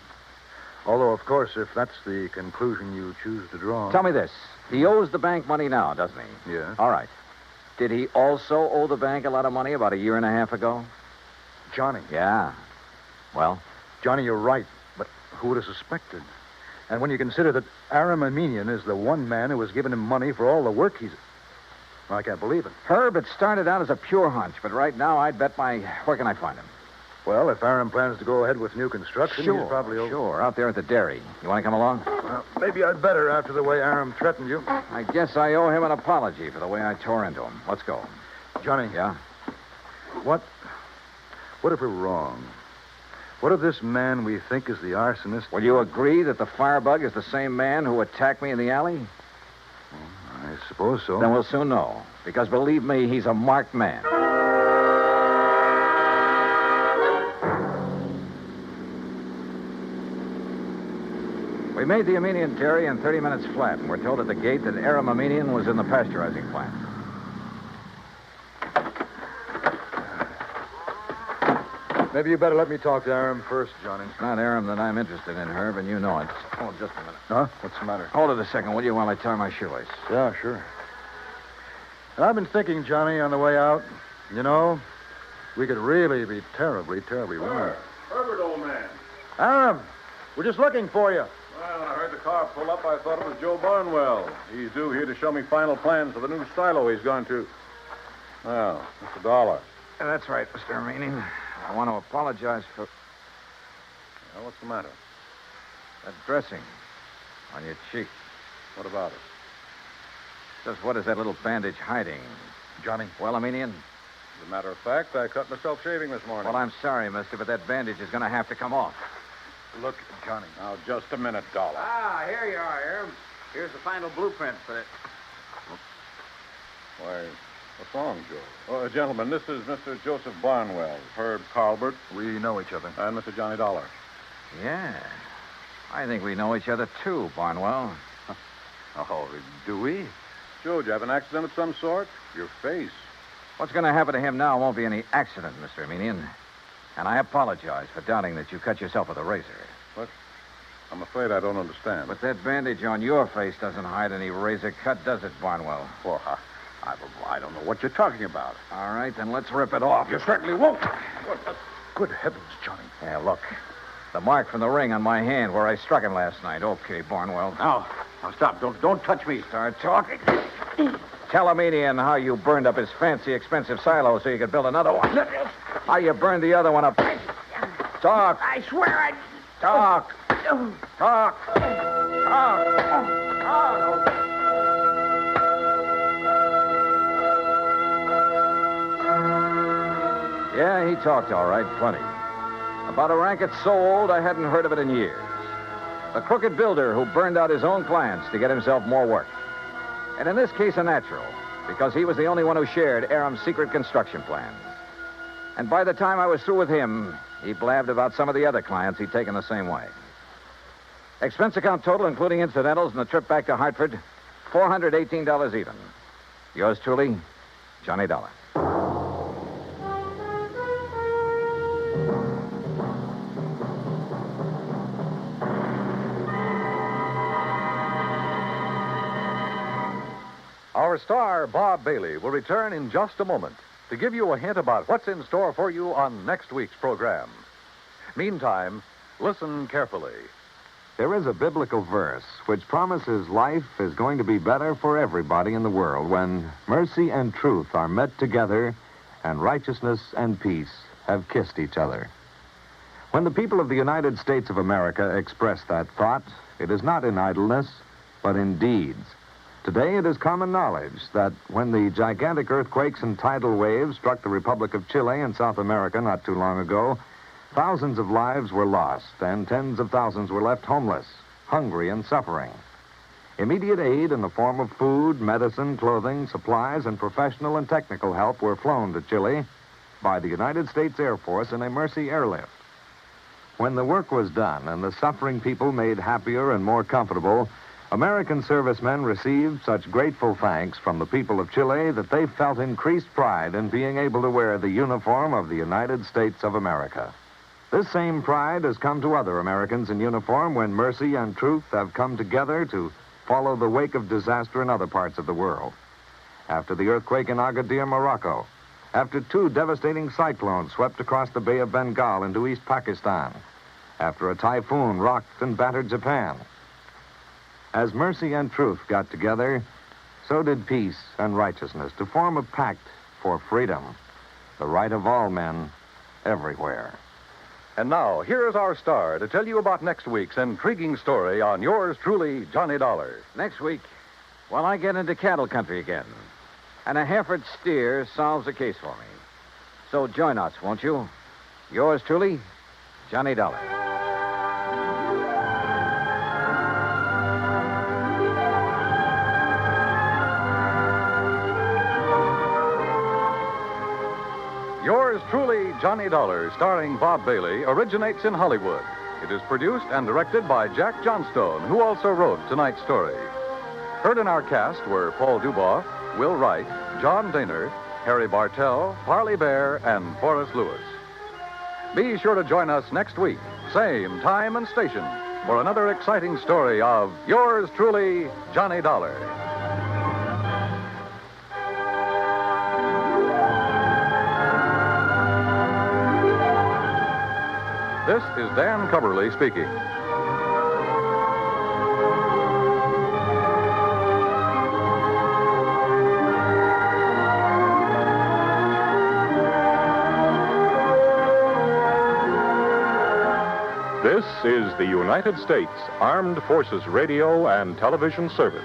S22: Although, of course, if that's the conclusion you choose to draw...
S18: Tell me this. He owes the bank money now, doesn't he?
S22: Yes.
S18: All right. Did he also owe the bank a lot of money about a year and a half ago?
S22: Johnny.
S18: Yeah. Well?
S22: Johnny, you're right. But who would have suspected? And when you consider that Aram Armenian is the one man who has given him money for all the work he's... I can't believe it.
S18: Herb, it started out as a pure hunch, but right now I'd bet my... Where can I find him?
S22: Well, if Aram plans to go ahead with new construction, he's probably...
S18: Sure, out there at the dairy. You want to come along?
S22: Well, maybe I'd better after the way Aram threatened you.
S18: I guess I owe him an apology for the way I tore into him. Let's go.
S22: Johnny.
S18: Yeah?
S22: What if we're wrong? What if this man we think is the arsonist...
S18: Will you agree that the firebug is the same man who attacked me in the alley?
S22: Well, I suppose so.
S18: Then we'll soon know. Because believe me, he's a marked man. We made the Armenian dairy in 30 minutes flat, and we're told at the gate that Aram Armenian was in the pasteurizing plant.
S22: Maybe you better let me talk to Aram first, Johnny.
S18: It's not Aram that I'm interested in, Herb, and you know it. Hold just a minute.
S22: Huh? What's the matter?
S18: Hold it a second, will you, while I tie my shoelace?
S22: Yeah, sure. And I've been thinking, Johnny, on the way out, you know, we could really be terribly, terribly wrong.
S19: Herbert, old man.
S22: Aram, we're just looking for you.
S19: Well, when I heard the car pull up, I thought it was Joe Barnwell. He's due here to show me final plans for the new silo he's going to. Well, Mr. Dollar.
S18: Yeah, that's right, Mr. Armenian. I want to apologize for...
S19: Well, what's the matter?
S18: That dressing on your cheek.
S19: What about it?
S18: Just what is that little bandage hiding?
S22: Johnny.
S18: Well, Armenian?
S19: As a matter of fact, I cut myself shaving this morning.
S18: Well, I'm sorry, mister, but that bandage is going to have to come off.
S22: Look, Johnny.
S19: Now, just a minute, Dollar.
S8: Ah, here you are, Herb. Here's the final blueprint for it.
S19: Why, what's wrong, Joe? Gentlemen, this is Mr. Joseph Barnwell, Herb Carlbert.
S22: We know each other.
S19: And Mr. Johnny Dollar.
S18: Yeah. I think we know each other, too, Barnwell.
S22: Oh, do we?
S19: Joe, did you have an accident of some sort? Your face.
S18: What's going to happen to him now won't be any accident, Mr. Armenian. And I apologize for doubting that you cut yourself with a razor.
S19: What? I'm afraid I don't understand.
S18: But that bandage on your face doesn't hide any razor cut, does it, Barnwell?
S19: Well, I don't know what you're talking about.
S18: All right, then let's rip it off.
S19: You certainly won't. Good heavens, Johnny.
S18: Yeah, look. The mark from the ring on my hand where I struck him last night. Okay, Barnwell.
S19: Now stop. Don't touch me.
S18: Start talking. Tell Armenian how you burned up his fancy, expensive silo so you could build another one.
S10: How you burned the other one up. Talk.
S4: I swear I...
S10: Talk. Talk. Talk. Yeah, he talked all right, plenty. About a racket so old I hadn't heard of it in years. The crooked builder who burned out his own clients to get himself more work. And in this case, a natural, because he was the only one who shared Aram's secret construction plans. And by the time I was through with him, he blabbed about some of the other clients he'd taken the same way. Expense account total, including incidentals and the trip back to Hartford, $418 even. Yours truly, Johnny Dollar.
S16: Our star, Bob Bailey, will return in just a moment to give you a hint about what's in store for you on next week's program. Meantime, listen carefully.
S12: There is a biblical verse which promises life is going to be better for everybody in the world when mercy and truth are met together and righteousness and peace have kissed each other. When the people of the United States of America express that thought, it is not in idleness, but in deeds. Today, it is common knowledge that when the gigantic earthquakes and tidal waves struck the Republic of Chile in South America not too long ago, thousands of lives were lost and tens of thousands were left homeless, hungry, and suffering. Immediate aid in the form of food, medicine, clothing, supplies, and professional and technical help were flown to Chile by the United States Air Force in a Mercy airlift. When the work was done and the suffering people made happier and more comfortable, American servicemen received such grateful thanks from the people of Chile that they felt increased pride in being able to wear the uniform of the United States of America. This same pride has come to other Americans in uniform when mercy and truth have come together to follow the wake of disaster in other parts of the world. After the earthquake in Agadir, Morocco, after 2 devastating cyclones swept across the Bay of Bengal into East Pakistan, after a typhoon rocked and battered Japan. As mercy and truth got together, so did peace and righteousness to form a pact for freedom, the right of all men everywhere.
S16: And now, here's our star to tell you about next week's intriguing story on yours truly, Johnny Dollar.
S10: Next week, well, I get into cattle country again. And a Hereford steer solves the case for me. So join us, won't you? Yours truly, Johnny Dollar.
S16: Yours truly, Johnny Dollar, starring Bob Bailey, originates in Hollywood. It is produced and directed by Jack Johnstone, who also wrote tonight's story. Heard in our cast were Paul Duboff, Will Wright, John Daner, Harry Bartell, Parley Bear, and Forrest Lewis. Be sure to join us next week, same time and station, for another exciting story of yours truly, Johnny Dollar. This is Dan Coverly speaking.
S17: This is the United States Armed Forces Radio and Television Service.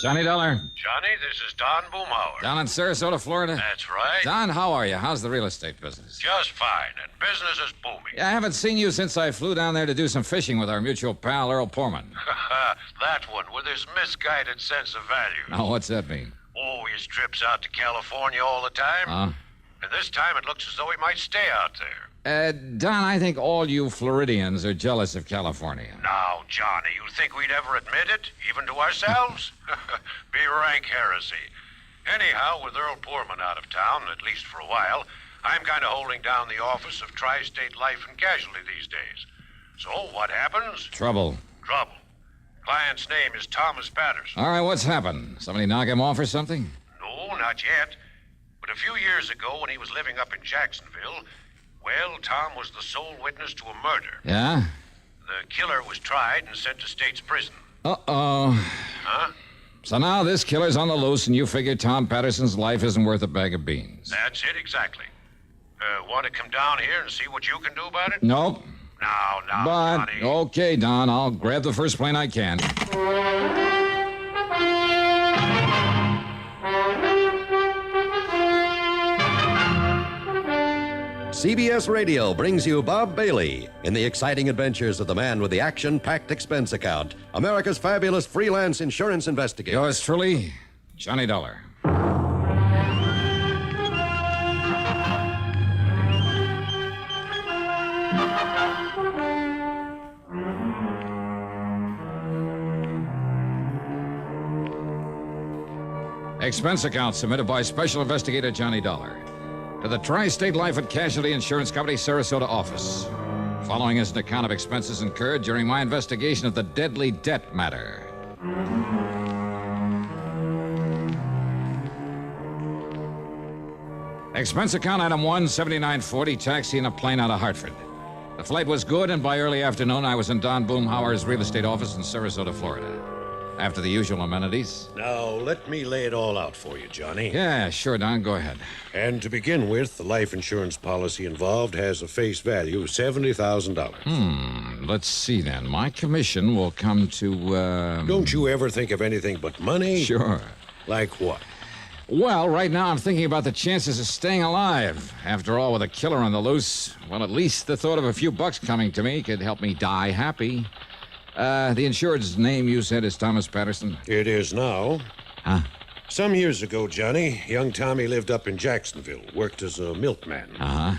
S14: Johnny Dollar.
S4: Johnny, this is Don Boomhauer.
S14: Down in Sarasota, Florida?
S4: That's right.
S14: Don, how are you? How's the real estate business?
S4: Just fine, and business is booming.
S14: Yeah, I haven't seen you since I flew down there to do some fishing with our mutual pal, Earl Poorman.
S4: That one with his misguided sense of value.
S14: Now, what's that mean?
S4: Oh, his trips out to California all the time. And this time it looks as though he might stay out there.
S14: Don, I think all you Floridians are jealous of California.
S4: Now, Johnny, you think we'd ever admit it, even to ourselves? Be rank heresy. Anyhow, with Earl Poorman out of town, at least for a while, I'm kind of holding down the office of Tri-State Life and Casualty these days. So what happens?
S14: Trouble.
S4: Trouble. Client's name is Thomas Patterson.
S14: All right, what's happened? Somebody knock him off or something?
S4: No, not yet. But a few years ago, when he was living up in Jacksonville, well, Tom was the sole witness to a murder.
S14: Yeah?
S4: The killer was tried and sent to state's prison.
S14: Uh-oh.
S4: Huh?
S14: So now this killer's on the loose, and you figure Tom Patterson's life isn't worth a bag of beans.
S4: That's it, exactly. Want to come down here and see what you can do about it?
S14: Nope.
S4: Now,
S14: But,
S4: Johnny.
S14: okay, Don, I'll grab the first plane I can.
S5: CBS Radio brings you Bob Bailey in the exciting adventures of the man with the action-packed expense account, America's fabulous freelance insurance investigator.
S14: Yours truly, Johnny Dollar. Expense account submitted by Special Investigator Johnny Dollar to the Tri-State Life and Casualty Insurance Company, Sarasota office. Following is an account of expenses incurred during my investigation of the deadly debt matter. Expense account item 1, $79.40, taxi in a plane out of Hartford. The flight was good, and by early afternoon, I was in Don Boomhauer's real estate office in Sarasota, Florida. After the usual amenities.
S4: Now, let me lay it all out for you, Johnny.
S14: Yeah, sure, Don. Go ahead.
S4: And to begin with, the life insurance policy involved has a face value of $70,000.
S14: Let's see then. My commission will come to,
S4: Don't you ever think of anything but money?
S14: Sure.
S4: Like what?
S14: Well, right now I'm thinking about the chances of staying alive. After all, with a killer on the loose, well, at least the thought of a few bucks coming to me could help me die happy. The insured's name you said is Thomas Patterson?
S4: It is now.
S14: Huh?
S4: Some years ago, Johnny, young Tommy lived up in Jacksonville, worked as a milkman.
S14: Uh-huh.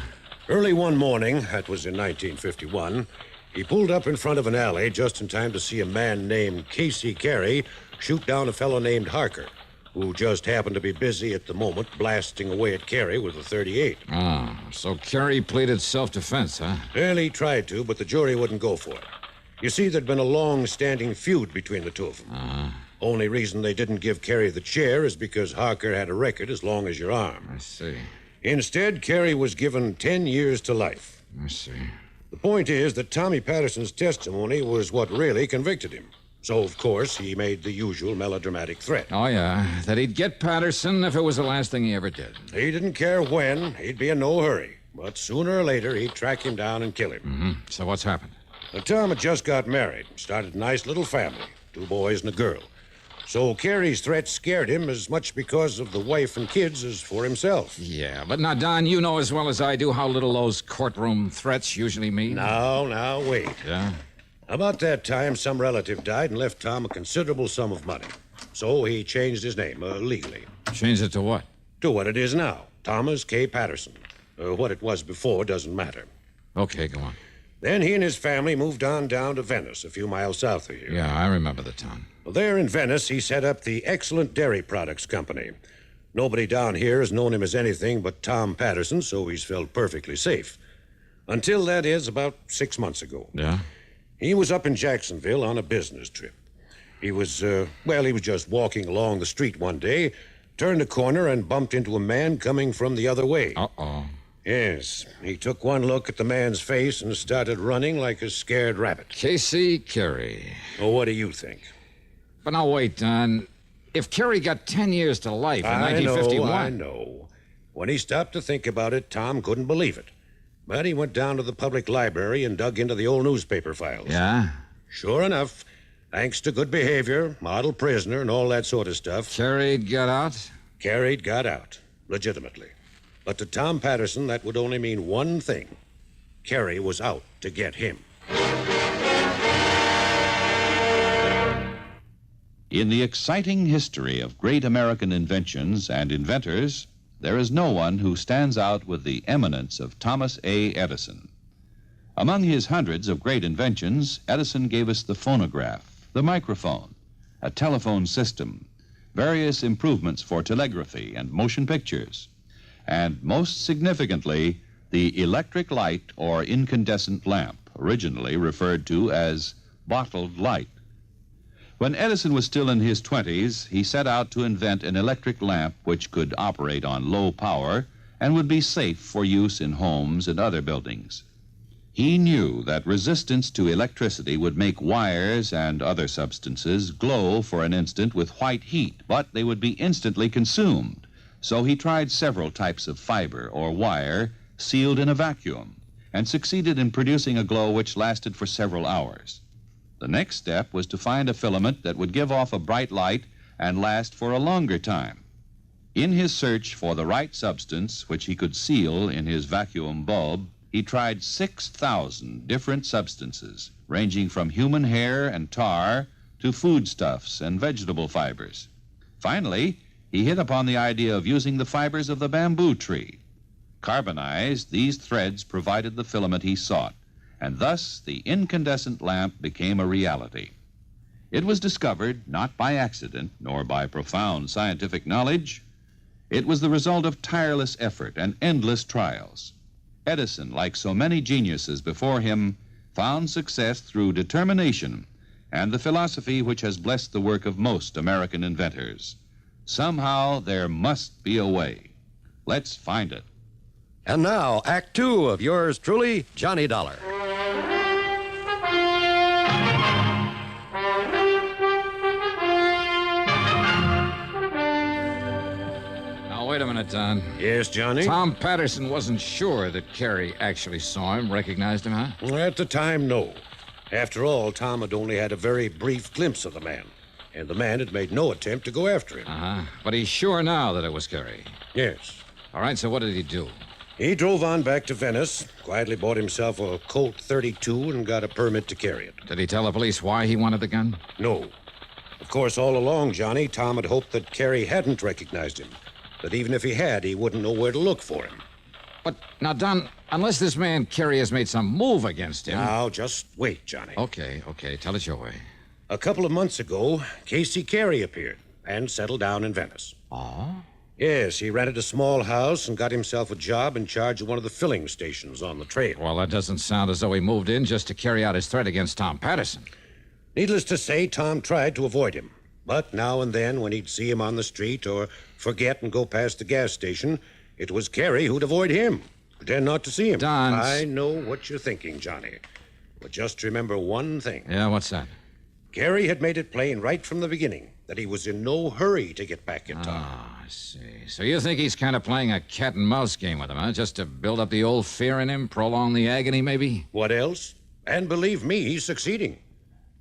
S4: Early one morning, that was in 1951, he pulled up in front of an alley just in time to see a man named Casey Carey shoot down a fellow named Harker, who just happened to be busy at the moment blasting away at Carey with a .38.
S14: Oh, so Carey pleaded self-defense, huh?
S4: Well, he tried to, but the jury wouldn't go for it. You see, there'd been a long-standing feud between the two of them.
S14: Uh-huh.
S4: Only reason they didn't give Carey the chair is because Harker had a record as long as your arm.
S14: I see.
S4: Instead, Carey was given 10 years to life.
S14: I see.
S4: The point is that Tommy Patterson's testimony was what really convicted him. So, of course, he made the usual melodramatic threat.
S14: Oh, yeah. That he'd get Patterson if it was the last thing he ever did.
S4: He didn't care when. He'd be in no hurry. But sooner or later, he'd track him down and kill him.
S14: Mm-hmm. So what's happened?
S4: Tom had just got married, started a nice little family, 2 boys and a girl. So Carey's threat scared him as much because of the wife and kids as for himself.
S14: Yeah, but now, Don, you know as well as I do how little those courtroom threats usually mean.
S4: Now, wait.
S14: Yeah?
S4: About that time, some relative died and left Tom a considerable sum of money. So he changed his name, legally.
S14: Changed it to what?
S4: To what it is now, Thomas K. Patterson. What it was before doesn't matter.
S14: Okay, go on.
S4: Then he and his family moved on down to Venice, a few miles south of here.
S14: Yeah, I remember the town.
S4: Well, there in Venice, he set up the Excellent Dairy Products Company. Nobody down here has known him as anything but Tom Patterson, so he's felt perfectly safe. Until, that is, about 6 months ago.
S14: Yeah?
S4: He was up in Jacksonville on a business trip. He was just walking along the street one day, turned a corner and bumped into a man coming from the other way.
S14: Uh-oh.
S4: Yes, he took one look at the man's face and started running like a scared rabbit.
S14: Casey Carey.
S4: Well, what do you think?
S14: But now, wait, Don. If Carey got 10 years to life in 1951...
S4: I know. When he stopped to think about it, Tom couldn't believe it. But he went down to the public library and dug into the old newspaper files.
S14: Yeah?
S4: Sure enough,
S6: Thanks to good behavior, model prisoner, and all that sort of stuff.
S14: Carried, got out?
S6: Carried, got out. Legitimately. But to Tom Patterson, that would only mean one thing. Carey was out to get him.
S11: In the exciting history of great American inventions and inventors, there is no one who stands out with the eminence of Thomas A. Edison. Among his hundreds of great inventions, Edison gave us the phonograph, the microphone, a telephone system, various improvements for telegraphy and motion pictures, and most significantly, the electric light or incandescent lamp, originally referred to as bottled light. When Edison was still in his 20s, he set out to invent an electric lamp which could operate on low power and would be safe for use in homes and other buildings. He knew that resistance to electricity would make wires and other substances glow for an instant with white heat, but they would be instantly consumed. So he tried several types of fiber or wire sealed in a vacuum and succeeded in producing a glow which lasted for several hours. The next step was to find a filament that would give off a bright light and last for a longer time. In his search for the right substance, which he could seal in his vacuum bulb, he tried 6,000 different substances, ranging from human hair and tar to foodstuffs and vegetable fibers. Finally, he hit upon the idea of using the fibers of the bamboo tree. Carbonized, these threads provided the filament he sought, and thus the incandescent lamp became a reality. It was discovered not by accident nor by profound scientific knowledge. It was the result of tireless effort and endless trials. Edison, like so many geniuses before him, found success through determination and the philosophy which has blessed the work of most American inventors. Somehow there must be a way. Let's find it.
S5: And now, Act Two of yours truly, Johnny Dollar.
S14: Now, wait a minute, Don.
S6: Yes, Johnny?
S14: Tom Patterson wasn't sure that Carey actually saw him, recognized him, huh?
S6: Well, at the time, no. After all, Tom had only had a very brief glimpse of the man, and the man had made no attempt to go after him.
S14: Uh-huh. But he's sure now that it was Carey.
S6: Yes.
S14: All right, so what did he do?
S6: He drove on back to Venice, quietly bought himself a Colt 32 and got a permit to carry it.
S14: Did he tell the police why he wanted the gun?
S6: No. Of course, all along, Johnny, Tom had hoped that Carey hadn't recognized him. That even if he had, he wouldn't know where to look for him.
S14: But, now, Don, unless this man Carey has made some move against him...
S6: Now, just wait, Johnny.
S14: Okay. Tell it your way.
S6: A couple of months ago, Casey Carey appeared and settled down in Venice.
S14: Oh?
S6: Yes, he rented a small house and got himself a job in charge of one of the filling stations on the trail.
S14: Well, that doesn't sound as though he moved in just to carry out his threat against Tom Patterson.
S6: Needless to say, Tom tried to avoid him. But now and then, when he'd see him on the street or forget and go past the gas station, it was Carey who'd avoid him, pretend not to see him.
S14: Don...
S6: I know what you're thinking, Johnny. But just remember one thing.
S14: Yeah, what's that?
S6: Carey had made it plain right from the beginning that he was in no hurry to get back at Tom.
S14: Oh, I see. So you think he's kind of playing a cat-and-mouse game with him, huh? Just to build up the old fear in him, prolong the agony, maybe?
S6: What else? And believe me, he's succeeding.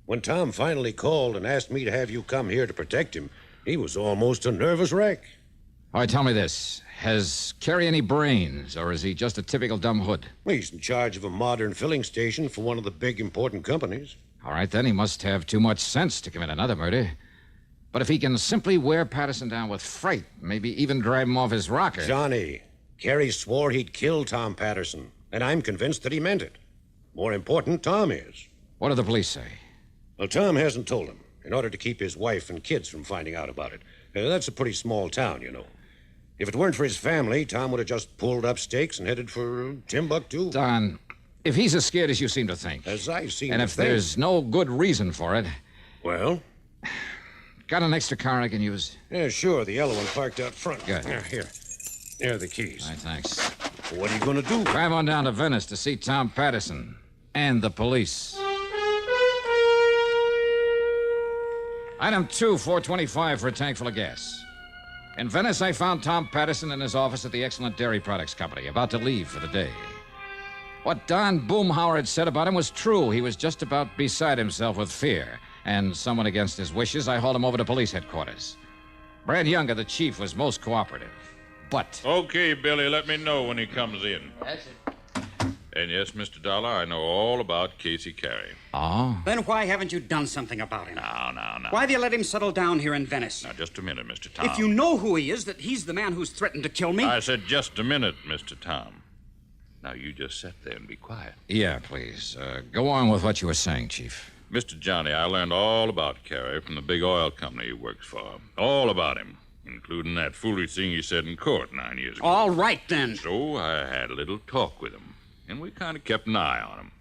S6: When Tom finally called and asked me to have you come here to protect him, he was almost a nervous wreck.
S14: All right, tell me this. Has Carey any brains, or is he just a typical dumb hood?
S6: He's in charge of a modern filling station for one of the big important companies.
S14: All right, then he must have too much sense to commit another murder. But if he can simply wear Patterson down with fright, maybe even drive him off his rocker...
S6: Johnny, Carey swore he'd kill Tom Patterson, and I'm convinced that he meant it. More important, Tom is.
S14: What do the police say?
S6: Well, Tom hasn't told him, in order to keep his wife and kids from finding out about it. That's a pretty small town, you know. If it weren't for his family, Tom would have just pulled up stakes and headed for Timbuktu.
S14: Don, if he's as scared as you seem to think...
S6: As I seem
S14: and
S6: to
S14: if
S6: think...
S14: there's no good reason for it...
S6: Well?
S14: Got an extra car I can use?
S6: Yeah, sure. The yellow one parked out front.
S14: Good.
S6: Here. There are the keys.
S14: All right, thanks.
S6: What are you going to do?
S14: Drive on down to Venice to see Tom Patterson and the police. Item 2, $4.25 for a tank full of gas. In Venice, I found Tom Patterson in his office at the Excellent Dairy Products Company, about to leave for the day. What Don Boomhauer had said about him was true. He was just about beside himself with fear. and someone against his wishes, I hauled him over to police headquarters. Brad Younger, the chief, was most cooperative. But...
S15: Okay, Billy, let me know when he comes in.
S22: That's it.
S15: And yes, Mr. Dollar, I know all about Casey Carey.
S14: Oh?
S21: Then why haven't you done something about him?
S15: No.
S21: Why do you let him settle down here in Venice?
S15: Now, just a minute, Mr. Tom.
S21: If you know who he is, that he's the man who's threatened to kill me.
S15: I said just a minute, Mr. Tom. Now, you just sit there and be quiet.
S14: Yeah, please. Go on with what you were saying, Chief.
S15: Mr. Johnny, I learned all about Carey from the big oil company he works for. All about him, including that foolish thing he said in court 9 years ago.
S21: All right, then.
S15: So I had a little talk with him, and we kind of kept an eye on him.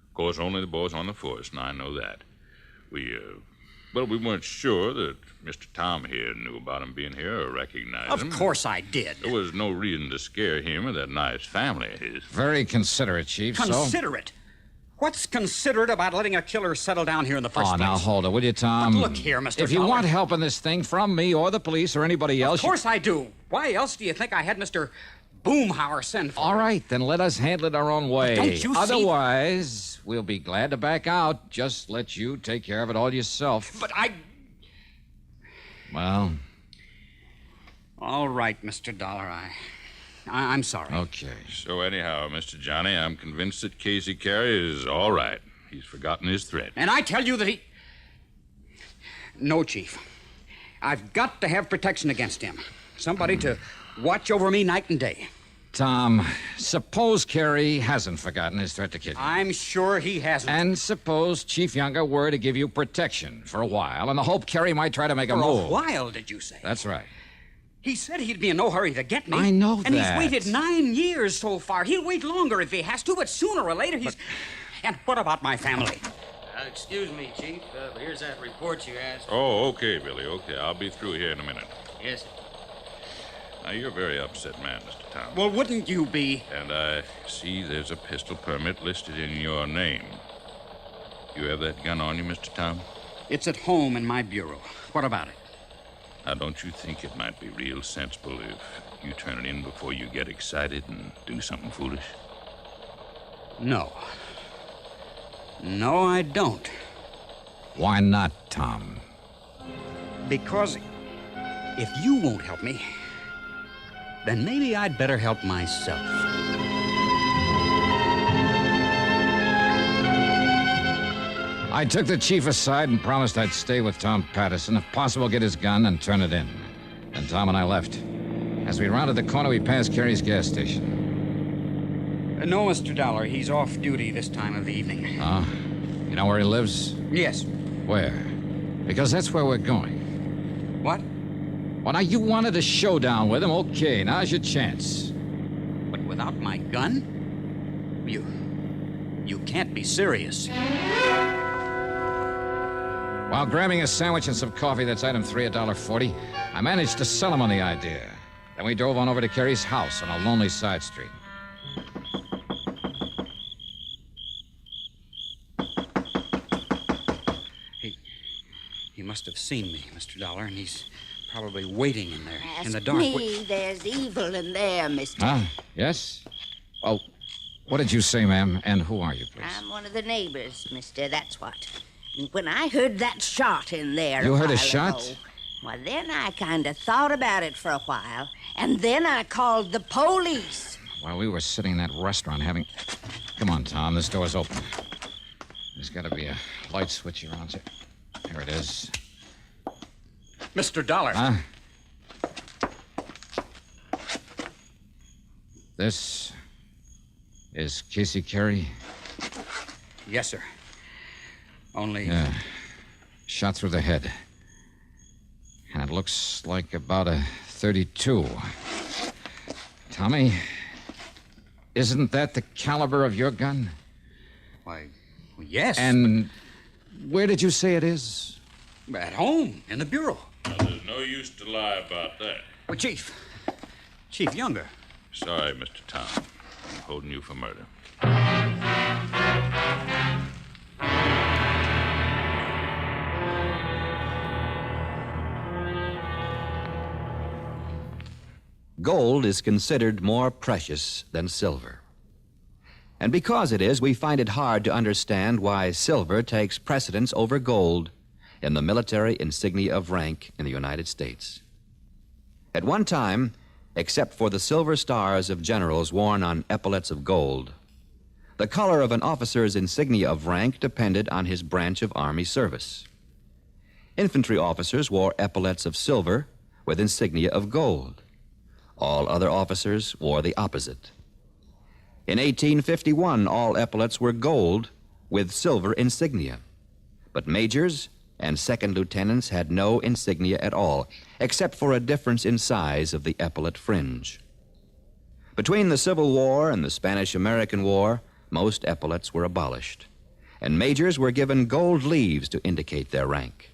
S15: Of course, only the boys on the force, and I know that. We weren't sure that Mr. Tom here knew about him being here or recognized him.
S21: Of course I did.
S15: There was no reason to scare him or that nice family of his.
S14: Very considerate, Chief.
S21: Considerate? What's considerate about letting a killer settle down here in the first place?
S14: Now, hold it, will you, Tom?
S21: But look here, Mr.
S14: If you
S21: Dollar.
S14: want help in this thing from me or the police or anybody else...
S21: Of course I do. Why else do you think I had Mr. Boomhauer send for
S14: All right, then let us handle it our own way.
S21: But don't you see...
S14: Otherwise, we'll be glad to back out. Just let you take care of it all yourself.
S21: But
S14: Well...
S21: All right, Mr. Dollar, I'm sorry.
S14: Okay.
S15: So anyhow, Mr. Johnny, I'm convinced that Casey Carey is all right. He's forgotten his threat.
S21: And I tell you that he... No, Chief. I've got to have protection against him. Somebody to watch over me night and day.
S14: Tom, suppose Carey hasn't forgotten his threat to kill you.
S21: I'm sure he hasn't.
S14: And suppose Chief Younger were to give you protection for a while, and the hope Carey might try to make a move.
S21: For a while, did you say?
S14: That's right.
S21: He said he'd be in no hurry to get me.
S14: I know
S21: and
S14: that.
S21: he's waited 9 years so far. He'll wait longer if he has to, but sooner or later he's... And what about my family?
S22: Excuse me, Chief. Here's that report you asked.
S15: Oh, okay, Billy, okay. I'll be through here in a minute.
S22: Yes, sir.
S15: Now, you're a very upset man, Mr. Tom.
S21: Well, wouldn't you be?
S15: And I see there's a pistol permit listed in your name. You have that gun on you, Mr. Tom?
S21: It's at home in my bureau. What about it?
S15: Now, don't you think it might be real sensible if you turn it in before you get excited and do something foolish?
S21: No. No, I don't.
S14: Why not, Tom?
S21: Because if you won't help me, then maybe I'd better help myself.
S14: I took the chief aside and promised I'd stay with Tom Patterson, if possible get his gun and turn it in. Then Tom and I left. As we rounded the corner, we passed Carey's gas station.
S21: No, Mr. Dollar. He's off duty this time of the evening.
S14: Oh? You know where he lives?
S21: Yes.
S14: Where? Because that's where we're going.
S21: What?
S14: Well, now, you wanted a showdown with him. Okay, now's your chance.
S21: But without my gun? You can't be serious.
S14: While grabbing a sandwich and some coffee, that's item 3, $1.40, I managed to sell him on the idea. Then we drove on over to Carey's house on a lonely side street.
S21: He must have seen me, Mr. Dollar, and he's probably waiting in there
S23: Ask
S21: in the dark.
S23: me. There's evil in there, mister.
S14: Huh? Yes? Oh, what did you say, ma'am? And who are you, please?
S23: I'm one of the neighbors, mister, that's what. And when I heard that shot in there
S14: You heard a
S23: while
S14: shot?
S23: ago, well, then I kind of thought about it for a while, and then I called the police.
S14: While we were sitting in that restaurant having... Come on, Tom, this door's open. There's got to be a light switch around here. Here it is.
S21: Mr. Dollar.
S14: Huh? This is Casey Carey?
S21: Yes, sir. Only...
S14: Yeah. Shot through the head. And it looks like about a 32. Tommy, isn't that the caliber of your gun?
S21: Why, yes.
S14: And where did you say it is?
S21: At home, in the bureau.
S15: Well, there's no use to lie about that.
S21: Well, Chief Younger.
S15: Sorry, Mr. Tom. I'm holding you for murder.
S24: Gold is considered more precious than silver. And because it is, we find it hard to understand why silver takes precedence over gold in the military insignia of rank in the United States. At one time, except for the silver stars of generals worn on epaulets of gold, the color of an officer's insignia of rank depended on his branch of Army service. Infantry officers wore epaulets of silver with insignia of gold. All other officers wore the opposite. In 1851, all epaulets were gold with silver insignia, but majors and second lieutenants had no insignia at all, except for a difference in size of the epaulet fringe. Between the Civil War and the Spanish-American War, most epaulets were abolished, and majors were given gold leaves to indicate their rank.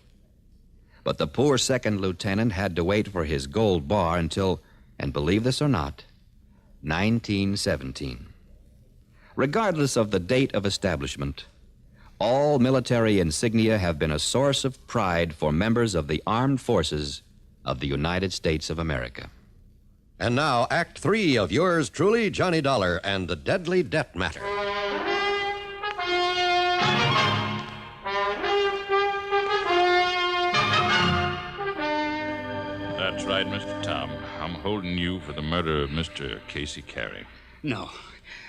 S24: But the poor second lieutenant had to wait for his gold bar until, and believe this or not, 1917. Regardless of the date of establishment, all military insignia have been a source of pride for members of the armed forces of the United States of America.
S5: And now, Act 3 of yours truly, Johnny Dollar and the Deadly Debt Matter.
S15: That's right, Mr. Tom. I'm holding you for the murder of Mr. Casey Carey.
S21: No.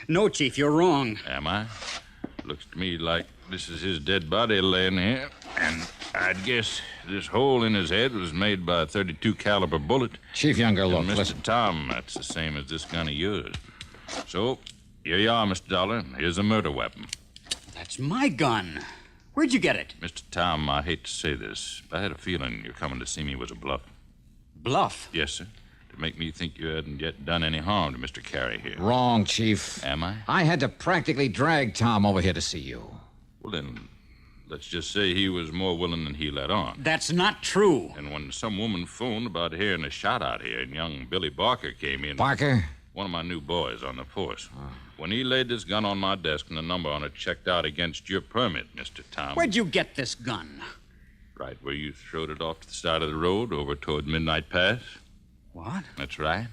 S21: No, Chief, you're wrong.
S15: Am I? Looks to me like this is his dead body laying here, and I'd guess this hole in his head was made by a .32 caliber bullet.
S14: Chief Younger, look,
S15: Mr.
S14: listen.
S15: Tom, that's the same as this gun of yours. So, here you are, Mr. Dollar. Here's a murder weapon.
S21: That's my gun. Where'd you get it?
S15: Mr. Tom, I hate to say this, but I had a feeling your coming to see me was a bluff.
S21: Bluff?
S15: Yes, sir. To make me think you hadn't yet done any harm to Mr. Carey here.
S14: Wrong, Chief.
S15: Am I?
S14: I had to practically drag Tom over here to see you.
S15: Well, then, let's just say he was more willing than he let on.
S21: That's not true.
S15: And when some woman phoned about hearing a shot out here, and young Billy Barker came in...
S14: Barker?
S15: One of my new boys on the force. When he laid this gun on my desk and the number on it checked out against your permit, Mr. Tom...
S21: Where'd you get this gun?
S15: Right where you throwed it off to the side of the road over toward Midnight Pass.
S21: What?
S15: That's right.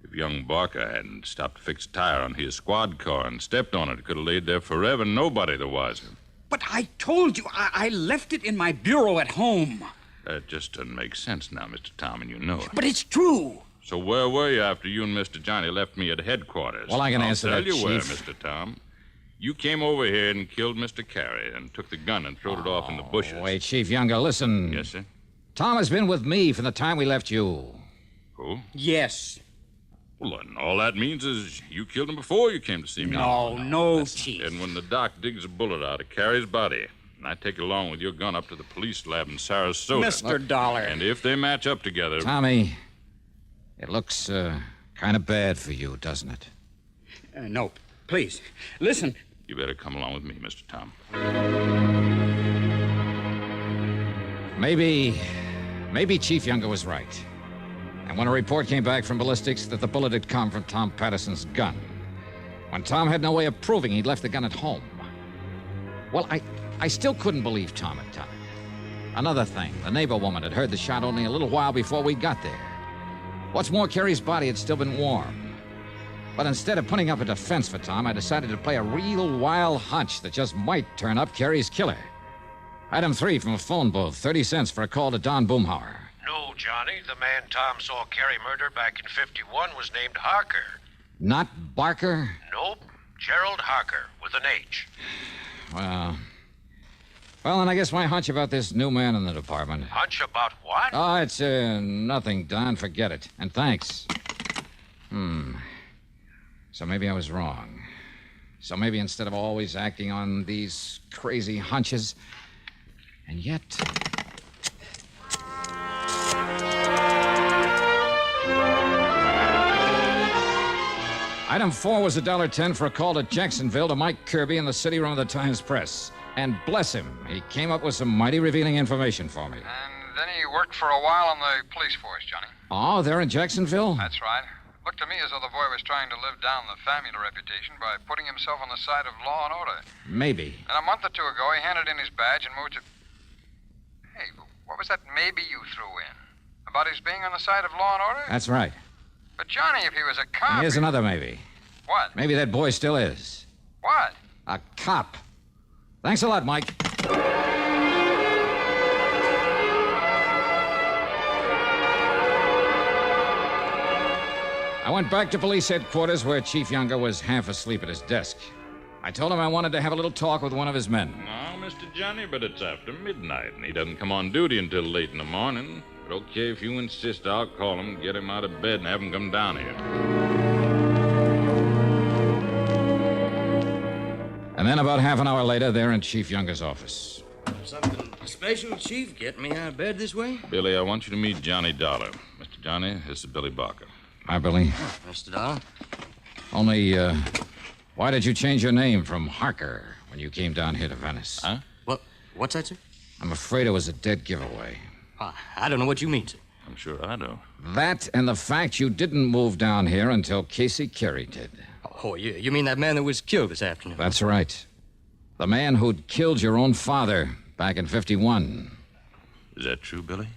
S15: If young Barker hadn't stopped to fix a tire on his squad car and stepped on it, it could have laid there forever, nobody the wiser.
S21: But I told you, I left it in my bureau at home.
S15: That just doesn't make sense now, Mr. Tom, and you know it.
S21: But it's true.
S15: So where were you after you and Mr. Johnny left me at headquarters?
S14: Well, I can answer that,
S15: I'll tell you where,
S14: Chief.
S15: Mr. Tom. You came over here and killed Mr. Carey and took the gun and throwed it off in the bushes.
S14: Wait, Chief Younger, listen.
S15: Yes, sir?
S14: Tom has been with me from the time we left you.
S15: Who?
S21: Yes.
S15: Well, then all that means is you killed him before you came to see me.
S21: No, Chief.
S15: And when the doc digs a bullet out of Carey's body, and I take it along with your gun up to the police lab in Sarasota.
S21: Mr. Dollar.
S15: And if they match up together...
S14: Tommy, it looks kind of bad for you, doesn't it?
S21: No, please. Listen.
S15: You better come along with me, Mr. Tom.
S14: Maybe Chief Younger was right. And when a report came back from ballistics that the bullet had come from Tom Patterson's gun, when Tom had no way of proving he'd left the gun at home. Well, I still couldn't believe Tom had done it. Another thing, the neighbor woman had heard the shot only a little while before we got there. What's more, Carey's body had still been warm. But instead of putting up a defense for Tom, I decided to play a real wild hunch that just might turn up Carey's killer. Item 3 from a phone booth, 30 cents for a call to Don Boomhauer.
S4: No, Johnny. The man Tom saw Carey murder back in 51 was named Harker.
S14: Not Barker?
S4: Nope. Gerald Harker, with an H.
S14: Well, then I guess my hunch about this new man in the department.
S4: Hunch about what?
S14: Oh, it's nothing, Don. Forget it. And thanks. So maybe I was wrong. So maybe instead of always acting on these crazy hunches, and yet... Item 4 was $1.10 for a call to Jacksonville to Mike Kirby in the city room of the Times-Press. And bless him, he came up with some mighty revealing information for me.
S2: And then he worked for a while on the police force, Johnny.
S14: Oh, they're in Jacksonville?
S2: That's right. Looked to me as though the boy was trying to live down the family reputation by putting himself on the side of law and order.
S14: Maybe.
S2: And a month or two ago, he handed in his badge and moved to... Hey, what was that maybe you threw in? About his being on the side of law and order?
S14: That's right.
S2: But, Johnny, if he was a cop...
S14: And here's another maybe.
S2: What?
S14: Maybe that boy still is.
S2: What?
S14: A cop. Thanks a lot, Mike. went back to police headquarters where Chief Younger was half asleep at his desk. I told him I wanted to have a little talk with one of his men.
S15: No, Mr. Johnny, but it's after midnight, and he doesn't come on duty until late in the morning. But okay, if you insist, I'll call him, get him out of bed, and have him come down here.
S14: And then about half an hour later, they're in Chief Younger's office.
S3: Something special, Chief? Getting me out of bed this way?
S15: Billy, I want you to meet Johnny Dollar. Mr. Johnny, this is Billy Barker.
S14: Hi, Billy.
S3: Mr. Dollar?
S14: Only, why did you change your name from Harker when you came down here to Venice?
S15: Huh?
S3: What's that, sir?
S14: I'm afraid it was a dead giveaway.
S3: I don't know what you mean, sir.
S15: I'm sure I do.
S14: That and the fact you didn't move down here until Casey Carey did.
S3: Oh, you mean that man that was killed this afternoon?
S14: That's right. The man who'd killed your own father back in 51.
S15: Is that true, Billy?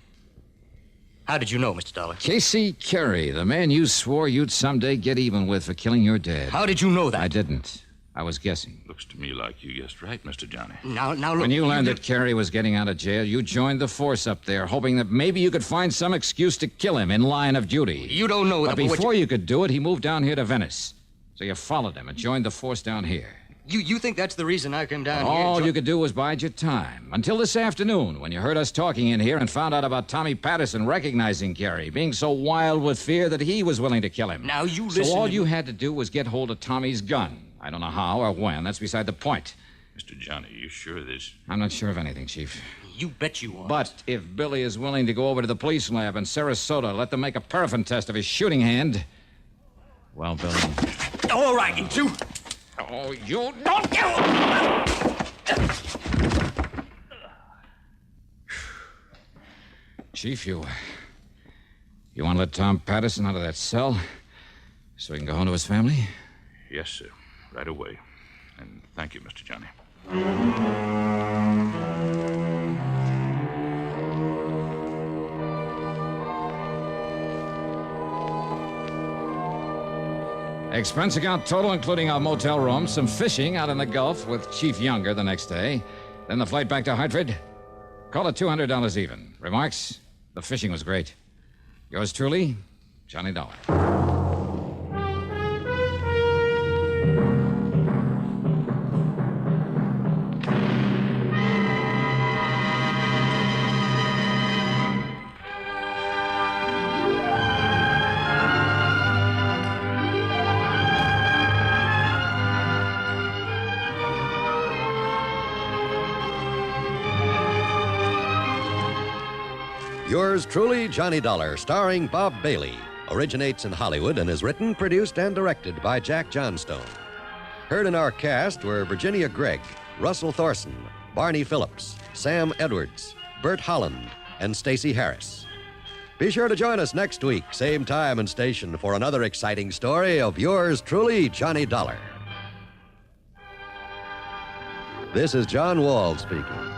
S3: How did you know, Mr. Dollar?
S14: Casey Carey, the man you swore you'd someday get even with for killing your dad.
S3: How did you know that?
S14: I didn't. I was guessing.
S15: Looks to me like you guessed right, Mr. Johnny.
S3: Now, look.
S14: When you learned that Carey was getting out of jail, you joined the force up there, hoping that maybe you could find some excuse to kill him in line of duty.
S3: You don't know
S14: that. But before you could do it, he moved down here to Venice. So you followed him and joined the force down here.
S3: You think that's the reason I came down here?
S14: All you could do was bide your time. Until this afternoon, when you heard us talking in here and found out about Tommy Patterson recognizing Carey, being so wild with fear that he was willing to kill him.
S3: Now, you listen.
S14: So all you had to do was get hold of Tommy's gun. I don't know how or when. That's beside the point.
S15: Mr. Johnny, you sure of this?
S14: I'm not sure of anything, Chief.
S3: You bet you are.
S14: But if Billy is willing to go over to the police lab in Sarasota, let them make a paraffin test of his shooting hand. Well, Billy.
S3: All right, you two.
S14: Oh, you don't kill! Chief, you want to let Tom Patterson out of that cell so he can go home to his family?
S15: Yes, sir. Right away. And thank you, Mr. Johnny.
S14: Expense account total, including our motel room, some fishing out in the Gulf with Chief Younger the next day, then the flight back to Hartford. Call it $200 even. Remarks? The fishing was great. Yours truly, Johnny Dollar.
S5: Yours truly, Johnny Dollar, starring Bob Bailey, originates in Hollywood and is written, produced, and directed by Jack Johnstone. Heard in our cast were Virginia Gregg, Russell Thorson, Barney Phillips, Sam Edwards, Bert Holland, and Stacey Harris. Be sure to join us next week, same time and station, for another exciting story of yours truly, Johnny Dollar. This is John Wald speaking.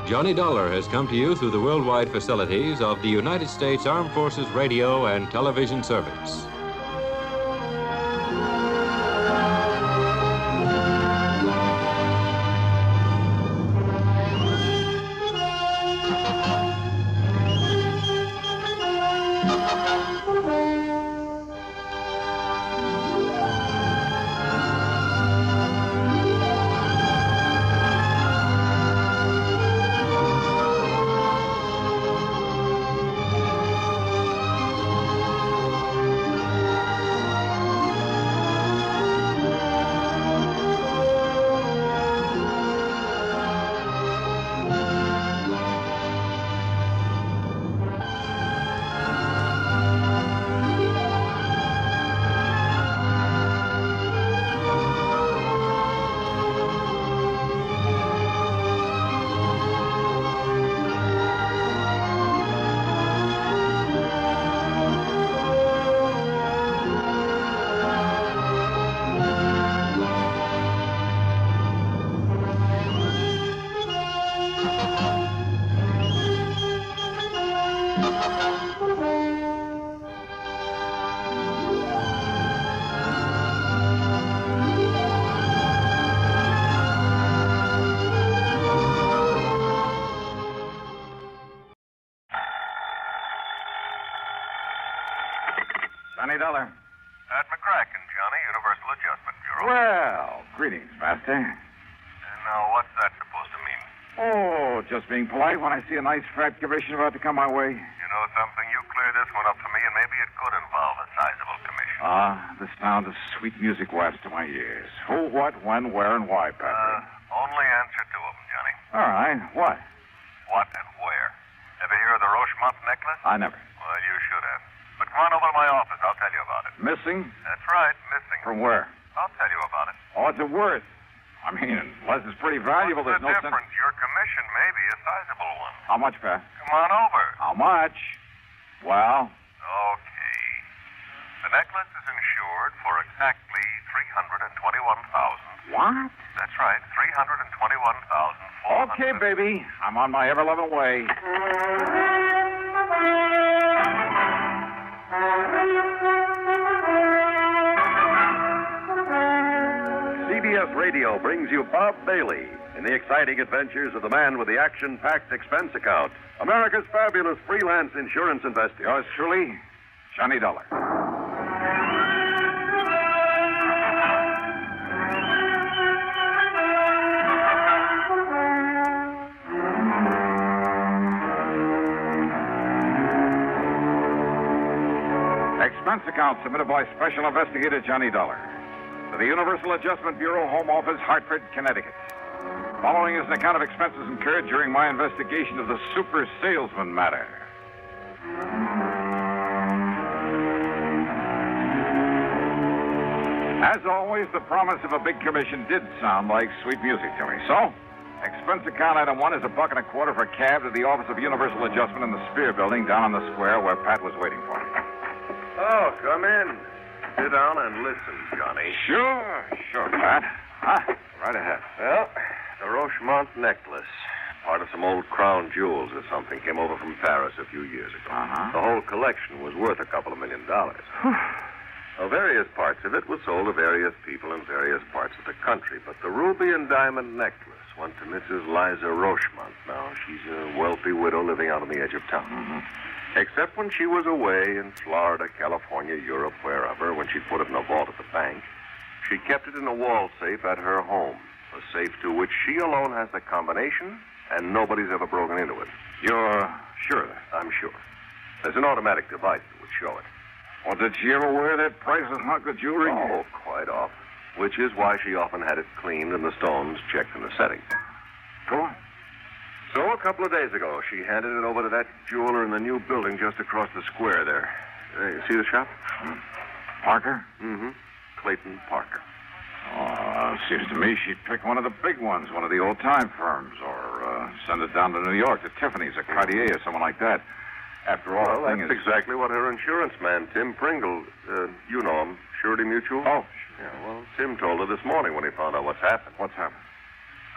S7: Johnny Dollar has come to you through the worldwide facilities of the United States Armed Forces Radio and Television Service.
S10: Dollar.
S1: At McCracken, Johnny, Universal Adjustment Bureau.
S10: Well, greetings, Master.
S1: And now, what's that supposed to mean?
S10: Oh, just being polite when I see a nice fat commission about to come my way.
S1: You know something? You clear this one up for me, and maybe it could involve a sizable commission.
S10: The sound of sweet music wafts to my ears. Who, what, when, where, and why, Patrick?
S1: Only answer two of them, Johnny.
S10: All right. What?
S1: What and where? Ever hear of the Rochemont necklace?
S10: I never.
S1: Well, you should have. But come on over to my office. I'll tell you about it.
S10: Missing?
S1: That's right, missing.
S10: From where?
S1: I'll tell you about it.
S10: Oh, what's it worth? I mean, unless it's pretty valuable,
S1: What's
S10: there's
S1: the
S10: no
S1: difference?
S10: sense.
S1: Your commission may be a sizable one.
S10: How much, Pat?
S1: Come on over.
S10: How much? Well?
S1: Okay. The necklace is insured for exactly $321,000.
S10: What?
S1: That's right, $321,000.
S10: Okay, baby. I'm on my ever-loving way.
S9: CBS Radio brings you Bob Bailey in the exciting adventures of the man with the action-packed expense account, America's fabulous freelance insurance investigator.
S10: Yours truly, Johnny Dollar. Expense account submitted by Special Investigator Johnny Dollar to the Universal Adjustment Bureau, Home Office, Hartford, Connecticut. Following is an account of expenses incurred during my investigation of the super salesman matter. As always, the promise of a big commission did sound like sweet music to me. So, expense account item 1 is $1.25 for a cab to the office of Universal Adjustment in the Spear Building down on the square where Pat was waiting for me.
S9: Oh, come in. Sit down and listen, Johnny.
S10: Sure, Pat. Right ahead.
S9: Well, the Rochemont necklace, part of some old crown jewels or something, came over from Paris a few years ago.
S10: Uh-huh.
S9: The whole collection was worth $2 million. Now, various parts of it were sold to various people in various parts of the country, but the ruby and diamond necklace went to Mrs. Liza Rochemont. Now, she's a wealthy widow living out on the edge of town.
S10: Mm-hmm.
S9: Except when she was away in Florida, California, Europe, wherever, when she put it in a vault at the bank, she kept it in a wall safe at her home, a safe to which she alone has the combination, and nobody's ever broken into it.
S10: You're sure of that?
S9: I'm sure. There's an automatic device that would show it.
S10: Well, did she ever wear that priceless hunk of jewelry?
S9: Oh, quite often. Which is why she often had it cleaned and the stones checked in the setting.
S10: Go on.
S9: So, a couple of days ago, she handed it over to that jeweler in the new building just across the square there. You see the shop?
S10: Parker?
S9: Mm-hmm. Clayton Parker.
S10: Oh, seems to me she'd pick one of the big ones, one of the old-time firms, or send it down to New York to Tiffany's or Cartier or someone like that. After all,
S9: Well, that's exactly what her insurance man, Tim Pringle, you know him, Surety Mutual?
S10: Oh,
S9: yeah, well, Tim told her this morning when he found out what's happened.
S10: What's happened?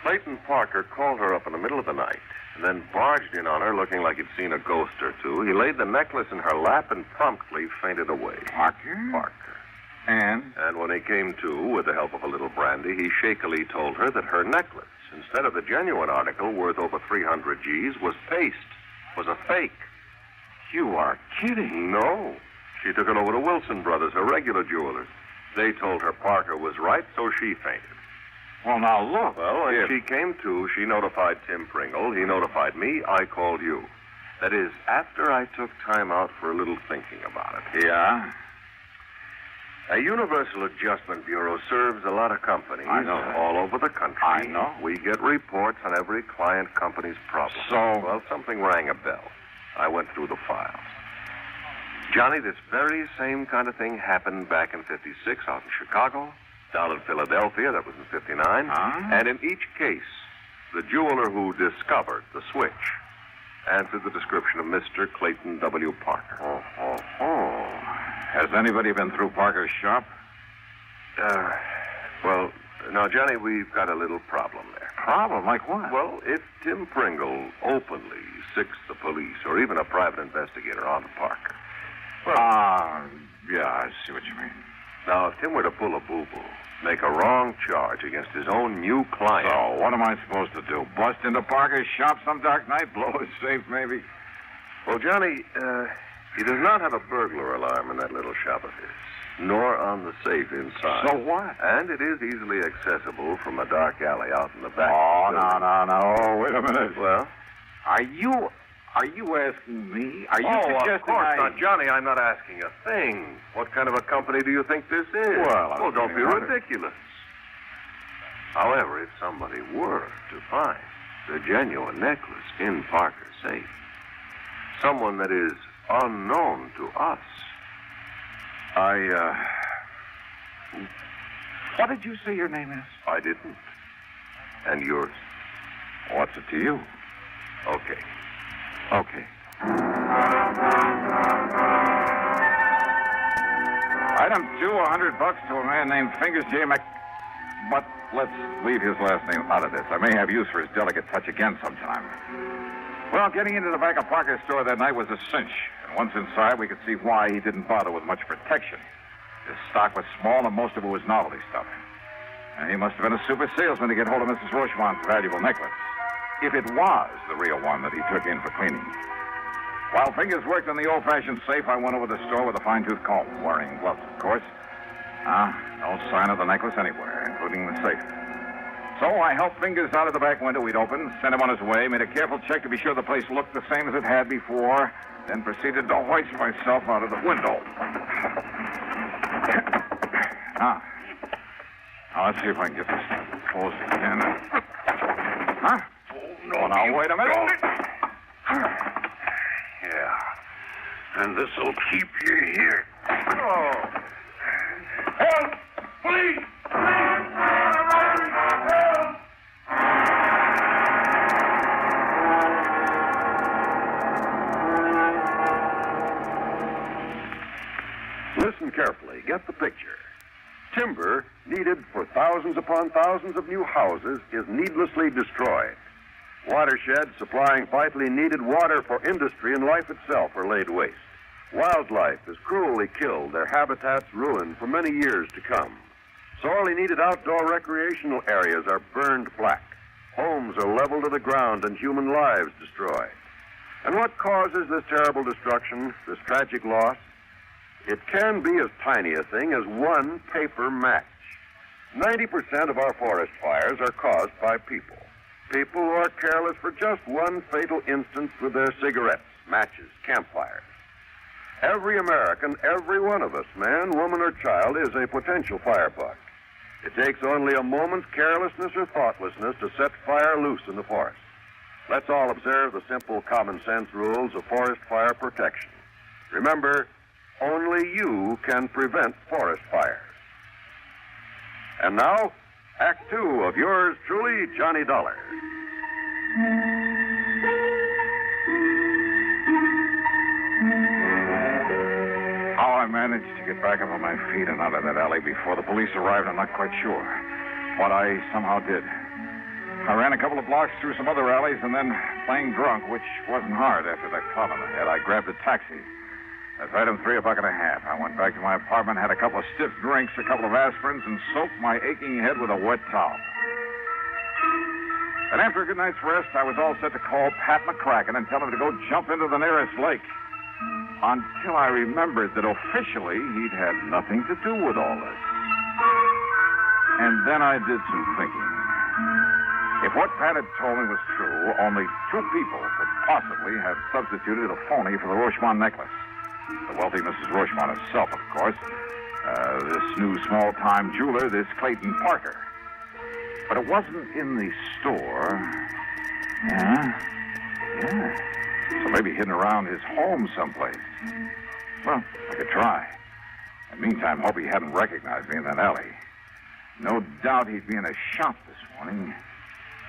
S9: Clayton Parker called her up in the middle of the night and then barged in on her looking like he'd seen a ghost or two. He laid the necklace in her lap and promptly fainted away.
S10: Parker?
S9: Parker.
S10: And
S9: when he came to, with the help of a little brandy, he shakily told her that her necklace, instead of the genuine article worth over 300 G's, was paste, was a fake.
S10: You are kidding.
S9: No. She took it over to Wilson Brothers, her regular jewelers. They told her Parker was right, so she fainted.
S10: Well, now, look.
S9: Well, when she came to, she notified Tim Pringle. He notified me. I called you. That is, after I took time out for a little thinking about it.
S10: Yeah?
S9: A Universal Adjustment Bureau serves a lot of companies.
S10: I know.
S9: All over the country.
S10: I know.
S9: We get reports on every client company's problem.
S10: So?
S9: Well, something rang a bell. I went through the files. Johnny, this very same kind of thing happened back in '56 out in Chicago, down in Philadelphia, that was in '59. And in each case, the jeweler who discovered the switch answered the description of Mr. Clayton W. Parker.
S10: Has anybody been through Parker's shop?
S9: Well, now, Johnny, we've got a little problem there.
S10: Problem? Like what?
S9: Well, if Tim Pringle openly sicks the police or even a private investigator onto Parker.
S10: Well, yeah, I see what you mean.
S9: Now, if Tim were to pull a boo-boo, make a wrong charge against his own new client...
S10: So, what am I supposed to do? Bust into Parker's shop some dark night? Blow his safe, maybe?
S9: Well, Johnny, He does not have a burglar alarm in that little shop of his, nor on the safe inside.
S10: So what?
S9: And it is easily accessible from a dark alley out in the back.
S10: Oh, no. Wait a minute.
S9: Well?
S10: Are you asking me? Are you
S9: Of
S10: suggesting
S9: course not, Johnny. I'm not asking a thing. What kind of a company do you think this is?
S10: Well,
S9: don't be ridiculous. However, if somebody were to find the genuine necklace in Parker's safe, someone that is unknown to us.
S10: What did you say your name is?
S9: I didn't. And yours?
S10: What's it to you?
S9: Okay.
S10: Item 2, $100 to a man named Fingers J. But let's leave his last name out of this. I may have use for his delicate touch again sometime. Well, getting into the back of Parker's store that night was a cinch. And once inside, we could see why he didn't bother with much protection. His stock was small, and most of it was novelty stuff. And he must have been a super salesman to get hold of Mrs. Rochemont's valuable necklace. If it was the real one that he took in for cleaning. While Fingers worked on the old-fashioned safe, I went over to the store with a fine-tooth comb, wearing gloves, of course. No sign of the necklace anywhere, including the safe. So I helped Fingers out of the back window we'd opened, sent him on his way, made a careful check to be sure the place looked the same as it had before, then proceeded to hoist myself out of the window. Now, let's see if I can get this closed again. Huh? Oh, now, wait a minute.
S4: Yeah. And this'll keep you here.
S10: Oh.
S4: Help! Please! Help!
S9: Listen carefully. Get the picture. Timber needed for thousands upon thousands of new houses is needlessly destroyed. Watersheds supplying vitally needed water for industry and life itself are laid waste. Wildlife is cruelly killed, their habitats ruined for many years to come. Sorely needed outdoor recreational areas are burned black. Homes are leveled to the ground and human lives destroyed. And what causes this terrible destruction, this tragic loss? It can be as tiny a thing as one paper match. 90% of our forest fires are caused by people. People who are careless for just one fatal instance with their cigarettes, matches, campfires. Every American, every one of us, man, woman, or child, is a potential firebug. It takes only a moment's carelessness or thoughtlessness to set fire loose in the forest. Let's all observe the simple common sense rules of forest fire protection. Remember, only you can prevent forest fires. And now, Act 2 of yours truly, Johnny Dollar.
S10: How I managed to get back up on my feet and out of that alley before the police arrived, I'm not quite sure. But I somehow did. I ran a couple of blocks through some other alleys, and then, playing drunk, which wasn't hard after that club in the head, I grabbed a taxi. That's item 3, $1.50. I went back to my apartment, had a couple of stiff drinks, a couple of aspirins, and soaked my aching head with a wet towel. And after a good night's rest, I was all set to call Pat McCracken and tell him to go jump into the nearest lake. Until I remembered that officially he'd had nothing to do with all this. And then I did some thinking. If what Pat had told me was true, only 2 people could possibly have substituted a phony for the Rochemont necklace. The wealthy Mrs. Rochemont herself, of course. This new small-time jeweler, this Clayton Parker. But it wasn't in the store. Yeah. So maybe hidden around his home someplace. Well, I could try. In the meantime, hope he hadn't recognized me in that alley. No doubt he'd be in a shop this morning.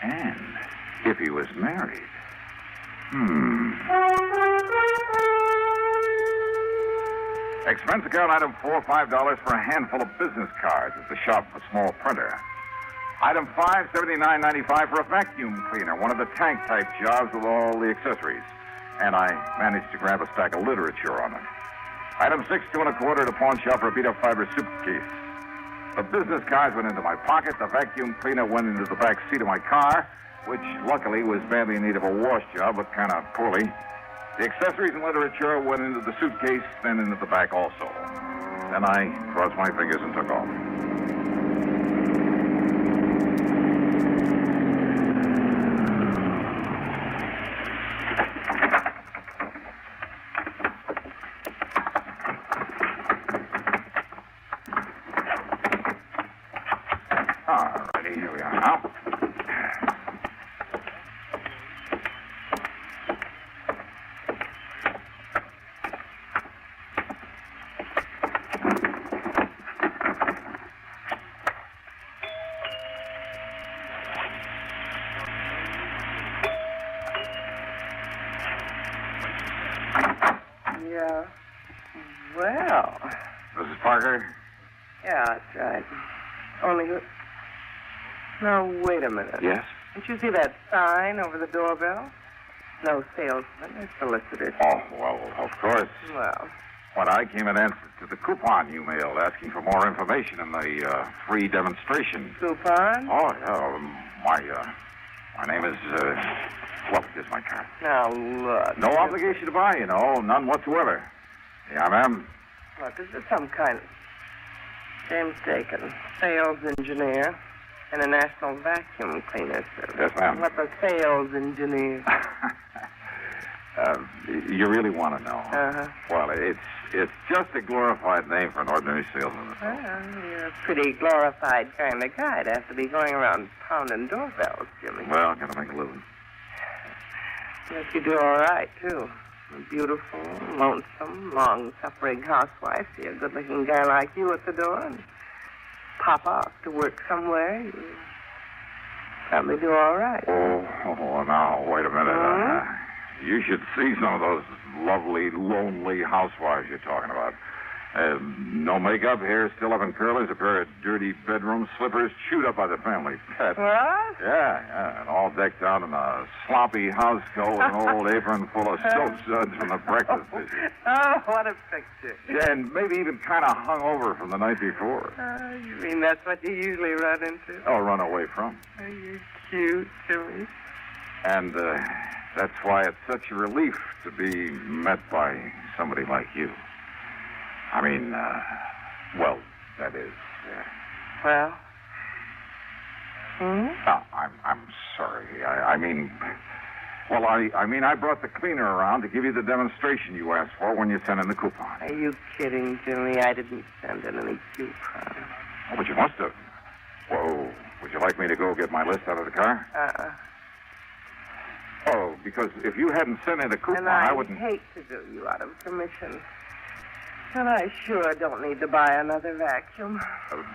S10: And if he was married. Expense account item 4, $5 for a handful of business cards at the shop of a small printer. Item 5, $79.95 for a vacuum cleaner, one of the tank-type jobs with all the accessories. And I managed to grab a stack of literature on it. Item 6, $2 1/4 at a pawn shop for a beat-up fiber suitcase. The business cards went into my pocket. The vacuum cleaner went into the back seat of my car, which luckily was badly in need of a wash job, but kind of poorly.
S8: The accessories and literature went into the suitcase, then into the back also. Then I crossed my fingers and took off. All righty, here we are now.
S13: Yeah. Well.
S8: Mrs. Parker?
S13: Yeah, that's right. Only who... Now, wait a minute.
S8: Yes?
S13: Didn't you see that sign over the doorbell? No salesman, it's solicitor.
S8: Oh, well, of course.
S13: Well,
S8: But I came in answer to the coupon you mailed asking for more information in the free demonstration.
S13: coupon?
S8: Oh, yeah. My name is, well, here's my card.
S13: Now, look.
S8: No obligation to buy, you know, none whatsoever. Yeah, ma'am.
S13: Look, this is some kind of... James Dakin, sales engineer, and a national vacuum cleaner service.
S8: Yes, ma'am.
S13: What the sales engineer?
S8: You really want to know?
S13: Uh-huh.
S8: Well, it's just a glorified name for an ordinary salesman.
S13: Well, you're a pretty glorified kind of guy to have to be going around pounding doorbells, Jimmy.
S8: Well, gotta make a living.
S13: Yes, you do all right, too. A beautiful, lonesome, long-suffering housewife. See a good-looking guy like you at the door and pop off to work somewhere. You probably do all right.
S8: Oh, now, wait a minute. You should see some of those lovely, lonely housewives you're talking about. No makeup, hair still up in curlers, a pair of dirty bedroom slippers chewed up by the family pet.
S13: What?
S8: Yeah, and all decked out in a sloppy house coat with an old apron full of soap suds from the breakfast dishes.
S13: Oh, what a picture.
S8: Yeah, and maybe even kind of hung over from the night before.
S13: You mean that's what you usually run into?
S8: Oh, run away from.
S13: Are you cute, Jimmy?
S8: And that's why it's such a relief to be met by somebody like you. I mean, well, that is.
S13: Well?
S8: I'm sorry. I mean, I brought the cleaner around to give you the demonstration you asked for when you sent in the coupon.
S13: Are you kidding, Jimmy? I didn't send in any coupon.
S8: Oh, but you must have. Whoa. Would you like me to go get my list out of the car? Oh, because if you hadn't sent in the coupon,
S13: and
S8: I wouldn't...
S13: hate to do you out of commission. And I sure don't need to buy another vacuum.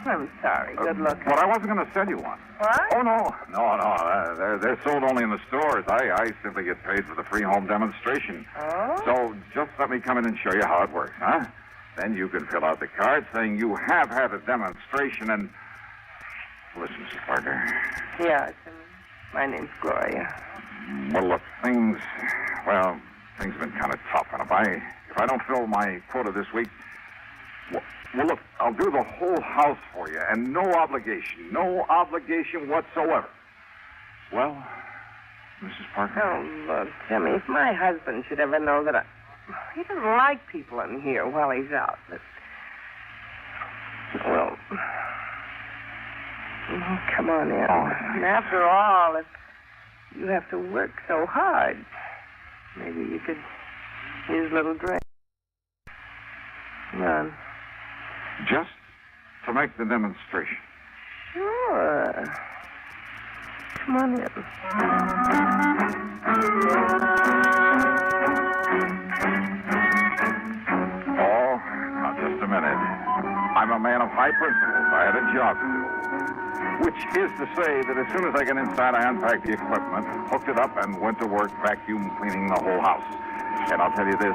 S13: I'm sorry. Good luck.
S8: But I wasn't going to send you one.
S13: What?
S8: Oh, no. No. They're sold only in the stores. I simply get paid for the free home demonstration.
S13: Oh?
S8: So just let me come in and show you how it works, huh? Then you can fill out the card saying you have had a demonstration and... Listen, Mrs. Parker.
S13: Yeah, my name's Gloria.
S8: Well, look, things have been kind of tough. And if I don't fill my quota this week, well, look, I'll do the whole house for you, and no obligation whatsoever. Well, Mrs. Parker?
S13: Oh, look, Jimmy, if my husband should ever know that he doesn't like people in here while he's out, well, come on in. And after all, if you have to work so hard, maybe you could use a little drink. Come on.
S8: Just to make the demonstration.
S13: Sure. Come on in.
S8: Oh, now just a minute. I'm a man of high principles. I had a job to do. Which is to say that as soon as I got inside, I unpacked the equipment, hooked it up, and went to work vacuum cleaning the whole house. And I'll tell you this,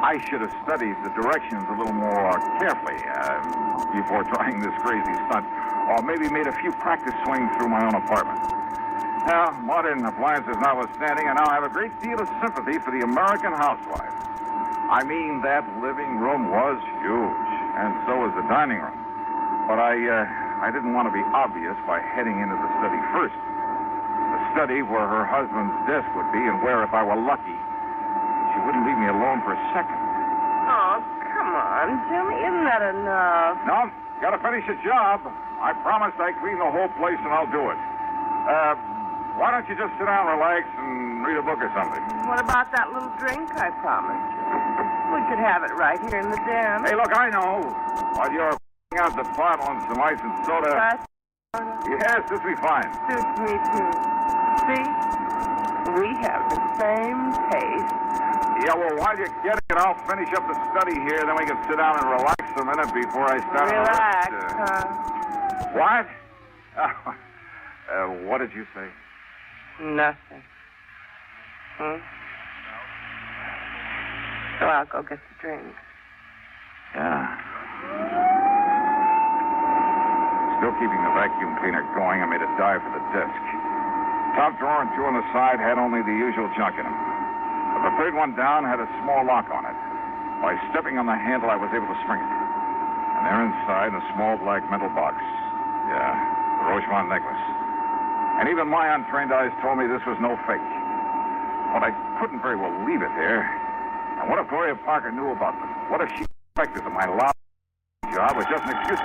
S8: I should have studied the directions a little more carefully before trying this crazy stunt, or maybe made a few practice swings through my own apartment. Now, modern appliances notwithstanding, I now have a great deal of sympathy for the American housewife. I mean, that living room was huge, and so was the dining room. But I didn't want to be obvious by heading into the study first. The study where her husband's desk would be, and where, if I were lucky, she for a second.
S13: Oh, come on, Jimmy. Isn't that enough?
S8: No, gotta finish the job. I promised I'd clean the whole place, and I'll do it. Why don't you just sit down, relax, and read a book or something?
S13: What about that little drink I promised you? We could have it right here in the den.
S8: Hey, look, I know. While you're out the bottle and some ice and soda. Yes, this'll be fine.
S13: Suits me, too. See? We have the same taste.
S8: Yeah, well, while you're getting it, I'll finish up the study here, then we can sit down and relax a minute before I start.
S13: Relax, huh?
S8: What? What did you say?
S13: Nothing. So I'll go get the drink.
S8: Yeah. Still keeping the vacuum cleaner going, I made a dive for the desk. Top drawer and two on the side had only the usual junk in them. But the third one down had a small lock on it. By stepping on the handle, I was able to spring it. And there inside, a small black metal box. Yeah, the Rochemont necklace. And even my untrained eyes told me this was no fake. But I couldn't very well leave it there. And what if Gloria Parker knew about them? What if she suspected that my loud job was just an excuse?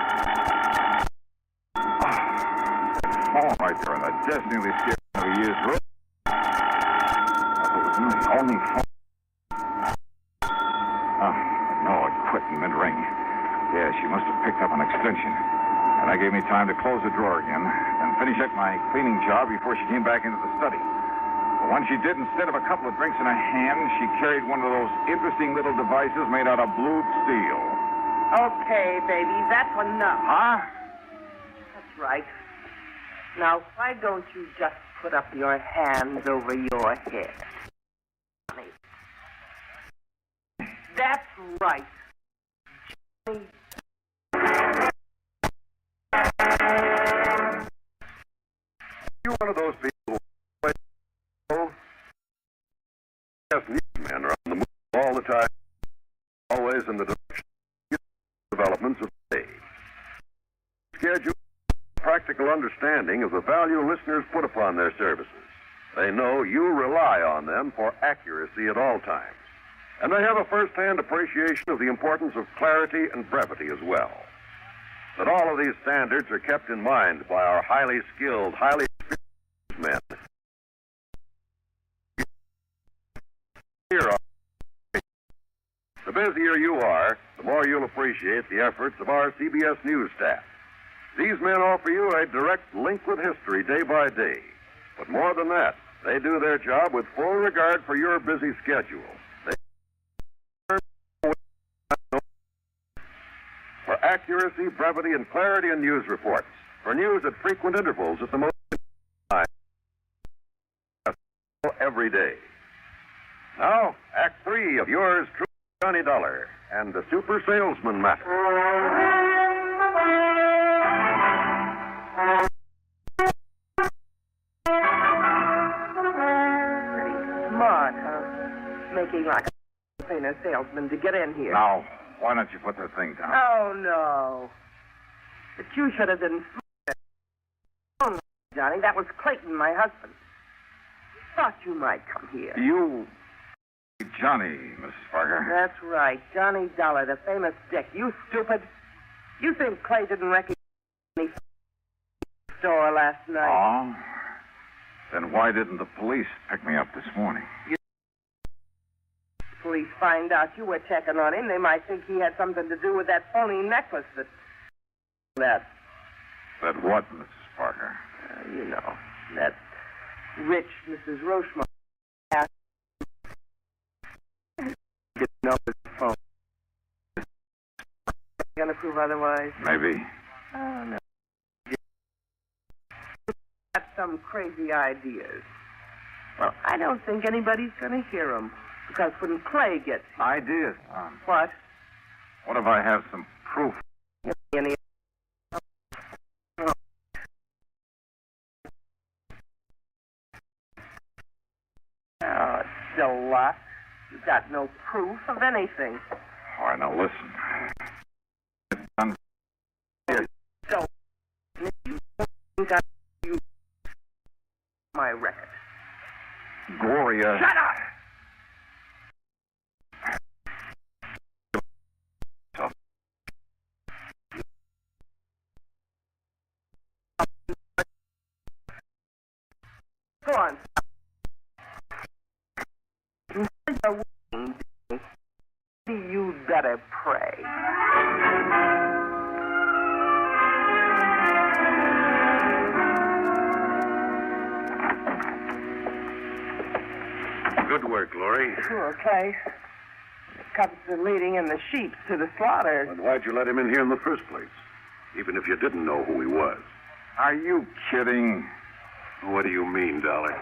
S8: Phone right there on the desk nearly scared me of a year's room. It was my only phone. No, it quit in mid-ring. Yeah, she must have picked up an extension. And that gave me time to close the drawer again and finish up my cleaning job before she came back into the study. But when she did, instead of a couple of drinks in her hand, she carried one of those interesting little devices made out of blued steel.
S13: Okay, baby, that's enough.
S8: Huh?
S13: That's right. Now, why don't you just put up your hands over your head? That's right. Johnny.
S9: You one of those people who newsmen are on the move all the time, always in the direction of developments of the day. Schedule practical understanding of the value listeners put upon their services. They know you rely on them for accuracy at all times. And they have a first-hand appreciation of the importance of clarity and brevity as well. That all of these standards are kept in mind by our highly skilled, highly experienced men. Here are. The busier you are, the more you'll appreciate the efforts of our CBS News staff. These men offer you a direct link with history day by day. But more than that, they do their job with full regard for your busy schedule. For accuracy, brevity, and clarity in news reports. For news at frequent intervals at the most time. Every day. Now, Act 3 of yours truly, Johnny Dollar, and the Super Salesman Matter.
S13: Smart, huh? Making like a famous salesman to get in here.
S8: Now, why don't you put that thing down?
S13: Oh, no. But you should have been smart. Oh, Johnny, that was Clayton, my husband. Thought you might come here.
S8: You... Johnny, Mrs. Parker.
S13: That's right. Johnny Dollar, the famous dick. You stupid. You think Clay didn't recognize me from the store last night?
S8: Oh? Then why didn't the police pick me up this morning?
S13: Police find out you were checking on him, they might think he had something to do with that phony necklace that...
S8: That what, Mrs. Parker?
S13: You know, that rich Mrs. Rochemont asked didn't know his phone. Gonna prove otherwise?
S8: Maybe.
S13: Oh, no. Got some crazy ideas. Well, I don't think anybody's gonna hear them. Because when Clay gets here...
S8: Ideas?
S13: What?
S8: What if I have some proof?
S13: Any... Oh, it's still locked. You got no proof of anything.
S8: All right, now listen.
S13: So, you got you my record.
S8: Gloria.
S13: Shut up! once. You're waiting. You'd better pray.
S4: Good work, Glory.
S13: Sure, Clay. The cubs are leading in the sheep to the slaughter.
S4: But why'd you let him in here in the first place? Even if you didn't know who he was.
S8: Are you kidding?
S4: What do you mean, Dollar?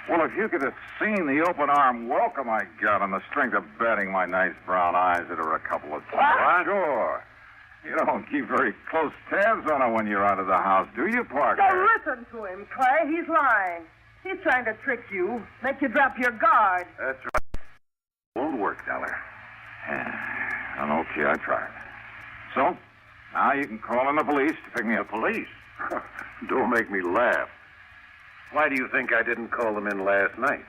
S8: Well, if you could have seen the open arm welcome I got on the strength of betting my nice brown eyes that are a couple of...
S13: What?
S8: Sure. You don't keep very close tabs on her when you're out of the house, do you, Parker?
S13: Don't listen to him, Clay. He's lying. He's trying to trick you, make you drop your guard.
S4: That's right. Won't work, Dollar.
S8: Well, okay, I tried. So, now you can call in the police to pick me up.
S4: Police? Don't make me laugh. Why do you think I didn't call them in last night?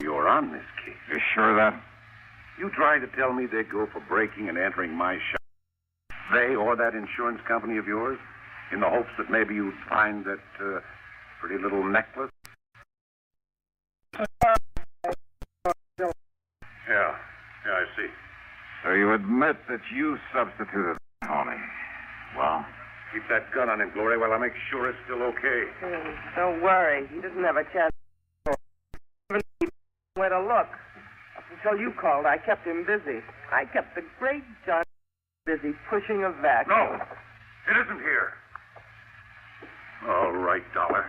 S4: You're on this case.
S8: You sure of that?
S4: You trying to tell me they'd go for breaking and entering my shop? They or that insurance company of yours? In the hopes that maybe you'd find that pretty little necklace? Yeah, I see.
S8: So you admit that you substituted Tony. Well?
S4: Keep that gun on him, Glory, while I make sure it's still okay.
S13: Don't worry. He doesn't have a chance. Where to look. Up until you called, I kept him busy. I kept the great John busy pushing a vacuum.
S4: No, it isn't here. All right, Dollar.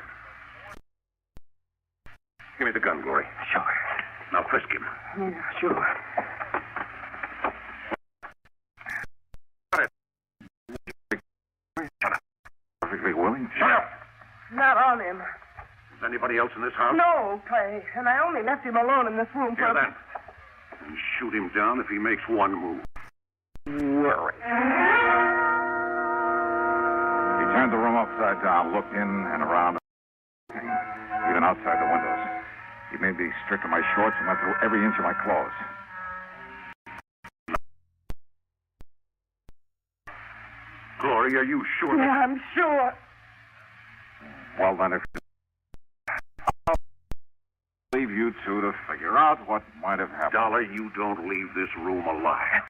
S4: Give me the gun, Glory.
S13: Sure.
S4: Now frisk him.
S13: Yeah, sure.
S8: Perfectly willing.
S4: Shut up!
S13: Not on him.
S4: Is anybody else in this house?
S13: No, Clay. And I only left him alone in this room for...
S4: Here, then. And shoot him down if he makes one move.
S13: Worry.
S8: He turned the room upside down, looked in and around, even outside the windows. He made me strip to my shorts and went through every inch of my clothes.
S4: Glory, are you sure?
S13: Yeah, I'm sure.
S8: Well, then, if I'll leave you two to figure out what might have happened.
S4: Dollar, you don't leave this room alive.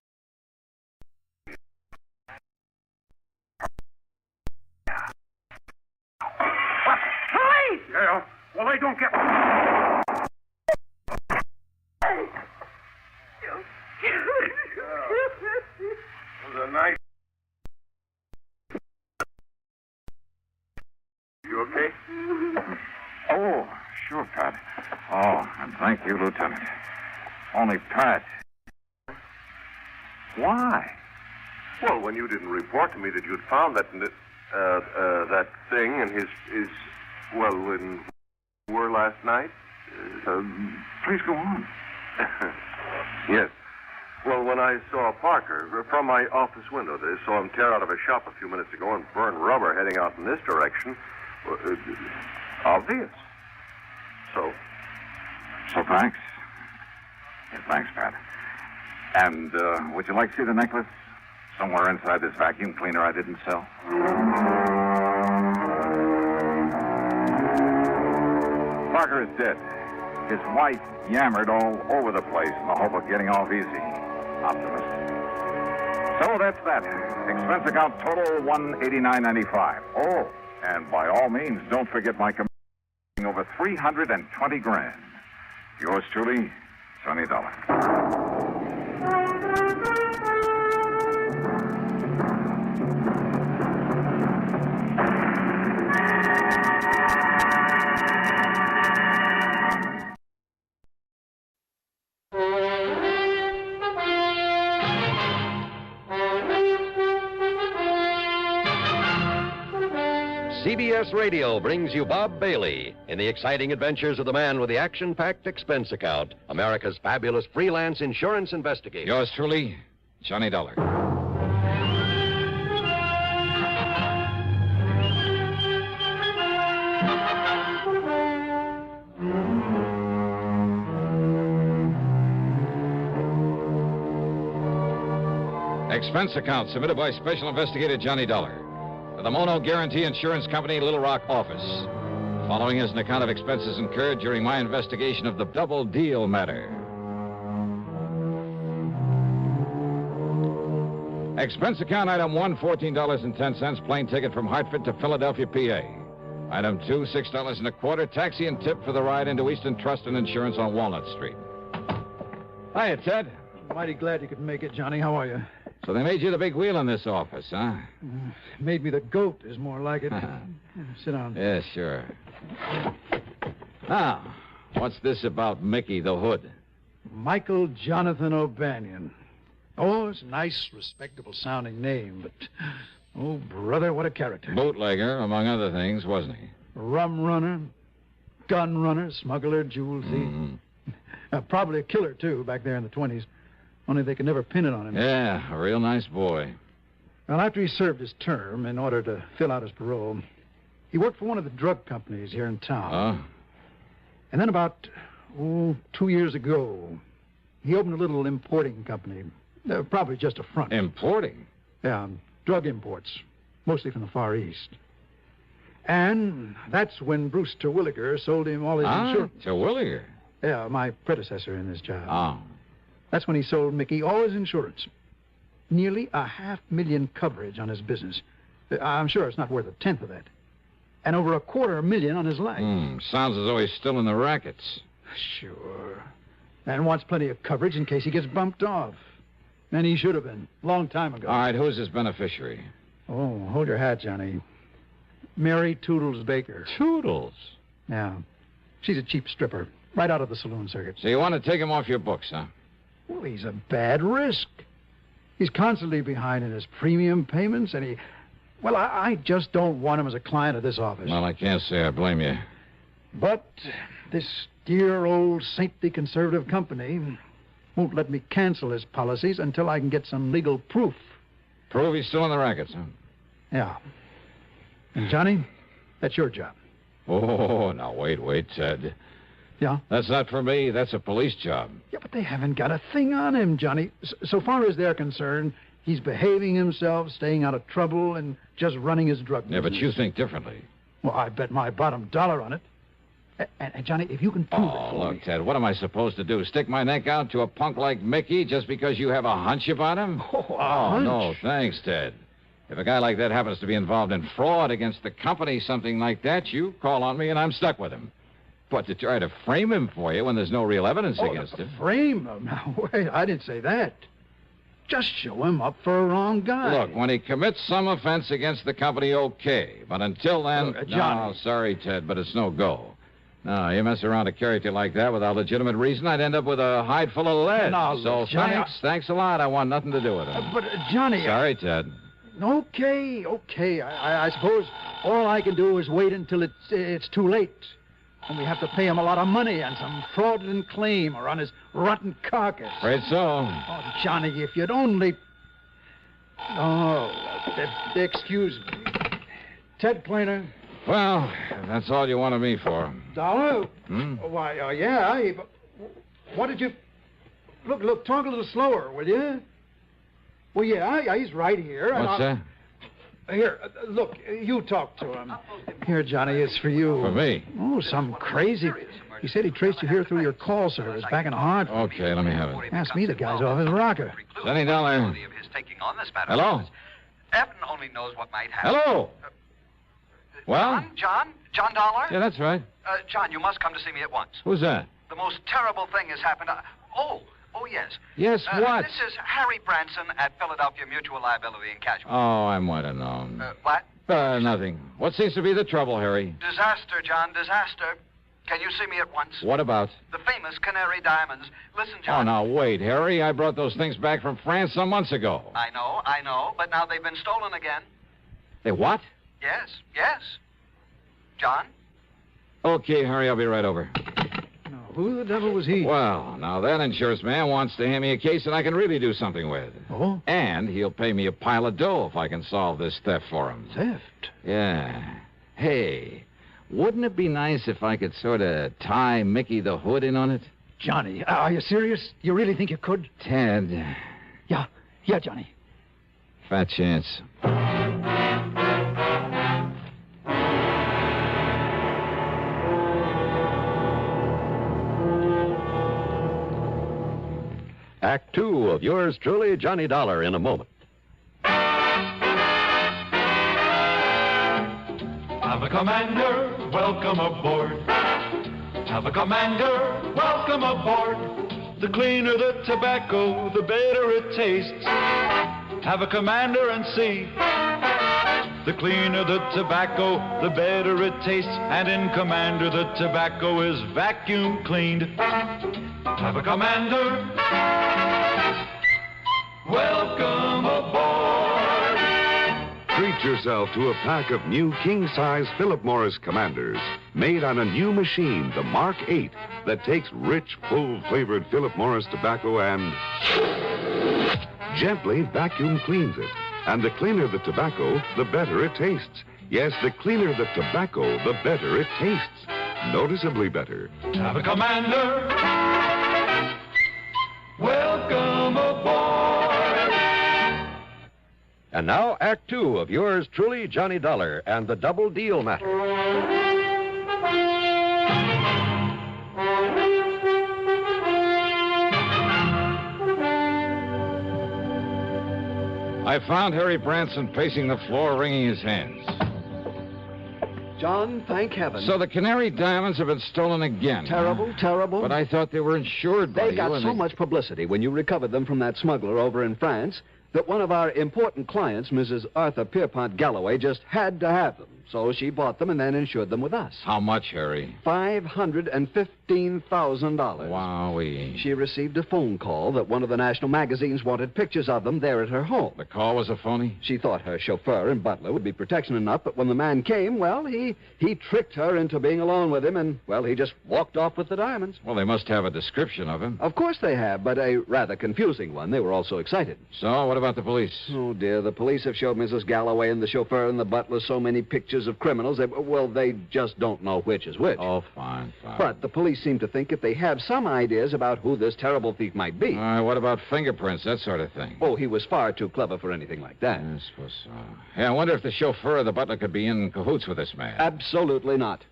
S13: Police!
S4: Yeah, well, they don't get... It was a nice... You okay?
S8: Oh, sure, Pat. Oh, and thank you, Lieutenant. Only Pat. Why?
S9: Well, when you didn't report to me that you'd found that thing in his when were last night.
S8: Please go on.
S9: Yes. Well, when I saw Parker from my office window, I saw him tear out of a shop a few minutes ago and burn rubber heading out in this direction. Obvious. So
S8: Thanks. Yeah, thanks, Pat. And would you like to see the necklace? Somewhere inside this vacuum cleaner I didn't sell. Parker is dead. His wife yammered all over the place in the hope of getting off easy. Optimist. So that's that. Expense account total $189.95. Oh, and by all means, don't forget my commission over $320 grand. Yours truly, Johnny Dollar.
S5: CBS Radio brings you Bob Bailey in the exciting adventures of the man with the action-packed expense account, America's fabulous freelance insurance investigator.
S24: Yours truly, Johnny Dollar. Expense account submitted by Special Investigator Johnny Dollar. The Mono Guarantee Insurance Company, Little Rock office.
S14: Following is an account of expenses incurred during my investigation of the double deal matter. Expense account item 1, $14.10, plane ticket from Hartford to Philadelphia, PA. Item 2, $6.25, taxi and tip for the ride into Eastern Trust and Insurance on Walnut Street. Hiya, Ted.
S12: Mighty glad you could make it, Johnny. How are you?
S14: So they made you the big wheel in this office, huh?
S12: Made me the goat is more like it. Sit down.
S14: Yeah, sure. Now, what's this about Mickey the Hood?
S12: Michael Jonathan O'Banion. Oh, it's a nice, respectable-sounding name, but... Oh, brother, what a character.
S14: Bootlegger, among other things, wasn't he?
S12: Rum runner, gun runner, smuggler, jewel thief. Probably a killer, too, back there in the 20s. Only they could never pin it on him.
S14: Yeah, a real nice boy.
S12: Well, after he served his term, in order to fill out his parole, he worked for one of the drug companies here in town.
S14: Oh?
S12: And then about, 2 years ago, he opened a little importing company. Probably just a front.
S14: Importing?
S12: Yeah, drug imports, mostly from the Far East. And that's when Bruce Terwilliger sold him all his insurance.
S14: Terwilliger?
S12: Yeah, my predecessor in this job.
S14: Oh.
S12: That's when he sold Mickey all his insurance. Nearly $500,000 coverage on his business. I'm sure it's not worth a tenth of that. And over $250,000 on his life.
S14: Sounds as though he's still in the rackets.
S12: Sure. And wants plenty of coverage in case he gets bumped off. And he should have been, long time ago.
S14: All right, who's his beneficiary?
S12: Oh, hold your hat, Johnny. Mary Toodles Baker.
S14: Toodles?
S12: Yeah. She's a cheap stripper, right out of the saloon circuit.
S14: So you want to take him off your books, huh?
S12: Well, he's a bad risk. He's constantly behind in his premium payments, and he... Well, I just don't want him as a client of this office.
S14: Well, I can't say I blame you.
S12: But this dear old saintly conservative company won't let me cancel his policies until I can get some legal proof.
S14: Prove he's still in the rackets, huh?
S12: Yeah. And, Johnny, that's your job.
S14: Oh, now, wait, Ted.
S12: Yeah?
S14: That's not for me. That's a police job.
S12: Yeah, but they haven't got a thing on him, Johnny. So far as they're concerned, he's behaving himself, staying out of trouble, and just running his drug business.
S14: Yeah, but you think differently.
S12: Well, I bet my bottom dollar on it. And Johnny, if you can prove it for
S14: look,
S12: me...
S14: Ted, what am I supposed to do? Stick my neck out to a punk like Mickey just because you have a hunch about him?
S12: Hunch?
S14: No, thanks, Ted. If a guy like that happens to be involved in fraud against the company, something like that, you call on me and I'm stuck with him. But to try to frame him for you when there's no real evidence against him...
S12: Frame him? Now, wait, I didn't say that. Just show him up for a wrong guy.
S14: Look, when he commits some offense against the company, okay. But until then...
S12: Johnny.
S14: No, sorry, Ted, but it's no go. No, you mess around a character like that without legitimate reason, I'd end up with a hide full of lead.
S12: No,
S14: so
S12: look, Johnny,
S14: thanks a lot. I want nothing to do with him.
S12: But, Johnny...
S14: Sorry, Ted.
S12: Okay. I suppose all I can do is wait until it's too late. And we have to pay him a lot of money on some fraudulent claim or on his rotten carcass.
S14: Afraid so.
S12: Oh, Johnny, if you'd only... Oh, excuse me. Ted Plainer.
S14: Well, that's all you wanted me for.
S12: Dollar?
S14: Hmm?
S12: Why, yeah. What did you... Look, talk a little slower, will you? Well, yeah, he's right here.
S14: What's that?
S12: Here, look, you talk to him. Here, Johnny, it's for you.
S14: For me?
S12: Oh, some crazy... He said he traced you here through your call service back in Hartford.
S14: Okay, let me have it.
S12: Asked me the guy's off his rocker.
S14: $20. Hello?
S18: Evan only knows what might happen.
S14: Hello? Well?
S18: John Dollar?
S14: Yeah, that's right.
S18: John, you must come to see me at once.
S14: Who's that?
S18: The most terrible thing has happened. Oh, yes.
S14: Yes, what?
S18: This is Harry Branson at Philadelphia Mutual Liability and Casualty.
S14: Oh, I might have known.
S18: What?
S14: Nothing. What seems to be the trouble, Harry?
S18: Disaster, John, disaster. Can you see me at once?
S14: What about?
S18: The famous Canary Diamonds. Listen,
S14: Oh,
S18: John.
S14: now, wait, Harry. I brought those things back from France some months ago.
S18: I know, but now they've been stolen again.
S14: They what?
S18: Yes. John?
S14: Okay, Harry, I'll be right over.
S12: Now, who the devil was he?
S14: Well, now that insurance man wants to hand me a case that I can really do something with.
S12: Oh?
S14: And he'll pay me a pile of dough if I can solve this theft for him.
S12: Theft?
S14: Yeah. Hey, wouldn't it be nice if I could sort of tie Mickey the Hood in on it?
S12: Johnny, are you serious? You really think you could?
S14: Ted.
S12: Yeah, Johnny.
S14: Fat chance.
S5: Act Two of yours truly, Johnny Dollar, in a moment.
S16: Have a commander, welcome aboard. Have a commander, welcome aboard. The cleaner the tobacco, the better it tastes. Have a commander and see. The cleaner the tobacco, the better it tastes. And in Commander, the tobacco is vacuum cleaned. Have a commander, welcome aboard.
S17: Treat yourself to a pack of new king-size Philip Morris Commanders, made on a new machine, the Mark 8, that takes rich, full-flavored Philip Morris tobacco and gently vacuum cleans it. And the cleaner the tobacco, the better it tastes. Yes, the cleaner the tobacco, the better it tastes. Noticeably better.
S16: Have a commander, welcome aboard.
S5: And now, Act Two of yours truly, Johnny Dollar, and the double deal matter.
S14: I found Harry Branson pacing the floor, wringing his hands.
S12: John, thank heaven.
S14: So the Canary Diamonds have been stolen again.
S12: Terrible, terrible.
S14: But I thought they were insured by you.
S12: They got so much publicity when you recovered them from that smuggler over in France that one of our important clients, Mrs. Arthur Pierpont Galloway, just had to have them. So she bought them and then insured them with us.
S14: How much, Harry?
S12: $515,000.
S14: Wowee.
S12: She received a phone call that one of the national magazines wanted pictures of them there at her home.
S14: The call was a phony?
S12: She thought her chauffeur and butler would be protection enough, but when the man came, well, he tricked her into being alone with him, and, well, he just walked off with the diamonds.
S14: Well, they must have a description of him.
S12: Of course they have, but a rather confusing one. They were all so excited.
S14: So, what about the police?
S12: Oh, dear, the police have showed Mrs. Galloway and the chauffeur and the butler so many pictures of criminals, they just don't know which is which.
S14: Oh, fine.
S12: But the police seem to think that they have some ideas about who this terrible thief might be.
S14: What about fingerprints, that sort of thing?
S12: Oh, he was far too clever for anything like that.
S14: I suppose so. Yeah, I wonder if the chauffeur or the butler could be in cahoots with this man.
S12: Absolutely not.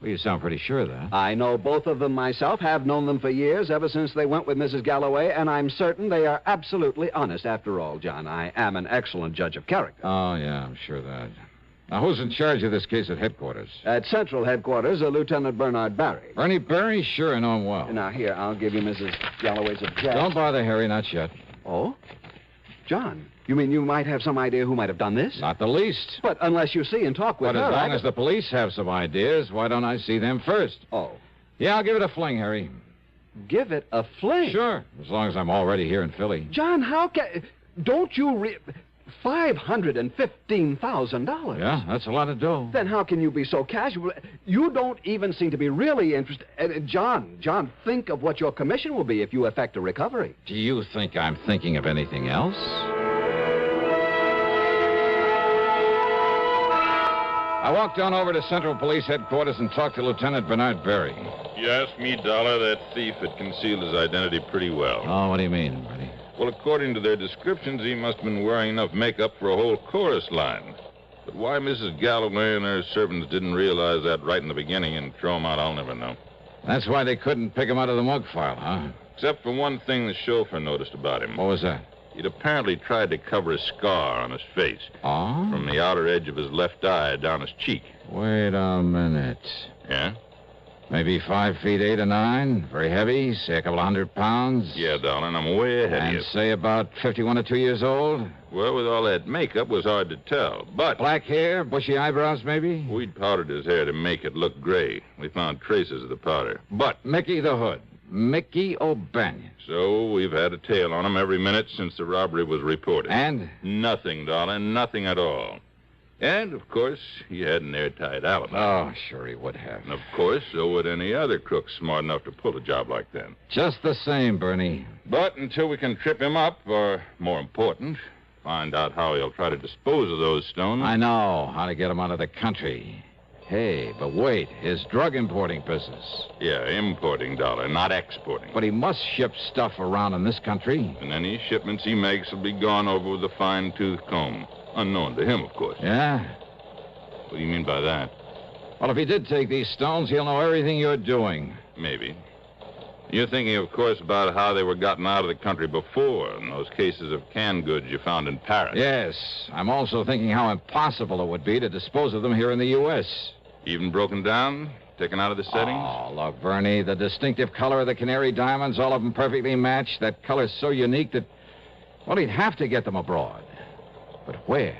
S14: Well, you sound pretty sure of that.
S12: I know both of them myself, have known them for years, ever since they went with Mrs. Galloway, and I'm certain they are absolutely honest. After all, John, I am an excellent judge of character.
S14: Oh, yeah, I'm sure of that. Now, who's in charge of this case at headquarters?
S12: At Central Headquarters, Lieutenant Bernard Barry.
S14: Bernie Barry? Sure, I know him well.
S12: Now, here, I'll give you Mrs. Galloway's address.
S14: Don't bother, Harry, not yet.
S12: Oh? John, you mean you might have some idea who might have done this?
S14: Not the least.
S12: But unless you see and talk with her...
S14: But as long as the police have some ideas, why don't I see them first?
S12: Oh.
S14: Yeah, I'll give it a fling, Harry.
S12: Give it a fling?
S14: Sure, as long as I'm already here in Philly.
S12: John, how can... Don't you... $515,000.
S14: Yeah, that's a lot of dough.
S12: Then how can you be so casual? You don't even seem to be really interested. John, think of what your commission will be if you effect a recovery.
S14: Do you think I'm thinking of anything else? I walked on over to Central Police Headquarters and talked to Lieutenant Bernard Barry.
S15: You asked me, Dollar, that thief had concealed his identity pretty well.
S14: Oh, what do you mean, Bernie?
S15: Well, according to their descriptions, he must have been wearing enough makeup for a whole chorus line. But why Mrs. Galloway and her servants didn't realize that right in the beginning and throw him out, I'll never know.
S14: That's why they couldn't pick him out of the mug file, huh?
S15: Except for one thing the chauffeur noticed about him.
S14: What was that?
S15: He'd apparently tried to cover a scar on his face.
S14: Oh?
S15: From the outer edge of his left eye down his cheek.
S14: Wait a minute.
S15: Yeah?
S14: Maybe 5 feet 8 or 9. Very heavy, say a couple of 100 pounds.
S15: Yeah, darling, I'm way ahead of you.
S14: And say about 51 or 2 years old.
S15: Well, with all that makeup, it was hard to tell. But
S14: black hair, bushy eyebrows, maybe?
S15: We'd powdered his hair to make it look gray. We found traces of the powder.
S14: But Mickey the Hood. Mickey O'Banion.
S15: So we've had a tail on him every minute since the robbery was reported.
S14: And?
S15: Nothing, darling, nothing at all. And, of course, he had an airtight alibi.
S14: Oh, sure he would have.
S15: And, of course, so would any other crook smart enough to pull a job like that.
S14: Just the same, Bernie.
S15: But until we can trip him up, or, more important, find out how he'll try to dispose of those stones...
S14: I know how to get him out of the country. Hey, but wait, his drug importing business.
S15: Yeah, importing, Dollar, not exporting.
S14: But he must ship stuff around in this country.
S15: And any shipments he makes will be gone over with a fine-tooth comb. Unknown to him, of course.
S14: Yeah?
S15: What do you mean by that?
S14: Well, if he did take these stones, he'll know everything you're doing.
S15: Maybe. You're thinking, of course, about how they were gotten out of the country before, and those cases of canned goods you found in Paris.
S14: Yes. I'm also thinking how impossible it would be to dispose of them here in the U.S.
S15: Even broken down? Taken out of the settings?
S14: Oh, look, Bernie, the distinctive color of the canary diamonds, all of them perfectly matched. That color's so unique that, well, he'd have to get them abroad. But where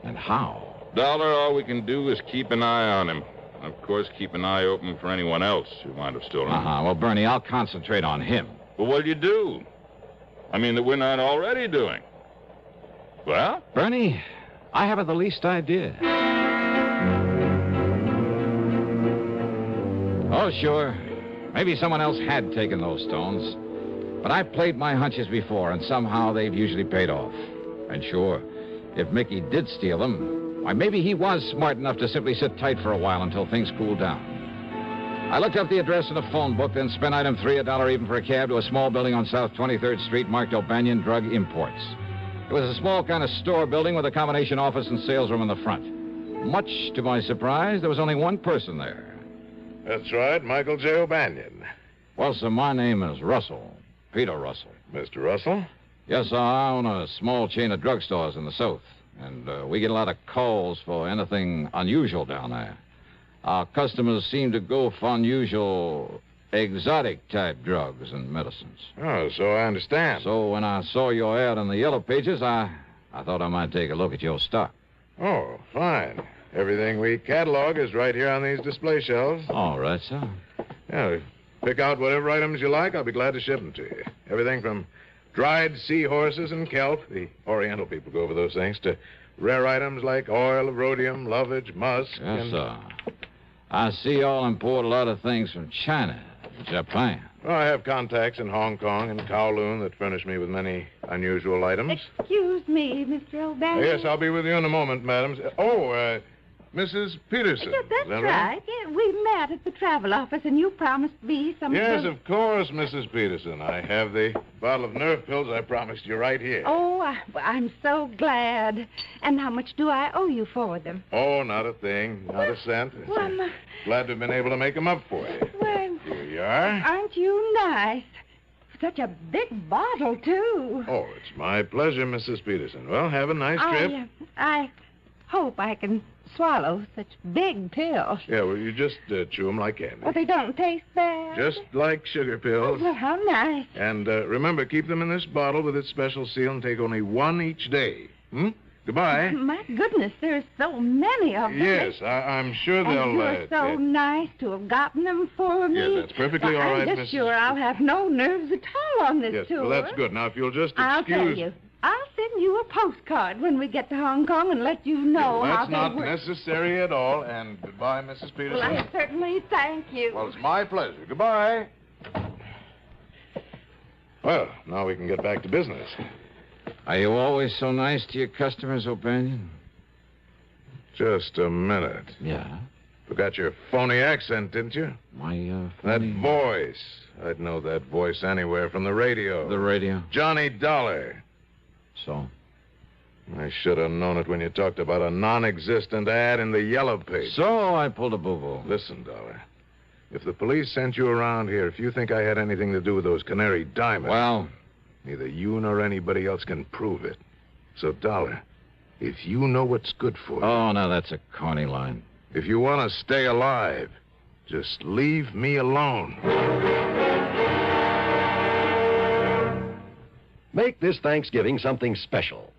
S14: and how?
S15: Dollar, all we can do is keep an eye on him. Of course, keep an eye open for anyone else who might have stolen them.
S14: Well, Bernie, I'll concentrate on him.
S15: Well, what'll you do? I mean, that we're not already doing. Well?
S14: Bernie, I haven't the least idea. Oh, sure. Maybe someone else had taken those stones. But I've played my hunches before, and somehow they've usually paid off. And sure, if Mickey did steal them, why, maybe he was smart enough to simply sit tight for a while until things cooled down. I looked up the address in the phone book, then spent item 3, $1 even for a cab to a small building on South 23rd Street marked O'Banion Drug Imports. It was a small kind of store building with a combination office and sales room in the front. Much to my surprise, there was only one person there.
S6: That's right, Michael J. O'Banion.
S14: Well, sir, my name is Russell. Peter Russell.
S6: Mr. Russell?
S14: Yes, sir, I own a small chain of drugstores in the South. And we get a lot of calls for anything unusual down there. Our customers seem to go for unusual, exotic-type drugs and medicines.
S6: Oh, so I understand.
S14: So when I saw your ad in the Yellow Pages, I thought I might take a look at your stock.
S6: Oh, fine. Everything we catalog is right here on these display shelves.
S14: All right, sir.
S6: Yeah, pick out whatever items you like. I'll be glad to ship them to you. Everything from dried seahorses and kelp, the Oriental people go over those things, to rare items like oil of rhodium, lovage, musk,
S14: Yes, sir. I see y'all import a lot of things from China, Japan.
S6: Well, I have contacts in Hong Kong and Kowloon that furnish me with many unusual items.
S11: Excuse me, Mr. O'Banion.
S6: Yes, I'll be with you in a moment, madam. Mrs. Peterson.
S11: Yes, that's
S6: Is that
S11: right. Yeah, we met at the travel office, and you promised me some
S6: Yes,
S11: of those...
S6: of course, Mrs. Peterson. I have the bottle of nerve pills I promised you right here.
S11: Oh, I'm so glad. And how much do I owe you for them?
S6: Oh, not a thing. Not a cent.
S11: Well, I'm,
S6: Glad to have been able to make them up for you.
S11: well,
S6: Here you are.
S11: aren't you nice? Such a big bottle, too.
S6: Oh, it's my pleasure, Mrs. Peterson. Well, have a nice trip.
S11: I hope I can swallow such big pills.
S6: Yeah, well, you just chew them like candy.
S11: Well, they don't taste bad.
S6: Just like sugar pills.
S11: Well, how nice.
S6: And remember, keep them in this bottle with its special seal and take only one each day. Goodbye.
S11: My goodness, there's so many of them.
S6: Yes, I'm sure they'll...
S11: And you're so nice to have gotten them for me.
S6: Yes, that's perfectly all right,
S11: I'm just
S6: Mrs.
S11: sure I'll have no nerves at all on this
S6: Yes,
S11: tour.
S6: well, that's good. Now, if you'll just
S11: I'll
S6: excuse...
S11: tell you. I'll send you a postcard when we get to Hong Kong and let you know how
S6: That's
S11: they
S6: not
S11: work.
S6: necessary at all. And goodbye, Mrs. Peterson.
S11: Well, I certainly thank you.
S6: Well, it's my pleasure. Goodbye. Well, now we can get back to business.
S14: Are you always so nice to your customers, O'Banion?
S6: Just a minute.
S14: Yeah?
S6: Forgot your phony accent, didn't you? That voice. I'd know that voice anywhere from the radio.
S14: The radio?
S6: Johnny Dollar.
S14: So?
S6: I should have known it when you talked about a non-existent ad in the Yellow Page.
S14: So I pulled a boo-boo.
S6: Listen, Dollar. If the police sent you around here, if you think I had anything to do with those canary diamonds...
S14: Well?
S6: Neither you nor anybody else can prove it. So, Dollar, if you know what's good for you...
S14: Oh, now that's a corny line.
S6: If you want to stay alive, just leave me alone.
S5: Make this Thanksgiving something special.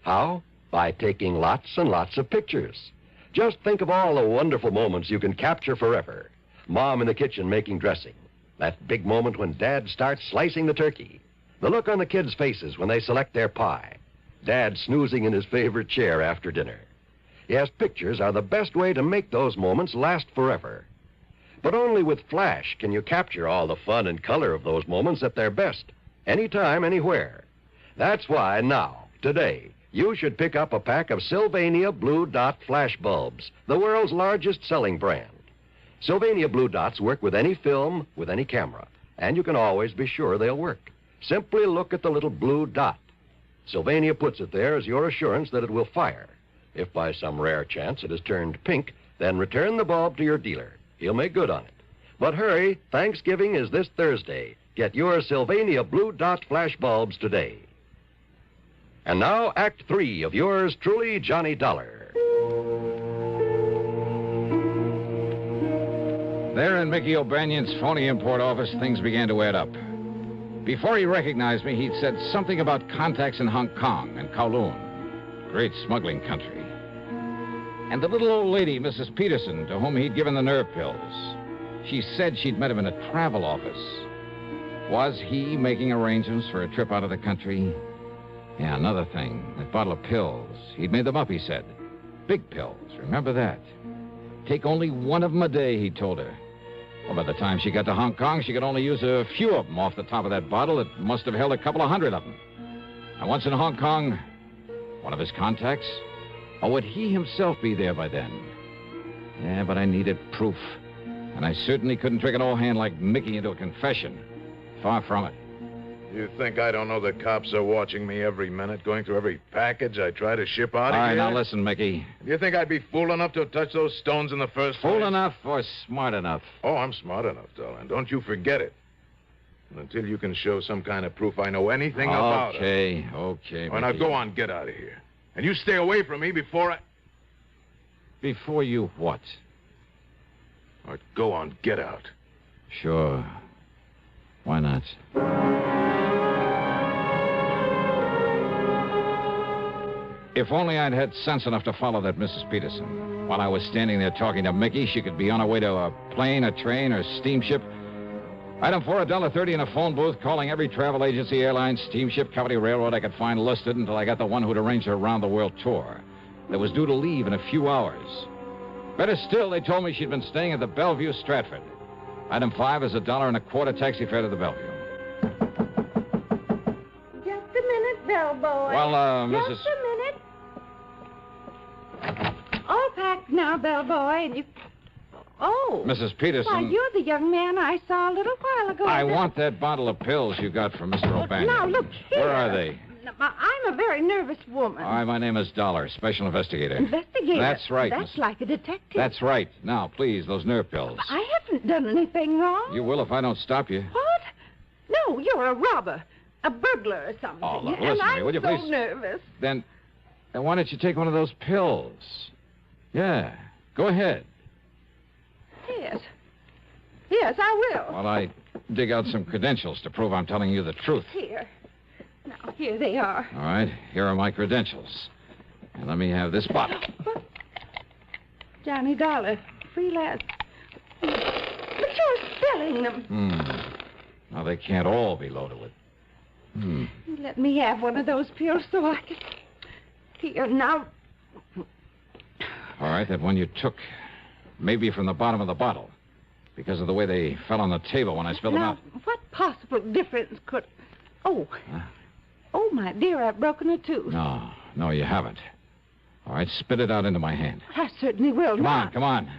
S5: How? By taking lots and lots of pictures. Just think of all the wonderful moments you can capture forever. Mom in the kitchen making dressing. That big moment when Dad starts slicing the turkey. The look on the kids' faces when they select their pie. Dad snoozing in his favorite chair after dinner. Yes, pictures are the best way to make those moments last forever. But only with Flash can you capture all the fun and color of those moments at their best. Anytime, anywhere. That's why now, today, you should pick up a pack of Sylvania Blue Dot Flash bulbs, the world's largest selling brand. Sylvania Blue Dots work with any film, with any camera, and you can always be sure they'll work. Simply look at the little blue dot. Sylvania puts it there as your assurance that it will fire. If by some rare chance it has turned pink, then return the bulb to your dealer. He'll make good on it. But hurry, Thanksgiving is this Thursday. Get your Sylvania Blue Dot flash bulbs today. And now, Act 3 of yours truly, Johnny Dollar.
S14: There in Mickey O'Banion's phony import office, things began to add up. Before he recognized me, he'd said something about contacts in Hong Kong and Kowloon, great smuggling country. And the little old lady, Mrs. Peterson, to whom he'd given the nerve pills. She said she'd met him in a travel office. Was he making arrangements for a trip out of the country? Yeah, another thing, that bottle of pills. He'd made them up, he said. Big pills, remember that. Take only one of them a day, he told her. Well, by the time she got to Hong Kong, she could only use a few of them off the top of that bottle. It must have held a couple of hundred of them. And once in Hong Kong, one of his contacts? Or would he himself be there by then? Yeah, but I needed proof. And I certainly couldn't trick an old hand like Mickey into a confession. Far from it.
S6: You think I don't know the cops are watching me every minute, going through every package I try to ship out of here?
S14: All right, now listen, Mickey.
S6: You think I'd be fool enough to touch those stones in the first place?
S14: Fool enough or smart enough?
S6: Oh, I'm smart enough, darling. Don't you forget it. And until you can show some kind of proof I know anything about it.
S14: Okay,
S6: Well, now
S14: Mickey.
S6: go on, get out of here. And you stay away from me before I...
S14: Before you what?
S6: All right, go on, get out.
S14: Sure. Why not? If only I'd had sense enough to follow that Mrs. Peterson. While I was standing there talking to Mickey, she could be on her way to a plane, a train, or steamship. Item 4, $1.30 in a phone booth, calling every travel agency, airline, steamship, company, railroad I could find listed until I got the one who'd arranged her round-the-world tour. That was due to leave in a few hours. Better still, they told me she'd been staying at the Bellevue Stratford. Item 5 is $1.25 taxi fare to the Bellevue.
S11: Just a minute, bellboy.
S14: Well, Mrs.
S11: Just a minute. All packed now, bellboy, and you... Oh.
S14: Mrs. Peterson.
S11: Why, you're the young man I saw a little while ago.
S14: I want that bottle of pills you got from Mr. O'Banion.
S11: Now, look here.
S14: Where are they?
S11: I'm a very nervous woman.
S14: All right, my name is Dollar, special investigator.
S11: Investigator?
S14: That's right.
S11: That's like a detective.
S14: That's right. Now, please, those nerve pills.
S11: I haven't done anything wrong.
S14: You will if I don't stop you.
S11: What? No, you're a robber, a burglar or something.
S14: Oh, look,
S11: and
S14: listen to
S11: I'm
S14: me, will you
S11: so
S14: please?
S11: nervous.
S14: Then why don't you take one of those pills? Yeah, go ahead.
S11: Yes. Yes, I will.
S14: While I dig out some credentials to prove I'm telling you the truth.
S11: Here. Now, here they are.
S14: All right, here are my credentials. And let me have this bottle.
S11: Johnny Dollar, freelance. But you're selling them.
S14: Now, they can't all be loaded with...
S11: Let me have one of those pills so I can... Here, now...
S14: All right, that one you took may be from the bottom of the bottle because of the way they fell on the table when I spilled them out.
S11: What possible difference could... Oh. Oh, my dear, I've broken a tooth.
S14: No, you haven't. All right, spit it out into my hand.
S11: I certainly will not.
S14: Come on.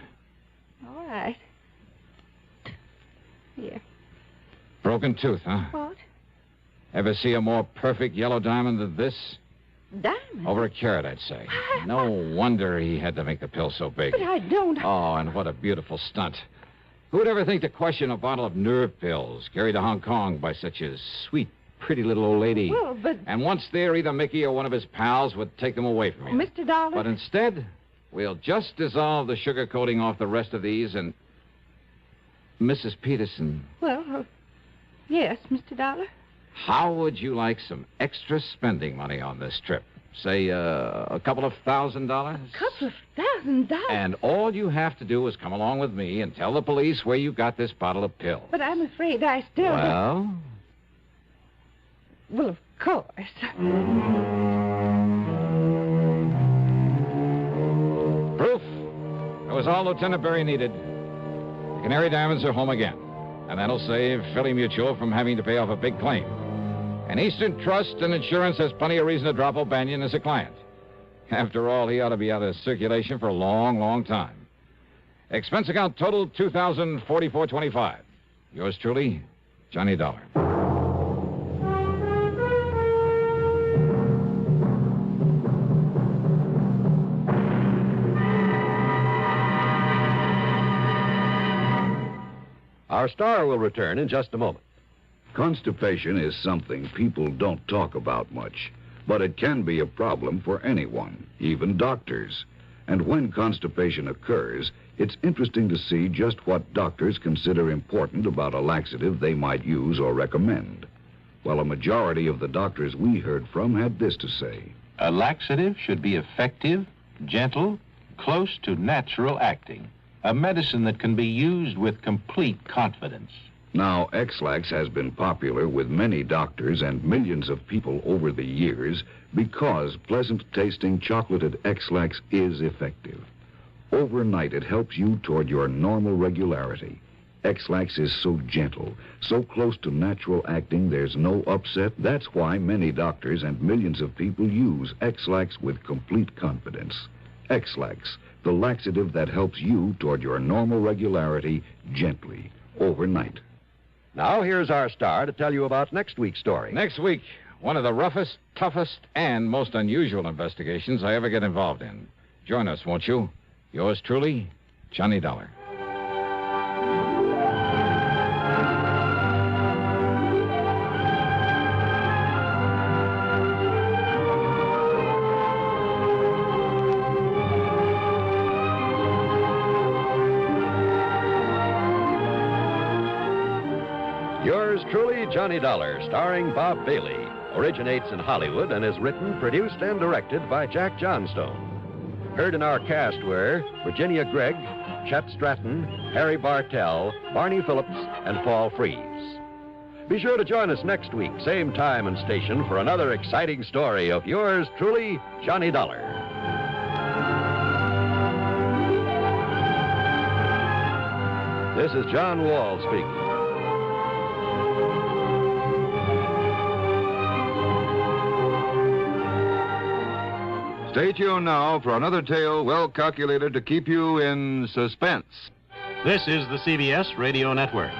S11: All right. Here.
S14: Broken tooth, huh?
S11: What?
S14: Ever see a more perfect yellow diamond than this?
S11: Diamond?
S14: Over a carat, I'd say. No wonder he had to make the pill so big.
S11: But I don't...
S14: Oh, and what a beautiful stunt. Who'd ever think to question a bottle of nerve pills carried to Hong Kong by such a sweet, pretty little old lady?
S11: Well, but...
S14: And once there, either Mickey or one of his pals would take them away from you.
S11: Mr. Dollar?
S14: But instead, we'll just dissolve the sugar coating off the rest of these and... Mrs. Peterson,
S11: Well, yes, Mr. Dollar.
S14: how would you like some extra spending money on this trip? Say, a couple of $1,000?
S11: Couple of $1,000?
S14: And all you have to do is come along with me and tell the police where you got this bottle of pills.
S11: But I'm afraid I still...
S14: Well?
S11: Well, of course.
S14: Proof. That was all Lieutenant Berry needed. The Canary Diamonds are home again. And that'll save Philly Mutual from having to pay off a big claim. And Eastern Trust and Insurance has plenty of reason to drop O'Banion as a client. After all, he ought to be out of circulation for a long, long time. Expense account total $2,044.25. Yours truly, Johnny Dollar.
S5: Our star will return in just a moment.
S17: Constipation is something people don't talk about much, but it can be a problem for anyone, even doctors. And when constipation occurs, it's interesting to see just what doctors consider important about a laxative they might use or recommend. Well, a majority of the doctors we heard from had this to say.
S19: A laxative should be effective, gentle, close to natural acting. A medicine that can be used with complete confidence.
S17: Now, X-Lax has been popular with many doctors and millions of people over the years because pleasant-tasting chocolated X-Lax is effective. Overnight, it helps you toward your normal regularity. X-Lax is so gentle, so close to natural acting, there's no upset. That's why many doctors and millions of people use X-Lax with complete confidence. X-Lax, the laxative that helps you toward your normal regularity gently, overnight.
S5: Now, here's our star to tell you about next week's story.
S14: Next week, one of the roughest, toughest, and most unusual investigations I ever get involved in. Join us, won't you? Yours truly, Johnny Dollar.
S5: Yours truly, Johnny Dollar, starring Bob Bailey, originates in Hollywood and is written, produced, and directed by Jack Johnstone. Heard in our cast were Virginia Gregg, Chet Stratton, Harry Bartell, Barney Phillips, and Paul Frees. Be sure to join us next week, same time and station, for another exciting story of yours truly, Johnny Dollar. This is John Wall speaking.
S20: Stay tuned now for another tale well calculated to keep you in suspense.
S22: This is the CBS Radio Network.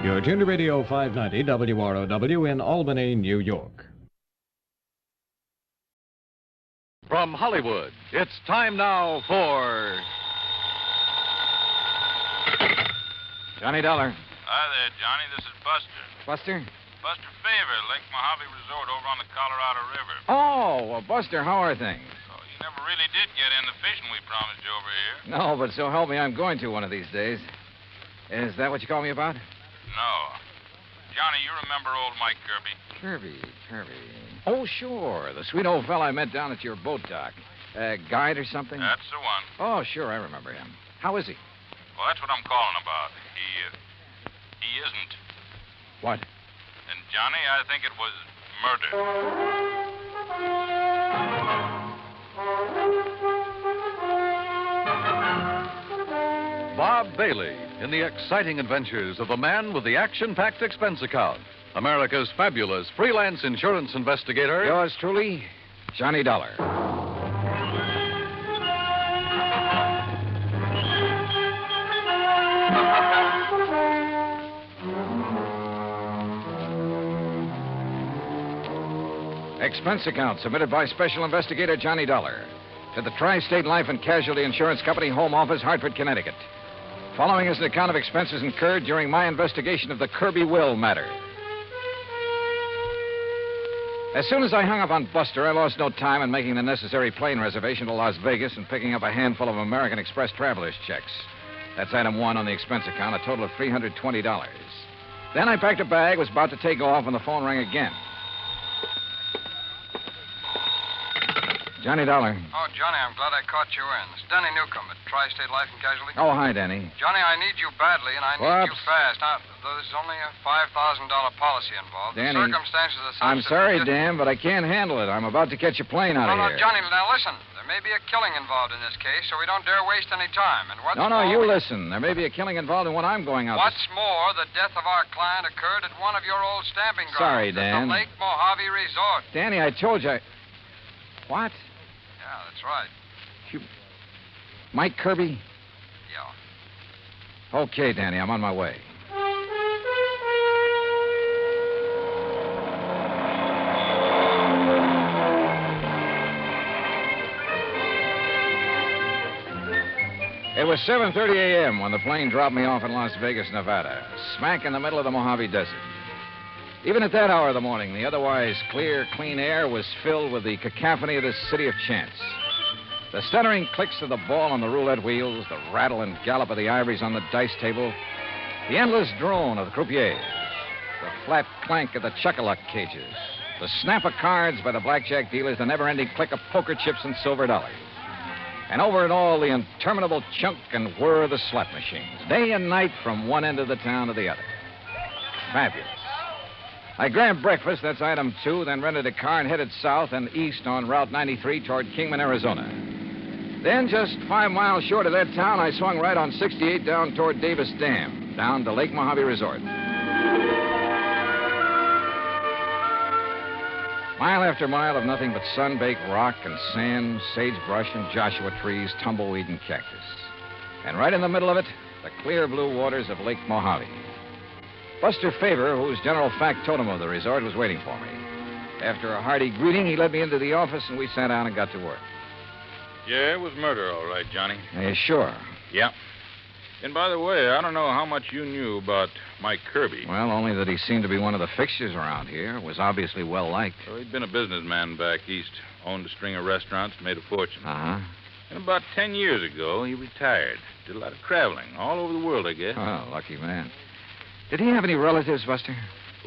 S23: You're tuned to Radio 590 WROW in Albany, New York.
S25: From Hollywood, it's time now for...
S14: Johnny Dollar.
S15: Hi there, Johnny. This is Buster.
S14: Buster?
S15: Buster Favor, Lake Mojave Resort over on the Colorado River.
S14: Oh, well, Buster, how are things?
S15: Oh, you never really did get in the fishing we promised you over here.
S14: No, but so help me, I'm going to one of these days. Is that what you called me about?
S15: No. Johnny, you remember old Mike Kirby?
S14: Kirby. Oh, sure. The sweet old fella I met down at your boat dock. Guide or something?
S15: That's the one.
S14: Oh, sure, I remember him. How is he?
S15: Well, that's what I'm calling about. He isn't.
S14: What?
S15: And, Johnny, I think it was murder.
S25: Bob Bailey in the exciting adventures of the man with the action-packed expense account. America's fabulous freelance insurance investigator.
S14: Yours truly, Johnny Dollar. Expense account submitted by Special Investigator Johnny Dollar to the Tri-State Life and Casualty Insurance Company, Home Office, Hartford, Connecticut. Following is an account of expenses incurred during my investigation of the Kirby Will matter. As soon as I hung up on Buster, I lost no time in making the necessary plane reservation to Las Vegas and picking up a handful of American Express traveler's checks. That's item one on the expense account, a total of $320. Then I packed a bag, was about to take off when the phone rang again. Johnny Dollar.
S2: Oh, Johnny, I'm glad I caught you in. It's Danny Newcomb at Tri-State Life and Casualty.
S14: Oh, hi, Danny.
S2: Johnny, I need you badly, and I need you fast. Now, there's only a $5,000 policy involved.
S14: Danny,
S2: the circumstances are such
S14: I'm
S2: that
S14: sorry,
S2: just...
S14: Dan, but I can't handle it. I'm about to catch a plane out of here.
S2: No, Johnny, now listen. There may be a killing involved in this case, so we don't dare waste any time. And what's
S14: No,
S2: more,
S14: you listen. There may be a killing involved in what I'm going out
S2: What's more, the death of our client occurred at one of your old stamping grounds.
S14: Sorry,
S2: At
S14: Dan.
S2: the Lake Mojave Resort.
S14: Danny, I told you. What?
S2: Yeah, that's right.
S14: Mike Kirby?
S2: Yeah.
S14: Okay, Danny, I'm on my way. It was was 7:30 a.m. when the plane dropped me off in Las Vegas, Nevada, smack in the middle of the Mojave Desert. Even at that hour of the morning, the otherwise clear, clean air was filled with the cacophony of this city of chance. The stuttering clicks of the ball on the roulette wheels, the rattle and gallop of the ivories on the dice table, the endless drone of the croupiers, the flat clank of the chuck-a-luck cages, the snap of cards by the blackjack dealers, the never-ending click of poker chips and silver dollars. And over it all, the interminable chunk and whir of the slot machines, day and night from one end of the town to the other. Fabulous. I grabbed breakfast, that's item 2, then rented a car and headed south and east on Route 93 toward Kingman, Arizona. Then, just 5 miles short of that town, I swung right on 68 down toward Davis Dam, down to Lake Mojave Resort. Mile after mile of nothing but sun-baked rock and sand, sagebrush and Joshua trees, tumbleweed and cactus. And right in the middle of it, the clear blue waters of Lake Mojave. Buster Favor, who's general factotum of the resort, was waiting for me. After a hearty greeting, he led me into the office, and we sat down and got to work.
S15: Yeah, it was murder, all right, Johnny.
S14: Sure.
S15: Yeah. And by the way, I don't know how much you knew about Mike Kirby.
S14: Well, only that he seemed to be one of the fixtures around here. Was obviously well-liked.
S15: Well, he'd been a businessman back east, owned a string of restaurants, made a fortune.
S14: Uh-huh.
S15: And about 10 years ago, he retired. Did a lot of traveling, all over the world, I guess.
S14: Oh, lucky man. Did he have any relatives, Buster?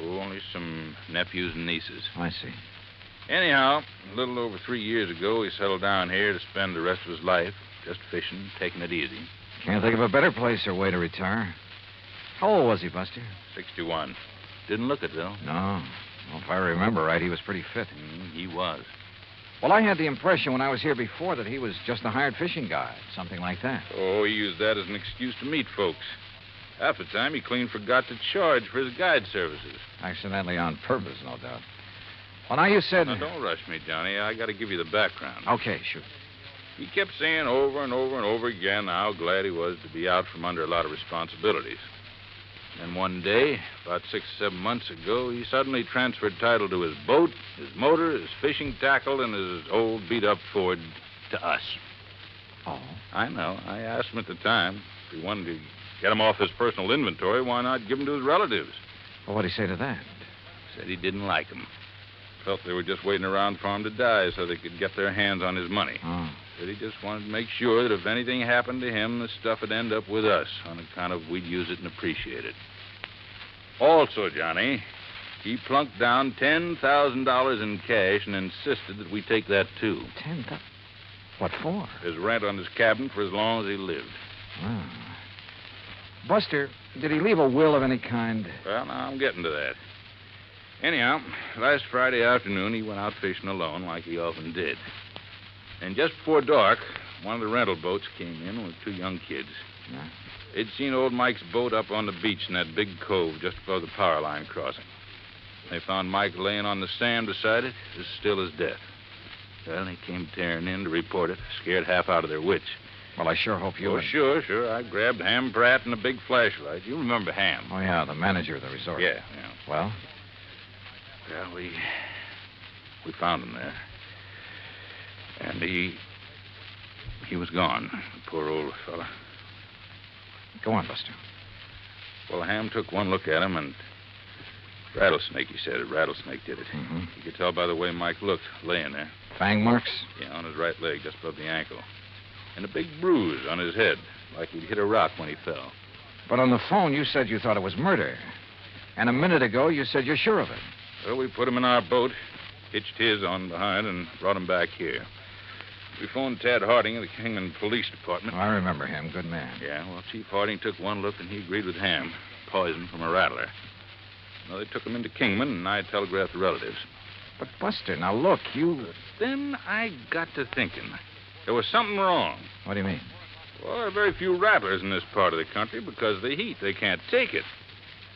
S15: Oh, only some nephews and nieces.
S14: I see.
S15: Anyhow, a little over 3 years ago, he settled down here to spend the rest of his life just fishing, taking it easy.
S14: Can't think of a better place or way to retire. How old was he, Buster?
S15: 61. Didn't look it, though.
S14: No. Well, if I remember right, he was pretty fit.
S15: He was.
S14: Well, I had the impression when I was here before that he was just a hired fishing guide, something like that.
S15: Oh, he used that as an excuse to meet folks. Half the time, he clean forgot to charge for his guide services.
S14: Accidentally on purpose, no doubt. Well, now you said...
S15: Now, don't rush me, Johnny. I got to give you the background.
S14: Okay, shoot.
S15: He kept saying over and over and over again how glad he was to be out from under a lot of responsibilities. Then one day, about 6 or 7 months ago, he suddenly transferred title to his boat, his motor, his fishing tackle, and his old beat-up Ford to us.
S14: Oh?
S15: I know. I asked him at the time if he wanted to get him off his personal inventory, why not give him to his relatives?
S14: Well, what'd he say to that?
S15: Said he didn't like him. Felt they were just waiting around for him to die so they could get their hands on his money.
S14: Oh.
S15: Said he just wanted to make sure that if anything happened to him, the stuff would end up with us on account of we'd use it and appreciate it. Also, Johnny, he plunked down $10,000 in cash and insisted that we take that, too.
S14: $10,000? What for?
S15: His rent on his cabin for as long as he lived.
S14: Oh. Buster, did he leave a will of any kind?
S15: Well, now I'm getting to that. Anyhow, last Friday afternoon, he went out fishing alone like he often did. And just before dark, one of the rental boats came in with 2 young kids.
S14: Yeah.
S15: They'd seen old Mike's boat up on the beach in that big cove just above the power line crossing. They found Mike laying on the sand beside it, as still as death. Well, they came tearing in to report it, scared half out of their wits.
S14: Well, I sure hope you...
S15: Oh, sure. I grabbed Ham Pratt and a big flashlight. You remember Ham.
S14: Oh, yeah, the manager of the resort.
S15: Yeah.
S14: Well?
S15: Well, we found him there. And he was gone, the poor old fella.
S14: Go on, Buster.
S15: Well, Ham took one look at him, and rattlesnake, he said it. Rattlesnake did it.
S14: Mm-hmm.
S15: You could tell by the way Mike looked, laying there.
S14: Fang marks?
S15: Yeah, on his right leg, just above the ankle. And a big bruise on his head, like he'd hit a rock when he fell.
S14: But on the phone, you said you thought it was murder. And a minute ago, you said you're sure of it.
S15: Well, we put him in our boat, hitched his on behind, and brought him back here. We phoned Tad Harding of the Kingman Police Department.
S14: Oh, I remember him. Good man.
S15: Yeah, well, Chief Harding took one look, and he agreed with Ham. Poison from a rattler. Well, they took him into Kingman, and I telegraphed the relatives.
S14: But, Buster, now look, you...
S15: Then I got to thinking. There was something wrong.
S14: What do you mean?
S15: Well, there are very few rattlers in this part of the country because of the heat. They can't take it.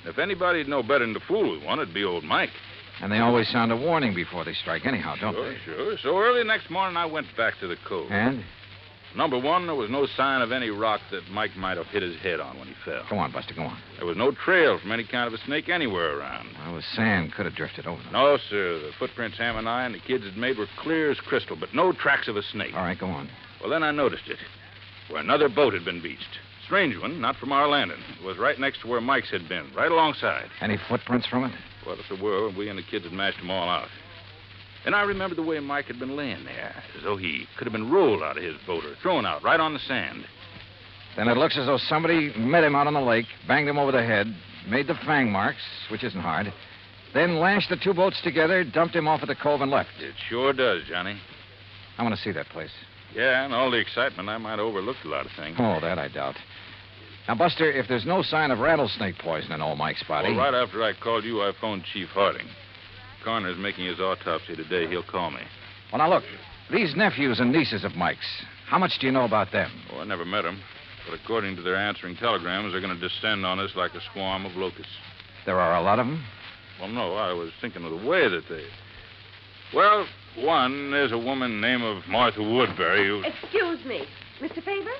S15: If anybody'd know better than to fool with one, it'd be old Mike.
S14: And they always sound a warning before they strike anyhow, don't they?
S15: Sure. So early next morning, I went back to the cove.
S14: And?
S15: Number one, there was no sign of any rock that Mike might have hit his head on when he fell.
S14: Go on, Buster, go on.
S15: There was no trail from any kind of a snake anywhere around.
S14: Well, the sand could have drifted over them.
S15: No, sir. The footprints Ham and I and the kids had made were clear as crystal, but no tracks of a snake.
S14: All right, go on.
S15: Well, then I noticed it. where another boat had been beached. Strange one, not from our landing. It was right next to where Mike's had been, right alongside.
S14: Any footprints from it?
S15: Well, if there were, we and the kids had mashed them all out. And I remember the way Mike had been laying there, as though he could have been rolled out of his boat or thrown out right on the sand.
S14: Then it looks as though somebody met him out on the lake, banged him over the head, made the fang marks, which isn't hard, then lashed the two boats together, dumped him off at the cove, and left.
S15: It sure does, Johnny.
S14: I want to see that place.
S15: Yeah, and all the excitement, I might have overlooked a lot of things.
S14: Oh, that I doubt. Now, Buster, if there's no sign of rattlesnake poison in old Mike's body...
S15: Well, right after I called you, I phoned Chief Harding. The coroner's making his autopsy today. He'll call me.
S14: Well, now, look, these nephews and nieces of Mike's, how much do you know about them?
S15: Oh, I never met them. But according to their answering telegrams, they're going to descend on us like a swarm of locusts.
S14: There are a lot of them?
S15: Well, no, I was thinking of the way that they... Well, one, there's a woman named of Martha Woodbury who...
S1: Excuse me. Mr. Faber?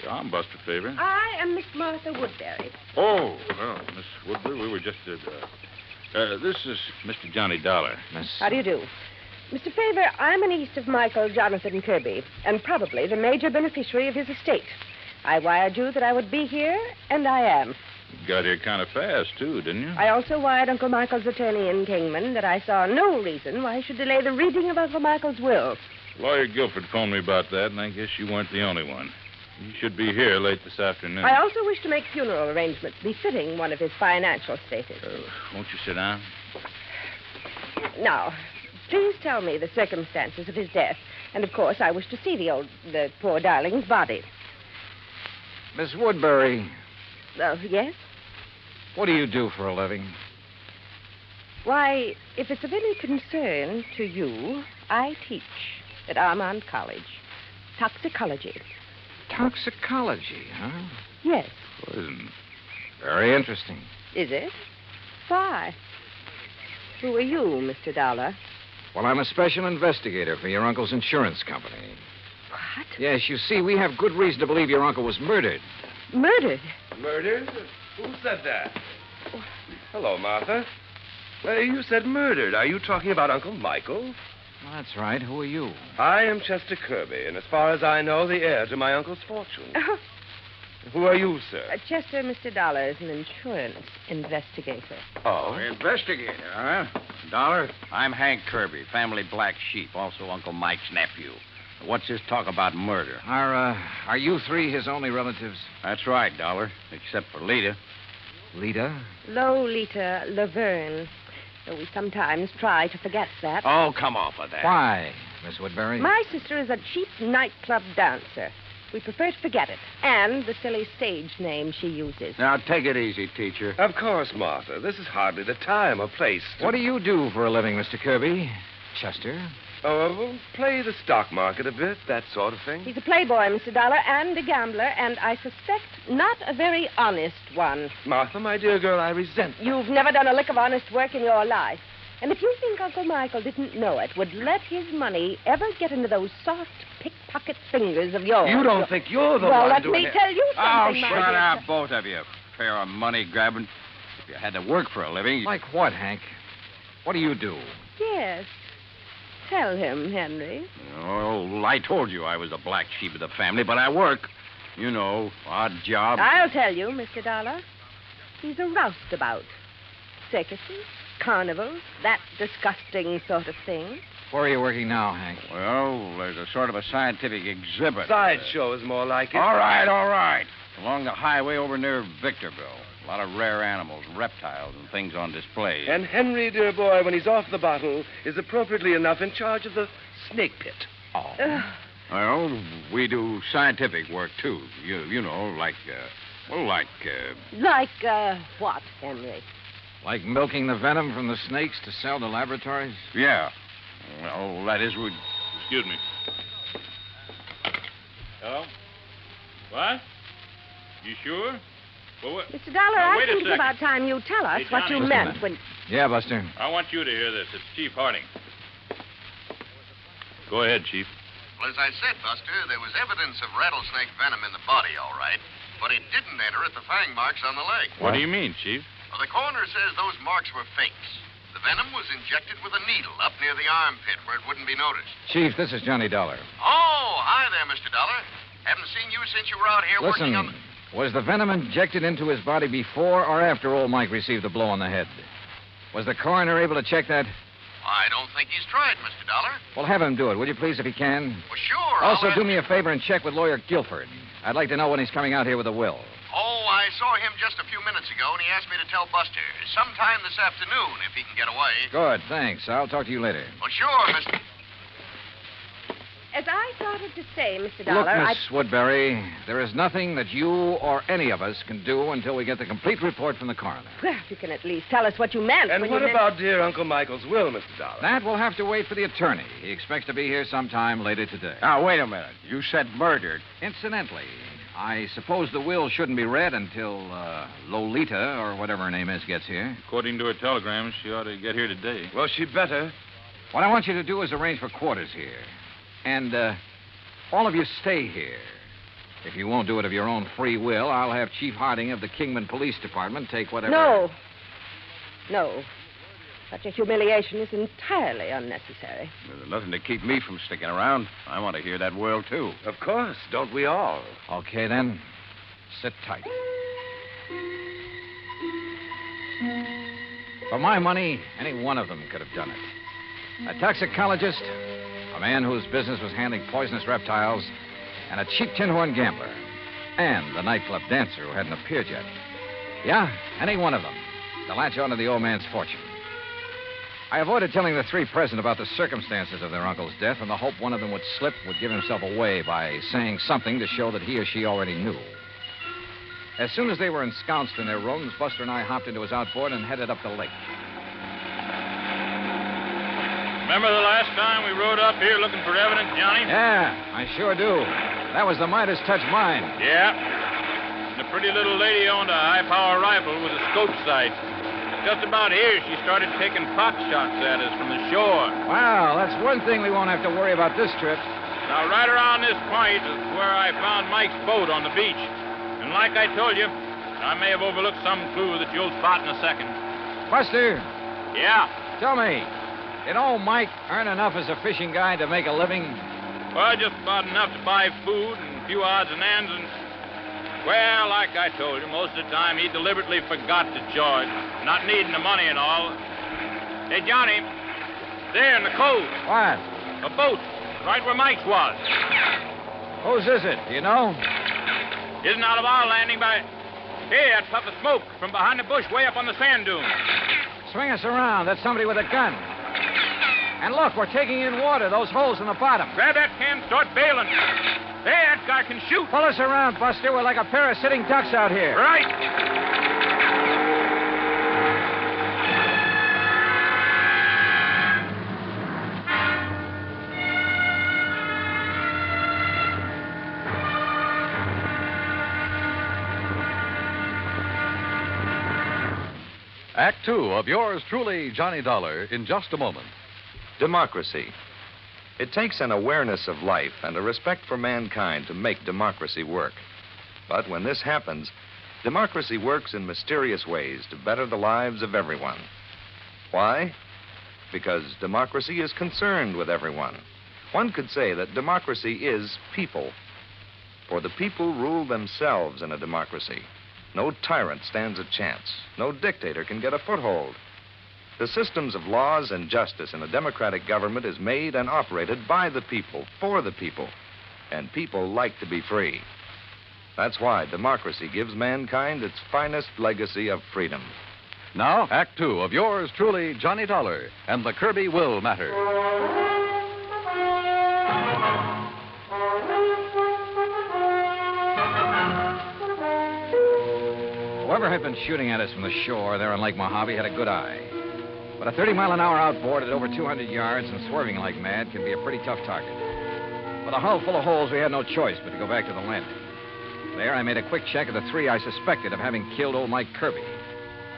S15: Yeah, I'm Buster Faber.
S1: I am Miss Martha Woodbury.
S15: Oh, well, Miss Woodbury, we were just at... this is Mr. Johnny Dollar.
S14: Miss...
S1: How do you do? Mr. Faber, I'm a niece of Michael Jonathan Kirby, and probably the major beneficiary of his estate. I wired you that I would be here, and I am.
S15: You got here kind of fast, too, didn't you?
S1: I also wired Uncle Michael's attorney in Kingman that I saw no reason why he should delay the reading of Uncle Michael's will.
S15: Lawyer Guilford phoned me about that, and I guess you weren't the only one. You should be here late this afternoon.
S1: I also wish to make funeral arrangements befitting one of his financial status.
S15: Won't you sit down?
S1: Now, please tell me the circumstances of his death. And, of course, I wish to see the poor darling's body.
S14: Miss Woodbury.
S1: Yes?
S14: What do you do for a living?
S1: Why, if it's of any concern to you, I teach at Armand College. Toxicology.
S14: Toxicology, huh?
S1: Yes.
S14: Poison. Very interesting.
S1: Is it? Why? Who are you, Mr. Dollar?
S14: Well, I'm a special investigator for your uncle's insurance company.
S1: What?
S14: Yes, you see, we have good reason to believe your uncle was murdered.
S1: Murdered?
S3: Murdered? Who said that? Hello, Martha. You said murdered. Are you talking about Uncle Michael?
S14: Well, that's right. Who are you?
S3: I am Chester Kirby, and as far as I know, the heir to my uncle's fortune. Who are you, sir?
S1: Chester, Mr. Dollar is an insurance investigator.
S3: Oh?
S7: Investigator, huh? Dollar, I'm Hank Kirby, family black sheep, also Uncle Mike's nephew. What's this talk about murder?
S14: Are you three his only relatives?
S7: That's right, Dollar, except for Lita.
S14: Lita?
S1: Lolita Laverne. Though we sometimes try to forget that.
S7: Oh, come off of that.
S14: Why, Miss Woodbury?
S1: My sister is a cheap nightclub dancer. We prefer to forget it. And the silly stage name she uses.
S7: Now, take it easy, teacher.
S3: Of course, Martha. This is hardly the time or place to...
S14: What do you do for a living, Mr. Kirby? Chester?
S3: Play the stock market a bit, that sort of thing.
S1: He's a playboy, Mr. Dollar, and a gambler, and I suspect not a very honest one.
S3: Martha, my dear girl, I resent...
S1: You've never done a lick of honest work in your life. And if you think Uncle Michael didn't know it, would let his money ever get into those soft pickpocket fingers of yours...
S3: You don't think you're the
S1: well,
S3: one
S1: let
S3: doing
S1: me
S3: it.
S1: tell you something,
S7: Oh, shut up, both of you. Pair of money grabbing. If you had to work for a living...
S14: Like what, Hank? What do you do?
S1: Yes. Tell him, Henry.
S7: Oh, I told you I was the black sheep of the family, but I work. You know, odd job.
S1: I'll tell you, Mr. Dollar. He's a roustabout. Circuses, carnivals, that disgusting sort of thing.
S14: Where are you working now, Hank?
S7: Well, there's a sort of a scientific exhibit.
S3: Sideshow is more like it.
S7: All right. Along the highway over near Victorville. A lot of rare animals, reptiles, and things on display.
S3: And Henry, dear boy, when he's off the bottle, is appropriately enough in charge of the snake pit.
S7: Oh. Well, we do scientific work, too. You know, like
S1: what, Henry?
S14: Like milking the venom from the snakes to sell to laboratories?
S7: Yeah. Well, that is, we...
S15: Excuse me. Hello? What? You sure? Well, what?
S1: Mr. Dollar,
S15: Now,
S1: I
S15: wait a
S1: think it's
S15: second.
S1: about time you tell us
S15: Hey,
S1: what
S15: Johnny,
S1: you meant when...
S14: Yeah, Buster.
S15: I want you to hear this. It's Chief Harding. Go ahead, Chief.
S10: Well, as I said, Buster, there was evidence of rattlesnake venom in the body, all right. But it didn't enter at the fang marks on the leg.
S15: What do you mean, Chief?
S10: Well, the coroner says those marks were fakes. The venom was injected with a needle up near the armpit where it wouldn't be noticed.
S14: Chief, this is Johnny Dollar.
S10: Oh, hi there, Mr. Dollar. Haven't seen you since you were out here working on
S14: Listen,
S10: the...
S14: was the venom injected into his body before or after old Mike received the blow on the head? Was the coroner able to check that?
S10: I don't think he's tried, Mr. Dollar.
S14: Well, have him do it, will you please, if he can?
S10: Well, sure.
S14: Also,
S10: I'll
S14: do me a favor and check with lawyer Guilford. I'd like to know when he's coming out here with a will.
S10: Oh, I saw him just a few minutes ago, and he asked me to tell Buster. Sometime this afternoon, if he can get away.
S14: Good, thanks. I'll talk to you later.
S10: Well, sure, Mr.
S1: As I started to say, Mr.
S14: Look,
S1: Dollar,
S14: Miss Woodbury, there is nothing that you or any of us can do until we get the complete report from the coroner.
S1: Well, you can at least tell us what you meant.
S3: And
S1: when
S3: what
S1: you meant...
S3: about dear Uncle Michael's will, Mr. Dollar?
S14: That will have to wait for the attorney. He expects to be here sometime later today.
S7: Now, wait a minute. You said murdered.
S14: Incidentally, I suppose the will shouldn't be read until Lolita, or whatever her name is, gets here.
S15: According to her telegram, she ought to get here today.
S3: Well, she better.
S14: What I want you to do is arrange for quarters here. And, all of you stay here. If you won't do it of your own free will, I'll have Chief Harding of the Kingman Police Department take whatever...
S1: No. Such a humiliation is entirely unnecessary.
S7: There's nothing to keep me from sticking around. I want to hear that will, too.
S3: Of course. Don't we all?
S14: Okay, then. Sit tight. For my money, any one of them could have done it. A toxicologist, a man whose business was handling poisonous reptiles, and a cheap tin horn gambler, and the nightclub dancer who hadn't appeared yet. Yeah, any one of them to latch onto the old man's fortune. I avoided telling the three present about the circumstances of their uncle's death in the hope one of them would slip, would give himself away by saying something to show that he or she already knew. As soon as they were ensconced in their rooms, Buster and I hopped into his outboard and headed up the lake.
S15: Remember the last time we rode up here looking for evidence, Johnny?
S14: Yeah, I sure do. That was the Midas touch mine.
S15: Yeah. And the pretty little lady owned a high-power rifle with a scope sight. Just about here, she started taking pot shots at us from the shore.
S14: Wow, that's one thing we won't have to worry about this trip.
S15: Now, right around this point is where I found Mike's boat on the beach. And like I told you, I may have overlooked some clue that you'll spot in a second.
S14: Buster.
S15: Yeah?
S14: Tell me, did old Mike earn enough as a fishing guide to make a living?
S15: Well, just about enough to buy food and a few odds and ends and... Well, like I told you, most of the time he deliberately forgot to charge, not needing the money and all. Hey, Johnny, there in the cove.
S14: What?
S15: A boat, right where Mike's was.
S14: Whose is it? Do you know?
S15: Isn't out of our landing by... Hey, that puff of smoke from behind the bush way up on the sand dune.
S14: Swing us around. That's somebody with a gun. And look, we're taking in water, those holes in the bottom.
S15: Grab that can, start bailing. There, that guy can shoot.
S14: Pull us around, Buster. We're like a pair of sitting ducks out here.
S15: Right.
S25: Act Two of yours truly, Johnny Dollar, in just a moment.
S4: Democracy. It takes an awareness of life and a respect for mankind to make democracy work. But when this happens, democracy works in mysterious ways to better the lives of everyone. Why? Because democracy is concerned with everyone. One could say that democracy is people. For the people rule themselves in a democracy. No tyrant stands a chance. No dictator can get a foothold. The systems of laws and justice in a democratic government is made and operated by the people, for the people. And people like to be free. That's why democracy gives mankind its finest legacy of freedom.
S25: Now, Act Two of yours truly, Johnny Dollar, and the Kirby Will Matter.
S14: Whoever had been shooting at us from the shore there on Lake Mojave had a good eye. But a 30-mile-an-hour outboard at over 200 yards and swerving like mad can be a pretty tough target. With a hull full of holes, we had no choice but to go back to the landing. There, I made a quick check of the three I suspected of having killed old Mike Kirby.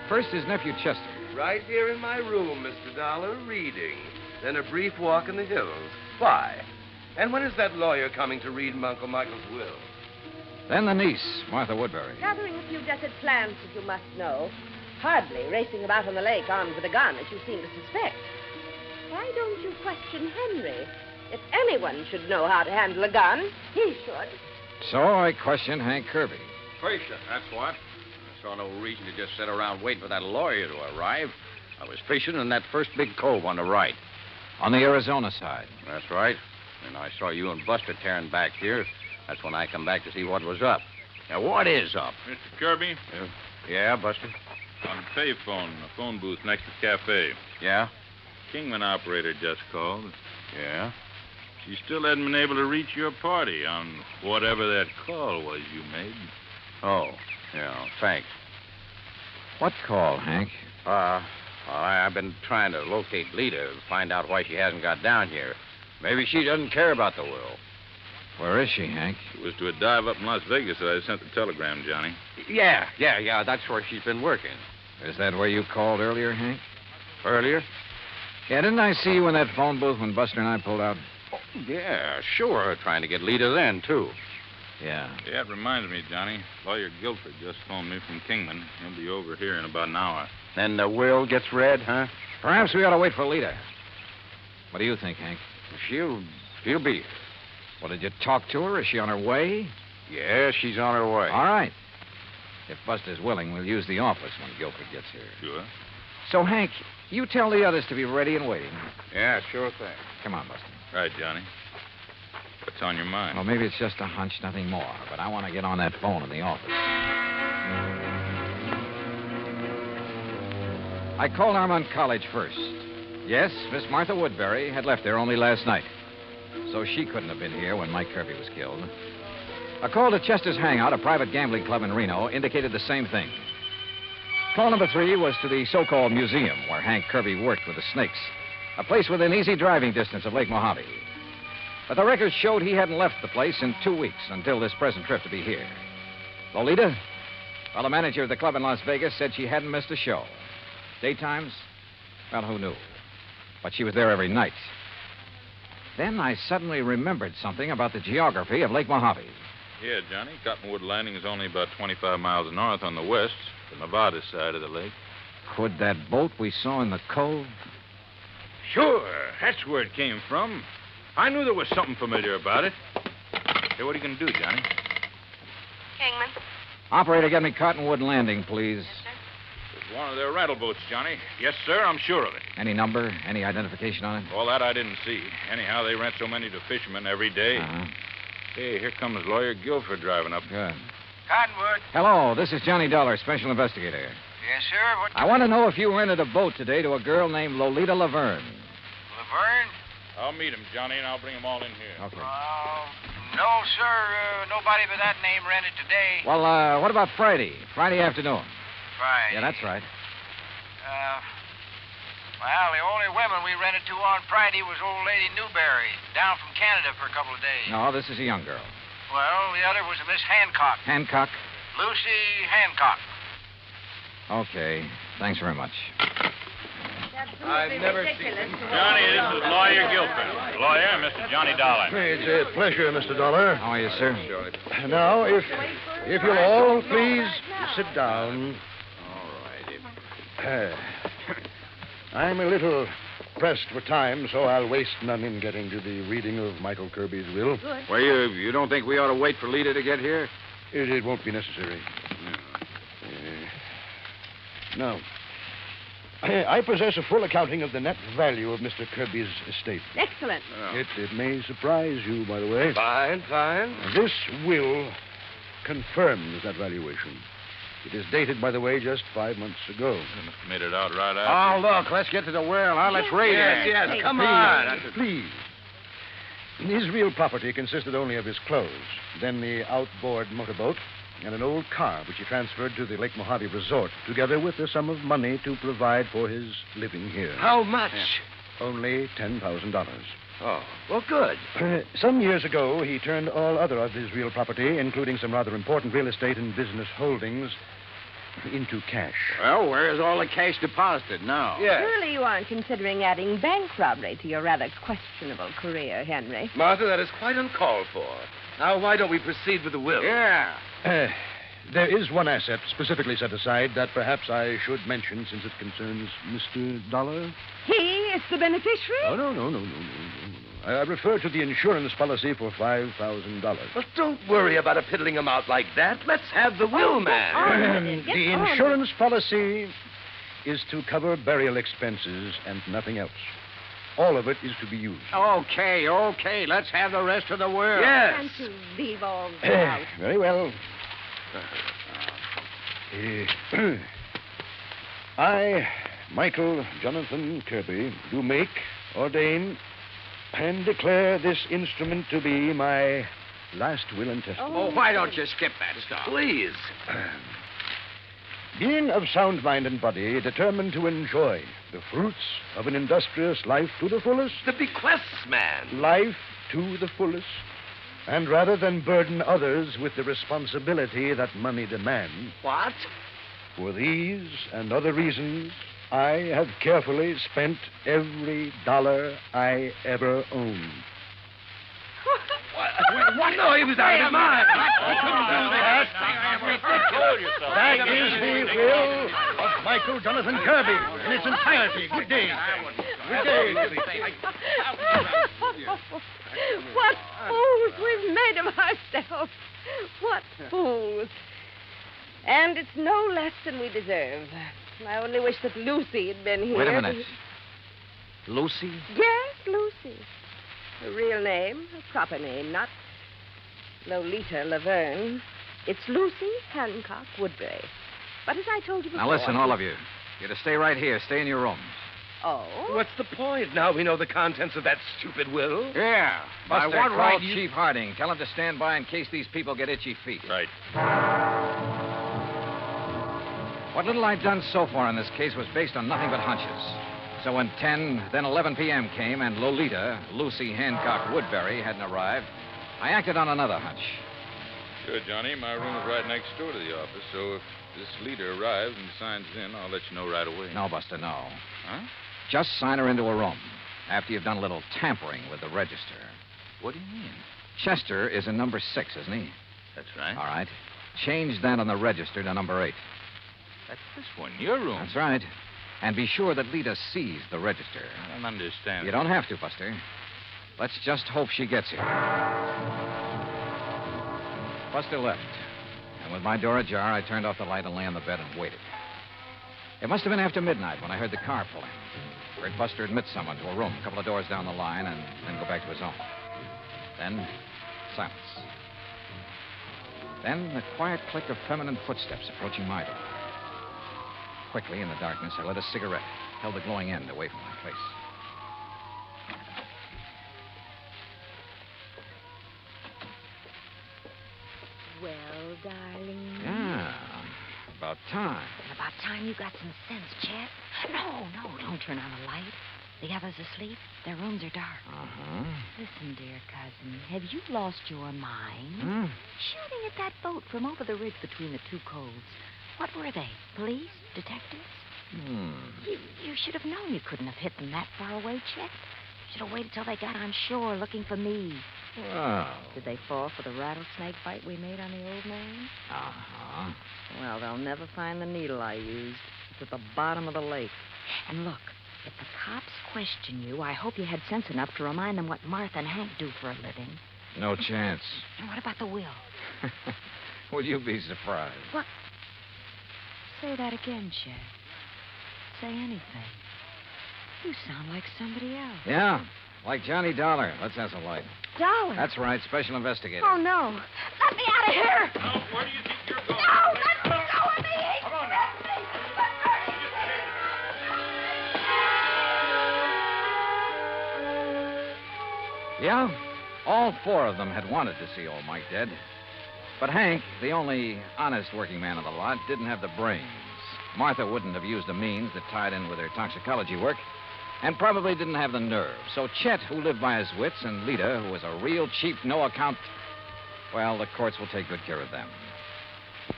S14: First, his nephew, Chester.
S3: Right here in my room, Mr. Dollar, reading. Then a brief walk in the hills. Why? And when is that lawyer coming to read Uncle Michael's will?
S14: Then the niece, Martha Woodbury.
S1: Gathering a few desert plants, as you must know. Hardly racing about on the lake armed with a gun, as you seem to suspect. Why don't you question Henry? If anyone should know how to handle a gun, he should.
S14: So I questioned Hank Kirby.
S7: Fishing, that's what. I saw no reason to just sit around waiting for that lawyer to arrive. I was fishing in that first big cove on the right.
S14: On the Arizona side.
S7: That's right. And I saw you and Buster tearing back here. That's when I come back to see what was up. Now, what is up?
S15: Mr. Kirby?
S7: Yeah, Buster?
S15: On the payphone, the phone booth next to the cafe.
S7: Yeah?
S15: Kingman operator just called.
S7: Yeah?
S15: She still hadn't been able to reach your party on whatever that call was you made.
S7: Oh, yeah, thanks.
S14: What call, Hank?
S7: I've been trying to locate Lita to find out why she hasn't got down here. Maybe she doesn't care about the will.
S14: Where is she, Hank?
S15: It was to a dive up in Las Vegas that I sent the telegram, Johnny.
S7: Yeah, that's where she's been working.
S14: Is that where you called earlier, Hank?
S7: Earlier?
S14: Yeah, didn't I see you in that phone booth when Buster and I pulled out?
S7: Oh, yeah, sure. Trying to get Lita then, too.
S14: Yeah.
S15: Yeah, it reminds me, Johnny. Lawyer Guilford just phoned me from Kingman. He'll be over here in about an hour.
S7: Then the will gets read, huh?
S14: Perhaps we ought to wait for Lita. What do you think, Hank?
S7: She'll be here.
S14: Well, did you talk to her? Is she on her way?
S7: Yeah, she's on her way.
S14: All right. If Buster's willing, we'll use the office when Guilford gets here.
S15: Sure.
S14: So, Hank, you tell the others to be ready and waiting.
S7: Yeah, sure thing.
S14: Come on, Buster.
S15: Right, Johnny. What's on your mind?
S14: Well, maybe it's just a hunch, nothing more. But I want to get on that phone in the office. I called Armand College first. Yes, Miss Martha Woodbury had left there only last night. So she couldn't have been here when Mike Kirby was killed. A call to Chester's Hangout, a private gambling club in Reno, indicated the same thing. Call number 3 was to the so-called museum where Hank Kirby worked with the Snakes, a place within easy driving distance of Lake Mojave. But the records showed he hadn't left the place in 2 weeks until this present trip to be here. Lolita? Well, the manager of the club in Las Vegas said she hadn't missed a show. Daytimes? Well, who knew? But she was there every night. Then I suddenly remembered something about the geography of Lake Mojave.
S15: Yeah, Johnny. Cottonwood Landing is only about 25 miles north on the west, the Nevada side of the lake.
S14: Could that boat we saw in the cove?
S15: Sure. That's where it came from. I knew there was something familiar about it. Hey, what are you going to do, Johnny?
S1: Kingman.
S14: Operator, get me Cottonwood Landing, please.
S1: Yes, sir.
S15: It's one of their rental boats, Johnny. Yes, sir, I'm sure of it.
S14: Any number? Any identification on it?
S15: All that I didn't see. Anyhow, they rent so many to fishermen every day.
S14: Uh-huh.
S15: Hey, here comes Lawyer Guilford driving up.
S14: Good.
S18: Cottonwood.
S14: Hello, this is Johnny Dollar, special investigator.
S18: Yes, sir. What?
S14: I want to know if you rented a boat today to a girl named Lolita Laverne.
S18: Laverne?
S15: I'll meet him, Johnny, and I'll bring them all in here.
S14: Okay.
S18: No, sir. Nobody by that name rented today.
S14: Well, what about Friday? Friday afternoon.
S18: Friday?
S14: Yeah, that's right.
S18: Well, the only women we rented to on Friday was old lady Newberry, down from Canada for a couple of days.
S14: No, this is a young girl.
S18: Well, the other was a Miss Hancock.
S14: Hancock?
S18: Lucy Hancock.
S14: Okay. Thanks very much.
S1: I've never seen
S15: Johnny, this is Lawyer Guilford. Lawyer, Mr. Johnny Dollar.
S12: It's a pleasure, Mr. Dollar.
S14: How are you, sir?
S12: Now, if you'll all please sit down.
S7: All righty.
S12: I'm a little pressed for time, so I'll waste none in getting to the reading of Michael Kirby's will.
S1: Good.
S7: Well, you don't think we ought to wait for Lita to get here?
S12: It won't be necessary. Now, I possess a full accounting of the net value of Mr. Kirby's estate.
S1: Excellent.
S12: It may surprise you, by the way.
S3: Fine.
S12: This will confirms that valuation. It is dated, by the way, just 5 months ago.
S15: You must have made it out right
S7: Oh,
S15: after.
S7: look, let's get to the will. Now, let's read it.
S3: Yes, come on.
S12: Please. His real property consisted only of his clothes, then the outboard motorboat, and an old car which he transferred to the Lake Mojave Resort, together with a sum of money to provide for his living here.
S3: How much?
S12: Only $10,000.
S3: Oh, well, good.
S12: Some years ago, he turned all other of his real property, including some rather important real estate and business holdings, into cash.
S7: Well, where is all the cash deposited now?
S1: Surely you aren't considering adding bank robbery to your rather questionable career, Henry.
S3: Martha, that is quite uncalled for. Now, why don't we proceed with the will?
S7: Yeah.
S12: There is one asset specifically set aside that perhaps I should mention since it concerns Mr. Dollar.
S1: He is the beneficiary?
S12: Oh, no. I refer to the insurance policy for $5,000.
S3: Well, don't worry about a piddling amount like that. Let's have the will, man.
S12: The insurance policy is to cover burial expenses and nothing else. All of it is to be used.
S7: Okay. Let's have the rest of the will.
S3: Yes.
S11: Can't you leave all that out?
S12: Very well. I, Michael Jonathan Kirby, do make, ordain, and declare this instrument to be my last will and testament.
S7: Oh, why don't you skip that stuff?
S3: Please.
S12: Being of sound mind and body, determined to enjoy the fruits of an industrious life to the fullest.
S3: The bequests, man.
S12: Life to the fullest. And rather than burden others with the responsibility that money demands.
S3: What?
S12: For these and other reasons, I have carefully spent every dollar I ever owned.
S3: What? No, he was out of his mind. He couldn't do that.
S12: That is the will of Michael Jonathan Kirby in its entirety. Good day. Good day.
S1: What fools we've made of ourselves. What fools. And it's no less than we deserve. I only wish that Lucy had been here.
S14: Wait a minute. Lucy?
S1: Yes, Lucy. Her real name, her proper name, not Lolita Laverne. It's Lucy Hancock Woodbury. But as I told you before...
S14: Now listen, all of you. You're to stay right here. Stay in your rooms.
S1: Oh?
S3: What's the point? Now we know the contents of that stupid will.
S7: Yeah.
S14: By
S7: Buster,
S14: what
S7: call
S14: right,
S7: you-
S14: Chief Harding? Tell him to stand by in case these people get itchy feet.
S15: Right.
S14: What little I'd done so far in this case was based on nothing but hunches. So when 10, then 11 p.m. came and Lolita, Lucy Hancock Woodbury, hadn't arrived, I acted on another hunch.
S15: Sure, Johnny. My room is right next door to the office, so if this leader arrives and signs in, I'll let you know right away.
S14: No, Buster, no.
S15: Huh?
S14: Just sign her into a room after you've done a little tampering with the register.
S15: What do you mean?
S14: Chester is in number 6, isn't he?
S15: That's right.
S14: All right. Change that on the register to number 8.
S15: That's this one, your room.
S14: That's right. And be sure that Lita sees the register.
S15: I don't understand.
S14: You don't have to, Buster. Let's just hope she gets here. Buster left. And with my door ajar, I turned off the light and lay on the bed and waited. It must have been after midnight when I heard the car pull in. Heard Buster admit someone to a room a couple of doors down the line and then go back to his own. Then, silence. Then the quiet click of feminine footsteps approaching my door. Quickly, in the darkness, I lit a cigarette, held the glowing end away from my face.
S11: Well, darling.
S14: Yeah, about time.
S11: About time you got some sense, Chet. No, don't turn on the light. The others asleep. Their rooms are dark.
S14: Uh-huh.
S11: Listen, dear cousin, have you lost your mind?
S14: Hmm?
S11: Shooting at that boat from over the ridge between the two coves. What were they? Police? Detectives? You should have known you couldn't have hit them that far away, Chet. You should have waited till they got on shore looking for me.
S14: Well.
S11: Did they fall for the rattlesnake bite we made on the old man?
S14: Uh-huh.
S11: Well, they'll never find the needle I used. It's at the bottom of the lake. And look, if the cops question you, I hope you had sense enough to remind them what Martha and Hank do for a living.
S14: No chance.
S11: And what about the will?
S14: Would you be surprised?
S11: What? Say that again, Chet. Say anything. You sound like somebody else.
S14: Yeah, like Johnny Dollar. Let's have some light.
S1: Dollar?
S14: That's right, special investigator.
S1: Oh, no. Let me out of here.
S15: Now, where do you think you're going?
S1: No, let me go with me.
S15: Come on now.
S14: Yeah, all 4 of them had wanted to see old Mike dead. But Hank, the only honest working man of the lot, didn't have the brains. Martha wouldn't have used the means that tied in with her toxicology work, and probably didn't have the nerve. So Chet, who lived by his wits, and Lita, who was a real cheap, no-account... Well, the courts will take good care of them.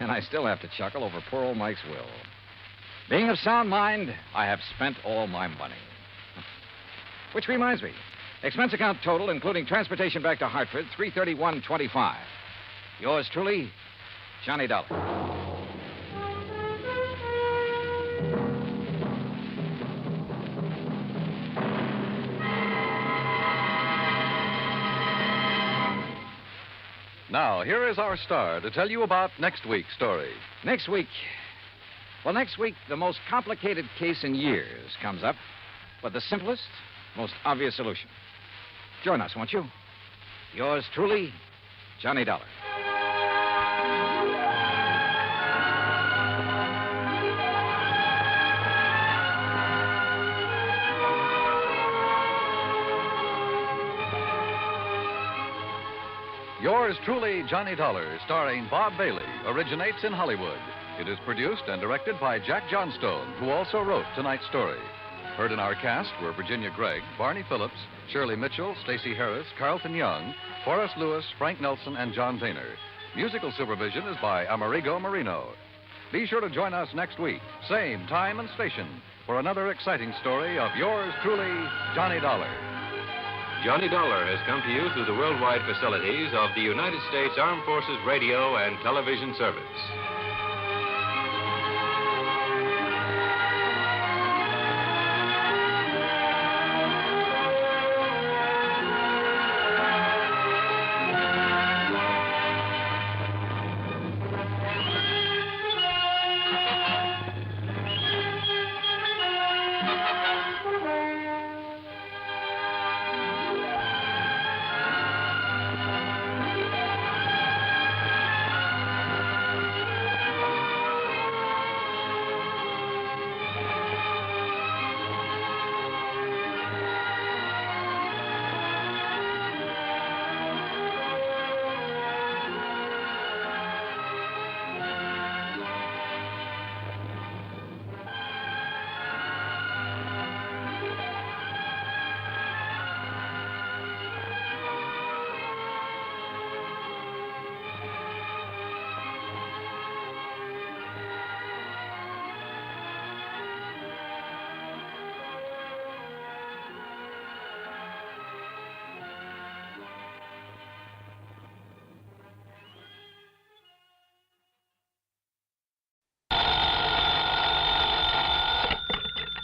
S14: And I still have to chuckle over poor old Mike's will. Being of sound mind, I have spent all my money. Which reminds me, expense account total, including transportation back to Hartford, $331.25. Yours truly, Johnny Dollar.
S25: Now, here is our star to tell you about next week's story.
S14: Next week, the most complicated case in years comes up with the simplest, most obvious solution. Join us, won't you? Yours truly, Johnny Dollar.
S25: Yours truly, Johnny Dollar, starring Bob Bailey, originates in Hollywood. It is produced and directed by Jack Johnstone, who also wrote tonight's story. Heard in our cast were Virginia Gregg, Barney Phillips, Shirley Mitchell, Stacey Harris, Carlton Young, Forrest Lewis, Frank Nelson, and John Taylor. Musical supervision is by Amerigo Marino. Be sure to join us next week, same time and station, for another exciting story of yours truly, Johnny Dollar.
S8: Johnny Dollar has come to you through the worldwide facilities of the United States Armed Forces Radio and Television Service.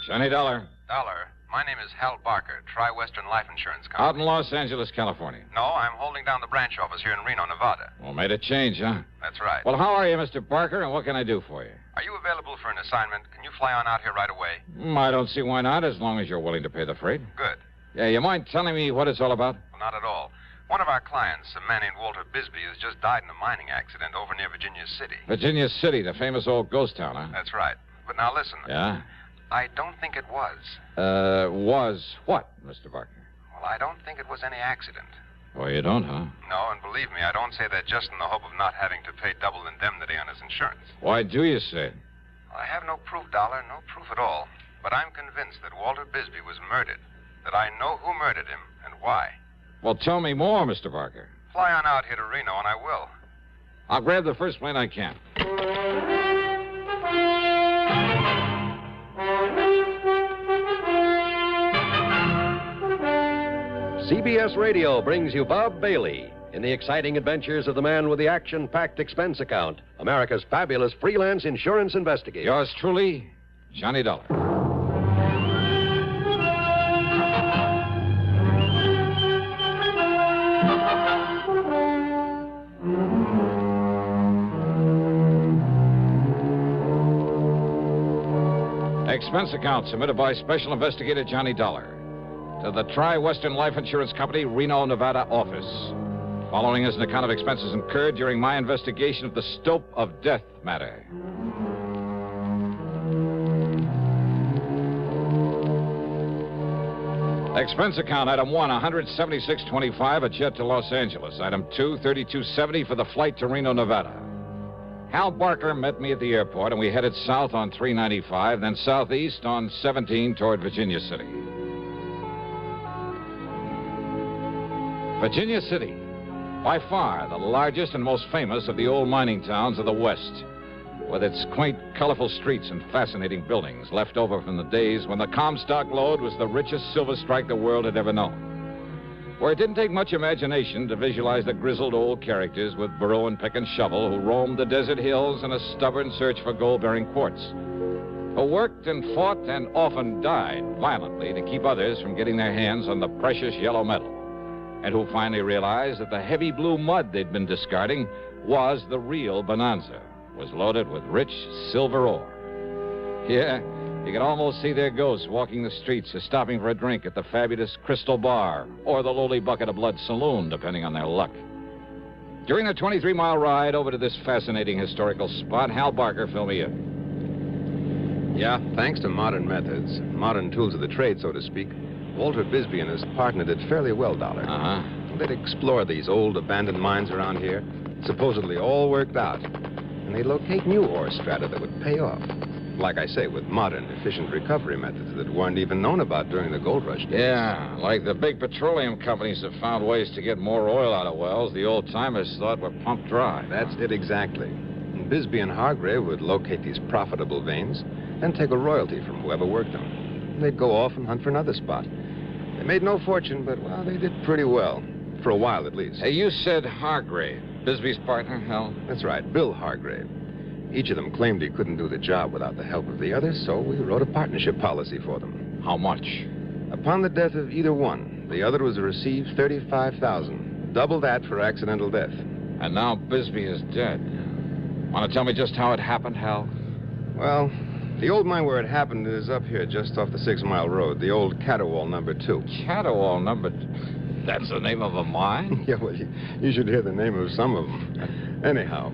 S14: Johnny Dollar.
S2: Dollar, my name is Hal Barker, Tri-Western Life Insurance Company.
S14: Out in Los Angeles, California.
S2: No, I'm holding down the branch office here in Reno, Nevada.
S14: Well, made a change, huh?
S2: That's right.
S14: Well, how are you, Mr. Barker, and what can I do for you?
S2: Are you available for an assignment? Can you fly on out here right away?
S14: I don't see why not, as long as you're willing to pay the freight.
S2: Good.
S14: Yeah, you mind telling me what it's all about?
S2: Well, not at all. One of our clients, a man named Walter Bisbee, has just died in a mining accident over near Virginia City.
S14: Virginia City, the famous old ghost town, huh?
S2: That's right. But now listen.
S14: Yeah?
S2: I don't think it was.
S14: Was what, Mr. Barker?
S2: Well, I don't think it was any accident.
S14: Oh, you don't, huh?
S2: No, and believe me, I don't say that just in the hope of not having to pay double indemnity on his insurance.
S14: Why do you say it?
S2: Well, I have no proof, Dollar, no proof at all. But I'm convinced that Walter Bisbee was murdered. That I know who murdered him and why.
S14: Well, tell me more, Mr. Barker.
S2: Fly on out here to Reno, and I will.
S14: I'll grab the first plane I can.
S5: CBS Radio brings you Bob Bailey in the exciting adventures of the man with the action-packed expense account, America's fabulous freelance insurance investigator.
S14: Yours truly, Johnny Dollar. Expense account submitted by Special Investigator Johnny Dollar to the Tri-Western Life Insurance Company, Reno, Nevada office. Following is an account of expenses incurred during my investigation of the Stope of Death matter. Expense account, item 1, $176.25, a jet to Los Angeles. Item 2, $32.70 for the flight to Reno, Nevada. Hal Barker met me at the airport, and we headed south on 395, then southeast on 17 toward Virginia City. Virginia City, by far the largest and most famous of the old mining towns of the West, with its quaint, colorful streets and fascinating buildings left over from the days when the Comstock Lode was the richest silver strike the world had ever known. Where it didn't take much imagination to visualize the grizzled old characters with burrow and pick and shovel who roamed the desert hills in a stubborn search for gold-bearing quartz, who worked and fought and often died violently to keep others from getting their hands on the precious yellow metal. and who finally realized that the heavy blue mud they'd been discarding was the real bonanza, was loaded with rich silver ore. Yeah, you could almost see their ghosts walking the streets or stopping for a drink at the fabulous Crystal Bar or the lowly Bucket of Blood Saloon, depending on their luck. During the 23-mile ride over to this fascinating historical spot, Hal Barker filled me in.
S9: Yeah, thanks to modern methods, modern tools of the trade, so to speak, Walter Bisbee and his partner did fairly well, Dollar.
S14: Uh-huh.
S9: They'd explore these old abandoned mines around here, supposedly all worked out, and they'd locate new ore strata that would pay off. Like I say, with modern, efficient recovery methods that weren't even known about during the gold rush days.
S14: Yeah, like the big petroleum companies that found ways to get more oil out of wells the old-timers thought were pumped dry.
S9: That's it exactly. And Bisbee and Hargrave would locate these profitable veins, then take a royalty from whoever worked them. And they'd go off and hunt for another spot. They made no fortune, but, well, they did pretty well. For a while, at least.
S14: Hey, you said Hargrave. Bisbee's partner, Hal?
S9: That's right, Bill Hargrave. Each of them claimed he couldn't do the job without the help of the other, so we wrote a partnership policy for them.
S14: How much?
S9: Upon the death of either one, the other was to receive $35,000. Double that for accidental death.
S14: And now Bisbee is dead. Want to tell me just how it happened, Hal?
S9: Well, the old mine where it happened is up here just off the 6-mile road, the old Caterwall number 2.
S14: Caterwall number... That's the name of a mine?
S9: Yeah, well, you should hear the name of some of them. Anyhow,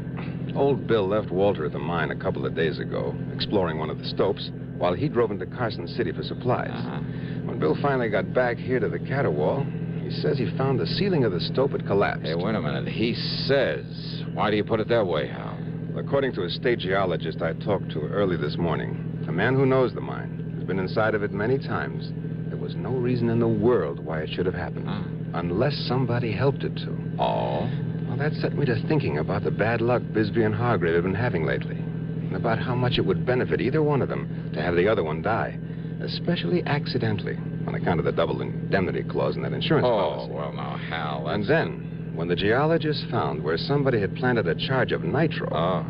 S9: old Bill left Walter at the mine a couple of days ago, exploring one of the stopes, while he drove into Carson City for supplies.
S14: Uh-huh.
S9: When Bill finally got back here to the Caterwall, he says he found the ceiling of the stope had collapsed.
S14: Hey, wait a minute. He says. Why do you put it that way, Hal?
S9: According to a state geologist I talked to early this morning, a man who knows the mine, has been inside of it many times, there was no reason in the world why it should have happened. Unless somebody helped it to.
S14: Oh?
S9: Well, that set me to thinking about the bad luck Bisbee and Hargrave have been having lately. And about how much it would benefit either one of them to have the other one die. Especially accidentally, on account of the double indemnity clause in that insurance policy.
S14: Oh, well, now, Hal, that's...
S9: And then, when the geologists found where somebody had planted a charge of nitro...
S14: Oh.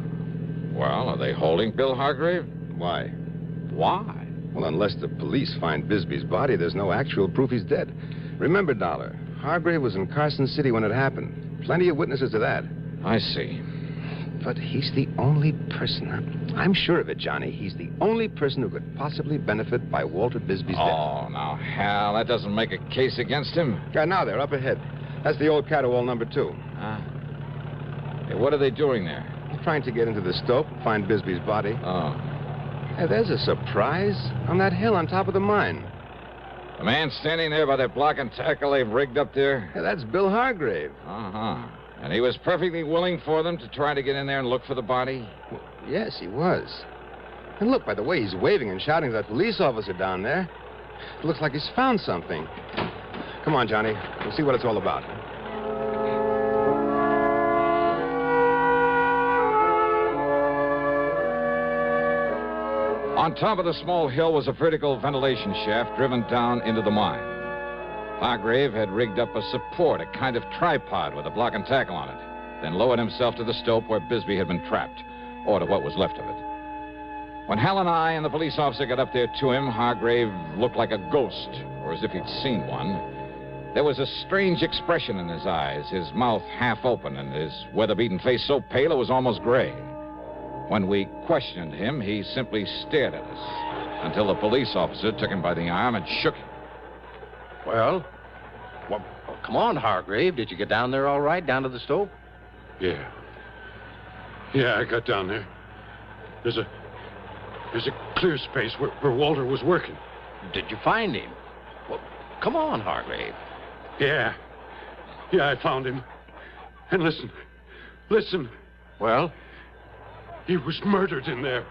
S14: Well, are they holding Bill Hargrave?
S9: Why?
S14: Why?
S9: Well, unless the police find Bisbee's body, there's no actual proof he's dead. Remember, Dollar, Hargrave was in Carson City when it happened. Plenty of witnesses to that.
S14: I see.
S9: But he's the only person, I'm sure of it, Johnny, he's the only person who could possibly benefit by Walter Bisbee's death.
S14: Oh, now, Hal, that doesn't make a case against him.
S9: Now they're up ahead. That's the old Caterwall number 2.
S14: Hey, what are they doing there?
S9: They're trying to get into the stope, find Bisbee's body.
S14: Oh.
S9: Hey, there's a surprise on that hill on top of the mine.
S14: The man standing there by that block and tackle they've rigged up there?
S9: Yeah, that's Bill Hargrave.
S14: Uh-huh. And he was perfectly willing for them to try to get in there and look for the body?
S9: Well, yes, he was. And look, by the way he's waving and shouting at that police officer down there. It looks like he's found something. Come on, Johnny. We'll see what it's all about.
S14: On top of the small hill was a vertical ventilation shaft driven down into the mine. Hargrave had rigged up a support, a kind of tripod with a block and tackle on it, then lowered himself to the stope where Bisbee had been trapped, or to what was left of it. When Hal and I and the police officer got up there to him, Hargrave looked like a ghost, or as if he'd seen one. There was a strange expression in his eyes, his mouth half open, and his weather-beaten face so pale it was almost gray. When we questioned him, he simply stared at us until the police officer took him by the arm and shook him.
S19: Well, come on, Hargrave. Did you get down there all right, down to the stope?
S13: Yeah. Yeah, I got down there. There's a clear space where Walter was working.
S19: Did you find him? Well, come on, Hargrave.
S13: Yeah. Yeah, I found him. And listen.
S19: Well?
S13: He was murdered in there.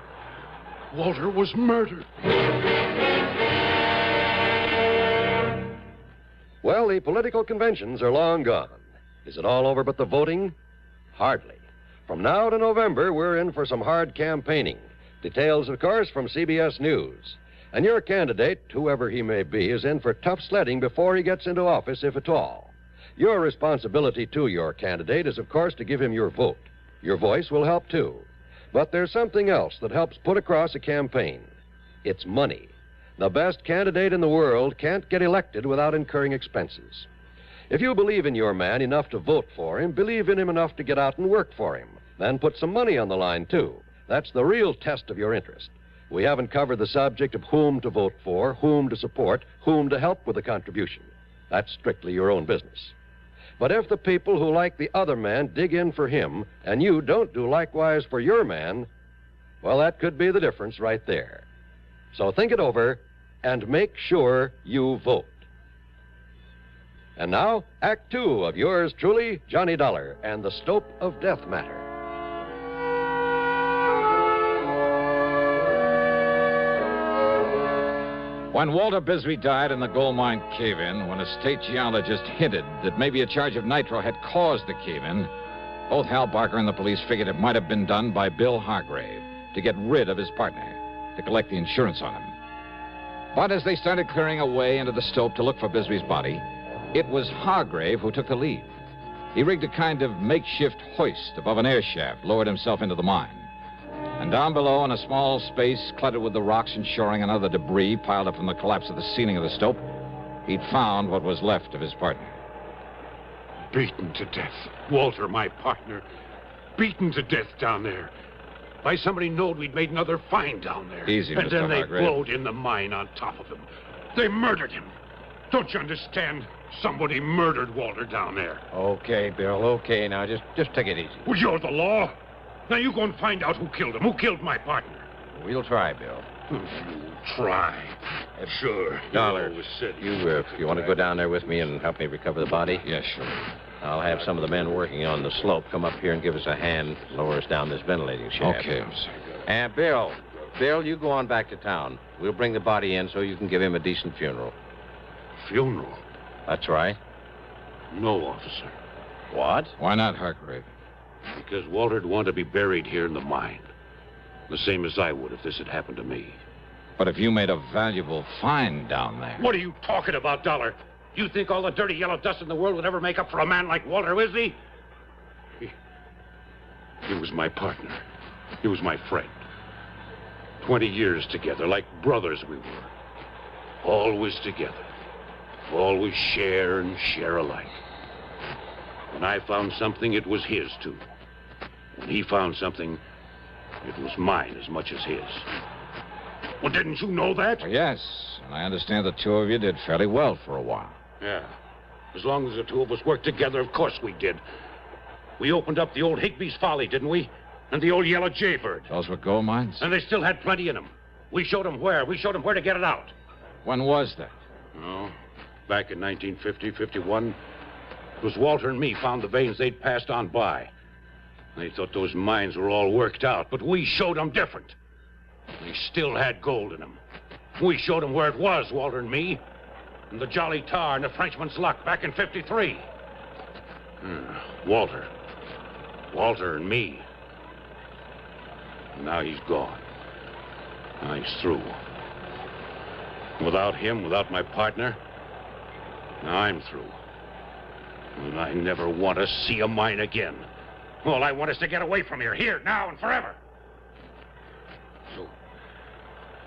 S13: Walter was murdered.
S5: Well, the political conventions are long gone. Is it all over but the voting? Hardly. From now to November, we're in for some hard campaigning. Details, of course, from CBS News. And your candidate, whoever he may be, is in for tough sledding before he gets into office, if at all. Your responsibility to your candidate is, of course, to give him your vote. Your voice will help, too. But there's something else that helps put across a campaign. It's money. The best candidate in the world can't get elected without incurring expenses.
S6: If you believe in your man enough to vote for him, believe in him enough to get out and work for him. Then put some money on the line, too. That's the real test of your interest. We haven't covered the subject of whom to vote for, whom to support, whom to help with the contribution. That's strictly your own business. But if the people who like the other man dig in for him, and you don't do likewise for your man, well, that could be the difference right there. So think it over and make sure you vote. And now, Act Two of yours truly, Johnny Dollar, and the Stope of Death Matter.
S14: When Walter Bisbee died in the gold mine cave-in, when a state geologist hinted that maybe a charge of nitro had caused the cave-in, both Hal Barker and the police figured it might have been done by Bill Hargrave to get rid of his partner, to collect the insurance on him. But as they started clearing away into the stope to look for Bisbee's body, it was Hargrave who took the lead. He rigged a kind of makeshift hoist above an air shaft, lowered himself into the mine. And down below, in a small space cluttered with the rocks and shoring and other debris piled up from the collapse of the ceiling of the stope, he'd found what was left of his partner.
S13: Beaten to death. Walter, my partner, beaten to death down there. By somebody knowed we'd made another find down there.
S14: Easy,
S13: and
S14: Mr.
S13: then they
S14: Hargrave.
S13: blowed in the mine on top of him. They murdered him. Don't you understand? Somebody murdered Walter down there.
S7: Okay, Bill, okay. Now, just take it easy.
S13: Well, you're the law. Now you go and find out who killed him, who killed my partner.
S7: We'll try, Bill.
S13: You try. Sure.
S7: Dollar,
S13: always said
S7: you want to go down there with me and help me recover the body?
S14: Yes, sure.
S7: I'll have some of the men working on the slope come up here and give us a hand, lower us down this ventilating shaft.
S14: Okay.
S7: And Bill, you go on back to town. We'll bring the body in so you can give him a decent funeral.
S13: Funeral?
S7: That's right.
S13: No, officer.
S7: What?
S14: Why not, Hargrave?
S13: Because Walter'd want to be buried here in the mine. The same as I would if this had happened to me.
S14: But if you made a valuable find down there...
S13: What are you talking about, Dollar? You think all the dirty yellow dust in the world would ever make up for a man like Walter Wisby? He was my partner. He was my friend. 20 years together, like brothers we were. Always together. Always share and share alike. When I found something, it was his, too. When he found something, it was mine as much as his. Well, didn't you know that?
S14: Yes, and I understand the two of you did fairly well for a while.
S13: Yeah. As long as the two of us worked together, of course we did. We opened up the old Higby's Folly, didn't we? And the old Yellow Jaybird.
S14: Those were gold mines?
S13: And they still had plenty in them. We showed them where. We showed them where to get it out.
S14: When was that?
S13: Oh, back in 1950, 51. It was Walter and me found the veins they'd passed on by. They thought those mines were all worked out, but we showed them different. They still had gold in them. We showed them where it was, Walter and me. And the Jolly Tar and the Frenchman's Luck back in 53. Walter and me. And now he's gone. Now he's through. Without him, without my partner, now I'm through. And I never want to see a mine again. All I want is to get away from here, now, and forever. So,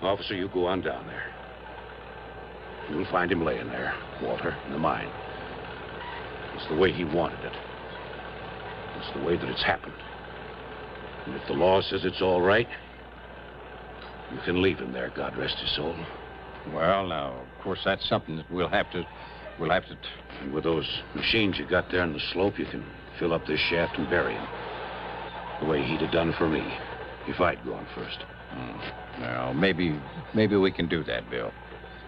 S13: officer, you go on down there. You'll find him laying there, Walter, in the mine. It's the way he wanted it. It's the way that it's happened. And if the law says it's all right, you can leave him there, God rest his soul.
S7: Well, now, of course, that's something that we'll have to...
S13: And with those machines you got there on the slope, you can fill up this shaft and bury him. The way he'd have done for me, if I'd gone first.
S7: Well, maybe we can do that, Bill.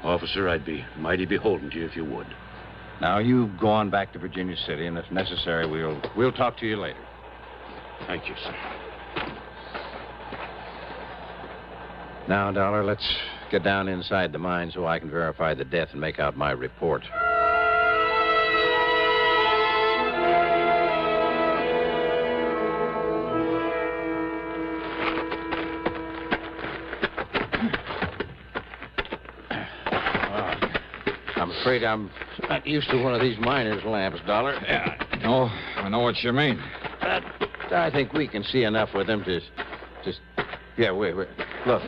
S13: Officer, I'd be mighty beholden to you if you would.
S7: Now, you go on back to Virginia City, and if necessary, we'll talk to you later.
S13: Thank you, sir.
S7: Now, Dollar, let's get down inside the mine so I can verify the death and make out my report. I'm afraid I'm not used to one of these miner's lamps, Dollar.
S14: Yeah, I know what you mean.
S7: I think we can see enough with them to just... Yeah, wait. Look.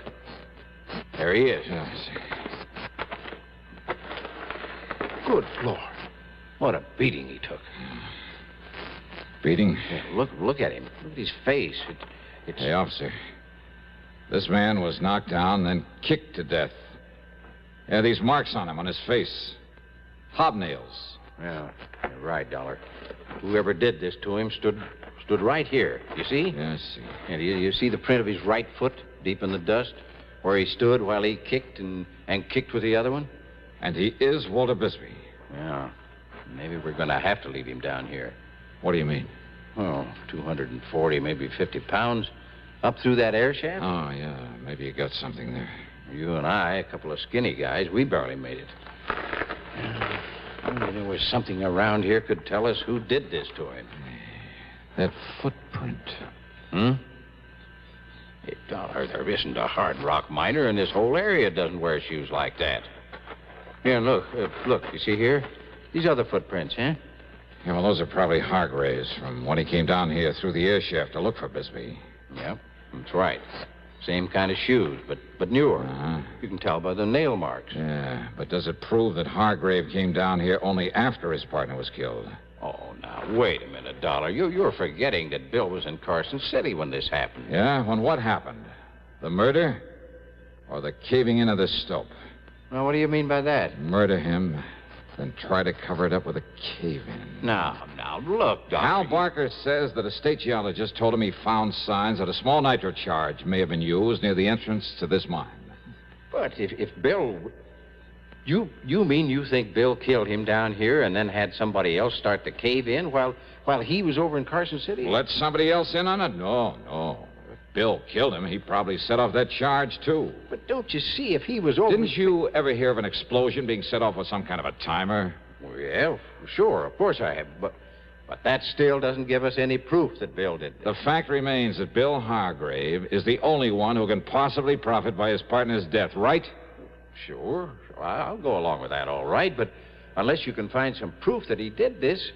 S7: There he is.
S14: Yeah, I see.
S13: Good Lord.
S7: What a beating he took.
S14: Beating?
S7: Yeah, look at him. Look at his face. It's...
S14: Hey, officer. This man was knocked down, then kicked to death. Yeah, these marks on him, on his face. Hobnails.
S7: Yeah, you're right, Dollar. Whoever did this to him stood right here. You see?
S14: Yeah, I see.
S7: And you see the print of his right foot deep in the dust? Where he stood while he kicked and kicked with the other one?
S14: And he is Walter Bisbee.
S7: Yeah. Maybe we're going to have to leave him down here.
S14: What do you mean?
S7: Oh, 240, maybe 50 pounds. Up through that air shaft?
S14: Oh, yeah. Maybe you got something there.
S7: You and I, a couple of skinny guys, we barely made it. Only there was something around here could tell us who did this to him.
S14: That footprint.
S7: Hmm? Hey, Dollar, there isn't a hard rock miner in this whole area doesn't wear shoes like that. Here, look, you see here? These other footprints, huh?
S14: Yeah, well, those are probably Hargrave's from when he came down here through the air shaft to look for Bisbee.
S7: Yep, that's right. Same kind of shoes, but newer.
S14: Uh-huh.
S7: You can tell by the nail marks.
S14: Yeah, but does it prove that Hargrave came down here only after his partner was killed?
S7: Oh, now, wait a minute, Dollar. You're forgetting that Bill was in Carson City when this happened.
S14: Yeah? When what happened? The murder? Or the caving in of the stope?
S7: Now, what do you mean by that?
S14: Murder him, then try to cover it up with a cave-in.
S7: Now, look, Dollar.
S14: Hal Barker says that a state geologist told him he found signs that a small nitro charge may have been used near the entrance to this mine.
S7: But if Bill... You mean you think Bill killed him down here and then had somebody else start the cave-in while he was over in Carson City?
S14: Let somebody else in on it? No. If Bill killed him, he probably set off that charge, too.
S7: But don't you see, if he was over...
S14: Didn't you ever hear of an explosion being set off with some kind of a timer?
S7: Well, yeah, sure, of course I have. But that still doesn't give us any proof that Bill did this.
S14: The fact remains that Bill Hargrave is the only one who can possibly profit by his partner's death, right?
S7: Sure. I'll go along with that, all right. But unless you can find some proof that he did this,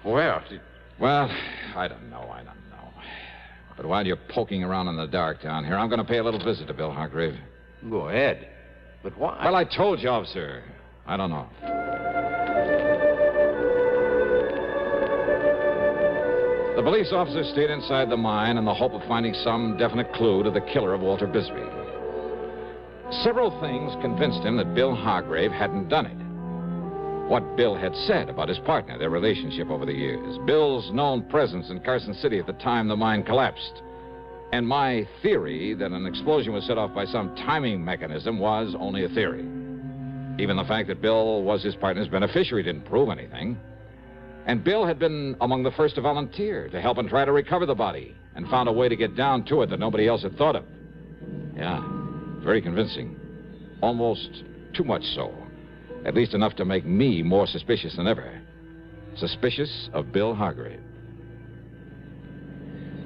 S7: well...
S14: Well, I don't know. But while you're poking around in the dark down here, I'm going to pay a little visit to Bill Hargrave.
S7: Go ahead. But why?
S14: Well, I told you, officer. I don't know. The police officer stayed inside the mine in the hope of finding some definite clue to the killer of Walter Bisbee. Several things convinced him that Bill Hargrave hadn't done it. What Bill had said about his partner, their relationship over the years, Bill's known presence in Carson City at the time the mine collapsed, and my theory that an explosion was set off by some timing mechanism was only a theory. Even the fact that Bill was his partner's beneficiary didn't prove anything. And Bill had been among the first to volunteer to help and try to recover the body, and found a way to get down to it that nobody else had thought of. Yeah. Very convincing. Almost too much so. At least enough to make me more suspicious than ever. Suspicious of Bill Hargrave.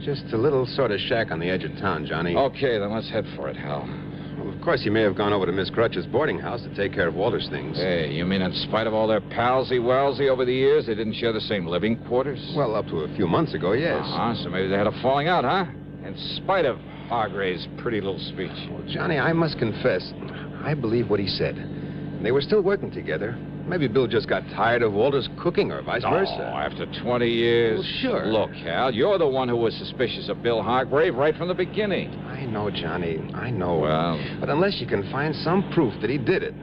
S9: Just a little sort of shack on the edge of town, Johnny.
S14: Okay, then let's head for it, Hal.
S9: Well, of course, he may have gone over to Miss Crutch's boarding house to take care of Walter's things.
S14: Hey, you mean in spite of all their palsy-walsy over the years, they didn't share the same living quarters?
S9: Well, up to a few months ago, yes.
S14: So maybe they had a falling out, huh? In spite of Hargrave's pretty little speech.
S9: Well, Johnny, I must confess, I believe what he said. They were still working together. Maybe Bill just got tired of Walter's cooking or vice versa.
S14: After 20 years.
S9: Well, sure.
S14: Look, Hal, you're the one who was suspicious of Bill Hargrave right from the beginning.
S9: I know, Johnny. I know.
S14: Well...
S9: But unless you can find some proof that he did it,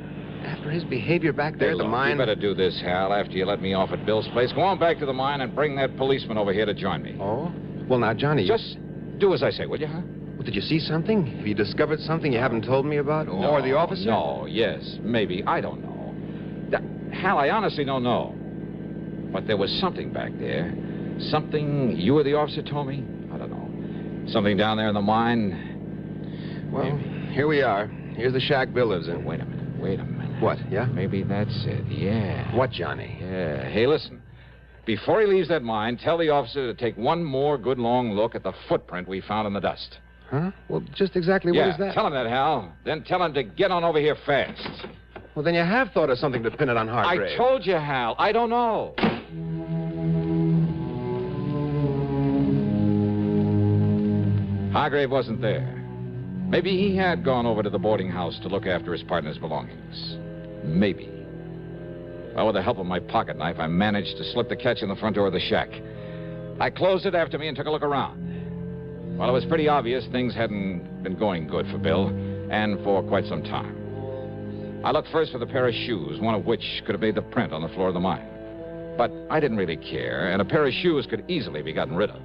S9: after his behavior back there at the mine...
S14: You better do this, Hal, after you let me off at Bill's place. Go on back to the mine and bring that policeman over here to join me.
S9: Oh? Well, now, Johnny...
S14: Just do as I say, will you, huh?
S9: Well, did you see something? Have you discovered something you haven't told me about? Or the officer?
S14: No, yes, maybe. I don't know. Hal, I honestly don't know. But there was something back there. Something you or the officer told me? I don't know. Something down there in the mine.
S9: Well, here we are. Here's the shack Bill lives in.
S14: Wait a minute.
S9: What, yeah?
S14: Maybe that's it, yeah.
S9: What, Johnny?
S14: Yeah. Hey, listen. Before he leaves that mine, tell the officer to take one more good long look at the footprint we found in the dust.
S9: Huh? Well, just exactly what is that?
S14: Tell him that, Hal. Then tell him to get on over here fast.
S9: Well, then you have thought of something to pin it on Hargrave.
S14: I told you, Hal. I don't know. Hargrave wasn't there. Maybe he had gone over to the boarding house to look after his partner's belongings. Maybe. Well, with the help of my pocket knife, I managed to slip the catch in the front door of the shack. I closed it after me and took a look around. Well, it was pretty obvious things hadn't been going good for Bill, and for quite some time. I looked first for the pair of shoes, one of which could have made the print on the floor of the mine. But I didn't really care, and a pair of shoes could easily be gotten rid of.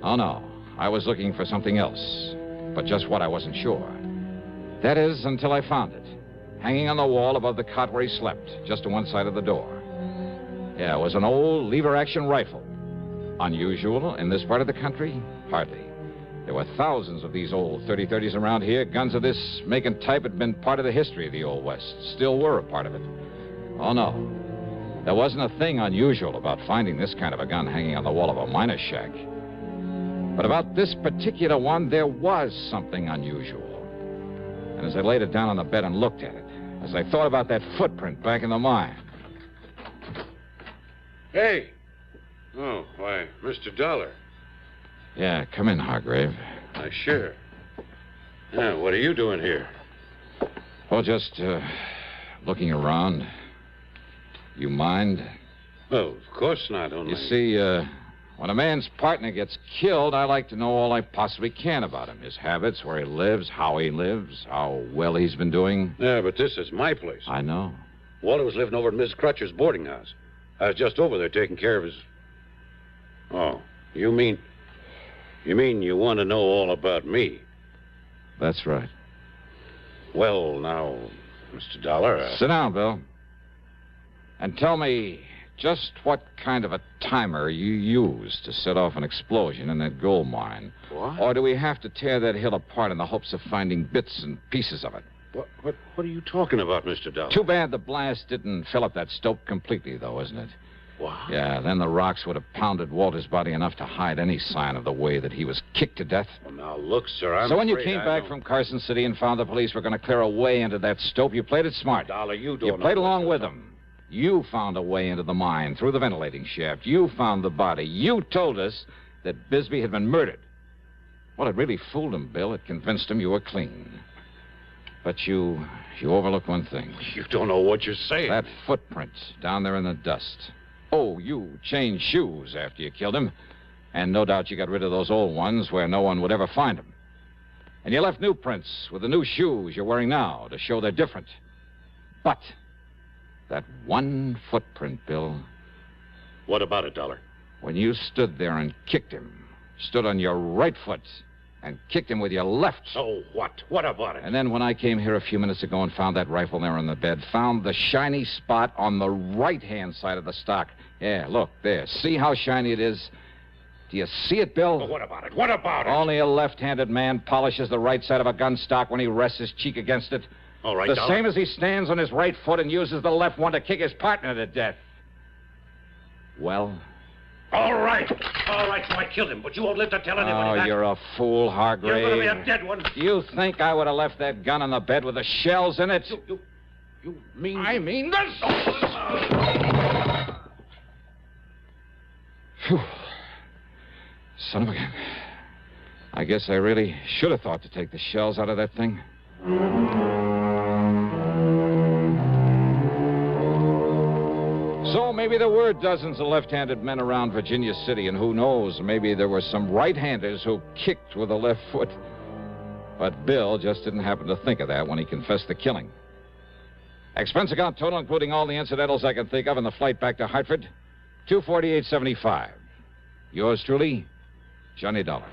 S14: Oh, no. I was looking for something else, but just what I wasn't sure. That is, until I found it, hanging on the wall above the cot where he slept, just to one side of the door. Yeah, it was an old lever-action rifle. Unusual in this part of the country? Hardly. There were thousands of these old 30-30s around here. Guns of this make and type had been part of the history of the Old West. Still were a part of it. Oh, no. There wasn't a thing unusual about finding this kind of a gun hanging on the wall of a miner's shack. But about this particular one, there was something unusual. And as I laid it down on the bed and looked at it, as I thought about that footprint back in the mine.
S13: Hey! Oh, why, Mr. Dollar.
S14: Yeah, come in, Hargrave.
S13: Sure. Yeah, what are you doing here?
S14: Oh, just looking around. You mind?
S13: Oh, of course not, only...
S14: You see, when a man's partner gets killed, I like to know all I possibly can about him. His habits, where he lives, how well he's been doing.
S13: Yeah, but this is my place.
S14: I know.
S13: Walter was living over at Miss Crutcher's boarding house. I was just over there taking care of his... Oh, you mean you want to know all about me?
S14: That's right.
S13: Well, now, Mr. Dollar...
S14: Sit down, Bill. And tell me just what kind of a timer you used to set off an explosion in that gold mine.
S13: What?
S14: Or do we have to tear that hill apart in the hopes of finding bits and pieces of it?
S13: What are you talking about, Mr. Dollar?
S14: Too bad the blast didn't fill up that stope completely, though, isn't it?
S13: What?
S14: Yeah, then the rocks would have pounded Walter's body enough to hide any sign of the way that he was kicked to death.
S13: Well, now, look, sir,
S14: So when you came back from Carson City and found the police were going to clear a way into that stope, you played it smart.
S13: Dollar, you don't
S14: You played
S13: know
S14: along with them. You found a way into the mine through the ventilating shaft. You found the body. You told us that Bisbee had been murdered. Well, it really fooled him, Bill. It convinced him you were clean. But you overlooked one thing.
S13: You don't know what you're saying.
S14: That footprint down there in the dust. Oh, you changed shoes after you killed him. And no doubt you got rid of those old ones where no one would ever find them. And you left new prints with the new shoes you're wearing now to show they're different. But that one footprint, Bill.
S13: What about it, Dollar?
S14: When you stood there and kicked him, stood on your right foot and kicked him with your left.
S13: So what? What about it?
S14: And then when I came here a few minutes ago and found that rifle there on the bed, found the shiny spot on the right-hand side of the stock. Yeah, look, there. See how shiny it is? Do you see it, Bill?
S13: Well, what about it? What about it?
S14: Only a left-handed man polishes the right side of a gun stock when he rests his cheek against it.
S13: All right,
S14: The
S13: Dollar.
S14: same as he stands on his right foot and uses the left one to kick his partner to death. Well?
S13: All right, so I killed him, but you won't live to tell anybody that.
S14: Oh, you're a fool, Hargrave.
S13: You're going to be a dead one.
S14: Do you think I would have left that gun on the bed with the shells in it?
S13: You mean...
S14: I mean this! Phew. Son of a gun. I guess I really should have thought to take the shells out of that thing. So maybe there were dozens of left-handed men around Virginia City, and who knows, maybe there were some right-handers who kicked with the left foot. But Bill just didn't happen to think of that when he confessed the killing. Expense account total, including all the incidentals I can think of, and the flight back to Hartford, $248.75. Yours truly, Johnny Dollar.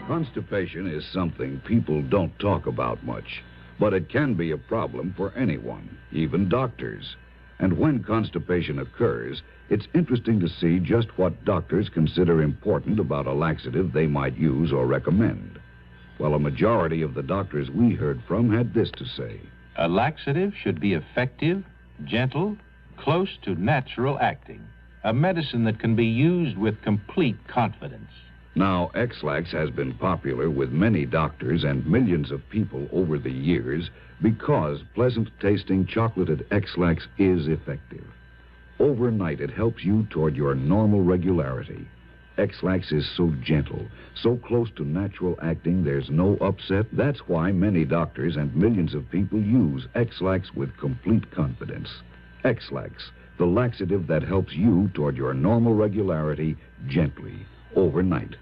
S16: Constipation is something people don't talk about much, but it can be a problem for anyone, even doctors. And when constipation occurs, it's interesting to see just what doctors consider important about a laxative they might use or recommend. Well, a majority of the doctors we heard from had this to say.
S19: A laxative should be effective, gentle, close to natural acting. A medicine that can be used with complete confidence.
S16: Now, X-Lax has been popular with many doctors and millions of people over the years because pleasant-tasting chocolated X-Lax is effective. Overnight, it helps you toward your normal regularity, X-Lax is so gentle, so close to natural acting, there's no upset. That's why many doctors and millions of people use X-Lax with complete confidence. X-Lax, the laxative that helps you toward your normal regularity gently, overnight.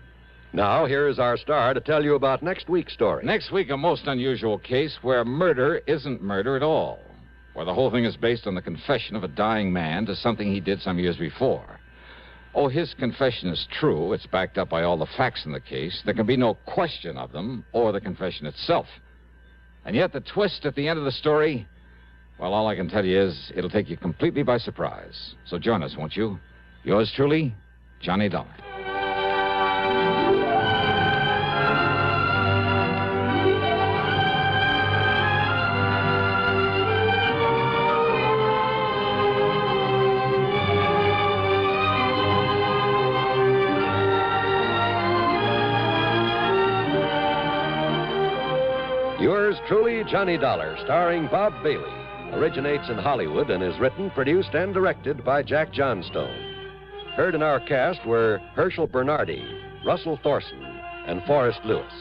S6: Now, here is our star to tell you about next week's story.
S14: Next week, a most unusual case where murder isn't murder at all. Where the whole thing is based on the confession of a dying man to something he did some years before. Oh, his confession is true. It's backed up by all the facts in the case. There can be no question of them or the confession itself. And yet the twist at the end of the story, well, all I can tell you is it'll take you completely by surprise. So join us, won't you? Yours truly, Johnny Dollar.
S6: Yours truly, Johnny Dollar, starring Bob Bailey, originates in Hollywood and is written, produced, and directed by Jack Johnstone. Heard in our cast were Herschel Bernardi, Russell Thorson, and Forrest Lewis.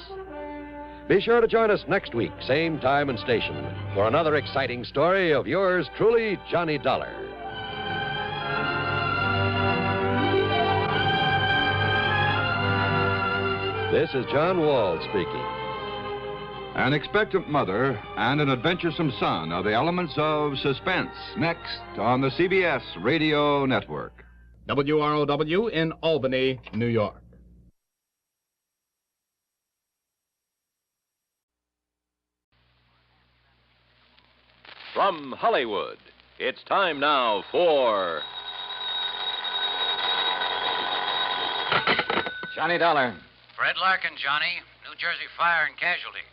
S6: Be sure to join us next week, same time and station, for another exciting story of yours truly, Johnny Dollar. This is John Wall speaking.
S4: An expectant mother and an adventuresome son are the elements of suspense. Next on the CBS Radio Network.
S23: WROW in Albany, New York.
S17: From Hollywood, it's time now for
S14: Johnny Dollar.
S18: Fred Larkin, Johnny. New Jersey Fire and Casualty.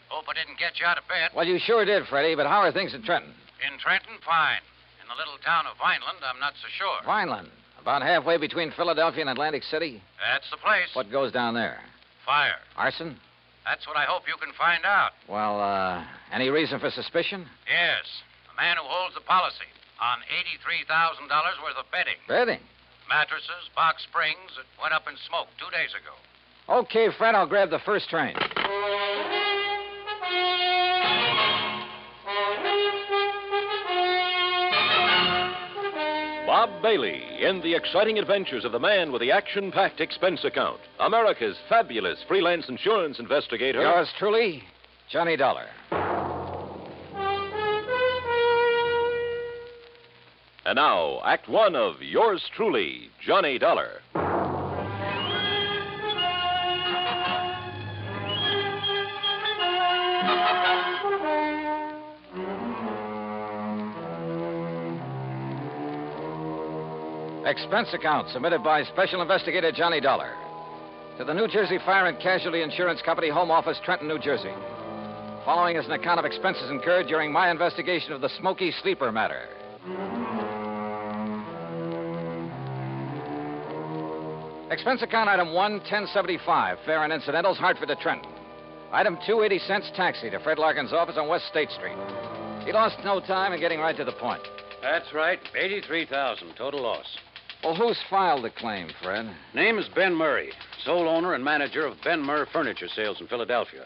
S18: Hope I didn't get you out of bed.
S14: Well, you sure did, Freddie, but how are things in Trenton?
S18: In Trenton, fine. In the little town of Vineland, I'm not so sure.
S14: Vineland. About halfway between Philadelphia and Atlantic City?
S18: That's the place.
S14: What goes down there?
S18: Fire.
S14: Arson?
S18: That's what I hope you can find out.
S14: Well, any reason for suspicion?
S18: Yes. The man who holds the policy on $83,000 worth of bedding.
S14: Bedding?
S18: Mattresses, box springs that went up in smoke 2 days ago.
S14: Okay, Fred, I'll grab the first train.
S17: Bob Bailey in the exciting adventures of the man with the action-packed expense account. America's fabulous freelance insurance investigator.
S14: Yours truly, Johnny Dollar.
S17: And now, Act One of Yours Truly, Johnny Dollar.
S14: Expense account submitted by Special Investigator Johnny Dollar to the New Jersey Fire and Casualty Insurance Company, Home Office, Trenton, New Jersey. Following is an account of expenses incurred during my investigation of the Smoky Sleeper matter. Expense account item 1, 1075, fare and incidentals, Hartford to Trenton. Item 2, 80 cents, taxi to Fred Larkin's office on West State Street. He lost no time in getting right to the point.
S18: That's right. $83,000 total loss.
S14: Well, who's filed the claim, Fred?
S18: Name is Ben Murray, sole owner and manager of Ben Murr Furniture Sales in Philadelphia.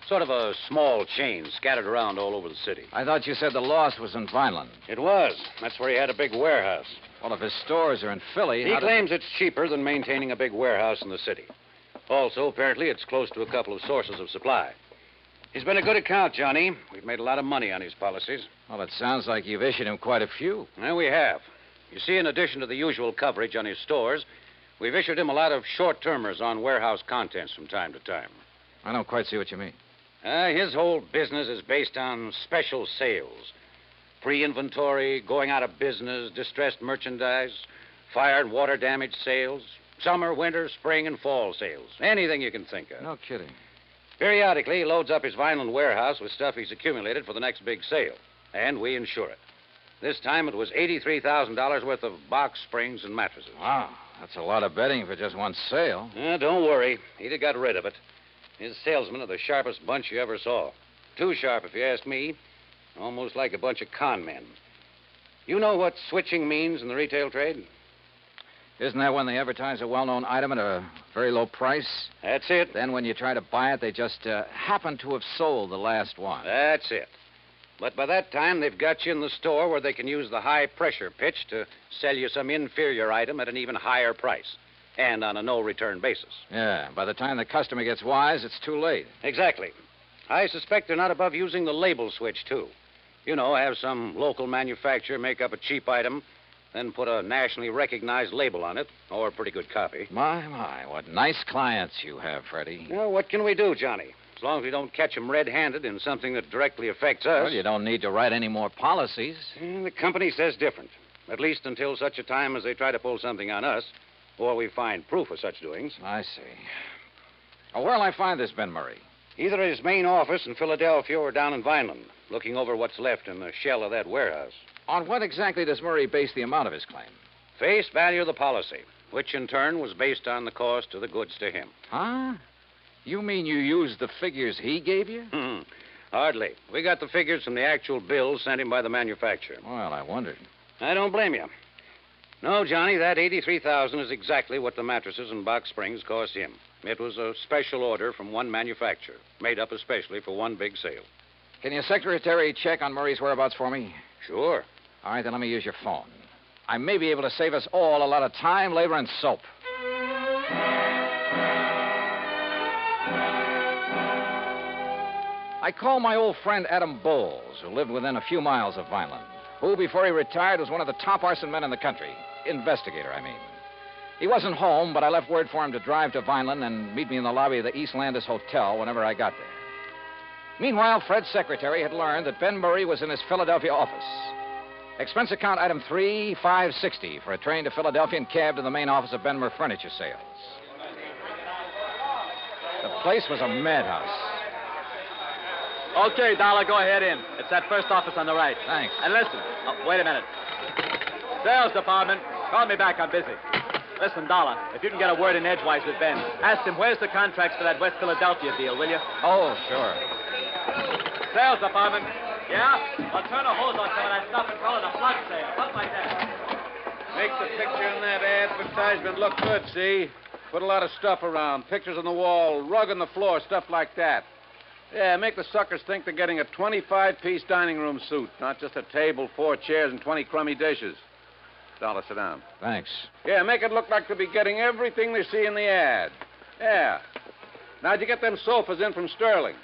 S18: Sort of a small chain scattered around all over the city.
S14: I thought you said the loss was in Vineland.
S18: It was. That's where he had a big warehouse.
S14: Well, if his stores are in Philly...
S18: He claims it's cheaper than maintaining a big warehouse in the city. Also, apparently, it's close to a couple of sources of supply. He's been a good account, Johnny. We've made a lot of money on his policies.
S14: Well, it sounds like you've issued him quite a few.
S18: Well, we have. You see, in addition to the usual coverage on his stores, we've issued him a lot of short-termers on warehouse contents from time to time.
S14: I don't quite see what you mean.
S18: His whole business is based on special sales. Pre-inventory, going out of business, distressed merchandise, fire and water damage sales, summer, winter, spring, and fall sales. Anything you can think of.
S14: No kidding.
S18: Periodically, he loads up his Vineland warehouse with stuff he's accumulated for the next big sale, and we insure it. This time it was $83,000 worth of box springs and mattresses.
S14: Wow, that's a lot of bedding for just one sale.
S18: Don't worry. He'd have got rid of it. His salesmen are the sharpest bunch you ever saw. Too sharp, if you ask me. Almost like a bunch of con men. You know what switching means in the retail trade?
S14: Isn't that when they advertise a well-known item at a very low price?
S18: That's it.
S14: Then when you try to buy it, they just happen to have sold the last one.
S18: That's it. But by that time, they've got you in the store where they can use the high-pressure pitch to sell you some inferior item at an even higher price, and on a no-return basis.
S14: Yeah, by the time the customer gets wise, it's too late.
S18: Exactly. I suspect they're not above using the label switch, too. You know, have some local manufacturer make up a cheap item, then put a nationally recognized label on it, or a pretty good copy.
S14: My, what nice clients you have, Freddie.
S18: Well, what can we do, Johnny? As long as we don't catch them red-handed in something that directly affects us.
S14: Well, you don't need to write any more policies.
S18: The company says different. At least until such a time as they try to pull something on us, or we find proof of such doings.
S14: I see. Oh, where'll I find this Ben Murray?
S18: Either at his main office in Philadelphia or down in Vineland, looking over what's left in the shell of that warehouse.
S14: On what exactly does Murray base the amount of his claim?
S18: Face value of the policy, which in turn was based on the cost of the goods to him.
S14: Huh? You mean you used the figures he gave you?
S18: Hardly. We got the figures from the actual bills sent him by the manufacturer.
S14: Well, I wondered.
S18: I don't blame you. No, Johnny, that $83,000 is exactly what the mattresses in Box Springs cost him. It was a special order from one manufacturer, made up especially for one big sale.
S14: Can your secretary check on Murray's whereabouts for me?
S18: Sure.
S14: All right, then let me use your phone. I may be able to save us all a lot of time, labor, and soap. I called my old friend Adam Bowles, who lived within a few miles of Vineland, who, before he retired, was one of the top arson men in the country. Investigator, I mean. He wasn't home, but I left word for him to drive to Vineland and meet me in the lobby of the East Landis Hotel whenever I got there. Meanwhile, Fred's secretary had learned that Ben Murray was in his Philadelphia office. Expense account item 3560 for a train to Philadelphia and cab to the main office of Benmer Furniture Sales. The place was a madhouse.
S10: Okay, Dollar, go ahead in. It's that first office on the right.
S14: Thanks.
S10: And listen, wait a minute. Sales department, call me back, I'm busy. Listen, Dollar, if you can get a word in edgewise with Ben, ask him where's the contracts for that West Philadelphia deal, will you?
S14: Oh, sure.
S10: Sales department. Yeah? I'll turn a hose on some of that stuff and call it a flood sale. Something like that.
S20: Make the picture in that advertisement look good, see? Put a lot of stuff around. Pictures on the wall, rug on the floor, stuff like that. Yeah, make the suckers think they're getting a 25-piece dining room suite, not just a table, 4 chairs, and 20 crummy dishes. Dollar, sit down.
S14: Thanks.
S20: Yeah, make it look like they'll be getting everything they see in the ad. Yeah. Now'd you get them sofas in from Sterling?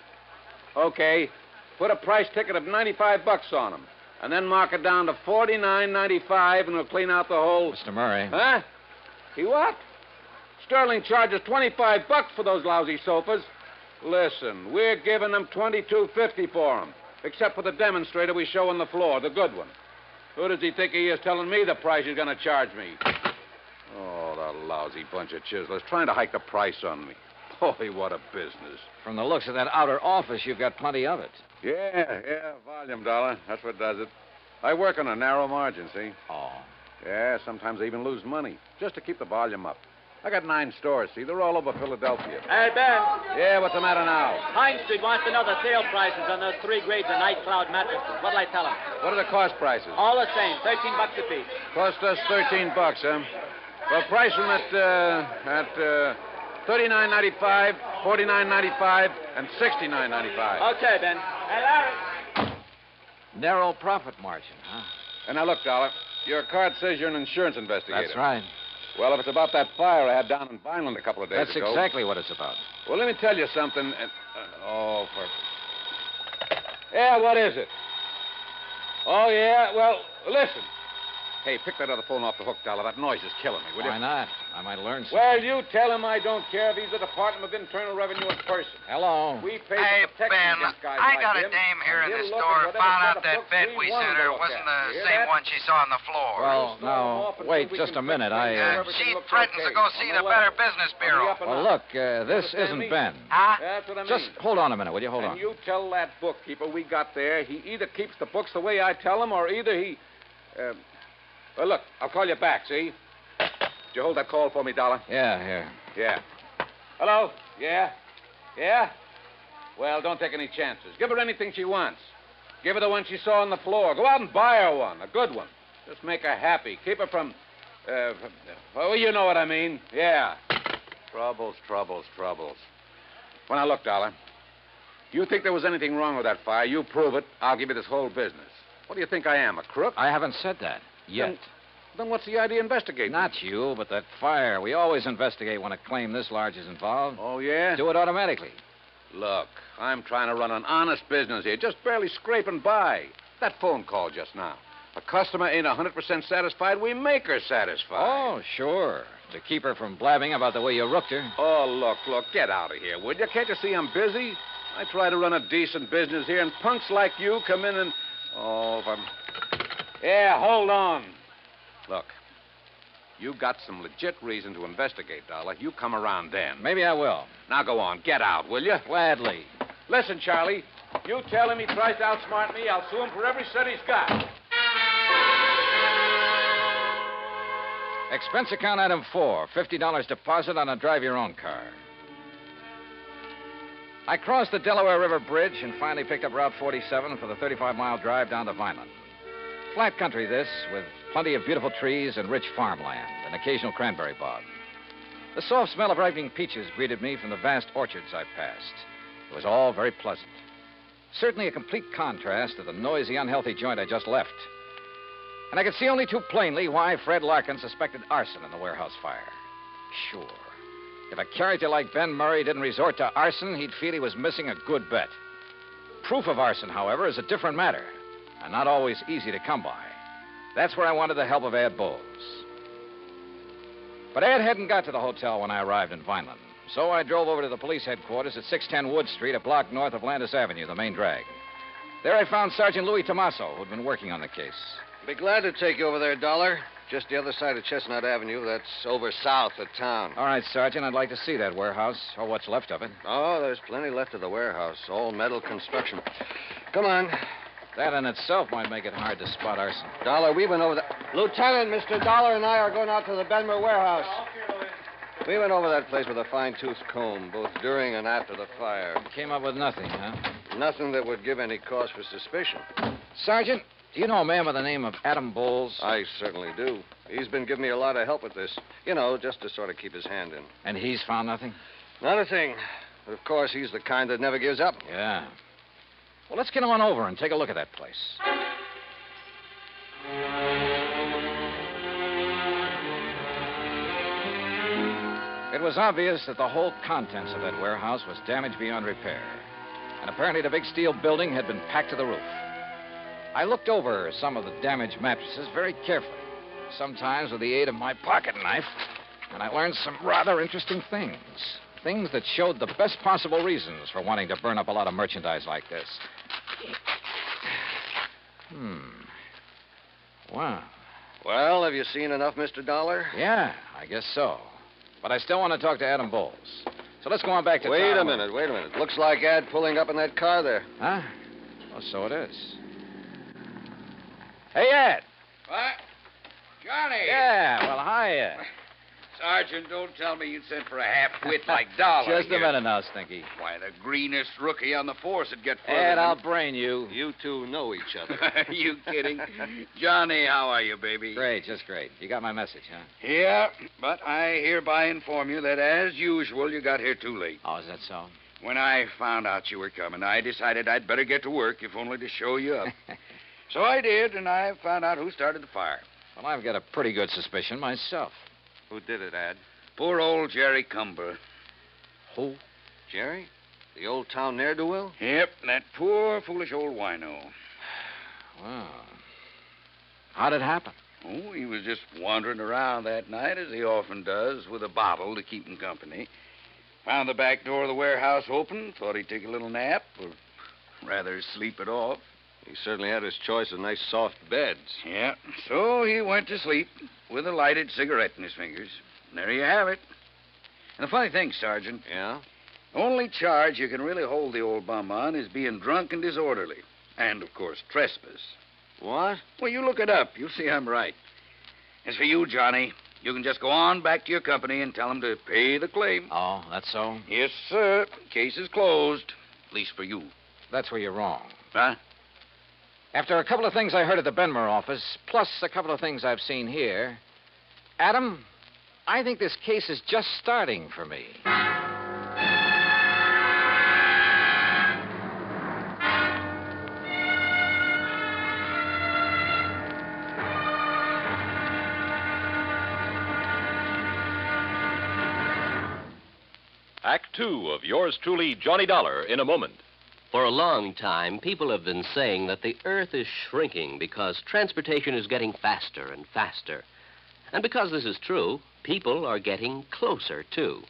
S20: Okay. Put a price ticket of $95 on them. And then mark it down to $49.95, and we'll clean out the whole...
S14: Mr. Murray.
S20: Huh? He what? Sterling charges $25 for those lousy sofas. Listen, we're giving them $22.50 for them, except for the demonstrator we show on the floor, the good one. Who does he think he is telling me the price he's going to charge me? Oh, the lousy bunch of chiselers trying to hike the price on me. Boy, what a business.
S14: From the looks of that outer office, you've got plenty of it.
S20: Yeah, volume, Dollar. That's what does it. I work on a narrow margin, see?
S14: Oh.
S20: Yeah, sometimes I even lose money, just to keep the volume up. I got 9 stores, see? They're all over Philadelphia.
S10: Hey, Ben.
S20: Yeah, what's the matter now?
S10: Pine Street wants to know the sale prices on those 3 grades of Night Cloud mattresses. What'll I tell him?
S20: What are the cost prices?
S10: All the same, $13 a piece.
S20: Cost us $13, huh? Well, price them at $39.95, $49.95, and $69.95.
S10: Okay, Ben. Hey, Larry.
S14: Narrow profit margin, huh?
S20: And now, look, Dollar, your card says you're an insurance investigator.
S14: That's right.
S20: Well, if it's about that fire I had down in Vineland a couple of days
S14: That's
S20: ago...
S14: exactly what it's about.
S20: Well, let me tell you something. Yeah, what is it? Oh, yeah? Well, listen. Hey, pick that other phone off the hook, Dollar. That noise is killing me, will you?
S14: Why not? I might learn something.
S20: Well, you tell him I don't care if he's the Department of Internal Revenue in person.
S14: Hello.
S20: We pay
S21: Hey,
S20: for protection
S21: Ben,
S20: against guys
S21: I got
S20: like
S21: a
S20: him,
S21: dame here in
S20: and
S21: the
S20: he'll look
S21: store
S20: at
S21: found
S20: whatever
S21: out
S20: set
S21: that
S20: of
S21: bed
S20: books
S21: we
S20: want
S21: sent
S20: to
S21: her
S20: look
S21: wasn't
S20: at.
S21: the
S20: You hear
S21: same
S20: that?
S21: one she saw on the floor.
S14: Well, now, wait just a minute.
S21: She threatens to go see the Better Business Bureau.
S14: Well, look, this isn't Ben.
S21: Huh?
S20: That's what I mean.
S14: Just hold on a minute, will you? Hold on.
S20: And you tell that bookkeeper we got there, he either keeps the books the way I tell him, or either he... well, look, I'll call you back, see? Did you hold that call for me, Dollar?
S14: Yeah, here.
S20: Yeah. Hello? Yeah? Yeah? Well, don't take any chances. Give her anything she wants. Give her the one she saw on the floor. Go out and buy her one, a good one. Just make her happy. Keep her from... Oh, you know what I mean. Yeah. Troubles. Well, now, look, Dollar. You think there was anything wrong with that fire, you prove it, I'll give you this whole business. What do you think I am, a crook?
S14: I haven't said that yet.
S20: Then what's the idea of investigating?
S14: Not you, but that fire. We always investigate when a claim this large is involved.
S20: Oh, yeah?
S14: Do it automatically.
S20: Look, I'm trying to run an honest business here, just barely scraping by. That phone call just now. A customer ain't 100% satisfied, we make her satisfied.
S14: Oh, sure. To keep her from blabbing about the way you rooked her.
S20: Oh, look, get out of here, would you? Can't you see I'm busy? I try to run a decent business here, and punks like you come in and... Oh, if I'm... Yeah, hold on. Look, you got some legit reason to investigate, Dollar. You come around then.
S14: Maybe I will.
S20: Now go on, get out, will you?
S14: Gladly.
S20: Listen, Charlie, you tell him he tries to outsmart me, I'll sue him for every cent he's got.
S14: Expense account item 4, $50 deposit on a drive-your-own car. I crossed the Delaware River Bridge and finally picked up Route 47 for the 35-mile drive down to Vineland. Flat country, this, with plenty of beautiful trees and rich farmland, and occasional cranberry bog. The soft smell of ripening peaches greeted me from the vast orchards I passed. It was all very pleasant. Certainly a complete contrast to the noisy, unhealthy joint I just left. And I could see only too plainly why Fred Larkin suspected arson in the warehouse fire. Sure. If a character like Ben Murray didn't resort to arson, he'd feel he was missing a good bet. Proof of arson, however, is a different matter, and not always easy to come by. That's where I wanted the help of Ed Bowles. But Ed hadn't got to the hotel when I arrived in Vineland, so I drove over to the police headquarters at 610 Wood Street, a block north of Landis Avenue, the main drag. There I found Sergeant Louis Tomaso, who'd been working on the case.
S3: Be glad to take you over there, Dollar. Just the other side of Chestnut Avenue. That's over south of town.
S14: All right, Sergeant. I'd like to see that warehouse, or what's left of it.
S3: Oh, there's plenty left of the warehouse. All metal construction. Come on.
S14: That in itself might make it hard to spot arson.
S3: Dollar, we went over that. Lieutenant, Mr. Dollar and I are going out to the Benmer warehouse. We went over that place with a fine-tooth comb, both during and after the fire.
S14: Came up with nothing, huh?
S3: Nothing that would give any cause for suspicion.
S14: Sergeant, do you know a man by the name of Adam Bowles?
S3: I certainly do. He's been giving me a lot of help with this. You know, just to sort of keep his hand in.
S14: And he's found nothing?
S3: Not a thing. But of course, he's the kind that never gives up.
S14: Yeah. Well, let's get on over and take a look at that place. It was obvious that the whole contents of that warehouse was damaged beyond repair. And apparently the big steel building had been packed to the roof. I looked over some of the damaged mattresses very carefully, sometimes with the aid of my pocket knife, and I learned some rather interesting things. Things that showed the best possible reasons for wanting to burn up a lot of merchandise like this. Wow.
S3: Well, have you seen enough, Mr. Dollar?
S14: Yeah, I guess so. But I still want to talk to Adam Bowles. So let's go on back to
S3: Wait
S14: town.
S3: a minute. Looks like Ad pulling up in that car there.
S14: Huh? Oh, so it is. Hey, Ed.
S11: What? Johnny!
S14: Yeah, well, hi, Ed.
S11: Sergeant, don't tell me you'd sent for a half-wit like Dollar.
S14: Just a minute now, Stinky.
S11: Why, the greenest rookie on the force would get further
S14: Ed,
S11: than...
S14: I'll brain you.
S3: You two know each other.
S11: You kidding? Johnny, how are you, baby?
S14: Great, just great. You got my message, huh?
S11: Yeah, but I hereby inform you that, as usual, you got here too late.
S14: Oh, is that so?
S11: When I found out you were coming, I decided I'd better get to work, if only to show you up. So I did, and I found out who started the fire.
S14: Well, I've got a pretty good suspicion myself.
S3: Who did it, Ad?
S11: Poor old Jerry Cumber.
S3: Who? Jerry? The old town ne'er-do-well?
S11: Yep, that poor, foolish old wino.
S14: Wow. How'd it happen?
S11: Oh, he was just wandering around that night, as he often does, with a bottle to keep him company. Found the back door of the warehouse open, thought he'd take a little nap, or rather sleep it off.
S3: He certainly had his choice of nice soft beds.
S11: Yeah, so he went to sleep with a lighted cigarette in his fingers. And there you have it. And the funny thing, Sergeant.
S3: Yeah?
S11: The only charge you can really hold the old bum on is being drunk and disorderly. And, of course, trespass.
S3: What?
S11: Well, you look it up. You'll see I'm right. As for you, Johnny, you can just go on back to your company and tell them to pay the claim.
S14: Oh, that's so?
S11: Yes, sir. Case is closed. At least for you.
S14: That's where you're wrong.
S11: Huh?
S14: After a couple of things I heard at the Benmer office, plus a couple of things I've seen here, Adam, I think this case is just starting for me.
S17: Act Two of yours truly, Johnny Dollar, in a moment.
S1: For a long time, people have been saying that the Earth is shrinking because transportation is getting faster and faster. And because this is true, people are getting closer, too.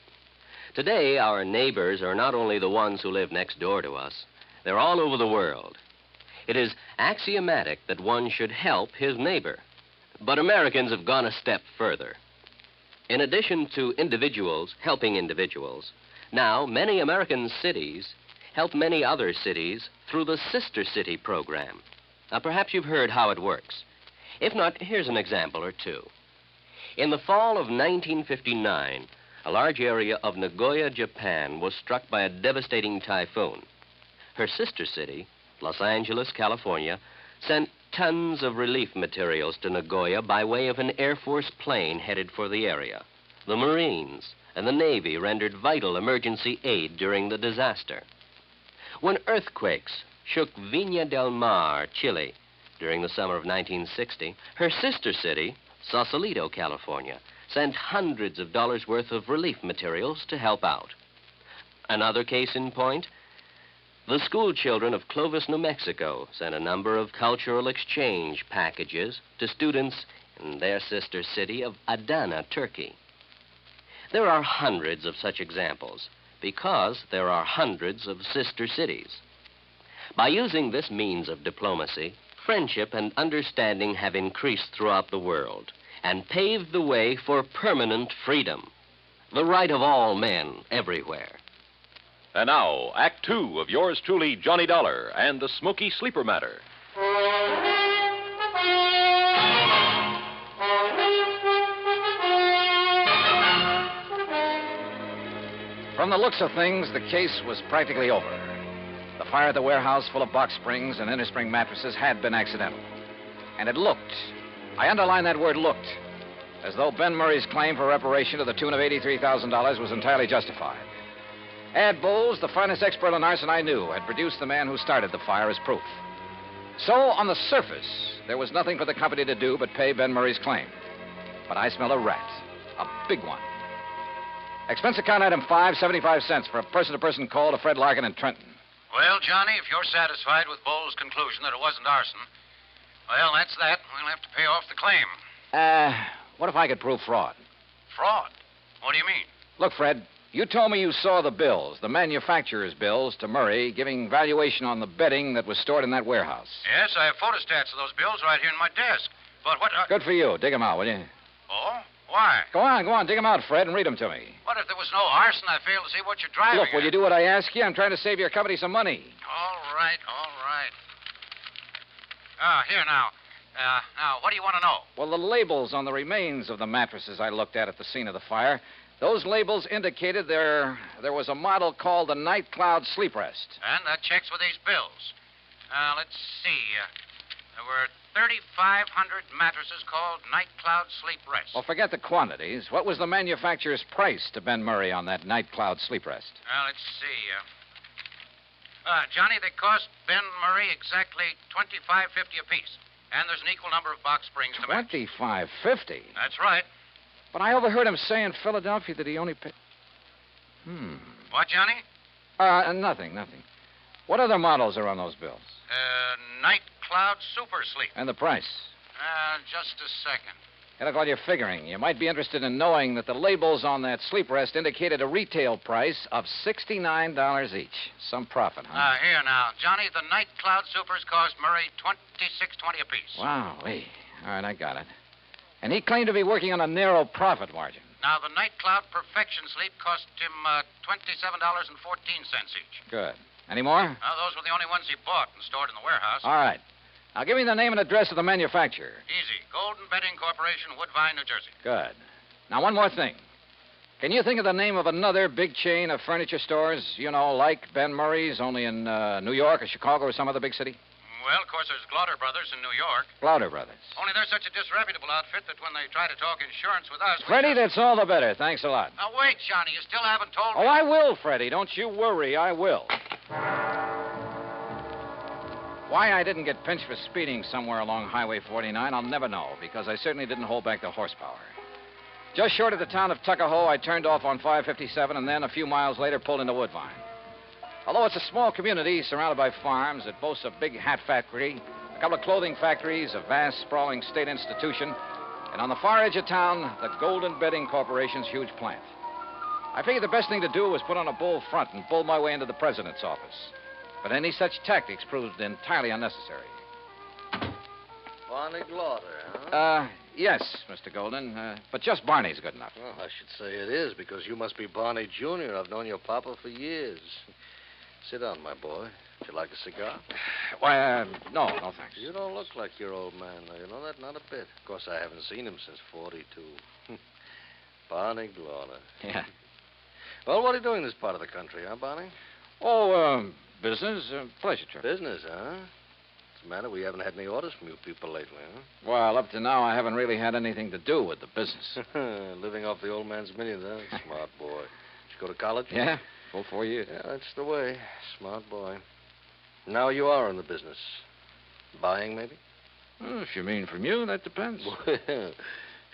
S1: Today, our neighbors are not only the ones who live next door to us, they're all over the world. It is axiomatic that one should help his neighbor. But Americans have gone a step further. In addition to individuals helping individuals, now many American cities help many other cities through the Sister City program. Now, perhaps you've heard how it works. If not, here's an example or two. In the fall of 1959, a large area of Nagoya, Japan, was struck by a devastating typhoon. Her sister city, Los Angeles, California, sent tons of relief materials to Nagoya by way of an Air Force plane headed for the area. The Marines and the Navy rendered vital emergency aid during the disaster. When earthquakes shook Viña del Mar, Chile, during the summer of 1960, her sister city, Sausalito, California, sent hundreds of dollars worth of relief materials to help out. Another case in point, the school children of Clovis, New Mexico, sent a number of cultural exchange packages to students in their sister city of Adana, Turkey. There are hundreds of such examples because there are hundreds of sister cities. By using this means of diplomacy, friendship and understanding have increased throughout the world and paved the way for permanent freedom, the right of all men everywhere.
S17: And now, Act Two of yours truly, Johnny Dollar, and the Smoky Sleeper Matter.
S14: From the looks of things, the case was practically over. The fire at the warehouse full of box springs and innerspring mattresses had been accidental. And it looked, I underline that word looked, as though Ben Murray's claim for reparation to the tune of $83,000 was entirely justified. Ad Bowles, the finest expert on arson I knew, had produced the man who started the fire as proof. So, on the surface, there was nothing for the company to do but pay Ben Murray's claim. But I smell a rat, a big one. Expense account item 5, 75 cents for a person-to-person call to Fred Larkin in Trenton.
S18: Well, Johnny, if you're satisfied with Bowles' conclusion that it wasn't arson, well, that's that. We'll have to pay off the claim.
S14: What if I could prove fraud?
S18: Fraud? What do you mean?
S14: Look, Fred, you told me you saw the bills, the manufacturer's bills, to Murray, giving valuation on the bedding that was stored in that warehouse.
S18: Yes, I have photostats of those bills right here in my desk. But what...
S14: Good for you. Dig them out, will you?
S18: Oh? Why?
S14: Go on. Dig them out, Fred, and read them to me.
S18: What if there was no arson? I fail to see what you're driving
S14: Look, will you do what I ask you? I'm trying to save your company some money.
S18: All right. Here now. Now, what do you want to know?
S14: Well, the labels on the remains of the mattresses I looked at the scene of the fire, those labels indicated there was a model called the Night Cloud Sleep Rest.
S18: And that checks with these bills. Let's see. There were 3,500 mattresses called Night Cloud Sleep Rest.
S14: Well, forget the quantities. What was the manufacturer's price to Ben Murray on that Night Cloud Sleep Rest?
S18: Let's see. Johnny, they cost Ben Murray exactly $25.50 apiece. And there's an equal number of box springs to match.
S14: $25.50?
S18: That's right.
S14: But I overheard him say in Philadelphia that he only paid...
S18: What, Johnny?
S14: Nothing. What other models are on those bills?
S18: Night Cloud Super Sleep.
S14: And the price?
S18: Just a second.
S14: Hey, look, while you're figuring, you might be interested in knowing that the labels on that sleep rest indicated a retail price of $69 each. Some profit, huh?
S18: Here now. Johnny, the Night Cloud Supers cost Murray $26.20 apiece.
S14: Wow, All right, I got it. And he claimed to be working on a narrow profit margin.
S18: Now, the Night Cloud Perfection Sleep cost him $27.14 each.
S14: Good. Any more?
S18: Those were the only ones he bought and stored in the warehouse.
S14: All right. Now, give me the name and address of the manufacturer.
S18: Easy. Golden Bedding Corporation, Woodbine, New Jersey.
S14: Good. Now, one more thing. Can you think of the name of another big chain of furniture stores, like Ben Murray's, only in New York or Chicago or some other big city?
S12: Well, of course, there's Glauder Brothers in New York.
S14: Glauder Brothers.
S12: Only they're such a disreputable outfit that when they try to talk insurance with us...
S14: Freddie, that's all the better. Thanks a lot.
S12: Now, wait, Johnny. You still haven't told me...
S14: Oh, I will, Freddie. Don't you worry. I will. Why I didn't get pinched for speeding somewhere along Highway 49, I'll never know, because I certainly didn't hold back the horsepower. Just short of the town of Tuckahoe, I turned off on 557 and then, a few miles later, pulled into Woodbine. Although it's a small community surrounded by farms, it boasts a big hat factory, a couple of clothing factories, a vast, sprawling state institution, and on the far edge of town, the Golden Bedding Corporation's huge plant. I figured the best thing to do was put on a bold front and bull my way into the president's office. But any such tactics proved entirely unnecessary.
S3: Barney Glauder, huh?
S14: Yes, Mr. Golden. But just Barney's good enough.
S3: Well, I should say it is, because you must be Barney Jr. I've known your papa for years. Sit down, my boy. Would you like a cigar?
S14: Why, no, thanks.
S3: You don't look like your old man, though. You know that? Not a bit. Of course, I haven't seen him since 42. Barney Glauder.
S14: Yeah.
S3: Well, what are you doing in this part of the country, huh, Barney?
S14: Oh, business. Pleasure trip.
S3: Business, huh? What's the matter? We haven't had any orders from you people lately, huh?
S14: Well, up to now, I haven't really had anything to do with the business.
S3: Living off the old man's millions, huh? Smart boy. Did you go to college?
S14: Yeah, full 4 years.
S3: Yeah, that's the way. Smart boy. Now you are in the business. Buying, maybe?
S14: Well, if you mean from you, that depends.
S3: Well, if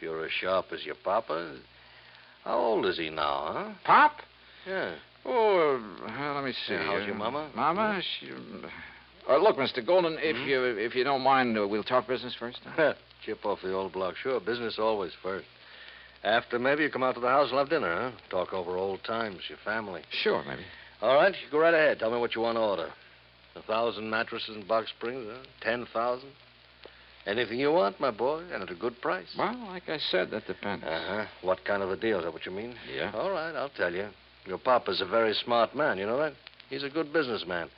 S3: you're as sharp as your papa. How old is he now, huh?
S14: Pop?
S3: Yeah.
S14: Oh, let me see.
S3: Yeah, how's your mama?
S14: Mama? She... look, Mr. Golden, if you don't mind, we'll talk business first.
S3: Chip off the old block. Sure, business always first. After, maybe you come out to the house and have dinner, huh? Talk over old times, your family.
S14: Sure, maybe.
S3: All right, you go right ahead. Tell me what you want to order. 1,000 mattresses in Box Springs, huh? 10,000? Anything you want, my boy, and at a good price.
S14: Well, like I said, that depends.
S3: Uh-huh. What kind of a deal? Is that what you mean?
S14: Yeah.
S3: All right, I'll tell you. Your papa's a very smart man, you know that? He's a good businessman.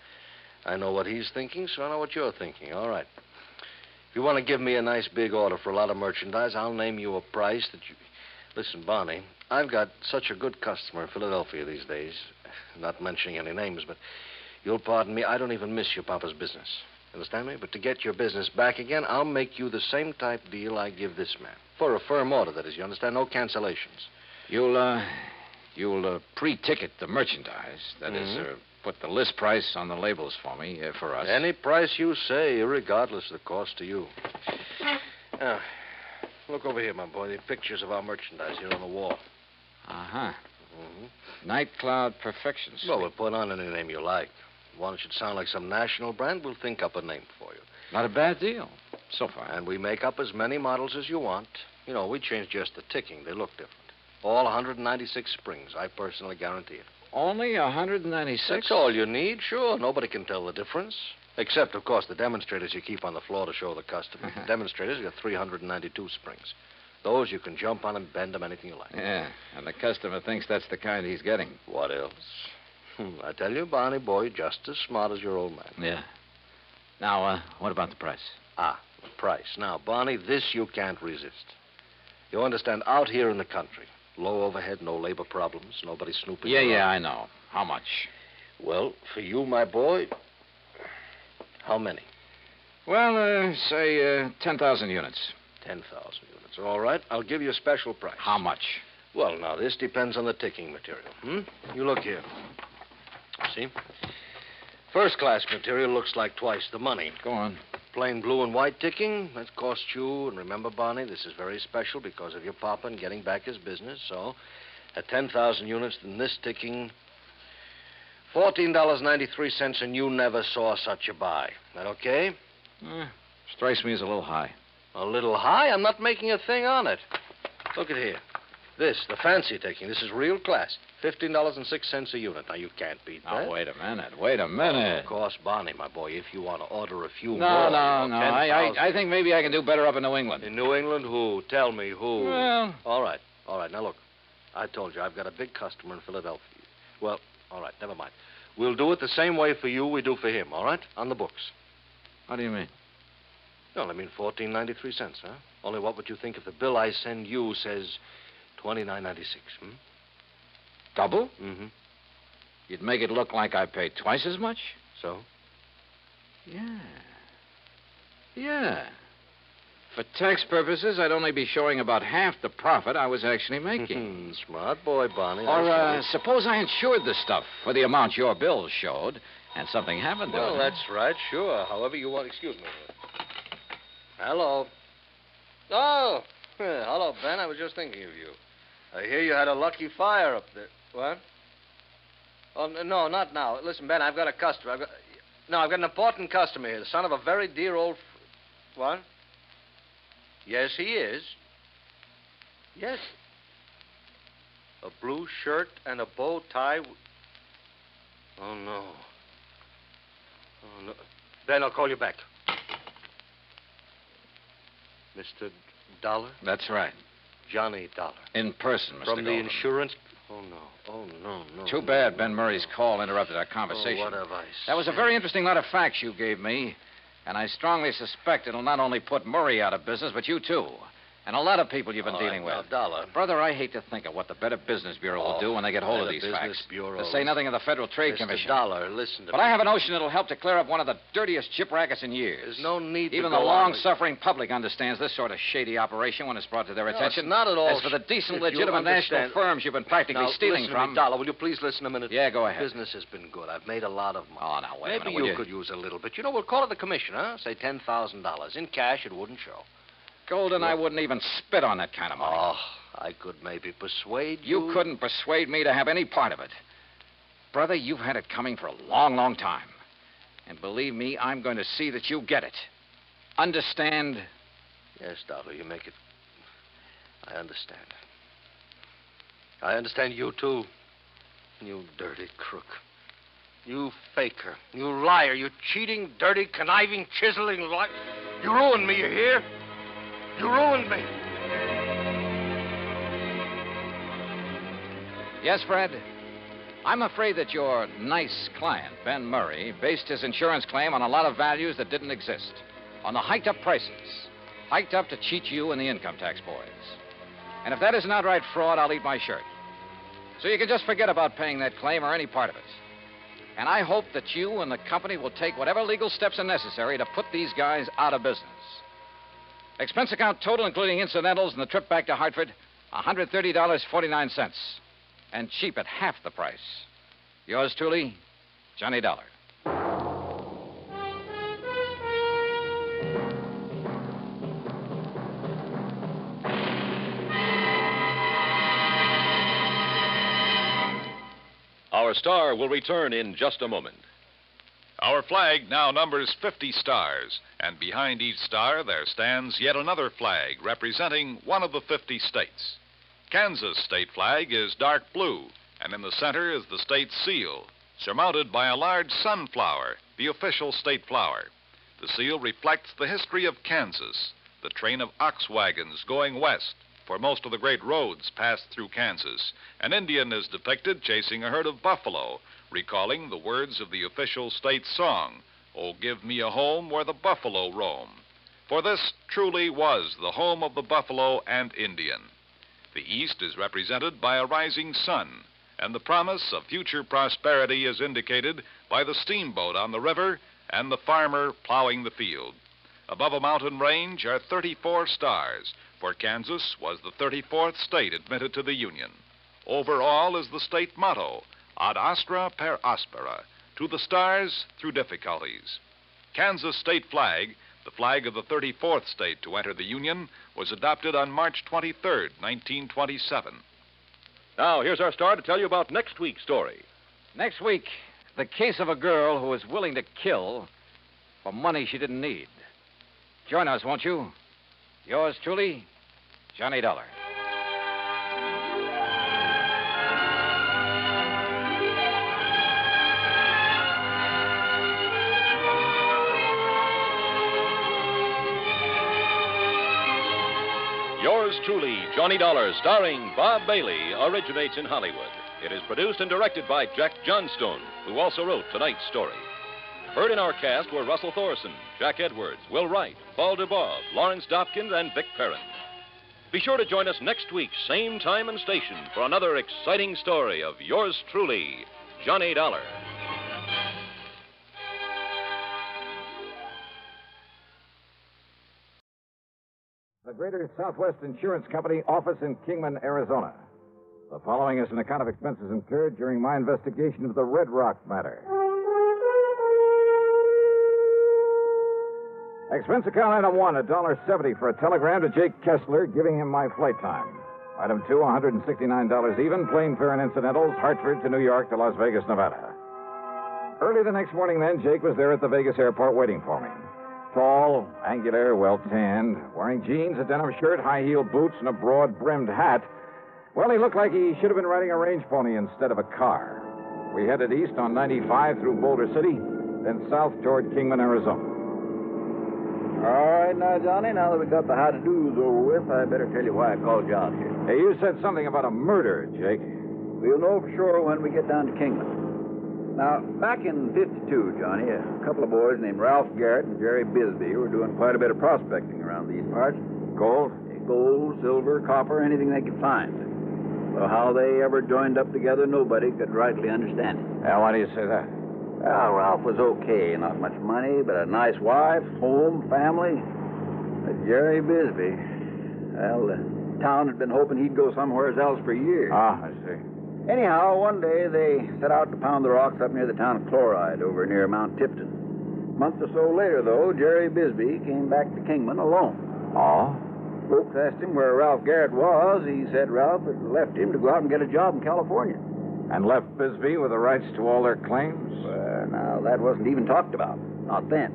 S3: I know what he's thinking, so I know what you're thinking. All right. If you want to give me a nice big order for a lot of merchandise, I'll name you a price that you... Listen, Barney, I've got such a good customer in Philadelphia these days. Not mentioning any names, but you'll pardon me, I don't even miss your papa's business. Understand me? But to get your business back again, I'll make you the same type deal I give this man. For a firm order, that is, you understand? No cancellations.
S14: You'll pre-ticket the merchandise. That is, put the list price on the labels for me, for us.
S3: Any price you say, regardless of the cost to you. Now, look over here, my boy. The pictures of our merchandise here on the wall.
S14: Uh-huh. Night Cloud Perfection Suite.
S3: Well, we'll put on any name you like. One that should sound like some national brand, we'll think up a name for you.
S14: Not a bad deal, so far.
S3: And we make up as many models as you want. You know, we change just the ticking. They look different. All 196 springs. I personally guarantee it.
S14: Only 196?
S3: That's all you need, sure. Nobody can tell the difference. Except, of course, the demonstrators you keep on the floor to show the customer. The demonstrators, you got 392 springs. Those you can jump on and bend them anything you like.
S14: Yeah, and the customer thinks that's the kind he's getting.
S3: What else? I tell you, Barney boy, just as smart as your old man.
S14: Yeah. Now, what about the price?
S3: The price. Now, Barney, this you can't resist. You understand, out here in the country, low overhead, no labor problems, nobody snooping around.
S14: Yeah, I know. How much?
S3: Well, for you, my boy, how many?
S14: Well, say 10,000 units.
S3: 10,000 units. All right, I'll give you a special price.
S14: How much?
S3: Well, now, this depends on the ticking material. You look here. See? First-class material looks like twice the money.
S14: Go on.
S3: Plain blue and white ticking, that costs you, and remember, Barney, this is very special because of your papa and getting back his business, so at 10,000 units, then this ticking, $14.93, and you never saw such a buy. That okay?
S14: Strikes me as a little high.
S3: A little high? I'm not making a thing on it. Look at here. This, the fancy ticking, this is real class. $15.06 a unit. Now, you can't beat that.
S14: Now, wait a minute.
S3: Of course, Barney, my boy, if you want to order a few more.
S14: No. I think maybe I can do better up in New England.
S3: In New England, who? Tell me who.
S14: Well.
S3: All right. Now, look. I told you, I've got a big customer in Philadelphia. Well, all right, never mind. We'll do it the same way for you we do for him, all right? On the books.
S14: How do you mean?
S3: No, I mean $14.93, huh? Only what would you think if the bill I send you says $29.96,
S14: Double?
S3: Mm-hmm.
S14: You'd make it look like I paid twice as much?
S3: So?
S14: Yeah.
S18: Yeah. For tax purposes, I'd only be showing about half the profit I was actually making.
S3: Smart boy, Barney.
S18: Or suppose I insured the stuff for the amount your bills showed, and something happened to it.
S3: Well, that's right, sure. However you want. Excuse me. Hello. Oh, hello, Ben. I was just thinking of you. I hear you had a lucky fire up there. What? Oh, no, not now. Listen, Ben, I've got a customer. I've got an important customer here, the son of a very dear old... What? Yes, he is. Yes. A blue shirt and a bow tie. Oh, no. Oh, no. Ben, I'll call you back. Mr. Dollar?
S18: That's right.
S3: Johnny Dollar.
S18: In person, Mr.
S3: From the
S18: Goldman.
S3: insurance... Oh, no. Oh, no.
S18: Too bad Ben Murray's call interrupted our conversation.
S3: Oh, what have I
S18: That was a very interesting lot of facts you gave me, and I strongly suspect it'll not only put Murray out of business, but you too. And a lot of people you've been dealing with.
S3: Now, Dollar.
S18: Brother, I hate to think of what the Better Business Bureau will do when they get hold of these facts. To say nothing of the Federal Trade Commission.
S3: Dollar, listen to
S18: But
S3: me.
S18: I have a notion it'll help to clear up one of the dirtiest chip rackets in years.
S3: There's no need
S18: Even
S3: to
S18: the
S3: go on with-
S18: long-suffering public understands this sort of shady operation when it's brought to their
S3: No,
S18: attention.
S3: it's not at all.
S18: As for the decent,
S3: If you
S18: legitimate national
S3: understand-
S18: firms you've been practically
S3: Now,
S18: stealing
S3: listen to me,
S18: from...
S3: Dollar, will you please listen a minute?
S18: Yeah, go ahead.
S3: Business has been good. I've made a lot of money.
S18: Oh, now, wait a
S3: Maybe
S18: minute, will
S3: you
S18: you?
S3: could use a little bit. You know, we'll call it the commission, huh? Say $10,000. In cash, it wouldn't show.
S18: Golden, I wouldn't even spit on that kind of money.
S3: Oh, I could maybe persuade you.
S18: You couldn't persuade me to have any part of it. Brother, you've had it coming for a long, long time. And believe me, I'm going to see that you get it. Understand?
S3: Yes, Dollar, you make it... I understand. I understand you, too. You dirty crook. You faker. You liar. You cheating, dirty, conniving, chiseling liar. You ruined me, you hear? You ruined me.
S18: Yes, Fred? I'm afraid that your nice client, Ben Murray, based his insurance claim on a lot of values that didn't exist. On the hiked up prices. Hiked up to cheat you and the income tax boys. And if that is an outright fraud, I'll eat my shirt. So you can just forget about paying that claim or any part of it. And I hope that you and the company will take whatever legal steps are necessary to put these guys out of business. Expense account total, including incidentals and the trip back to Hartford, $130.49. And cheap at half the price. Yours truly, Johnny Dollar.
S17: Our star will return in just a moment.
S8: Our flag now numbers 50 stars, and behind each star there stands yet another flag representing one of the 50 states. Kansas' state flag is dark blue, and in the center is the state's seal, surmounted by a large sunflower, the official state flower. The seal reflects the history of Kansas, the train of ox wagons going west, for most of the great roads passed through Kansas. An Indian is depicted chasing a herd of buffalo, recalling the words of the official state song, "Oh, give me a home where the buffalo roam." For this truly was the home of the buffalo and Indian. The East is represented by a rising sun, and the promise of future prosperity is indicated by the steamboat on the river and the farmer plowing the field. Above a mountain range are 34 stars, for Kansas was the 34th state admitted to the Union. Over all is the state motto, Ad astra per aspera, to the stars through difficulties. Kansas state flag, the flag of the 34th state to enter the Union, was adopted on March 23rd, 1927.
S17: Now, here's our star to tell you about next week's story.
S18: Next week, the case of a girl who was willing to kill for money she didn't need. Join us, won't you? Yours truly, Johnny Dollar.
S17: Yours truly, Johnny Dollar, starring Bob Bailey, originates in Hollywood. It is produced and directed by Jack Johnstone, who also wrote tonight's story. Heard in our cast were Russell Thorson, Jack Edwards, Will Wright, Paul DeBob, Lawrence Dopkins, and Vic Perrin. Be sure to join us next week, same time and station, for another exciting story of yours truly, Johnny Dollar.
S14: the Greater Southwest Insurance Company office in Kingman, Arizona. The following is an account of expenses incurred during my investigation of the Red Rock matter. Expense account item 1, $1.70 for a telegram to Jake Kessler giving him my flight time. Item 2, $169 even, plane fare and incidentals, Hartford to New York to Las Vegas, Nevada. Early the next morning, then, Jake was there at the Vegas airport waiting for me. Tall, angular, well-tanned, wearing jeans, a denim shirt, high-heeled boots, and a broad-brimmed hat. Well, he looked like he should have been riding a range pony instead of a car. We headed east on 95 through Boulder City, then south toward Kingman, Arizona.
S2: All right, now, Johnny, now that we got the how-to-dos over with, I better tell you why I called you out here.
S14: Hey, you said something about a murder, Jake.
S2: We'll know for sure when we get down to Kingman. Now, back in '52, Johnny, a couple of boys named Ralph Garrett and Jerry Bisbee were doing quite a bit of prospecting around these parts.
S14: Gold?
S2: Gold, silver, copper, anything they could find. Well, how they ever joined up together, nobody could rightly understand it.
S14: Yeah, why do you say that?
S2: Well, Ralph was okay. Not much money, but a nice wife, home, family. But Jerry Bisbee, well, the town had been hoping he'd go somewhere else for years.
S14: Ah, I see.
S2: Anyhow, one day they set out to pound the rocks up near the town of Chloride over near Mount Tipton. A month or so later, though, Jerry Bisbee came back to Kingman alone.
S14: Oh?
S2: Folks asked him where Ralph Garrett was. He said Ralph had left him to go out and get a job in California.
S14: And left Bisbee with the rights to all their claims?
S2: Well, now, that wasn't even talked about. Not then.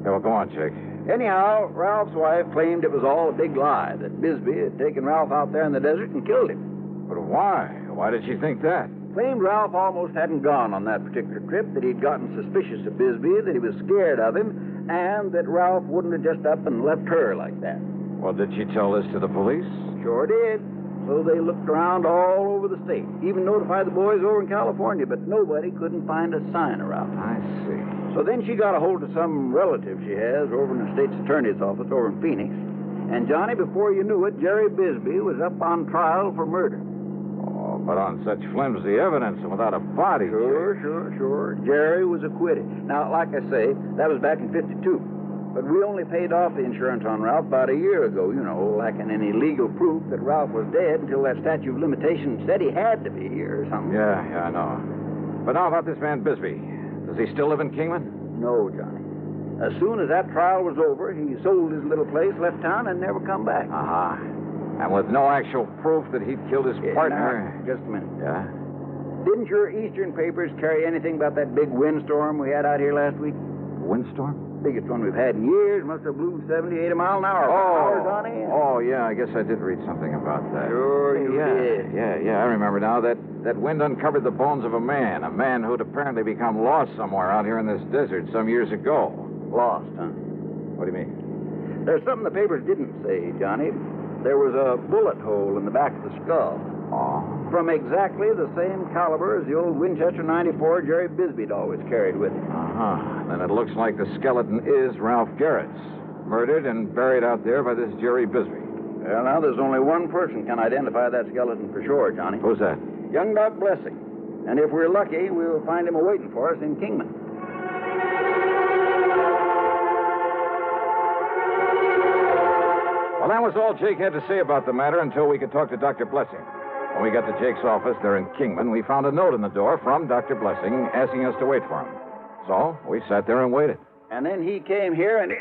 S14: Yeah, well, go on, Jake.
S2: Anyhow, Ralph's wife claimed it was all a big lie, that Bisbee had taken Ralph out there in the desert and killed him.
S14: But why? Why did she think that?
S2: Claimed Ralph almost hadn't gone on that particular trip, that he'd gotten suspicious of Bisbee, that he was scared of him, and that Ralph wouldn't have just up and left her like that.
S14: Well, did she tell this to the police?
S2: Sure did. So they looked around all over the state, even notified the boys over in California, but nobody couldn't find a sign of Ralph.
S14: I see.
S2: So then she got a hold of some relative she has over in the state's attorney's office over in Phoenix. And, Johnny, before you knew it, Jerry Bisbee was up on trial for murder.
S14: Oh, but on such flimsy evidence and without a body.
S2: Sure. Jerry was acquitted. Now, like I say, that was back in '52. But we only paid off the insurance on Ralph about a year ago, lacking any legal proof that Ralph was dead until that statute of limitations said he had to be here or something.
S14: Yeah, I know. But now about this man Bisbee. Does he still live in Kingman?
S2: No, Johnny. As soon as that trial was over, he sold his little place, left town, and never come back.
S14: Uh-huh. And with no actual proof that he'd killed his partner.
S2: Now, just a minute.
S14: Yeah?
S2: Didn't your Eastern papers carry anything about that big windstorm we had out here last week?
S14: Windstorm?
S2: Biggest one we've had in years. Must have blew 70, 80 mile an hour. Johnny.
S14: Oh, yeah, I guess I did read something about that.
S2: Sure you did.
S14: Yeah, I remember now. That wind uncovered the bones of a man who'd apparently become lost somewhere out here in this desert some years ago.
S2: Lost, huh?
S14: What do you mean?
S2: There's something the papers didn't say, Johnny. There was a bullet hole in the back of the skull.
S14: Oh?
S2: From exactly the same caliber as the old Winchester 94 Jerry Bisbee'd always carried with him.
S14: Uh-huh. Then it looks like the skeleton is Ralph Garrett's. Murdered and buried out there by this Jerry Bisbee.
S2: Well, now, there's only one person can identify that skeleton for sure, Johnny.
S14: Who's that?
S2: Young Doc Blessing. And if we're lucky, we'll find him awaiting for us in Kingman.
S14: Well, that was all Jake had to say about the matter until we could talk to Dr. Blessing. When we got to Jake's office there in Kingman, we found a note in the door from Dr. Blessing asking us to wait for him. So we sat there and waited.
S2: And then he came here and...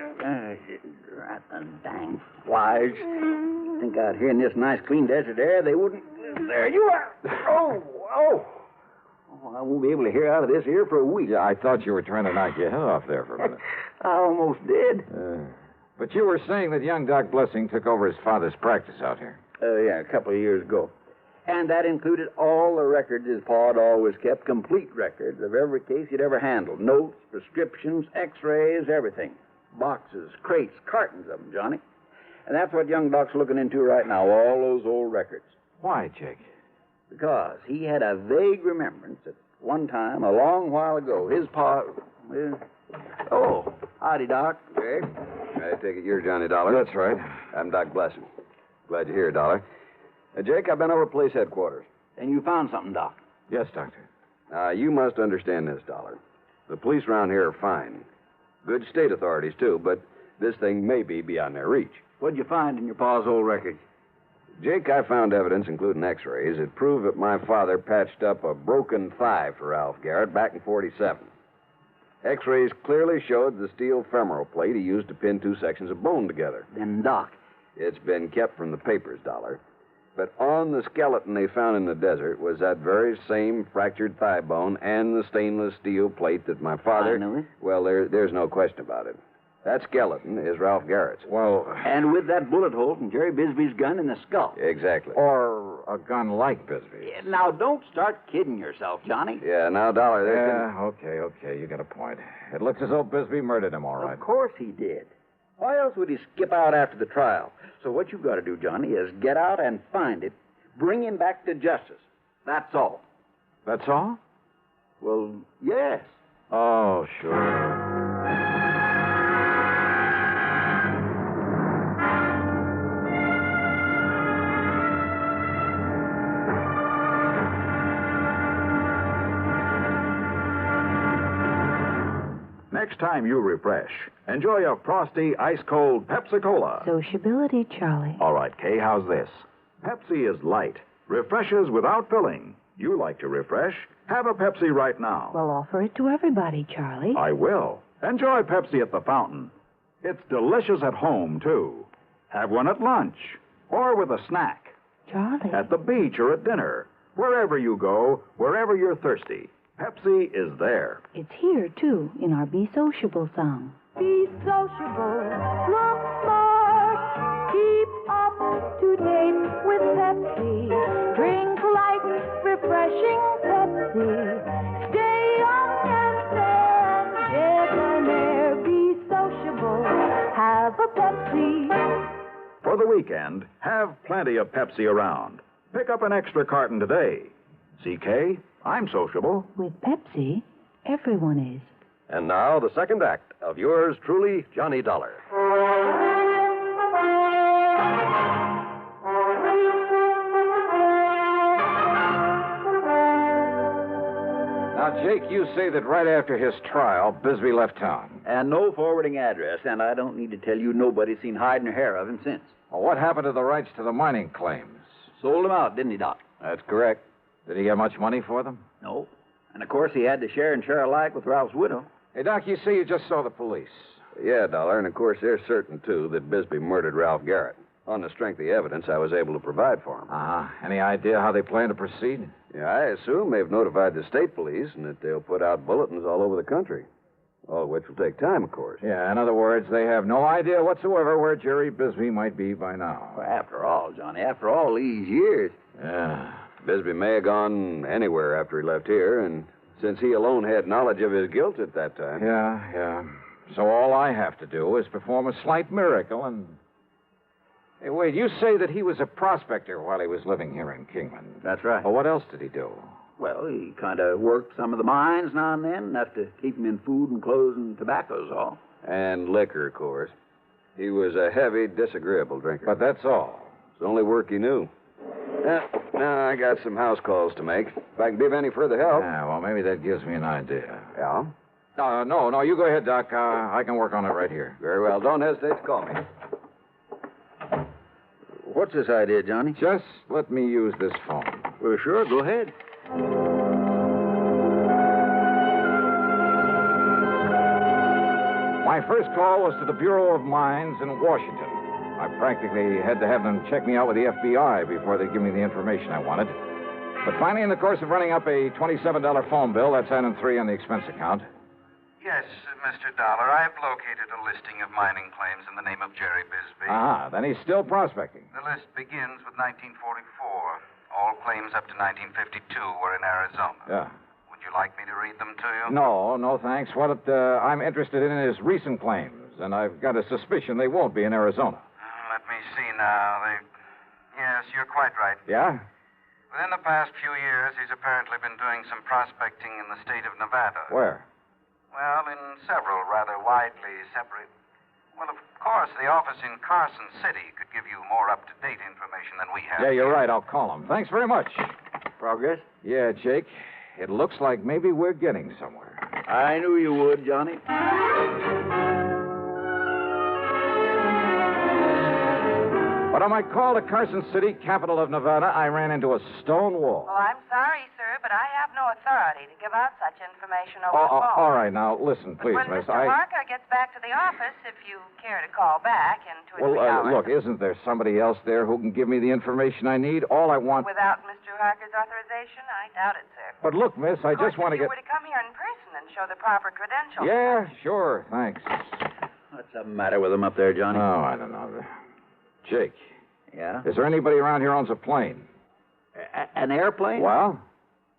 S2: Rat the dang flies. Think out here in this nice, clean desert air, they wouldn't... There you are. Oh, I won't be able to hear out of this here for a week.
S14: Yeah, I thought you were trying to knock your head off there for a minute.
S2: I almost did.
S14: But you were saying that young Doc Blessing took over his father's practice out here.
S2: Yeah, a couple of years ago. And that included all the records his pa had always kept, complete records of every case he'd ever handled. Notes, prescriptions, x-rays, everything. Boxes, crates, cartons of them, Johnny. And that's what young Doc's looking into right now, all those old records.
S14: Why, Jake?
S2: Because he had a vague remembrance that one time, a long while ago, his pa... Oh, howdy, Doc.
S15: Jake, I take it you're Johnny Dollar.
S14: That's right.
S15: I'm Doc Blessing. Glad you're here, Dollar. Jake, I've been over at police headquarters.
S2: And you found something, Doc?
S14: Yes, Doctor.
S15: Now, you must understand this, Dollar. The police around here are fine. Good state authorities, too, but this thing may be beyond their reach.
S2: What'd you find in your pa's old records?
S15: Jake, I found evidence, including x-rays, that proved that my father patched up a broken thigh for Ralph Garrett back in 47. X-rays clearly showed the steel femoral plate he used to pin two sections of bone together.
S2: Then, Doc.
S15: It's been kept from the papers, Dollar. But on the skeleton they found in the desert was that very same fractured thigh bone and the stainless steel plate that my father...
S2: I know it.
S15: Well, there's no question about it. That skeleton is Ralph Garrett's.
S3: Well...
S2: And with that bullet hole from Jerry Bisbee's gun in the skull.
S15: Exactly.
S3: Or a gun like Bisbee's.
S2: Yeah, now, don't start kidding yourself, Johnny.
S15: Yeah, now, Dollar,
S3: Okay, you got a point. It looks as though Bisbee murdered him, all right.
S2: Of course he did. Why else would he skip out after the trial? So what you've got to do, Johnny, is get out and find it, bring him back to justice. That's all.
S3: That's all?
S2: Well, yes.
S3: Oh, sure.
S5: Next time you refresh, enjoy a frosty, ice-cold Pepsi-Cola.
S7: Sociability, Charlie.
S5: All right, Kay, how's this? Pepsi is light, refreshes without filling. You like to refresh? Have a Pepsi right now.
S7: Well, offer it to everybody, Charlie.
S5: I will. Enjoy Pepsi at the fountain. It's delicious at home, too. Have one at lunch or with a snack.
S7: Charlie.
S5: At the beach or at dinner. Wherever you go, wherever you're thirsty, Pepsi is there.
S7: It's here, too, in our Be Sociable song. Be sociable, look smart, keep up to date with Pepsi. Drink light, refreshing Pepsi. Stay young and debonair. Be sociable, have a Pepsi.
S5: For the weekend, have plenty of Pepsi around. Pick up an extra carton today. CK, I'm sociable.
S7: With Pepsi, everyone is.
S6: And now, the second act of yours truly, Johnny Dollar.
S3: Now, Jake, you say that right after his trial, Bisbee left town.
S2: And no forwarding address, and I don't need to tell you nobody's seen hide nor hair of him since.
S3: Well, what happened to the rights to the mining claims?
S2: Sold them out, didn't he, Doc?
S3: That's correct. Did he get much money for them?
S2: No. And, of course, he had to share and share alike with Ralph's widow.
S3: Hey, Doc, you say you just saw the police.
S15: Yeah, Dollar, and of course they're certain, too, that Bisbee murdered Ralph Garrett. On the strength of the evidence I was able to provide for him.
S3: Any idea how they plan to proceed?
S15: Yeah, I assume they've notified the state police and that they'll put out bulletins all over the country. All of which will take time, of course.
S3: Yeah, in other words, they have no idea whatsoever where Jerry Bisbee might be by now.
S2: Well, after all, Johnny, after all these years.
S3: Yeah.
S15: Bisbee may have gone anywhere after he left here, and since he alone had knowledge of his guilt at that time.
S3: Yeah. So all I have to do is perform a slight miracle and... Hey, wait, you say that he was a prospector while he was living here in Kingman.
S2: That's right.
S3: Well, what else did he do?
S2: Well, he kind of worked some of the mines now and then, enough to keep him in food and clothes and tobacco's all.
S15: And liquor, of course. He was a heavy, disagreeable drinker.
S3: But that's all.
S15: It's the only work he knew. Now, I got some house calls to make. If I can be of any further help.
S3: Yeah, well, maybe that gives me an idea.
S15: Yeah?
S3: No, you go ahead, Doc. I can work on it right here.
S15: Very well. Don't hesitate to call me.
S2: What's this idea, Johnny?
S3: Just let me use this phone.
S2: Well, sure, go ahead.
S3: My first call was to the Bureau of Mines in Washington. I practically had to have them check me out with the FBI before they'd give me the information I wanted. But finally, in the course of running up a $27 phone bill, that's adding 3 on the expense account.
S21: Yes, Mr. Dollar, I've located a listing of mining claims in the name of Jerry Bisbee.
S3: Then he's still prospecting.
S21: The list begins with 1944. All claims up to 1952 were in Arizona.
S3: Yeah.
S21: Would you like me to read them to you?
S3: No, thanks. What I'm interested in is recent claims, and I've got a suspicion they won't be in Arizona.
S21: Let me see now. Yes, you're quite right.
S3: Yeah?
S21: Within the past few years, he's apparently been doing some prospecting in the state of Nevada.
S3: Where?
S21: Well, in several rather widely separate... Well, of course, the office in Carson City could give you more up-to-date information than we have.
S3: Yeah, you're right. I'll call him. Thanks very much.
S2: Progress?
S3: Yeah, Jake. It looks like maybe we're getting somewhere.
S2: I knew you would, Johnny.
S14: But on my call to Carson City, capital of Nevada, I ran into a stone wall.
S9: Well, I'm sorry, sir, but I have no authority to give out such information over the phone.
S14: All right, now, listen, please,
S9: when
S14: miss.
S9: Mr. Harker gets back to the office, if you care to call back in 2 or 3 hours.
S14: Look, isn't there somebody else there who can give me the information I need? All I want...
S9: Without Mr. Harker's authorization? I doubt it, sir.
S14: But look, miss, I just want to get...
S9: If you were to come here in person and show the proper credentials.
S14: Yeah, sure, thanks.
S2: What's the matter with him up there, Johnny?
S14: Oh, I don't know. Jake.
S2: Yeah?
S14: Is there anybody around here who owns a plane?
S2: An airplane?
S14: Well?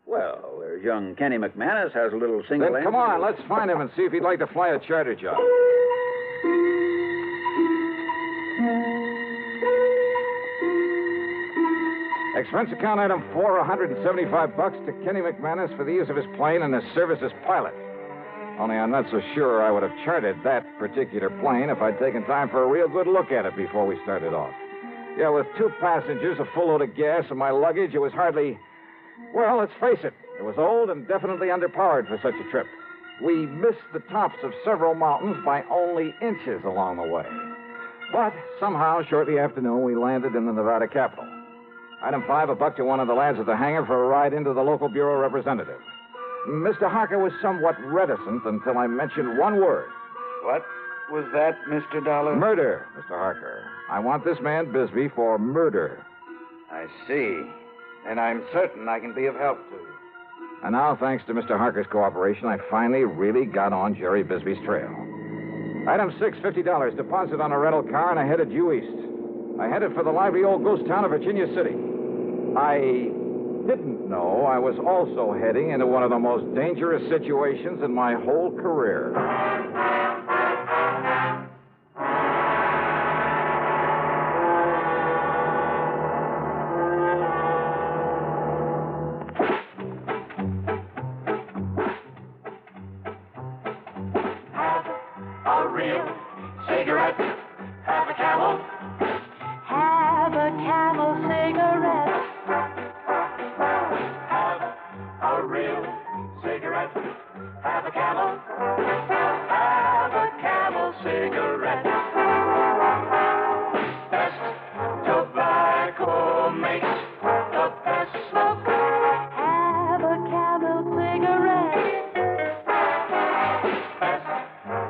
S2: Well, there's young Kenny McManus has a little single...
S14: Then come on, let's find him and see if he'd like to fly a charter job. Expense account item 4, $175 to Kenny McManus for the use of his plane and his service as pilot. Only I'm not so sure I would have chartered that particular plane if I'd taken time for a real good look at it before we started off. Yeah, with 2 passengers, a full load of gas, and my luggage, it was hardly... Well, let's face it. It was old and definitely underpowered for such a trip. We missed the tops of several mountains by only inches along the way. But somehow, shortly after noon, we landed in the Nevada capital. Item 5, $1 to one of the lads at the hangar for a ride into the local bureau representative. Mr. Harker was somewhat reticent until I mentioned one word.
S11: What was that, Mr. Dollar?
S14: Murder, Mr. Harker. I want this man Bisbee for murder.
S11: I see. And I'm certain I can be of help to you.
S14: And now, thanks to Mr. Harker's cooperation, I finally really got on Jerry Bisbee's trail. Item 6, $50, deposit on a rental car, and I headed due east. I headed for the lively old ghost town of Virginia City. I didn't know I was also heading into one of the most dangerous situations in my whole career.
S13: A real cigarette. Have a Camel.
S7: Have a Camel cigarette.
S13: Have a real cigarette. Have a Camel. Have a Camel cigarette. Best tobacco makes the best smoke.
S7: Have a Camel cigarette.
S13: Best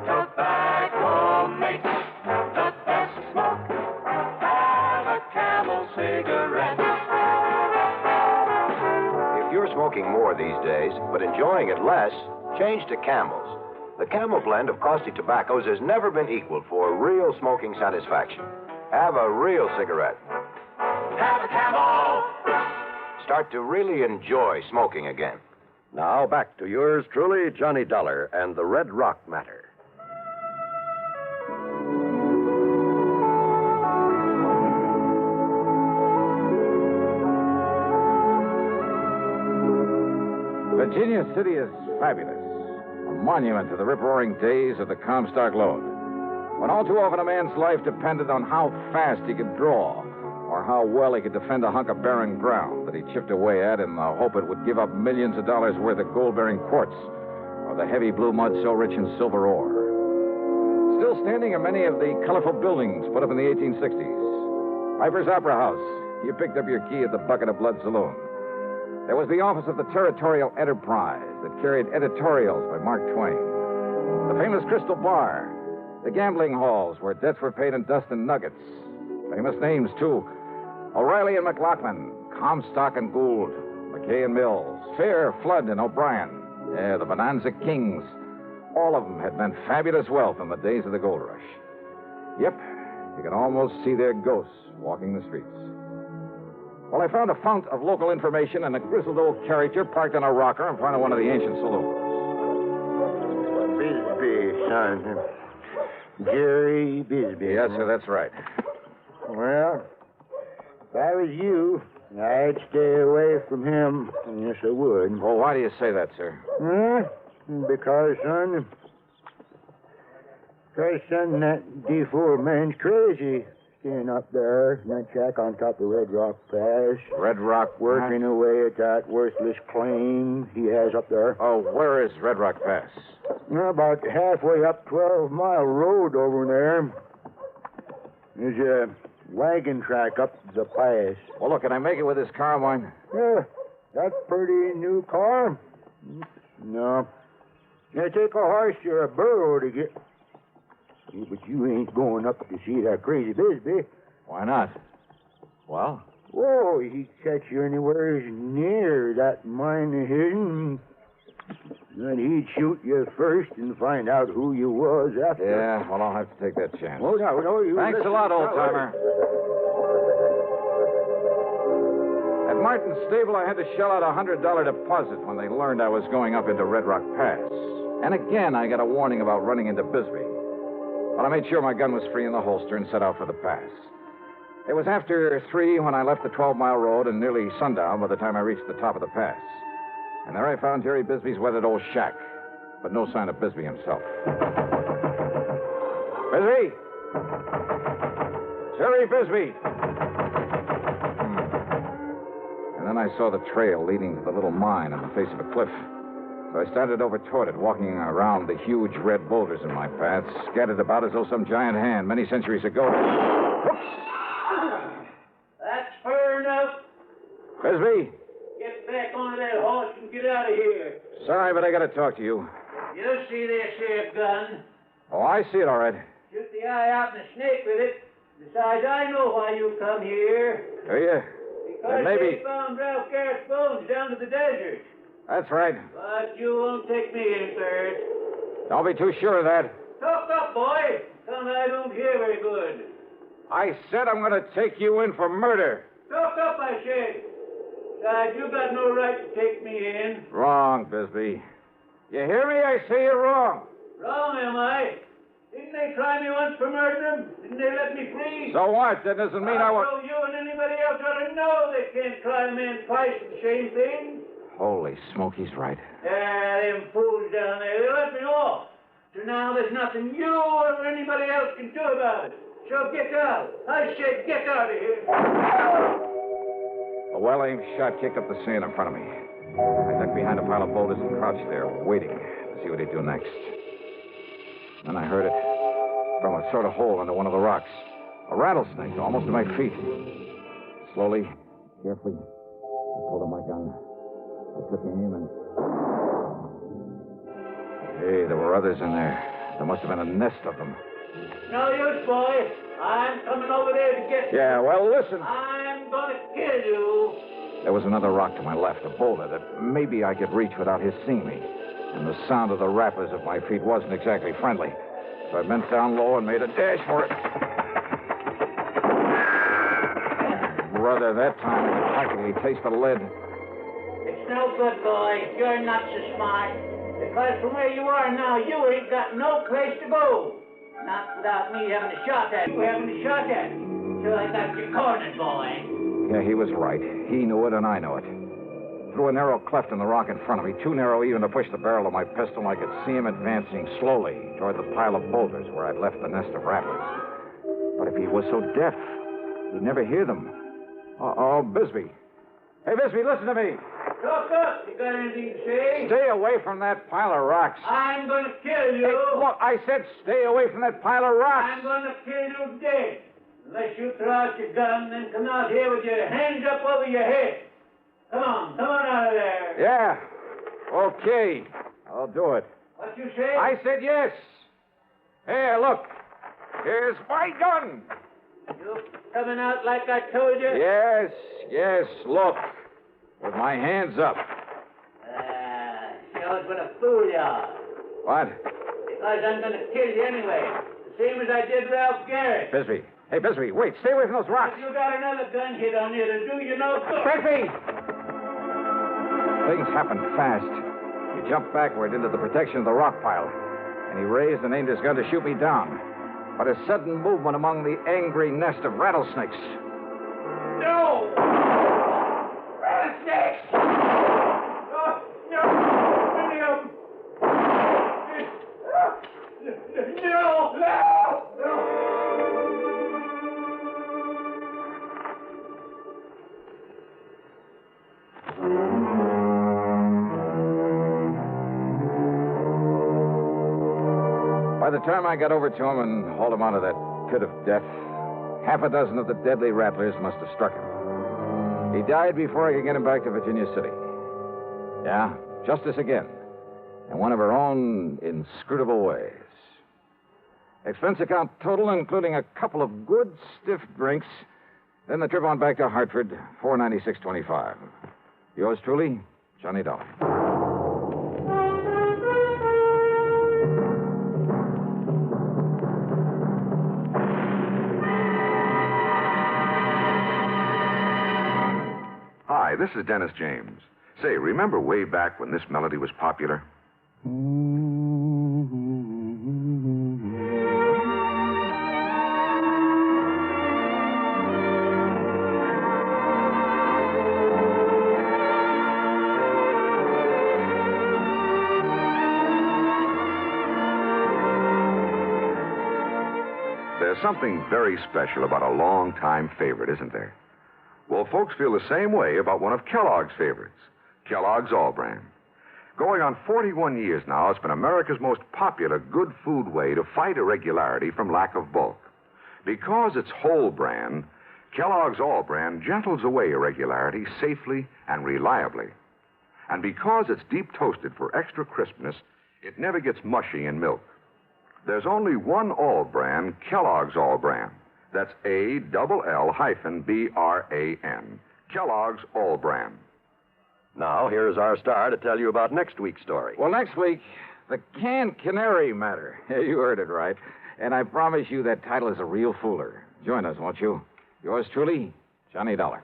S13: tobacco makes the best smoke. Have a Camel cigarette.
S22: If you're smoking more these days, but enjoying it less, change to Camel's. The Camel blend of caustic tobaccos has never been equaled for real smoking satisfaction. Have a real cigarette.
S13: Have a Camel.
S22: Start to really enjoy smoking again.
S6: Now back to yours truly, Johnny Dollar and the Red Rock Matter.
S14: Virginia City is fabulous. A monument to the rip-roaring days of the Comstock Lode. When all too often a man's life depended on how fast he could draw or how well he could defend a hunk of barren ground that he chipped away at in the hope it would give up millions of dollars worth of gold-bearing quartz or the heavy blue mud so rich in silver ore. Still standing are many of the colorful buildings put up in the 1860s. Piper's Opera House. You picked up your key at the Bucket of Blood Saloon. There was the office of the Territorial Enterprise that carried editorials by Mark Twain. The famous Crystal Bar. The gambling halls where debts were paid in dust and nuggets. Famous names, too. O'Reilly and McLaughlin, Comstock and Gould, McKay and Mills, Fair, Flood, and O'Brien. Yeah, the Bonanza Kings. All of them had meant fabulous wealth in the days of the gold rush. Yep, you could almost see their ghosts walking the streets. Well, I found a fount of local information and a grizzled old character parked on a rocker in front of one of the ancient saloons.
S24: Bisbee, son. Jerry Bisbee.
S14: Yes, sir, that's right.
S24: Well, if I was you, I'd stay away from him. Yes, I would.
S14: Well, why do you say that, sir?
S24: Because, son, that D4 man's crazy. Staying up there in that shack on top of Red Rock Pass.
S14: Red Rock?
S24: Working away at that worthless claim he has up there.
S14: Oh, where is Red Rock Pass?
S24: About halfway up 12-mile road over there. There's wagon track up the pass.
S14: Well, look, can I make it with this car of mine?
S24: Yeah, that's pretty new car. No. It take a horse or a burro to get... Yeah, but you ain't going up to see that crazy Bisbee.
S14: Why not? Well?
S24: Whoa, he'd catch you anywhere near that mine of his. Then he'd shoot you first and find out who you was after.
S14: Yeah, well, I'll have to take that chance.
S24: Oh, no, you...
S14: Thanks a lot, old-timer. At Martin's stable, I had to shell out a $100 deposit when they learned I was going up into Red Rock Pass. And again, I got a warning about running into Bisbee. But I made sure my gun was free in the holster and set out for the pass. It was after 3 when I left the 12-mile road and nearly sundown by the time I reached the top of the pass. And there I found Jerry Bisbee's weathered old shack, but no sign of Bisbee himself. Bisbee! Jerry Bisbee! And then I saw the trail leading to the little mine on the face of a cliff. So I started over toward it, walking around the huge red boulders in my path, scattered about as though some giant hand many centuries ago. Whoops!
S4: That's fair enough.
S14: Bisbee!
S4: Get back on that horse and get out of here.
S14: Sorry, but I gotta talk to you.
S4: You see this here gun?
S14: Oh, I see it all right.
S4: Shoot the eye out in the snake with it. Besides, I know why you come here.
S14: Do you?
S4: Because
S14: maybe...
S4: they found Ralph Garrett's bones down to the desert.
S14: That's right.
S4: But you won't take me in third.
S14: Don't be too sure of that.
S4: Talk up, boy. Come, I don't hear very good.
S14: I said I'm gonna take you in for murder.
S4: Talk up, I said. Besides, you got no right to take me in.
S14: Wrong, Bisbee. You hear me? I say you're wrong.
S4: Wrong, am I? Didn't they try me once for murdering? Didn't they let me free?
S14: So what? That doesn't mean I want...
S4: So you and anybody else ought to know they can't try a man twice for the same thing.
S14: Holy smoke, he's right.
S4: Them fools down there, they let me off. So now there's nothing you or anybody else can do about it. So get out. I said get out of here.
S14: A well-aimed shot kicked up the sand in front of me. I ducked behind a pile of boulders and crouched there, waiting to see what he'd do next. Then I heard it from a sort of hole under one of the rocks. A rattlesnake, almost at my feet. Slowly, carefully, I pulled out my gun. I took aim and... Hey, there were others in there. There must have been a nest of them.
S4: No use, boy. I'm coming over there to get you.
S14: Yeah, well, listen.
S4: I'm going to kill you.
S14: There was another rock to my left, a boulder that maybe I could reach without his seeing me. And the sound of the rappers at my feet wasn't exactly friendly. So I bent down low and made a dash for it. Brother, that time I could practically taste the lead.
S4: It's no good, boy. You're not so smart. Because from where you are now, you ain't got no place to go. Not without me having a shot at you, having a shot at you. So I got you cornered, boy.
S14: Yeah, he was right. He knew it, and I know it. Through a narrow cleft in the rock in front of me, too narrow even to push the barrel of my pistol, I could see him advancing slowly toward the pile of boulders where I'd left the nest of rattlers. But if he was so deaf, he'd never hear them. Oh, Bisbee. Hey, Bisbee, listen to me.
S4: Talk up. You got anything to say?
S14: Stay away from that pile of rocks.
S4: I'm going to kill you.
S14: Hey, look, I said stay away from that pile of rocks.
S4: I'm going to kill you dead. Unless you throw out your gun and come out here with your hands up over your head. Come on out of there.
S14: Yeah. Okay. I'll do it.
S4: What you say?
S14: I said yes. Here, look. Here's my gun.
S4: You coming out like I told you?
S14: Yes, look. With my hands up.
S4: I was going to fool you.
S14: What?
S4: Because I'm going to kill you anyway. The same as I did Ralph Garrett.
S14: Bisbee. Hey, Bisbee, wait. Stay away from those rocks.
S4: If you got another gun hit on you, it'll do you no good.
S14: Bisbee! Things happened fast. He jumped backward into the protection of the rock pile, and he raised and aimed his gun to shoot me down. But a sudden movement among the angry nest of rattlesnakes.
S4: No! Rattlesnakes! No! Many of them! No! By
S14: the time I got over to him and hauled him out of that pit of death, Half a dozen of the deadly rattlers must have struck him. He died before I could get him back to Virginia City. Yeah, justice again. In one of her own inscrutable ways. Expense account total, including a couple of good stiff drinks. Then the trip on back to Hartford, $496.25. Yours truly, Johnny Dollar.
S10: Hi, this is Dennis James. Say, remember way back when this melody was popular? There's something very special about a long-time favorite, isn't there? Well, folks feel the same way about one of Kellogg's favorites, Kellogg's All Brand. Going on 41 years now, it's been America's most popular good food way to fight irregularity from lack of bulk. Because it's whole brand, Kellogg's All Brand gentles away irregularity safely and reliably. And because it's deep toasted for extra crispness, it never gets mushy in milk. There's only one All Brand, Kellogg's All Brand. That's ALL-BRAN. Kellogg's All Brand.
S6: Now, here's our star to tell you about next week's story.
S14: Well, next week, the canned canary matter. You heard it right. And I promise you that title is a real fooler. Join us, won't you? Yours truly, Johnny Dollar.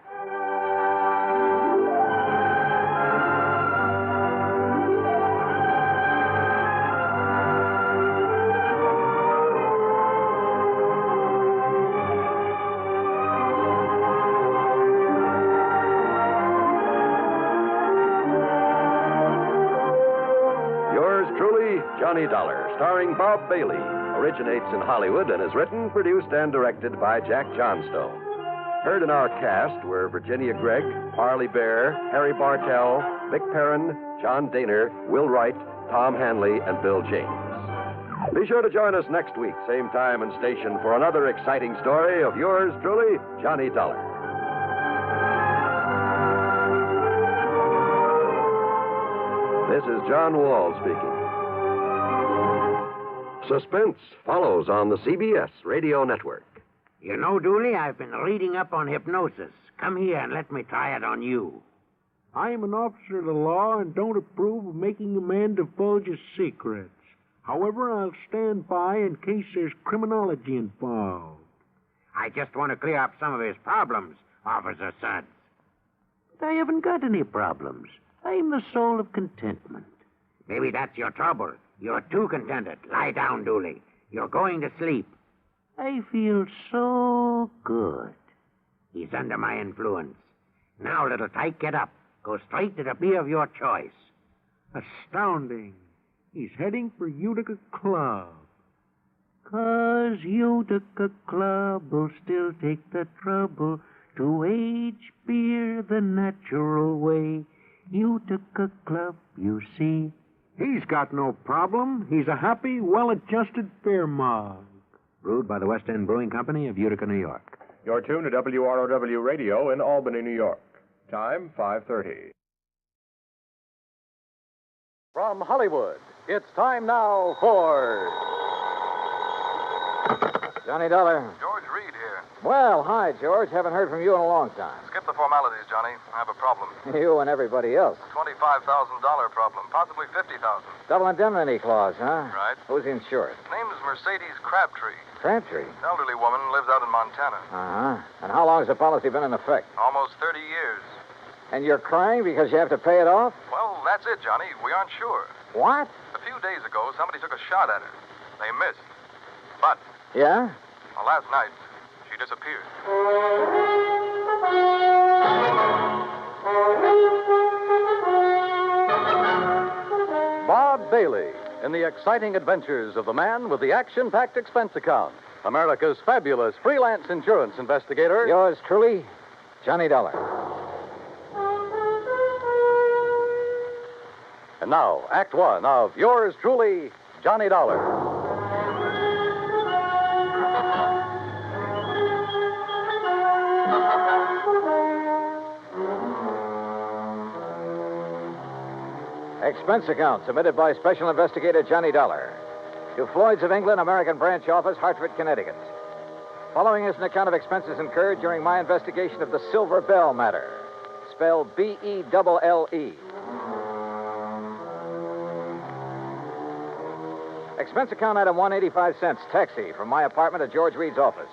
S6: Johnny Dollar, starring Bob Bailey, originates in Hollywood and is written, produced, and directed by Jack Johnstone. Heard in our cast were Virginia Gregg, Arlie Bear, Harry Bartell, Vic Perrin, John Daner, Will Wright, Tom Hanley, and Bill James. Be sure to join us next week, same time and station, for another exciting story of yours truly, Johnny Dollar. This is John Wall speaking. Suspense follows on the CBS Radio Network.
S4: You know, Dooley, I've been reading up on hypnosis. Come here and let me try it on you.
S16: I'm an officer of the law and don't approve of making a man divulge his secrets. However, I'll stand by in case there's criminology involved.
S4: I just want to clear up some of his problems, Officer Suggs. But I haven't got any problems. I'm the soul of contentment. Maybe that's your trouble. You're too contented. Lie down, Dooley. You're going to sleep. I feel so good. He's under my influence. Now, little tyke, get up. Go straight to the beer of your choice.
S16: Astounding. He's heading for Utica Club.
S4: 'Cause Utica Club will still take the trouble to age beer the natural way. Utica Club, you see.
S16: He's got no problem. He's a happy, well-adjusted beer mug.
S19: Brewed by the West End Brewing Company of Utica, New York.
S23: You're tuned to WROW Radio in Albany, New York. Time, 5:30.
S17: From Hollywood, it's time now for...
S14: Johnny Dollar.
S25: George Reed here.
S14: Well, hi, George. Haven't heard from you in a long time.
S25: Skip the formalities, Johnny. I have a problem.
S14: You and everybody else.
S25: $25,000 problem, possibly $50,000.
S14: Double indemnity clause, huh?
S25: Right.
S14: Who's insured?
S25: Name is Mercedes Crabtree.
S14: Crabtree?
S25: Elderly woman, lives out in Montana.
S14: Uh-huh. And how long has the policy been in effect?
S25: Almost 30 years.
S14: And you're crying because you have to pay it off?
S25: Well, that's it, Johnny. We aren't sure.
S14: What?
S25: A few days ago, somebody took a shot at her. They missed. But,
S14: Yeah?
S25: well, last night, she disappeared.
S17: Bob Bailey in the exciting adventures of the man with the action-packed expense account. America's fabulous freelance insurance investigator.
S14: Yours truly, Johnny Dollar.
S17: And now, Act One of yours truly, Johnny Dollar.
S14: Expense account submitted by Special Investigator Johnny Dollar to Floyd's of England, American Branch Office, Hartford, Connecticut. Following is an account of expenses incurred during my investigation of the Silver Bell matter, spelled B-E-double-L-E. Expense account item 185 cents, taxi from my apartment to George Reed's office.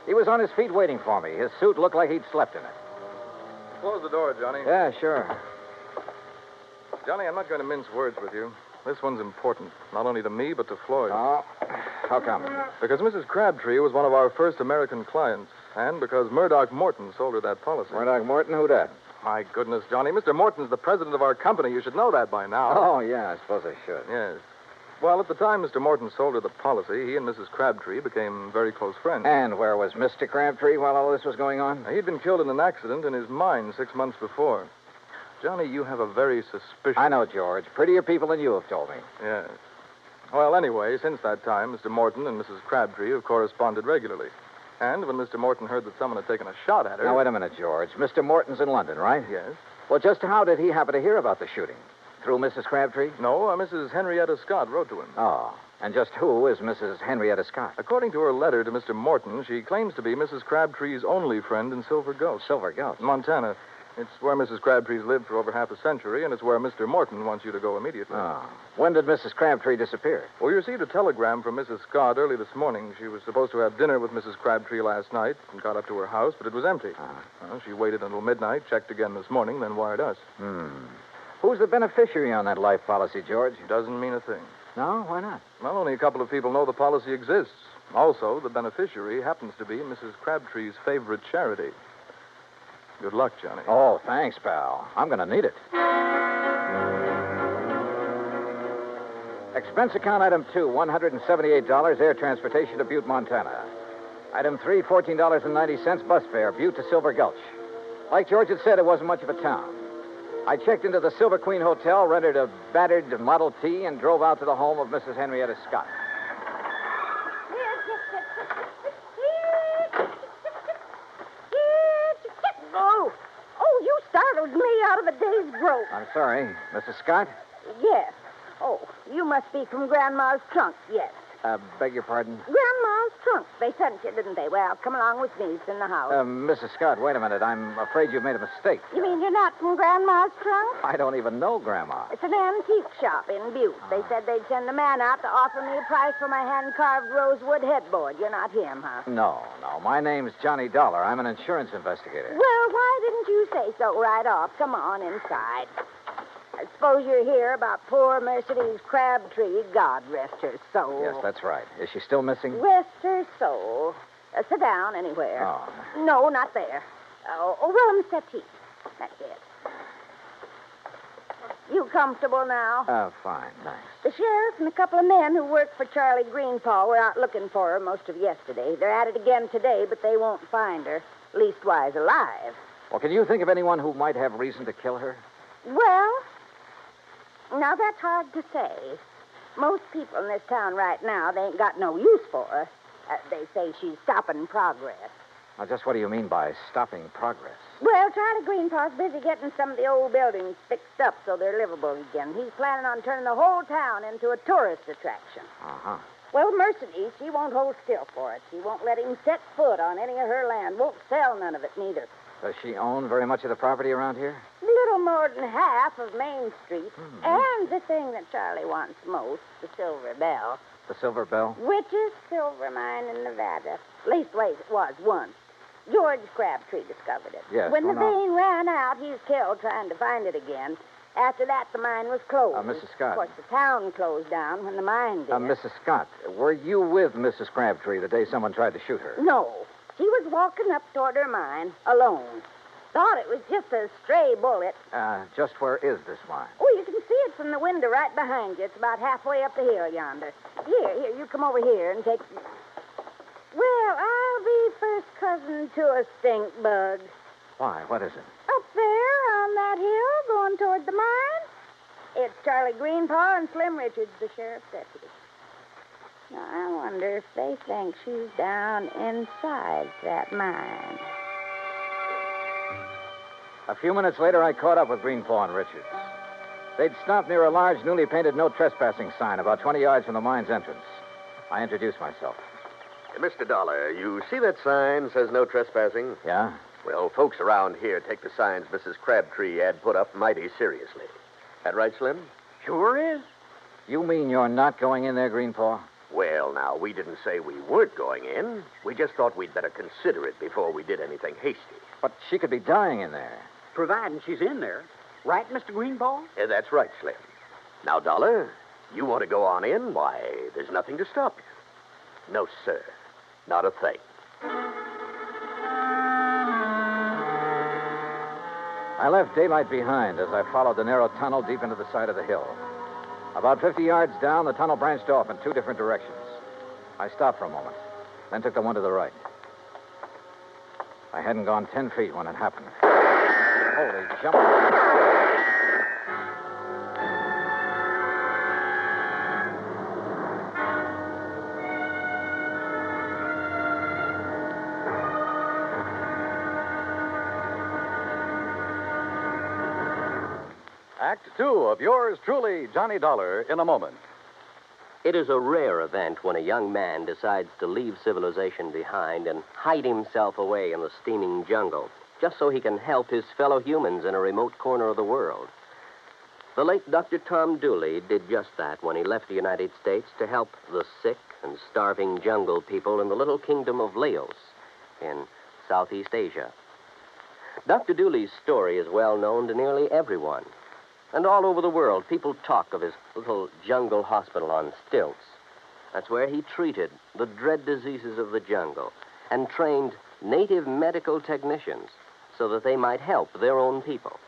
S14: He was on his feet waiting for me. His suit looked like he'd slept in it.
S23: Close the door, Johnny.
S14: Yeah, sure.
S23: Johnny, I'm not going to mince words with you. This one's important, not only to me, but to Floyd.
S14: Oh, how come?
S23: Because Mrs. Crabtree was one of our first American clients, and because Murdoch Morton sold her that policy.
S14: Murdoch Morton? Who that?
S23: My goodness, Johnny. Mr. Morton's the president of our company. You should know that by now.
S14: Oh, yeah, I suppose I should.
S23: Yes. Well, at the time Mr. Morton sold her the policy, he and Mrs. Crabtree became very close friends.
S14: And where was Mr. Crabtree while all this was going on?
S23: He'd been killed in an accident in his mine 6 months before. Johnny, you have a very suspicious...
S14: I know, George. Prettier people than you have told me.
S23: Yes. Well, anyway, since that time, Mr. Morton and Mrs. Crabtree have corresponded regularly. And when Mr. Morton heard that someone had taken a shot at her...
S14: Now, wait a minute, George. Mr. Morton's in London, right?
S23: Yes.
S14: Well, just how did he happen to hear about the shooting? Through Mrs. Crabtree?
S23: No, Mrs. Henrietta Scott wrote to him.
S14: Oh. And just who is Mrs. Henrietta Scott?
S23: According to her letter to Mr. Morton, she claims to be Mrs. Crabtree's only friend in Silver Gulch.
S14: Silver Gulch?
S23: Montana. It's where Mrs. Crabtree's lived for over half a century, and it's where Mr. Morton wants you to go immediately.
S14: Oh. When did Mrs. Crabtree disappear?
S23: Well, we received a telegram from Mrs. Scott early this morning. She was supposed to have dinner with Mrs. Crabtree last night and got up to her house, but it was empty. Well, she waited until midnight, checked again this morning, then wired us.
S14: Who's the beneficiary on that life policy, George?
S23: Doesn't mean a thing.
S14: No? Why not?
S23: Well, only a couple of people know the policy exists. Also, the beneficiary happens to be Mrs. Crabtree's favorite charity. Good luck, Johnny.
S14: Oh, thanks, pal. I'm going to need it. Expense account item 2, $178, air transportation to Butte, Montana. Item 3, $14.90, bus fare, Butte to Silver Gulch. Like George had said, it wasn't much of a town. I checked into the Silver Queen Hotel, rented a battered Model T, and drove out to the home of Mrs. Henrietta Scott.
S1: Oh, you startled me out of a day's growth.
S14: I'm sorry. Mrs. Scott?
S1: Yes. Oh, you must be from Grandma's trunk, yes.
S14: Beg your pardon?
S1: Grandma's trunk. They sent you, didn't they? Well, come along with me. It's in the house.
S14: Mrs. Scott, wait a minute. I'm afraid you've made a mistake.
S1: You mean you're not from Grandma's trunk?
S14: I don't even know Grandma.
S1: It's an antique shop in Butte. They said they'd send a man out to offer me a price for my hand-carved rosewood headboard. You're not him, huh?
S14: No. My name's Johnny Dollar. I'm an insurance investigator.
S1: Well, why didn't you say so right off? Come on inside. I suppose you're here about poor Mercedes Crabtree. God rest her soul.
S14: Yes, that's right. Is she still missing?
S1: Rest her soul. Sit down anywhere.
S14: Oh.
S1: No, not there. Willem settee. That's it. You comfortable now?
S14: Fine, thanks.
S1: The sheriff and a couple of men who work for Charlie Greenpaw were out looking for her most of yesterday. They're at it again today, but they won't find her. Leastwise alive.
S14: Well, can you think of anyone who might have reason to kill her?
S1: Well, now that's hard to say. Most people in this town right now, they ain't got no use for her. They say she's stopping progress.
S14: Now, just what do you mean by stopping progress?
S1: Well, Charlie Greenpaw's busy getting some of the old buildings fixed up so they're livable again. He's planning on turning the whole town into a tourist attraction.
S14: Uh-huh.
S1: Well, Mercedes, she won't hold still for it. She won't let him set foot on any of her land. Won't sell none of it, neither.
S14: Does she own very much of the property around here?
S1: Little more than half of Main Street. And the thing that Charlie wants most, the Silver Bell.
S14: The Silver Bell?
S1: Richest silver mine in Nevada. Leastways, it was once. George Crabtree discovered it.
S14: Yes,
S1: when
S14: well,
S1: the
S14: now-
S1: vein ran out, he was killed trying to find it again. After that, the mine was closed.
S14: Mrs. Scott.
S1: Of course, the town closed down when the mine did.
S14: Mrs. Scott, were you with Mrs. Crabtree the day someone tried to shoot her?
S1: No. She was walking up toward her mine, alone. Thought it was just a stray bullet.
S14: Just where is this mine?
S1: Oh, you can see it from the window right behind you. It's about halfway up the hill yonder. Here, you come over here and take... Well, I'll be first cousin to a stink bug.
S14: Why, what is it?
S1: Up there on that hill going toward the mine. It's Charlie Greenpaw and Slim Richards, the sheriff's deputy. Now, I wonder if they think she's down inside that mine.
S14: A few minutes later, I caught up with Greenpaw and Richards. They'd stopped near a large, newly painted no trespassing sign about 20 yards from the mine's entrance. I introduced myself.
S5: Mr. Dollar, you see that sign says no trespassing?
S14: Yeah?
S5: Well, folks around here take the signs Mrs. Crabtree had put up mighty seriously. That right, Slim?
S14: Sure is. You mean you're not going in there, Greenpaw?
S5: Well, now, we didn't say we weren't going in. We just thought we'd better consider it before we did anything hasty.
S14: But she could be dying in there.
S8: Providing she's in there. Right, Mr. Greenbaugh?
S5: That's right, Slim. Now, Dollar, you want to go on in? Why, there's nothing to stop you. No, sir. Not a thing.
S14: I left daylight behind as I followed the narrow tunnel deep into the side of the hill. About 50 yards down, the tunnel branched off in two different directions. I stopped for a moment, then took the one to the right. I hadn't gone 10 feet when it happened. Holy jump.
S17: Act 2 of yours truly, Johnny Dollar, in a moment.
S12: It is a rare event when a young man decides to leave civilization behind and hide himself away in the steaming jungle, just so he can help his fellow humans in a remote corner of the world. The late Dr. Tom Dooley did just that when he left the United States to help the sick and starving jungle people in the little kingdom of Laos in Southeast Asia. Dr. Dooley's story is well known to nearly everyone. And all over the world, people talk of his little jungle hospital on stilts. That's where he treated the dread diseases of the jungle and trained native medical technicians so that they might help their own people.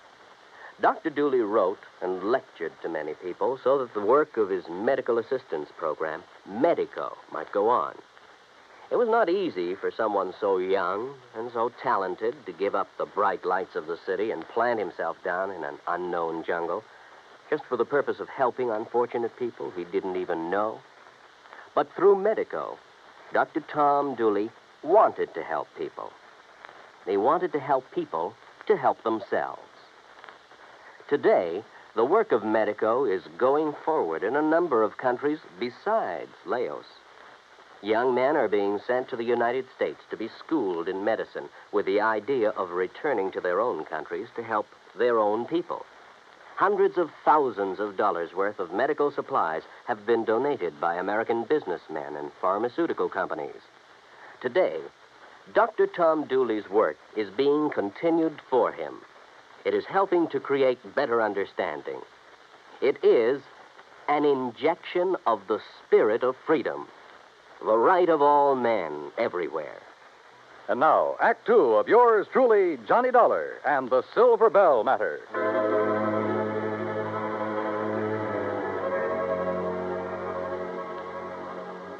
S12: Dr. Dooley wrote and lectured to many people so that the work of his medical assistance program, Medico, might go on. It was not easy for someone so young and so talented to give up the bright lights of the city and plant himself down in an unknown jungle just for the purpose of helping unfortunate people he didn't even know. But through Medico, Dr. Tom Dooley wanted to help people. He wanted to help people to help themselves. Today, the work of Medico is going forward in a number of countries besides Laos. Young men are being sent to the United States to be schooled in medicine with the idea of returning to their own countries to help their own people. Hundreds of thousands of dollars worth of medical supplies have been donated by American businessmen and pharmaceutical companies. Today, Dr. Tom Dooley's work is being continued for him. It is helping to create better understanding. It is an injection of the spirit of freedom. The right of all men everywhere.
S17: And now, Act 2 of yours truly, Johnny Dollar and the Silver Bell Matter.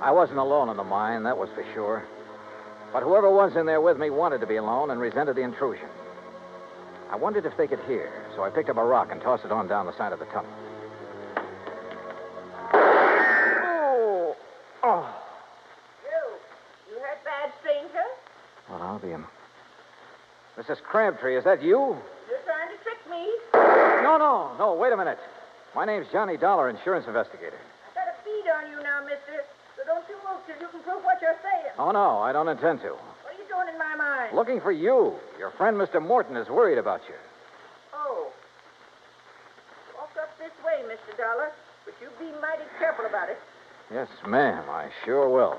S14: I wasn't alone in the mine, that was for sure. But whoever was in there with me wanted to be alone and resented the intrusion. I wondered if they could hear, so I picked up a rock and tossed it on down the side of the tunnel. Oh.
S18: You heard bad, stranger?
S14: Well, I'll be him. Mrs. Crabtree, is that you?
S18: You're trying to trick me.
S14: No, wait a minute. My name's Johnny Dollar, insurance investigator.
S18: I've got a bead on you now, mister. So don't you move till you can prove what you're saying.
S14: Oh, no, I don't intend to.
S18: What are you doing in my mind?
S14: Looking for you. Your friend, Mr. Morton, is worried about you.
S18: Oh. Walk up this way, Mr. Dollar. But you be mighty careful about it.
S14: Yes, ma'am, I sure will.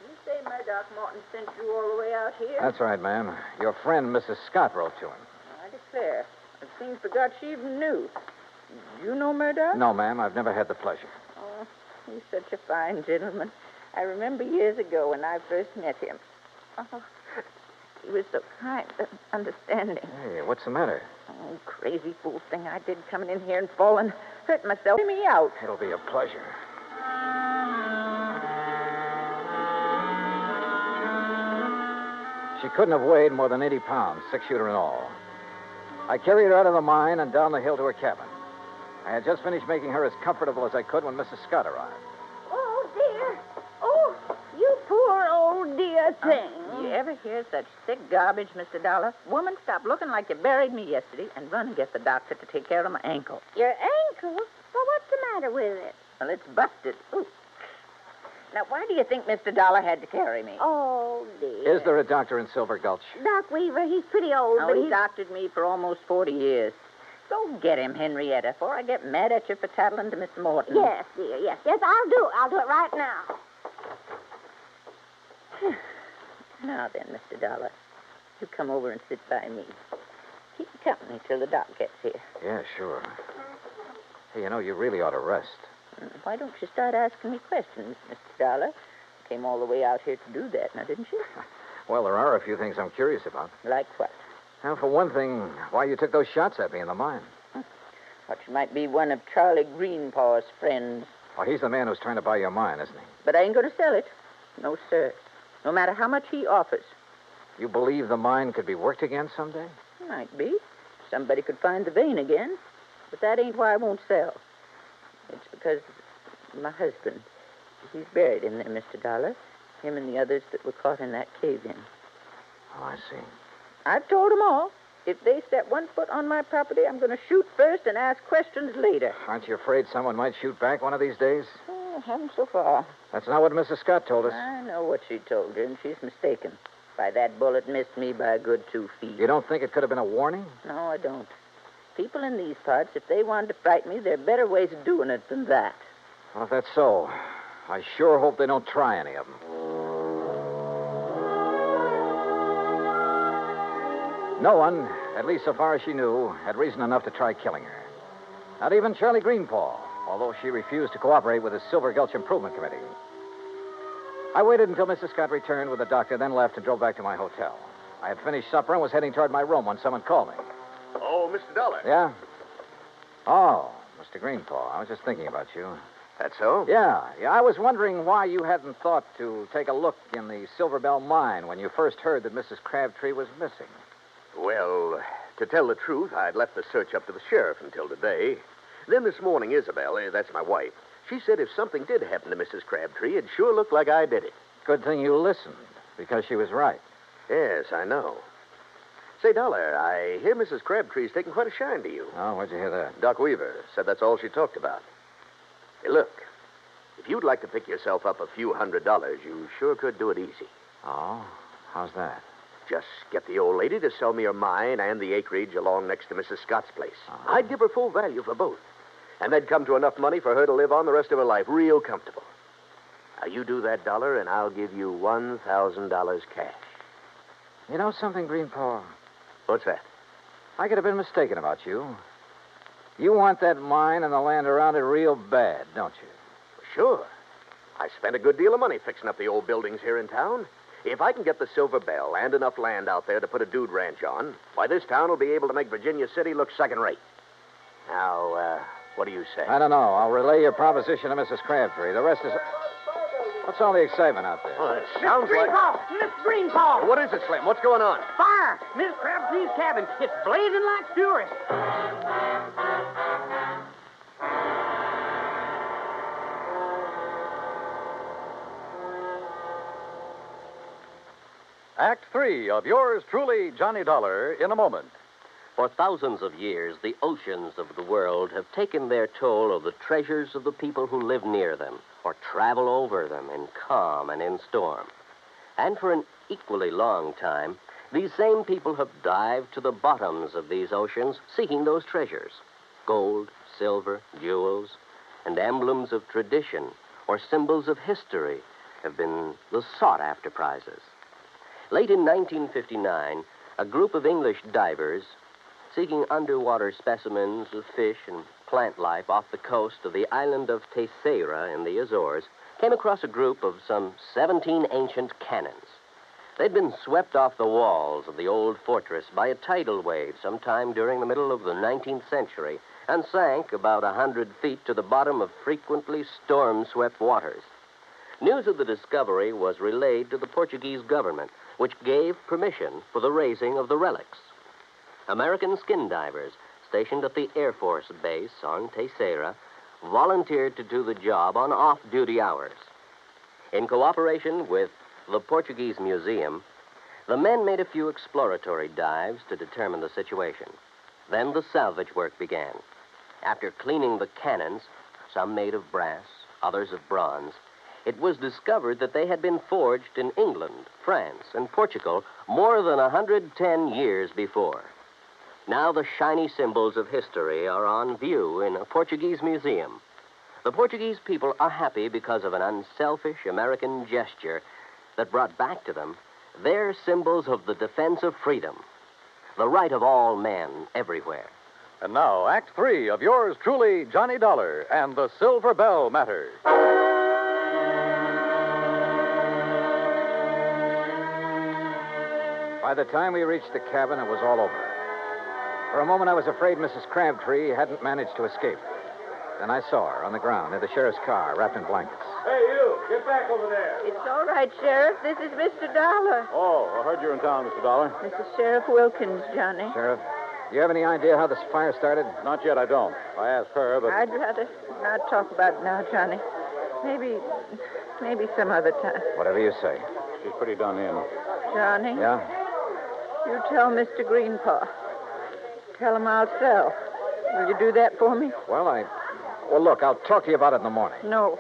S18: You say Murdoch Morton sent you all the way out here?
S14: That's right, ma'am. Your friend, Mrs. Scott, wrote to him.
S18: I declare. It seems forgot she even knew. You know Murdoch?
S14: No, ma'am, I've never had the pleasure.
S18: Oh, he's such a fine gentleman. I remember years ago when I first met him. Oh, he was so kind and understanding.
S14: Hey, what's the matter?
S18: Oh, crazy fool thing I did coming in here and falling, hurt myself. Get me out.
S14: It'll be a pleasure. She couldn't have weighed more than 80 pounds, 6-shooter and all. I carried her out of the mine and down the hill to her cabin. I had just finished making her as comfortable as I could when Mrs. Scott arrived.
S1: Oh, dear. Oh, you poor old dear thing.
S18: You ever hear such thick garbage, Mr. Dollar? Woman, stop looking like you buried me yesterday and run and get the doctor to take care of my ankle.
S1: Your ankle? Well, what's the matter with it?
S18: Well, it's busted. Ooh. Now, why do you think Mr. Dollar had to carry me?
S1: Oh, dear.
S14: Is there a doctor in Silver Gulch?
S1: Doc Weaver, he's pretty old,
S18: Oh,
S1: but
S18: he's
S1: he's...
S18: doctored me for almost 40 years. Go get him, Henrietta, before I get mad at you for tattling to Miss Morton.
S1: Yes, dear, yes. Yes, I'll do it. I'll do it right now.
S18: Now then, Mr. Dollar, you come over and sit by me. Keep company till the doc gets here.
S14: Yeah, sure. Hey, you really ought to rest.
S18: Why don't you start asking me questions, Mr. Dollar? Came all the way out here to do that, now, didn't you?
S14: Well, there are a few things I'm curious about.
S18: Like what?
S14: Now, for one thing, why you took those shots at me in the mine.
S18: Thought you might be one of Charlie Greenpaw's friends.
S14: Oh, he's the man who's trying to buy your mine, isn't he?
S18: But I ain't going to sell it. No, sir. No matter how much he offers.
S14: You believe the mine could be worked again someday?
S18: Might be. Somebody could find the vein again. But that ain't why I won't sell. It's because my husband, he's buried in there, Mr. Dollar. Him and the others that were caught in that cave-in.
S14: Oh, I see.
S18: I've told them all. If they step one foot on my property, I'm going to shoot first and ask questions later.
S14: Aren't you afraid someone might shoot back one of these days?
S18: Oh, haven't so far.
S14: That's not what Mrs. Scott told us.
S18: I know what she told her, and she's mistaken. Why, that bullet missed me by a good 2 feet.
S14: You don't think it could have been a warning?
S18: No, I don't. People in these parts, if they wanted to frighten me, there are better ways of doing it than that.
S14: Well, if that's so, I sure hope they don't try any of them. No one, at least so far as she knew, had reason enough to try killing her. Not even Charlie Greenpaw, although she refused to cooperate with the Silver Gulch Improvement Committee. I waited until Mrs. Scott returned with the doctor, then left and drove back to my hotel. I had finished supper and was heading toward my room when someone called me.
S5: Oh, Mr. Dollar.
S14: Yeah? Oh, Mr. Greenpaw, I was just thinking about you.
S5: That's so?
S14: Yeah. I was wondering why you hadn't thought to take a look in the Silver Bell mine when you first heard that Mrs. Crabtree was missing.
S5: Well, to tell the truth, I'd left the search up to the sheriff until today. Then this morning, Isabel, that's my wife, she said if something did happen to Mrs. Crabtree, it'd sure look like I did it.
S14: Good thing you listened, because she was right.
S5: Yes, I know. Say, Dollar, I hear Mrs. Crabtree's taking quite a shine to you.
S14: Oh, where'd you hear that?
S5: Doc Weaver said that's all she talked about. Hey, look, if you'd like to pick yourself up a few $100s, you sure could do it easy.
S14: Oh? How's that?
S5: Just get the old lady to sell me her mine and the acreage along next to Mrs. Scott's place. I'd give her full value for both. And that'd come to enough money for her to live on the rest of her life real comfortable. Now, you do that, Dollar, and I'll give you $1,000 cash.
S14: You know something, Greenpaw?
S5: What's that?
S14: I could have been mistaken about you. You want that mine and the land around it real bad, don't you?
S5: Sure. I spent a good deal of money fixing up the old buildings here in town. If I can get the Silver Bell and enough land out there to put a dude ranch on, why, this town will be able to make Virginia City look second-rate. Now, what do you say?
S14: I don't know. I'll relay your proposition to Mrs. Crabtree. The rest is... What's all the excitement out there?
S5: Well, it sounds like...
S8: Miss Greenpaw!
S5: What is it, Slim? What's going on?
S8: Fire! Miss Crabtree's cabin. It's blazing like fury.
S17: Act 3 of yours truly, Johnny Dollar, in a moment.
S12: For thousands of years, the oceans of the world have taken their toll of the treasures of the people who live near them or travel over them in calm and in storm. And for an equally long time, these same people have dived to the bottoms of these oceans seeking those treasures. Gold, silver, jewels, and emblems of tradition or symbols of history have been the sought-after prizes. Late in 1959, a group of English divers seeking underwater specimens of fish and plant life off the coast of the island of Terceira in the Azores came across a group of some 17 ancient cannons. They'd been swept off the walls of the old fortress by a tidal wave sometime during the middle of the 19th century and sank about 100 feet to the bottom of frequently storm-swept waters. News of the discovery was relayed to the Portuguese government, which gave permission for the raising of the relics. American skin divers stationed at the Air Force Base on Terceira volunteered to do the job on off-duty hours. In cooperation with the Portuguese Museum, The men made a few exploratory dives to determine the situation. Then the salvage work began. After cleaning the cannons, some made of brass, others of bronze, it was discovered that they had been forged in England, France, and Portugal more than 110 years before. Now the shiny symbols of history are on view in a Portuguese museum. The Portuguese people are happy because of an unselfish American gesture that brought back to them their symbols of the defense of freedom, the right of all men everywhere.
S3: And now, Act 3 of yours truly, Johnny Dollar and the Silver Bell Matter.
S14: By the time we reached the cabin, it was all over. For a moment, I was afraid Mrs. Crabtree hadn't managed to escape. Then I saw her on the ground near the sheriff's car, wrapped in blankets.
S25: Hey, you! Get back over there!
S18: It's all right, Sheriff. This is Mr. Dollar.
S3: Oh, I heard you were in town, Mr. Dollar.
S18: This is Sheriff Wilkins, Johnny.
S14: Sheriff, do you have any idea how this fire started?
S3: Not yet, I don't. I asked her, but...
S18: I'd rather not talk about it now, Johnny. Maybe some other time.
S14: Whatever you say.
S3: She's pretty done in.
S18: Johnny?
S14: Yeah?
S18: You tell Mr. Greenpaw. Tell him I'll sell. Will you do that for me?
S14: Well, look, I'll talk to you about it in the morning.
S18: No.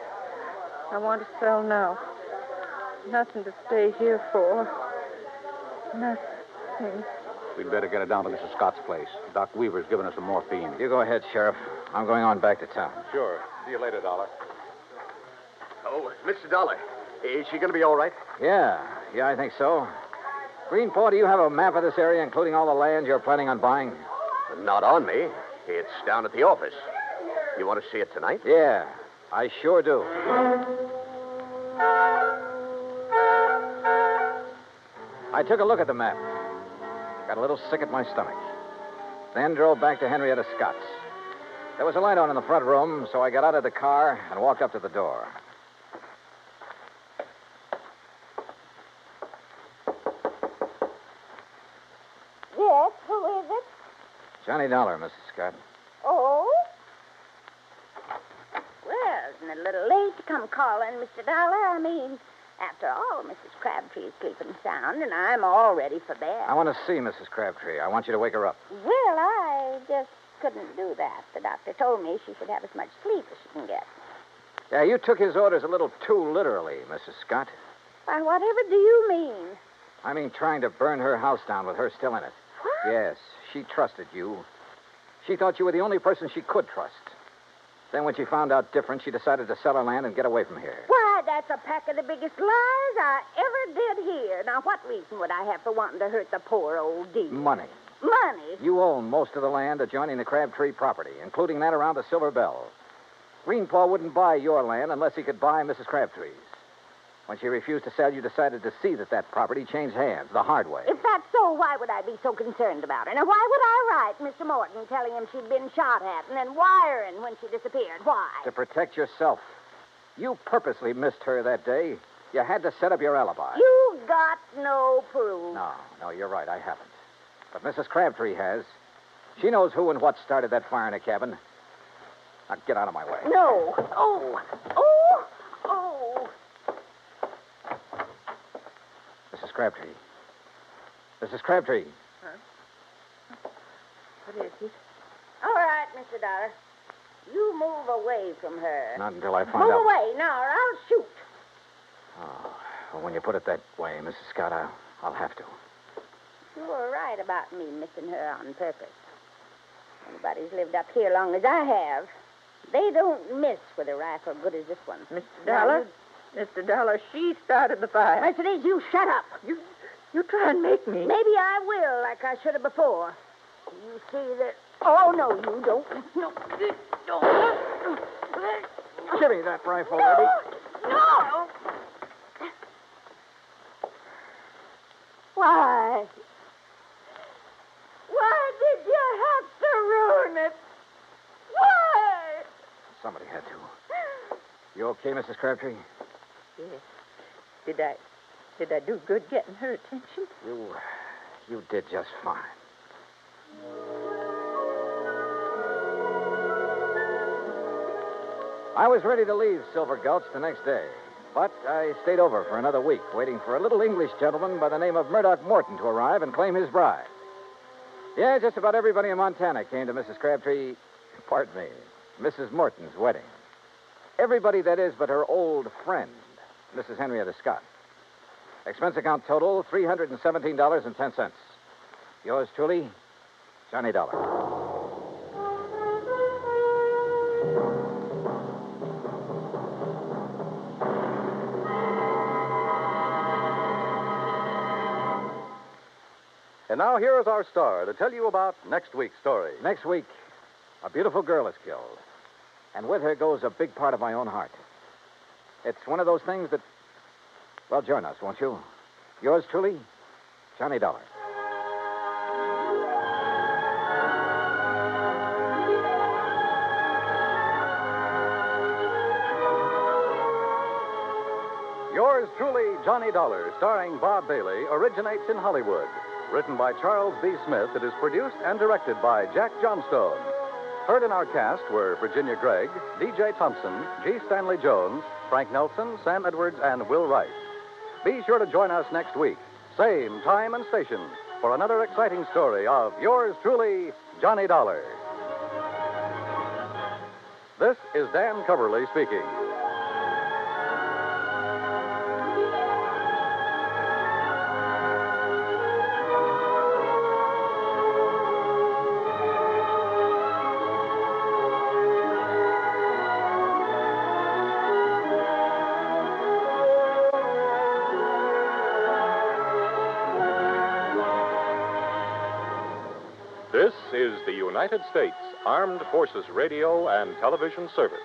S18: I want to sell now. Nothing to stay here for. Nothing.
S3: We'd better get her down to Mrs. Scott's place. Doc Weaver's given us some morphine.
S14: You go ahead, Sheriff. I'm going on back to town.
S3: Sure. See you later, Dollar.
S5: Oh, Mr. Dollar, is she going to be all right?
S14: Yeah, I think so. Greenpaw, do you have a map of this area, including all the land you're planning on buying?
S5: Not on me. It's down at the office. You want to see it tonight?
S14: Yeah, I sure do. I took a look at the map. Got a little sick at my stomach. Then drove back to Henrietta Scott's. There was a light on in the front room, so I got out of the car and walked up to the door.
S1: Yes, who is it?
S14: Johnny Dollar, Mrs. Scott.
S1: Oh? Well, isn't it a little late to come calling, Mr. Dollar? I mean, after all, Mrs. Crabtree's sleeping sound, and I'm all ready for bed.
S14: I want to see Mrs. Crabtree. I want you to wake her up.
S1: Well, I just couldn't do that. The doctor told me she should have as much sleep as she can get.
S14: Yeah, you took his orders a little too literally, Mrs. Scott.
S1: Why, whatever do you mean?
S14: I mean trying to burn her house down with her still in it.
S1: What?
S14: Yes, she trusted you. She thought you were the only person she could trust. Then when she found out different, she decided to sell her land and get away from here.
S1: Why, that's a pack of the biggest lies I ever did hear. Now, what reason would I have for wanting to hurt the poor old dear?
S14: Money.
S1: Money?
S14: You own most of the land adjoining the Crabtree property, including that around the Silver Bell. Greenpaw wouldn't buy your land unless he could buy Mrs. Crabtree's. When she refused to sell, you decided to see that property changed hands the hard way.
S1: If that's so, why would I be so concerned about her? Now, why would I write Mr. Morton telling him she'd been shot at and then wiring when she disappeared? Why?
S14: To protect yourself. You purposely missed her that day. You had to set up your alibi.
S1: You've got no proof.
S14: No, you're right. I haven't. But Mrs. Crabtree has. She knows who and what started that fire in the cabin. Now, get out of my way.
S1: No. Oh.
S14: Mrs. Crabtree. Mrs. Crabtree.
S1: Huh? What is it? All right, Mr. Dollar. You move away from her.
S14: Not until I find
S1: Move
S14: out.
S1: away now, or I'll shoot.
S14: Oh, well, when you put it that way, Mrs. Scott, I'll have to.
S1: You were right about me missing her on purpose. Anybody's lived up here long as I have. They don't miss with a rifle good as this one.
S18: Mr. Dollar? Mr. Dollar, she started the fire.
S1: Mercedes, you shut up.
S18: You try and make me.
S1: Maybe I will, like I should have before. You see that... Oh, no, you don't. No.
S14: Give me that rifle,
S1: No.
S14: Eddie.
S1: No. Why? Why did you have to ruin it? Why?
S14: Somebody had to. You okay, Mrs. Crabtree?
S18: Yes. Did I do good getting her attention?
S14: You did just fine. I was ready to leave Silver Gulch the next day. But I stayed over for another week, waiting for a little English gentleman by the name of Murdoch Morton to arrive and claim his bride. Yeah, just about everybody in Montana came to Mrs. Crabtree, pardon me, Mrs. Morton's wedding. Everybody, that is, but her old friend, Mrs. Henrietta Scott. Expense account total, $317.10. Yours truly, Johnny Dollar.
S3: And now here is our star to tell you about next week's story.
S14: Next week, a beautiful girl is killed. And with her goes a big part of my own heart. It's one of those things that... Well, join us, won't you? Yours truly, Johnny Dollar.
S3: Yours truly, Johnny Dollar, starring Bob Bailey, originates in Hollywood. Written by Charles B. Smith, it is produced and directed by Jack Johnstone. Heard in our cast were Virginia Gregg, D.J. Thompson, G. Stanley Jones, Frank Nelson, Sam Edwards, and Will Wright. Be sure to join us next week, same time and station, for another exciting story of yours truly, Johnny Dollar. This is Dan Coverly speaking.
S17: This is the United States Armed Forces Radio and Television Service.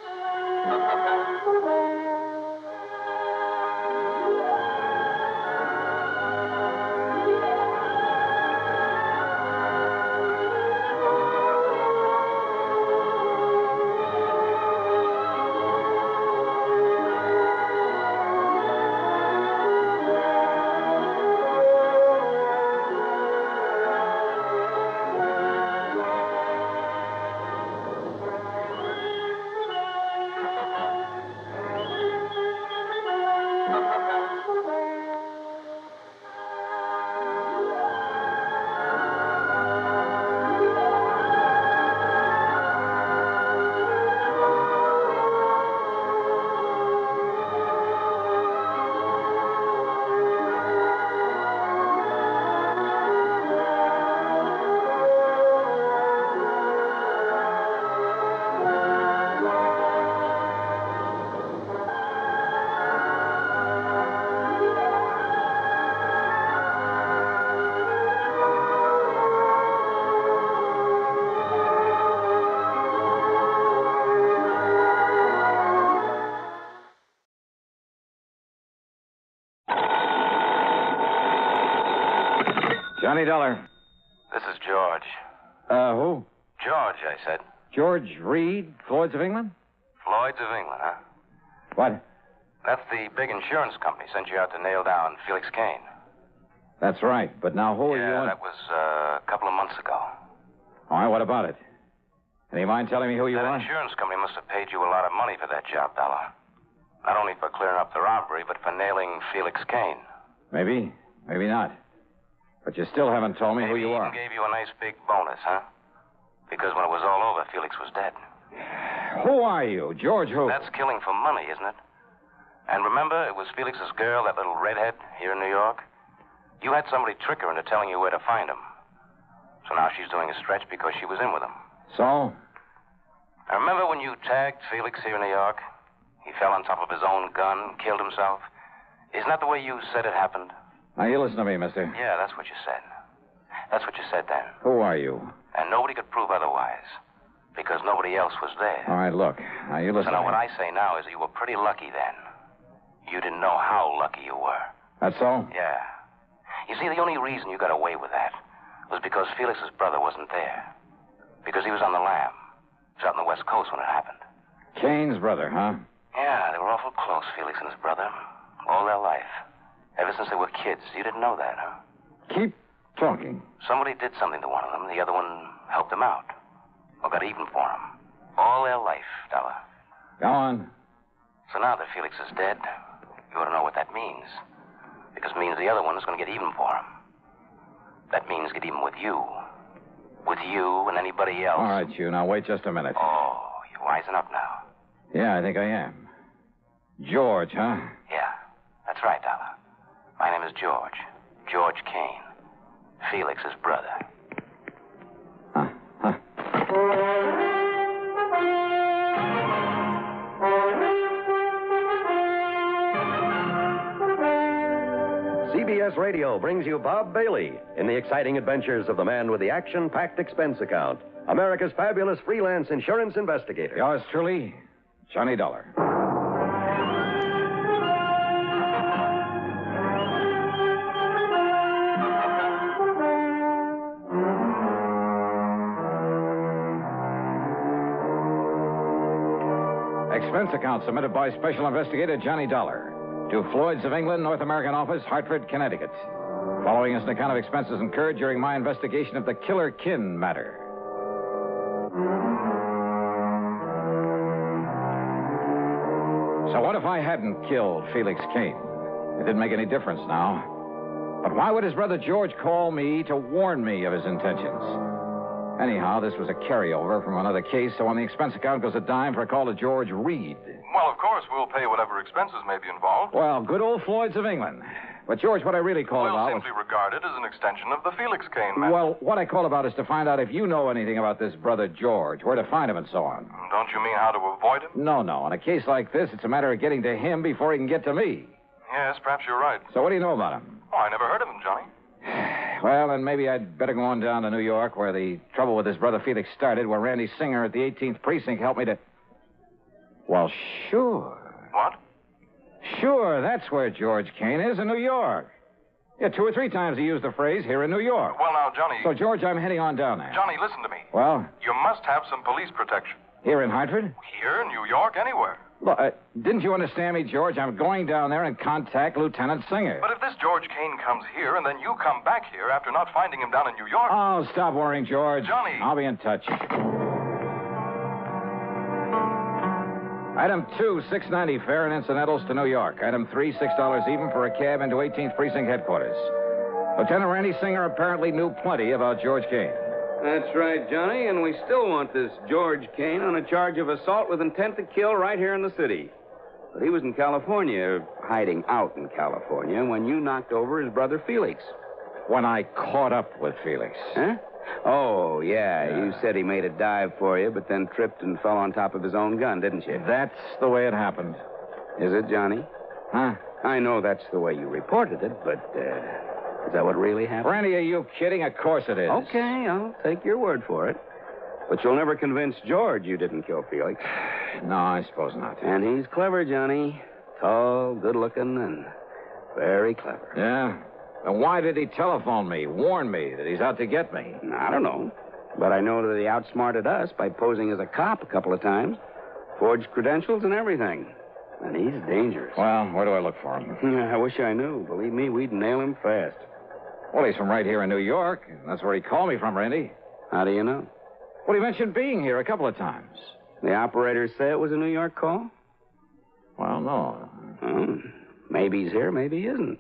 S14: Johnny Dollar.
S22: This is George.
S14: Who?
S22: George, I said.
S14: George Reed, Floyd's of England?
S22: Floyd's of England, huh?
S14: What?
S22: That's the big insurance company sent you out to nail down Felix Kane.
S14: That's right, but now who are you
S22: Yeah,
S14: on?
S22: that was a couple of months ago.
S14: All right, what about it? Any mind telling me who you
S22: That
S14: are?
S22: insurance company must have paid you a lot of money for that job, Dollar. Not only for clearing up the robbery, but for nailing Felix Kane.
S14: Maybe, maybe not. But you still haven't told me who you are.
S22: Maybe even gave you a nice big bonus, huh? Because when it was all over, Felix was dead.
S14: Who are you? George who?
S22: That's killing for money, isn't it? And remember, it was Felix's girl, that little redhead, here in New York? You had somebody trick her into telling you where to find him. So now she's doing a stretch because she was in with him.
S14: So?
S22: And remember when you tagged Felix here in New York? He fell on top of his own gun, killed himself. Isn't that the way you said it happened?
S14: Now, you listen to me, mister.
S22: Yeah, that's what you said. That's what you said then.
S14: Who are you?
S22: And nobody could prove otherwise. Because nobody else was there.
S14: All right, look. Now, you listen
S22: So now
S14: to me.
S22: what I say now is you were pretty lucky then. You didn't know how lucky you were.
S14: That's all?
S22: Yeah. You see, the only reason you got away with that was because Felix's brother wasn't there. Because he was on the lam. He was out on the West Coast when it happened.
S14: Kane's brother, huh?
S22: Yeah, they were awful close, Felix and his brother. All their life. Ever since they were kids. You didn't know that, huh?
S14: Keep talking.
S22: Somebody did something to one of them. The other one helped him out. Or got even for him. All their life, Dollar.
S14: Go on.
S22: So now that Felix is dead,
S2: You ought to know what that means. Because it means the other one is going to get even for him. That means get even with you. With you and anybody else.
S14: All right, you. Now, wait just a minute.
S2: Oh, you're wising up now.
S14: Yeah, I think I am. George, huh?
S2: Yeah, that's right, Dollar. My name is George. George Kane. Felix's brother.
S6: CBS Radio brings you Bob Bailey in the exciting adventures of the man with the action-packed expense account, America's fabulous freelance insurance investigator.
S14: Yours truly, Johnny Dollar. Expense account submitted by Special Investigator Johnny Dollar to Floyd's of England, North American office, Hartford, Connecticut. Following is an account of expenses incurred during my investigation of the Killer Kin matter. So what if I hadn't killed Felix Kane? It didn't make any difference now. But why would his brother George call me to warn me of his intentions? Anyhow, this was a carryover from another case, so on the expense account goes a dime for a call to George Reed.
S23: Well, of course, we'll pay whatever expenses may be involved.
S14: Well, good old Floyd's of England. But, George, what I really called about
S23: We'll simply regard it as an extension of the Felix Kane matter.
S14: Well, what I called about is to find out if you know anything about this brother George, where to find him and so on.
S23: Don't you mean how to avoid him?
S14: No. In a case like this, it's a matter of getting to him before he can get to me.
S23: Yes, perhaps you're right.
S14: So what do you know about him?
S23: Oh, I never heard of him, Johnny.
S14: Well, then maybe I'd better go on down to New York, where the trouble with his brother Felix started, where Randy Singer at the 18th Precinct helped me to... Well, sure.
S23: What?
S14: Sure, that's where George Kane is, in New York. Yeah, 2 or 3 times he used the phrase, here in New York.
S23: Well, now, Johnny...
S14: So, George, I'm heading on down there.
S23: Johnny, listen to me.
S14: Well?
S23: You must have some police protection.
S14: Here in Hartford?
S23: Here, New York, anywhere.
S14: Look, didn't you understand me, George? I'm going down there and contact Lieutenant Singer.
S23: But if this George Kane comes here and then you come back here after not finding him down in New York...
S14: Oh, stop worrying, George.
S23: Johnny.
S14: I'll be in touch. Item 2, $6.90 fare and incidentals to New York. Item 3, $6 even for a cab into 18th Precinct headquarters. Lieutenant Randy Singer apparently knew plenty about George Kane.
S9: That's right, Johnny, and we still want this George Kane on a charge of assault with intent to kill right here in the city. But he was in California, hiding out in California, when you knocked over his brother Felix.
S14: When I caught up with Felix.
S9: Huh? Oh, yeah. You said he made a dive for you, but then tripped and fell on top of his own gun, didn't you?
S14: That's the way it happened.
S9: Is it, Johnny?
S14: Huh?
S9: I know that's the way you reported it, but is that what really happened?
S14: Randy, are you kidding? Of course it is.
S9: Okay, I'll take your word for it. But you'll never convince George you didn't kill Felix.
S14: No, I suppose not.
S9: And he's clever, Johnny. Tall, good-looking, and very clever.
S14: Yeah? And why did he telephone me, warn me that he's out to get me?
S9: I don't know. But I know that he outsmarted us by posing as a cop a couple of times. Forged credentials and everything. And he's dangerous.
S14: Well, where do I look for him?
S9: I wish I knew. Believe me, we'd nail him fast.
S14: Well, he's from right here in New York. That's where he called me from, Randy.
S9: How do you know?
S14: Well, he mentioned being here a couple of times.
S9: The operators say it was a New York call?
S14: Well, no.
S9: Maybe he's here, maybe he isn't.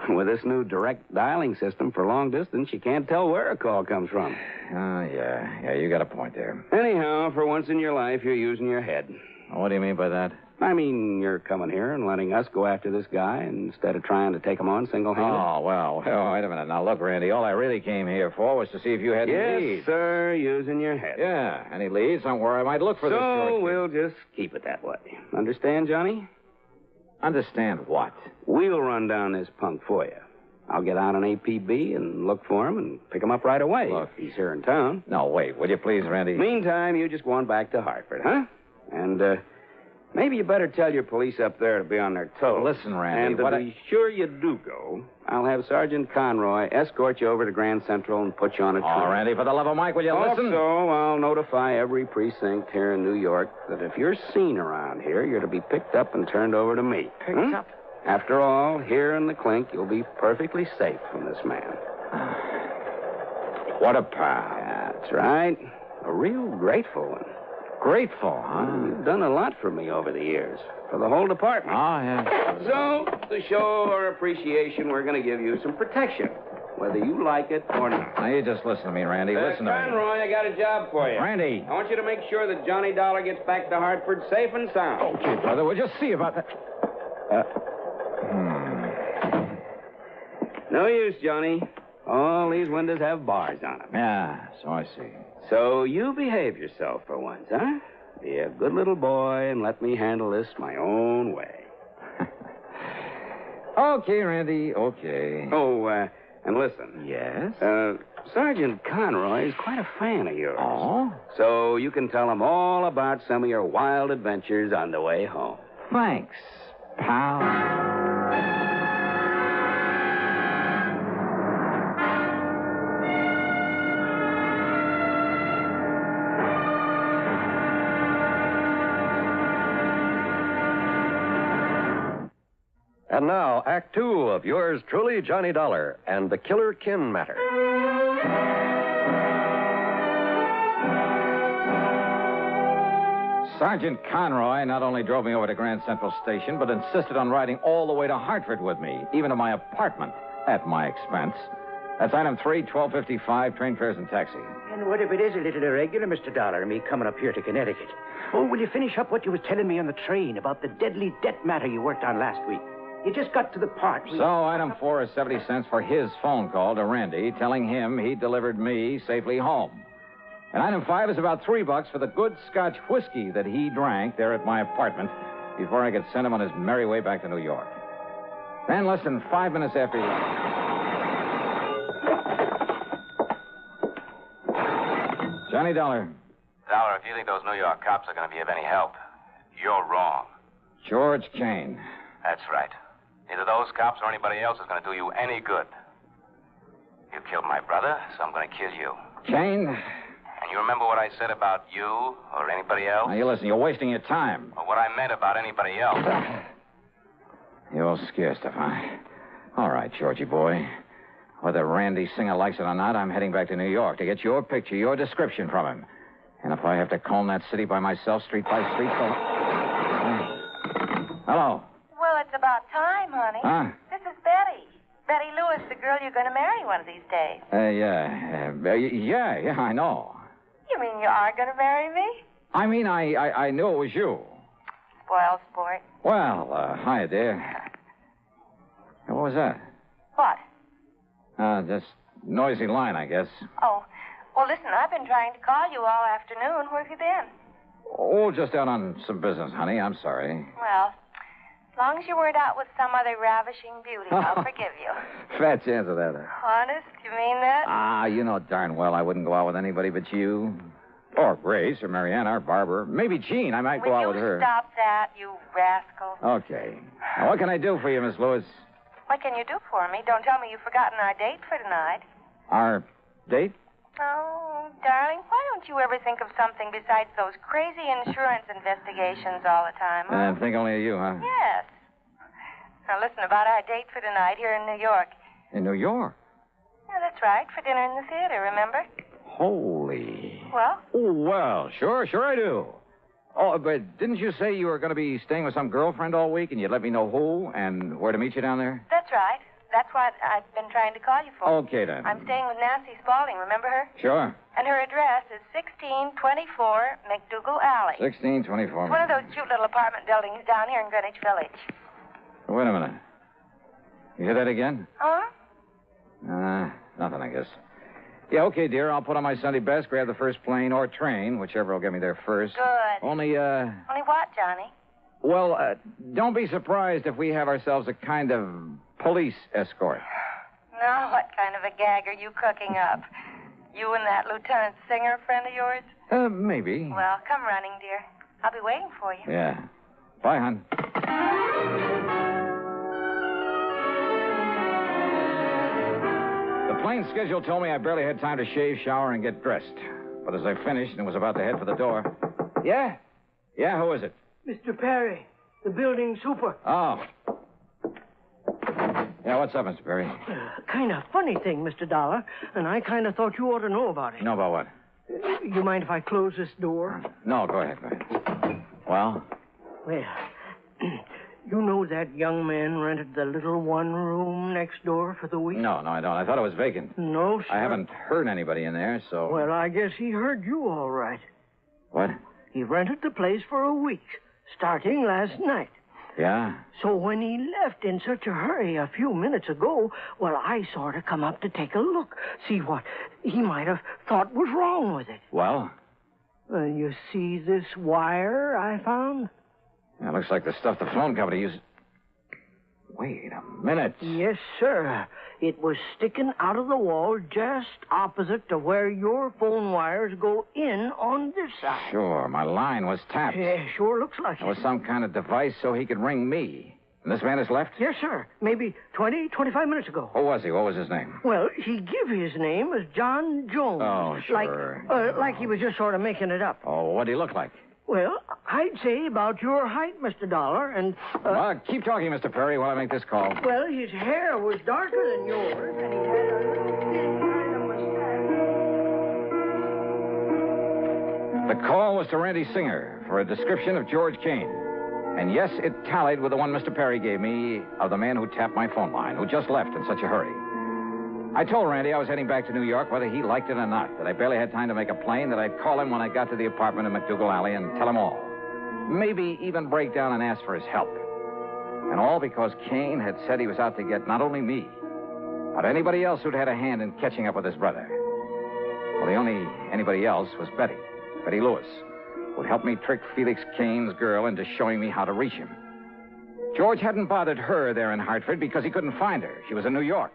S9: With this new direct dialing system for long distance, you can't tell where a call comes from.
S14: Yeah, you got a point there.
S9: Anyhow, for once in your life, you're using your head.
S14: What do you mean by that?
S9: I mean, you're coming here and letting us go after this guy instead of trying to take him on single-handed.
S14: Oh, well, wait a minute. Now, look, Randy, all I really came here for was to see if you had any leads.
S9: Yes, sir, using your head.
S14: Yeah, any leads on where I might look for this George.
S9: So we'll just keep it that way. Understand, Johnny?
S14: Understand what?
S9: We'll run down this punk for you. I'll get out on APB and look for him and pick him up right away.
S14: Look.
S9: If he's here in town.
S14: No, wait, will you please, Randy?
S9: Meantime, you just go on back to Hartford, huh? And, maybe you better tell your police up there to be on their toes.
S14: Listen, Randy,
S9: and to be sure you do go, I'll have Sergeant Conroy escort you over to Grand Central and put you on a train.
S14: Oh, Randy, for the love of Mike, will you listen?
S9: Also, I'll notify every precinct here in New York that if you're seen around here, you're to be picked up and turned over to me.
S14: Picked up?
S9: After all, here in the clink, you'll be perfectly safe from this man.
S14: What a pal.
S9: That's right. A real grateful one.
S14: Grateful, huh?
S9: You've done a lot for me over the years. For the whole department.
S14: Oh, yeah.
S9: So, to show our appreciation, we're going to give you some protection, whether you like it or not.
S14: Now, you just listen to me, Randy. Listen to me.
S9: Conroy, I got a job for you.
S14: Randy.
S9: I want you to make sure that Johnny Dollar gets back to Hartford safe and sound.
S14: Okay, brother. We'll just see about that.
S9: No use, Johnny. All these windows have bars on them.
S14: Yeah, so I see.
S9: So you behave yourself for once, huh? Be a good little boy and let me handle this my own way.
S14: Okay, Randy, okay.
S9: Oh, and listen.
S14: Yes?
S9: Sergeant Conroy is quite a fan of yours.
S14: Oh?
S9: So you can tell him all about some of your wild adventures on the way home.
S14: Thanks, pal.
S6: And now, Act Two of yours truly, Johnny Dollar, and the Killer Kin Matter.
S14: Sergeant Conroy not only drove me over to Grand Central Station, but insisted on riding all the way to Hartford with me, even to my apartment, at my expense. That's item 3, 1255, train fares and taxi.
S8: And what if it is a little irregular, Mr. Dollar, me coming up here to Connecticut? Oh, will you finish up what you was telling me on the train about the deadly debt matter you worked on last week? You just got to the part.
S14: So, item 4 is 70 cents for his phone call to Randy, telling him he delivered me safely home. And item 5 is about $3 for the good Scotch whiskey that he drank there at my apartment before I could send him on his merry way back to New York. Then, less than 5 minutes after he... Johnny Dollar.
S2: Dollar, if you think those New York cops are going to be of any help, you're wrong.
S14: George Kane.
S2: That's right. Neither those cops or anybody else is going to do you any good. You killed my brother, so I'm going to kill you.
S14: Kane?
S2: And you remember what I said about you or anybody else?
S14: Now, you listen, you're wasting your time.
S2: Or what I meant about anybody else?
S14: You're scarce, Stefan. All right, Georgie boy. Whether Randy Singer likes it or not, I'm heading back to New York to get your picture, your description from him. And if I have to comb that city by myself, street by street, Hello.
S7: Well, it's about time, honey.
S14: Huh?
S7: This is Betty. Betty Lewis, the girl you're going to marry one of these days.
S14: Yeah, I know.
S7: You mean you are going to marry me?
S14: I mean, I knew it was you.
S7: Spoiled sport.
S14: Well, hi, dear. What was that?
S7: What?
S14: Just noisy line, I guess.
S7: Oh, well, listen, I've been trying to call you all afternoon. Where have you been?
S14: Oh, just out on some business, honey. I'm sorry.
S7: Well, as long as you weren't out with some other ravishing beauty, I'll forgive you.
S14: Fat chance of that.
S7: Honest? You mean that?
S14: You know darn well I wouldn't go out with anybody but you. Or Grace, or Mariana, or Barbara. Maybe Jean. I might go out with her.
S7: Stop that, you rascal.
S14: Okay. Now, what can I do for you, Miss Lewis?
S7: What can you do for me? Don't tell me you've forgotten our date for tonight.
S14: Our date?
S7: Oh, darling, why don't you ever think of something besides those crazy insurance investigations all the time, huh?
S14: Think only of you, huh?
S7: Yes. Now, listen, about our date for tonight here in New York.
S14: In New York?
S7: Yeah, that's right, for dinner in the theater, remember?
S14: Holy.
S7: Well?
S14: Oh, well, sure I do. Oh, but didn't you say you were going to be staying with some girlfriend all week and you'd let me know who and where to meet you down there?
S7: That's right. That's what I've been trying to call you for.
S14: Okay, then.
S7: I'm staying with Nancy Spaulding, remember her?
S14: Sure.
S7: And her address is 1624 McDougal Alley.
S14: 1624.
S7: One of those cute little apartment buildings down here in Greenwich Village.
S14: Wait a minute. You hear that again?
S7: Huh?
S14: Nothing, I guess. Yeah, okay, dear. I'll put on my Sunday best, grab the first plane or train, whichever will get me there first.
S7: Good.
S14: Only
S7: what, Johnny?
S14: Well, don't be surprised if we have ourselves a kind of police escort.
S7: Now, what kind of a gag are you cooking up? You and that Lieutenant Singer friend of yours?
S14: Maybe.
S7: Well, come running, dear. I'll be waiting for you.
S14: Yeah. Bye, hon. The plane schedule told me I barely had time to shave, shower, and get dressed. But as I finished and was about to head for the door... Yeah? Yeah, who is it?
S11: Mr. Perry, the building super.
S14: Oh. Yeah, what's up, Mr. Perry?
S11: Kind of funny thing, Mr. Dollar, and I kind of thought you ought to know about it.
S14: You know about what?
S11: You mind if I close this door?
S14: No, go ahead. Well?
S11: Well, you know that young man rented the little one-room next door for the week?
S14: No, I don't. I thought it was vacant.
S11: No, sir.
S14: I haven't heard anybody in there, so...
S11: Well, I guess he heard you all right.
S14: What?
S11: He rented the place for a week, starting last night.
S14: Yeah?
S11: So when he left in such a hurry a few minutes ago, well, I sort of come up to take a look, see what he might have thought was wrong with it.
S14: Well?
S11: You see this wire I found?
S14: It looks like the stuff the phone company uses. Wait a minute.
S11: Yes, sir. It was sticking out of the wall just opposite to where your phone wires go in on this side.
S14: Sure, my line was tapped.
S11: Yeah, sure looks like
S14: It was some kind of device so he could ring me. And this man has left?
S11: Yes, sir. Maybe 20, 25 minutes ago.
S14: Who was he? What was his name?
S11: Well, he give his name as John Jones.
S14: Oh, sure.
S11: Like he was just sort of making it up.
S14: Oh, what did he look like?
S11: Well, I'd say about your height, Mr. Dollar, and...
S14: keep talking, Mr. Perry, while I make this call.
S11: Well, his hair was darker than yours, and he had a little thin kind of mustache.
S14: The call was to Randy Singer for a description of George Kane. And yes, it tallied with the one Mr. Perry gave me of the man who tapped my phone line, who just left in such a hurry. I told Randy I was heading back to New York, whether he liked it or not, that I barely had time to make a plane, that I'd call him when I got to the apartment in McDougal Alley and tell him all. Maybe even break down and ask for his help. And all because Kane had said he was out to get not only me, but anybody else who'd had a hand in catching up with his brother. Well, the only anybody else was Betty Lewis, who'd helped me trick Felix Kane's girl into showing me how to reach him. George hadn't bothered her there in Hartford because he couldn't find her. She was in New York.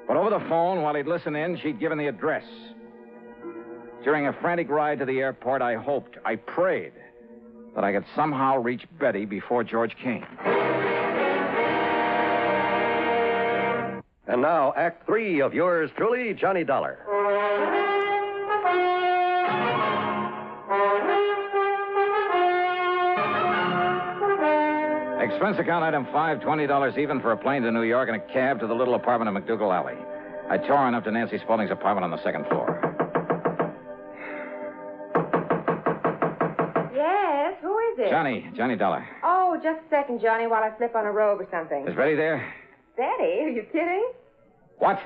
S14: But over the phone, while he'd listen in, she'd given the address. During a frantic ride to the airport, I hoped, I prayed, that I could somehow reach Betty before George Kane.
S6: And now, Act 3 of yours truly, Johnny Dollar.
S14: Expense account item 5, $20 even for a plane to New York and a cab to the little apartment in McDougal Alley. I tore on up to Nancy Spaulding's apartment on the second floor.
S7: Yes, who is it?
S14: Johnny Dollar.
S7: Oh, just a second, Johnny, while I slip on a robe or something.
S14: Is Betty there?
S7: Betty? Are you kidding?
S14: What?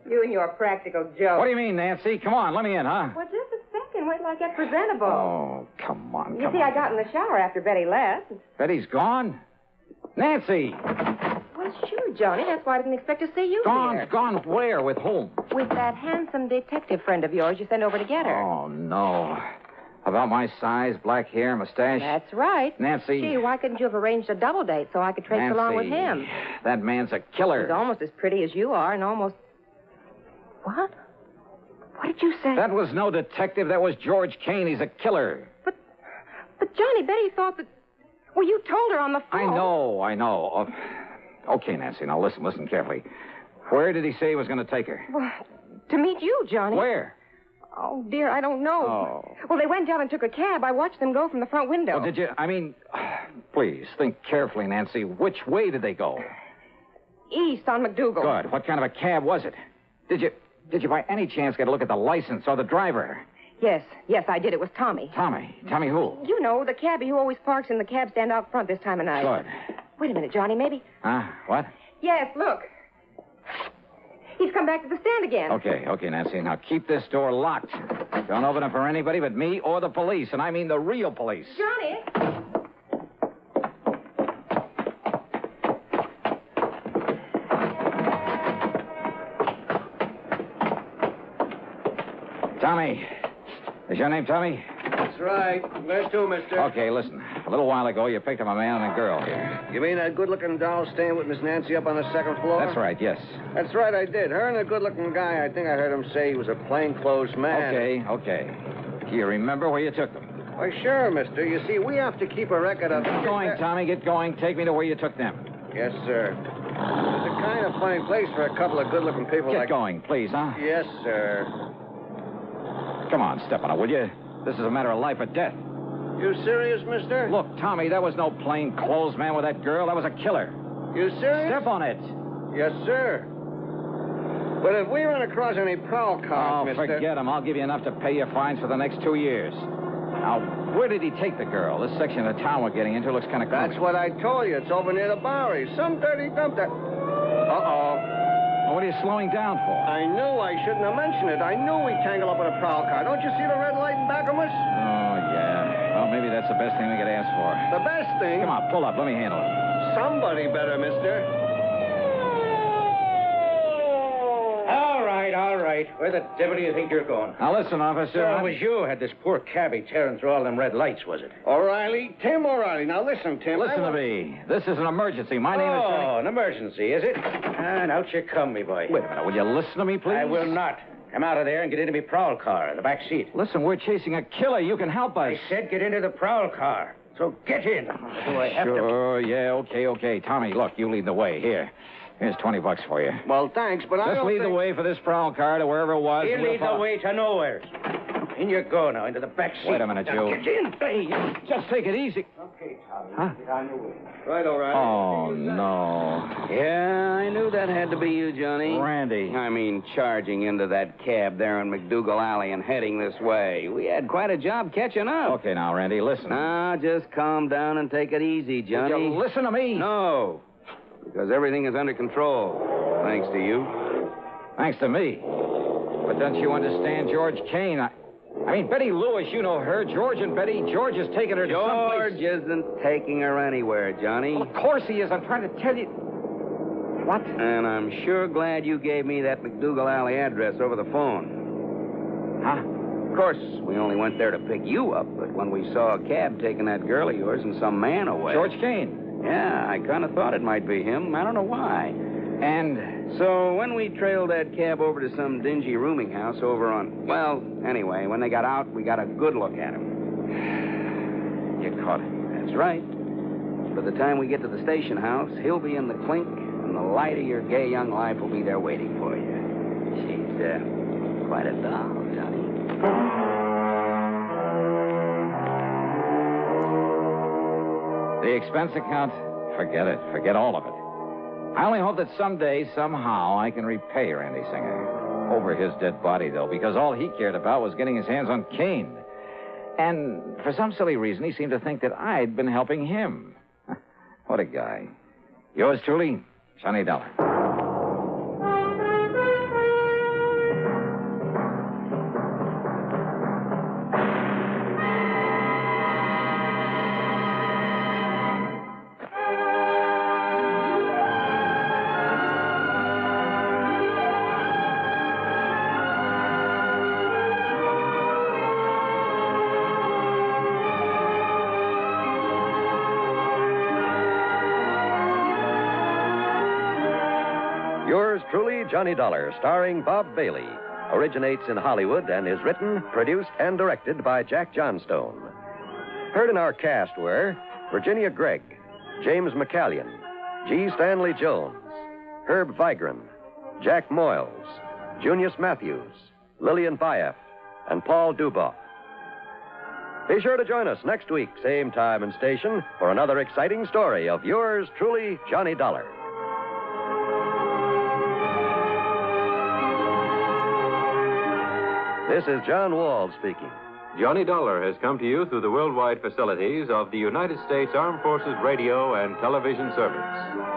S7: You and your practical joke.
S14: What do you mean, Nancy? Come on, let me in, huh?
S7: Well, just a second. Wait till I get presentable.
S14: Oh, come on.
S7: You see, I got in the shower after Betty left.
S14: Betty's gone? Nancy!
S7: Well, sure, Johnny. That's why I didn't expect to see you here.
S14: Gone where? With whom?
S7: With that handsome detective friend of yours you sent over to get her.
S14: Oh, no. About my size, black hair, mustache?
S7: That's right.
S14: Nancy.
S7: Gee, why couldn't you have arranged a double date so I could trace
S14: Nancy,
S7: along with him?
S14: That man's a killer.
S7: He's almost as pretty as you are and almost... What? What did you say?
S14: That was no detective. That was George Kane. He's a killer.
S7: But Johnny, Betty thought that... Well, you told her on the phone.
S14: I know. Okay, Nancy, now listen carefully. Where did he say he was going to take her?
S7: Well, to meet you, Johnny.
S14: Where?
S7: Oh, dear, I don't know.
S14: Oh.
S7: Well, they went down and took a cab. I watched them go from the front window.
S14: Well, did you... please, think carefully, Nancy. Which way did they go?
S7: East on McDougal.
S14: Good. What kind of a cab was it? Did you by any chance get a look at the license or the driver?
S7: Yes, I did. It was Tommy.
S14: Tommy who?
S7: You know, the cabbie who always parks in the cab stand out front this time of night.
S14: Good.
S7: Wait a minute, Johnny, maybe.
S14: What?
S7: Yes, look. He's come back to the stand again.
S14: Okay, Nancy. Now keep this door locked. Don't open it for anybody but me or the police, and I mean the real police.
S7: Johnny!
S14: Tommy. Is your name Tommy?
S13: That's right. Where's to, mister?
S14: Okay, listen. A little while ago, you picked up a man and a girl here.
S13: You mean that good-looking doll staying with Miss Nancy up on the second floor?
S14: That's right, yes.
S13: That's right, I did. Her and the good-looking guy, I think I heard him say he was a plainclothes man.
S14: Okay. Do you remember where you took them?
S13: Why, sure, mister. You see, we have to keep a record of...
S14: Get going, Tommy. Get going. Take me to where you took them.
S13: Yes, sir. It's a kind of funny place for a couple of good-looking people
S14: Get going, please, huh?
S13: Yes, sir.
S14: Come on, step on it, will you? This is a matter of life or death.
S13: You serious, mister?
S14: Look, Tommy, that was no plain clothes man with that girl. That was a killer.
S13: You serious?
S14: Step on it.
S13: Yes, sir. But if we run across any prowl cars, mister...
S14: forget him. I'll give you enough to pay your fines for the next 2 years. Now, where did he take the girl? This section of town we're getting into looks kind of
S13: That's what I told you. It's over near the Bowery. Some dirty dump that... Uh-oh.
S14: Well, what are you slowing down for?
S13: I knew I shouldn't have mentioned it. I knew we'd tangle up with a prowl car. Don't you see the red light in back of us?
S14: Oh, yeah. Well, maybe that's the best thing we could ask for.
S13: The best thing?
S14: Come on, pull up. Let me handle it.
S13: Somebody better, mister.
S8: All right. Where the devil do you think you're going?
S14: Now, listen, officer.
S8: So it was you who had this poor cabbie tearing through all them red lights, was it?
S13: O'Reilly? Tim O'Reilly. Now, listen, Tim.
S14: Listen to me. This is an emergency. My name is...
S8: Oh, an emergency, is it? And out you come, me boy.
S14: Wait a minute. Will you listen to me, please?
S8: I will not. Come out of there and get into me prowl car in the back seat.
S14: Listen, we're chasing a killer. You can help us.
S8: I said get into the prowl car. So get in. Do I have
S14: Sure, yeah, okay. Tommy, look, you lead the way. Here's $20 for you.
S13: Well, thanks, but I
S14: Just
S13: don't
S14: lead the
S13: think...
S14: way for this prowl car to wherever it was.
S8: You lead the way to nowhere. In you go now, into the back seat.
S14: Wait a minute,
S8: now,
S14: you.
S8: Get in. Hey,
S14: just take it easy.
S8: Okay, Tommy.
S14: Huh?
S8: Get on your way.
S13: Right, O'Reilly.
S14: Oh, no.
S9: Yeah, I knew that had to be you, Johnny.
S14: Randy.
S9: I mean, charging into that cab there on McDougal Alley and heading this way. We had quite a job catching up.
S14: Okay, now, Randy, listen.
S9: Now, just calm down and take it easy, Johnny.
S14: Will you listen to me?
S9: No, because everything is under control. Thanks to you.
S14: Thanks to me. But don't you understand George Kane? I mean, Betty Lewis, you know her. George and Betty. George is taking her to someplace.
S9: George isn't taking her anywhere, Johnny.
S14: Well, of course he is. I'm trying to tell you. What?
S9: And I'm sure glad you gave me that McDougal Alley address over the phone.
S14: Huh?
S9: Of course, we only went there to pick you up, but when we saw a cab taking that girl of yours and some man away...
S14: George Kane.
S9: Yeah, I kind of thought it might be him. I don't know why.
S14: And...
S9: So when we trailed that cab over to some dingy rooming house over on... Well, anyway, when they got out, we got a good look at him.
S14: You caught him.
S9: That's right. By the time we get to the station house, he'll be in the clink, and the light of your gay young life will be there waiting for you. She's, quite a doll, Johnny.
S14: The expense account, forget it. Forget all of it. I only hope that someday, somehow, I can repay Randy Singer. Over his dead body, though, because all he cared about was getting his hands on Kane. And for some silly reason, he seemed to think that I'd been helping him. What a guy. Yours truly, Johnny Dollar.
S6: Yours truly, Johnny Dollar, starring Bob Bailey, originates in Hollywood and is written, produced, and directed by Jack Johnstone. Heard in our cast were Virginia Gregg, James McCallion, G. Stanley Jones, Herb Vigran, Jack Moyles, Junius Matthews, Lillian Bayef, and Paul Duboff. Be sure to join us next week, same time and station, for another exciting story of yours truly, Johnny Dollar. This is John Wall speaking.
S10: Johnny Dollar has come to you through the worldwide facilities of the United States Armed Forces Radio and Television Service.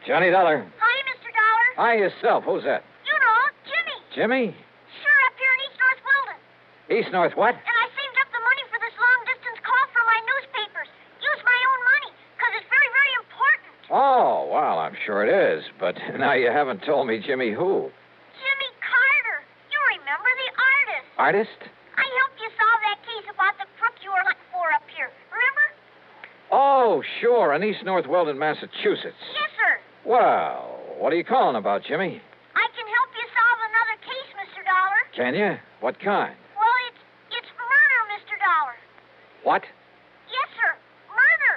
S14: Johnny Dollar.
S15: Hi, Mr. Dollar.
S14: Hi, yourself. Who's that?
S15: You know, Jimmy.
S14: Jimmy?
S15: Sure, up here in East North Weldon.
S14: East North what?
S15: And I saved up the money for this long-distance call for my newspapers. Use my own money, because it's very, very important.
S14: Oh, well, I'm sure it is. But now you haven't told me Jimmy who.
S15: Jimmy Carter. You remember the artist.
S14: Artist?
S15: I helped you solve that case about the crook you were looking for up here. Remember?
S14: Oh, sure, in East North Weldon, Massachusetts.
S15: Yes, sir.
S14: Well, what are you calling about, Jimmy?
S15: I can help you solve another case, Mr. Dollar.
S14: Can you? What kind?
S15: Well, it's murder.
S14: What?
S15: Yes, sir. Murder.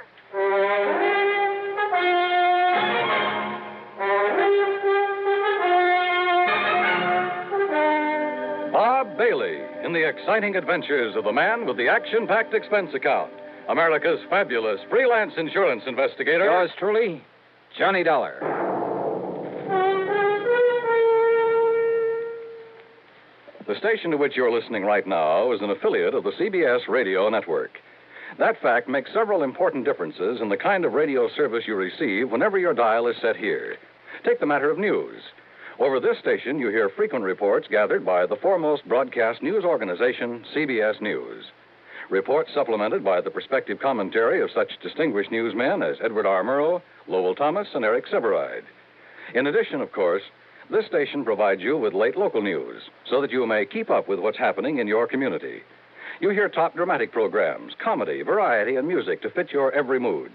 S3: Bob Bailey in the exciting adventures of the man with the action-packed expense account. America's fabulous freelance insurance investigator.
S14: Yours truly, Johnny Dollar.
S3: The station to which you're listening right now is an affiliate of the CBS radio network. That fact makes several important differences in the kind of radio service you receive whenever your dial is set here. Take the matter of news. Over this station, you hear frequent reports gathered by the foremost broadcast news organization, CBS News. Reports supplemented by the perspective commentary of such distinguished newsmen as Edward R. Murrow, Lowell Thomas, and Eric Severide. In addition, of course, this station provides you with late local news so that you may keep up with what's happening in your community. You hear top dramatic programs, comedy, variety, and music to fit your every mood.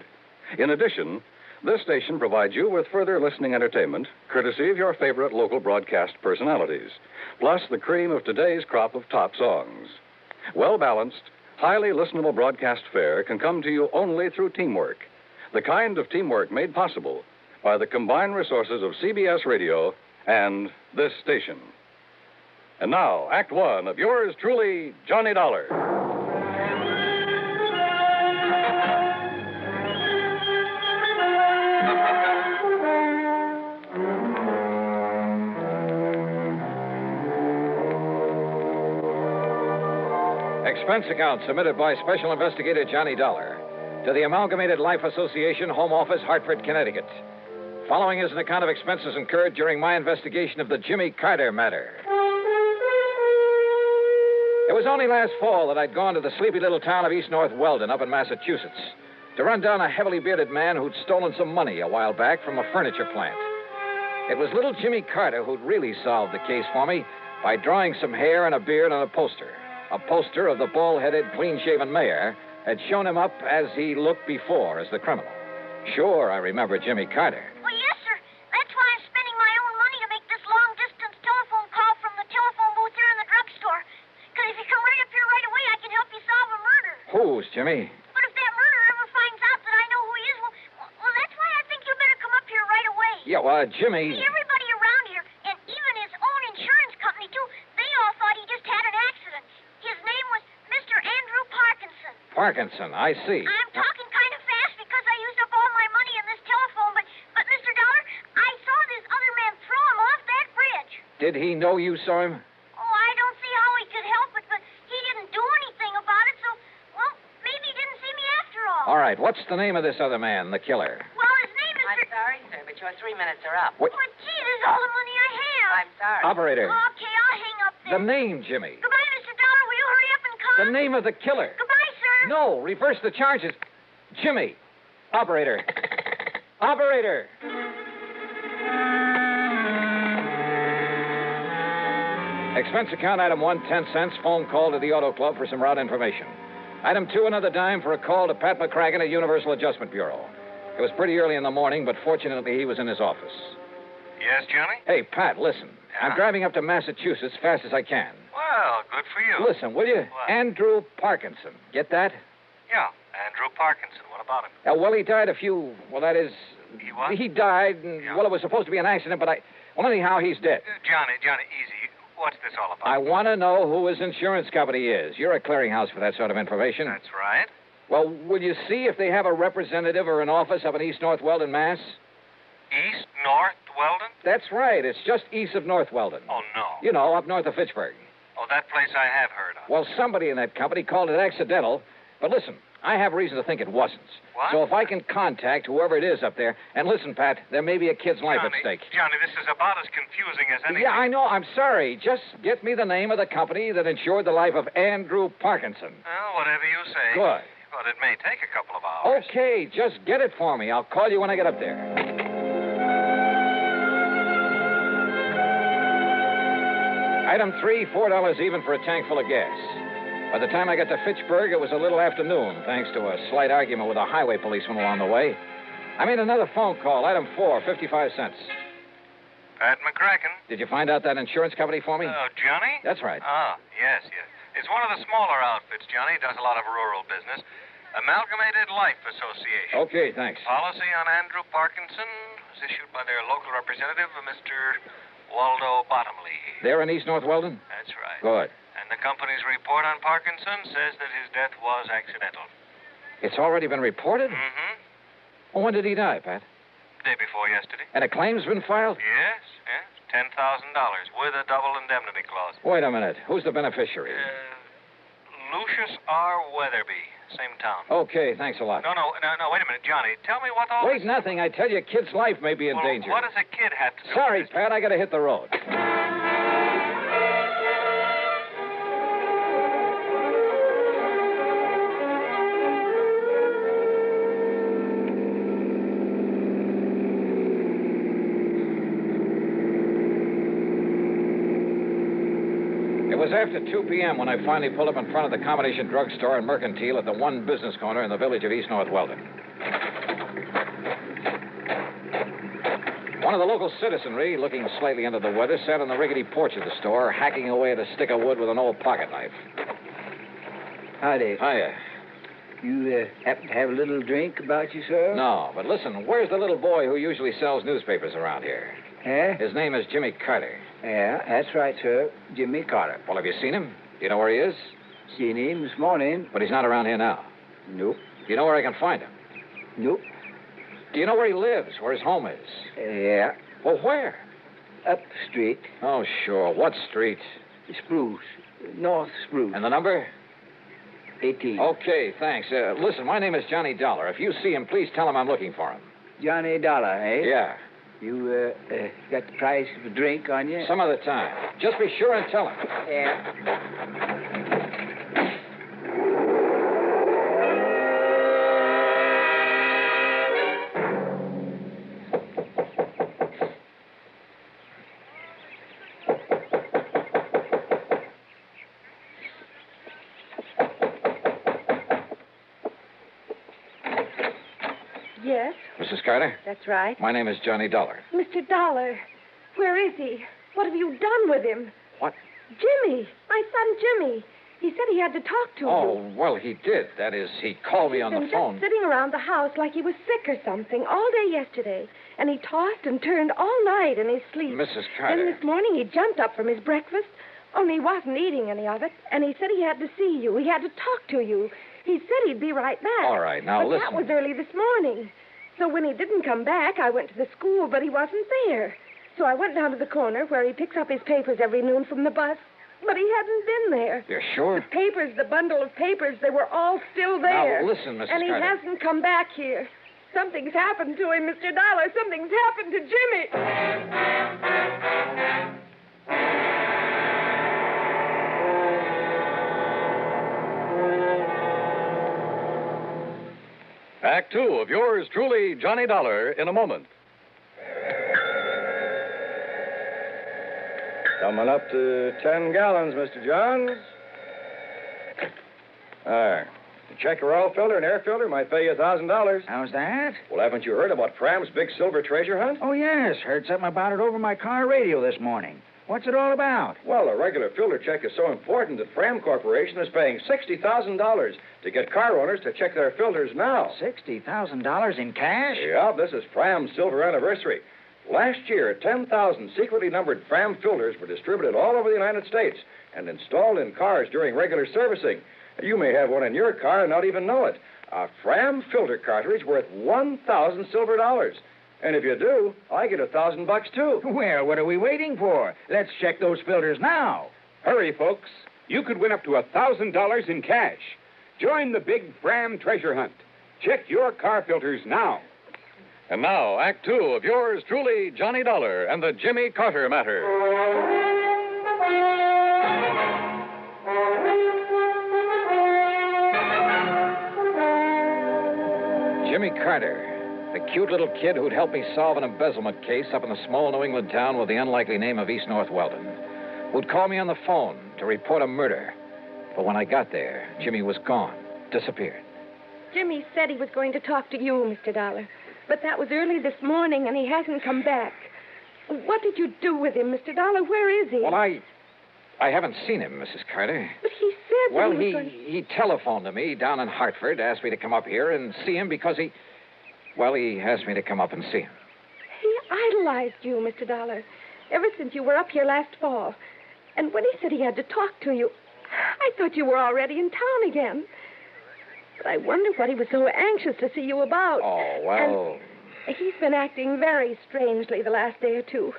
S3: In addition, this station provides you with further listening entertainment, courtesy of your favorite local broadcast personalities, plus the cream of today's crop of top songs. Well-balanced, highly listenable broadcast fare can come to you only through teamwork, the kind of teamwork made possible by the combined resources of CBS Radio and this station. And now, Act One of yours truly, Johnny Dollar.
S14: Expense account submitted by Special Investigator Johnny Dollar to the Amalgamated Life Association, Home Office, Hartford, Connecticut. Following is an account of expenses incurred during my investigation of the Jimmy Carter matter. It was only last fall that I'd gone to the sleepy little town of East North Weldon up in Massachusetts to run down a heavily bearded man who'd stolen some money a while back from a furniture plant. It was little Jimmy Carter who'd really solved the case for me by drawing some hair and a beard on a poster. A poster of the bald-headed, clean-shaven mayor had shown him up as he looked before as the criminal. Sure, I remember Jimmy Carter.
S15: Well, yes, sir. That's why I'm spending my own money to make this long-distance telephone call from the telephone booth here in the drugstore. Because if you come right up here right away, I can help you solve a murder.
S14: Whose, Jimmy?
S15: But if that murderer ever finds out that I know who he is, well, that's why I think you better come up here right away.
S14: Yeah, Jimmy...
S15: See, everybody around here, and even his own insurance company, too, they all thought he just had an accident. His name was Mr. Andrew Parkinson.
S14: Parkinson, I see.
S15: I'm talking kind of fast because I used up all my money in this telephone, but Mr. Dollar, I saw this other man throw him off that bridge.
S14: Did he know you saw him?
S15: Oh, I don't see how he could help it, but he didn't do anything about it, so, well, maybe he didn't see me after all.
S14: All right, what's the name of this other man, the killer?
S15: Well, his name is...
S7: I'm sorry, sir, but your 3 minutes are up.
S14: What?
S15: But, gee, there's all the money I have.
S7: I'm sorry.
S14: Operator.
S15: Okay, I'll hang up then.
S14: The name, Jimmy.
S15: Goodbye, Mr. Dollar. Will you hurry up and come?
S14: The name of the killer.
S15: Goodbye, sir.
S14: No, reverse the charges. Jimmy. Operator. Operator. Expense account item 1, 10 cents. Phone call to the Auto Club for some route information. Item 2, another dime for a call to Pat McCracken at Universal Adjustment Bureau. It was pretty early in the morning, but fortunately he was in his office.
S4: Yes, Johnny?
S14: Hey, Pat, listen.
S4: Yeah?
S14: I'm driving up to Massachusetts fast as I can.
S4: Well, good for you.
S14: Listen, will you?
S4: What?
S14: Andrew Parkinson. Get that?
S4: Yeah, Andrew Parkinson. What about him?
S14: Well, he died a few... Well, that is...
S4: He what?
S14: He died, and, well, it was supposed to be an accident, but Well, anyhow, he's dead.
S4: Johnny, easy. What's this all about?
S14: I want to know who his insurance company is. You're a clearinghouse for that sort of information.
S4: That's right.
S14: Well, will you see if they have a representative or an office up in East North Weldon, Mass?
S4: East North Weldon?
S14: That's right. It's just east of North Weldon.
S4: Oh, no.
S14: You know, up north of Fitchburg.
S4: Oh, that place I have heard of.
S14: Well, somebody in that company called it accidental. But listen, I have reason to think it wasn't.
S4: What?
S14: So if I can contact whoever it is up there, and listen, Pat, there may be a kid's life at stake.
S4: Johnny, this is about as confusing as anything.
S14: Yeah, I know. I'm sorry. Just get me the name of the company that insured the life of Andrew Parkinson.
S4: Well, whatever you say.
S14: Good.
S4: But it may take a couple of hours.
S14: Okay, just get it for me. I'll call you when I get up there. Item 3, $4 even for a tank full of gas. By the time I got to Fitchburg, it was a little after noon, thanks to a slight argument with a highway policeman along the way. I made another phone call. Item 4, 55 cents.
S4: Pat McCracken.
S14: Did you find out that insurance company for me?
S4: Johnny?
S14: That's right.
S4: Ah, yes. It's one of the smaller outfits, Johnny. Does a lot of rural business. Amalgamated Life Association.
S14: Okay, thanks.
S4: Policy on Andrew Parkinson was issued by their local representative, Mr. Waldo Bottomley.
S14: They're in East North Weldon?
S4: That's right.
S14: Good.
S4: And the company's report on Parkinson says that his death was accidental.
S14: It's already been reported?
S4: Mm-hmm.
S14: Well, when did he die, Pat?
S4: Day before yesterday.
S14: And a claim's been filed?
S4: Yes. $10,000 with a double indemnity clause.
S14: Wait a minute. Who's the beneficiary?
S4: Lucius R. Weatherby. Same town.
S14: Okay, thanks a lot.
S4: No, wait a minute, Johnny. Tell me what all
S14: Wait,
S4: this...
S14: nothing. I tell you, a kid's life may be in danger.
S4: What does a kid have to do
S14: Sorry,
S4: with this?
S14: Pat, I gotta hit the road. It was after 2 p.m. when I finally pulled up in front of the combination drugstore and mercantile at the one business corner in the village of East North Weldon. One of the local citizenry, looking slightly under the weather, sat on the rickety porch of the store, hacking away at a stick of wood with an old pocket knife.
S16: Howdy.
S14: Hiya.
S16: You happen to have a little drink about you, sir?
S14: No, but listen, where's the little boy who usually sells newspapers around here?
S16: Eh?
S14: His name is Jimmy Carter.
S16: Yeah, that's right, sir. Jimmy Carter.
S14: Well, have you seen him? Do you know where he is?
S16: Seen him this morning.
S14: But he's not around here now.
S16: Nope.
S14: Do you know where I can find him?
S16: Nope.
S14: Do you know where he lives, where his home is?
S16: Yeah.
S14: Well, where?
S16: Up the street.
S14: Oh, sure. What street?
S16: Spruce. North Spruce.
S14: And the number?
S16: 18.
S14: Okay, thanks. Listen, my name is Johnny Dollar. If you see him, please tell him I'm looking for him.
S16: Johnny Dollar, eh?
S14: Yeah.
S16: You got the price of a drink on you?
S14: Some other time. Just be sure and tell him.
S16: Yeah.
S1: Yes,
S14: Mrs. Carter?
S1: that's right.
S14: My name is Johnny Dollar.
S1: Mr. Dollar, where is he? What have you done with him?
S14: What?
S1: Jimmy, my son Jimmy. He said he had to talk to you.
S14: Oh, well, he did. That is, he called me on the
S1: He's
S14: phone.
S1: just sitting around the house like he was sick or something all day yesterday. And he tossed and turned all night in his sleep.
S14: Mrs. Carter.
S1: Then this morning he jumped up from his breakfast, only he wasn't eating any of it. And he said he had to see you. He had to talk to you. He said he'd be right back.
S14: All right, now
S1: but
S14: listen.
S1: that was early this morning. So when he didn't come back, I went to the school, but he wasn't there. So I went down to the corner where he picks up his papers every noon from the bus. But he hadn't been there.
S14: You're sure?
S1: The papers, the bundle of papers, they were all still there.
S14: Now, listen, Mrs.
S1: And he
S14: Carter.
S1: hasn't come back here. Something's happened to him, Mr. Dollar. Something's happened to Jimmy.
S3: Act two of yours truly, Johnny Dollar, in a moment.
S13: Coming up to 10 gallons, Mr. Johns. There. To check your oil filter and air filter might pay you $1,000.
S8: How's that?
S13: Well, haven't you heard about Fram's big silver treasure hunt?
S8: Oh, yes. Heard something about it over my car radio this morning. What's it all about?
S13: Well, a regular filter check is so important that Fram Corporation is paying $60,000 to get car owners to check their filters now.
S8: $60,000 in cash?
S13: Yeah, this is Fram's silver anniversary. Last year, 10,000 secretly numbered Fram filters were distributed all over the United States and installed in cars during regular servicing. You may have one in your car and not even know it. A Fram filter cartridge worth 1,000 silver dollars. And if you do, I get $1,000 too.
S8: Well, what are we waiting for? Let's check those filters now.
S19: Hurry, folks. You could win up to $1,000 in cash. Join the big Fram treasure hunt. Check your car filters now.
S3: And now, Act two of yours truly, Johnny Dollar and the Jimmy Carter matter.
S14: Jimmy Carter, the cute little kid who'd helped me solve an embezzlement case up in the small New England town with the unlikely name of East North Weldon, who'd call me on the phone to report a murder. But when I got there, Jimmy was gone, disappeared.
S1: Jimmy said he was going to talk to you, Mr. Dollar. But that was early this morning, and he hasn't come back. What did you do with him, Mr. Dollar? Where is he?
S14: Well, I haven't seen him, Mrs. Carter.
S1: But he
S7: that
S14: Well,
S7: he was going to...
S14: he telephoned to me down in Hartford, asked me to come up here and see him because he asked me to come up and see him.
S7: He idolized you, Mr. Dollar, ever since you were up here last fall. And when he said he had to talk to you, I thought you were already in town again. But I wonder what he was so anxious to see you about.
S14: Oh, well...
S7: And he's been acting very strangely the last day or two.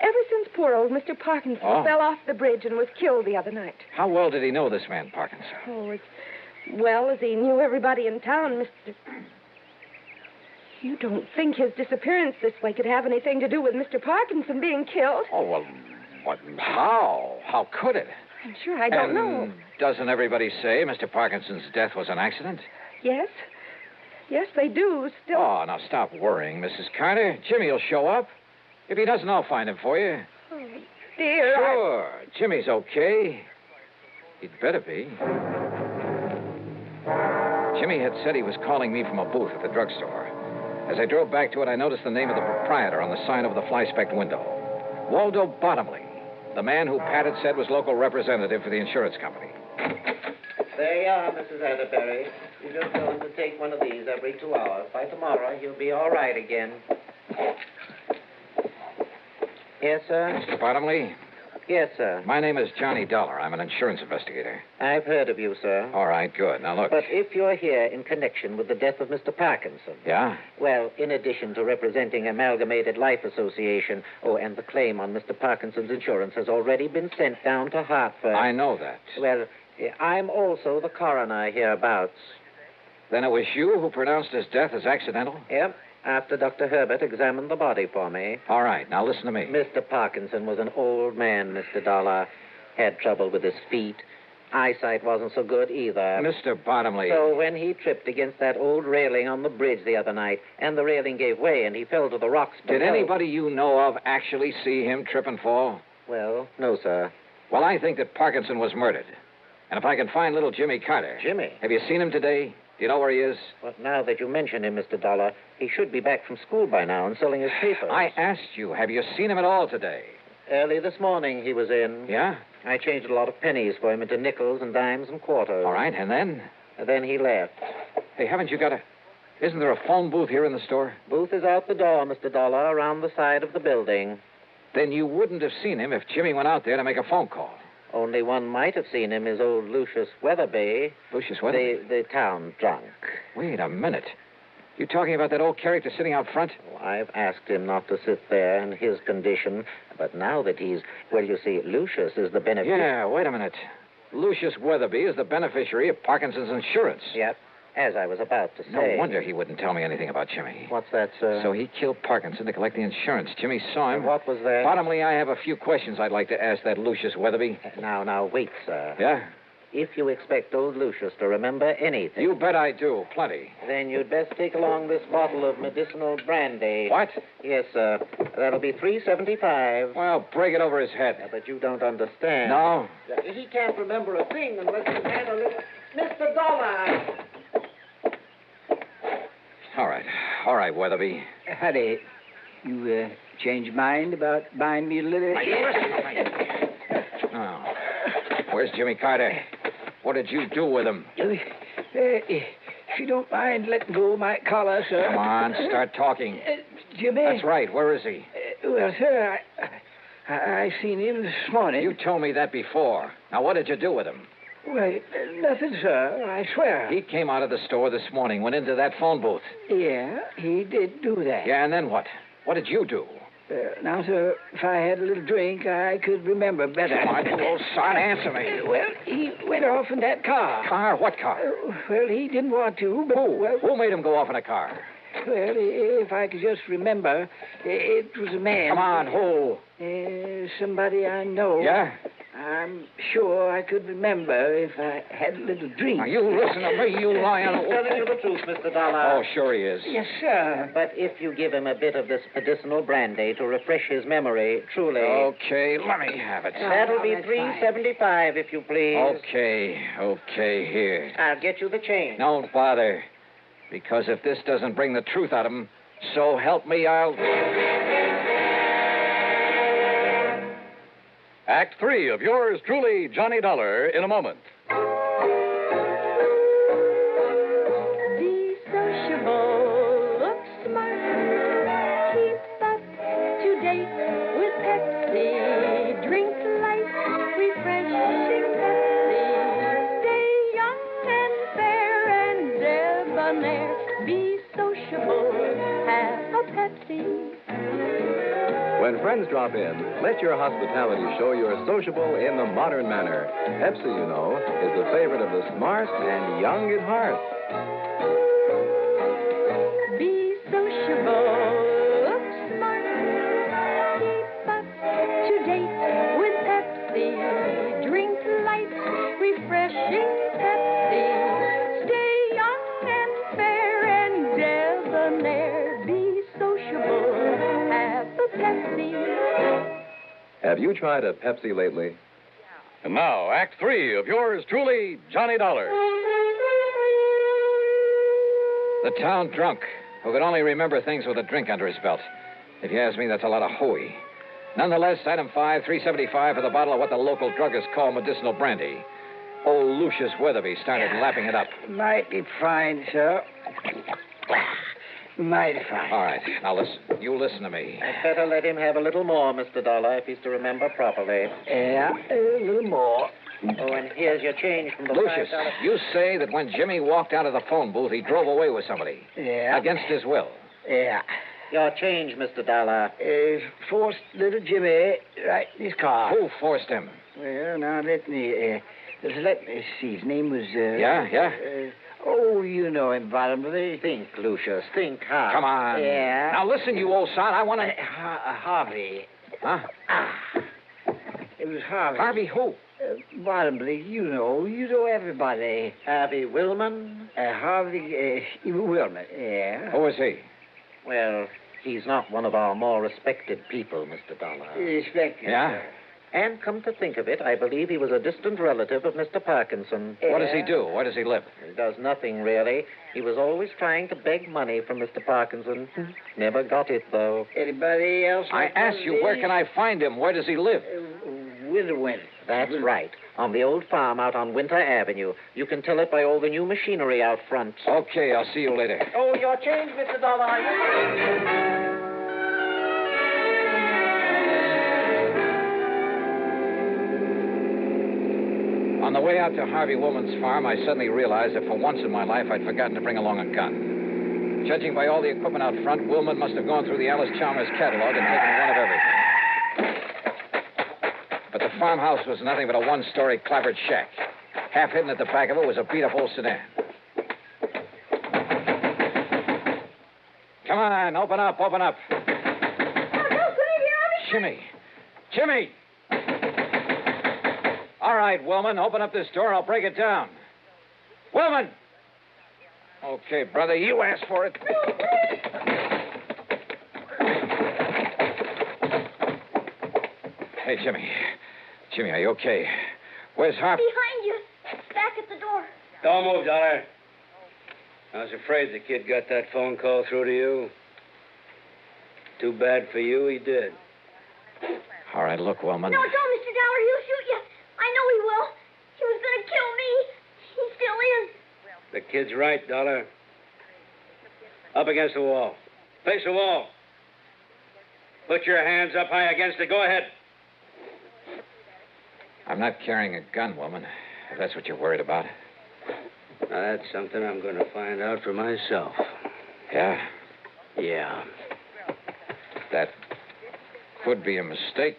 S7: Ever since poor old Mr. Parkinson fell off the bridge and was killed the other night.
S14: How well did he know this man, Parkinson?
S7: Oh, as well as he knew everybody in town, Mr. You don't think his disappearance this way could have anything to do with Mr. Parkinson being killed?
S14: Oh, well, what? How? How could it?
S7: I'm sure I don't know.
S14: Doesn't everybody say Mr. Parkinson's death was an accident?
S7: Yes. Yes, they do. Still.
S14: Oh, now stop worrying, Mrs. Carter. Jimmy will show up. If he doesn't, I'll find him for you.
S7: Oh, dear.
S14: Sure. Jimmy's okay. He'd better be. Jimmy had said he was calling me from a booth at the drugstore. As I drove back to it, I noticed the name of the proprietor on the sign over the fly-specked window. Waldo Bottomley, the man who Pat had said was local representative for the insurance company.
S12: There you are, Mrs. Atterbury. You just go in to take one of these every 2 hours. By tomorrow, you'll be all right again. Yes, sir?
S14: Mr. Bottomley?
S12: Yes, sir.
S14: My name is Johnny Dollar. I'm an insurance investigator.
S12: I've heard of you, sir.
S14: All right, good. Now, look.
S12: But if you're here in connection with the death of Mr. Parkinson...
S14: Yeah?
S12: Well, in addition to representing Amalgamated Life Association, and the claim on Mr. Parkinson's insurance has already been sent down to Hartford...
S14: I know that.
S12: Well, I'm also the coroner hereabouts.
S14: Then it was you who pronounced his death as accidental?
S12: Yep. After Dr. Herbert examined the body for me.
S14: All right, now listen to me.
S12: Mr. Parkinson was an old man, Mr. Dollar. Had trouble with his feet. Eyesight wasn't so good either.
S14: Mr. Bottomley.
S12: So when he tripped against that old railing on the bridge the other night, and the railing gave way and he fell to the rocks below...
S14: Did anybody you know of actually see him trip and fall?
S12: Well, no, sir.
S14: Well, I think that Parkinson was murdered. And if I can find little Jimmy Carter...
S12: Jimmy?
S14: Have you seen him today? Do you know where he is?
S12: Well, now that you mention him, Mr. Dollar, he should be back from school by now and selling his papers.
S14: I asked you, have you seen him at all today?
S12: Early this morning he was in.
S14: Yeah?
S12: I changed a lot of pennies for him into nickels and dimes and quarters.
S14: All right, and then?
S12: And then he left.
S14: Hey, haven't you got a... Isn't there a phone booth here in the store?
S12: Booth is out the door, Mr. Dollar, around the side of the building.
S14: Then you wouldn't have seen him if Jimmy went out there to make a phone call.
S12: Only one might have seen him is old Lucius Weatherby.
S14: Lucius Weatherby?
S12: The town drunk.
S14: Wait a minute. You talking about that old character sitting out front?
S12: Oh, I've asked him not to sit there in his condition, but now that he's... Well, you see, Lucius is the beneficiary.
S14: Yeah, wait a minute. Lucius Weatherby is the beneficiary of Parkinson's insurance.
S12: Yep, as I was about to say.
S14: No wonder he wouldn't tell me anything about Jimmy.
S12: What's that, sir?
S14: So he killed Parkinson to collect the insurance. Jimmy saw him.
S12: And what was that?
S14: Bottomley, I have a few questions I'd like to ask that Lucius Weatherby.
S12: Now, wait, sir.
S14: Yeah?
S12: If you expect old Lucius to remember anything...
S14: You bet I do. Plenty.
S12: Then you'd best take along this bottle of medicinal brandy.
S14: What?
S12: Yes, sir. That'll be $3.75.
S14: Well, break it over his head.
S12: Yeah, but you don't understand.
S14: No?
S12: He can't remember a thing unless he's had a little... Mr. Dollar!
S14: All right, Weatherby.
S16: Honey, you changed your mind about buying me a little...
S14: Oh. Where's Jimmy Carter? What did you do with him?
S16: If you don't mind letting go of my collar, sir.
S14: Come on, start talking.
S16: Jimmy?
S14: That's right. Where is he?
S16: Well, sir, I seen him this morning.
S14: You told me that before. Now, what did you do with him?
S16: Well, nothing, sir. I swear.
S14: He came out of the store this morning, went into that phone booth.
S16: Yeah, he did do that.
S14: Yeah, and then what? What did you do?
S16: Now, sir, if I had a little drink, I could remember better.
S14: Come on, you old son, answer me.
S16: Well, he went off in that car.
S14: Car? What car?
S16: Well, he didn't want to, but...
S14: Who?
S16: Well,
S14: who made him go off in a car?
S16: Well, if I could just remember, it was a man.
S14: Come on, who?
S16: Somebody I know.
S14: Yeah?
S16: I'm sure I could remember if I had a little drink.
S14: Now, you listen to me, you lying...
S12: He's telling you the truth, Mr. Dollar.
S14: Oh, sure he is.
S16: Yes, sir.
S12: But if you give him a bit of this medicinal brandy to refresh his memory, truly...
S14: Okay, let me have it.
S12: That'll be $3.75, if you please.
S14: Okay, here.
S12: I'll get you the change.
S14: Don't bother. Because if this doesn't bring the truth out of him, so help me, I'll...
S3: Act 3 of yours truly, Johnny Dollar, in a moment.
S10: When friends drop in, let your hospitality show you're sociable in the modern manner. Pepsi, you know, is the favorite of the smart and young at heart.
S5: Be sociable, smart, keep up to date with Pepsi. Drink light, refreshing Pepsi. Stay young and fair and debonair. Be sociable, have a Pepsi.
S10: Have you tried a Pepsi lately?
S6: And now, Act 3 of yours truly, Johnny Dollar.
S14: The town drunk, who could only remember things with a drink under his belt. If you ask me, that's a lot of hooey. Nonetheless, item 5, $3.75 for the bottle of what the local druggists call medicinal brandy. Old Lucius Weatherby started lapping it up.
S16: Mighty fine, sir. Mighty fine.
S14: All right, now listen. You listen to me.
S12: I'd better let him have a little more, Mr. Dollar, if he's to remember properly.
S16: Yeah, a little more.
S12: Oh, and here's your change from the
S14: Lucius,
S12: $5.
S14: you say that when Jimmy walked out of the phone booth, he drove away with somebody.
S16: Yeah.
S14: Against his will.
S16: Yeah.
S12: Your change, Mr. Dollar.
S16: Forced little Jimmy right in his car.
S14: Who forced him?
S16: Well, now let me see. His name was,
S14: Yeah?
S16: Oh, you know him, bottomly.
S12: Think, Lucius. Think hard.
S14: Come on.
S16: Yeah.
S14: Now listen, you old son. I want to...
S16: Harvey.
S14: Huh?
S16: It was Harvey.
S14: Harvey who?
S16: Bottomly, you know everybody.
S12: Harvey Willman?
S16: Harvey Willman, yeah.
S14: Who is he?
S12: Well, he's not one of our more respected people, Mr. Dollar.
S16: Respected.
S14: Yeah?
S12: And come to think of it, I believe he was a distant relative of Mr. Parkinson.
S14: What does he do? Where does he live?
S12: He does nothing, really. He was always trying to beg money from Mr. Parkinson. Never got it, though.
S16: Anybody else?
S14: I ask you, where can I find him? Where does he live?
S16: Winterwind.
S12: That's right. On the old farm out on Winter Avenue. You can tell it by all the new machinery out front.
S14: Okay, I'll see you later.
S12: Oh, your change, Mr. Dollar.
S14: On the way out to Harvey Woolman's farm, I suddenly realized that for once in my life, I'd forgotten to bring along a gun. Judging by all the equipment out front, Woolman must have gone through the Alice Chalmers catalog and taken one of everything. But the farmhouse was nothing but a one-story clapboard shack. Half hidden at the back of it was a beat-up old sedan. Come on, open up, open up. Jimmy. Jimmy! All right, Willman, open up this door. I'll break it down. Willman! Okay, brother, you asked for it. Hey, Jimmy. Jimmy, are you okay? Where's Harp?
S15: Behind you. Back at the door.
S20: Don't move, Dollar. I was afraid the kid got that phone call through to you. Too bad for you, he did.
S14: All right, look, Willman.
S15: No, don't, Mr. Dollar. He'll shoot you. I know he will. He was going to kill me. He still is.
S20: The kid's right, Dollar. Up against the wall. Face the wall. Put your hands up high against it. Go ahead.
S14: I'm not carrying a gun, woman, if that's what you're worried about.
S20: Now, that's something I'm going to find out for myself.
S14: Yeah?
S20: Yeah.
S14: That could be a mistake.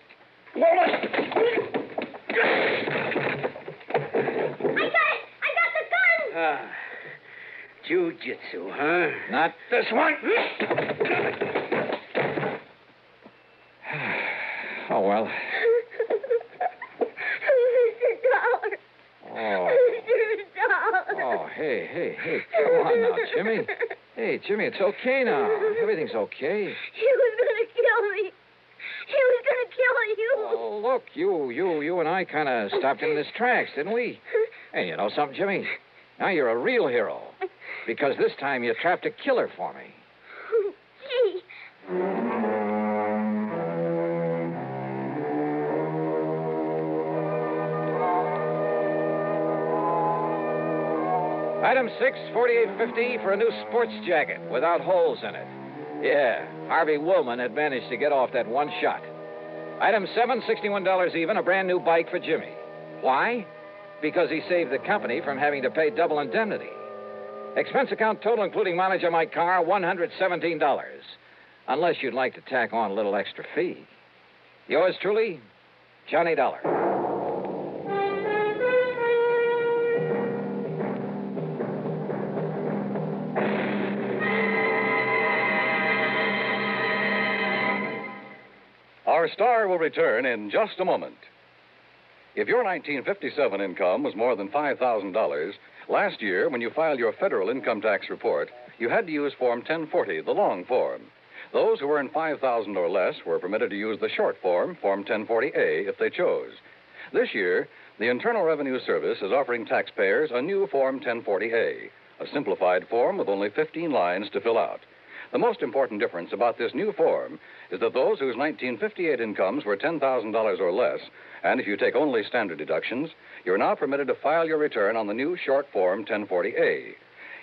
S15: I got the gun!
S20: Ah. Jiu-jitsu, huh?
S14: Not
S20: this one.
S14: Oh, well.
S15: Mr. Dollar.
S14: Oh.
S15: Mr. Dollar.
S14: Oh, hey, come on now, Jimmy. Hey, Jimmy, it's okay now. Everything's okay.
S15: He was going to kill me. He was going to kill you.
S14: Oh, look, you and I kind of stopped him in his tracks, didn't we? Hey, you know something, Jimmy? Now you're a real hero. Because this time you trapped a killer for me.
S15: Gee.
S14: Item 6, $48.50 for a new sports jacket without holes in it. Yeah, Harvey Woolman had managed to get off that one shot. Item 7, $61 even, a brand new bike for Jimmy. Why? Because he saved the company from having to pay double indemnity. Expense account total, including mileage on my car, $117. Unless you'd like to tack on a little extra fee. Yours truly, Johnny Dollar.
S3: Our star will return in just a moment. If your 1957 income was more than $5,000, last year, when you filed your federal income tax report, you had to use Form 1040, the long form. Those who earned $5,000 or less were permitted to use the short form, Form 1040A, if they chose. This year, the Internal Revenue Service is offering taxpayers a new Form 1040A, a simplified form with only 15 lines to fill out. The most important difference about this new form is that those whose 1958 incomes were $10,000 or less, and if you take only standard deductions, you're now permitted to file your return on the new short form 1040A.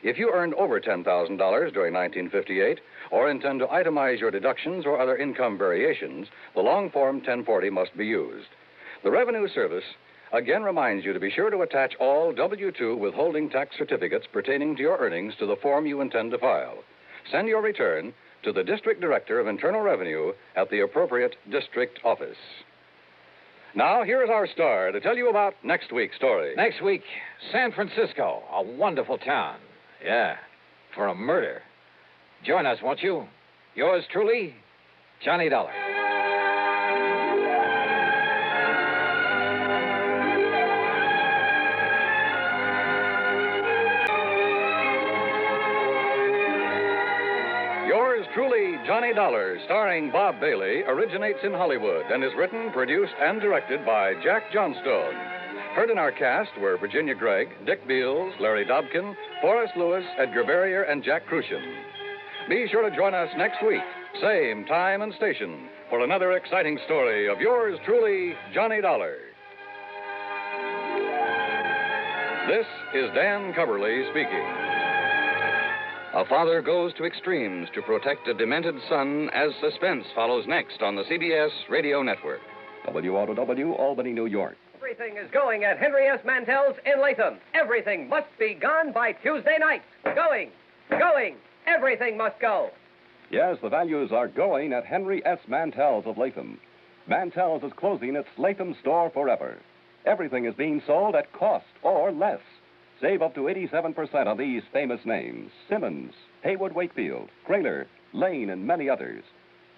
S3: If you earned over $10,000 during 1958 or intend to itemize your deductions or other income variations, the long form 1040 must be used. The Revenue Service again reminds you to be sure to attach all W-2 withholding tax certificates pertaining to your earnings to the form you intend to file. Send your return to the District Director of Internal Revenue at the appropriate district office. Now, here's our star to tell you about next week's story.
S14: Next week, San Francisco, a wonderful town. Yeah, for a murder. Join us, won't you? Yours truly, Johnny Dollar.
S3: Yours truly, Johnny Dollar, starring Bob Bailey, originates in Hollywood and is written, produced, and directed by Jack Johnstone. Heard in our cast were Virginia Gregg, Dick Beals, Larry Dobkin, Forrest Lewis, Edgar Barrier, and Jack Crucian. Be sure to join us next week, same time and station, for another exciting story of yours truly, Johnny Dollar. This is Dan Coverly speaking. A father goes to extremes to protect a demented son as suspense follows next on the CBS Radio Network.
S17: WROW, Albany, New York.
S18: Everything is going at Henry S. Mantel's in Latham. Everything must be gone by Tuesday night. Going. Everything must go.
S17: Yes, the values are going at Henry S. Mantel's of Latham. Mantel's is closing its Latham store forever. Everything is being sold at cost or less. Save up to 87% on these famous names: Simmons, Haywood Wakefield, Kraler, Lane, and many others.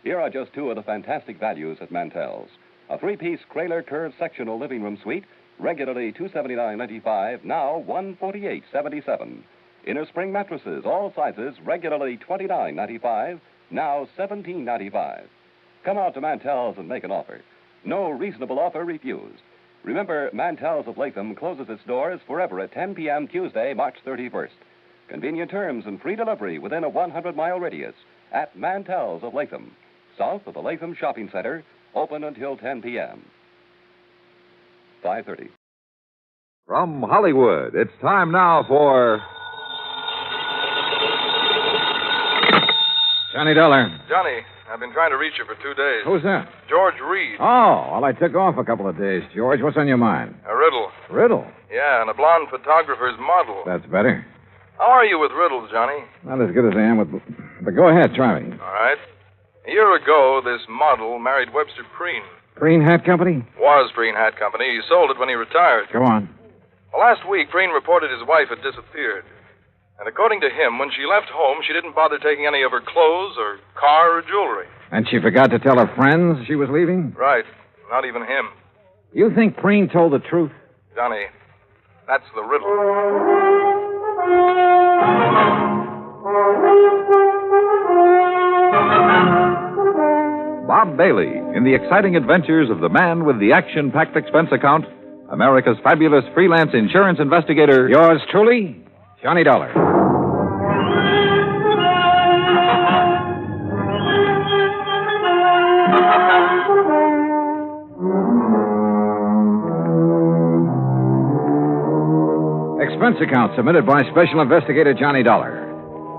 S17: Here are just two of the fantastic values at Mantel's. A three-piece Kraler curved sectional living room suite, regularly $279.95, now $148.77. Inner spring mattresses, all sizes, regularly $29.95, now $17.95. Come out to Mantel's and make an offer. No reasonable offer refused. Remember, Mantel's of Latham closes its doors forever at 10 p.m. Tuesday, March 31st. Convenient terms and free delivery within a 100-mile radius at Mantel's of Latham, south of the Latham Shopping Center, open until 10 p.m. 5:30.
S21: From Hollywood, it's time now for
S14: Johnny Dollar.
S23: Johnny, I've been trying to reach you for 2 days.
S14: Who's that?
S23: George Reed.
S14: Oh, well, I took off a couple of days, George. What's on your mind?
S23: A riddle.
S14: Riddle?
S23: Yeah, and a blonde photographer's model.
S14: That's better.
S23: How are you with riddles, Johnny?
S14: Not as good as I am with... But go ahead, try me.
S23: All right. A year ago, this model married Webster Preen.
S14: Preen Hat Company?
S23: Was Preen Hat Company. He sold it when he retired.
S14: Go on.
S23: Well, last week, Preen reported his wife had disappeared. And according to him, when she left home, she didn't bother taking any of her clothes or car or jewelry.
S14: And she forgot to tell her friends she was leaving?
S23: Right. Not even him.
S14: You think Preen told the truth?
S23: Johnny, that's the riddle.
S21: Bob Bailey in the exciting adventures of the man with the action-packed expense account, America's fabulous freelance insurance investigator.
S14: Yours truly, Johnny Dollar. Expense account submitted by Special Investigator Johnny Dollar.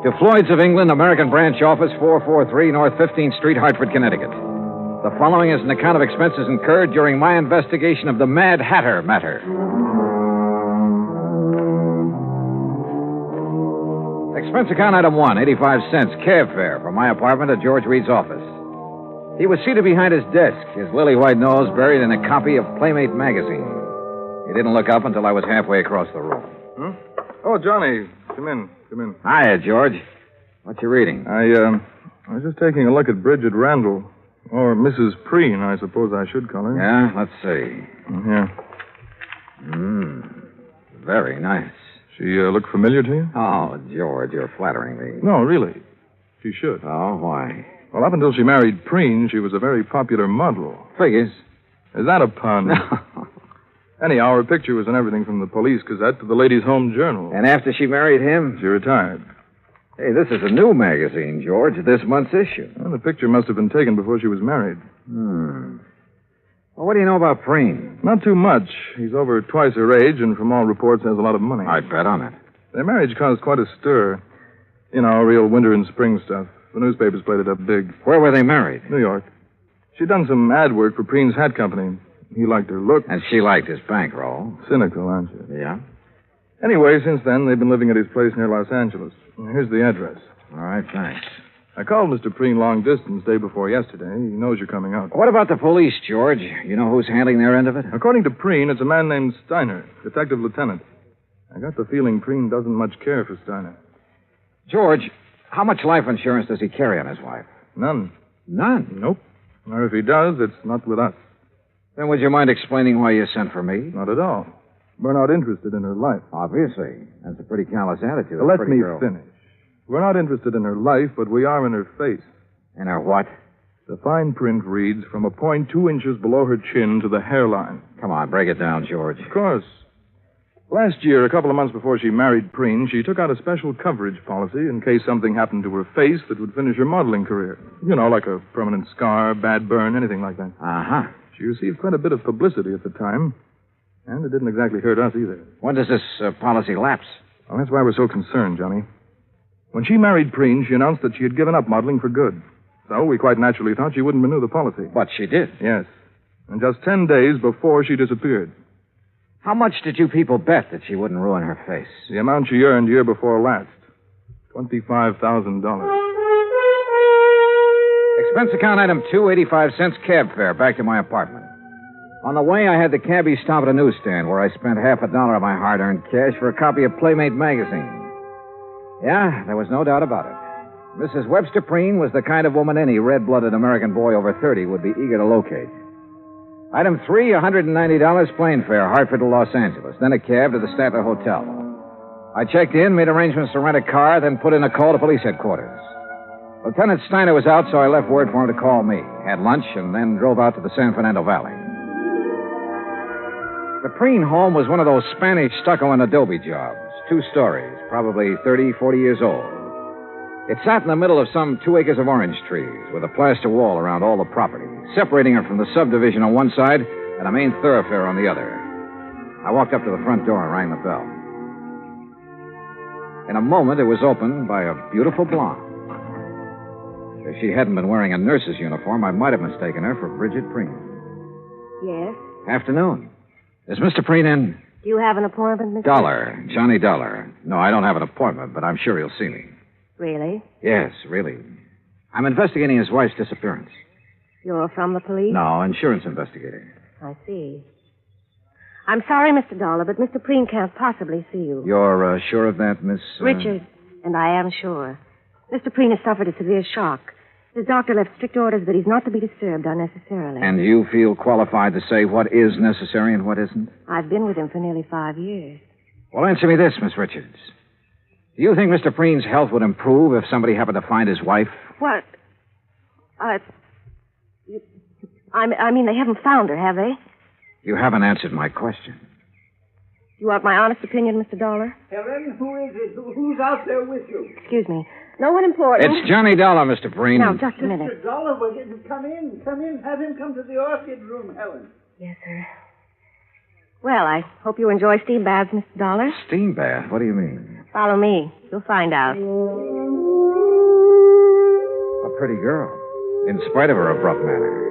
S14: To Floyd's of England, American Branch Office, 443 North 15th Street, Hartford, Connecticut. The following is an account of expenses incurred during my investigation of the Mad Hatter matter. Expense account item 1, 85 cents, cab fare from my apartment to George Reed's office. He was seated behind his desk, his lily white nose buried in a copy of Playmate magazine. He didn't look up until I was halfway across the room.
S23: Huh? Oh, Johnny, come in.
S14: Hiya, George. What you reading?
S23: I was just taking a look at Bridget Randall. Or Mrs. Preen, I suppose I should call her.
S14: Yeah, let's see.
S23: Here.
S14: Very nice.
S23: She look familiar to you?
S14: Oh, George, you're flattering me.
S23: No, really. She should.
S14: Oh, why?
S23: Well, up until she married Preen, she was a very popular model.
S14: Figures.
S23: Is that a pun?
S14: No.
S23: Anyhow, her picture was in everything from the Police Gazette to the Ladies' Home Journal.
S14: And after she married him?
S23: She retired.
S14: Hey, this is a new magazine, George, this month's issue.
S23: Well, the picture must have been taken before she was married.
S14: Well, what do you know about Preen?
S23: Not too much. He's over twice her age, and from all reports has a lot of money.
S14: I'd bet on it.
S23: Their marriage caused quite a stir. You know, real winter and spring stuff. The newspapers played it up big.
S14: Where were they married?
S23: New York. She'd done some ad work for Preen's hat company. He liked her look.
S14: And she liked his bankroll.
S23: Cynical, aren't you?
S14: Yeah?
S23: Anyway, since then, they've been living at his place near Los Angeles. Here's the address.
S14: All right, thanks.
S23: I called Mr. Preen long distance day before yesterday. He knows you're coming out.
S14: What about the police, George? You know who's handling their end of it?
S23: According to Preen, it's a man named Steiner, detective lieutenant. I got the feeling Preen doesn't much care for Steiner.
S14: George, how much life insurance does he carry on his wife?
S23: None.
S14: None?
S23: Nope. Or if he does, it's not with us.
S14: Then would you mind explaining why you sent for me?
S23: Not at all. We're not interested in her life.
S14: Obviously. That's a pretty callous attitude.
S23: Let me finish. We're not interested in her life, but we are in her face.
S14: In her what?
S23: The fine print reads, from a point 2 inches below her chin to the hairline.
S14: Come on, break it down, George.
S23: Of course. Last year, a couple of months before she married Preen, she took out a special coverage policy in case something happened to her face that would finish her modeling career. You know, like a permanent scar, bad burn, anything like that.
S14: Uh-huh.
S23: She received quite a bit of publicity at the time, and it didn't exactly hurt us either.
S14: When does this policy lapse?
S23: Well, that's why we're so concerned, Johnny. When she married Preen, she announced that she had given up modeling for good. So we quite naturally thought she wouldn't renew the policy.
S14: But she did.
S23: Yes. And just 10 days before she disappeared.
S14: How much did you people bet that she wouldn't ruin her face?
S23: The amount she earned year before last. $25,000.
S14: Expense account item 2, 85 cents cab fare back to my apartment. On the way, I had the cabbie stop at a newsstand where I spent $50 of my hard-earned cash for a copy of Playmate magazine. Yeah, there was no doubt about it. Mrs. Webster Preen was the kind of woman any red-blooded American boy over 30 would be eager to locate. Item 3, $190 plane fare, Hartford to Los Angeles, then a cab to the Statler Hotel. I checked in, made arrangements to rent a car, then put in a call to police headquarters. Lieutenant Steiner was out, so I left word for him to call me, had lunch, and then drove out to the San Fernando Valley. The Preen home was one of those Spanish stucco and adobe jobs, 2 stories, probably 30, 40 years old. It sat in the middle of some 2 acres of orange trees, with a plaster wall around all the property, separating it from the subdivision on one side and a main thoroughfare on the other. I walked up to the front door and rang the bell. In a moment, it was opened by a beautiful blonde. If she hadn't been wearing a nurse's uniform, I might have mistaken her for Bridget Preen.
S2: Yes?
S14: Afternoon. Is Mr. Preen in?
S2: Do you have an appointment, Mr.
S14: Dollar. Johnny Dollar. No, I don't have an appointment, but I'm sure he'll see me.
S2: Really?
S14: Yes, really. I'm investigating his wife's disappearance.
S2: You're from the police?
S14: No, insurance investigator.
S2: I see. I'm sorry, Mr. Dollar, but Mr. Preen can't possibly see you.
S14: You're sure of that, Miss...
S2: Richard, and I am sure. Mr. Preen has suffered a severe shock. His doctor left strict orders that he's not to be disturbed unnecessarily.
S14: And you feel qualified to say what is necessary and what isn't?
S2: I've been with him for nearly 5 years.
S14: Well, answer me this, Miss Richards. Do you think Mr. Preen's health would improve if somebody happened to find his wife?
S2: What? I mean, they haven't found her, have they?
S14: You haven't answered my question.
S2: You want my honest opinion, Mr. Dollar?
S16: Helen, who is it? Who's out there with you?
S2: Excuse me. No one important.
S14: It's Johnny Dollar, Mr. Preen.
S2: Now, just a minute.
S16: Mr. Dollar, come in. Come in. Have him come to the orchid room, Helen.
S2: Yes, sir. Well, I hope you enjoy steam baths, Mr. Dollar.
S14: Steam bath? What do you mean?
S2: Follow me. You'll find out.
S14: A pretty girl, in spite of her abrupt manner.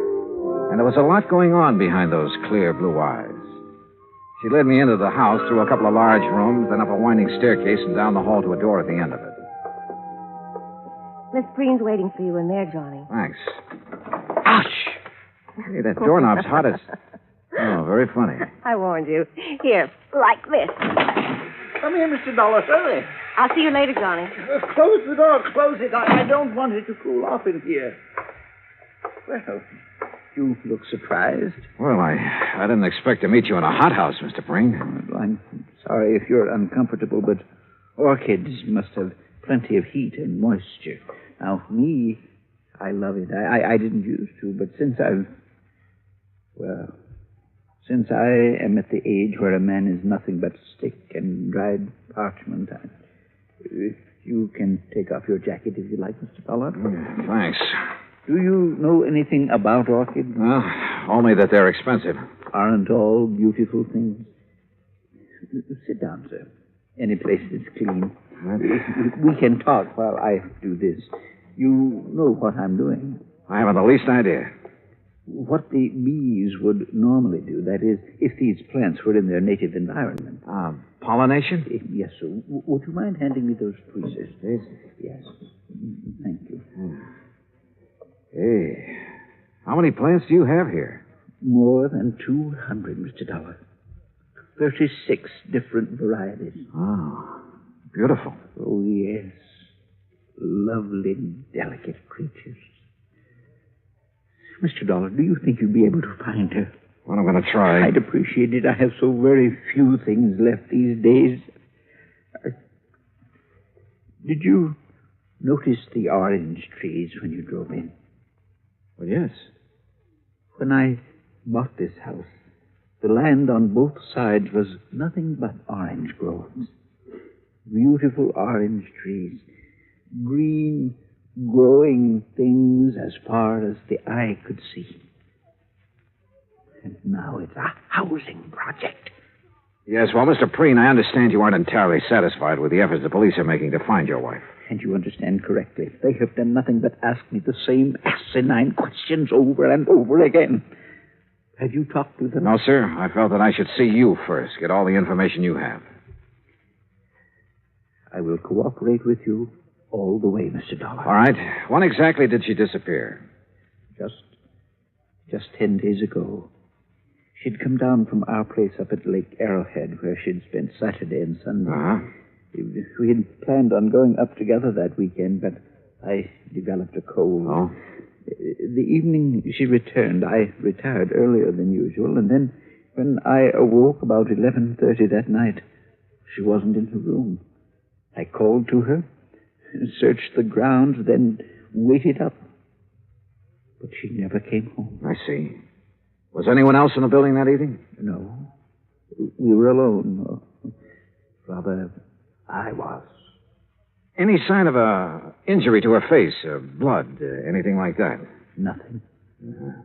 S14: And there was a lot going on behind those clear blue eyes. She led me into the house, through a couple of large rooms, then up a winding staircase and down the hall to a door at the end of it.
S2: Miss Preen's waiting for you in there, Johnny.
S14: Thanks. Ah, that doorknob's hot as... Oh, very funny.
S2: I warned you. Here, like this.
S16: Come here, Mr. Dollar. Hurry.
S2: I'll see you later, Johnny.
S16: Close the door. Close it. I don't want it to cool off in here. Well, you look surprised.
S14: Well, I didn't expect to meet you in a hothouse, Mr. Preen.
S16: Well, I'm sorry if you're uncomfortable, but orchids must have plenty of heat and moisture. Now, me, I love it. I didn't used to, but since I am at the age where a man is nothing but stick and dried parchment, you can take off your jacket if you like, Mr. Dollar.
S14: Thanks.
S16: Do you know anything about orchids?
S14: Well, only that they're expensive.
S16: Aren't all beautiful things? Sit down, sir. Any place that's clean. We can talk while I do this. You know what I'm doing.
S14: I haven't the least idea.
S16: What the bees would normally do, that is, if these plants were in their native environment.
S14: Pollination?
S16: Yes, sir. Would you mind handing me those tweezers? Yes. Thank you.
S14: Hey, how many plants do you have here?
S16: More than 200, Mr. Dollar. 36 different varieties.
S14: Oh, beautiful.
S16: Oh, yes. Lovely, delicate creatures. Mr. Dollar, do you think you'd be able to find her?
S14: Well, I'm going to try.
S16: I'd appreciate it. I have so very few things left these days. Did you notice the orange trees when you drove in?
S14: Well, yes.
S16: When I bought this house, the land on both sides was nothing but orange groves. Beautiful orange trees. Green, growing things as far as the eye could see. And now it's a housing project.
S14: Yes, well, Mr. Preen, I understand you aren't entirely satisfied with the efforts the police are making to find your wife.
S16: And you understand correctly. They have done nothing but ask me the same asinine questions over and over again. Have you talked to them?
S14: No, sir. I felt that I should see you first, get all the information you have.
S16: I will cooperate with you all the way, Mr. Dollar.
S14: All right. When exactly did she disappear?
S16: Just 10 days ago. She'd come down from our place up at Lake Arrowhead, where she'd spent Saturday and Sunday.
S14: Uh-huh.
S16: We had planned on going up together that weekend, but I developed a cold.
S14: Oh?
S16: The evening she returned, I retired earlier than usual, and then when I awoke about 11:30 that night, she wasn't in her room. I called to her, searched the grounds, then waited up. But she never came home.
S14: I see. Was anyone else in the building that evening?
S16: No. We were alone. Rather, I was.
S14: Any sign of a injury to her face, blood, anything like that?
S16: Nothing.
S14: Uh-huh.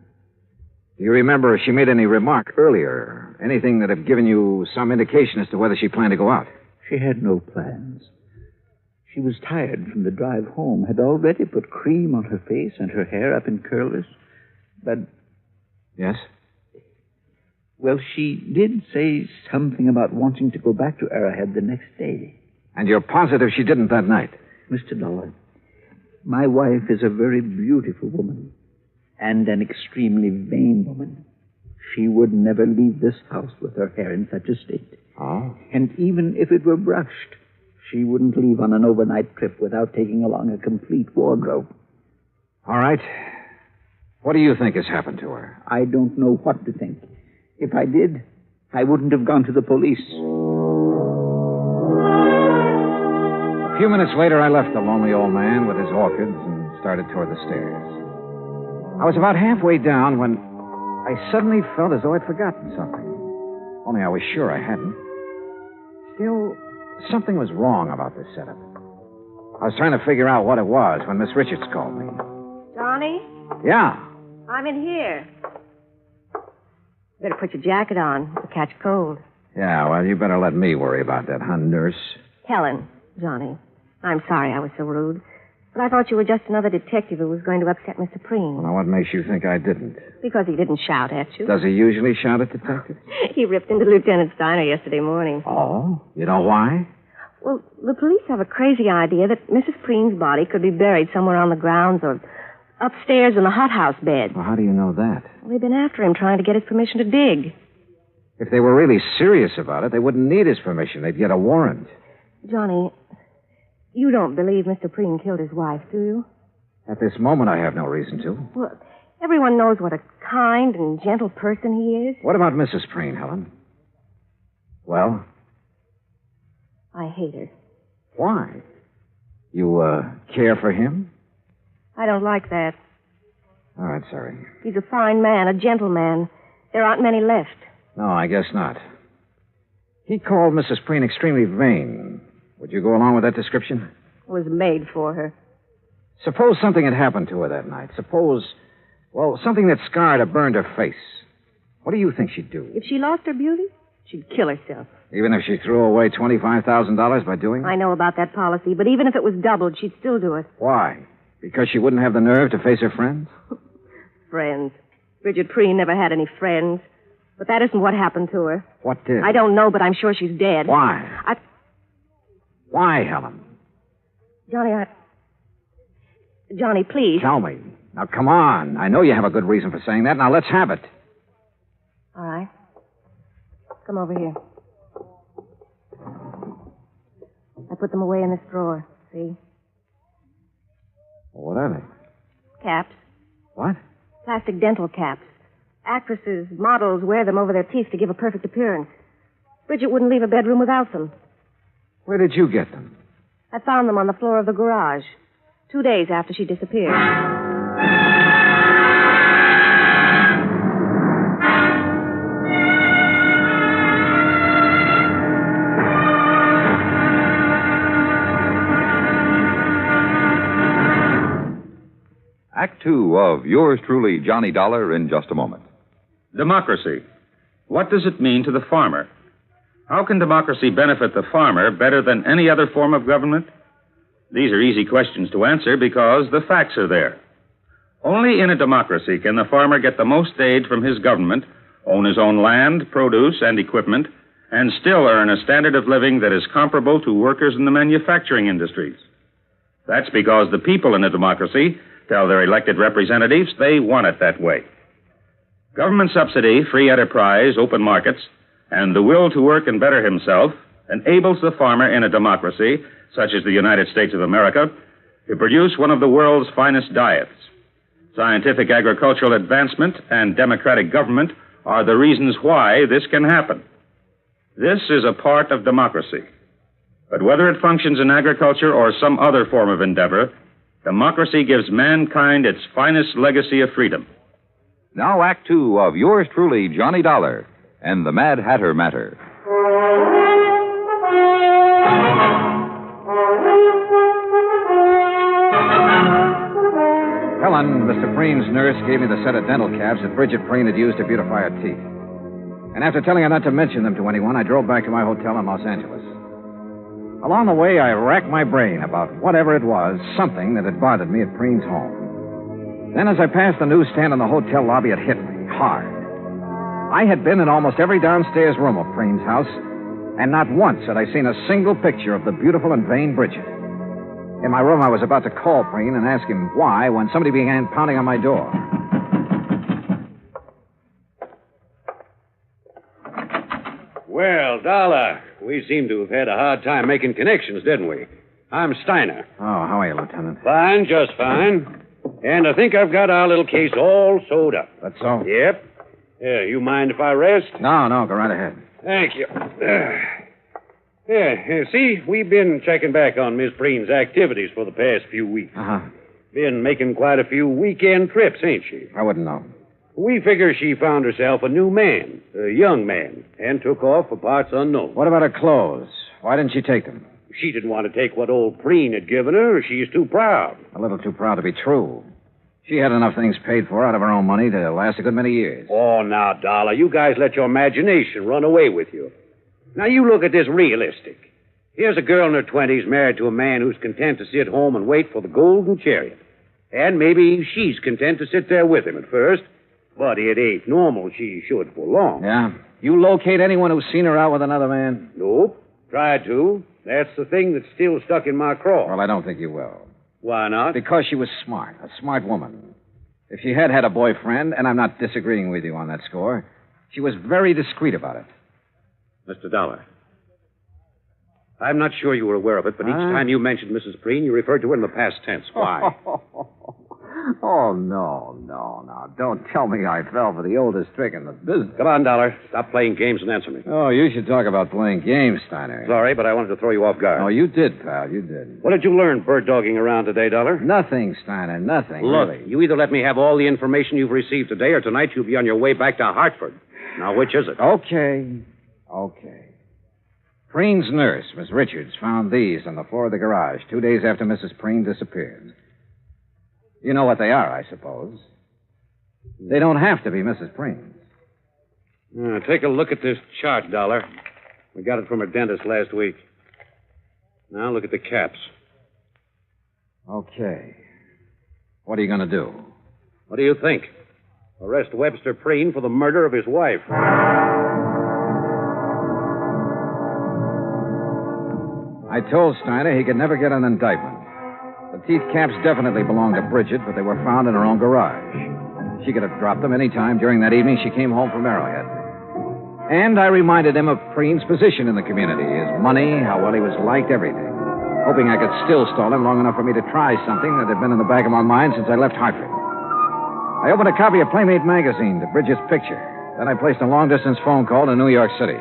S14: Do you remember if she made any remark earlier? Anything that had given you some indication as to whether she planned to go out?
S16: She had no plans. She was tired from the drive home, had already put cream on her face and her hair up in curlers. But...
S14: Yes?
S16: Well, she did say something about wanting to go back to Arrowhead the next day.
S14: And you're positive she didn't that night?
S16: Mr. Dollar, my wife is a very beautiful woman and an extremely vain woman. She would never leave this house with her hair in such a state.
S14: Oh?
S16: And even if it were brushed, she wouldn't leave on an overnight trip without taking along a complete wardrobe.
S14: All right. What do you think has happened to her?
S16: I don't know what to think. If I did, I wouldn't have gone to the police.
S14: A few minutes later, I left the lonely old man with his orchids and started toward the stairs. I was about halfway down when I suddenly felt as though I'd forgotten something. Only I was sure I hadn't. Still, something was wrong about this setup. I was trying to figure out what it was when Miss Richards called me.
S2: Johnny?
S14: Yeah.
S2: I'm in here. Better put your jacket on. You'll catch cold.
S14: Yeah, well, you better let me worry about that, huh, nurse?
S2: Helen, Johnny. I'm sorry I was so rude. But I thought you were just another detective who was going to upset Mr. Preen.
S14: Well, now, what makes you think I didn't?
S2: Because he didn't shout at you.
S14: Does he usually shout at detectives?
S2: He ripped into Lieutenant Steiner yesterday morning.
S14: Oh? You know why?
S2: Well, the police have a crazy idea that Mrs. Preen's body could be buried somewhere on the grounds or Upstairs in the hothouse bed.
S14: Well, how do you know that?
S2: Well, they've been after him, trying to get his permission to dig.
S14: If they were really serious about it, they wouldn't need his permission. They'd get a warrant.
S2: Johnny, you don't believe Mr. Preen killed his wife, do you?
S14: At this moment, I have no reason to.
S2: Well, everyone knows what a kind and gentle person he is.
S14: What about Mrs. Preen, Helen? Well?
S2: I hate her.
S14: Why? You, care for him?
S2: I don't like that.
S14: All right, sorry.
S2: He's a fine man, a gentleman. There aren't many left.
S14: No, I guess not. He called Mrs. Preen extremely vain. Would you go along with that description?
S2: It was made for her.
S14: Suppose something had happened to her that night. Suppose, well, something that scarred or burned her face. What do you think she'd do?
S2: If she lost her beauty, she'd kill herself.
S14: Even if she threw away $25,000 by doing it?
S2: I know about that policy, but even if it was doubled, she'd still do it.
S14: Why? Because she wouldn't have the nerve to face her friends?
S2: Friends. Bridget Preen never had any friends. But that isn't what happened to her.
S14: What did?
S2: I don't know, but I'm sure she's dead.
S14: Why? Why, Helen?
S2: Johnny, please.
S14: Tell me. Now, come on. I know you have a good reason for saying that. Now, let's have it.
S2: All right. Come over here. I put them away in this drawer. See?
S14: What are they?
S2: Caps.
S14: What?
S2: Plastic dental caps. Actresses, models wear them over their teeth to give a perfect appearance. Bridget wouldn't leave a bedroom without them.
S14: Where did you get them?
S2: I found them on the floor of the garage 2 days after she disappeared.
S21: Act two of yours truly, Johnny Dollar, in just a moment.
S9: Democracy. What does it mean to the farmer? How can democracy benefit the farmer better than any other form of government? These are easy questions to answer because the facts are there. Only in a democracy can the farmer get the most aid from his government, own his own land, produce, and equipment, and still earn a standard of living that is comparable to workers in the manufacturing industries. That's because the people in a democracy tell their elected representatives they want it that way. Government subsidy, free enterprise, open markets, and the will to work and better himself enables the farmer in a democracy, such as the United States of America, to produce one of the world's finest diets. Scientific agricultural advancement and democratic government are the reasons why this can happen. This is a part of democracy. But whether it functions in agriculture or some other form of endeavor, democracy gives mankind its finest legacy of freedom.
S21: Now, Act two of yours truly, Johnny Dollar, and the Mad Hatter Matter.
S14: Helen, Mr. Preen's nurse, gave me the set of dental caps that Bridget Preen had used to beautify her teeth. And after telling her not to mention them to anyone, I drove back to my hotel in Los Angeles. Along the way, I racked my brain about whatever it was, something that had bothered me at Preen's home. Then, as I passed the newsstand in the hotel lobby, it hit me hard. I had been in almost every downstairs room of Preen's house, and not once had I seen a single picture of the beautiful and vain Bridget. In my room, I was about to call Preen and ask him why when somebody began pounding on my door.
S20: Well, Dollar, we seem to have had a hard time making connections, didn't we? I'm Steiner.
S14: Oh, how are you, Lieutenant?
S20: Fine, just fine. And I think I've got our little case all sewed up.
S14: That's so?
S20: Yep. You mind if I rest?
S14: No, go right ahead.
S20: Thank you. See, we've been checking back on Miss Preen's activities for the past few weeks.
S14: Uh-huh.
S20: Been making quite a few weekend trips, ain't she?
S14: I wouldn't know.
S20: We figure she found herself a new man, a young man, and took off for parts unknown.
S14: What about her clothes? Why didn't she take them?
S20: She didn't want to take what old Preen had given her. She's too proud.
S14: A little too proud to be true. She had enough things paid for out of her own money to last a good many years.
S20: Oh, now, Dollar, you guys let your imagination run away with you. Now, you look at this realistic. Here's a girl in her 20s married to a man who's content to sit home and wait for the golden chariot. And maybe she's content to sit there with him at first, but it ain't normal she should for long.
S14: Yeah? You locate anyone who's seen her out with another man?
S20: Nope. Tried to. That's the thing that's still stuck in my craw.
S14: Well, I don't think you will.
S20: Why not?
S14: Because she was smart, a smart woman. If she had had a boyfriend, and I'm not disagreeing with you on that score, she was very discreet about it.
S20: Mr. Dollar, I'm not sure you were aware of it, but each time you mentioned Mrs. Preen, you referred to her in the past tense. Why?
S14: Oh, no. Don't tell me I fell for the oldest trick in the business.
S20: Come on, Dollar. Stop playing games and answer me.
S14: Oh, you should talk about playing games, Steiner.
S20: Sorry, but I wanted to throw you off guard.
S14: Oh, you did, pal. You did.
S20: What did you learn bird-dogging around today, Dollar?
S14: Nothing, Steiner. Nothing.
S20: Look,
S14: really.
S20: you either let me have all the information you've received today, or tonight you'll be on your way back to Hartford. Now, which is it?
S14: Okay. Preen's nurse, Miss Richards, found these on the floor of the garage 2 days after Mrs. Preen disappeared. You know what they are, I suppose. They don't have to be Mrs. Preen's.
S20: Take a look at this chart, Dollar. We got it from her dentist last week. Now look at the caps.
S14: Okay. What are you going to do?
S20: What do you think? Arrest Webster Preen for the murder of his wife.
S14: I told Steiner he could never get an indictment. The teeth caps definitely belonged to Bridget, but they were found in her own garage. She could have dropped them any time during that evening she came home from Arrowhead. And I reminded him of Preen's position in the community, his money, how well he was liked, everything. Hoping I could still stall him long enough for me to try something that had been in the back of my mind since I left Hartford. I opened a copy of Playmate magazine to Bridget's picture. Then I placed a long-distance phone call to New York City.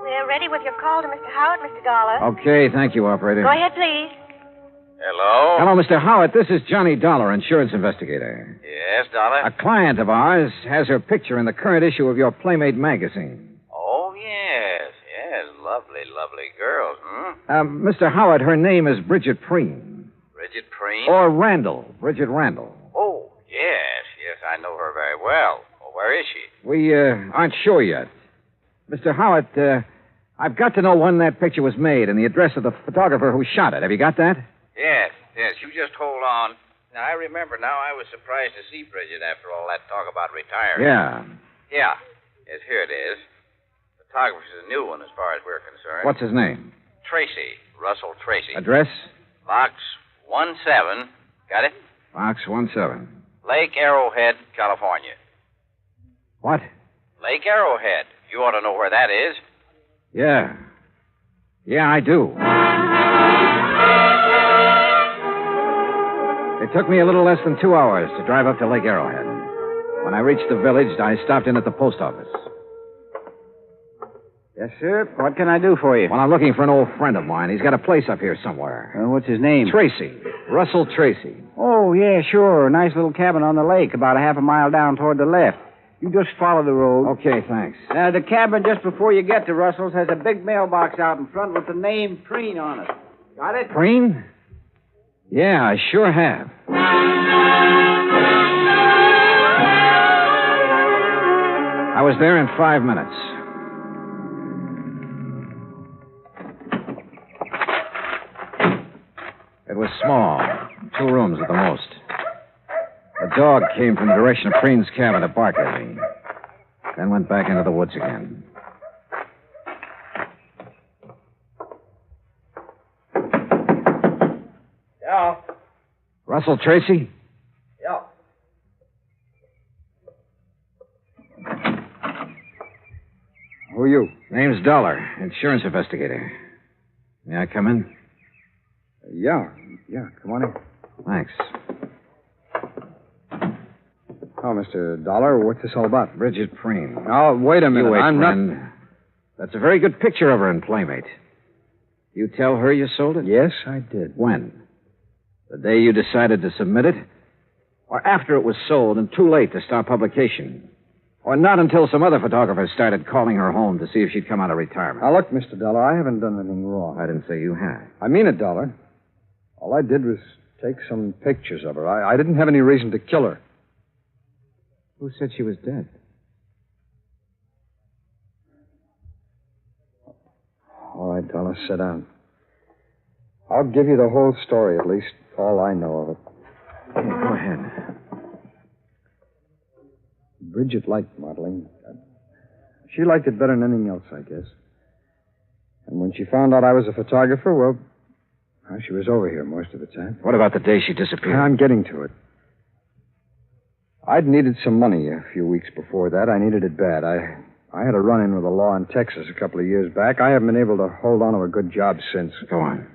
S2: We're ready with your call to Mr. Howard, Mr. Dollar.
S14: Okay, thank you, operator.
S2: Go ahead, please.
S4: Hello?
S14: Hello, Mr. Howard. This is Johnny Dollar, insurance investigator.
S4: Yes, Dollar?
S14: A client of ours has her picture in the current issue of your Playmate magazine.
S4: Oh, yes. Lovely girls,
S14: Mr. Howard, her name is Bridget Preen.
S4: Bridget Preen?
S14: Or Randall. Bridget Randall.
S4: Oh, yes, I know her very well. Well, where is she?
S14: We aren't sure yet. Mr. Howard, I've got to know when that picture was made and the address of the photographer who shot it. Have you got that?
S4: Yes, you just hold on. Now, I remember now I was surprised to see Bridget after all that talk about retiring.
S14: Yeah.
S4: Yes, here it is. Photographer's a new one as far as we're concerned.
S14: What's his name?
S4: Tracy. Russell Tracy.
S14: Address?
S4: Box 17. Got it?
S14: Box 17.
S4: Lake Arrowhead, California.
S14: What?
S4: Lake Arrowhead. You ought to know where that is.
S14: Yeah. Yeah, I do. It took me a little less than 2 hours to drive up to Lake Arrowhead. When I reached the village, I stopped in at the post office.
S8: Yes, sir. What can I do for you?
S14: Well, I'm looking for an old friend of mine. He's got a place up here somewhere.
S8: What's his name?
S14: Tracy. Russell Tracy.
S8: Oh, yeah, sure. Nice little cabin on the lake, about a half a mile down toward the left. You just follow the road.
S14: Okay, thanks.
S8: The cabin just before you get to Russell's has a big mailbox out in front with the name Preen on it. Got it?
S14: Preen? Yeah, I sure have. I was there in 5 minutes. It was small, 2 rooms at the most. A dog came from the direction of Preen's cabin to bark at me, then went back into the woods again.
S18: Yeah.
S14: Russell Tracy?
S18: Yeah.
S14: Who are you? Name's Dollar, insurance investigator. May I come in?
S23: Yeah, come on in.
S14: Thanks.
S23: Oh, Mr. Dollar, what's this all about?
S14: Bridget Preen.
S23: Oh, wait a minute.
S14: You wait,
S23: I'm
S14: friend.
S23: not...
S14: That's a very good picture of her in Playmate. You tell her you sold it?
S23: Yes, I did.
S14: When? The day you decided to submit it? Or after it was sold and too late to start publication? Or not until some other photographers started calling her home to see if she'd come out of retirement?
S23: Now, look, Mr. Dollar, I haven't done anything wrong.
S14: I didn't say you had.
S23: I mean it, Dollar. All I did was take some pictures of her. I didn't have any reason to kill her.
S14: Who said she was dead?
S23: All right, Dollar, sit down. I'll give you the whole story, at least all I know of it.
S14: Yeah, go ahead.
S23: Bridget liked modeling. She liked it better than anything else, I guess. And when she found out I was a photographer, well,
S11: Well, she was over here most of the time.
S14: What about the day she disappeared?
S11: I'm getting to it. I'd needed some money a few weeks before that. I needed it bad. I had a run-in with the law in Texas a couple of years back. I haven't been able to hold on to a good job since.
S14: Go on.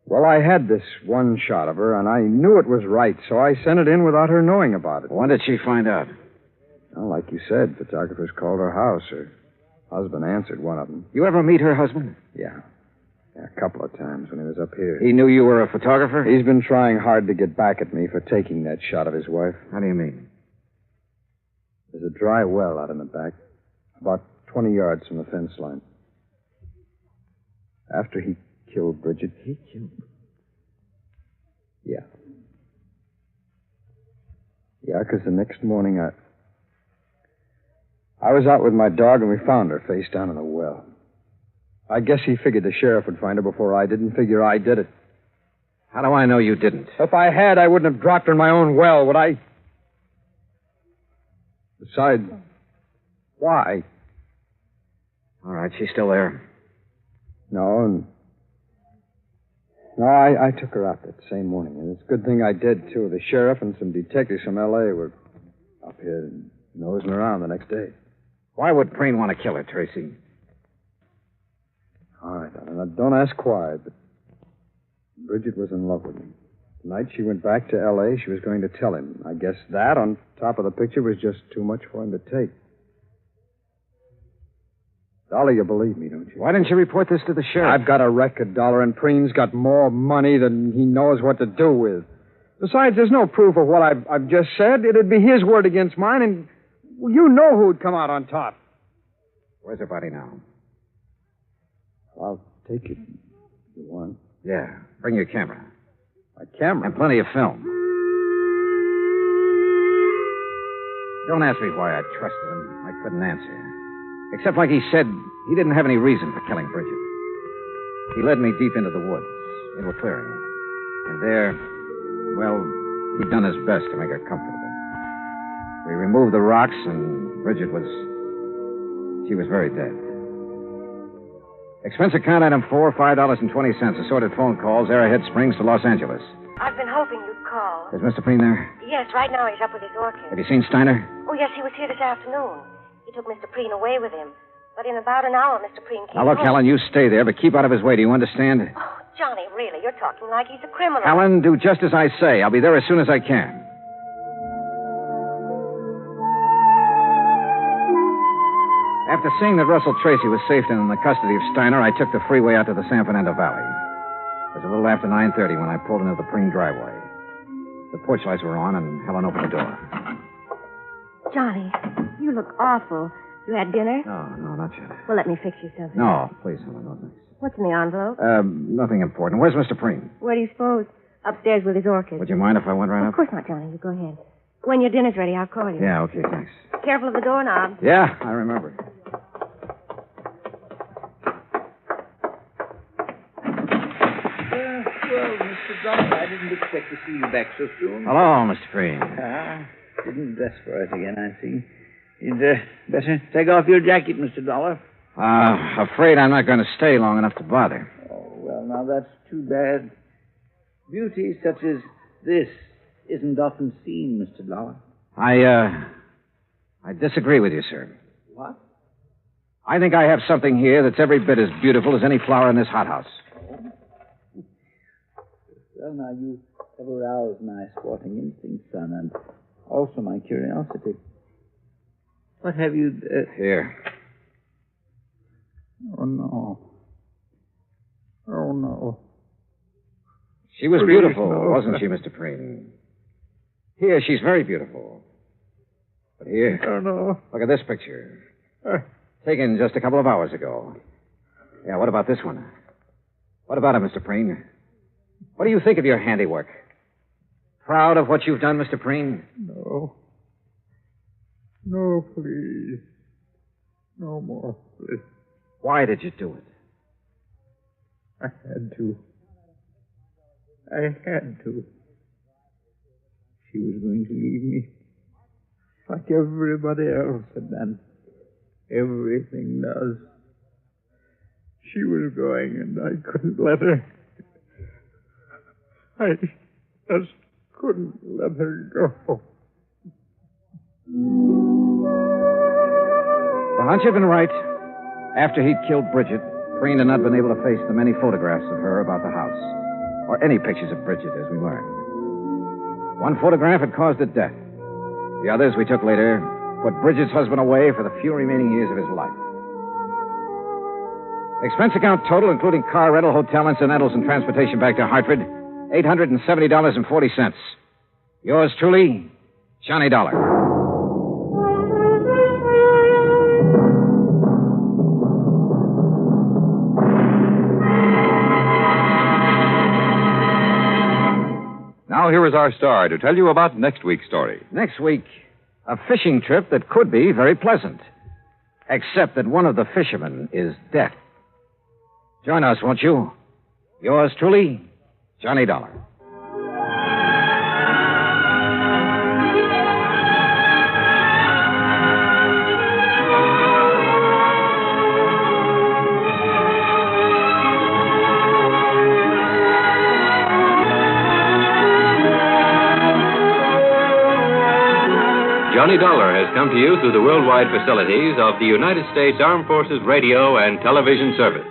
S11: Well, I had this one shot of her, and I knew it was right, so I sent it in without her knowing about it.
S14: When did she find out?
S11: Well, like you said, photographers called her house. Her husband answered one of them.
S14: You ever meet her husband?
S11: Yeah, a couple of times when he was up here.
S14: He knew you were a photographer?
S11: He's been trying hard to get back at me for taking that shot of his wife.
S14: How do you mean?
S11: There's a dry well out in the back, about 20 yards from the fence line. After he killed Bridget.
S16: He killed?
S11: Yeah. Yeah, because the next morning I was out with my dog and we found her face down in the well. I guess he figured the sheriff would find her before I did, and figure I did it.
S14: How do I know you didn't?
S11: If I had, I wouldn't have dropped her in my own well, would I? Besides, why?
S14: All right, she's still there.
S11: No, I took her out that same morning, and it's a good thing I did, too. The sheriff and some detectives from L.A. were up here nosing around the next day.
S14: Why would Preen want to kill her, Tracy?
S11: All right, don't ask why, but Bridget was in love with me. The night she went back to L.A., she was going to tell him. I guess that, on top of the picture, was just too much for him to take. Dolly, you believe me, don't you?
S14: Why didn't you report this to the sheriff?
S11: I've got a record, Dollar, and Preen's got more money than he knows what to do with. Besides, there's no proof of what I've just said. It'd be his word against mine, and you know who'd come out on top.
S14: Where's her body now?
S11: I'll take it if you want.
S14: Yeah. Bring your camera.
S11: My camera?
S14: And plenty of film. Don't ask me why I trusted him. I couldn't answer. Except, like he said, he didn't have any reason for killing Bridget. He led me deep into the woods, into a clearing. And there, well, he'd done his best to make her comfortable. We removed the rocks, and Bridget she was very dead. Expense account item 4, $5.20. Assorted phone calls, Arrowhead Springs to Los Angeles.
S2: I've been hoping you'd call.
S14: Is Mr. Preen there?
S2: Yes, right now he's up with his orchid.
S14: Have you seen Steiner?
S2: Oh, yes, he was here this afternoon. He took Mr. Preen away with him. But in about an hour, Mr. Preen came
S14: Now, look,
S2: home.
S14: Helen, you stay there, but keep out of his way. Do you understand?
S2: Oh, Johnny, really, you're talking like he's a criminal.
S14: Helen, do just as I say. I'll be there as soon as I can. After seeing that Russell Tracy was safe and in the custody of Steiner, I took the freeway out to the San Fernando Valley. It was a little after 9:30 when I pulled into the Preen driveway. The porch lights were on, and Helen opened the door.
S2: Johnny, you look awful. You had dinner?
S14: No, not yet.
S2: Well, let me fix you something.
S14: No, please, Helen, no thanks.
S2: What's in the envelope?
S14: Nothing important. Where's Mr. Preen?
S2: Where do you suppose? Upstairs with his orchid.
S14: Would you mind if I went right
S2: Of
S14: up?
S2: course not, Johnny. You go ahead. When your dinner's ready, I'll call you.
S14: Yeah, okay, thanks.
S2: Careful of the doorknob.
S14: Yeah, I remember.
S16: Well, Mr. Dollar, I didn't expect to see you back so soon.
S14: Hello, Mr. Preen.
S16: Didn't dress for it again, I see. You'd better take off your jacket, Mr. Dollar.
S14: Afraid I'm not going to stay long enough to bother.
S16: Oh, well, now that's too bad. Beauty such as this isn't often seen, Mr. Dollar.
S14: I disagree with you, sir.
S16: What?
S14: I think I have something here that's every bit as beautiful as any flower in this hothouse.
S16: Well, now, you have aroused my sporting instincts, son, and also my curiosity. What have you...
S14: Here.
S16: Oh, no. Oh, no.
S14: She was
S16: Please,
S14: beautiful,
S16: no.
S14: wasn't she, Mr. Preen? Here, she's very beautiful. But here...
S16: Oh, no.
S14: Look at this picture. Taken just a couple of hours ago. Yeah, what about this one? What about it, Mr. Preen? What do you think of your handiwork? Proud of what you've done, Mr. Preen?
S16: No. No, please. No more, please.
S14: Why did you do it?
S16: I had to. I had to. She was going to leave me. Like everybody else had done. Everything does. She was going, and I couldn't let her.
S11: I just couldn't let her go.
S14: The hunch had been right. After he'd killed Bridget, Preen had not been able to face the many photographs of her about the house, or any pictures of Bridget, as we learned. One photograph had caused her death. The others we took later put Bridget's husband away for the few remaining years of his life. Expense account total, including car rental, hotel incidentals, and transportation back to Hartford, $870.40. Yours truly, Johnny Dollar.
S21: Now here is our star to tell you about next week's story.
S14: Next week, a fishing trip that could be very pleasant, except that one of the fishermen is death. Join us, won't you? Yours truly, Johnny Dollar.
S10: Johnny Dollar has come to you through the worldwide facilities of the United States Armed Forces Radio and Television Service.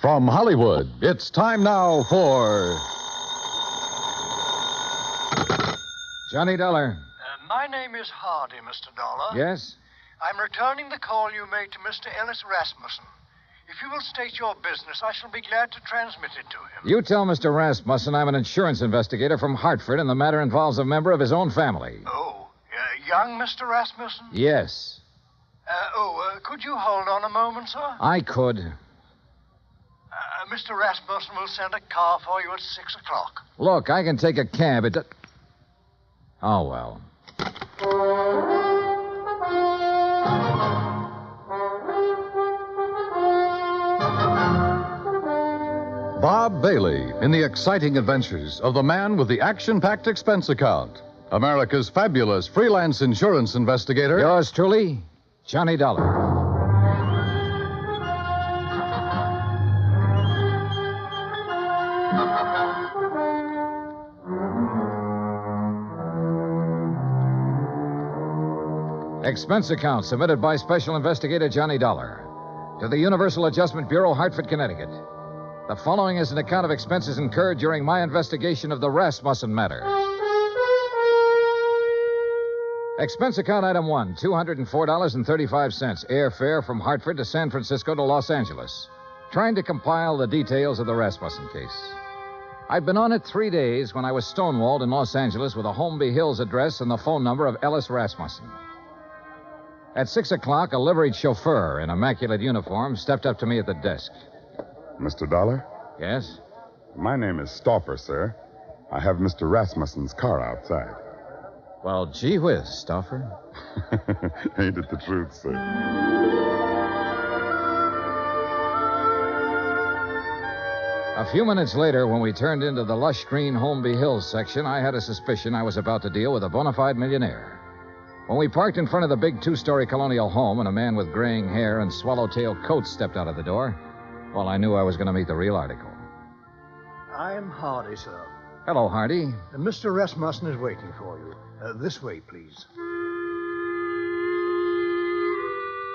S3: From Hollywood, it's time now for
S13: Johnny Dollar.
S19: My name is Hardy, Mr. Dollar.
S13: Yes?
S19: I'm returning the call you made to Mr. Ellis Rasmussen. If you will state your business, I shall be glad to transmit it to him.
S13: You tell Mr. Rasmussen I'm an insurance investigator from Hartford, and the matter involves a member of his own family.
S19: Oh, young Mr. Rasmussen?
S13: Yes.
S19: Could you hold on a moment, sir?
S13: I could.
S19: Mr. Rasmussen will send a car for you at 6 o'clock.
S13: Look, I can take a cab. Oh, well.
S3: Bob Bailey in the exciting adventures of the man with the action-packed expense account. America's fabulous freelance insurance investigator.
S13: Yours truly, Johnny Dollar. Expense account submitted by Special Investigator Johnny Dollar to the Universal Adjustment Bureau, Hartford, Connecticut. The following is an account of expenses incurred during my investigation of the Rasmussen matter. Expense account item 1, $204.35, airfare from Hartford to San Francisco to Los Angeles. Trying to compile the details of the Rasmussen case. I'd been on it 3 days when I was stonewalled in Los Angeles with a Holmby Hills address and the phone number of Ellis Rasmussen. At 6 o'clock, a liveried chauffeur in immaculate uniform stepped up to me at the desk.
S22: Mr. Dollar?
S13: Yes?
S22: My name is Stauffer, sir. I have Mr. Rasmussen's car outside.
S13: Well, gee whiz, Stauffer.
S22: Ain't it the truth, sir?
S13: A few minutes later, when we turned into the lush green Holmby Hills section, I had a suspicion I was about to deal with a bona fide millionaire. When we parked in front of the big two-story colonial home and a man with graying hair and swallowtail coat stepped out of the door, well, I knew I was going to meet the real article.
S19: I'm Hardy, sir.
S13: Hello, Hardy.
S19: Mr. Rasmussen is waiting for you. This way, please.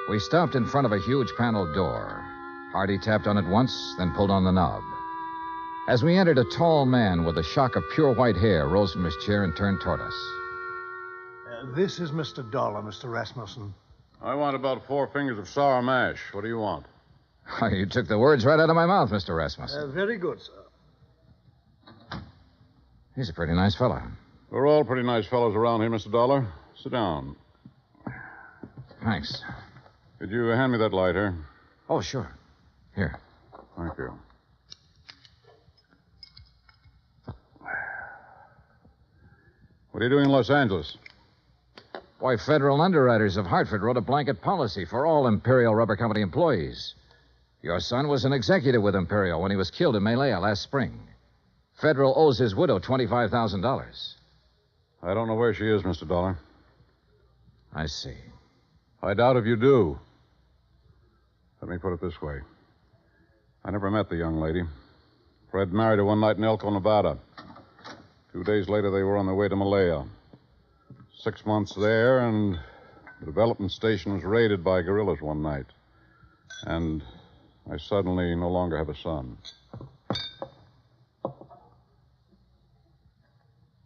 S13: We stopped in front of a huge paneled door. Hardy tapped on it once, then pulled on the knob. As we entered, a tall man with a shock of pure white hair rose from his chair and turned toward us.
S19: This is Mr. Dollar, Mr. Rasmussen.
S1: I want about 4 fingers of sour mash. What do you want?
S13: You took the words right out of my mouth, Mr. Rasmussen.
S19: Very good, sir.
S13: He's a pretty nice fellow.
S1: We're all pretty nice fellows around here, Mr. Dollar. Sit down.
S13: Thanks.
S1: Could you hand me that lighter?
S13: Oh, sure. Here.
S1: Thank you. What are you doing in Los Angeles?
S13: Why, federal underwriters of Hartford wrote a blanket policy for all Imperial Rubber Company employees. Your son was an executive with Imperial when he was killed in Malaya last spring. Federal owes his widow $25,000.
S1: I don't know where she is, Mr. Dollar.
S13: I see.
S1: I doubt if you do. Let me put it this way. I never met the young lady. Fred married her one night in Elko, Nevada. 2 days later, they were on their way to Malaya. 6 months there, and the development station was raided by guerrillas one night. And I suddenly no longer have a son.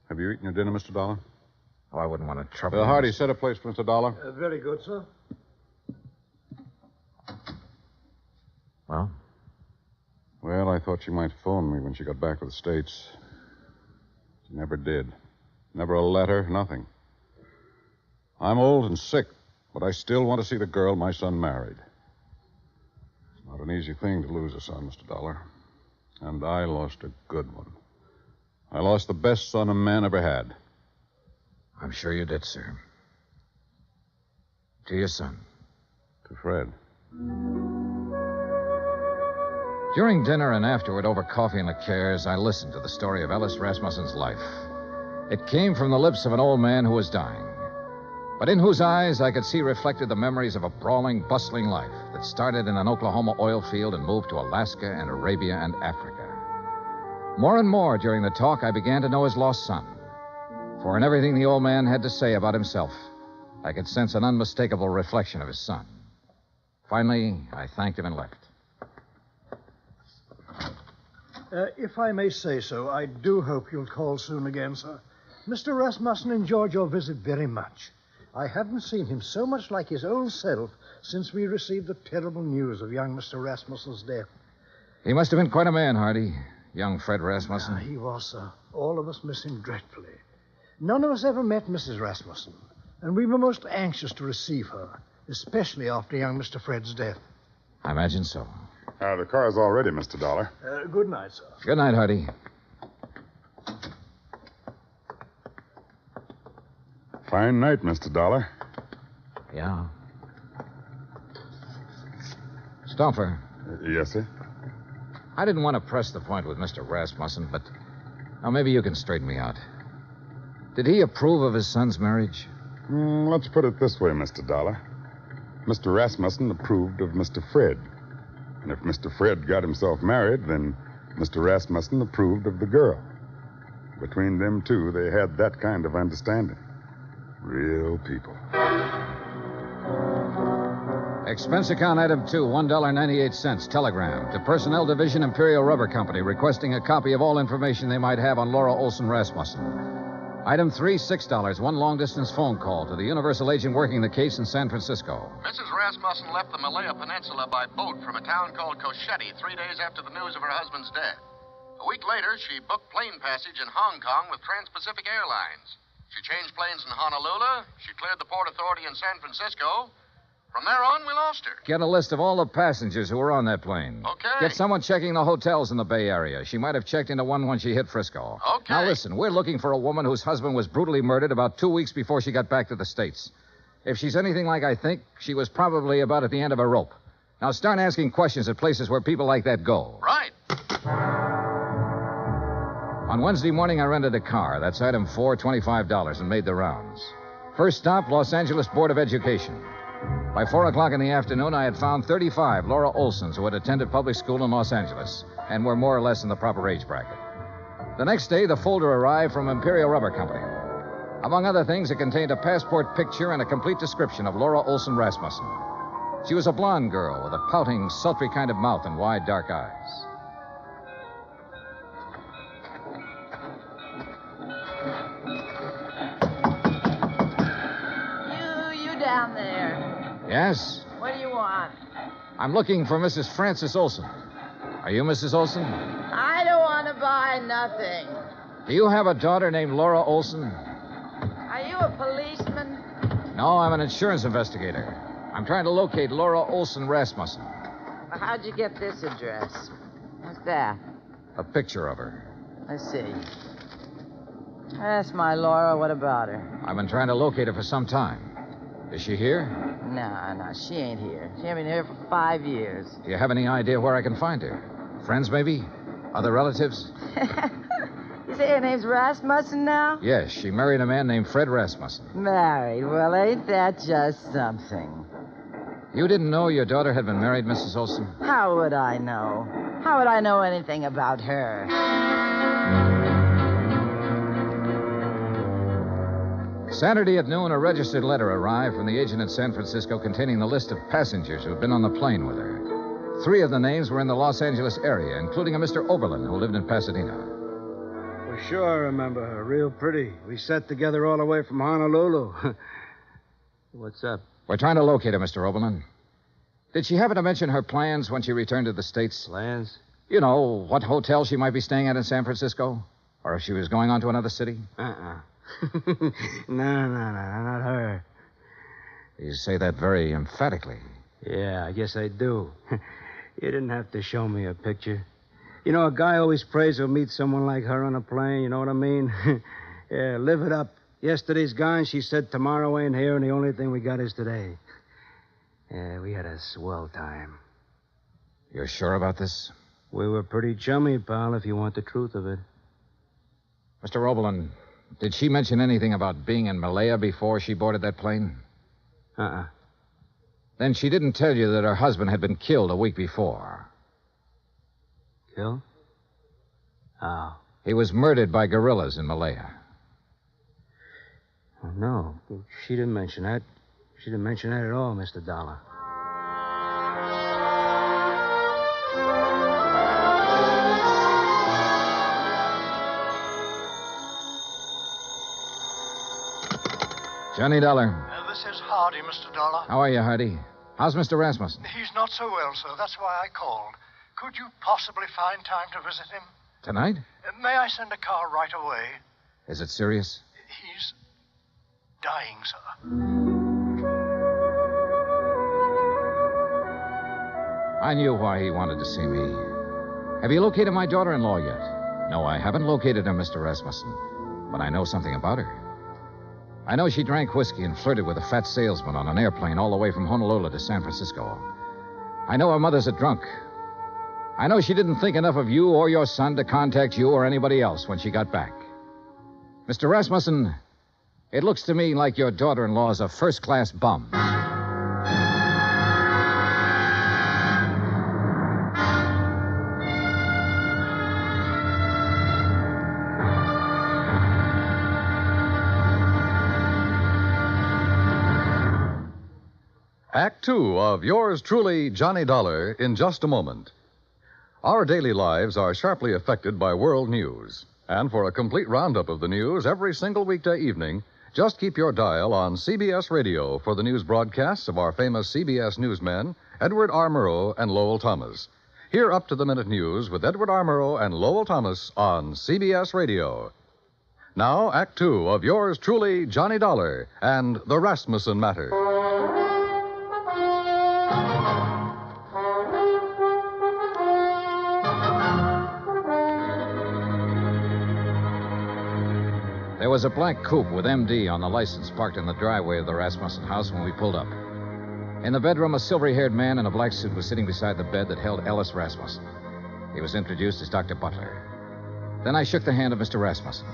S1: Have you eaten your dinner, Mr. Dollar?
S13: Oh, I wouldn't want to trouble you.
S1: Hardy, set a place for Mr. Dollar.
S19: Very good, sir.
S13: Well?
S1: Well, I thought she might phone me when she got back to the States. She never did. Never a letter, nothing. I'm old and sick, but I still want to see the girl my son married. It's not an easy thing to lose a son, Mr. Dollar. And I lost a good one. I lost the best son a man ever had.
S13: I'm sure you did, sir. To your son.
S1: To Fred.
S13: During dinner and afterward, over coffee and liqueurs, I listened to the story of Ellis Rasmussen's life. It came from the lips of an old man who was dying, but in whose eyes I could see reflected the memories of a brawling, bustling life that started in an Oklahoma oil field and moved to Alaska and Arabia and Africa. More and more during the talk, I began to know his lost son. For in everything the old man had to say about himself, I could sense an unmistakable reflection of his son. Finally, I thanked him and left.
S19: If I may say so, I do hope you'll call soon again, sir. Mr. Rasmussen enjoyed your visit very much. I haven't seen him so much like his old self since we received the terrible news of young Mr. Rasmussen's death.
S13: He must have been quite a man, Hardy. Young Fred Rasmussen.
S19: He was, sir. All of us miss him dreadfully. None of us ever met Mrs. Rasmussen, and we were most anxious to receive her, especially after young Mr. Fred's death.
S13: I imagine so.
S22: The car's all ready, Mr. Dollar.
S19: Good night, sir.
S13: Good night, Hardy.
S22: Fine night, Mr. Dollar.
S13: Yeah. Stoffer.
S22: Yes, sir?
S13: I didn't want to press the point with Mr. Rasmussen, but now maybe you can straighten me out. Did he approve of his son's marriage?
S22: Let's put it this way, Mr. Dollar. Mr. Rasmussen approved of Mr. Fred. And if Mr. Fred got himself married, then Mr. Rasmussen approved of the girl. Between them two, they had that kind of understanding. Real people.
S13: Expense account item 2, $1.98. Telegram to Personnel Division, Imperial Rubber Company, requesting a copy of all information they might have on Laura Olson Rasmussen. Item 3, $6. One long-distance phone call to the Universal agent working the case in San Francisco.
S5: Mrs. Rasmussen left the Malaya Peninsula by boat from a town called Kosheti 3 days after the news of her husband's death. A week later, she booked plane passage in Hong Kong with Trans-Pacific Airlines. She changed planes in Honolulu. She cleared the Port Authority in San Francisco. From there on, we lost her.
S13: Get a list of all the passengers who were on that plane.
S5: Okay.
S13: Get someone checking the hotels in the Bay Area. She might have checked into one when she hit Frisco.
S5: Okay.
S13: Now listen, we're looking for a woman whose husband was brutally murdered about 2 weeks before she got back to the States. If she's anything like I think, she was probably about at the end of a rope. Now start asking questions at places where people like that go.
S5: Right.
S13: On Wednesday morning, I rented a car. That's item 4, $25, and made the rounds. First stop, Los Angeles Board of Education. By 4 o'clock in the afternoon, I had found 35 Laura Olsons who had attended public school in Los Angeles and were more or less in the proper age bracket. The next day, the folder arrived from Imperial Rubber Company. Among other things, it contained a passport picture and a complete description of Laura Olson Rasmussen. She was a blonde girl with a pouting, sultry kind of mouth and wide, dark eyes.
S6: You down there.
S13: Yes?
S6: What do you want?
S13: I'm looking for Mrs. Frances Olson. Are you Mrs. Olson?
S6: I don't want to buy nothing.
S13: Do you have a daughter named Laura Olson?
S6: Are you a policeman?
S13: No, I'm an insurance investigator. I'm trying to locate Laura Olson Rasmussen.
S6: Well, how'd you get this address? What's that?
S13: A picture of her.
S6: I see. That's my Laura. What about her?
S13: I've been trying to locate her for some time. Is she here?
S6: No, she ain't here. She ain't been here for 5 years.
S13: Do you have any idea where I can find her? Friends, maybe? Other relatives?
S6: You say her name's Rasmussen now?
S13: Yes, she married a man named Fred Rasmussen.
S6: Married? Well, ain't that just something?
S13: You didn't know your daughter had been married, Mrs. Olson?
S6: How would I know? How would I know anything about her?
S13: Saturday at noon, a registered letter arrived from the agent in San Francisco containing the list of passengers who had been on the plane with her. 3 of the names were in the Los Angeles area, including a Mr. Oberlin who lived in Pasadena.
S7: Well, sure I remember her. Real pretty. We sat together all the way from Honolulu. What's up?
S13: We're trying to locate her, Mr. Oberlin. Did she happen to mention her plans when she returned to the States?
S7: Plans?
S13: You know, what hotel she might be staying at in San Francisco? Or if she was going on to another city?
S7: No, not her.
S13: You say that very emphatically.
S7: Yeah, I guess I do. You didn't have to show me a picture. You know, a guy always prays he'll meet someone like her on a plane, you know what I mean? Yeah, live it up. Yesterday's gone, she said tomorrow ain't here, and the only thing we got is today. Yeah, we had a swell time.
S13: You're sure about this?
S7: We were pretty chummy, pal, if you want the truth of it.
S13: Mr. Oberlin, did she mention anything about being in Malaya before she boarded that plane? Then she didn't tell you that her husband had been killed a week before.
S7: Killed? How?
S13: He was murdered by guerrillas in Malaya.
S7: Oh, no, she didn't mention that. She didn't mention that at all, Mr. Dollar.
S13: Johnny Dollar.
S19: This is Hardy, Mr. Dollar.
S13: How are you, Hardy? How's Mr. Rasmussen?
S19: He's not so well, sir. That's why I called. Could you possibly find time to visit him?
S13: Tonight?
S19: May I send a car right away?
S13: Is it serious?
S19: He's dying, sir.
S13: I knew why he wanted to see me. Have you located my daughter-in-law yet? No, I haven't located her, Mr. Rasmussen. But I know something about her. I know she drank whiskey and flirted with a fat salesman on an airplane all the way from Honolulu to San Francisco. I know her mother's a drunk. I know she didn't think enough of you or your son to contact you or anybody else when she got back. Mr. Rasmussen, it looks to me like your daughter-in-law is a first-class bum.
S3: Act Two of yours truly, Johnny Dollar, in just a moment. Our daily lives are sharply affected by world news. And for a complete roundup of the news every single weekday evening, just keep your dial on CBS Radio for the news broadcasts of our famous CBS newsmen, Edward R. Murrow and Lowell Thomas. Hear up-to-the-minute news with Edward R. Murrow and Lowell Thomas on CBS Radio. Now, Act Two of yours truly, Johnny Dollar, and the Rasmussen Matter.
S13: There was a black coupe with MD on the license parked in the driveway of the Rasmussen house when we pulled up. In the bedroom, a silvery-haired man in a black suit was sitting beside the bed that held Ellis Rasmussen. He was introduced as Dr. Butler. Then I shook the hand of Mr. Rasmussen.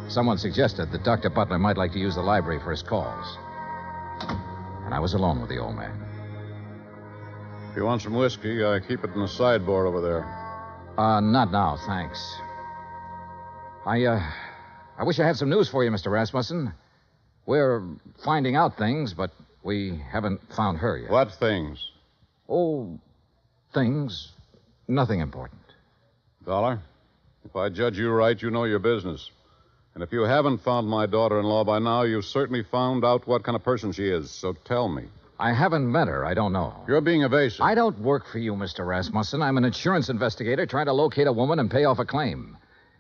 S13: Someone suggested that Dr. Butler might like to use the library for his calls. And I was alone with the old man.
S1: If you want some whiskey, keep it in the sideboard over there.
S13: Not now, thanks. I wish I had some news for you, Mr. Rasmussen. We're finding out things, but we haven't found her yet.
S1: What things?
S13: Oh, things. Nothing important.
S1: Dollar, if I judge you right, you know your business. And if you haven't found my daughter-in-law by now, you've certainly found out what kind of person she is. So tell me.
S13: I haven't met her. I don't know.
S1: You're being evasive.
S13: I don't work for you, Mr. Rasmussen. I'm an insurance investigator trying to locate a woman and pay off a claim.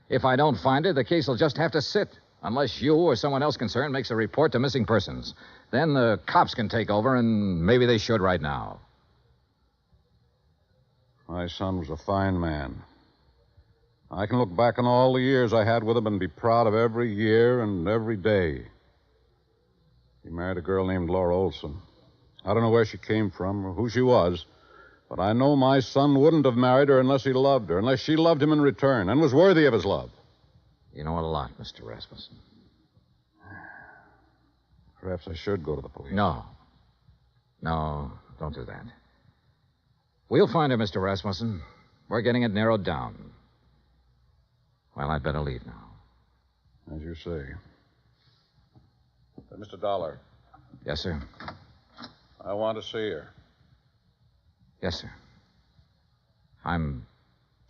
S13: If I don't find her, the case will just have to sit, unless you or someone else concerned makes a report to missing persons. Then the cops can take over, and maybe they should right now.
S1: My son was a fine man. I can look back on all the years I had with him and be proud of every year and every day. He married a girl named Laura Olson. I don't know where she came from or who she was, but I know my son wouldn't have married her unless he loved her, unless she loved him in return and was worthy of his love.
S13: You know a lot, Mr. Rasmussen.
S1: Perhaps I should go to the police.
S13: No, don't do that. We'll find her, Mr. Rasmussen. We're getting it narrowed down. Well, I'd better leave now.
S1: As you say. Mr. Dollar.
S13: Yes, sir.
S1: I want to see her.
S13: Yes, sir. I'm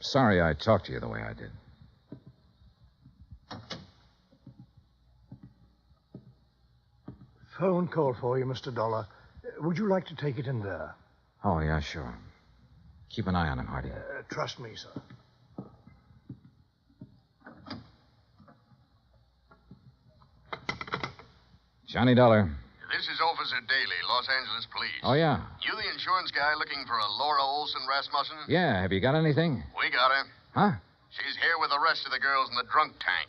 S13: sorry I talked to you the way I did.
S19: Phone call for you, Mr. Dollar. Would you like to take it in there?
S13: Oh, yeah, sure. Keep an eye on him, Hardy.
S19: Trust me, sir.
S13: Johnny Dollar.
S5: This is Officer Daly, Los Angeles Police.
S13: Oh, yeah.
S5: You the insurance guy looking for a Laura Olson Rasmussen?
S13: Yeah, have you got anything?
S5: We got her.
S13: Huh?
S5: She's here with the rest of the girls in the drunk tank.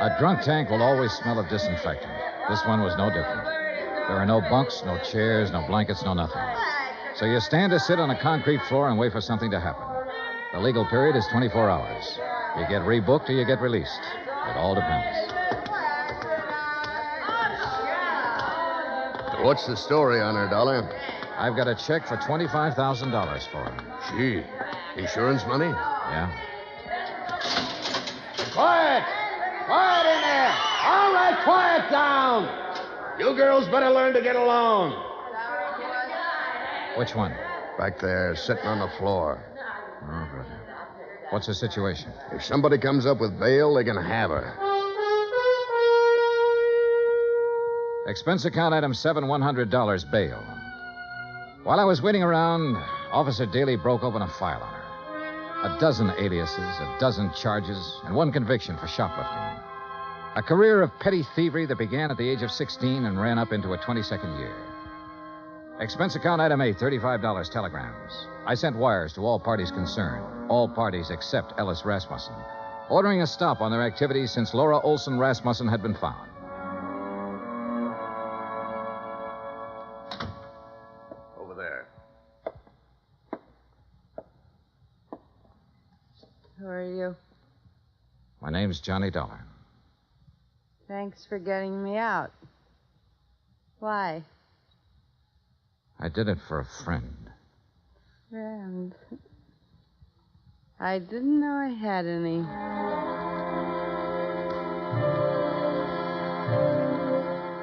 S13: A drunk tank will always smell of disinfectant. This one was no different. There are no bunks, no chairs, no blankets, no nothing. So you stand or sit on a concrete floor and wait for something to happen. The legal period is 24 hours. You get rebooked or you get released. It all depends.
S12: What's the story on her, Dollar?
S13: I've got a check for $25,000 for her.
S12: Gee, insurance money?
S13: Yeah.
S20: Quiet! Quiet in there! All right, quiet down! You girls better learn to get along.
S13: Which one?
S12: Back there, sitting on the floor.
S13: Oh, good. What's the situation?
S12: If somebody comes up with bail, they can have her.
S13: Expense account item 7, $100 bail. While I was waiting around, Officer Daly broke open a file on her. A dozen aliases, a dozen charges, and one conviction for shoplifting. A career of petty thievery that began at the age of 16 and ran up into a 22nd year. Expense account item 8, $35 telegrams. I sent wires to all parties concerned, all parties except Ellis Rasmussen, ordering a stop on their activities since Laura Olson Rasmussen had been found.
S12: Over there.
S15: Who are you?
S13: My name's Johnny Dollar.
S15: Thanks for getting me out. Why?
S13: I did it for a friend.
S15: Friend. I didn't know I had any.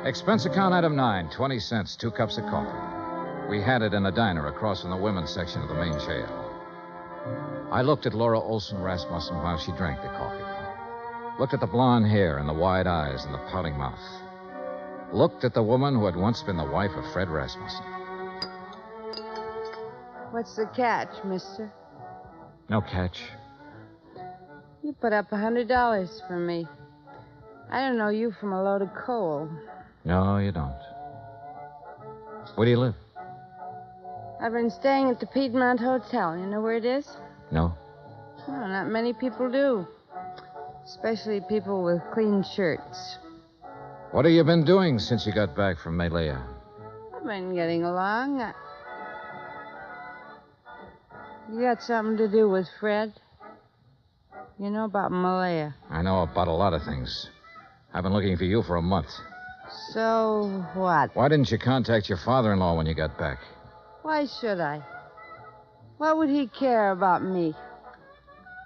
S13: Expense account item 9, 20 cents, 2 cups of coffee. We had it in a diner across from the women's section of the main jail. I looked at Laura Olson Rasmussen while she drank the coffee. Looked at the blonde hair and the wide eyes and the pouting mouth. Looked at the woman who had once been the wife of Fred Rasmussen.
S15: What's the catch, mister?
S13: No catch.
S15: You put up $100 for me. I don't know you from a load of coal.
S13: No, you don't. Where do you live?
S15: I've been staying at the Piedmont Hotel. You know where it is?
S13: No.
S15: Well, not many people do. Especially people with clean shirts.
S13: What have you been doing since you got back from Malaya?
S15: I've been getting along. You got something to do with Fred? You know about Malaya.
S13: I know about a lot of things. I've been looking for you for a month.
S15: So what?
S13: Why didn't you contact your father-in-law when you got back?
S15: Why should I? What would he care about me?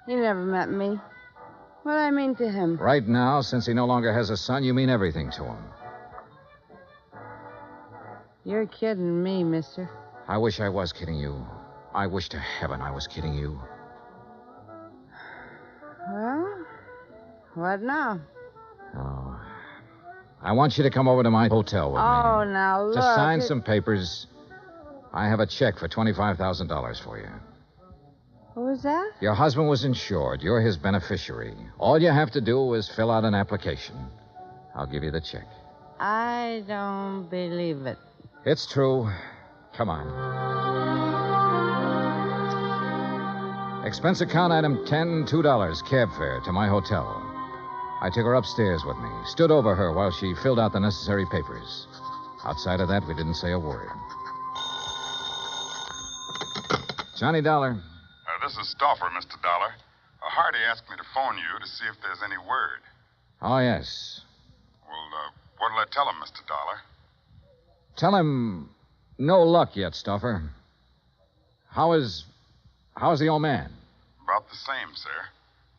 S15: He never met me. What do I mean to him?
S13: Right now, since he no longer has a son, you mean everything to him.
S15: You're kidding me, mister.
S13: I wish I was kidding you. I wish to heaven I was kidding you.
S15: Well, what now?
S13: Oh. I want you to come over to my hotel with me.
S15: Oh, now look.
S13: To sign some papers. I have a check for $25,000 for you.
S15: What was that?
S13: Your husband was insured. You're his beneficiary. All you have to do is fill out an application. I'll give you the check.
S15: I don't believe it.
S13: It's true. Come on. Expense account item 10, $2, cab fare to my hotel. I took her upstairs with me, stood over her while she filled out the necessary papers. Outside of that, we didn't say a word. Johnny Dollar.
S22: This is Stauffer, Mr. Dollar. Hardy asked me to phone you to see if there's any word.
S13: Oh, yes.
S22: Well, what'll I tell him, Mr. Dollar?
S13: Tell him no luck yet, Stauffer. How's the old man?
S22: About the same, sir.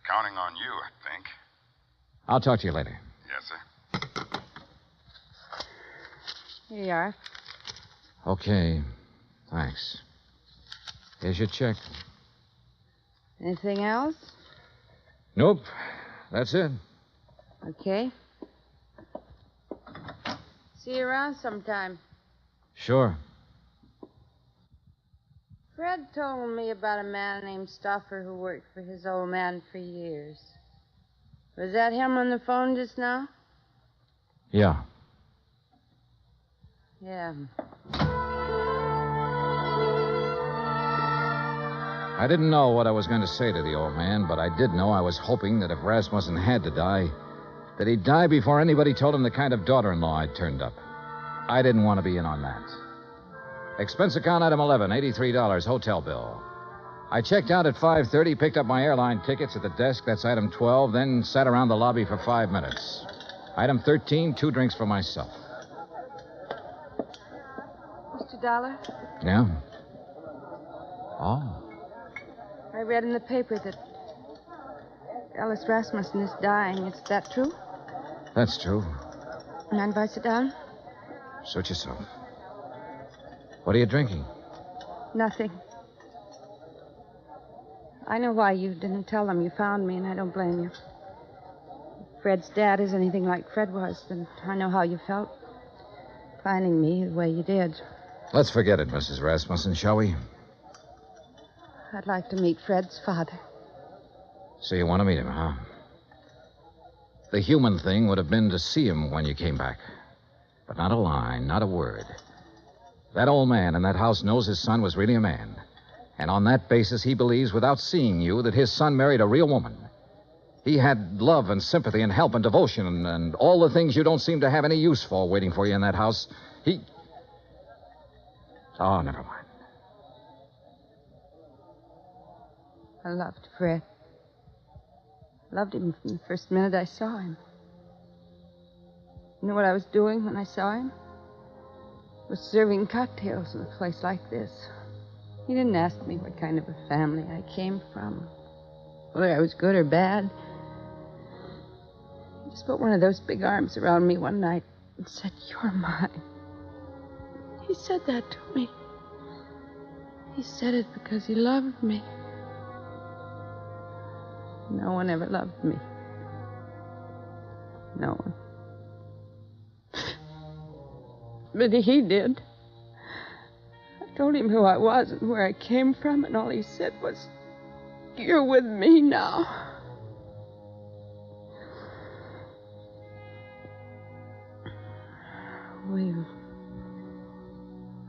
S22: Counting on you, I think.
S13: I'll talk to you later.
S22: Yes, sir.
S15: Here you are.
S13: Okay. Thanks. Here's your check.
S15: Anything else?
S13: Nope. That's it.
S15: Okay. See you around sometime.
S13: Sure.
S15: Fred told me about a man named Stauffer who worked for his old man for years. Was that him on the phone just now?
S13: Yeah.
S15: Yeah.
S13: I didn't know what I was going to say to the old man, but I did know I was hoping that if Rasmussen had to die, that he'd die before anybody told him the kind of daughter-in-law I'd turned up. I didn't want to be in on that. Expense account item 11, $83, hotel bill. I checked out at 5:30, picked up my airline tickets at the desk, that's item 12, then sat around the lobby for 5 minutes. Item 13, 2 drinks for myself.
S15: Mr. Dollar,
S13: Yeah? Oh.
S15: I read in the paper that Ellis Rasmussen is dying. Is that true?
S13: That's true.
S15: Mind if I sit down?
S13: Suit yourself. What are you drinking?
S15: Nothing. I know why you didn't tell them you found me, and I don't blame you. If Fred's dad is anything like Fred was, then I know how you felt. Finding me the way you did.
S13: Let's forget it, Mrs. Rasmussen, shall we?
S15: I'd like to meet Fred's father.
S13: So you want to meet him, huh? The human thing would have been to see him when you came back. But not a line, not a word. That old man in that house knows his son was really a man. And on that basis, he believes, without seeing you, that his son married a real woman. He had love and sympathy and help and devotion and all the things you don't seem to have any use for waiting for you in that house. Oh, never mind.
S15: I loved Fred. Loved him from the first minute I saw him. You know what I was doing when I saw him? I was serving cocktails in a place like this. He didn't ask me what kind of a family I came from, whether I was good or bad. He just put one of those big arms around me one night and said, "You're mine." He said that to me. He said it because he loved me. No one ever loved me. No one. But he did. I told him who I was and where I came from, and all he said was, "You're with me now." We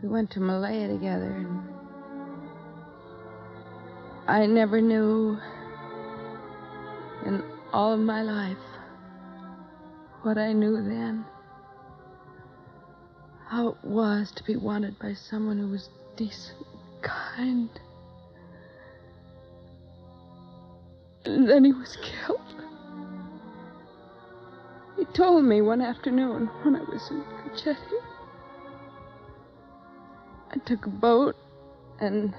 S15: went to Malaya together, and I never knew in all of my life what I knew then. How it was to be wanted by someone who was decent, kind. And then he was killed. He told me one afternoon when I was in Cochetti. I took a boat, and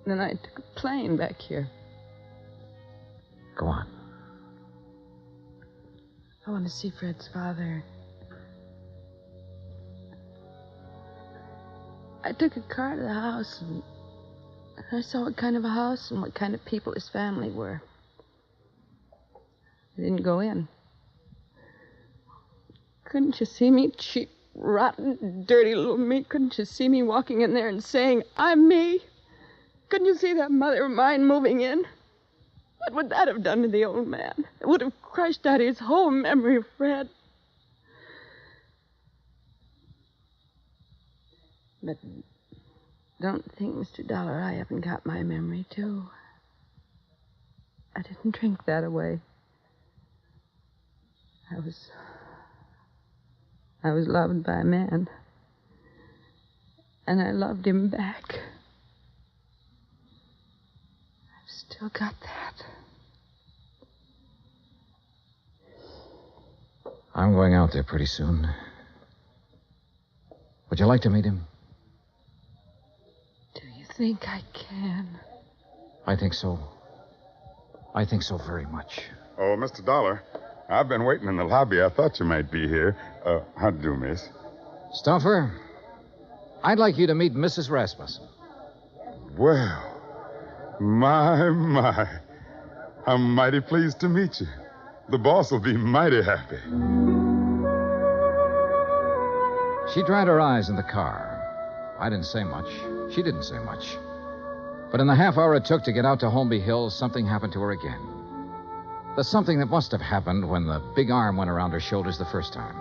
S15: then I took a plane back here.
S13: Go on.
S15: I want to see Fred's father. I took a car to the house, and I saw what kind of a house and what kind of people his family were. I didn't go in. Couldn't you see me, cheap, rotten, dirty little me? Couldn't you see me walking in there and saying, I'm me? Couldn't you see that mother of mine moving in? What would that have done to the old man? It would have crushed out his whole memory of Fred. But don't think, Mr. Dollar, I haven't got my memory, too. I didn't drink that away. I was loved by a man. And I loved him back. I've still got that.
S13: I'm going out there pretty soon. Would you like to meet him?
S15: Do you think I can?
S13: I think so. I think so very much.
S22: Oh, Mr. Dollar, I've been waiting in the lobby. I thought you might be here. How do you do, miss?
S13: Stuffer, I'd like you to meet Mrs. Rasmussen.
S22: Well, my. I'm mighty pleased to meet you. The boss will be mighty happy.
S13: She dried her eyes in the car. I didn't say much. She didn't say much. But in the half hour it took to get out to Holmby Hills, something happened to her again. There's something that must have happened when the big arm went around her shoulders the first time.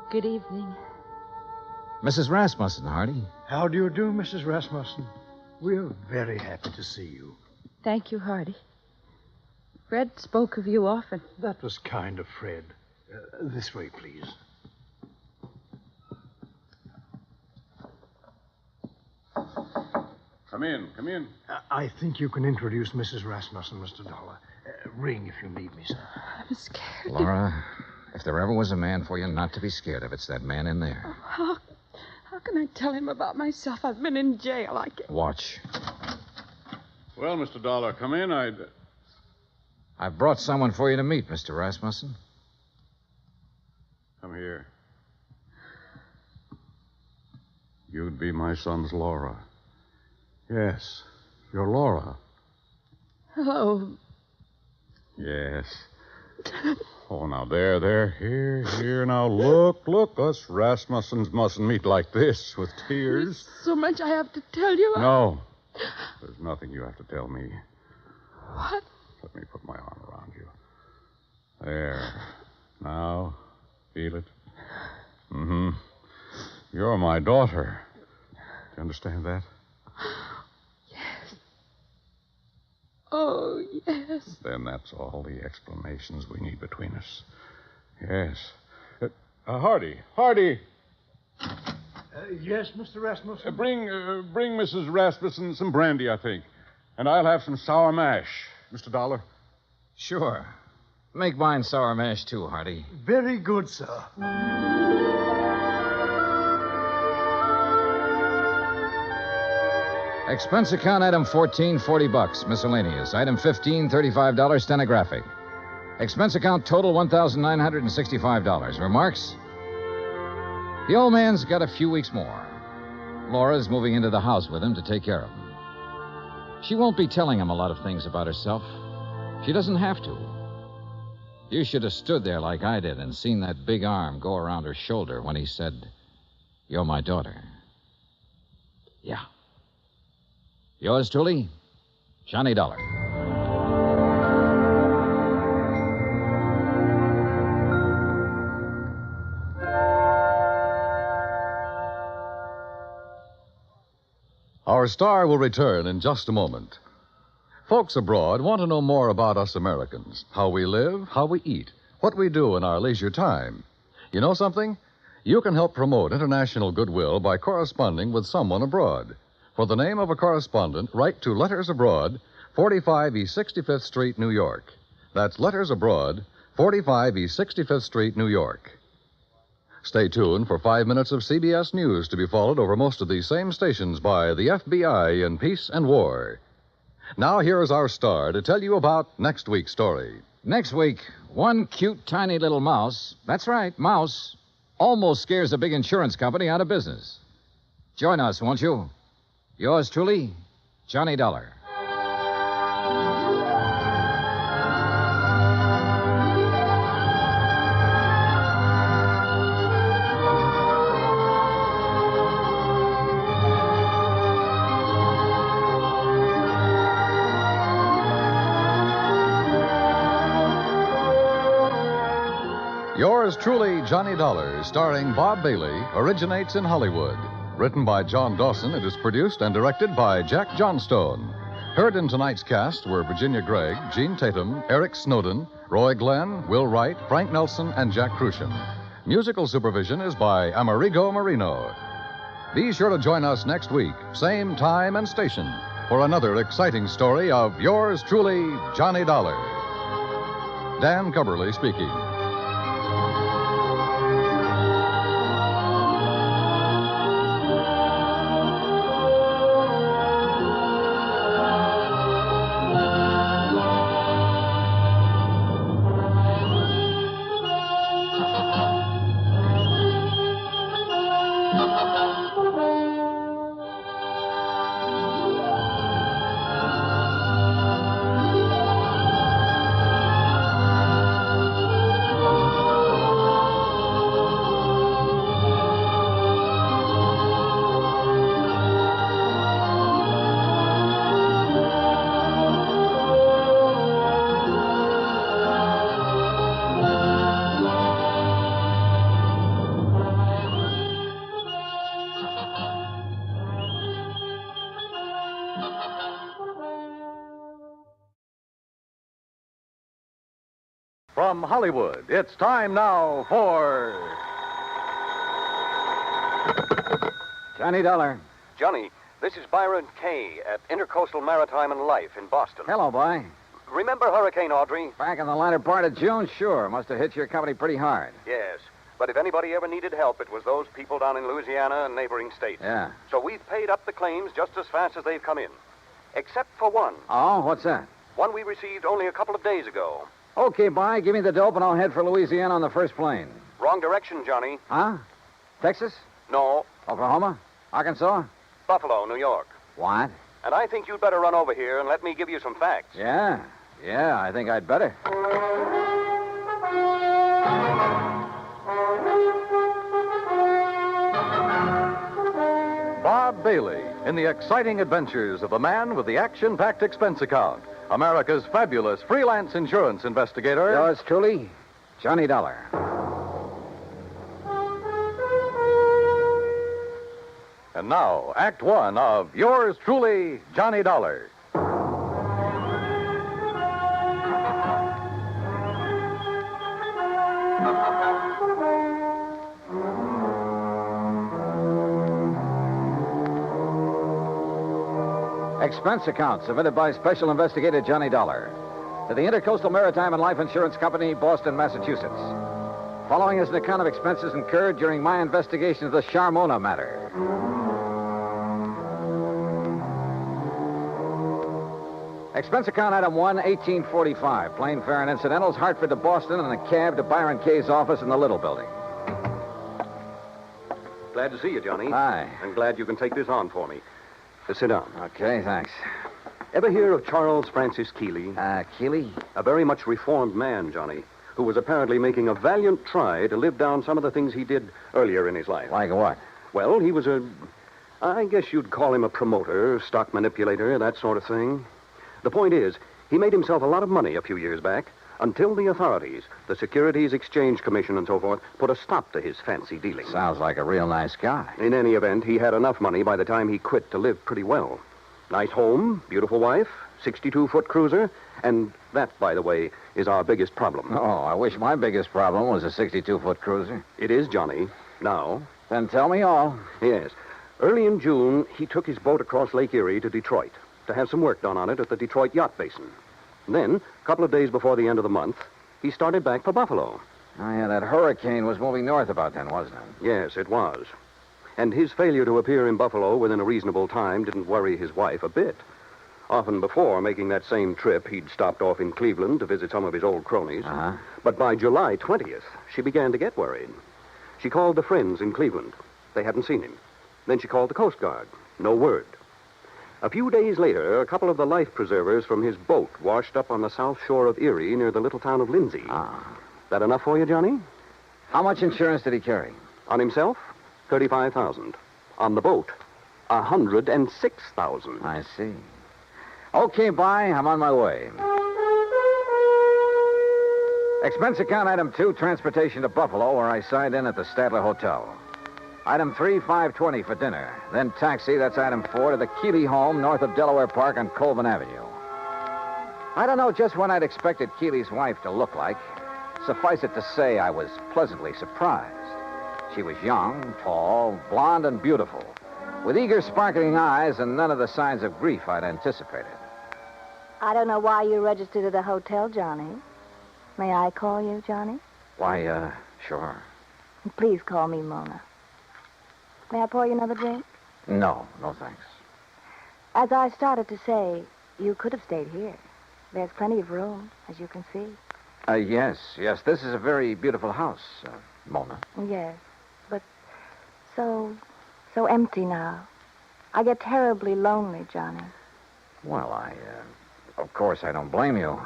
S15: Good evening.
S13: Mrs. Rasmussen, Hardy.
S19: How do you do, Mrs. Rasmussen? We're very happy to see you.
S15: Thank you, Hardy. Fred spoke of you often.
S19: That was kind of Fred. This way, please.
S1: Come in, come in.
S19: I think you can introduce Mrs. Rasmussen, Mr. Dollar. Ring if you need me, sir.
S15: I'm scared.
S13: Laura, if there ever was a man for you not to be scared of, it's that man in there.
S15: How can I tell him about myself? I've been in jail. I can't.
S13: Watch.
S1: Well, Mr. Dollar, come in.
S13: I've brought someone for you to meet, Mr. Rasmussen.
S1: Come here. You'd be my son's Laura. Yes, you're Laura.
S15: Hello.
S1: Yes. Oh, now, there. Here. Now, look. Us Rasmussens mustn't meet like this with tears.
S15: There's so much I have to tell you.
S1: No. There's nothing you have to tell me.
S15: What?
S1: Let me put my arm around you. There. Now, feel it? Mm-hmm. You're my daughter. Do you understand that?
S15: Yes. Oh, yes.
S1: Then that's all the explanations we need between us. Yes. Hardy.
S19: Yes, Mr. Rasmussen?
S1: Bring Mrs. Rasmussen some brandy, I think. And I'll have some sour mash. Mr. Dollar?
S13: Sure. Make mine sour mash, too, Hardy.
S19: Very good, sir.
S13: Expense account item 14, $40. Miscellaneous. Item 15, $35, stenographic. Expense account total, $1,965. Remarks? The old man's got a few weeks more. Laura's moving into the house with him to take care of him. She won't be telling him a lot of things about herself. She doesn't have to. You should have stood there like I did and seen that big arm go around her shoulder when he said, "You're my daughter." Yeah. Yours truly, Johnny Dollar.
S3: Our star will return in just a moment. Folks abroad want to know more about us Americans, how we live, how we eat, what we do in our leisure time. You know something? You can help promote international goodwill by corresponding with someone abroad. For the name of a correspondent, write to Letters Abroad, 45 East 65th Street, New York. That's Letters Abroad, 45 East 65th Street, New York. Stay tuned for 5 minutes of CBS News to be followed over most of these same stations by the FBI in Peace and War. Now, here is our star to tell you about next week's story.
S13: Next week, one cute, tiny little mouse, that's right, mouse, almost scares a big insurance company out of business. Join us, won't you? Yours truly, Johnny Dollar.
S3: Yours truly, Johnny Dollar, starring Bob Bailey, originates in Hollywood. Written by John Dawson, it is produced and directed by Jack Johnstone. Heard in tonight's cast were Virginia Gregg, Gene Tatum, Eric Snowden, Roy Glenn, Will Wright, Frank Nelson, and Jack Crucian. Musical supervision is by Amerigo Marino. Be sure to join us next week, same time and station, for another exciting story of yours truly, Johnny Dollar. Dan Cubberly speaking. From Hollywood, it's time now for
S14: Johnny Dollar.
S4: Johnny, this is Byron Kay at Intercoastal Maritime and Life in Boston.
S14: Hello, boy.
S4: Remember Hurricane Audrey?
S14: Back in the latter part of June, sure. Must have hit your company pretty hard.
S4: Yes. But if anybody ever needed help, it was those people down in Louisiana and neighboring states.
S14: Yeah.
S4: So we've paid up the claims just as fast as they've come in. Except for one.
S14: Oh, what's that?
S4: One we received only a couple of days ago.
S14: Okay, bye. Give me the dope and I'll head for Louisiana on the first plane.
S4: Wrong direction, Johnny.
S14: Huh? Texas?
S4: No.
S14: Oklahoma? Arkansas?
S4: Buffalo, New York.
S14: What?
S4: And I think you'd better run over here and let me give you some facts.
S14: Yeah, I think I'd better.
S3: Bob Bailey in the exciting adventures of the man with the action-packed expense account, America's fabulous freelance insurance investigator.
S14: Yours truly, Johnny Dollar.
S3: And now, Act One of Yours Truly, Johnny Dollar.
S14: Expense account submitted by Special Investigator Johnny Dollar to the Intercoastal Maritime and Life Insurance Company, Boston, Massachusetts. Following is an account of expenses incurred during my investigation of the Charmona matter. Expense account item 1, 1845. Plane fare and incidentals, Hartford to Boston, and a cab to Byron Kay's office in the Little Building.
S4: Glad to see you, Johnny.
S14: Hi.
S4: I'm glad you can take this on for me. Sit down.
S14: Okay, thanks.
S4: Ever hear of Charles Francis Keeley?
S14: Keeley?
S4: A very much reformed man, Johnny, who was apparently making a valiant try to live down some of the things he did earlier in his life.
S14: Like what?
S4: Well, he was I guess you'd call him a promoter, stock manipulator, that sort of thing. The point is, he made himself a lot of money a few years back until the authorities, the Securities Exchange Commission and so forth, put a stop to his fancy dealing.
S14: Sounds like a real nice guy.
S4: In any event, he had enough money by the time he quit to live pretty well. Nice home, beautiful wife, 62-foot cruiser, and that, by the way, is our biggest problem.
S14: Oh, I wish my biggest problem was a 62-foot cruiser.
S4: It is, Johnny. Now.
S14: Then tell me all.
S4: Yes. Early in June, he took his boat across Lake Erie to Detroit to have some work done on it at the Detroit Yacht Basin. Then, a couple of days before the end of the month, he started back for Buffalo.
S14: Oh, yeah, that hurricane was moving north about then, wasn't it?
S4: Yes, it was. And his failure to appear in Buffalo within a reasonable time didn't worry his wife a bit. Often before making that same trip, he'd stopped off in Cleveland to visit some of his old cronies.
S14: Uh-huh.
S4: But by July 20th, she began to get worried. She called the friends in Cleveland. They hadn't seen him. Then she called the Coast Guard. No word. A few days later, a couple of the life preservers from his boat washed up on the south shore of Erie near the little town of Lindsay. That enough for you, Johnny?
S14: How much insurance did he carry?
S4: On himself, $35,000. On the boat, $106,000.
S14: I see. Okay, bye. I'm on my way. Expense account item 2, transportation to Buffalo, where I signed in at the Statler Hotel. Item 3, $520 for dinner. Then taxi, that's item 4, to the Keeley home north of Delaware Park on Colvin Avenue. I don't know just what I'd expected Keeley's wife to look like. Suffice it to say, I was pleasantly surprised. She was young, tall, blonde, and beautiful, with eager, sparkling eyes and none of the signs of grief I'd anticipated.
S8: I don't know why you registered at the hotel, Johnny. May I call you, Johnny?
S14: Why, sure.
S8: Please call me Mona. May I pour you another drink?
S14: No, thanks.
S8: As I started to say, you could have stayed here. There's plenty of room, as you can see.
S14: Yes. This is a very beautiful house, Mona.
S8: Yes, but so empty now. I get terribly lonely, Johnny.
S14: Well, of course, I don't blame you.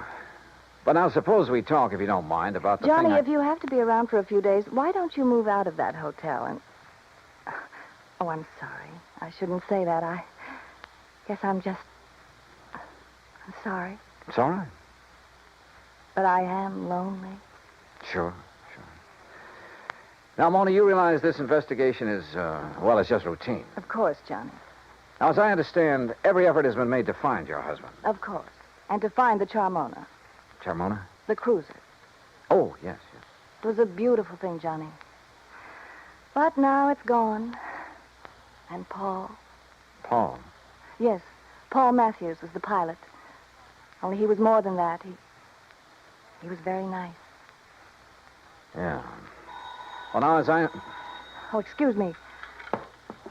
S14: But now suppose we talk, if you don't mind, about the
S8: Johnny,
S14: thing
S8: if you have to be around for a few days, why don't you move out of that hotel and... Oh, I'm sorry. I shouldn't say that. I guess I'm sorry.
S14: It's all right.
S8: But I am lonely.
S14: Sure. Now, Mona, you realize this investigation is, it's just routine.
S8: Of course, Johnny.
S14: Now, as I understand, every effort has been made to find your husband.
S8: Of course. And to find the Charmona.
S14: Charmona?
S8: The cruiser.
S14: Oh, yes.
S8: It was a beautiful thing, Johnny. But now it's gone. And Paul.
S14: Paul?
S8: Yes. Paul Matthews was the pilot. Only he was more than that. He was very nice.
S14: Yeah. Well, now, as I...
S8: Oh, excuse me.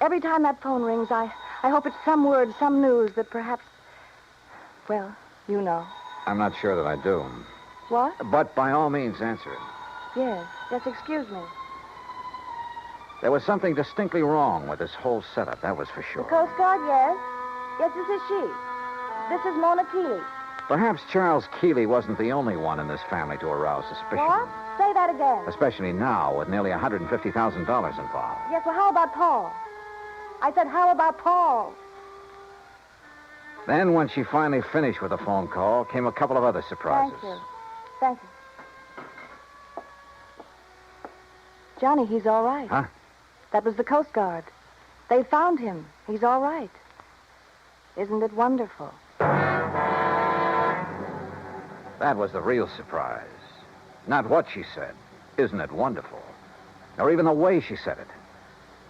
S8: Every time that phone rings, I hope it's some word, some news that perhaps... Well, you know.
S14: I'm not sure that I do.
S8: What?
S14: But by all means, answer it.
S8: Yes, excuse me.
S14: There was something distinctly wrong with this whole setup, that was for sure.
S8: The Coast Guard, yes. Yes, this is she. This is Mona Keeley.
S14: Perhaps Charles Keeley wasn't the only one in this family to arouse suspicion.
S8: What? Say that again.
S14: Especially now, with nearly $150,000 involved.
S8: Yes, well, how about Paul? I said, how about Paul?
S14: Then, when she finally finished with the phone call, came a couple of other surprises.
S8: Thank you. Johnny, he's all right.
S14: Huh?
S8: That was the Coast Guard. They found him. He's all right. Isn't it wonderful?
S14: That was the real surprise. Not what she said. Isn't it wonderful? Or even the way she said it.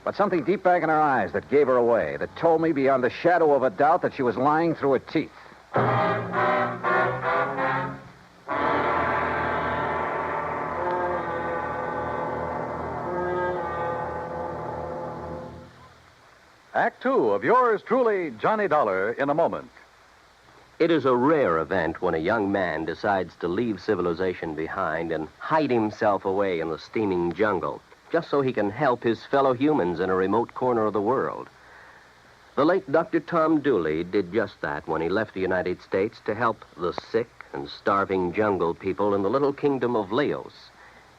S14: But something deep back in her eyes that gave her away, that told me beyond the shadow of a doubt that she was lying through her teeth.
S3: Act 2 of yours truly, Johnny Dollar, in a moment.
S9: It is a rare event when a young man decides to leave civilization behind and hide himself away in the steaming jungle, just so he can help his fellow humans in a remote corner of the world. The late Dr. Tom Dooley did just that when he left the United States to help the sick and starving jungle people in the little kingdom of Laos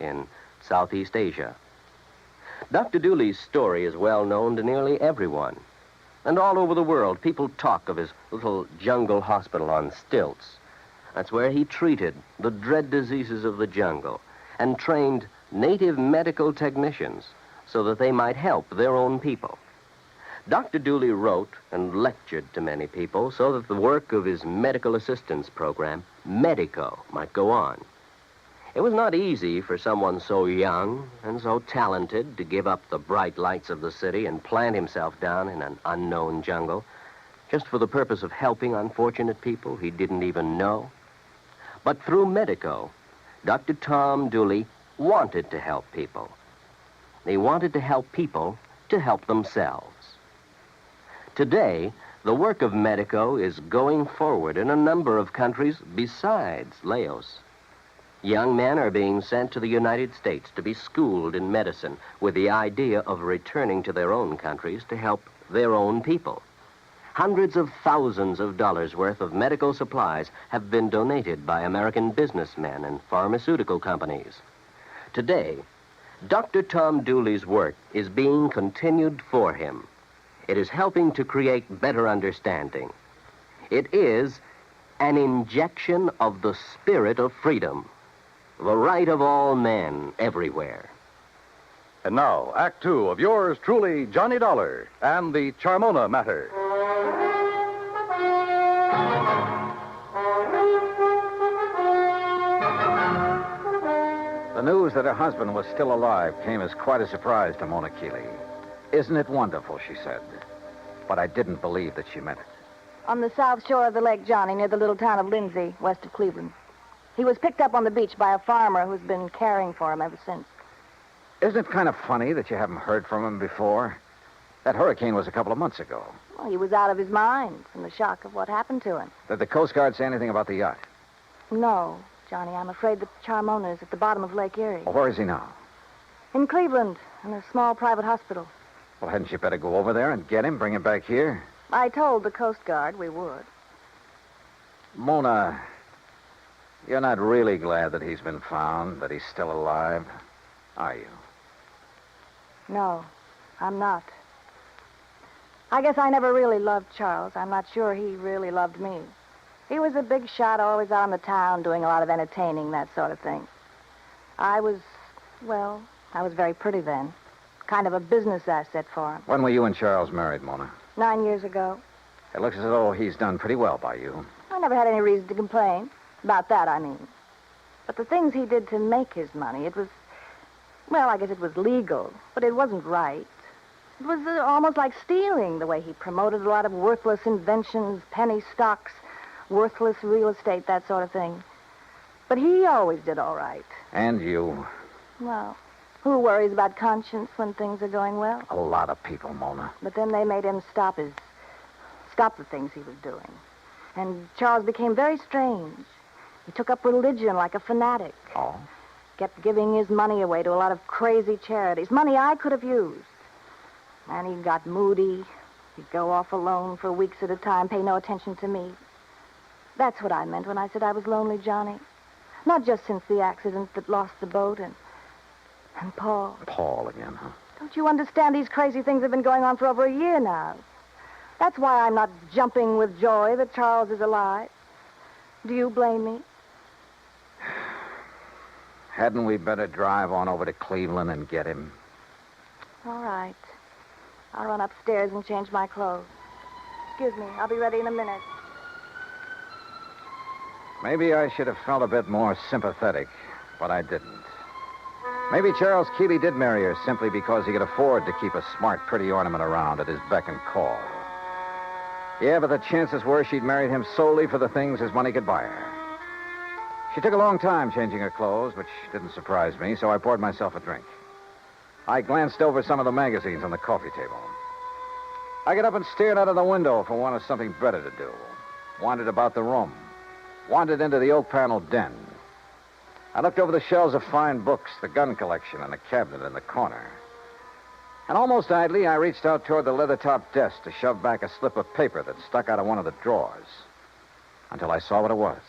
S9: in Southeast Asia. Dr. Dooley's story is well known to nearly everyone. And all over the world, people talk of his little jungle hospital on stilts. That's where he treated the dread diseases of the jungle and trained native medical technicians so that they might help their own people. Dr. Dooley wrote and lectured to many people so that the work of his medical assistance program, Medico, might go on. It was not easy for someone so young and so talented to give up the bright lights of the city and plant himself down in an unknown jungle just for the purpose of helping unfortunate people he didn't even know. But through Medico, Dr. Tom Dooley wanted to help people. He wanted to help people to help themselves. Today, the work of Medico is going forward in a number of countries besides Laos. Young men are being sent to the United States to be schooled in medicine with the idea of returning to their own countries to help their own people. Hundreds of thousands of dollars worth of medical supplies have been donated by American businessmen and pharmaceutical companies. Today, Dr. Tom Dooley's work is being continued for him. It is helping to create better understanding. It is an injection of the spirit of freedom, the right of all men everywhere.
S3: And now, Act Two of yours truly, Johnny Dollar and the Charmona Matter.
S17: The news that her husband was still alive came as quite a surprise to Mona Keeley. Isn't it wonderful, she said. But I didn't believe that she meant it.
S8: On the south shore of the Lake Johnny, near the little town of Lindsay, west of Cleveland. He was picked up on the beach by a farmer who's been caring for him ever since.
S17: Isn't it kind of funny that you haven't heard from him before? That hurricane was a couple of months ago.
S8: Well, he was out of his mind from the shock of what happened to him.
S17: Did the Coast Guard say anything about the yacht?
S8: No, Johnny, I'm afraid that Charmona is at the bottom of Lake Erie.
S17: Well, where is he now?
S8: In Cleveland, in a small private hospital.
S17: Well, hadn't you better go over there and get him, bring him back here?
S8: I told the Coast Guard we would.
S17: Mona, you're not really glad that he's been found, that he's still alive, are you?
S8: No, I'm not. I guess I never really loved Charles. I'm not sure he really loved me. He was a big shot, always out in the town, doing a lot of entertaining, that sort of thing. I was very pretty then. Kind of a business asset for him.
S17: When were you and Charles married, Mona?
S8: 9 years ago.
S17: It looks as though he's done pretty well by you.
S8: I never had any reason to complain. About that, I mean. But the things he did to make his money, it was... Well, I guess it was legal, but it wasn't right. It was almost like stealing, the way he promoted a lot of worthless inventions, penny stocks, worthless real estate, that sort of thing. But he always did all right.
S17: And you.
S8: Well, who worries about conscience when things are going well?
S17: A lot of people, Mona.
S8: But then they made him stop the things he was doing. And Charles became very strange. He took up religion like a fanatic.
S17: Oh?
S8: Kept giving his money away to a lot of crazy charities, money I could have used. And he got moody. He'd go off alone for weeks at a time, pay no attention to me. That's what I meant when I said I was lonely, Johnny. Not just since the accident that lost the boat and Paul.
S17: Paul again, huh?
S8: Don't you understand? These crazy things have been going on for over a year now. That's why I'm not jumping with joy that Charles is alive. Do you blame me?
S17: Hadn't we better drive on over to Cleveland and get him?
S8: All right. I'll run upstairs and change my clothes. Excuse me. I'll be ready in a minute.
S17: Maybe I should have felt a bit more sympathetic, but I didn't. Maybe Charles Keeley did marry her simply because he could afford to keep a smart, pretty ornament around at his beck and call. Yeah, but the chances were she'd married him solely for the things his money could buy her. She took a long time changing her clothes, which didn't surprise me, so I poured myself a drink. I glanced over some of the magazines on the coffee table. I got up and stared out of the window for want of something better to do. Wandered about the room. Wandered into the oak-paneled den. I looked over the shelves of fine books, the gun collection, and the cabinet in the corner. And almost idly, I reached out toward the leather-topped desk to shove back a slip of paper that stuck out of one of the drawers. Until I saw what it was.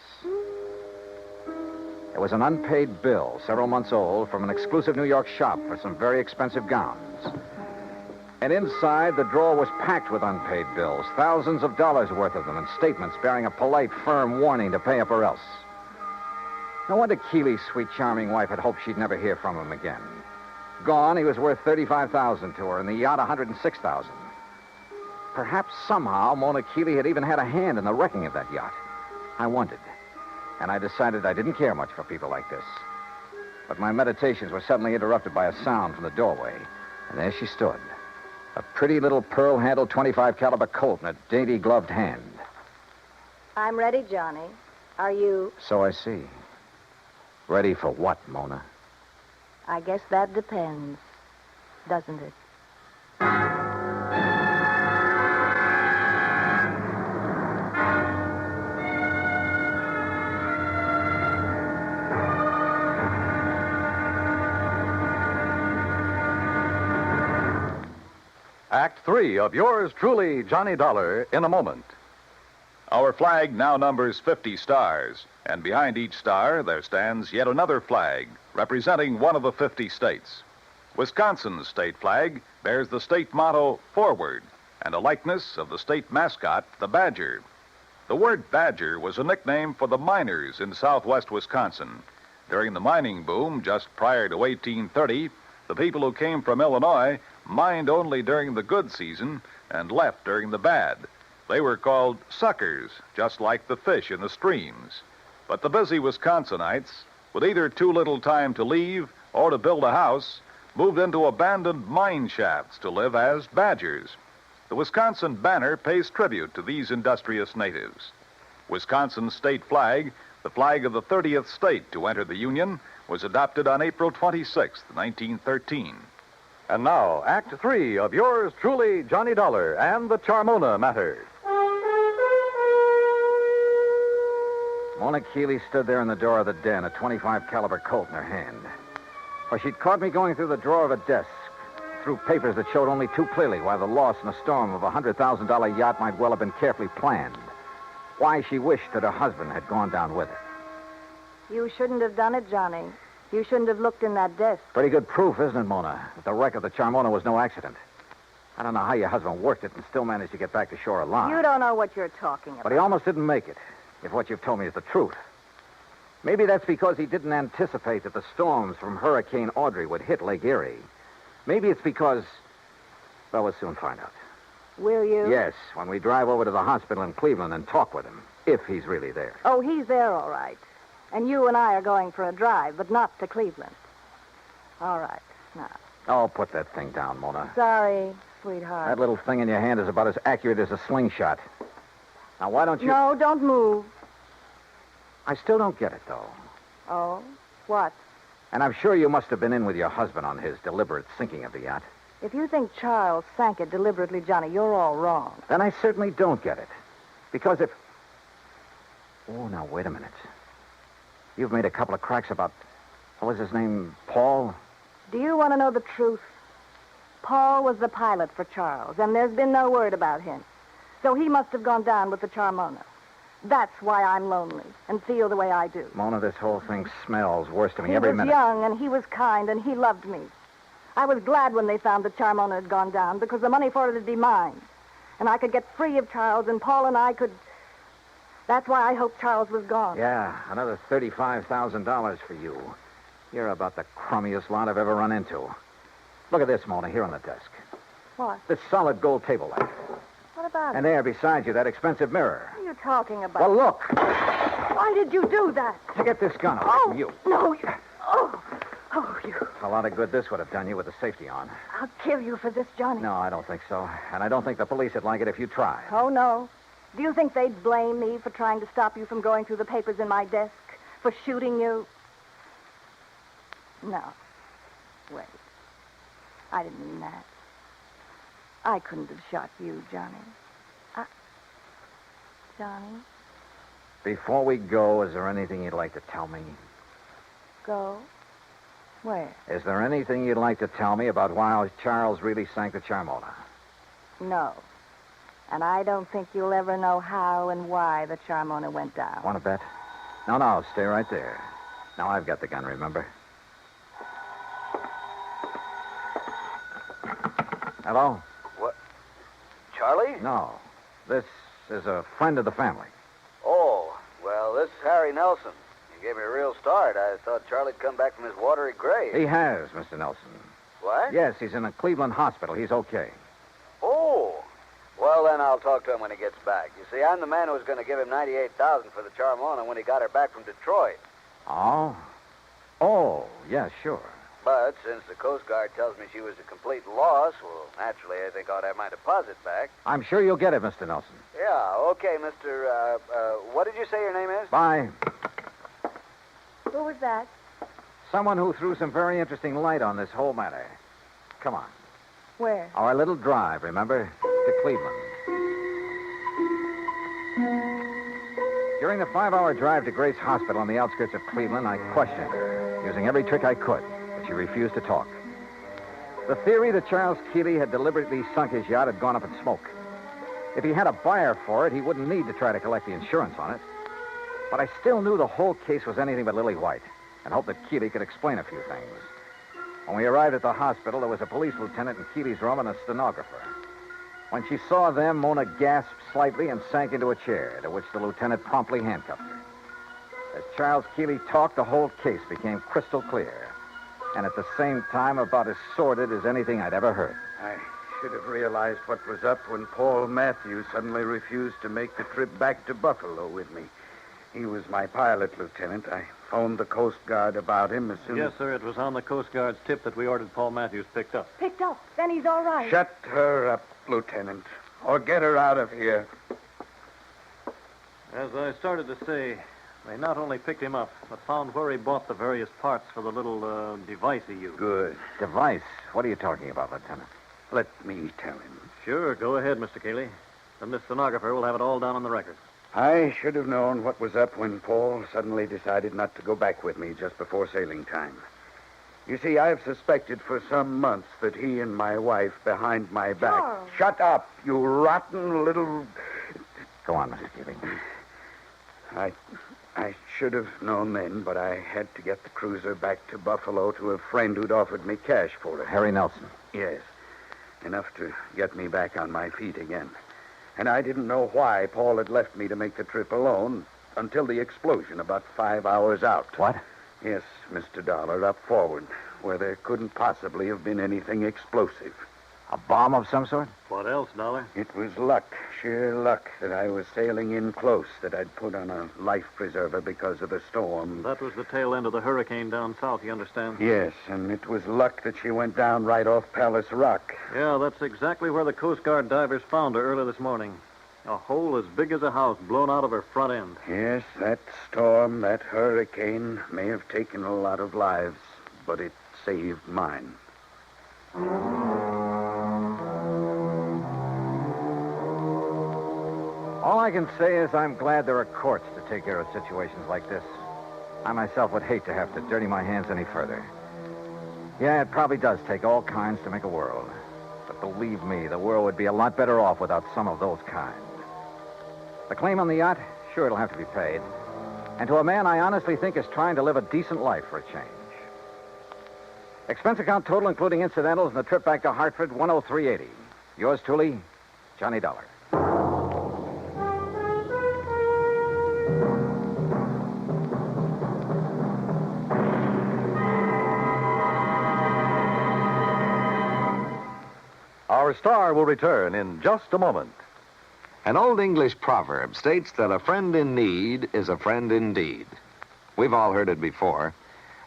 S17: It was an unpaid bill, several months old, from an exclusive New York shop for some very expensive gowns. And inside, the drawer was packed with unpaid bills, thousands of dollars worth of them, and statements bearing a polite, firm warning to pay up or else. No wonder Keeley's sweet, charming wife had hoped she'd never hear from him again. Gone, he was worth $35,000 to her, and the yacht $106,000. Perhaps somehow Mona Keeley had even had a hand in the wrecking of that yacht. I wondered. And I decided I didn't care much for people like this. But my meditations were suddenly interrupted by a sound from the doorway. And there she stood. A pretty little pearl-handled .25 caliber Colt in a dainty gloved hand.
S8: I'm ready, Johnny. Are you?
S17: So I see. Ready for what, Mona?
S8: I guess that depends, doesn't it?
S3: Act 3 of yours truly, Johnny Dollar, in a moment.
S2: Our flag now numbers 50 stars, and behind each star there stands yet another flag representing one of the 50 states. Wisconsin's state flag bears the state motto, Forward, and a likeness of the state mascot, the badger. The word badger was a nickname for the miners in southwest Wisconsin. During the mining boom just prior to 1830, the people who came from Illinois mined only during the good season and left during the bad. They were called suckers, just like the fish in the streams. But the busy Wisconsinites, with either too little time to leave or to build a house, moved into abandoned mine shafts to live as badgers. The Wisconsin banner pays tribute to these industrious natives. Wisconsin's state flag, the flag of the 30th state to enter the Union, was adopted on April 26, 1913.
S3: And now, Act 3 of yours truly, Johnny Dollar, and the Charmona matter.
S17: Mona Keeley stood there in the door of the den, a .25 caliber Colt in her hand. Well, she'd caught me going through the drawer of a desk, through papers that showed only too clearly why the loss in a storm of a $100,000 yacht might well have been carefully planned. Why she wished that her husband had gone down with her.
S8: You shouldn't have done it, Johnny. You shouldn't have looked in that desk.
S17: Pretty good proof, isn't it, Mona, that the wreck of the Charmona was no accident. I don't know how your husband worked it and still managed to get back to shore alive.
S8: You don't know what you're talking about.
S17: But he almost didn't make it, if what you've told me is the truth. Maybe that's because he didn't anticipate that the storms from Hurricane Audrey would hit Lake Erie. Maybe it's because... Well, we'll soon find out.
S8: Will you?
S17: Yes, when we drive over to the hospital in Cleveland and talk with him, if he's really there.
S8: Oh, he's there, all right. And you and I are going for a drive, but not to Cleveland. All right, now.
S17: Oh, put that thing down, Mona.
S8: Sorry, sweetheart.
S17: That little thing in your hand is about as accurate as a slingshot. Now, why don't you...
S8: No, don't move.
S17: I still don't get it, though.
S8: Oh? What?
S17: And I'm sure you must have been in with your husband on his deliberate sinking of the yacht.
S8: If you think Charles sank it deliberately, Johnny, you're all wrong.
S17: Then I certainly don't get it. Because if... Oh, now, wait a minute. You've made a couple of cracks about... What was his name? Paul?
S8: Do you want to know the truth? Paul was the pilot for Charles, and there's been no word about him. So he must have gone down with the Charmona. That's why I'm lonely and feel the way I do.
S17: Mona, this whole thing smells worse to me every minute.
S8: He was young, and he was kind, and he loved me. I was glad when they found that Charmona had gone down, because the money for it would be mine. And I could get free of Charles, and Paul and I could... That's why I hoped Charles was gone.
S17: Yeah, another $35,000 for you. You're about the crummiest lot I've ever run into. Look at this, Mona, here on the desk.
S8: What?
S17: This solid gold table lamp.
S8: What about
S17: And
S8: it?
S17: there beside you, that expensive mirror.
S8: What are you talking about?
S17: Well, look.
S8: Why did you do that?
S17: To get this gun away from you.
S8: No, you... Oh, you...
S17: A lot of good this would have done you with the safety on.
S8: I'll kill you for this, Johnny.
S17: No, I don't think so. And I don't think the police would like it if you tried.
S8: Oh, no. Do you think they'd blame me for trying to stop you from going through the papers in my desk? For shooting you? No. Wait. I didn't mean that. I couldn't have shot you, Johnny. Johnny?
S17: Before we go, is there anything you'd like to tell me?
S8: Go? Where?
S17: Is there anything you'd like to tell me about why Charles really sank the Charmona?
S8: No. And I don't think you'll ever know how and why the Charmona went down.
S17: Want to bet? No, stay right there. Now I've got the gun, remember? Hello?
S18: What? Charlie?
S17: No. This is a friend of the family.
S18: Oh, well, this is Harry Nelson. You gave me a real start. I thought Charlie'd come back from his watery grave.
S17: He has, Mr. Nelson.
S18: What?
S17: Yes, he's in a Cleveland hospital. He's okay.
S18: Oh. Well, then I'll talk to him when he gets back. You see, I'm the man who was going to give him $98,000 for the Charmona when he got her back from Detroit.
S17: Oh? Oh, yeah, sure.
S18: But since the Coast Guard tells me she was a complete loss, well, naturally, I think I ought to have my deposit back.
S17: I'm sure you'll get it, Mr. Nelson.
S18: Yeah, okay, Mr. What did you say your name is?
S17: Bye.
S8: Who was that?
S17: Someone who threw some very interesting light on this whole matter. Come on.
S8: Where?
S17: Our little drive, remember? To Cleveland. During the 5-hour drive to Grace Hospital on the outskirts of Cleveland, I questioned her, using every trick I could, but she refused to talk. The theory that Charles Keeley had deliberately sunk his yacht had gone up in smoke. If he had a buyer for it, he wouldn't need to try to collect the insurance on it. But I still knew the whole case was anything but lily white, and hoped that Keeley could explain a few things. When we arrived at the hospital, there was a police lieutenant in Keeley's room and a stenographer. When she saw them, Mona gasped slightly and sank into a chair, to which the lieutenant promptly handcuffed her. As Charles Keeley talked, the whole case became crystal clear, and at the same time about as sordid as anything I'd ever heard.
S11: I should have realized what was up when Paul Matthews suddenly refused to make the trip back to Buffalo with me. He was my pilot, Lieutenant. I phoned the Coast Guard about him as soon as...
S16: Yes, sir. It was on the Coast Guard's tip that we ordered Paul Matthews picked up.
S8: Picked up. Then he's all right.
S11: Shut her up, Lieutenant, or get her out of here.
S16: As I started to say, they not only picked him up, but found where he bought the various parts for the little device he used.
S11: Good.
S17: Device? What are you talking about, Lieutenant?
S11: Let me tell him.
S16: Sure, go ahead, Mr. Keeley. Then the stenographer will have it all down on the record.
S11: I should have known what was up when Paul suddenly decided not to go back with me just before sailing time. You see, I've suspected for some months that he and my wife behind my back...
S8: Charles.
S11: Shut up, you rotten little...
S17: Go on, Mr. Keeley.
S11: I should have known then, but I had to get the cruiser back to Buffalo to a friend who'd offered me cash for it.
S17: Harry Nelson.
S11: Yes. Enough to get me back on my feet again. And I didn't know why Paul had left me to make the trip alone until the explosion about 5 hours out.
S17: What?
S11: Yes, Mr. Dollar, up forward, where there couldn't possibly have been anything explosive.
S17: A bomb of some sort?
S16: What else, Dollar?
S11: It was luck, sheer luck, that I was sailing in close, that I'd put on a life preserver because of the storm.
S16: That was the tail end of the hurricane down south, you understand?
S11: Yes, and it was luck that she went down right off Palace Rock.
S16: Yeah, that's exactly where the Coast Guard divers found her early this morning. A hole as big as a house blown out of her front end.
S11: Yes, that storm, that hurricane may have taken a lot of lives, but it saved mine.
S17: All I can say is I'm glad there are courts to take care of situations like this. I myself would hate to have to dirty my hands any further. Yeah, it probably does take all kinds to make a world. But believe me, the world would be a lot better off without some of those kinds. The claim on the yacht, sure, it'll have to be paid. And to a man I honestly think is trying to live a decent life for a change. Expense account total, including incidentals, and the trip back to Hartford, $103.80. Yours truly, Johnny Dollar.
S2: Our star will return in just a moment.
S23: An old English proverb states that a friend in need is a friend indeed. We've all heard it before,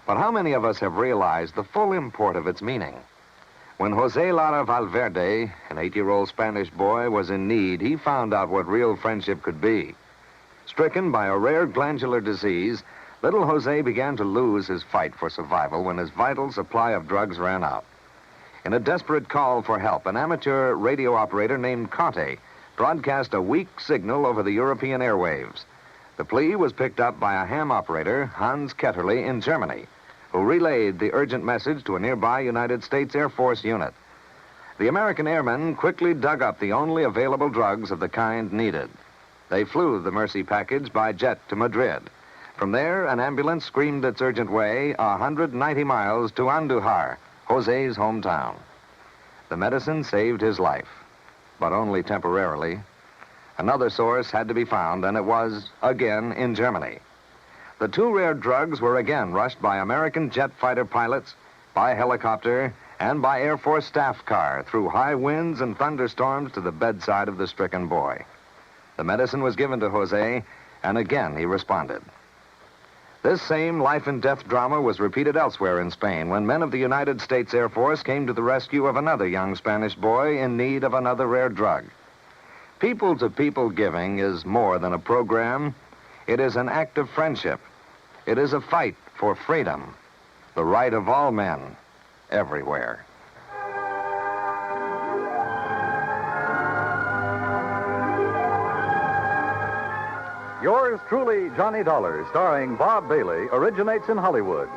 S23: but how many of us have realized the full import of its meaning? When Jose Lara Valverde, an 8-year-old Spanish boy, was in need, he found out what real friendship could be. Stricken by a rare glandular disease, little Jose began to lose his fight for survival when his vital supply of drugs ran out. In a desperate call for help, an amateur radio operator named Conte broadcast a weak signal over the European airwaves. The plea was picked up by a ham operator, Hans Ketterle, in Germany, who relayed the urgent message to a nearby United States Air Force unit. The American airmen quickly dug up the only available drugs of the kind needed. They flew the Mercy package by jet to Madrid. From there, an ambulance screamed its urgent way 190 miles to Andújar, Jose's hometown. The medicine saved his life, but only temporarily. Another source had to be found, and it was, again, in Germany. The two rare drugs were again rushed by American jet fighter pilots, by helicopter, and by Air Force staff car through high winds and thunderstorms to the bedside of the stricken boy. The medicine was given to Jose, and again he responded. This same life and death drama was repeated elsewhere in Spain when men of the United States Air Force came to the rescue of another young Spanish boy in need of another rare drug. People-to-people giving is more than a program. It is an act of friendship. It is a fight for freedom, the right of all men, everywhere.
S3: Yours truly, Johnny Dollar, starring Bob Bailey, originates in Hollywood.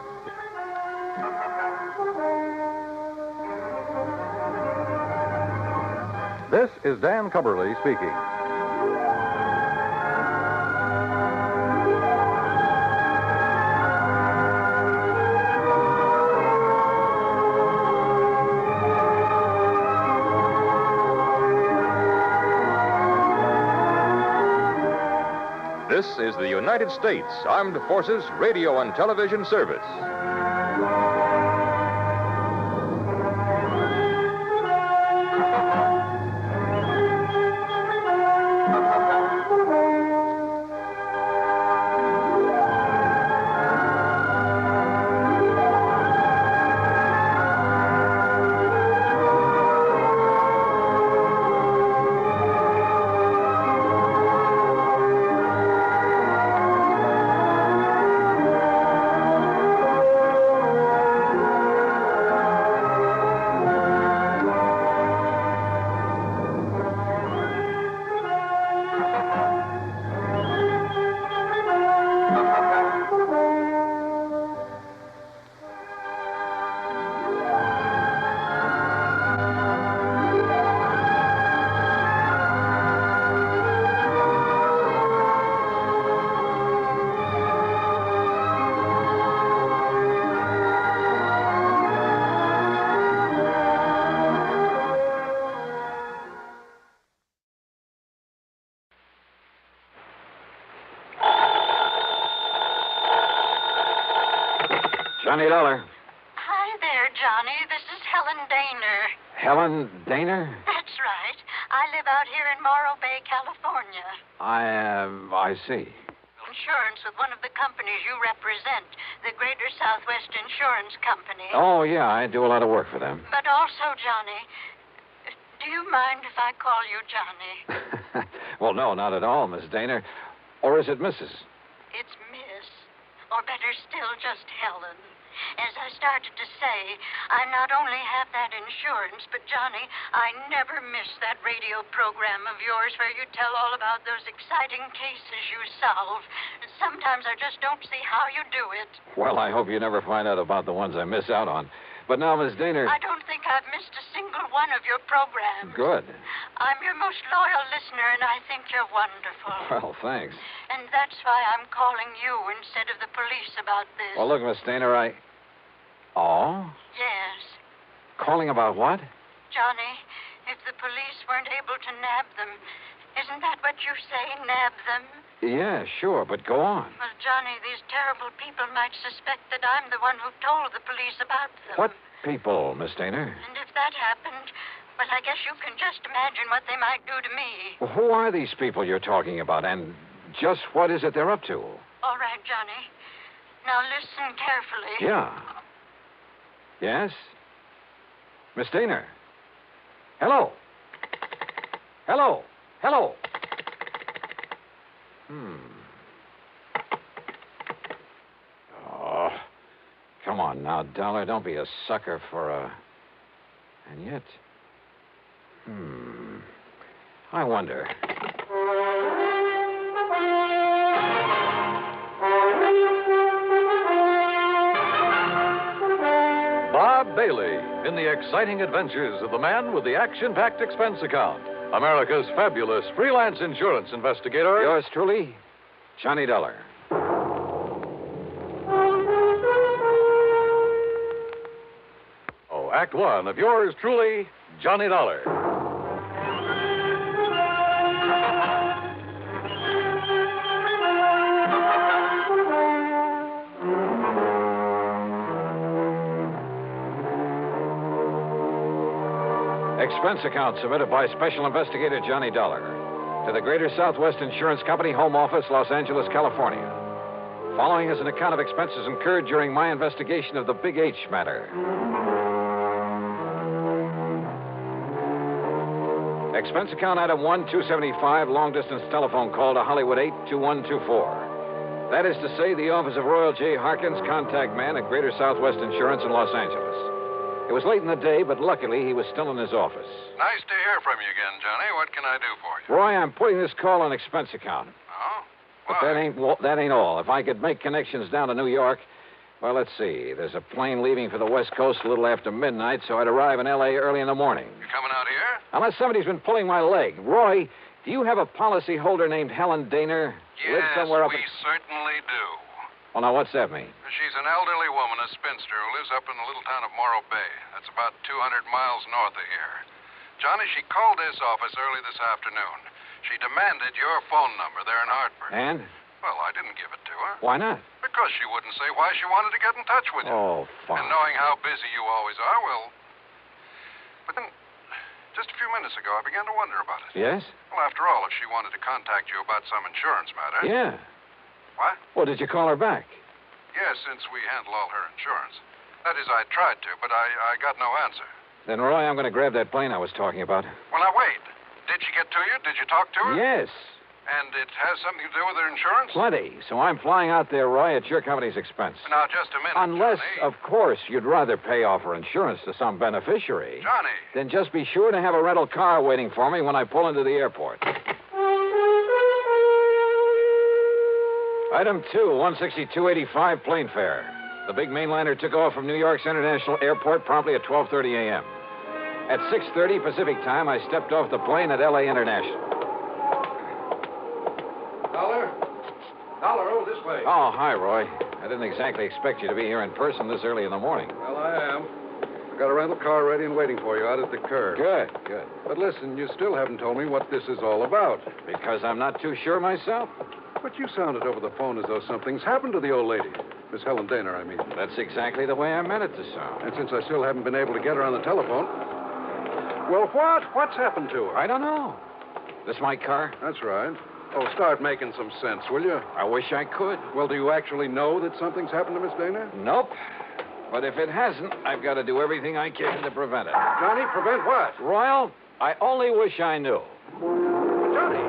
S3: This is Dan Cubberly speaking.
S6: This is the United States Armed Forces Radio and Television Service.
S13: Johnny Dollar.
S10: Hi there, Johnny. This is Helen Daner.
S13: Helen Daner?
S10: That's right. I live out here in Morro Bay, California.
S13: I see.
S10: Insurance with one of the companies you represent, the Greater Southwest Insurance Company.
S13: Oh, yeah, I do a lot of work for them.
S10: But also, Johnny, do you mind if I call you Johnny?
S13: Well, no, not at all, Miss Daner. Or is it Mrs.?
S10: It's Miss. Or better still, just Helen. As I started to say, I not only have that insurance, but, Johnny, I never miss that radio program of yours where you tell all about those exciting cases you solve. Sometimes I just don't see how you do it.
S13: Well, I hope you never find out about the ones I miss out on. But now, Miss Daner...
S10: I don't think I've missed a single one of your programs.
S13: Good.
S10: I'm your most loyal listener, and I think you're wonderful.
S13: Well, thanks.
S10: And that's why I'm calling you instead of the police about this.
S13: Well, look, Miss Daner, Oh?
S10: Yes.
S13: Calling about what?
S10: Johnny, if the police weren't able to nab them, isn't that what you say, nab them?
S13: Yeah, sure, but go on.
S10: Well, Johnny, these terrible people might suspect that I'm the one who told the police about them.
S13: What people, Miss Daner?
S10: And if that happened, well, I guess you can just imagine what they might do to me.
S13: Well, who are these people you're talking about, and just what is it they're up to?
S10: All right, Johnny. Now listen carefully.
S13: Yeah. Yes? Miss Daner? Hello? Hello? Hello? Oh, come on now, Dollar. Don't be a sucker for a... And yet... I wonder...
S2: Bob Bailey in the exciting adventures of the man with the action-packed expense account. America's fabulous freelance insurance investigator.
S13: Yours truly, Johnny Dollar.
S2: Oh, Act One of yours truly, Johnny Dollar.
S13: Expense account submitted by Special Investigator Johnny Dollar to the Greater Southwest Insurance Company, Home Office, Los Angeles, California.
S14: Following is an account of expenses incurred during my investigation of the Big H matter. Expense account item 1, 275, long-distance telephone call to Hollywood 82124. That is to say, the office of Royal J. Harkins, contact man at Greater Southwest Insurance in Los Angeles. It was late in the day, but luckily he was still in his office.
S5: Nice to hear from you again, Johnny. What can I do for you?
S14: Roy, I'm putting this call on expense account.
S5: Oh?
S14: But that ain't all. If I could make connections down to New York, well, let's see. There's a plane leaving for the West Coast a little after midnight, so I'd arrive in L.A. early in the morning.
S5: You coming out here?
S14: Unless somebody's been pulling my leg. Roy, do you have a policy holder named Helen Daner?
S5: Yes,
S14: somewhere up
S5: we certainly do.
S14: Well, now, what's that mean?
S5: She's an elderly woman, a spinster, who lives up in the little town of Morro Bay. That's about 200 miles north of here. Johnny, she called this office early this afternoon. She demanded your phone number there in Hartford.
S14: And?
S5: Well, I didn't give it to her.
S14: Why not?
S5: Because she wouldn't say why she wanted to get in touch with you.
S14: Oh, fine.
S5: And knowing how busy you always are, well... But then, just a few minutes ago, I began to wonder about it.
S14: Yes?
S5: Well, after all, if she wanted to contact you about some insurance matter...
S14: Yeah.
S5: What?
S14: Well, did you call her back?
S5: Yes, since we handle all her insurance. That is, I tried to, but I got no answer.
S14: Then, Roy, I'm going to grab that plane I was talking about.
S5: Well, now, wait. Did she get to you? Did you talk to her?
S14: Yes.
S5: And it has something to do with her insurance?
S14: Plenty. So I'm flying out there, Roy, at your company's expense.
S5: Now, just a minute,
S14: Unless,
S5: Johnny.
S14: of course, you'd rather pay off her insurance to some beneficiary.
S5: Johnny.
S14: Then just be sure to have a rental car waiting for me when I pull into the airport. Item 2, 162.85 plane fare. The big mainliner took off from New York's International Airport promptly at 12:30 a.m. At 6:30 Pacific time, I stepped off the plane at L.A. International.
S7: Dollar, this way.
S14: Oh, hi, Roy. I didn't exactly expect you to be here in person this early in the morning.
S7: Well, I am. I've got a rental car ready and waiting for you out at the curb.
S14: Good.
S7: But listen, you still haven't told me what this is all about.
S14: Because I'm not too sure myself.
S7: But you sounded over the phone as though something's happened to the old lady. Miss Helen Daner, I mean.
S14: That's exactly the way I meant it to sound.
S7: And since I still haven't been able to get her on the telephone... Well, what? What's happened to her?
S14: I don't know. This my car?
S7: That's right. Oh, start making some sense, will you?
S14: I wish I could.
S7: Well, do you actually know that something's happened to Miss Daner?
S14: Nope. But if it hasn't, I've got to do everything I can to prevent it.
S7: Johnny, prevent what?
S14: Royal, I only wish I knew.
S7: Johnny!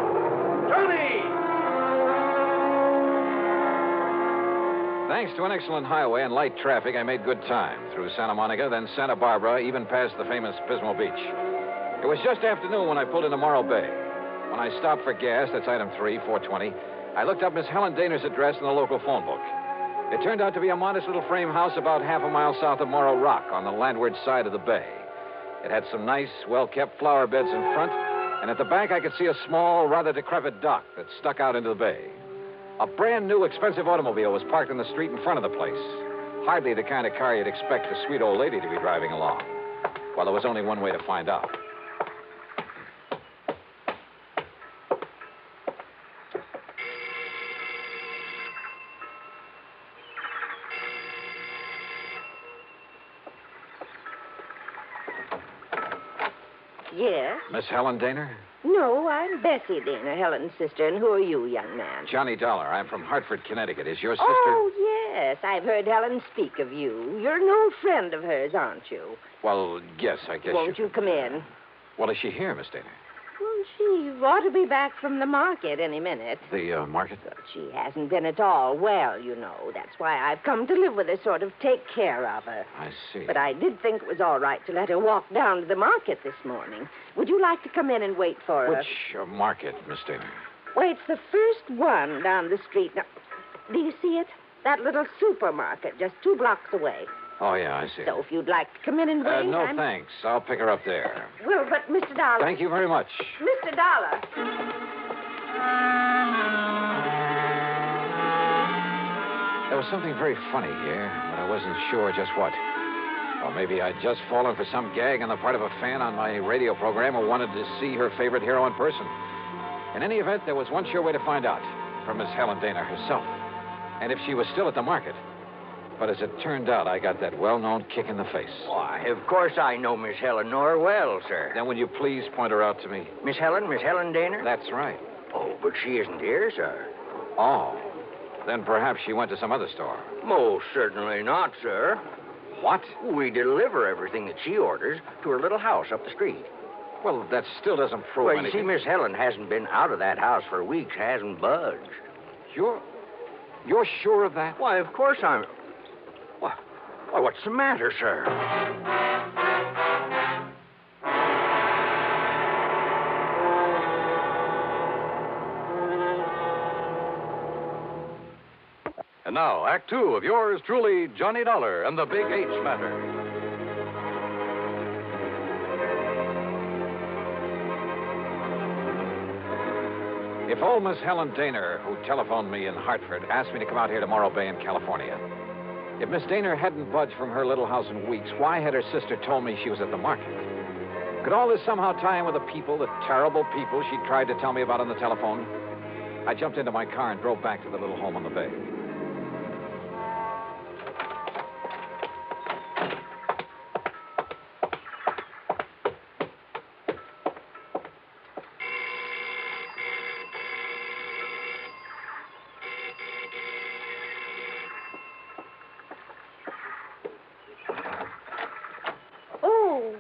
S14: Thanks to an excellent highway and light traffic, I made good time through Santa Monica, then Santa Barbara, even past the famous Pismo Beach. It was just afternoon when I pulled into Morro Bay. When I stopped for gas, that's item 3, 420, I looked up Miss Helen Daner's address in the local phone book. It turned out to be a modest little frame house about half a mile south of Morro Rock on the landward side of the bay. It had some nice, well-kept flower beds in front, and at the back I could see a small, rather decrepit dock that stuck out into the bay. A brand-new, expensive automobile was parked in the street in front of the place. Hardly the kind of car you'd expect a sweet old lady to be driving along. Well, there was only one way to find out.
S21: Yes?
S14: Miss Helen Daner?
S21: No, I'm Bessie Daner, Helen's sister. And who are you, young man?
S14: Johnny Dollar. I'm from Hartford, Connecticut. Is your sister...
S21: Oh, yes. I've heard Helen speak of you. You're an old friend of hers, aren't you?
S14: Well, yes, I guess
S21: Won't you come in?
S14: Well, is she here, Miss Daner?
S21: Well, she ought to be back from the market any minute.
S14: The market?
S21: But she hasn't been at all well, you know. That's why I've come to live with her, sort of take care of her.
S14: I see.
S21: But I did think it was all right to let her walk down to the market this morning. Would you like to come in and wait for her?
S14: Which market, Miss Daner?
S21: Well, it's the first one down the street. Now, do you see it? That little supermarket just 2 blocks away.
S14: Oh, yeah, I see.
S21: So if you'd like to come in and wait...
S14: No, thanks. I'll pick her up there.
S21: Well, but Mr. Dollar...
S14: Thank you very much.
S21: Mr. Dollar...
S14: There was something very funny here, but I wasn't sure just what. Or maybe I'd just fallen for some gag on the part of a fan on my radio program who wanted to see her favorite hero in person. In any event, there was one sure way to find out, from Miss Helen Daner herself. And if she was still at the market. But as it turned out, I got that well-known kick in the face.
S24: Why, of course I know Miss Helen Nor well, sir.
S14: Then will you please point her out to me?
S24: Miss Helen Daner?
S14: That's right.
S24: Oh, but she isn't here, sir.
S14: Oh. Then perhaps she went to some other store.
S24: Most certainly not, sir.
S14: What?
S24: We deliver everything that she orders to her little house up the street.
S14: Well, that still doesn't prove
S24: Well,
S14: anything.
S24: you see, Miss Helen hasn't been out of that house for weeks, hasn't budged.
S14: You're sure of that?
S24: Why, of course I'm... Why, what's the matter, sir?
S2: And now, Act Two of yours truly, Johnny Dollar and the Big H Matter.
S14: If old Miss Helen Daner, who telephoned me in Hartford, asked me to come out here to Morro Bay in California, if Miss Daner hadn't budged from her little house in weeks, why had her sister told me she was at the market? Could all this somehow tie in with the terrible people she tried to tell me about on the telephone? I jumped into my car and drove back to the little home on the bay.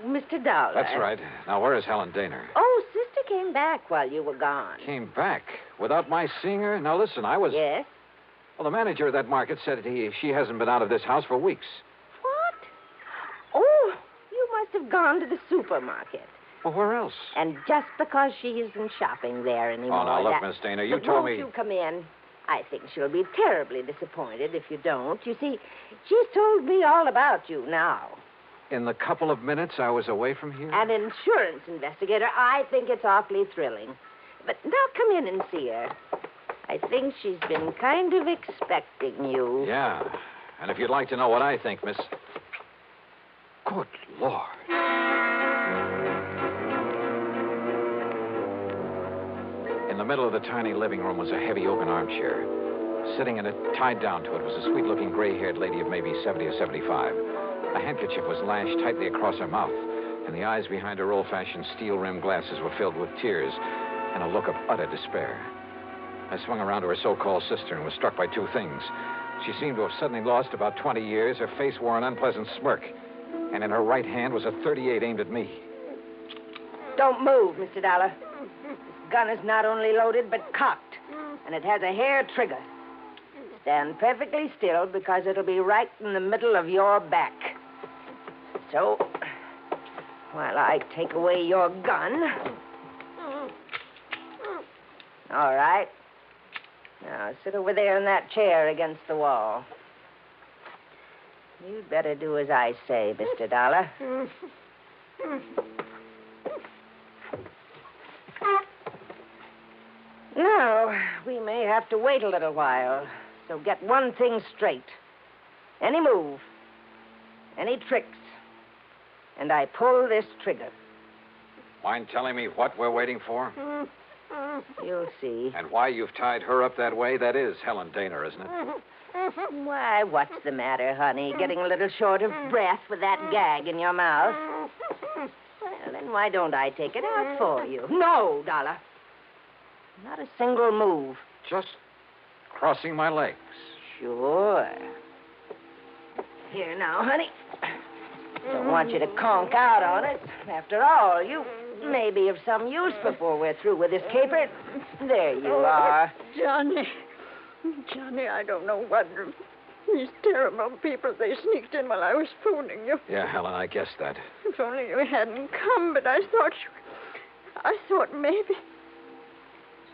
S21: Mr. Dollar.
S14: That's right. Now, where is Helen Daner?
S21: Oh, Sister came back while you were gone.
S14: Came back without my seeing her? Now, listen, I was...
S21: Yes?
S14: Well, the manager of that market said she hasn't been out of this house for weeks.
S21: What? Oh, you must have gone to the supermarket.
S14: Well, where else?
S21: And just because she isn't shopping there anymore...
S14: Oh, now, look, Miss Daner, you told me...
S21: Won't you come in? I think she'll be terribly disappointed if you don't. You see, she's told me all about you now.
S14: In the couple of minutes I was away from here?
S21: An insurance investigator. I think it's awfully thrilling. But now come in and see her. I think she's been kind of expecting you.
S14: Yeah. And if you'd like to know what I think, Miss... Good Lord. In the middle of the tiny living room was a heavy oaken armchair. Sitting in it, tied down to it, was a sweet-looking gray-haired lady of maybe 70 or 75. A handkerchief was lashed tightly across her mouth, and the eyes behind her old-fashioned steel-rimmed glasses were filled with tears and a look of utter despair. I swung around to her so-called sister and was struck by two things. She seemed to have suddenly lost about 20 years. Her face wore an unpleasant smirk, and in her right hand was a .38 aimed at me.
S21: Don't move, Mr. Dollar. This gun is not only loaded, but cocked, and it has a hair trigger. Stand perfectly still, because it'll be right in the middle of your back. So, while I take away your gun... All right. Now, sit over there in that chair against the wall. You'd better do as I say, Mr. Dollar. Now, we may have to wait a little while, so get one thing straight. Any move, any tricks, and I pull this trigger.
S14: Mind telling me what we're waiting for?
S21: You'll see.
S14: And why you've tied her up that way? That is Helen Daner, isn't it?
S21: Why, what's the matter, honey? Getting a little short of breath with that gag in your mouth? Well, then why don't I take it out for you? No, Dollar. Not a single move.
S14: Just crossing my legs.
S21: Sure. Here now, honey. Don't want you to conk out on it. After all, you may be of some use before we're through with this caper. There you are.
S12: Johnny, I don't know what. These terrible people, they sneaked in while I was phoning you.
S14: Yeah, Helen, I guessed that.
S12: If only you hadn't come, but I thought maybe.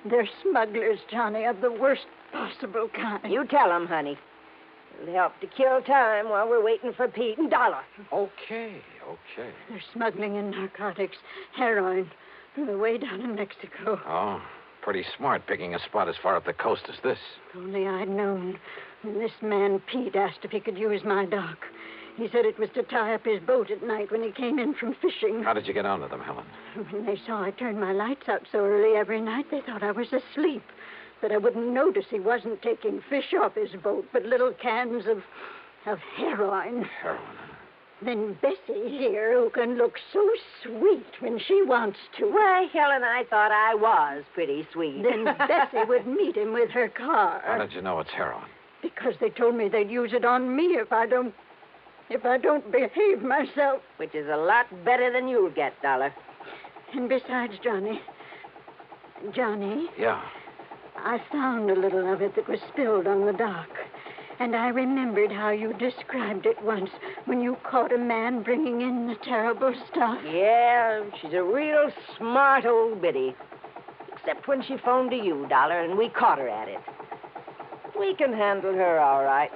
S12: They're smugglers, Johnny, of the worst possible kind.
S21: You tell them, honey. It'll help to kill time while we're waiting for Pete and Dollar.
S14: Okay.
S12: They're smuggling in narcotics, heroin, from the way down in Mexico.
S14: Oh, pretty smart picking a spot as far up the coast as this.
S12: If only I'd known. When this man, Pete, asked if he could use my dock. He said it was to tie up his boat at night when he came in from fishing.
S14: How did you get onto them, Helen?
S12: When they saw I turned my lights out so early every night, they thought I was asleep. That I wouldn't notice he wasn't taking fish off his boat, but little cans of heroin.
S14: Heroin?
S12: than Bessie here, who can look so sweet when she wants to.
S21: Why, Helen, I thought I was pretty sweet.
S12: Then Bessie would meet him with her car.
S14: How did you know it's heroin?
S12: Because they told me they'd use it on me if I don't behave myself.
S21: Which is a lot better than you'll get, Dollar.
S12: And besides, Johnny.
S14: Yeah.
S12: I found a little of it that was spilled on the dock. And I remembered how you described it once when you caught a man bringing in the terrible stuff.
S21: Yeah, she's a real smart old biddy. Except when she phoned to you, Dollar, and we caught her at it. We can handle her all right.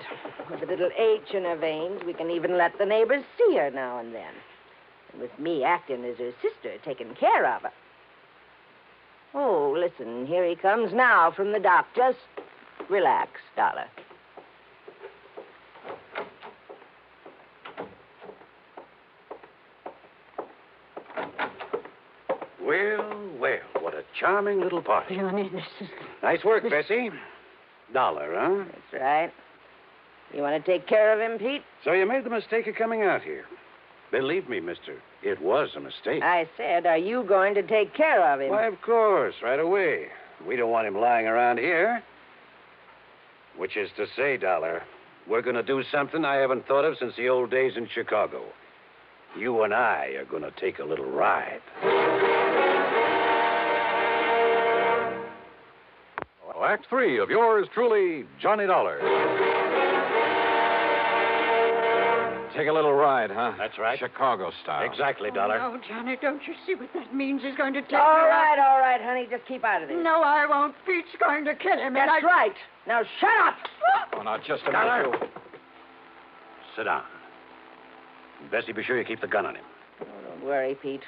S21: With a little H in her veins, we can even let the neighbors see her now and then. And with me acting as her sister, taking care of her. Oh, listen, here he comes now from the dock. Just relax, Dollar.
S7: Well, what a charming little party.
S12: Johnny, this is...
S7: Nice work, Bessie. Dollar, huh?
S21: That's right. You want to take care of him, Pete?
S7: So you made the mistake of coming out here. Believe me, mister, it was a mistake.
S21: I said, are you going to take care of him?
S7: Why, of course, right away. We don't want him lying around here. Which is to say, Dollar, we're going to do something I haven't thought of since the old days in Chicago. You and I are going to take a little ride.
S2: Act 3 of yours truly, Johnny Dollar.
S14: Take a little ride, huh?
S7: That's right.
S14: Chicago style.
S7: Exactly, Dollar.
S12: Oh, Johnny, don't you see what that means? He's going to take
S21: All
S12: her
S21: right,
S12: out.
S21: all right, honey. Just keep out of this.
S12: No, I won't. Pete's going to kill him.
S21: That's right. Now, shut up.
S14: Oh, now, just a
S7: Dollar.
S14: minute.
S7: Sit down. Bessie, be sure you keep the gun on him.
S21: Oh, don't worry, Pete.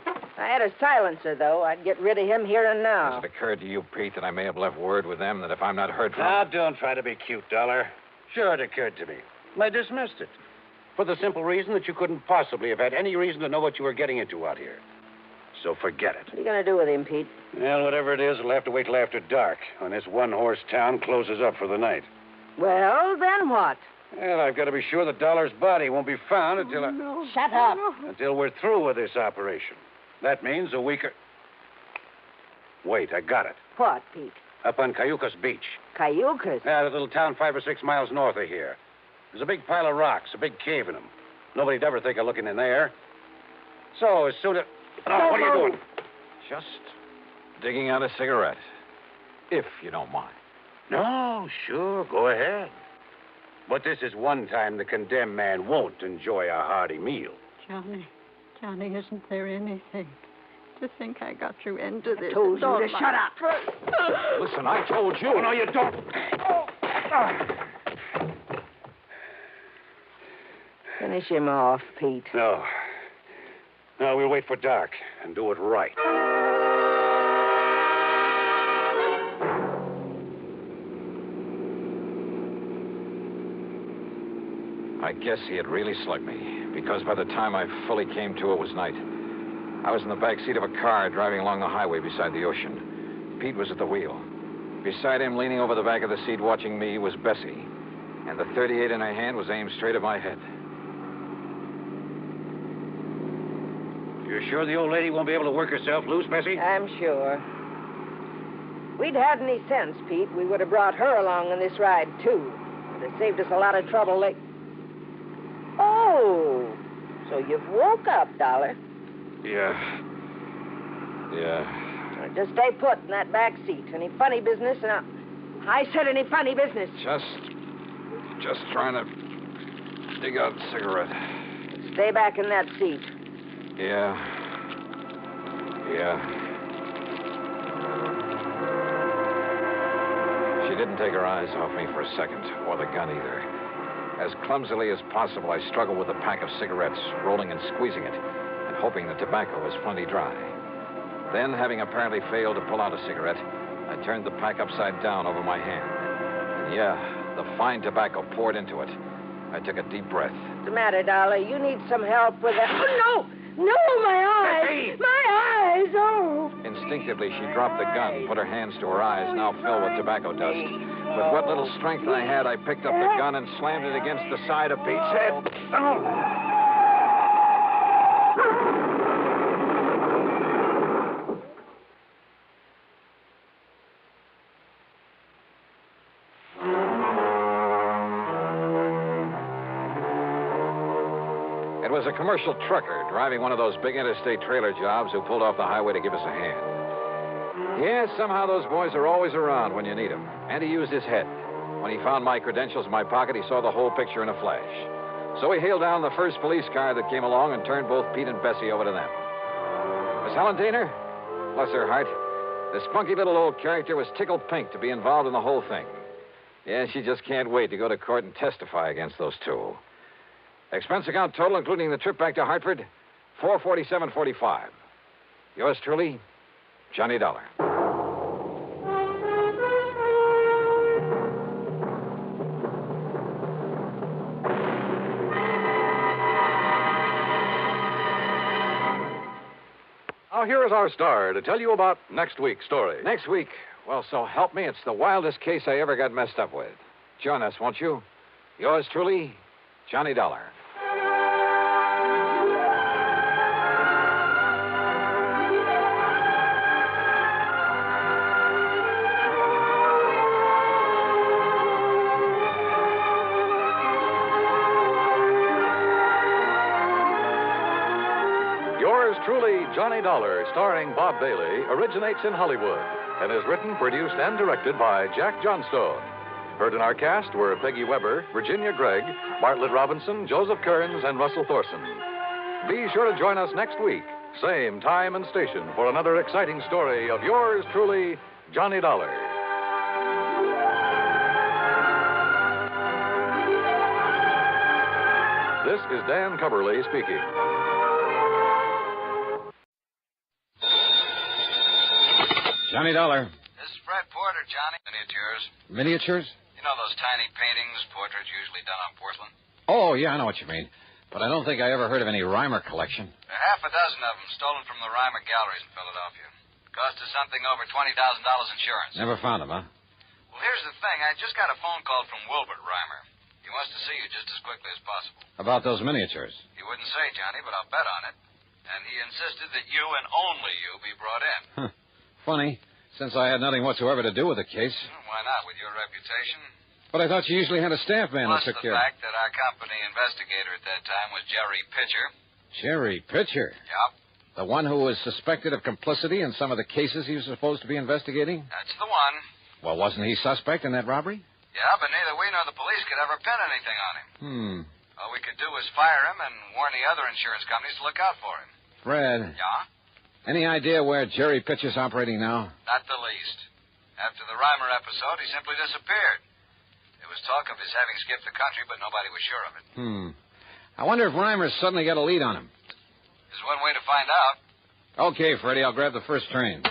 S21: If I had a silencer, though, I'd get rid of him here and now.
S14: Has it occurred to you, Pete, that I may have left word with them that if I'm not heard from...
S7: Now, don't try to be cute, Dollar. Sure, it occurred to me. I dismissed it. For the simple reason that you couldn't possibly have had any reason to know what you were getting into out here. So forget it.
S21: What are you going to do with him, Pete?
S7: Well, whatever it is, it'll have to wait till after dark, when this one-horse town closes up for the night.
S21: Well, then what?
S7: Well, I've got to be sure that Dollar's body won't be found until
S21: No. Shut up.
S7: until we're through with this operation. That means a week or... Wait, I got it.
S21: What, Pete?
S7: Up on Cayucas Beach.
S21: Cayucas?
S7: Yeah, that little town 5 or 6 miles north of here. There's a big pile of rocks, a big cave in them. Nobody'd ever think of looking in there. So as soon as... Oh, what are you doing?
S14: Just digging out a cigarette, if you don't mind.
S7: No, sure, go ahead. But this is one time the condemned man won't enjoy a hearty meal.
S12: Johnny, isn't there anything? To think I got you into this.
S21: I told you to shut up.
S14: Listen, I told you.
S7: Oh, no, you don't.
S21: Finish him off, Pete.
S7: No. No, we'll wait for dark and do it right.
S14: I guess he had really slugged me, because by the time I fully came to, it was night. I was in the back seat of a car driving along the highway beside the ocean. Pete was at the wheel. Beside him, leaning over the back of the seat watching me, was Bessie. And the .38 in her hand was aimed straight at my head.
S7: You're sure the old lady won't be able to work herself loose, Bessie?
S21: I'm sure. If we'd had any sense, Pete, we would have brought her along on this ride, too. It would have saved us a lot of trouble. Oh, so you've woke up, Dollar.
S7: Yeah.
S21: Well, just stay put in that back seat. Any funny business? Now, I said any funny business.
S14: Just trying to dig out a cigarette.
S21: Stay back in that seat.
S14: Yeah. She didn't take her eyes off me for a second, or the gun either. As clumsily as possible, I struggled with a pack of cigarettes, rolling and squeezing it, and hoping the tobacco was plenty dry. Then, having apparently failed to pull out a cigarette, I turned the pack upside down over my hand. And yeah, the fine tobacco poured into it. I took a deep breath.
S21: What's the matter, Dollar? You need some help with that. Oh, no! No, my eyes! My eyes! Oh!
S14: Instinctively, she dropped the gun, put her hands to her eyes, now filled with tobacco dust. With what little strength I had, I picked up the gun and slammed it against the side of Pete's head.
S6: It was a commercial trucker driving one of those big interstate trailer jobs who pulled off the highway to give us a hand. Yes, somehow those boys are always around when you need them. And he used his head. When he found my credentials in my pocket, he saw the whole picture in a flash. So he hailed down the first police car that came along and turned both Pete and Bessie over to them. Miss Helen Daner, bless her heart, the spunky little old character was tickled pink to be involved in the whole thing. Yeah, she just can't wait to go to court and testify against those two. Expense account total, including the trip back to Hartford, $447.45. Yours truly, Johnny Dollar.
S2: Now, here is our star to tell you about next week's story.
S6: Next week? Well, so help me, it's the wildest case I ever got messed up with. Join us, won't you? Yours truly, Johnny Dollar.
S2: Yours truly, Johnny Dollar, starring Bob Bailey, originates in Hollywood and is written, produced, and directed by Jack Johnstone. Heard in our cast were Peggy Weber, Virginia Gregg, Bartlett Robinson, Joseph Kearns, and Russell Thorson. Be sure to join us next week, same time and station, for another exciting story of yours truly, Johnny Dollar. This is Dan Coverly speaking.
S14: Johnny Dollar.
S18: This is Fred Porter, Johnny. Miniatures.
S14: Miniatures?
S18: You know those tiny paintings, portraits usually done on porcelain?
S14: Oh, yeah, I know what you mean. But I don't think I ever heard of any Reimer collection.
S18: There are half a dozen of them stolen from the Reimer galleries in Philadelphia. Cost us something over $20,000 insurance.
S14: Never found them, huh?
S18: Well, here's the thing. I just got a phone call from Wilbert Reimer. He wants to see you just as quickly as possible.
S14: About those miniatures.
S18: He wouldn't say, Johnny, but I'll bet on it. And he insisted that you and only you be brought in.
S14: Huh. Funny, since I had nothing whatsoever to do with the case.
S18: Why not, with your reputation?
S14: But I thought you usually had a staff man
S18: Plus
S14: that took
S18: the
S14: care of.
S18: fact that our company investigator at that time was Jerry Pitcher.
S14: Jerry Pitcher?
S18: Yep.
S14: The one who was suspected of complicity in some of the cases he was supposed to be investigating?
S18: That's the one.
S14: Well, wasn't he suspect in that robbery?
S18: Yeah, but neither we nor the police could ever pin anything on him. All we could do was fire him and warn the other insurance companies to look out for him.
S14: Fred.
S18: Yeah?
S14: Any idea where Jerry Pitcher's operating now?
S18: Not the least. After the Reimer episode, he simply disappeared. There was talk of his having skipped the country, but nobody was sure of it.
S14: I wonder if Reimer suddenly got a lead on him.
S18: There's one way to find out.
S14: Okay, Freddie, I'll grab the first train.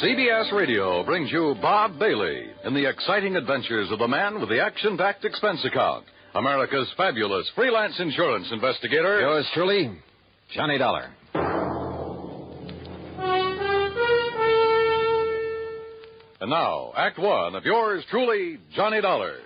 S2: CBS Radio brings you Bob Bailey in the exciting adventures of the man with the action-packed expense account, America's fabulous freelance insurance investigator.
S14: Yours truly, Johnny Dollar.
S2: And now, Act One of yours truly, Johnny Dollar.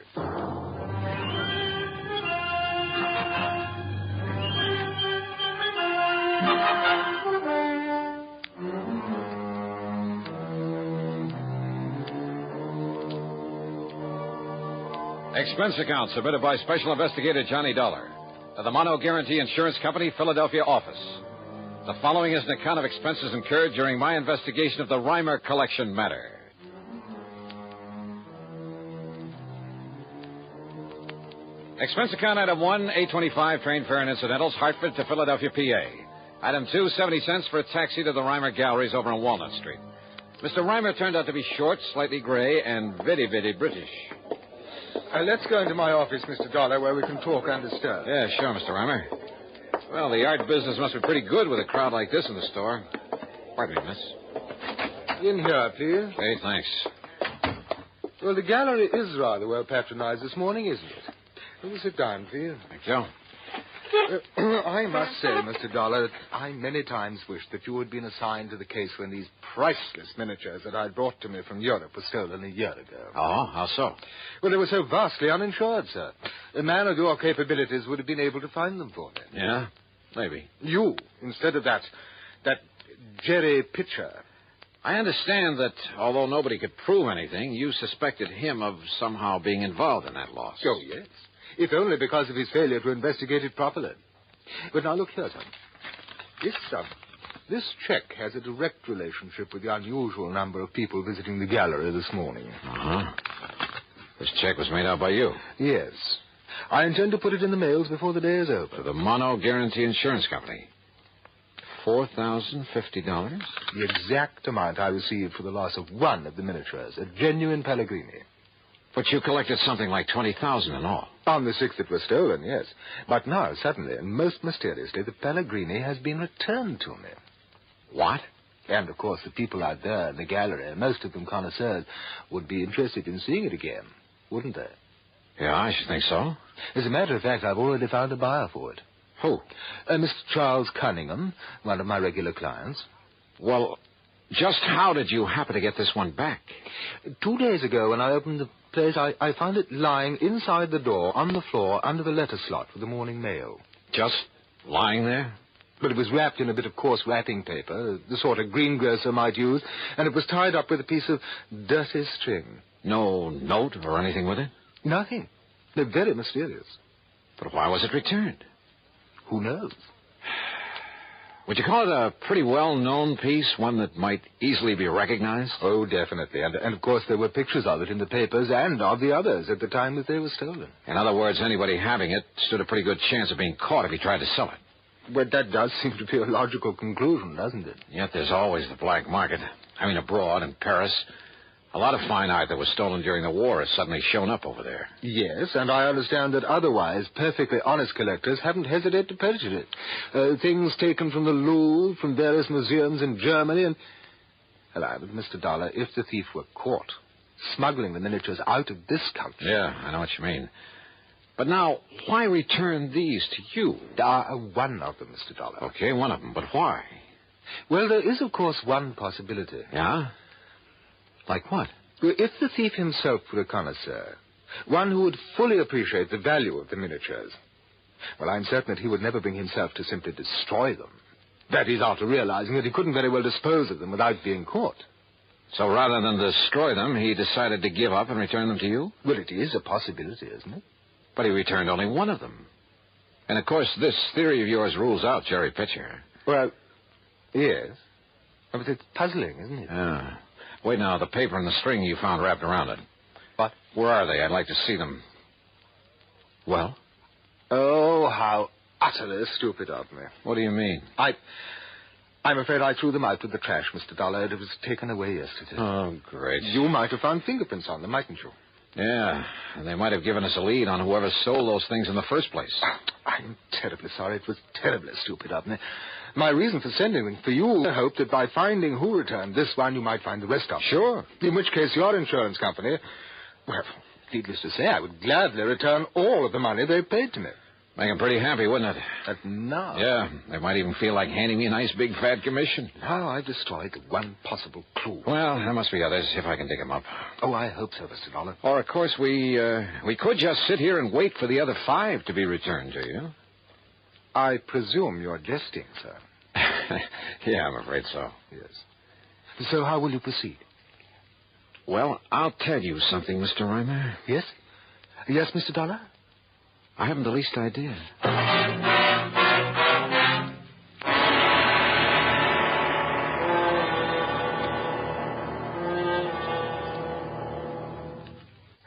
S14: Expense account submitted by Special Investigator Johnny Dollar to the Mono Guarantee Insurance Company, Philadelphia office. The following is an account of expenses incurred during my investigation of the Reimer collection matter. Expense account item 1, $8.25 train fare and incidentals, Hartford to Philadelphia, PA. Item 2, 70 cents for a taxi to the Reimer Galleries over on Walnut Street. Mr. Reimer turned out to be short, slightly gray, and very, very British.
S1: Let's go into my office, Mr. Dollar, where we can talk undisturbed.
S14: Yeah, sure, Mr. Reimer. Well, the art business must be pretty good with a crowd like this in the store. Pardon me, miss.
S1: In here, please.
S14: Hey, thanks.
S1: Well, the gallery is rather well patronized this morning, isn't it? Will you sit down, please?
S14: Thank you.
S1: I must say, Mr. Dollar, that I many times wished that you had been assigned to the case when these priceless miniatures that I brought to me from Europe were stolen a year ago.
S6: Oh, how so?
S1: Well, they were so vastly uninsured, sir. A man of your capabilities would have been able to find them for me.
S6: Yeah, maybe.
S1: You, instead of that Jerry Pitcher.
S6: I understand that although nobody could prove anything, you suspected him of somehow being involved in that loss.
S1: Oh, yes. If only because of his failure to investigate it properly. But now look here, son. This check has a direct relationship with the unusual number of people visiting the gallery this morning.
S6: Uh-huh. This check was made out by you?
S1: Yes. I intend to put it in the mails before the day is over.
S6: To the Mono Guarantee Insurance Company. $4,050?
S1: The exact amount I received for the loss of one of the miniatures, a genuine Pellegrini.
S6: But you collected something like $20,000 in all.
S1: On the 6 that were stolen, yes. But now, suddenly, and most mysteriously, the Pellegrini has been returned to me.
S6: What?
S1: And, of course, the people out there in the gallery, most of them connoisseurs, would be interested in seeing it again, wouldn't they?
S6: Yeah, I should think so.
S1: As a matter of fact, I've already found a buyer for it.
S6: Who?
S1: Mr. Charles Cunningham, one of my regular clients.
S6: Well, just how did you happen to get this one back?
S1: 2 days ago, when I opened the place, I found it lying inside the door, on the floor, under the letter slot for the morning mail.
S6: Just lying there?
S1: But it was wrapped in a bit of coarse wrapping paper, the sort a greengrocer might use, and it was tied up with a piece of dirty string.
S6: No note or anything with it?
S1: Nothing. They're very mysterious.
S6: But why was it returned?
S1: Who knows?
S6: Would you call it a pretty well-known piece, one that might easily be recognized?
S1: Oh, definitely. And of course, there were pictures of it in the papers and of the others at the time that they were stolen.
S6: In other words, anybody having it stood a pretty good chance of being caught if he tried to sell it.
S1: But that does seem to be a logical conclusion, doesn't it?
S6: Yet there's always the black market. I mean, abroad, in Paris. A lot of fine art that was stolen during the war has suddenly shown up over there.
S1: Yes, and I understand that otherwise perfectly honest collectors haven't hesitated to purchase it. Things taken from the Louvre, from various museums in Germany, and... Hello, but Mr. Dollar, if the thief were caught smuggling the miniatures out of this country...
S6: Yeah, I know what you mean. But now, why return these to you?
S1: One of them, Mr. Dollar.
S6: Okay, one of them, but why?
S1: Well, there is, of course, one possibility.
S6: Yeah? Like what?
S1: If the thief himself were a connoisseur, one who would fully appreciate the value of the miniatures, well, I'm certain that he would never bring himself to simply destroy them. That is, after realizing that he couldn't very well dispose of them without being caught.
S6: So rather than destroy them, he decided to give up and return them to you?
S1: Well, it is a possibility, isn't it?
S6: But he returned only one of them. And, of course, this theory of yours rules out Jerry Pitcher.
S1: Well, yes. But it's puzzling, isn't it?
S6: Yeah. Wait now, the paper and the string you found wrapped around it.
S1: What?
S6: Where are they? I'd like to see them. Well?
S1: Oh, how utterly stupid of me.
S6: What do you mean?
S1: I'm afraid I threw them out with the trash, Mr. Dollar. It was taken away yesterday.
S6: Oh, great.
S1: You might have found fingerprints on them, mightn't you?
S6: Yeah, and they might have given us a lead on whoever stole those things in the first place.
S1: I'm terribly sorry. It was terribly stupid of me. My reason for sending them for you, I hoped that by finding who returned this one, you might find the rest of them.
S6: Sure.
S1: In which case, your insurance company, well, needless to say, I would gladly return all of the money they paid to me.
S6: Make them pretty happy, wouldn't it?
S1: But no.
S6: Yeah, they might even feel like handing me a nice big fat commission.
S1: Now I've destroyed the one possible clue.
S6: Well, there must be others, if I can dig them up.
S1: Oh, I hope so, Mr. Dollar.
S6: Or, of course, we could just sit here and wait for the other 5 to be returned to you.
S1: I presume you're jesting, sir.
S6: Yeah, I'm afraid so.
S1: Yes. So how will you proceed?
S6: Well, I'll tell you something, Mr. Reimer.
S1: Yes? Yes, Mr. Dollar?
S6: I haven't the least idea.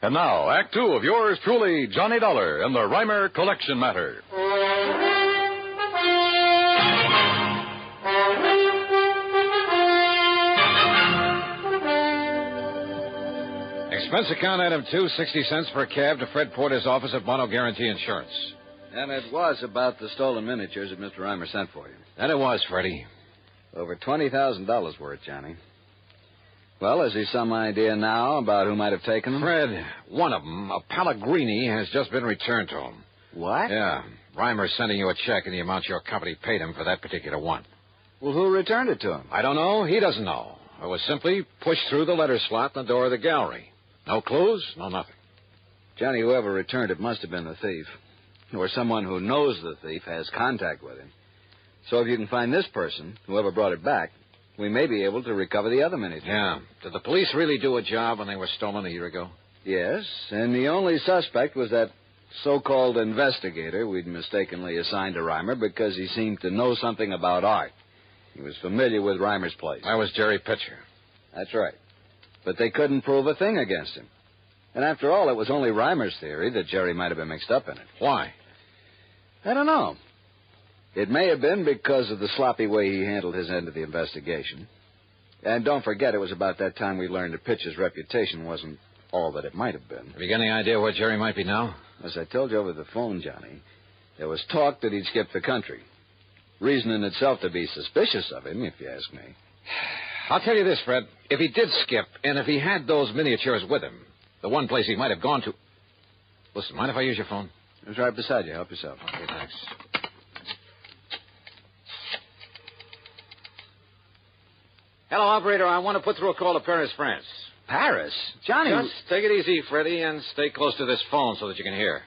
S2: And now, Act 2 of yours truly, Johnny Dollar, and the Reimer Collection Matter.
S14: Expense account item 2, 60 cents for a cab to Fred Porter's office at Mono Guarantee Insurance.
S15: And it was about the stolen miniatures that Mr. Reimer sent for you.
S6: And it was, Freddie.
S15: Over $20,000 worth, Johnny. Well, has he some idea now about who might have taken them?
S6: Fred, one of them, a Pellegrini, has just been returned to him.
S15: What?
S6: Yeah.
S14: Reimer's sending you a check in the amount your company paid him for that particular one.
S15: Well, who returned it to him?
S14: I don't know. He doesn't know. It was simply pushed through the letter slot in the door of the gallery. No clues, no nothing.
S15: Johnny, whoever returned it must have been the thief. Or someone who knows the thief has contact with him. So if you can find this person, whoever brought it back, we may be able to recover the other miniatures.
S14: Yeah. Did the police really do a job when they were stolen a year ago?
S15: Yes, and the only suspect was that so-called investigator we'd mistakenly assigned to Reimer because he seemed to know something about art. He was familiar with Reimer's place.
S14: That was Jerry Pitcher.
S15: That's right. But they couldn't prove a thing against him. And after all, it was only Reimer's theory that Jerry might have been mixed up in it.
S14: Why?
S15: I don't know. It may have been because of the sloppy way he handled his end of the investigation. And don't forget, it was about that time we learned that Pitcher's reputation wasn't all that it might have been.
S14: Have you got any idea where Jerry might be now?
S15: As I told you over the phone, Johnny, there was talk that he'd skipped the country. Reason in itself to be suspicious of him, if you ask me.
S14: I'll tell you this, Fred. If he did skip, and if he had those miniatures with him, the one place he might have gone to... Listen, mind if I use your phone?
S15: It's right beside you. Help yourself.
S14: Okay, thanks. Hello, operator. I want to put through a call to Paris, France.
S15: Paris? Johnny...
S14: Just take it easy, Freddie, and stay close to this phone so that you can hear.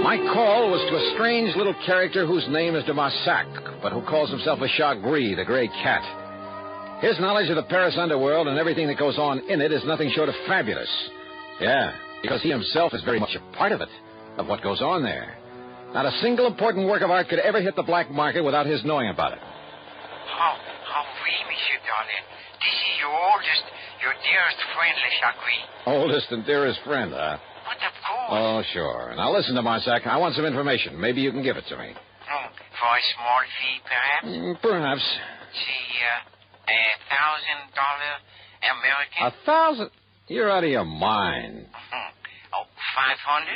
S14: My call was to a strange little character whose name is de Marsac, but who calls himself a Chat Gris, the gray cat. His knowledge of the Paris underworld and everything that goes on in it is nothing short of fabulous. Yeah, because he himself is very much a part of it, of what goes on there. Not a single important work of art could ever hit the black market without his knowing about it.
S4: How oui, Monsieur Darling. This is your dearest friend, Le Chat Gris.
S14: Oldest and dearest friend, huh?
S4: But of course.
S14: Oh, sure. Now listen to Marsac. I want some information. Maybe you can give it to me.
S4: For a small fee, perhaps?
S14: Perhaps.
S4: Say, $1,000 American?
S14: $1,000? You're out of your mind.
S4: Oh,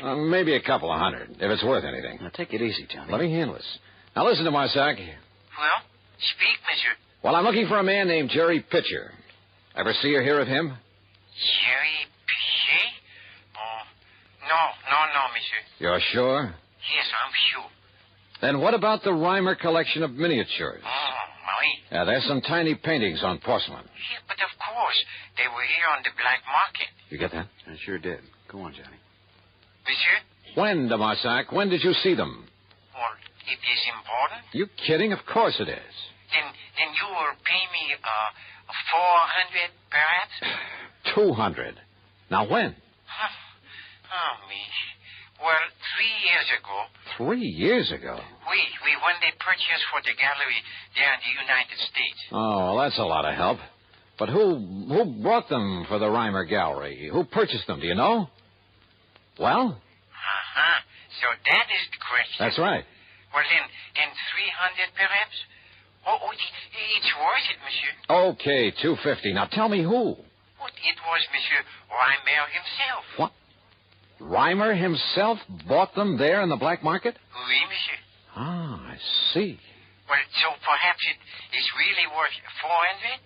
S4: 500?
S14: Maybe a couple of hundred, if it's worth anything.
S15: Now, take it easy, Johnny.
S14: Let me handle this. Now listen to Marsac.
S4: Well, speak, monsieur.
S14: Well, I'm looking for a man named Jerry Pitcher. Ever see or hear of him?
S4: Jerry Pitcher? No, monsieur.
S14: You're sure?
S4: Yes, I'm sure.
S14: Then what about the Reimer collection of miniatures?
S4: Oui.
S14: Yeah, there's some tiny paintings on porcelain.
S4: Yeah, but of course, they were here on the black market.
S14: You get that?
S15: I sure did. Go on, Johnny.
S4: Monsieur?
S14: When, de Marsac? When did you see them?
S4: Well, it is important.
S14: You kidding? Of course it is.
S4: Then you will pay me, 400, perhaps?
S14: 200. Now when?
S4: Oh, me. Well, 3 years ago.
S14: 3 years ago?
S4: We when they purchased for the gallery there in the United States.
S14: Oh, well, that's a lot of help. But who brought them for the Reimer gallery? Who purchased them? Do you know? Well?
S4: Uh-huh. So that is the question.
S14: That's right.
S4: Well, then 300, perhaps? Oh, it's worth it, monsieur.
S14: Okay, 250. Now tell me who.
S4: Well, it was Monsieur Reimer himself.
S14: What? Reimer himself bought them there in the black market?
S4: Oui, monsieur.
S14: Ah, I see.
S4: Well, so perhaps it is really worth 400,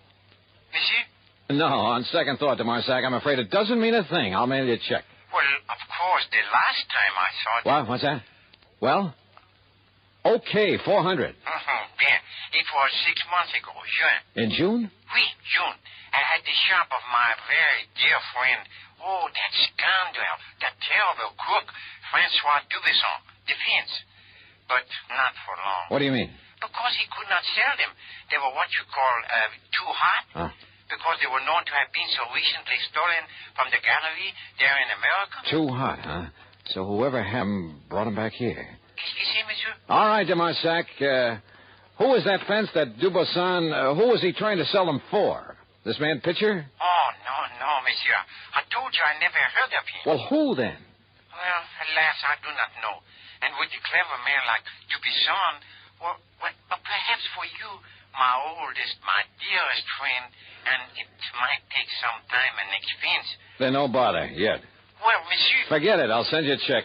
S4: monsieur?
S14: No, on second thought, de Marsac, I'm afraid it doesn't mean a thing. I'll mail you a check.
S4: Well, of course, the last time I saw it...
S14: What? What's that? Well? Okay, 400.
S4: Bien. It was 6 months ago, June.
S14: In June?
S4: Oui, June. At the shop of my very dear friend... Oh, that scoundrel, that terrible crook, Francois Dubesson, defense. But not for long.
S14: What do you mean?
S4: Because he could not sell them. They were what you call too hot.
S14: Huh?
S4: Because they were known to have been so recently stolen from the gallery there in America.
S14: Too hot, huh? So whoever had them brought them back here.
S4: Qu'est-ce que c'est, monsieur?
S14: All right, de Marsac. Who was that fence that Dubesson... who was he trying to sell them for? This man Pitcher?
S4: Oh, no, monsieur. I told you I never heard of him.
S14: Well, who then?
S4: Well, alas, I do not know. And with a clever man like Dubesson, well, perhaps for you, my oldest, my dearest friend, and it might take some time and expense.
S14: Then no bother, yet.
S4: Well, monsieur...
S14: Forget it. I'll send you a check.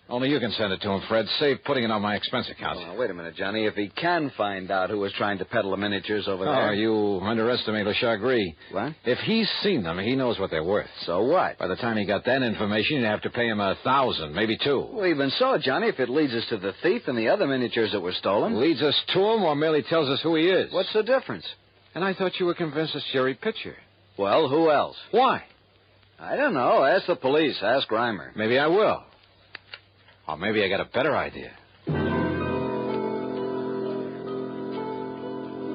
S13: Only you can send it to him, Fred. Save putting it on my expense account.
S15: Oh, now, wait a minute, Johnny. If he can find out who was trying to peddle the miniatures over there...
S13: Oh, you underestimate Le Chagris.
S15: What?
S13: If he's seen them, he knows what they're worth.
S15: So what?
S13: By the time he got that information, you'd have to pay him $1,000, maybe $2,000.
S15: Well, even so, Johnny, if it leads us to the thief and the other miniatures that were stolen...
S13: Leads us to him or merely tells us who he is?
S15: What's the difference?
S13: And I thought you were convinced it's Jerry Pitcher.
S15: Well, who else?
S13: Why?
S15: I don't know. Ask the police. Ask Reimer.
S13: Maybe I will. Or maybe I got a better idea.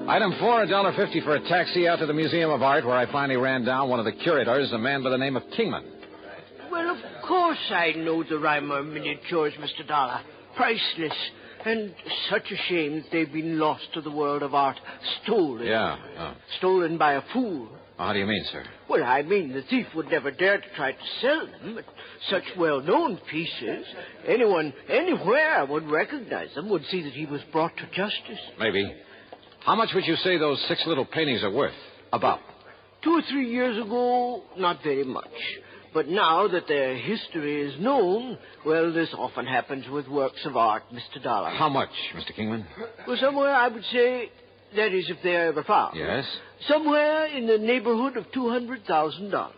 S13: Item 4, $1.50 for a taxi out to the Museum of Art, where I finally ran down one of the curators, a man by the name of Kingman.
S9: Well, of course I know the Reimer miniatures, Mr. Dollar. Priceless. And such a shame that they've been lost to the world of art. Stolen.
S13: Yeah.
S9: Stolen by a fool.
S13: How do you mean, sir?
S9: Well, I mean the thief would never dare to try to sell them, but such well-known pieces, anyone, anywhere would recognize them, would see that he was brought to justice.
S13: Maybe. How much would you say those 6 little paintings are worth? About?
S9: 2 or 3 years ago, not very much. But now that their history is known, well, this often happens with works of art, Mr. Dollar.
S13: How much, Mr. Kingman?
S9: Well, somewhere, I would say, that is, if they're ever found.
S13: Yes?
S9: Somewhere in the neighborhood of $200,000.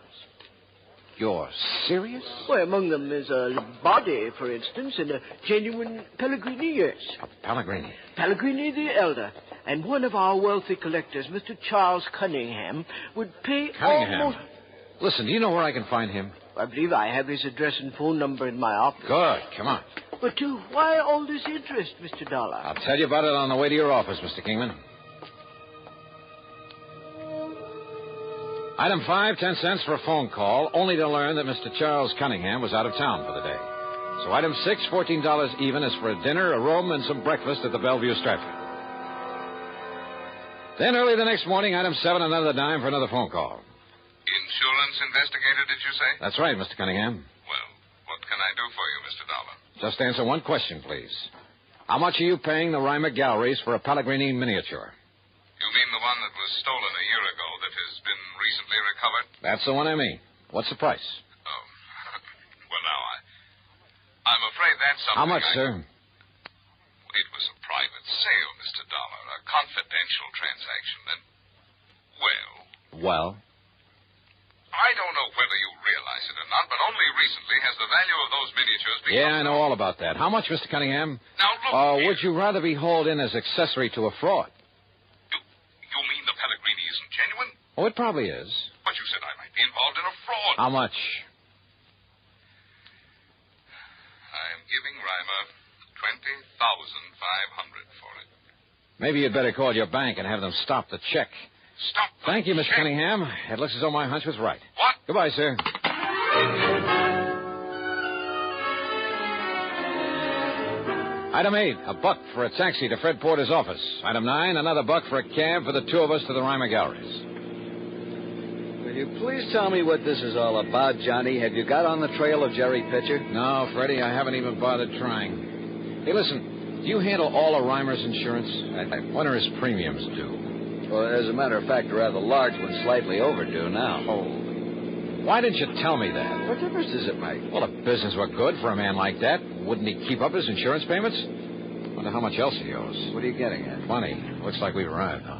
S13: You're serious?
S9: Well, among them is a body, for instance, and a genuine Pellegrini, yes.
S13: A Pellegrini?
S9: Pellegrini the Elder. And one of our wealthy collectors, Mr. Charles Cunningham, would pay almost...
S13: Listen, do you know where I can find him?
S9: I believe I have his address and phone number in my office.
S13: Good. Come on.
S9: But why all this interest, Mr. Dollar?
S13: I'll tell you about it on the way to your office, Mr. Kingman. Item 5, 10 cents for a phone call, only to learn that Mr. Charles Cunningham was out of town for the day. So item 6, $14 even, is for a dinner, a room, and some breakfast at the Bellevue Stratford. Then early the next morning, item 7, another dime for another phone call.
S5: Insurance investigator, did you say?
S13: That's right, Mr. Cunningham.
S5: Well, what can I do for you, Mr. Dollar?
S13: Just answer one question, please. How much are you paying the Reimer Galleries for a Pellegrini miniature?
S5: You mean the one that was stolen a year ago that has been recently recovered?
S13: That's the one I mean. What's the price?
S5: Oh. Well, now, I'm afraid that's something...
S13: How much, sir?
S5: It was a private sale, Mr. Dollar, a confidential transaction, and...
S13: Well?
S5: I don't know whether you realize it or not, but only recently has the value of those miniatures become...
S13: Yeah, I know all about that. How much, Mr. Cunningham?
S5: Now, look
S13: Or
S5: here.
S13: would you rather be hauled in as accessory to a fraud?
S5: You mean the Pellegrini isn't genuine?
S13: Oh, it probably is.
S5: But you said I might be involved in a fraud.
S13: How much?
S5: I'm giving Reimer $20,500 for it.
S13: Maybe you'd better call your bank and have them stop the check.
S5: Stop the
S13: Thank you, Mr.
S5: check?
S13: Cunningham. It looks as though my hunch was right.
S5: What?
S13: Goodbye, sir. Item 8, $1 for a taxi to Fred Porter's office. Item 9, another $1 for a cab for the 2 of us to the Reimer Galleries.
S15: Will you please tell me what this is all about, Johnny? Have you got on the trail of Jerry Pitcher?
S13: No, Freddie, I haven't even bothered trying. Hey, listen, do you handle all of Reimer's insurance? When are his premiums due?
S15: Well, as a matter of fact, a rather large one, slightly overdue now.
S13: Oh. Why didn't you tell me that?
S15: What difference does it make?
S13: Well, if business were good for a man like that, wouldn't he keep up his insurance payments? Wonder how much else he owes.
S15: What are you getting at?
S13: Plenty. Looks like we've arrived, though.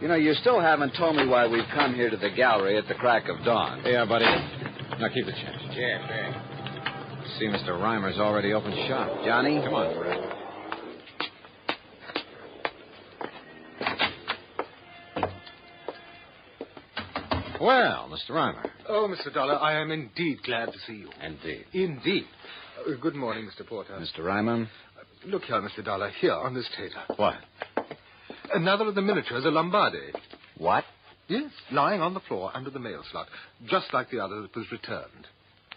S15: You know, you still haven't told me why we've come here to the gallery at the crack of dawn.
S13: Yeah, buddy. Now keep the change.
S15: Yeah, sure.
S13: See, Mr. Reimer's already opened shop.
S15: Johnny?
S13: Come on, Fred. Well, Mr. Reimer.
S1: Oh, Mr. Dollar, I am indeed glad to see you.
S13: Indeed.
S1: Indeed. Good morning, Mr. Porter.
S15: Mr. Reimer?
S1: Look here, Mr. Dollar, here on this table.
S13: What?
S1: Another of the miniatures, a Lombardi.
S15: What?
S1: Yes, lying on the floor under the mail slot, just like the other that was returned.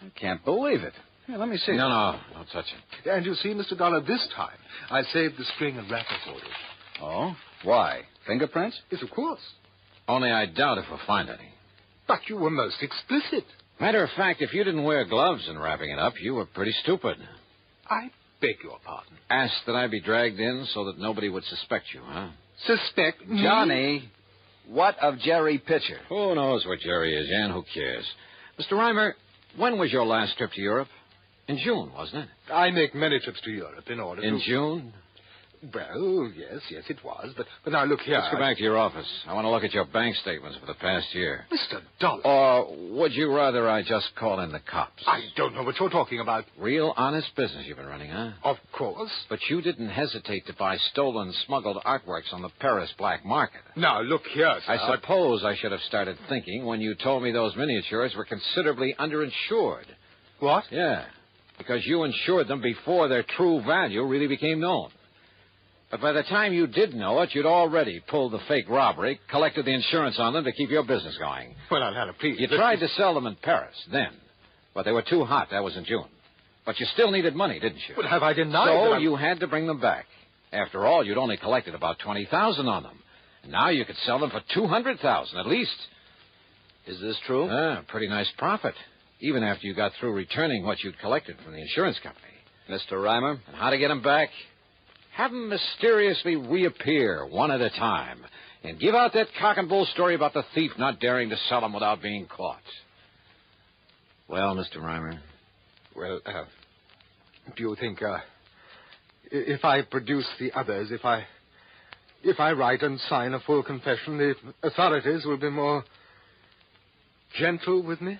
S15: I can't believe it. Here, let me see.
S13: No, don't touch it.
S1: And you see, Mr. Dollar, this time I saved the string and wrapper for you.
S15: Oh? Why? Fingerprints?
S1: Yes, of course.
S13: Only I doubt if we'll find any.
S1: But you were most explicit.
S13: Matter of fact, if you didn't wear gloves in wrapping it up, you were pretty stupid.
S1: I beg your pardon.
S13: Asked that I be dragged in so that nobody would suspect you, huh?
S1: Suspect me?
S15: Johnny, what of Jerry Pitcher?
S13: Who knows what Jerry is, and who cares? Mr. Reimer, when was your last trip to Europe?
S6: In June, wasn't it?
S1: I make many trips to Europe in order
S6: In
S1: to...
S6: June?
S1: Well, yes, it was. But now, look here.
S6: Let's go back to your office. I want to look at your bank statements for the past year.
S1: Mr. Dollar.
S6: Or would you rather I just call in the cops?
S1: I don't know what you're talking about.
S6: Real honest business you've been running, huh?
S1: Of course.
S6: But you didn't hesitate to buy stolen, smuggled artworks on the Paris black market.
S1: Now, look here, sir.
S6: I suppose I should have started thinking when you told me those miniatures were considerably underinsured.
S1: What?
S6: Yeah, because you insured them before their true value really became known. But by the time you did know it, you'd already pulled the fake robbery, collected the insurance on them to keep your business going.
S1: Well, I'll have a please.
S6: You tried to sell them in Paris then, but they were too hot. That was in June. But you still needed money, didn't you?
S1: But have I denied
S6: So
S1: that
S6: you had to bring them back. After all, you'd only collected about $20,000 on them. And now you could sell them for $200,000 at least.
S15: Is this true?
S6: Pretty nice profit, even after you got through returning what you'd collected from the insurance company.
S15: Mr. Reimer?
S6: And how to get them back? Have them mysteriously reappear one at a time and give out that cock and bull story about the thief not daring to sell them without being caught.
S15: Well, Mr. Reimer?
S1: Well, do you think, if I produce the others, if I write and sign a full confession, the authorities will be more gentle with me?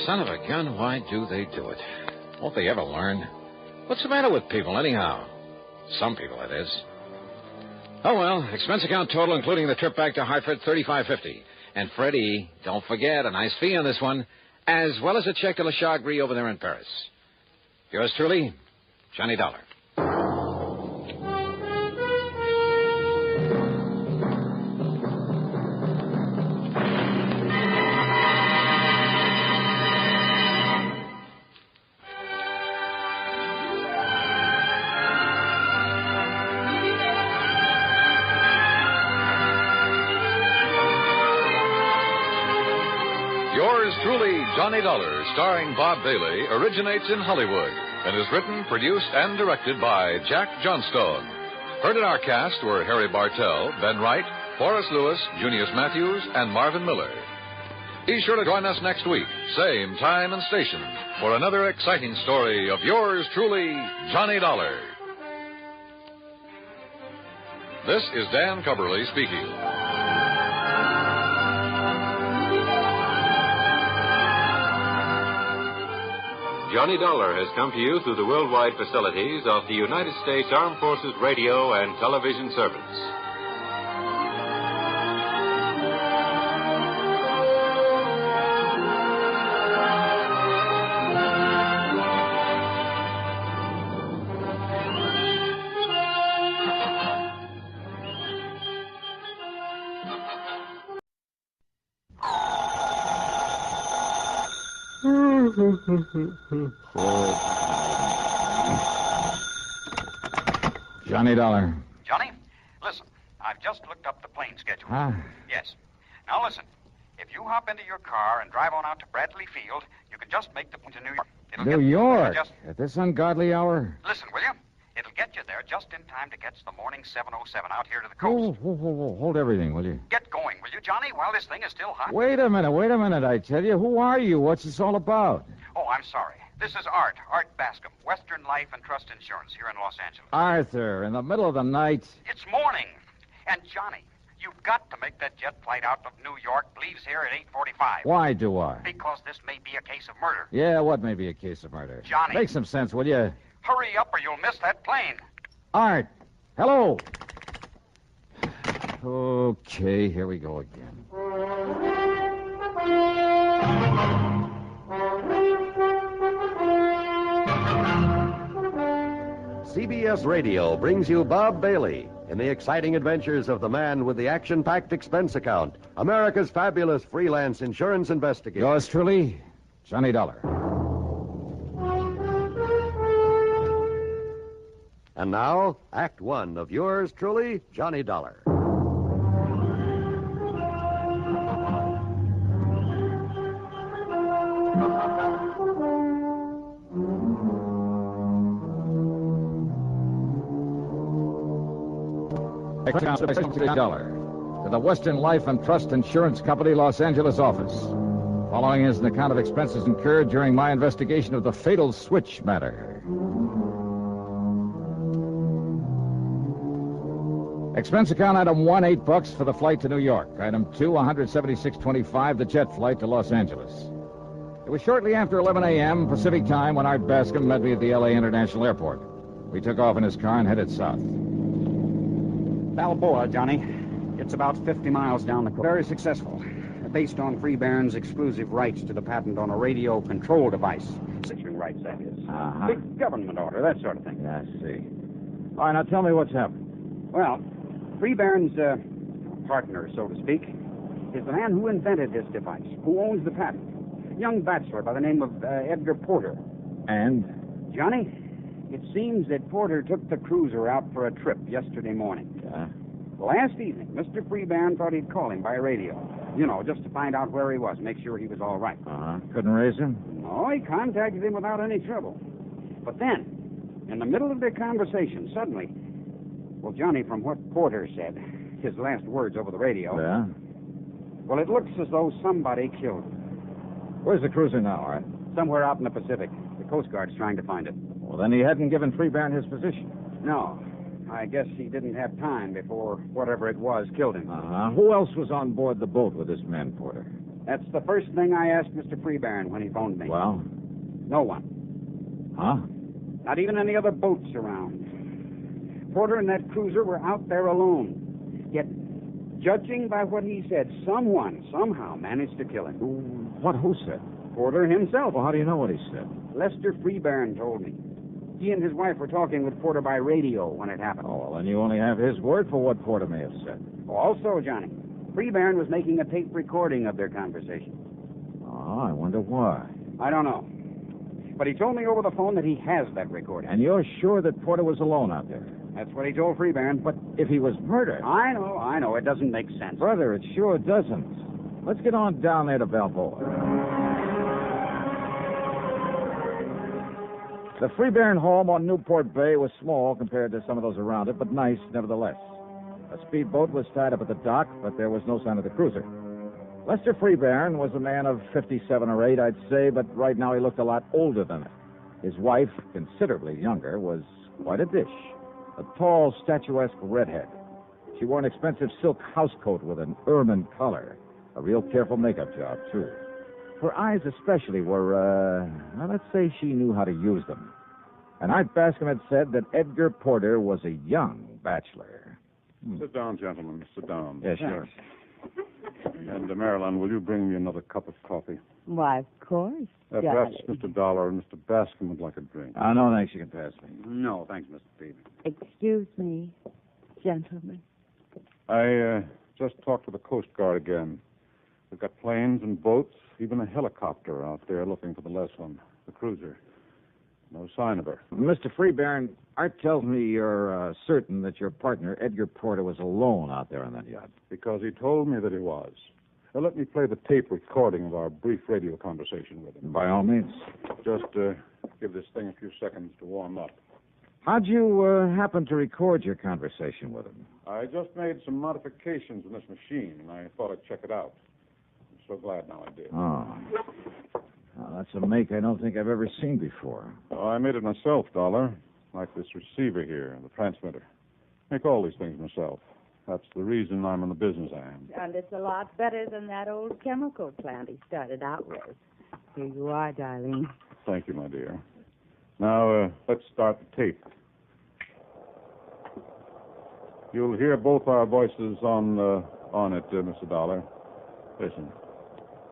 S6: Son of a gun, why do they do it? Won't they ever learn? What's the matter with people, anyhow? Some people, that is. Oh, well, expense account total, including the trip back to Hartford, $35.50. And Freddie, don't forget, a nice fee on this one, as well as a check to La Chagrie over there in Paris. Yours truly, Johnny Dollar.
S2: Yours truly, Johnny Dollar, starring Bob Bailey, originates in Hollywood and is written, produced, and directed by Jack Johnstone. Heard in our cast were Harry Bartell, Ben Wright, Forrest Lewis, Junius Matthews, and Marvin Miller. Be sure to join us next week, same time and station, for another exciting story of yours truly, Johnny Dollar. This is Dan Cubberly speaking.
S8: Johnny Dollar has come to you through the worldwide facilities of the United States Armed Forces Radio and Television Service.
S13: Johnny Dollar.
S19: Johnny, listen. I've just looked up the plane schedule.
S13: Ah.
S19: Yes. Now listen. If you hop into your car and drive on out to Bradley Field, you can just make the point to New York.
S13: New York? At this ungodly hour?
S19: Listen, will you? It'll get you there just in time to catch the morning 707 out here to the coast.
S13: Hold everything, will you?
S19: Get going, will you, Johnny, while this thing is still hot?
S13: Wait a minute, I tell you. Who are you? What's this all about?
S19: Oh, I'm sorry. This is Art Bascom, Western Life and Trust Insurance here in Los Angeles.
S13: Arthur, in the middle of the night.
S19: It's morning. And, Johnny, you've got to make that jet flight out of New York. Leaves here at 8:45.
S13: Why do I?
S19: Because this may be a case of murder.
S13: Yeah, what may be a case of murder?
S19: Johnny.
S13: Make some sense, will you?
S19: Hurry up or you'll miss that plane.
S13: Art, hello. Okay, here we go again.
S20: CBS Radio brings you Bob Bailey in the exciting adventures of the man with the action-packed expense account, America's fabulous freelance insurance investigator.
S13: Yours truly, Johnny Dollar.
S20: And now, Act One of yours truly, Johnny Dollar.
S13: $1,000. to the Western Life and Trust Insurance Company, Los Angeles office. Following is an account of expenses incurred during my investigation of the fatal switch matter. Expense account item 1, $8 for the flight to New York. Item 2, $176.25, the jet flight to Los Angeles. It was shortly after 11 a.m. Pacific time when Art Bascom met me at the L.A. International Airport. We took off in his car and headed south.
S19: Balboa, Johnny. It's about 50 miles down the coast. Very successful. Based on Freebairn's exclusive rights to the patent on a radio control device. Issuing rights, that is.
S13: Uh-huh.
S19: Big government order, that sort of thing.
S13: I see. All right, now tell me what's happened.
S19: Well, Freebairn's partner, so to speak, is the man who invented this device, who owns the patent. A young bachelor by the name of Edgar Porter.
S13: And?
S19: Johnny, it seems that Porter took the cruiser out for a trip yesterday morning.
S13: Yeah?
S19: Last evening, Mr. Freebairn thought he'd call him by radio. You know, just to find out where he was, make sure he was all right.
S13: Uh-huh. Couldn't raise him?
S19: No, he contacted him without any trouble. But then, in the middle of their conversation, suddenly... Well, Johnny, from what Porter said, his last words over the radio...
S13: Yeah?
S19: Well, it looks as though somebody killed him.
S13: Where's the cruiser now, Art?
S19: Somewhere out in the Pacific. The Coast Guard's trying to find it.
S13: Well, then he hadn't given Freebairn his position.
S19: No. I guess he didn't have time before whatever it was killed him.
S13: Uh-huh. Who else was on board the boat with this man, Porter?
S19: That's the first thing I asked Mr. Freebairn when he phoned me.
S13: Well?
S19: No one.
S13: Huh?
S19: Not even any other boats around. Porter and that cruiser were out there alone. Yet, judging by what he said, someone somehow managed to kill him.
S13: Who said?
S19: Porter himself.
S13: Well, how do you know what he said?
S19: Lester Freebairn told me. He and his wife were talking with Porter by radio when it happened.
S13: Oh, well, then you only have his word for what Porter may have said.
S19: Also, Johnny, Freebairn was making a tape recording of their conversation.
S13: Oh, I wonder why.
S19: I don't know. But he told me over the phone that he has that recording.
S13: And you're sure that Porter was alone out there?
S19: That's what he told Freebairn.
S13: But if he was murdered...
S19: I know. It doesn't make sense.
S13: Brother, it sure doesn't. Let's get on down there to Balboa. The Freebairn home on Newport Bay was small compared to some of those around it, but nice nevertheless. A speedboat was tied up at the dock, but there was no sign of the cruiser. Lester Freebairn was a man of 57 or 8, I'd say, but right now he looked a lot older than it. His wife, considerably younger, was quite a dish. A tall, statuesque redhead. She wore an expensive silk housecoat with an ermine collar. A real careful makeup job, too. Her eyes especially were, let's say she knew how to use them. And Art Bascom had said that Edgar Porter was a young bachelor.
S11: Sit down, gentlemen. Sit down.
S13: Yeah, sure.
S11: And, Marilyn, will you bring me another cup of coffee?
S12: Why, of course.
S11: Perhaps Mr. Dollar and Mr. Bascom would like a drink.
S13: No, thanks. You can pass me.
S19: No, thanks, Mr. Peavy.
S12: Excuse me, gentlemen.
S11: I just talked to the Coast Guard again. We've got planes and boats, even a helicopter out there looking for the less one, the cruiser. No sign of her.
S13: Mr. Freebairn, Art tells me you're certain that your partner, Edgar Porter, was alone out there on that yacht.
S11: Because he told me that he was. Now, let me play the tape recording of our brief radio conversation with him.
S13: By all means.
S11: Just give this thing a few seconds to warm up.
S13: How'd you happen to record your conversation with him?
S11: I just made some modifications in this machine, and I thought I'd check it out. I'm so glad now I did.
S13: Oh. Well, that's a make I don't think I've ever seen before.
S11: Oh, I made it myself, Dollar. Like this receiver here, the transmitter. Make all these things myself. That's the reason I'm in the business I am.
S16: And it's a lot better than that old chemical plant he started out with. Here you are, darling.
S11: Thank you, my dear. Now, let's start the tape. You'll hear both our voices on it, Mr. Dollar. Listen.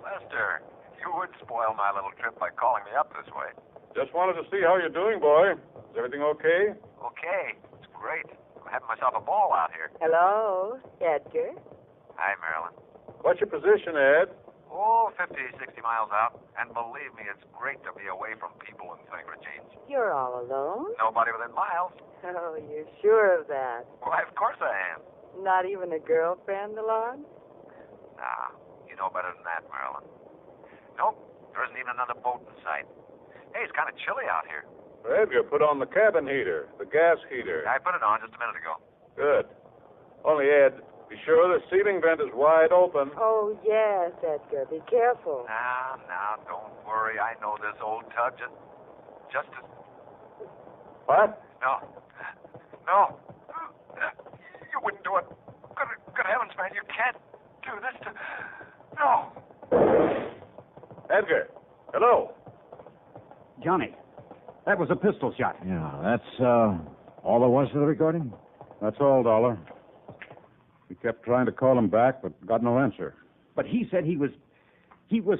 S5: Lester, you would spoil my little trip by calling me up this way.
S11: Just wanted to see how you're doing, boy. Is everything okay?
S5: Okay. It's great. I'm having myself a ball out here.
S16: Hello, Edgar.
S5: Hi, Marilyn.
S11: What's your position, Ed?
S5: Oh, 50, 60 miles out. And believe me, it's great to be away from people and thing, Regine.
S16: You're all alone?
S5: Nobody within miles.
S16: Oh, you're sure of that?
S5: Why, of course I am.
S16: Not even a girlfriend along?
S5: Nah, you know better than that, Marilyn. Nope, there isn't even another boat in sight. Hey, it's kind of chilly out here.
S11: Edgar, put on the cabin heater, the gas heater.
S5: I put it on just a minute ago.
S11: Good. Only, Ed, Be sure the ceiling vent is wide open.
S16: Oh, yes, Edgar. Be careful.
S3: Now, don't worry. I know this old tub just as...
S11: What?
S3: No. You wouldn't do it. Good heavens, man, you can't do this to... No.
S11: Edgar. Hello.
S19: Johnny, that was a pistol shot.
S13: Yeah, that's all there was to the recording?
S11: That's all, Dollar. We kept trying to call him back, but got no answer.
S19: But he said he was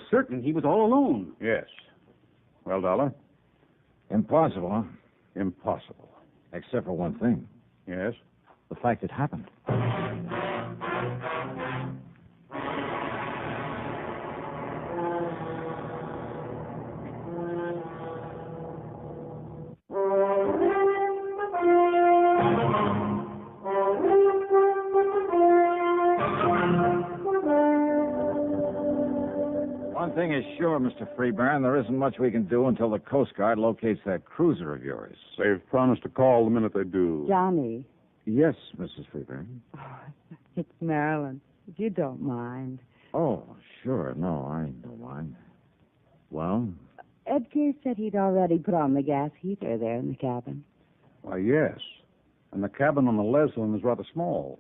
S19: certain he was all alone.
S11: Yes. Well, Dollar?
S13: Impossible, huh?
S11: Impossible.
S13: Except for one thing.
S11: Yes?
S13: The fact it happened. One thing is sure, Mr. Freeburn, there isn't much we can do until the Coast Guard locates that cruiser of yours.
S11: They've promised to call the minute they do.
S16: Johnny.
S13: Yes, Mrs. Freeburn.
S16: Oh, it's Marilyn. If you don't mind.
S13: Oh, sure. No, I don't mind. Well?
S16: Edgar said he'd already put on the gas heater there in the cabin.
S11: Why, yes. And the cabin on the Leslin is rather small.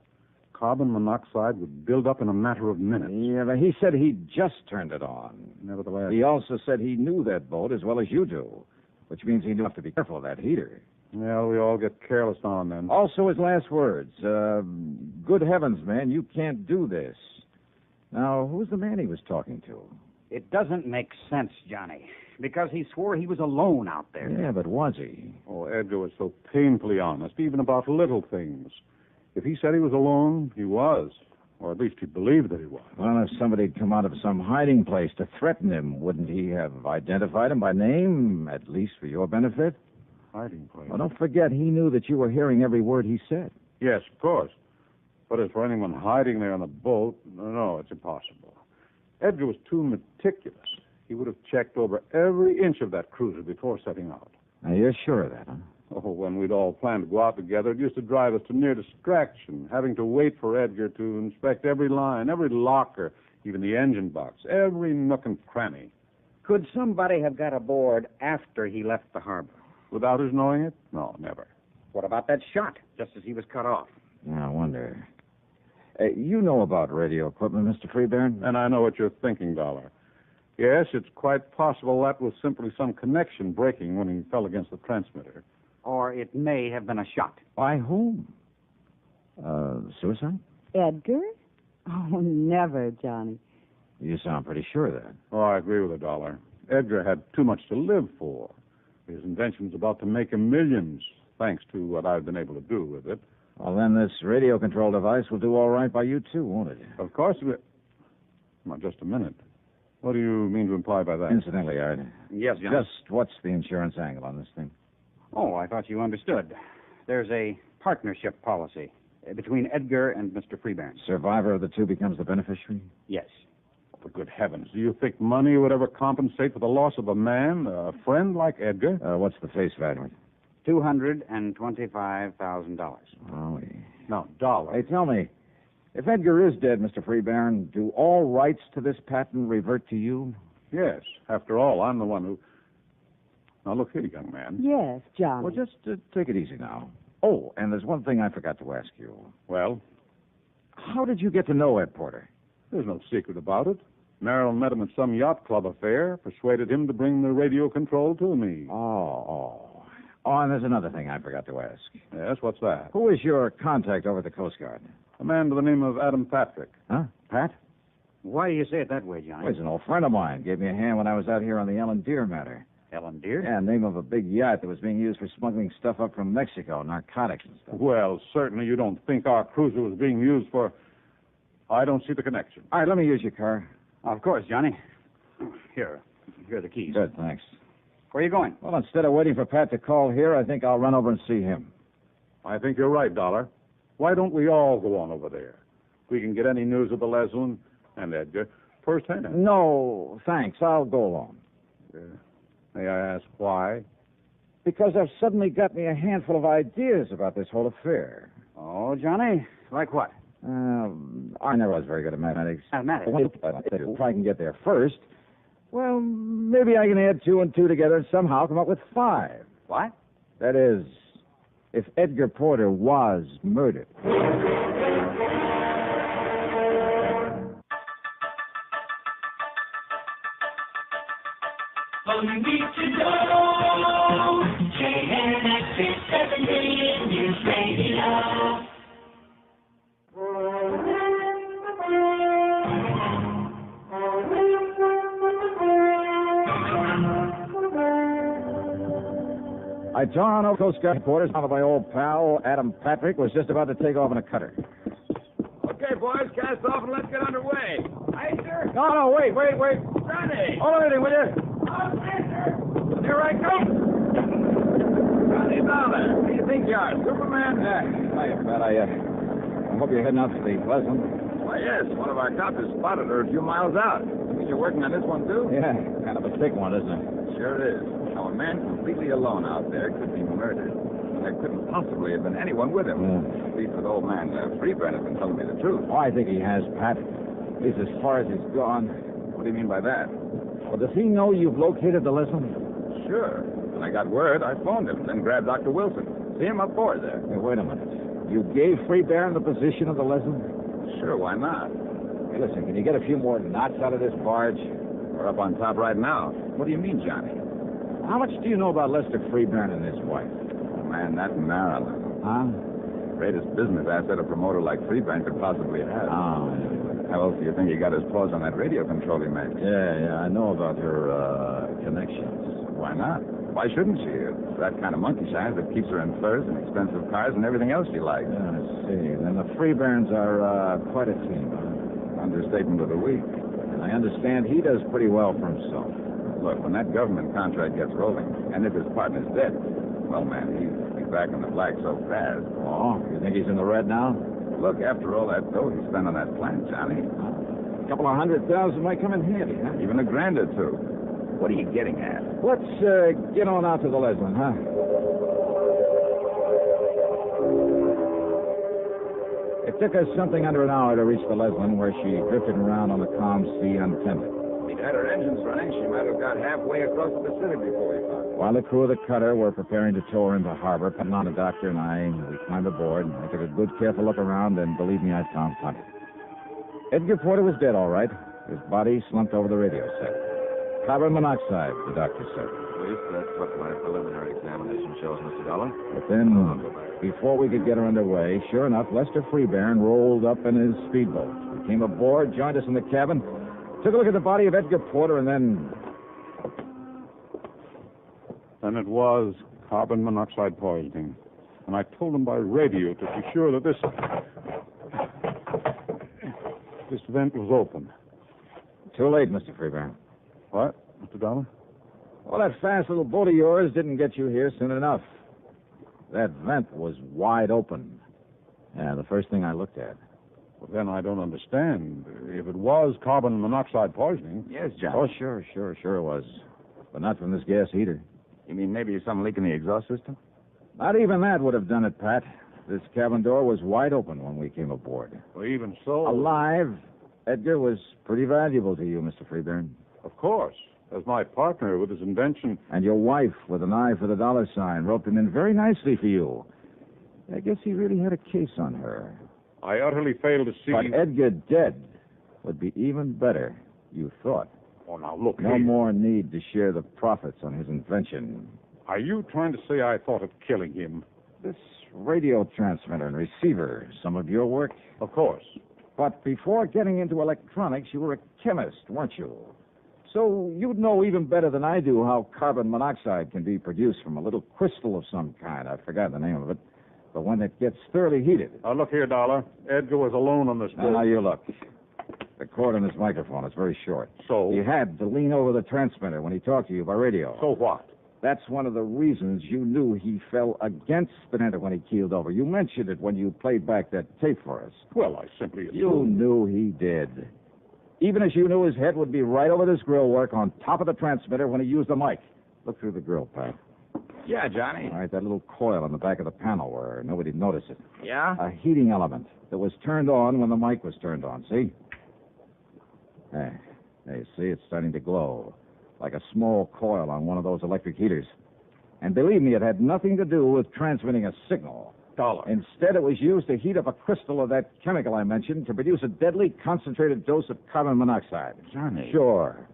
S11: Carbon monoxide would build up in a matter of minutes.
S13: Yeah, but he said he'd just turned it on.
S11: Nevertheless...
S13: He also said he knew that boat as well as you do, which means he knew have to be careful of that heater.
S11: Well, we all get careless now and then.
S13: Also his last words. Good heavens, man, you can't do this. Now, who's the man he was talking to?
S19: It doesn't make sense, Johnny, because he swore he was alone out there.
S13: Yeah, but was he?
S11: Oh, Edgar was so painfully honest, even about little things. If he said he was alone, he was. Or at least he believed that he was.
S13: Well, if somebody had come out of some hiding place to threaten him, wouldn't he have identified him by name, at least for your benefit?
S11: Hiding place?
S13: Well, don't forget, he knew that you were hearing every word he said.
S11: Yes, of course. But as for anyone hiding there on the boat, no, it's impossible. Edgar was too meticulous. He would have checked over every inch of that cruiser before setting out.
S13: Now, you're sure of that, huh?
S11: Oh, when we'd all planned to go out together, it used to drive us to near distraction, having to wait for Edgar to inspect every line, every locker, even the engine box, every nook and cranny.
S19: Could somebody have got aboard after he left the harbor?
S11: Without his knowing it? No, never.
S19: What about that shot, just as he was cut off?
S13: Yeah, I wonder. You know about radio equipment, Mr. Freeburn?
S11: And I know what you're thinking, Dollar. Yes, it's quite possible that was simply some connection breaking when he fell against the transmitter.
S19: Or it may have been a shot.
S13: By whom? Suicide?
S16: Edgar? Oh, never, Johnny.
S13: You sound pretty sure of that.
S11: Oh, I agree with the Dollar. Edgar had too much to live for. His invention's about to make him millions, thanks to what I've been able to do with it.
S13: Well, then this radio control device will do all right by you, too, won't it?
S11: Of course. Now, just a minute. What do you mean to imply by that?
S13: Incidentally, Art.
S19: Yes, John.
S13: Just what's the insurance angle on this thing?
S19: Oh, I thought you understood. There's a partnership policy between Edgar and Mr. Freeburn.
S13: Survivor of the two becomes the beneficiary?
S19: Yes.
S11: For good heavens, do you think money would ever compensate for the loss of a man, a friend like Edgar?
S13: What's the face value?
S19: $225,000.
S13: Oh,
S11: No, dollar.
S13: Hey, tell me, if Edgar is dead, Mr. Freeburn, do all rights to this patent revert to you?
S11: Yes. After all, I'm the one who... Now, look here, young man.
S16: Yes, Johnny.
S13: Well, just take it easy now. Oh, and there's one thing I forgot to ask you.
S11: Well?
S13: How did you get to know Ed Porter?
S11: There's no secret about it. Marilyn met him at some yacht club affair, persuaded him to bring the radio control to me.
S13: Oh, and there's another thing I forgot to ask.
S11: Yes, what's that?
S13: Who is your contact over at the Coast Guard?
S11: A man by the name of Adam Patrick.
S13: Huh? Pat?
S19: Why do you say it that way, Johnny?
S13: Well, he's an old friend of mine. Gave me a hand when I was out here on the Ellen Deer matter.
S19: Ellen Deer?
S13: Yeah, name of a big yacht that was being used for smuggling stuff up from Mexico, narcotics and stuff.
S11: Well, certainly you don't think our cruiser was being used for... I don't see the connection.
S13: All right, let me use your car.
S19: Of course, Johnny. Here are the keys.
S13: Good, thanks.
S19: Where are you going?
S13: Well, instead of waiting for Pat to call here, I think I'll run over and see him.
S11: I think you're right, Dollar. Why don't we all go on over there? We can get any news of the Leslin and Edgar firsthand.
S13: No, thanks. I'll go alone.
S11: May I ask why?
S13: Because I've suddenly got me a handful of ideas about this whole affair.
S19: Oh, Johnny? Like what?
S13: I never was very good at mathematics.
S19: Mathematics?
S13: If I can get there first, well, maybe I can add 2 and 2 together and somehow come up with 5.
S19: What?
S13: That is, if Edgar Porter was murdered.
S10: All you need to know, KNX 7 million News Radio.
S13: I tore on over Coast Guard quarters. Found my old pal, Adam Patrick, was just about to take off in a cutter.
S6: Okay, boys, cast off and let's get underway. Aye, sir.
S13: No, wait.
S6: Johnny!
S13: Hold everything, will you?
S6: Here I come. Johnny Dollar, who do you think you are, Superman?
S13: Hiya, Pat. I hope you're heading out to the Pleasant.
S6: Why, yes, one of our copters spotted her a few miles out. You mean you're working on this one, too?
S13: Yeah, kind of a thick one, isn't it?
S6: Sure is. Now, a man completely alone out there could be murdered. There couldn't possibly have been anyone with him. At least with old man Freeburn has been telling me the truth.
S13: Oh, I think he has, Pat. At least as far as he's gone.
S6: What do you mean by that?
S13: Well, does he know you've located the lesson?
S6: Sure. When I got word, I phoned him, then grabbed Dr. Wilson. See him up board there.
S13: Hey, wait a minute. You gave Freeburn the position of the lesson?
S6: Sure, why not?
S13: Hey, listen, can you get a few more knots out of this barge?
S6: We're up on top right now. What do you mean, Johnny?
S13: How much do you know about Lester Freeburn and his wife?
S6: Man, that Marilyn.
S13: Huh?
S6: Greatest business asset a promoter like Freeburn could possibly have.
S13: Oh,
S6: How else do you think he got his paws on that radio control he makes?
S13: Yeah, I know about her connections.
S6: Why not? Why shouldn't she? It's that kind of monkey shines that keeps her in furs and expensive cars and everything else she likes.
S13: Yeah, I see. Then the Freeburns are quite a team, huh?
S6: Understatement of the week.
S13: And I understand he does pretty well for himself.
S6: Look, when that government contract gets rolling, and if his partner's dead, well, man, he'll be back in the black so fast.
S13: Oh, you think he's in the red now?
S6: Look, after all that dough he spent on that plant, Johnny.
S13: A couple of $100,000 might come in handy, huh?
S6: Even $1,000 or two. What are you getting at?
S13: Let's get on out to the Leslin, huh? It took us something under an hour to reach the Leslin, where she drifted around on the calm sea untended.
S6: If he'd had her engines running, she might have got halfway across the Pacific before we found her.
S13: While the crew of the cutter were preparing to tow her into harbor, Pennon, the doctor, and we climbed aboard. I took a good, careful look around, and believe me, I found plenty. Edgar Porter was dead, all right. His body slumped over the radio set. Carbon monoxide, the doctor said.
S17: At least that's what my preliminary examination shows, Mr. Dollar.
S13: But then, before we could get her underway, sure enough, Lester Freeburn rolled up in his speedboat. We came aboard, joined us in the cabin, took a look at the body of Edgar Porter, and then...
S11: Then it was carbon monoxide poisoning. And I told them by radio to be sure that this vent was open.
S13: Too late, Mr. Freeburn.
S11: What, Mr. Dollar?
S13: Well, that fast little boat of yours didn't get you here soon enough. That vent was wide open. Yeah, the first thing I looked at.
S11: Well, then I don't understand. If it was carbon monoxide poisoning...
S6: Yes, John.
S13: Oh, sure it was. But not from this gas heater.
S6: You mean maybe some leak in the exhaust system?
S13: Not even that would have done it, Pat. This cabin door was wide open when we came aboard.
S11: Well, even so...
S13: Alive, Edgar was pretty valuable to you, Mr. Freeburn.
S11: Of course. As my partner with his invention.
S13: And your wife, with an eye for the dollar sign, roped him in very nicely for you. I guess he really had a case on her.
S11: I utterly failed to see...
S13: But Edgar dead would be even better, you thought.
S11: Oh, now, look
S13: No more need to share the profits on his invention.
S11: Are you trying to say I thought of killing him?
S13: This radio transmitter and receiver, some of your work?
S11: Of course.
S13: But before getting into electronics, you were a chemist, weren't you? So you'd know even better than I do how carbon monoxide can be produced from a little crystal of some kind. I forgot the name of it. But when it gets thoroughly heated...
S11: Look here, Dollar. Edgar was alone on this boat.
S13: Now, you look. The cord on his microphone is very short.
S11: So?
S13: He had to lean over the transmitter when he talked to you by radio.
S11: So what?
S13: That's one of the reasons you knew he fell against Spinetta when he keeled over. You mentioned it when you played back that tape for us.
S11: Well, I simply assumed...
S13: You knew he did. Even as you knew his head would be right over this grill work on top of the transmitter when he used the mic. Look through the grill, Pat.
S7: Yeah, Johnny.
S11: All right, that little coil on the back of the panel where nobody'd notice it.
S7: Yeah?
S11: A heating element that was turned on when the mic was turned on, see? There, you see, it's starting to glow, like a small coil on one of those electric heaters. And believe me, it had nothing to do with transmitting a signal.
S7: Dollar.
S11: Instead, it was used to heat up a crystal of that chemical I mentioned to produce a deadly concentrated dose of carbon monoxide.
S7: Johnny.
S11: Sure.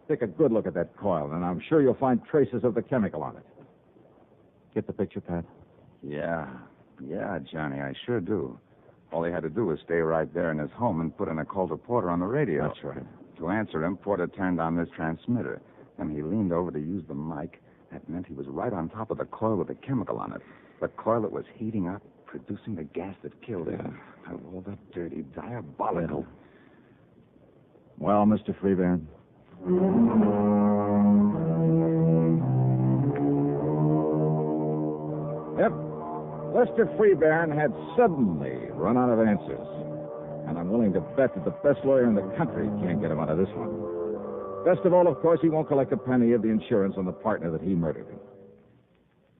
S11: Take a good look at that coil, and I'm sure you'll find traces of the chemical on it. Get the picture, Pat?
S7: Yeah, Johnny, I sure do. All he had to do was stay right there in his home and put in a call to Porter on the radio.
S11: That's right.
S7: To answer him, Porter turned on this transmitter. Then he leaned over to use the mic. That meant he was right on top of the coil with the chemical on it. The coil that was heating up, producing the gas that killed him. Oh, that dirty, diabolical.
S11: Well, Mr. Freebairn? Yep. Lester Freebairn had suddenly run out of answers. And I'm willing to bet that the best lawyer in the country can't get him out of this one. Best of all, of course, he won't collect a penny of the insurance on the partner that he murdered.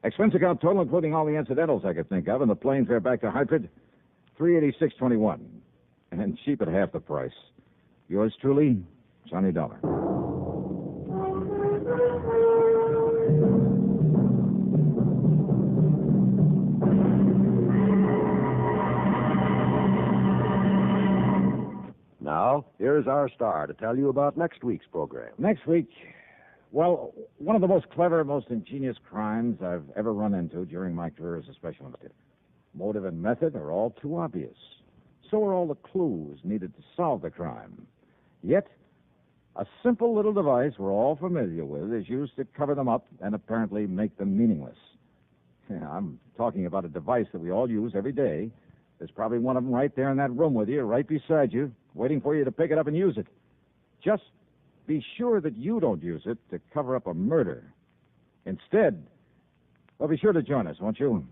S11: Expense account total, including all the incidentals I could think of, and the plane fare back to Hartford, $386.21. And cheap at half the price. Yours truly, Johnny Dollar.
S20: Now, here's our star to tell you about next week's program.
S11: Next week, well, one of the most clever, most ingenious crimes I've ever run into during my career as a special investigator. Motive and method are all too obvious. So are all the clues needed to solve the crime. Yet, a simple little device we're all familiar with is used to cover them up and apparently make them meaningless. Yeah, I'm talking about a device that we all use every day. There's probably one of them right there in that room with you, right beside you, waiting for you to pick it up and use it. Just be sure that you don't use it to cover up a murder. Instead, well, be sure to join us, won't you?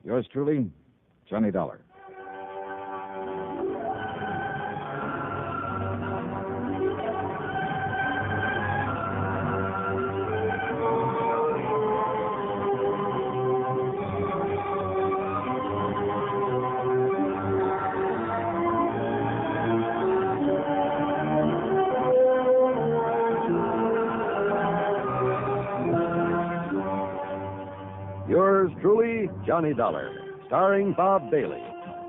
S11: Yours truly, Johnny Dollar.
S20: Yours truly, Johnny Dollar, starring Bob Bailey,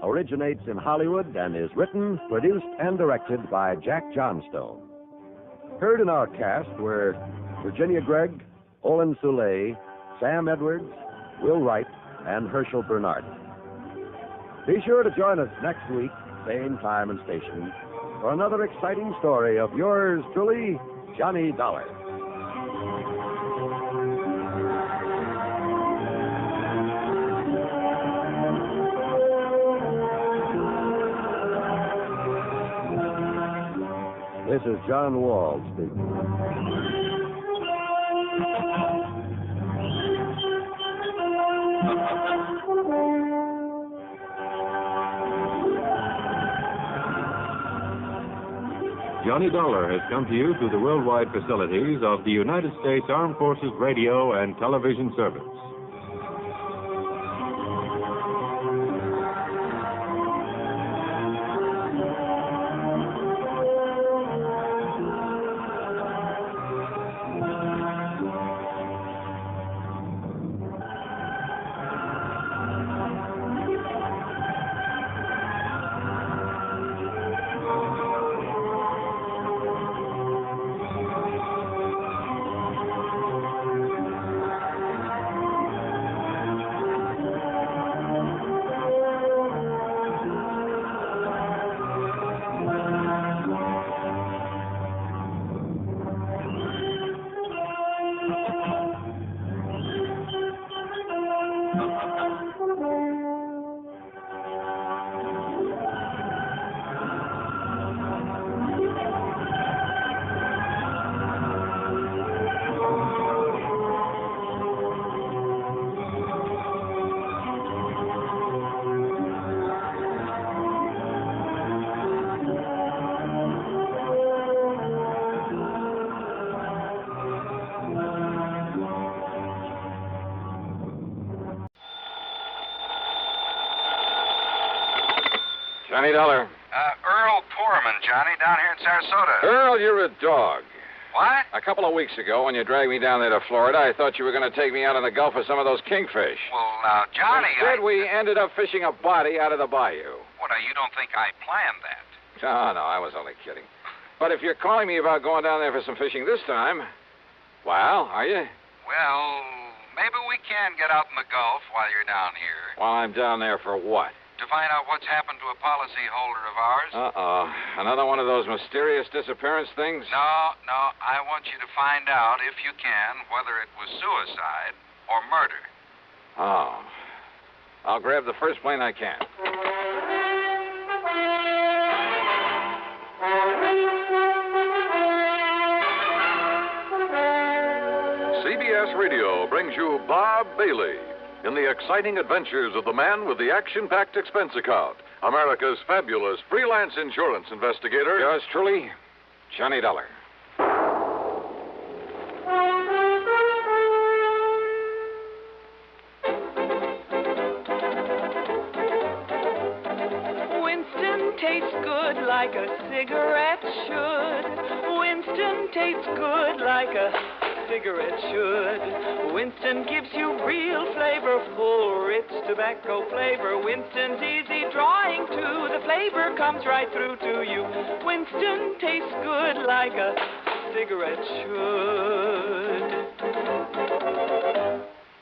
S20: originates in Hollywood and is written, produced, and directed by Jack Johnstone. Heard in our cast were Virginia Gregg, Olin Soule, Sam Edwards, Will Wright, and Herschel Bernard. Be sure to join us next week, same time and station, for another exciting story of yours truly, Johnny Dollar. This is John Wall speaking.
S8: Johnny Dollar has come to you through the worldwide facilities of the United States Armed Forces Radio and Television Service.
S6: Johnny Dollar.
S5: Earl Poorman, Johnny, down here in Sarasota.
S6: Earl, you're a dog.
S5: What?
S6: A couple of weeks ago, when you dragged me down there to Florida, I thought you were going to take me out in the Gulf for some of those kingfish.
S5: Well, now, Johnny,
S6: Instead, we ended up fishing a body out of the bayou.
S5: What, now, you don't think I planned that?
S6: No, I was only kidding. But if you're calling me about going down there for some fishing this time, well, are you?
S5: Well, maybe we can get out in the Gulf while you're down here.
S6: While I'm down there for what?
S5: To find out what's happened to a policyholder of ours.
S6: Uh-oh. Another one of those mysterious disappearance things?
S5: No. I want you to find out, if you can, whether it was suicide or murder.
S6: Oh. I'll grab the first plane I can.
S2: CBS Radio brings you Bob Bailey in the exciting adventures of the man with the action-packed expense account, America's fabulous freelance insurance investigator.
S6: Yours truly, Johnny Dollar.
S10: Winston tastes good like a cigarette should. Winston tastes good like a cigarette should. Winston gives you real flavor, full, rich tobacco flavor. Winston's easy drawing too. The flavor comes right through to you. Winston tastes good like a cigarette should.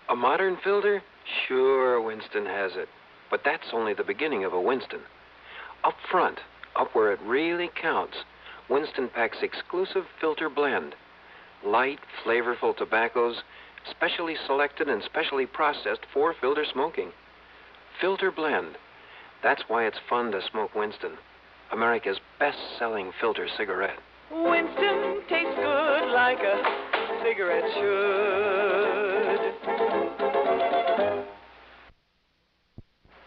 S21: A modern filter? Sure, Winston has it. But that's only the beginning of a Winston. Up front, up where it really counts, Winston packs exclusive filter blend. Light, flavorful tobaccos, specially selected and specially processed for filter smoking. Filter blend. That's why it's fun to smoke Winston, America's best-selling filter cigarette.
S10: Winston tastes good like a cigarette should.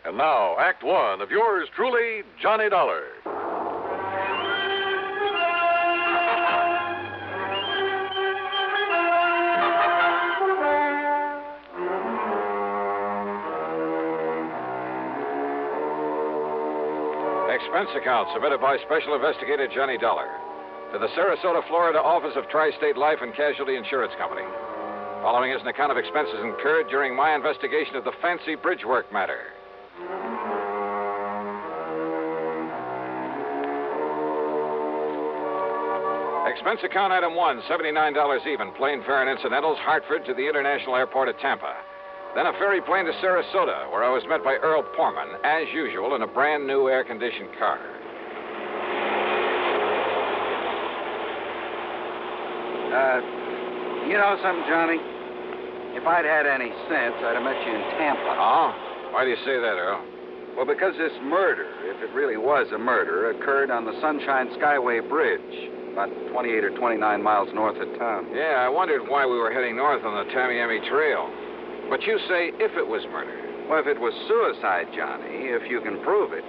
S2: And now, Act One of yours truly, Johnny Dollar.
S6: Expense account submitted by Special Investigator Johnny Dollar to the Sarasota, Florida office of Tri-State Life and Casualty Insurance Company. Following is an account of expenses incurred during my investigation of the Fancy Bridge Work matter. Expense account item 1, $79 even, plane fare and incidentals, Hartford to the International Airport at Tampa. Then a ferry plane to Sarasota, where I was met by Earl Poorman, as usual, in a brand new air-conditioned car.
S19: You know something, Johnny? If I'd had any sense, I'd have met you in Tampa.
S6: Oh? Why do you say that, Earl?
S19: Well, because this murder, if it really was a murder, occurred on the Sunshine Skyway Bridge, about 28 or 29 miles north of town.
S6: Yeah, I wondered why we were heading north on the Tamiami Trail. But you say if it was murder.
S19: Well, if it was suicide, Johnny, if you can prove it,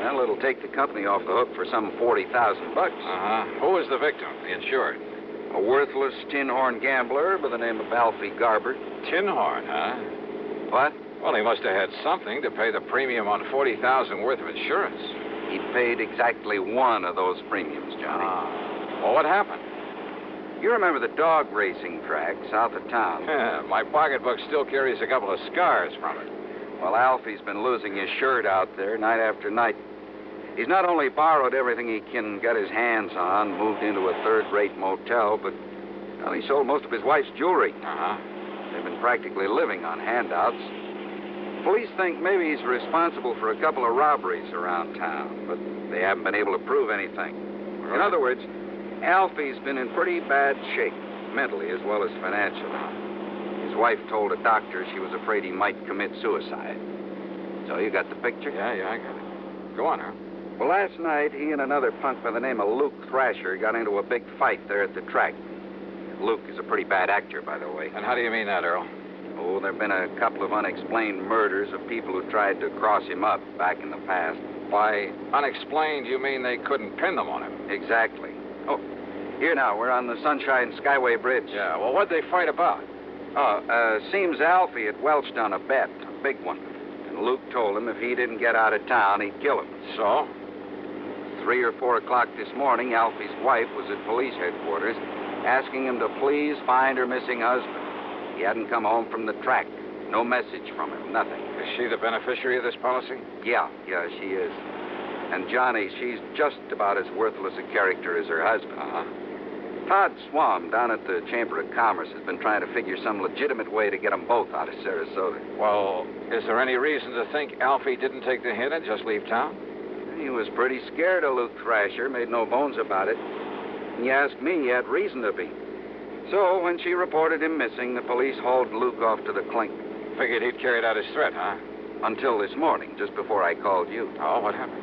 S19: well, it'll take the company off the hook for some $40,000.
S6: Uh-huh. Who was the victim, the insured?
S19: A worthless tin horn gambler by the name of Alfie Garber.
S6: Tin horn, huh?
S19: What?
S6: Well, he must have had something to pay the premium on $40,000 worth of insurance.
S19: He paid exactly one of those premiums, Johnny.
S6: Well, what happened?
S19: You remember the dog racing track south of town?
S6: Yeah, my pocketbook still carries a couple of scars from it.
S19: Well, Alfie's been losing his shirt out there night after night. He's not only borrowed everything he can get his hands on, moved into a third-rate motel, but well, he sold most of his wife's jewelry.
S6: Uh-huh.
S19: They've been practically living on handouts. Police think maybe he's responsible for a couple of robberies around town, but they haven't been able to prove anything. In other words, Alfie's been in pretty bad shape, mentally as well as financially. His wife told a doctor she was afraid he might commit suicide. So you got the picture?
S6: Yeah, I got it. Go on, Earl.
S19: Well, last night, he and another punk by the name of Luke Thrasher got into a big fight there at the track. Luke is a pretty bad actor, by the way.
S6: And how do you mean that, Earl?
S19: Oh, there have been a couple of unexplained murders of people who tried to cross him up back in the past.
S6: By unexplained, you mean they couldn't pin them on him?
S19: Exactly. Oh, here now, we're on the Sunshine Skyway Bridge.
S6: Yeah, well, what'd they fight about?
S19: Seems Alfie had welched on a bet, a big one. And Luke told him if he didn't get out of town, he'd kill him.
S14: So?
S19: 3 or 4 o'clock this morning, Alfie's wife was at police headquarters asking him to please find her missing husband. He hadn't come home from the track. No message from him, nothing.
S14: Is she the beneficiary of this policy?
S19: Yeah, she is. And Johnny, she's just about as worthless a character as her husband. Todd Swam down at the Chamber of Commerce has been trying to figure some legitimate way to get them both out of Sarasota.
S14: Well, is there any reason to think Alfie didn't take the hint and just leave town?
S19: He was pretty scared of Luke Thrasher, made no bones about it. And you ask me, he had reason to be. So when she reported him missing, the police hauled Luke off to the clink.
S14: Figured he'd carried out his threat, huh?
S19: Until this morning, just before I called you.
S14: Oh, what happened?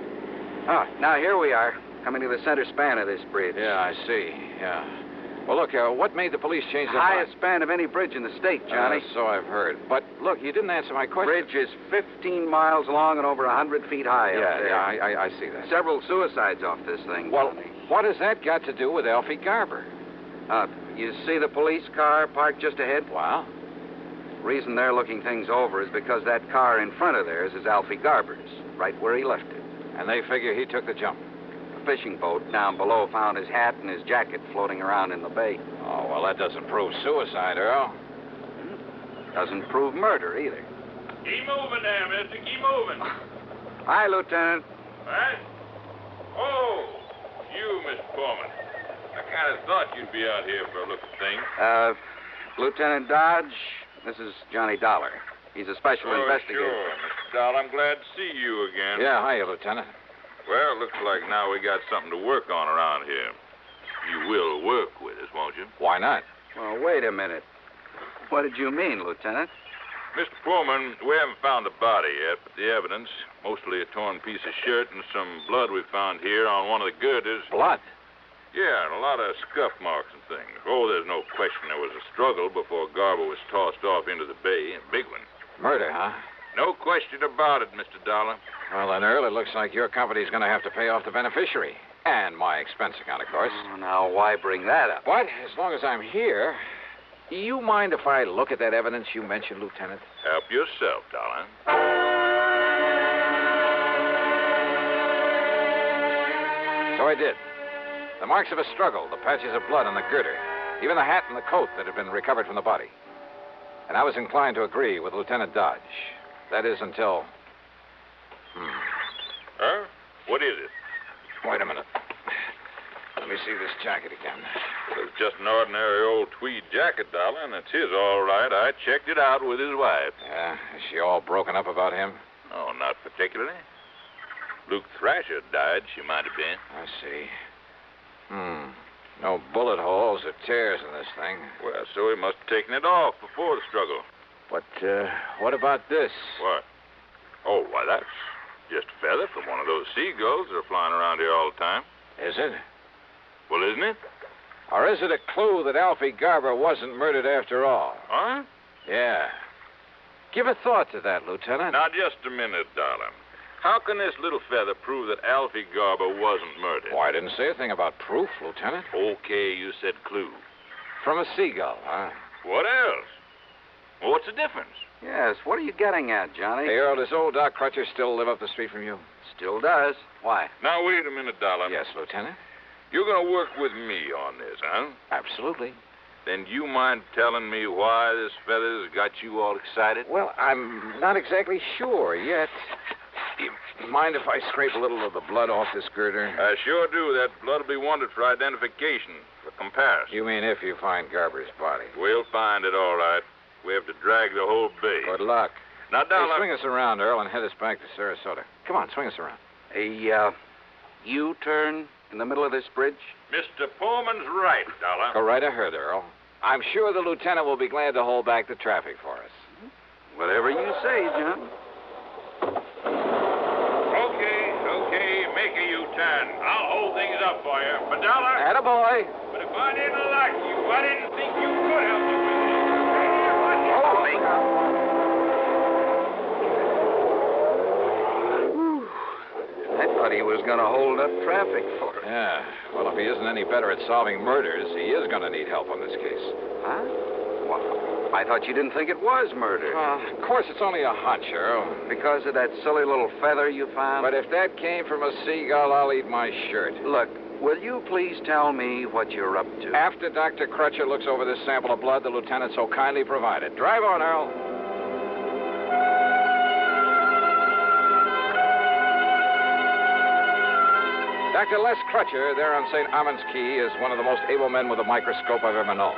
S19: Now here we are, coming to the center span of this bridge.
S14: Yeah, I see. Yeah. Well, look, what made the police change their
S19: highest span of any bridge in the state, Johnny.
S14: So I've heard. But, look, you didn't answer my question.
S19: Bridge is 15 miles long and over 100 feet high up there.
S14: Yeah, I see that.
S19: Several suicides off this thing,
S14: Well,
S19: Johnny.
S14: what has that got to do with Alfie Garber?
S19: You see the police car parked just ahead?
S14: Wow.
S19: The reason they're looking things over is because that car in front of theirs is Alfie Garber's, right where he left it.
S14: And they figure he took the jump.
S19: A fishing boat down below found his hat and his jacket floating around in the bay.
S14: Oh, well, that doesn't prove suicide, Earl.
S19: Doesn't prove murder, either.
S18: Keep moving there, mister. Keep moving.
S19: Hi, Lieutenant.
S18: What? Oh, you, Mr. Foreman. I kind of thought you'd be out here for a look at things.
S19: Lieutenant Dodge, this is Johnny Dollar. He's a special investigator.
S18: Sure, Mr. Dahl. I'm glad to see you again.
S14: Yeah, hiya, Lieutenant.
S18: Well, looks like now we got something to work on around here. You will work with us, won't you?
S14: Why not?
S19: Well, wait a minute. What did you mean, Lieutenant?
S18: Mr. Foreman, we haven't found a body yet, but the evidence, mostly a torn piece of shirt and some blood we found here on one of the girders.
S14: Blood?
S18: Yeah, and a lot of scuff marks and things. Oh, there's no question there was a struggle before Garber was tossed off into the bay. A big one.
S14: Murder, huh?
S18: No question about it, Mr. Dollar.
S14: Well, then, Earl, it looks like your company's going to have to pay off the beneficiary. And my expense account, of course.
S19: Oh, now, why bring that up?
S14: But as long as I'm here, do you mind if I look at that evidence you mentioned, Lieutenant?
S18: Help yourself, Dollar.
S14: So I did. The marks of a struggle, the patches of blood on the girder, even the hat and the coat that had been recovered from the body. And I was inclined to agree with Lieutenant Dodge. That is until...
S18: Huh? What is it?
S14: Wait a minute. Let me see this jacket again.
S18: It's just an ordinary old tweed jacket, Dollar, and it's his all right. I checked it out with his wife.
S14: Yeah? Is she all broken up about him?
S18: Oh, not particularly. Luke Thrasher died, she might have been.
S14: I see. No bullet holes or tears in this thing.
S18: Well, so he must have taken it off before the struggle.
S14: But, what about this?
S18: What? Oh, why, that's just a feather from one of those seagulls that are flying around here all the time.
S14: Is it?
S18: Well, isn't it?
S14: Or is it a clue that Alfie Garber wasn't murdered after all?
S18: Huh?
S14: Yeah. Give a thought to that, Lieutenant.
S18: Now, just a minute, Dollar. How can this little feather prove that Alfie Garber wasn't murdered?
S14: Why, I didn't say a thing about proof, Lieutenant.
S18: Okay, you said clue.
S14: From a seagull, huh?
S18: What else? Well, what's the difference?
S19: Yes, what are you getting at, Johnny?
S14: Hey, Earl, does old Doc Crutcher still live up the street from you?
S19: Still does. Why?
S18: Now, wait a minute, Dollar.
S14: Yes, Lieutenant.
S18: You're going to work with me on this, huh?
S14: Absolutely.
S18: Then you mind telling me why this feather's got you all excited?
S14: Well, I'm not exactly sure yet. You mind if I scrape a little of the blood off this girder?
S18: I sure do. That blood will be wanted for identification, for comparison.
S14: You mean if you find Garber's body?
S18: We'll find it, all right. We have to drag the whole bay.
S14: Good luck.
S18: Now, Dollar...
S14: Hey, swing us around, Earl, and head us back to Sarasota. Come on, swing us around.
S19: A, U-turn in the middle of this bridge?
S18: Mr. Pullman's right, Dollar.
S14: Go right ahead, Earl. I'm sure the lieutenant will be glad to hold back the traffic for us.
S19: Whatever you say, John.
S18: Okay, make a U-turn. I'll hold things up for you. But, Dollar...
S14: Attaboy.
S18: But if I didn't like you, I didn't think you could help me with it.
S19: Holy... I thought he was going to hold up traffic for us.
S14: Yeah. Well, if he isn't any better at solving murders, he is going to need help on this case.
S19: Huh? Well, I thought you didn't think it was murder.
S6: Of course, it's only a hunch, Earl.
S19: Because of that silly little feather you found?
S6: But if that came from a seagull, I'll eat my shirt.
S19: Look, will you please tell me what you're up to?
S6: After Dr. Crutcher looks over this sample of blood the lieutenant so kindly provided. Drive on, Earl. Dr. Les Crutcher, there on St. Armand's Key, is one of the most able men with a microscope I've ever known.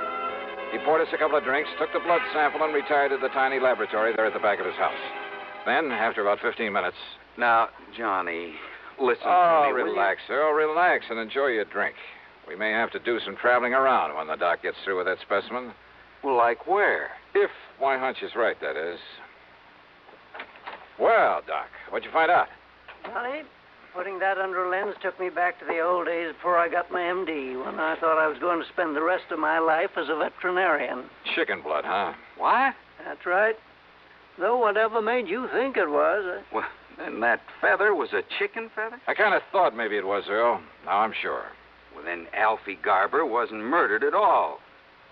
S6: He poured us a couple of drinks, took the blood sample, and retired to the tiny laboratory there at the back of his house. Then, after about 15 minutes...
S19: Now, Johnny, listen
S6: Oh,
S19: to me.
S6: relax, Earl, relax, and enjoy your drink. We may have to do some traveling around when the doc gets through with that specimen.
S19: Well, like where?
S6: If my hunch is right, that is. Well, Doc, what'd you find out?
S4: Johnny, putting that under a lens took me back to the old days before I got my MD, when I thought I was going to spend the rest of my life as a veterinarian.
S6: Chicken blood, huh?
S19: What?
S4: That's right. Though whatever made you think it was...
S19: Well, then that feather was a chicken feather?
S6: I kind of thought maybe it was, Earl. Now I'm sure.
S19: Well, then Alfie Garber wasn't murdered at all.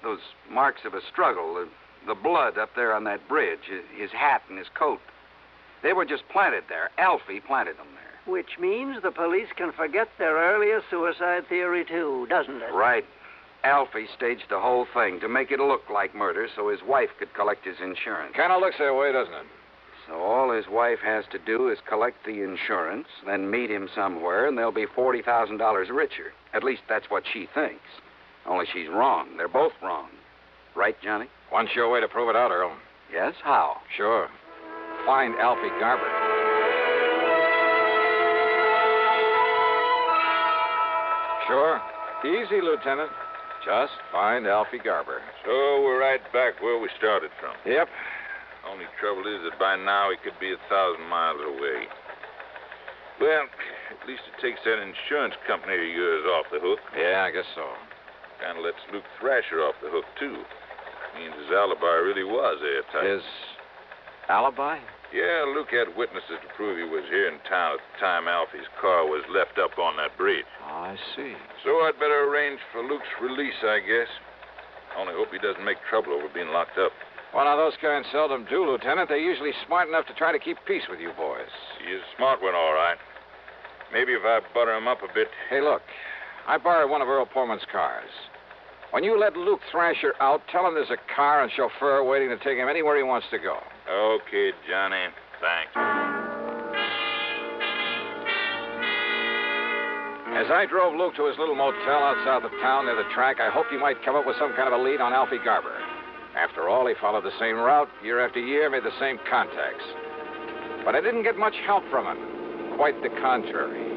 S19: Those marks of a struggle, the blood up there on that bridge, his hat and his coat, they were just planted there. Alfie planted them there.
S4: Which means the police can forget their earlier suicide theory, too, doesn't it?
S19: Right. Alfie staged the whole thing to make it look like murder so his wife could collect his insurance.
S6: Kind of looks that way, doesn't it?
S19: So all his wife has to do is collect the insurance, then meet him somewhere, and they'll be $40,000 richer. At least that's what she thinks. Only she's wrong. They're both wrong. Right, Johnny?
S6: One sure way to prove it out, Earl.
S19: Yes? How?
S6: Sure. Find Alfie Garber. Sure. Easy, Lieutenant. Just find Alfie Garber.
S18: So we're right back where we started from.
S6: Yep.
S18: Only trouble is that by now he could be 1,000 miles away. Well, at least it takes that insurance company of yours off the hook.
S6: Yeah, I guess so.
S18: Kind of lets Luke Thrasher off the hook, too. Means his alibi really was airtight.
S6: His alibi?
S18: Yeah, Luke had witnesses to prove he was here in town at the time Alfie's car was left up on that bridge.
S6: I see.
S18: So I'd better arrange for Luke's release, I guess. Only hope he doesn't make trouble over being locked up.
S6: Well, now, those kinds seldom do, Lieutenant. They're usually smart enough to try to keep peace with you boys.
S18: He is a smart one, all right. Maybe if I butter him up a bit.
S6: Hey, look. I borrowed one of Earl Pullman's cars. When you let Luke Thrasher out, tell him there's a car and chauffeur waiting to take him anywhere he wants to go.
S18: Okay, Johnny. Thanks.
S6: As I drove Luke to his little motel out south of town near the track, I hoped he might come up with some kind of a lead on Alfie Garber. After all, he followed the same route year after year, made the same contacts. But I didn't get much help from him. Quite the contrary.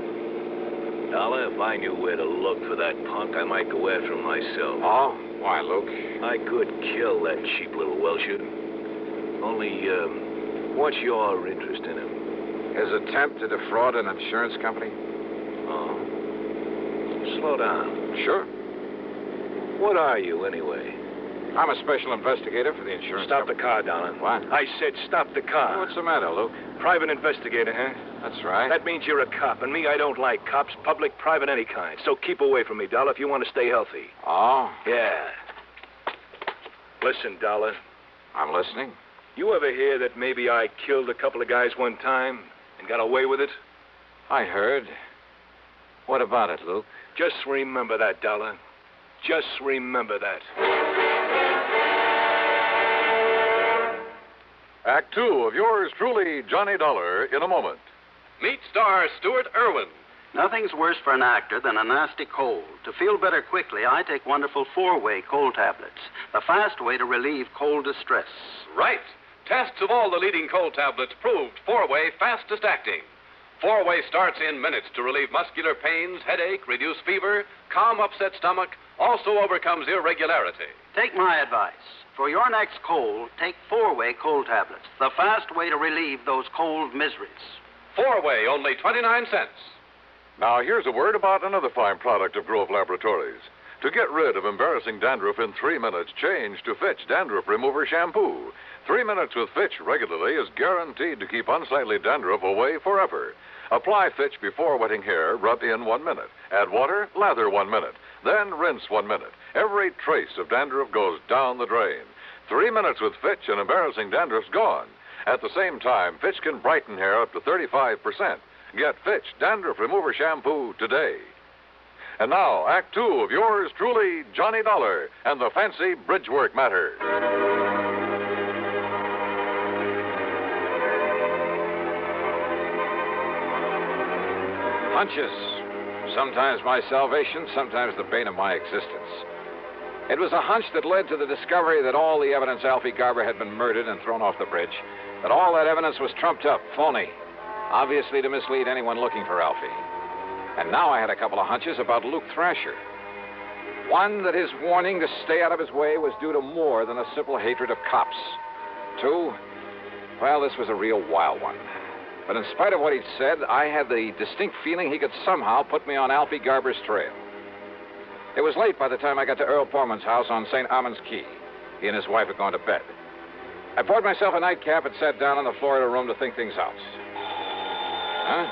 S22: Dollar, if I knew where to look for that punk, I might go after him myself.
S6: Oh? Why, Luke?
S22: I could kill that cheap little Welsher. Only, what's your interest in him?
S6: His attempt to defraud an insurance company.
S22: Oh? Slow down.
S6: Sure.
S22: What are you, anyway?
S6: I'm a special investigator for the insurance
S22: Stop
S6: company.
S22: the car, Donald.
S6: What?
S22: I said stop the car.
S6: What's the matter, Luke?
S22: Private investigator, huh?
S6: That's right.
S22: That means you're a cop, and me, I don't like cops, public, private, any kind. So keep away from me, Dollar, if you want to stay healthy.
S6: Oh?
S22: Yeah. Listen, Dollar.
S6: I'm listening.
S22: You ever hear that maybe I killed a couple of guys one time and got away with it?
S6: I heard. What about it, Luke?
S22: Just remember that, Dollar. Just remember that.
S23: Act 2 of yours truly, Johnny Dollar, in a moment.
S24: Meet star Stuart Irwin.
S25: Nothing's worse for an actor than a nasty cold. To feel better quickly, I take wonderful 4-way cold tablets, the fast way to relieve cold distress.
S24: Right. Tests of all the leading cold tablets proved 4-way fastest acting. 4-way starts in minutes to relieve muscular pains, headache, reduce fever, calm upset stomach, also overcomes irregularity.
S25: Take my advice. For your next cold, take 4-way cold tablets, the fast way to relieve those cold miseries.
S24: 4-way, only 29 cents.
S23: Now, here's a word about another fine product of Grove Laboratories. To get rid of embarrassing dandruff in 3 minutes, change to Fitch Dandruff Remover Shampoo. 3 minutes with Fitch regularly is guaranteed to keep unsightly dandruff away forever. Apply Fitch before wetting hair, rub in 1 minute. Add water, lather 1 minute. Then rinse 1 minute. Every trace of dandruff goes down the drain. 3 minutes with Fitch and embarrassing dandruff's gone. At the same time, Fitch can brighten hair up to 35%. Get Fitch Dandruff Remover Shampoo today. And now, Act Two of yours truly, Johnny Dollar, and the fancy bridgework matter.
S6: Hunches. Sometimes my salvation, sometimes the bane of my existence. It was a hunch that led to the discovery that all the evidence Alfie Garber had been murdered and thrown off the bridge, that all that evidence was trumped up, phony, obviously to mislead anyone looking for Alfie. And now I had a couple of hunches about Luke Thrasher. One, that his warning to stay out of his way was due to more than a simple hatred of cops. Two, well, this was a real wild one. But in spite of what he'd said, I had the distinct feeling he could somehow put me on Alfie Garber's trail. It was late by the time I got to Earl Portman's house on St. Armand's Key. He and his wife had gone to bed. I poured myself a nightcap and sat down on the floor of the room to think things out. Huh?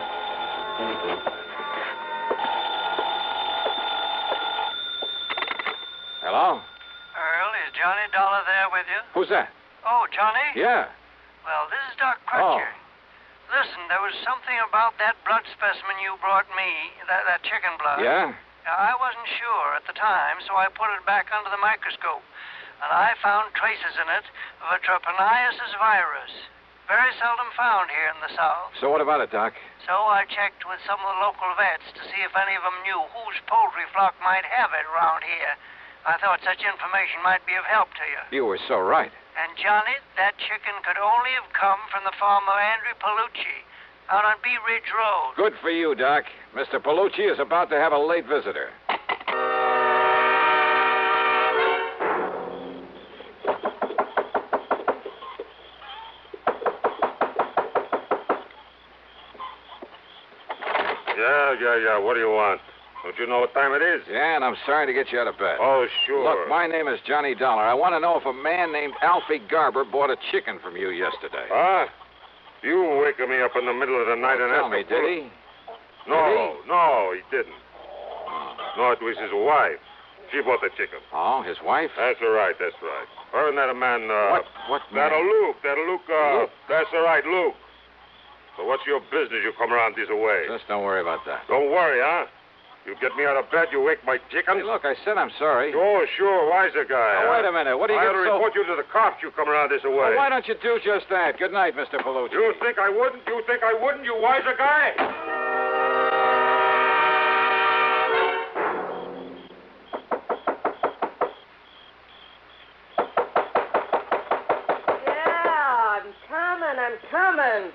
S6: Hello?
S4: Earl, is Johnny Dollar there with you?
S6: Who's that?
S4: Oh, Johnny?
S6: Yeah.
S4: Well, this is Doc Crutcher.
S6: Oh.
S4: Listen, there was something about that blood specimen you brought me, that chicken blood.
S6: Yeah?
S4: I wasn't sure at the time, so I put it back under the microscope. And I found traces in it of a trypanosomus virus. Very seldom found here in the South.
S6: So what about it, Doc?
S4: So I checked with some of the local vets to see if any of them knew whose poultry flock might have it around here. I thought such information might be of help to you.
S6: You were so right.
S4: And, Johnny, that chicken could only have come from the farm of Andrew Palucci out on Bee Ridge Road.
S6: Good for you, Doc. Mr. Palucci is about to have a late visitor.
S1: Yeah. What do you want? Don't you know what time it is?
S6: Yeah, and I'm sorry to get you out of bed.
S1: Oh, sure.
S6: Look, my name is Johnny Dollar. I want to know if a man named Alfie Garber bought a chicken from you yesterday.
S1: Huh? You waking me up in the middle of the night and
S6: tell me, did he?
S1: No, he didn't. No, it was his wife. She bought the chicken.
S6: Oh, his wife?
S1: That's right. Her and that man,
S6: What man?
S1: That'll Luke. That's all right, Luke. So what's your business you come around this way?
S6: Just don't worry about that.
S1: Don't worry, huh? You get me out of bed, you wake my chicken?
S6: Hey, look, I said I'm sorry.
S1: Oh, sure, wiser guy.
S6: Now, wait a minute. What do you
S1: I
S6: get
S1: ought to
S6: so...
S1: report you to the cops, you come around this way.
S6: Well, why don't you do just that? Good night, Mr. Palucci.
S1: You think I wouldn't? You wiser guy?
S3: I'm coming.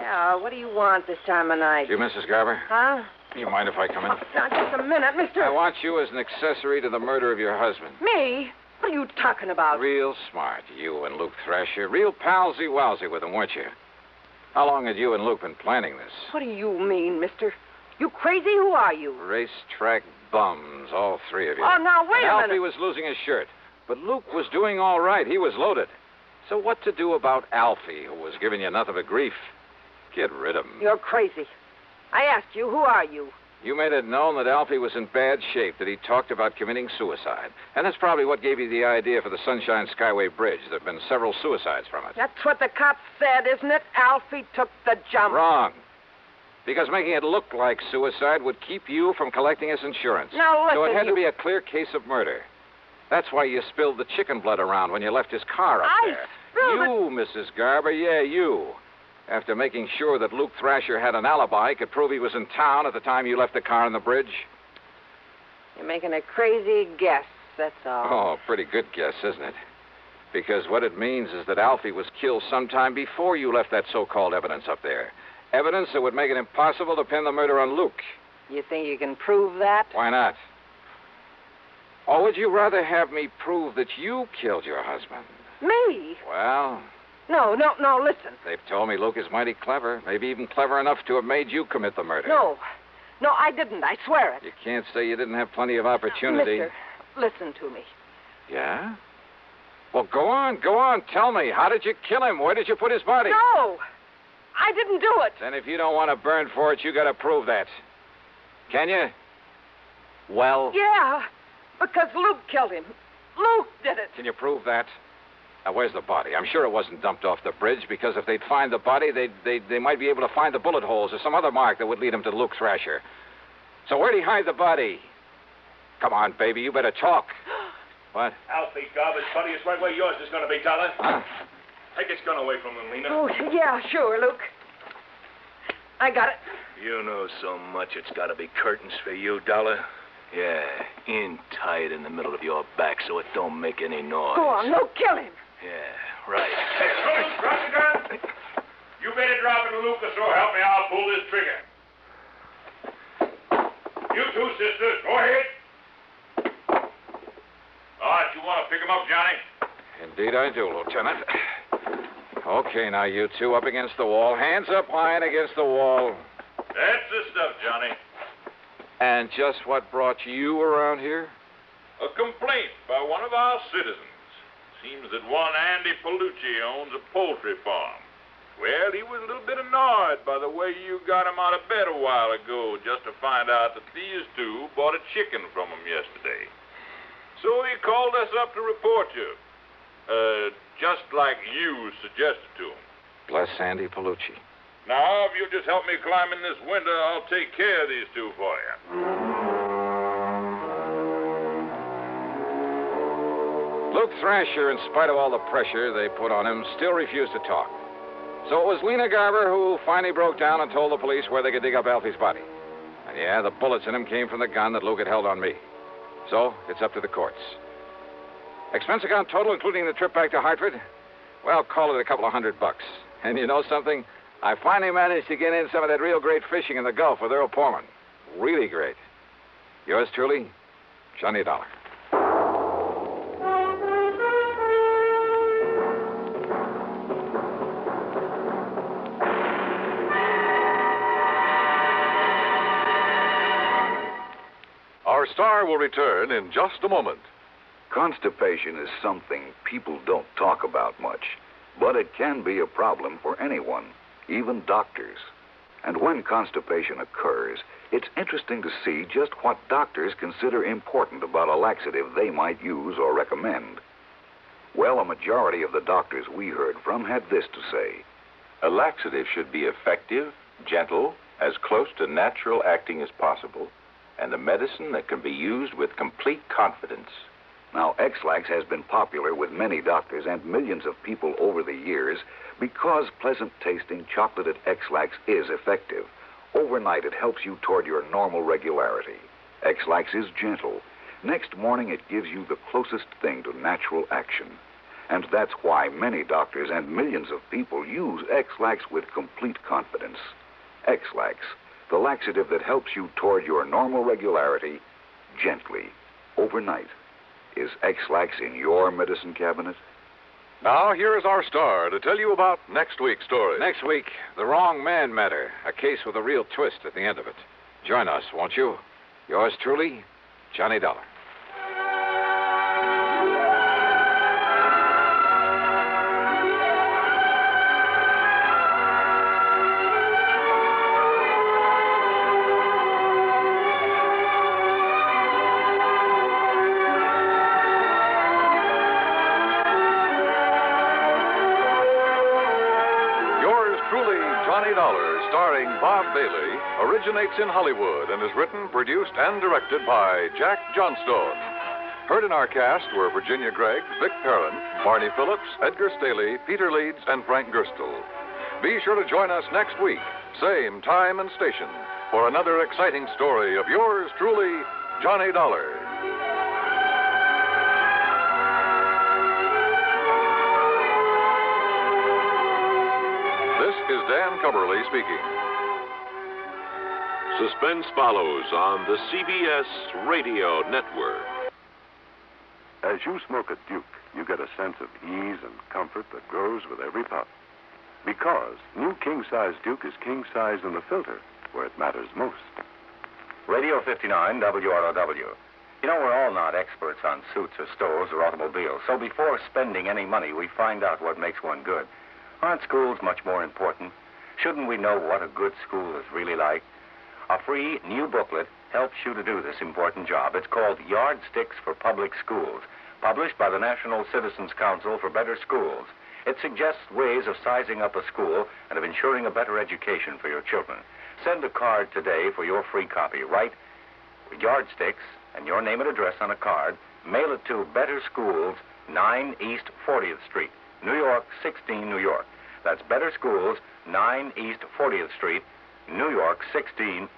S3: Yeah, what do you want this time of night?
S6: You, Mrs. Garber?
S3: Huh?
S6: You mind if I come in?
S3: Now, just a minute, mister.
S6: I want you as an accessory to the murder of your husband.
S3: Me? What are you talking about?
S6: Real smart, you and Luke Thrasher. Real palsy-walsy with him, weren't you? How long had you and Luke been planning this?
S3: What do you mean, mister? You crazy? Who are you?
S6: Racetrack bums, all three of you.
S3: Oh, now, wait a minute.
S6: Alfie was losing his shirt, but Luke was doing all right. He was loaded. So what to do about Alfie, who was giving you nothing but grief? Get rid of him.
S3: You're crazy. I asked you, who are you?
S6: You made it known that Alfie was in bad shape, that he talked about committing suicide. And that's probably what gave you the idea for the Sunshine Skyway Bridge. There have been several suicides from it.
S3: That's what the cops said, isn't it? Alfie took the jump.
S6: Wrong. Because making it look like suicide would keep you from collecting his insurance.
S3: Now, listen,
S6: so it had to be a clear case of murder. That's why you spilled the chicken blood around when you left his car up there. You, Mrs. Garber, yeah, you. After making sure that Luke Thrasher had an alibi, could prove he was in town at the time you left the car on the bridge.
S3: You're making a crazy guess, that's all.
S6: Oh, pretty good guess, isn't it? Because what it means is that Alfie was killed sometime before you left that so-called evidence up there. Evidence that would make it impossible to pin the murder on Luke.
S3: You think you can prove that?
S6: Why not? Or would you rather have me prove that you killed your husband?
S3: Me?
S6: Well...
S3: No, listen.
S6: They've told me Luke is mighty clever, maybe even clever enough to have made you commit the murder.
S3: No, I didn't. I swear it.
S6: You can't say you didn't have plenty of opportunity.
S3: Mister, listen to me.
S6: Yeah? Well, go on. Tell me. How did you kill him? Where did you put his body?
S3: No, I didn't do it.
S6: Then if you don't want to burn for it, you got to prove that. Can you? Well...
S3: Yeah. Because Luke killed him. Luke did it.
S6: Can you prove that? Now, where's the body? I'm sure it wasn't dumped off the bridge, because if they'd find the body, they might be able to find the bullet holes or some other mark that would lead them to Luke Thrasher. So where'd he hide the body? Come on, baby, you better talk. What?
S9: Alfie, garbage buddy, it's right where yours is going to be, Dollar.
S6: Huh?
S9: Take his gun away from him, Lena.
S3: Oh, yeah, sure, Luke. I got it.
S22: You know so much it's got to be curtains for you, Dollar. Yeah, in tight in the middle of your back so it don't make any noise.
S3: Go on, Luke, kill him.
S22: Yeah, right.
S1: Hey, Luke, drop the gun. You better drop it, Luke, or so help me, I'll pull this trigger. You two, sisters, go ahead. All right, you want to pick him up, Johnny?
S6: Indeed I do, Lieutenant. Okay, now you two up against the wall. Hands up high and against the wall.
S1: That's the stuff, Johnny.
S6: And just what brought you around here?
S1: A complaint by one of our citizens. Seems that one Andy Palucci owns a poultry farm. Well, he was a little bit annoyed by the way you got him out of bed a while ago, just to find out that these two bought a chicken from him yesterday. So he called us up to report you. Just like you suggested to him.
S6: Bless Andy Palucci.
S1: Now, if you'll just help me climb in this window, I'll take care of these two for you.
S6: Luke Thrasher, in spite of all the pressure they put on him, still refused to talk. So it was Lena Garber who finally broke down and told the police where they could dig up Alfie's body. And yeah, the bullets in him came from the gun that Luke had held on me. So it's up to the courts. Expense account total, including the trip back to Hartford? Well, call it $200. And you know something? I finally managed to get in some of that real great fishing in the Gulf with Earl Portman. Really great. Yours truly, Johnny Dollar.
S23: Our star will return in just a moment.
S12: Constipation is something people don't talk about much, but it can be a problem for anyone, even doctors. And when constipation occurs, it's interesting to see just what doctors consider important about a laxative they might use or recommend. Well, a majority of the doctors we heard from had this to say.
S15: A laxative should be effective, gentle, as close to natural acting as possible, and a medicine that can be used with complete confidence.
S12: Now, X-Lax has been popular with many doctors and millions of people over the years because pleasant-tasting chocolated X-Lax is effective. Overnight, it helps you toward your normal regularity. X-Lax is gentle. Next morning, it gives you the closest thing to natural action. And that's why many doctors and millions of people use X-Lax with complete confidence. X-Lax, the laxative that helps you toward your normal regularity gently, overnight. Is X-Lax in your medicine cabinet?
S23: Now, here is our star to tell you about next week's story.
S6: Next week, The Wrong Man Matter, a case with a real twist at the end of it. Join us, won't you? Yours truly, Johnny Dollar.
S23: Starring Bob Bailey, originates in Hollywood and is written, produced, and directed by Jack Johnstone. Heard in our cast were Virginia Gregg, Vic Perrin, Barney Phillips, Edgar Staley, Peter Leeds, and Frank Gerstle. Be sure to join us next week, same time and station, for another exciting story of yours truly, Johnny Dollar. This is Dan Cumberly speaking.
S16: Suspense follows on the CBS Radio Network.
S17: As you smoke a Duke, you get a sense of ease and comfort that grows with every puff. Because new king-size Duke is king-size in the filter, where it matters most.
S26: Radio 59, WROW. You know, we're all not experts on suits or stoves or automobiles, so before spending any money, we find out what makes one good. Aren't schools much more important? Shouldn't we know what a good school is really like? A free new booklet helps you to do this important job. It's called Yardsticks for Public Schools, published by the National Citizens Council for Better Schools. It suggests ways of sizing up a school and of ensuring a better education for your children. Send a card today for your free copy. Write Yardsticks and your name and address on a card. Mail it to Better Schools, 9 East 40th Street, New York, 16, New York. That's Better Schools, 9 East 40th Street, New York, 16.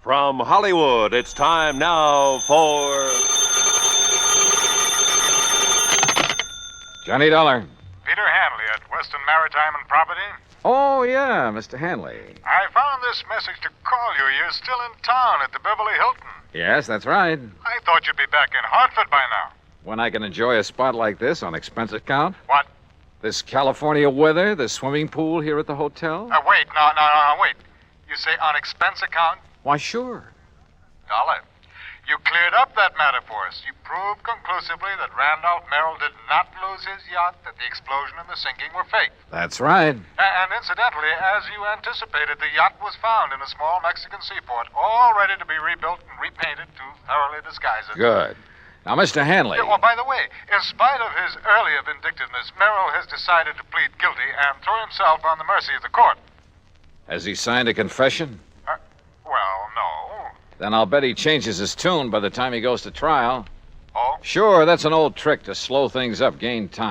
S16: From Hollywood, it's time now for
S14: Johnny Dollar.
S5: Peter Hanley at Western Maritime and Property.
S14: Oh, yeah, Mr. Hanley.
S5: I found this message to call you. You're still in town at the Beverly Hilton.
S14: Yes, that's right.
S5: I thought you'd be back in Hartford by now.
S14: When I can enjoy a spot like this on expense account?
S5: What?
S14: This California weather, the swimming pool here at the hotel?
S5: Wait. Wait. You say on expense account?
S14: Why, sure.
S5: Dollar, you cleared up that matter for us. You proved conclusively that Randolph Merrill did not lose his yacht, that the explosion and the sinking were fake.
S14: That's right.
S5: And incidentally, as you anticipated, the yacht was found in a small Mexican seaport, all ready to be rebuilt and repainted to thoroughly disguise it.
S14: Good. Now, Mr. Hanley.
S5: Oh, by the way, in spite of his earlier vindictiveness, Merrill has decided to plead guilty and throw himself on the mercy of the court.
S14: Has he signed a confession?
S5: Well, no.
S14: Then I'll bet he changes his tune by the time he goes to trial.
S5: Oh?
S14: Sure, that's an old trick to slow things up, gain time.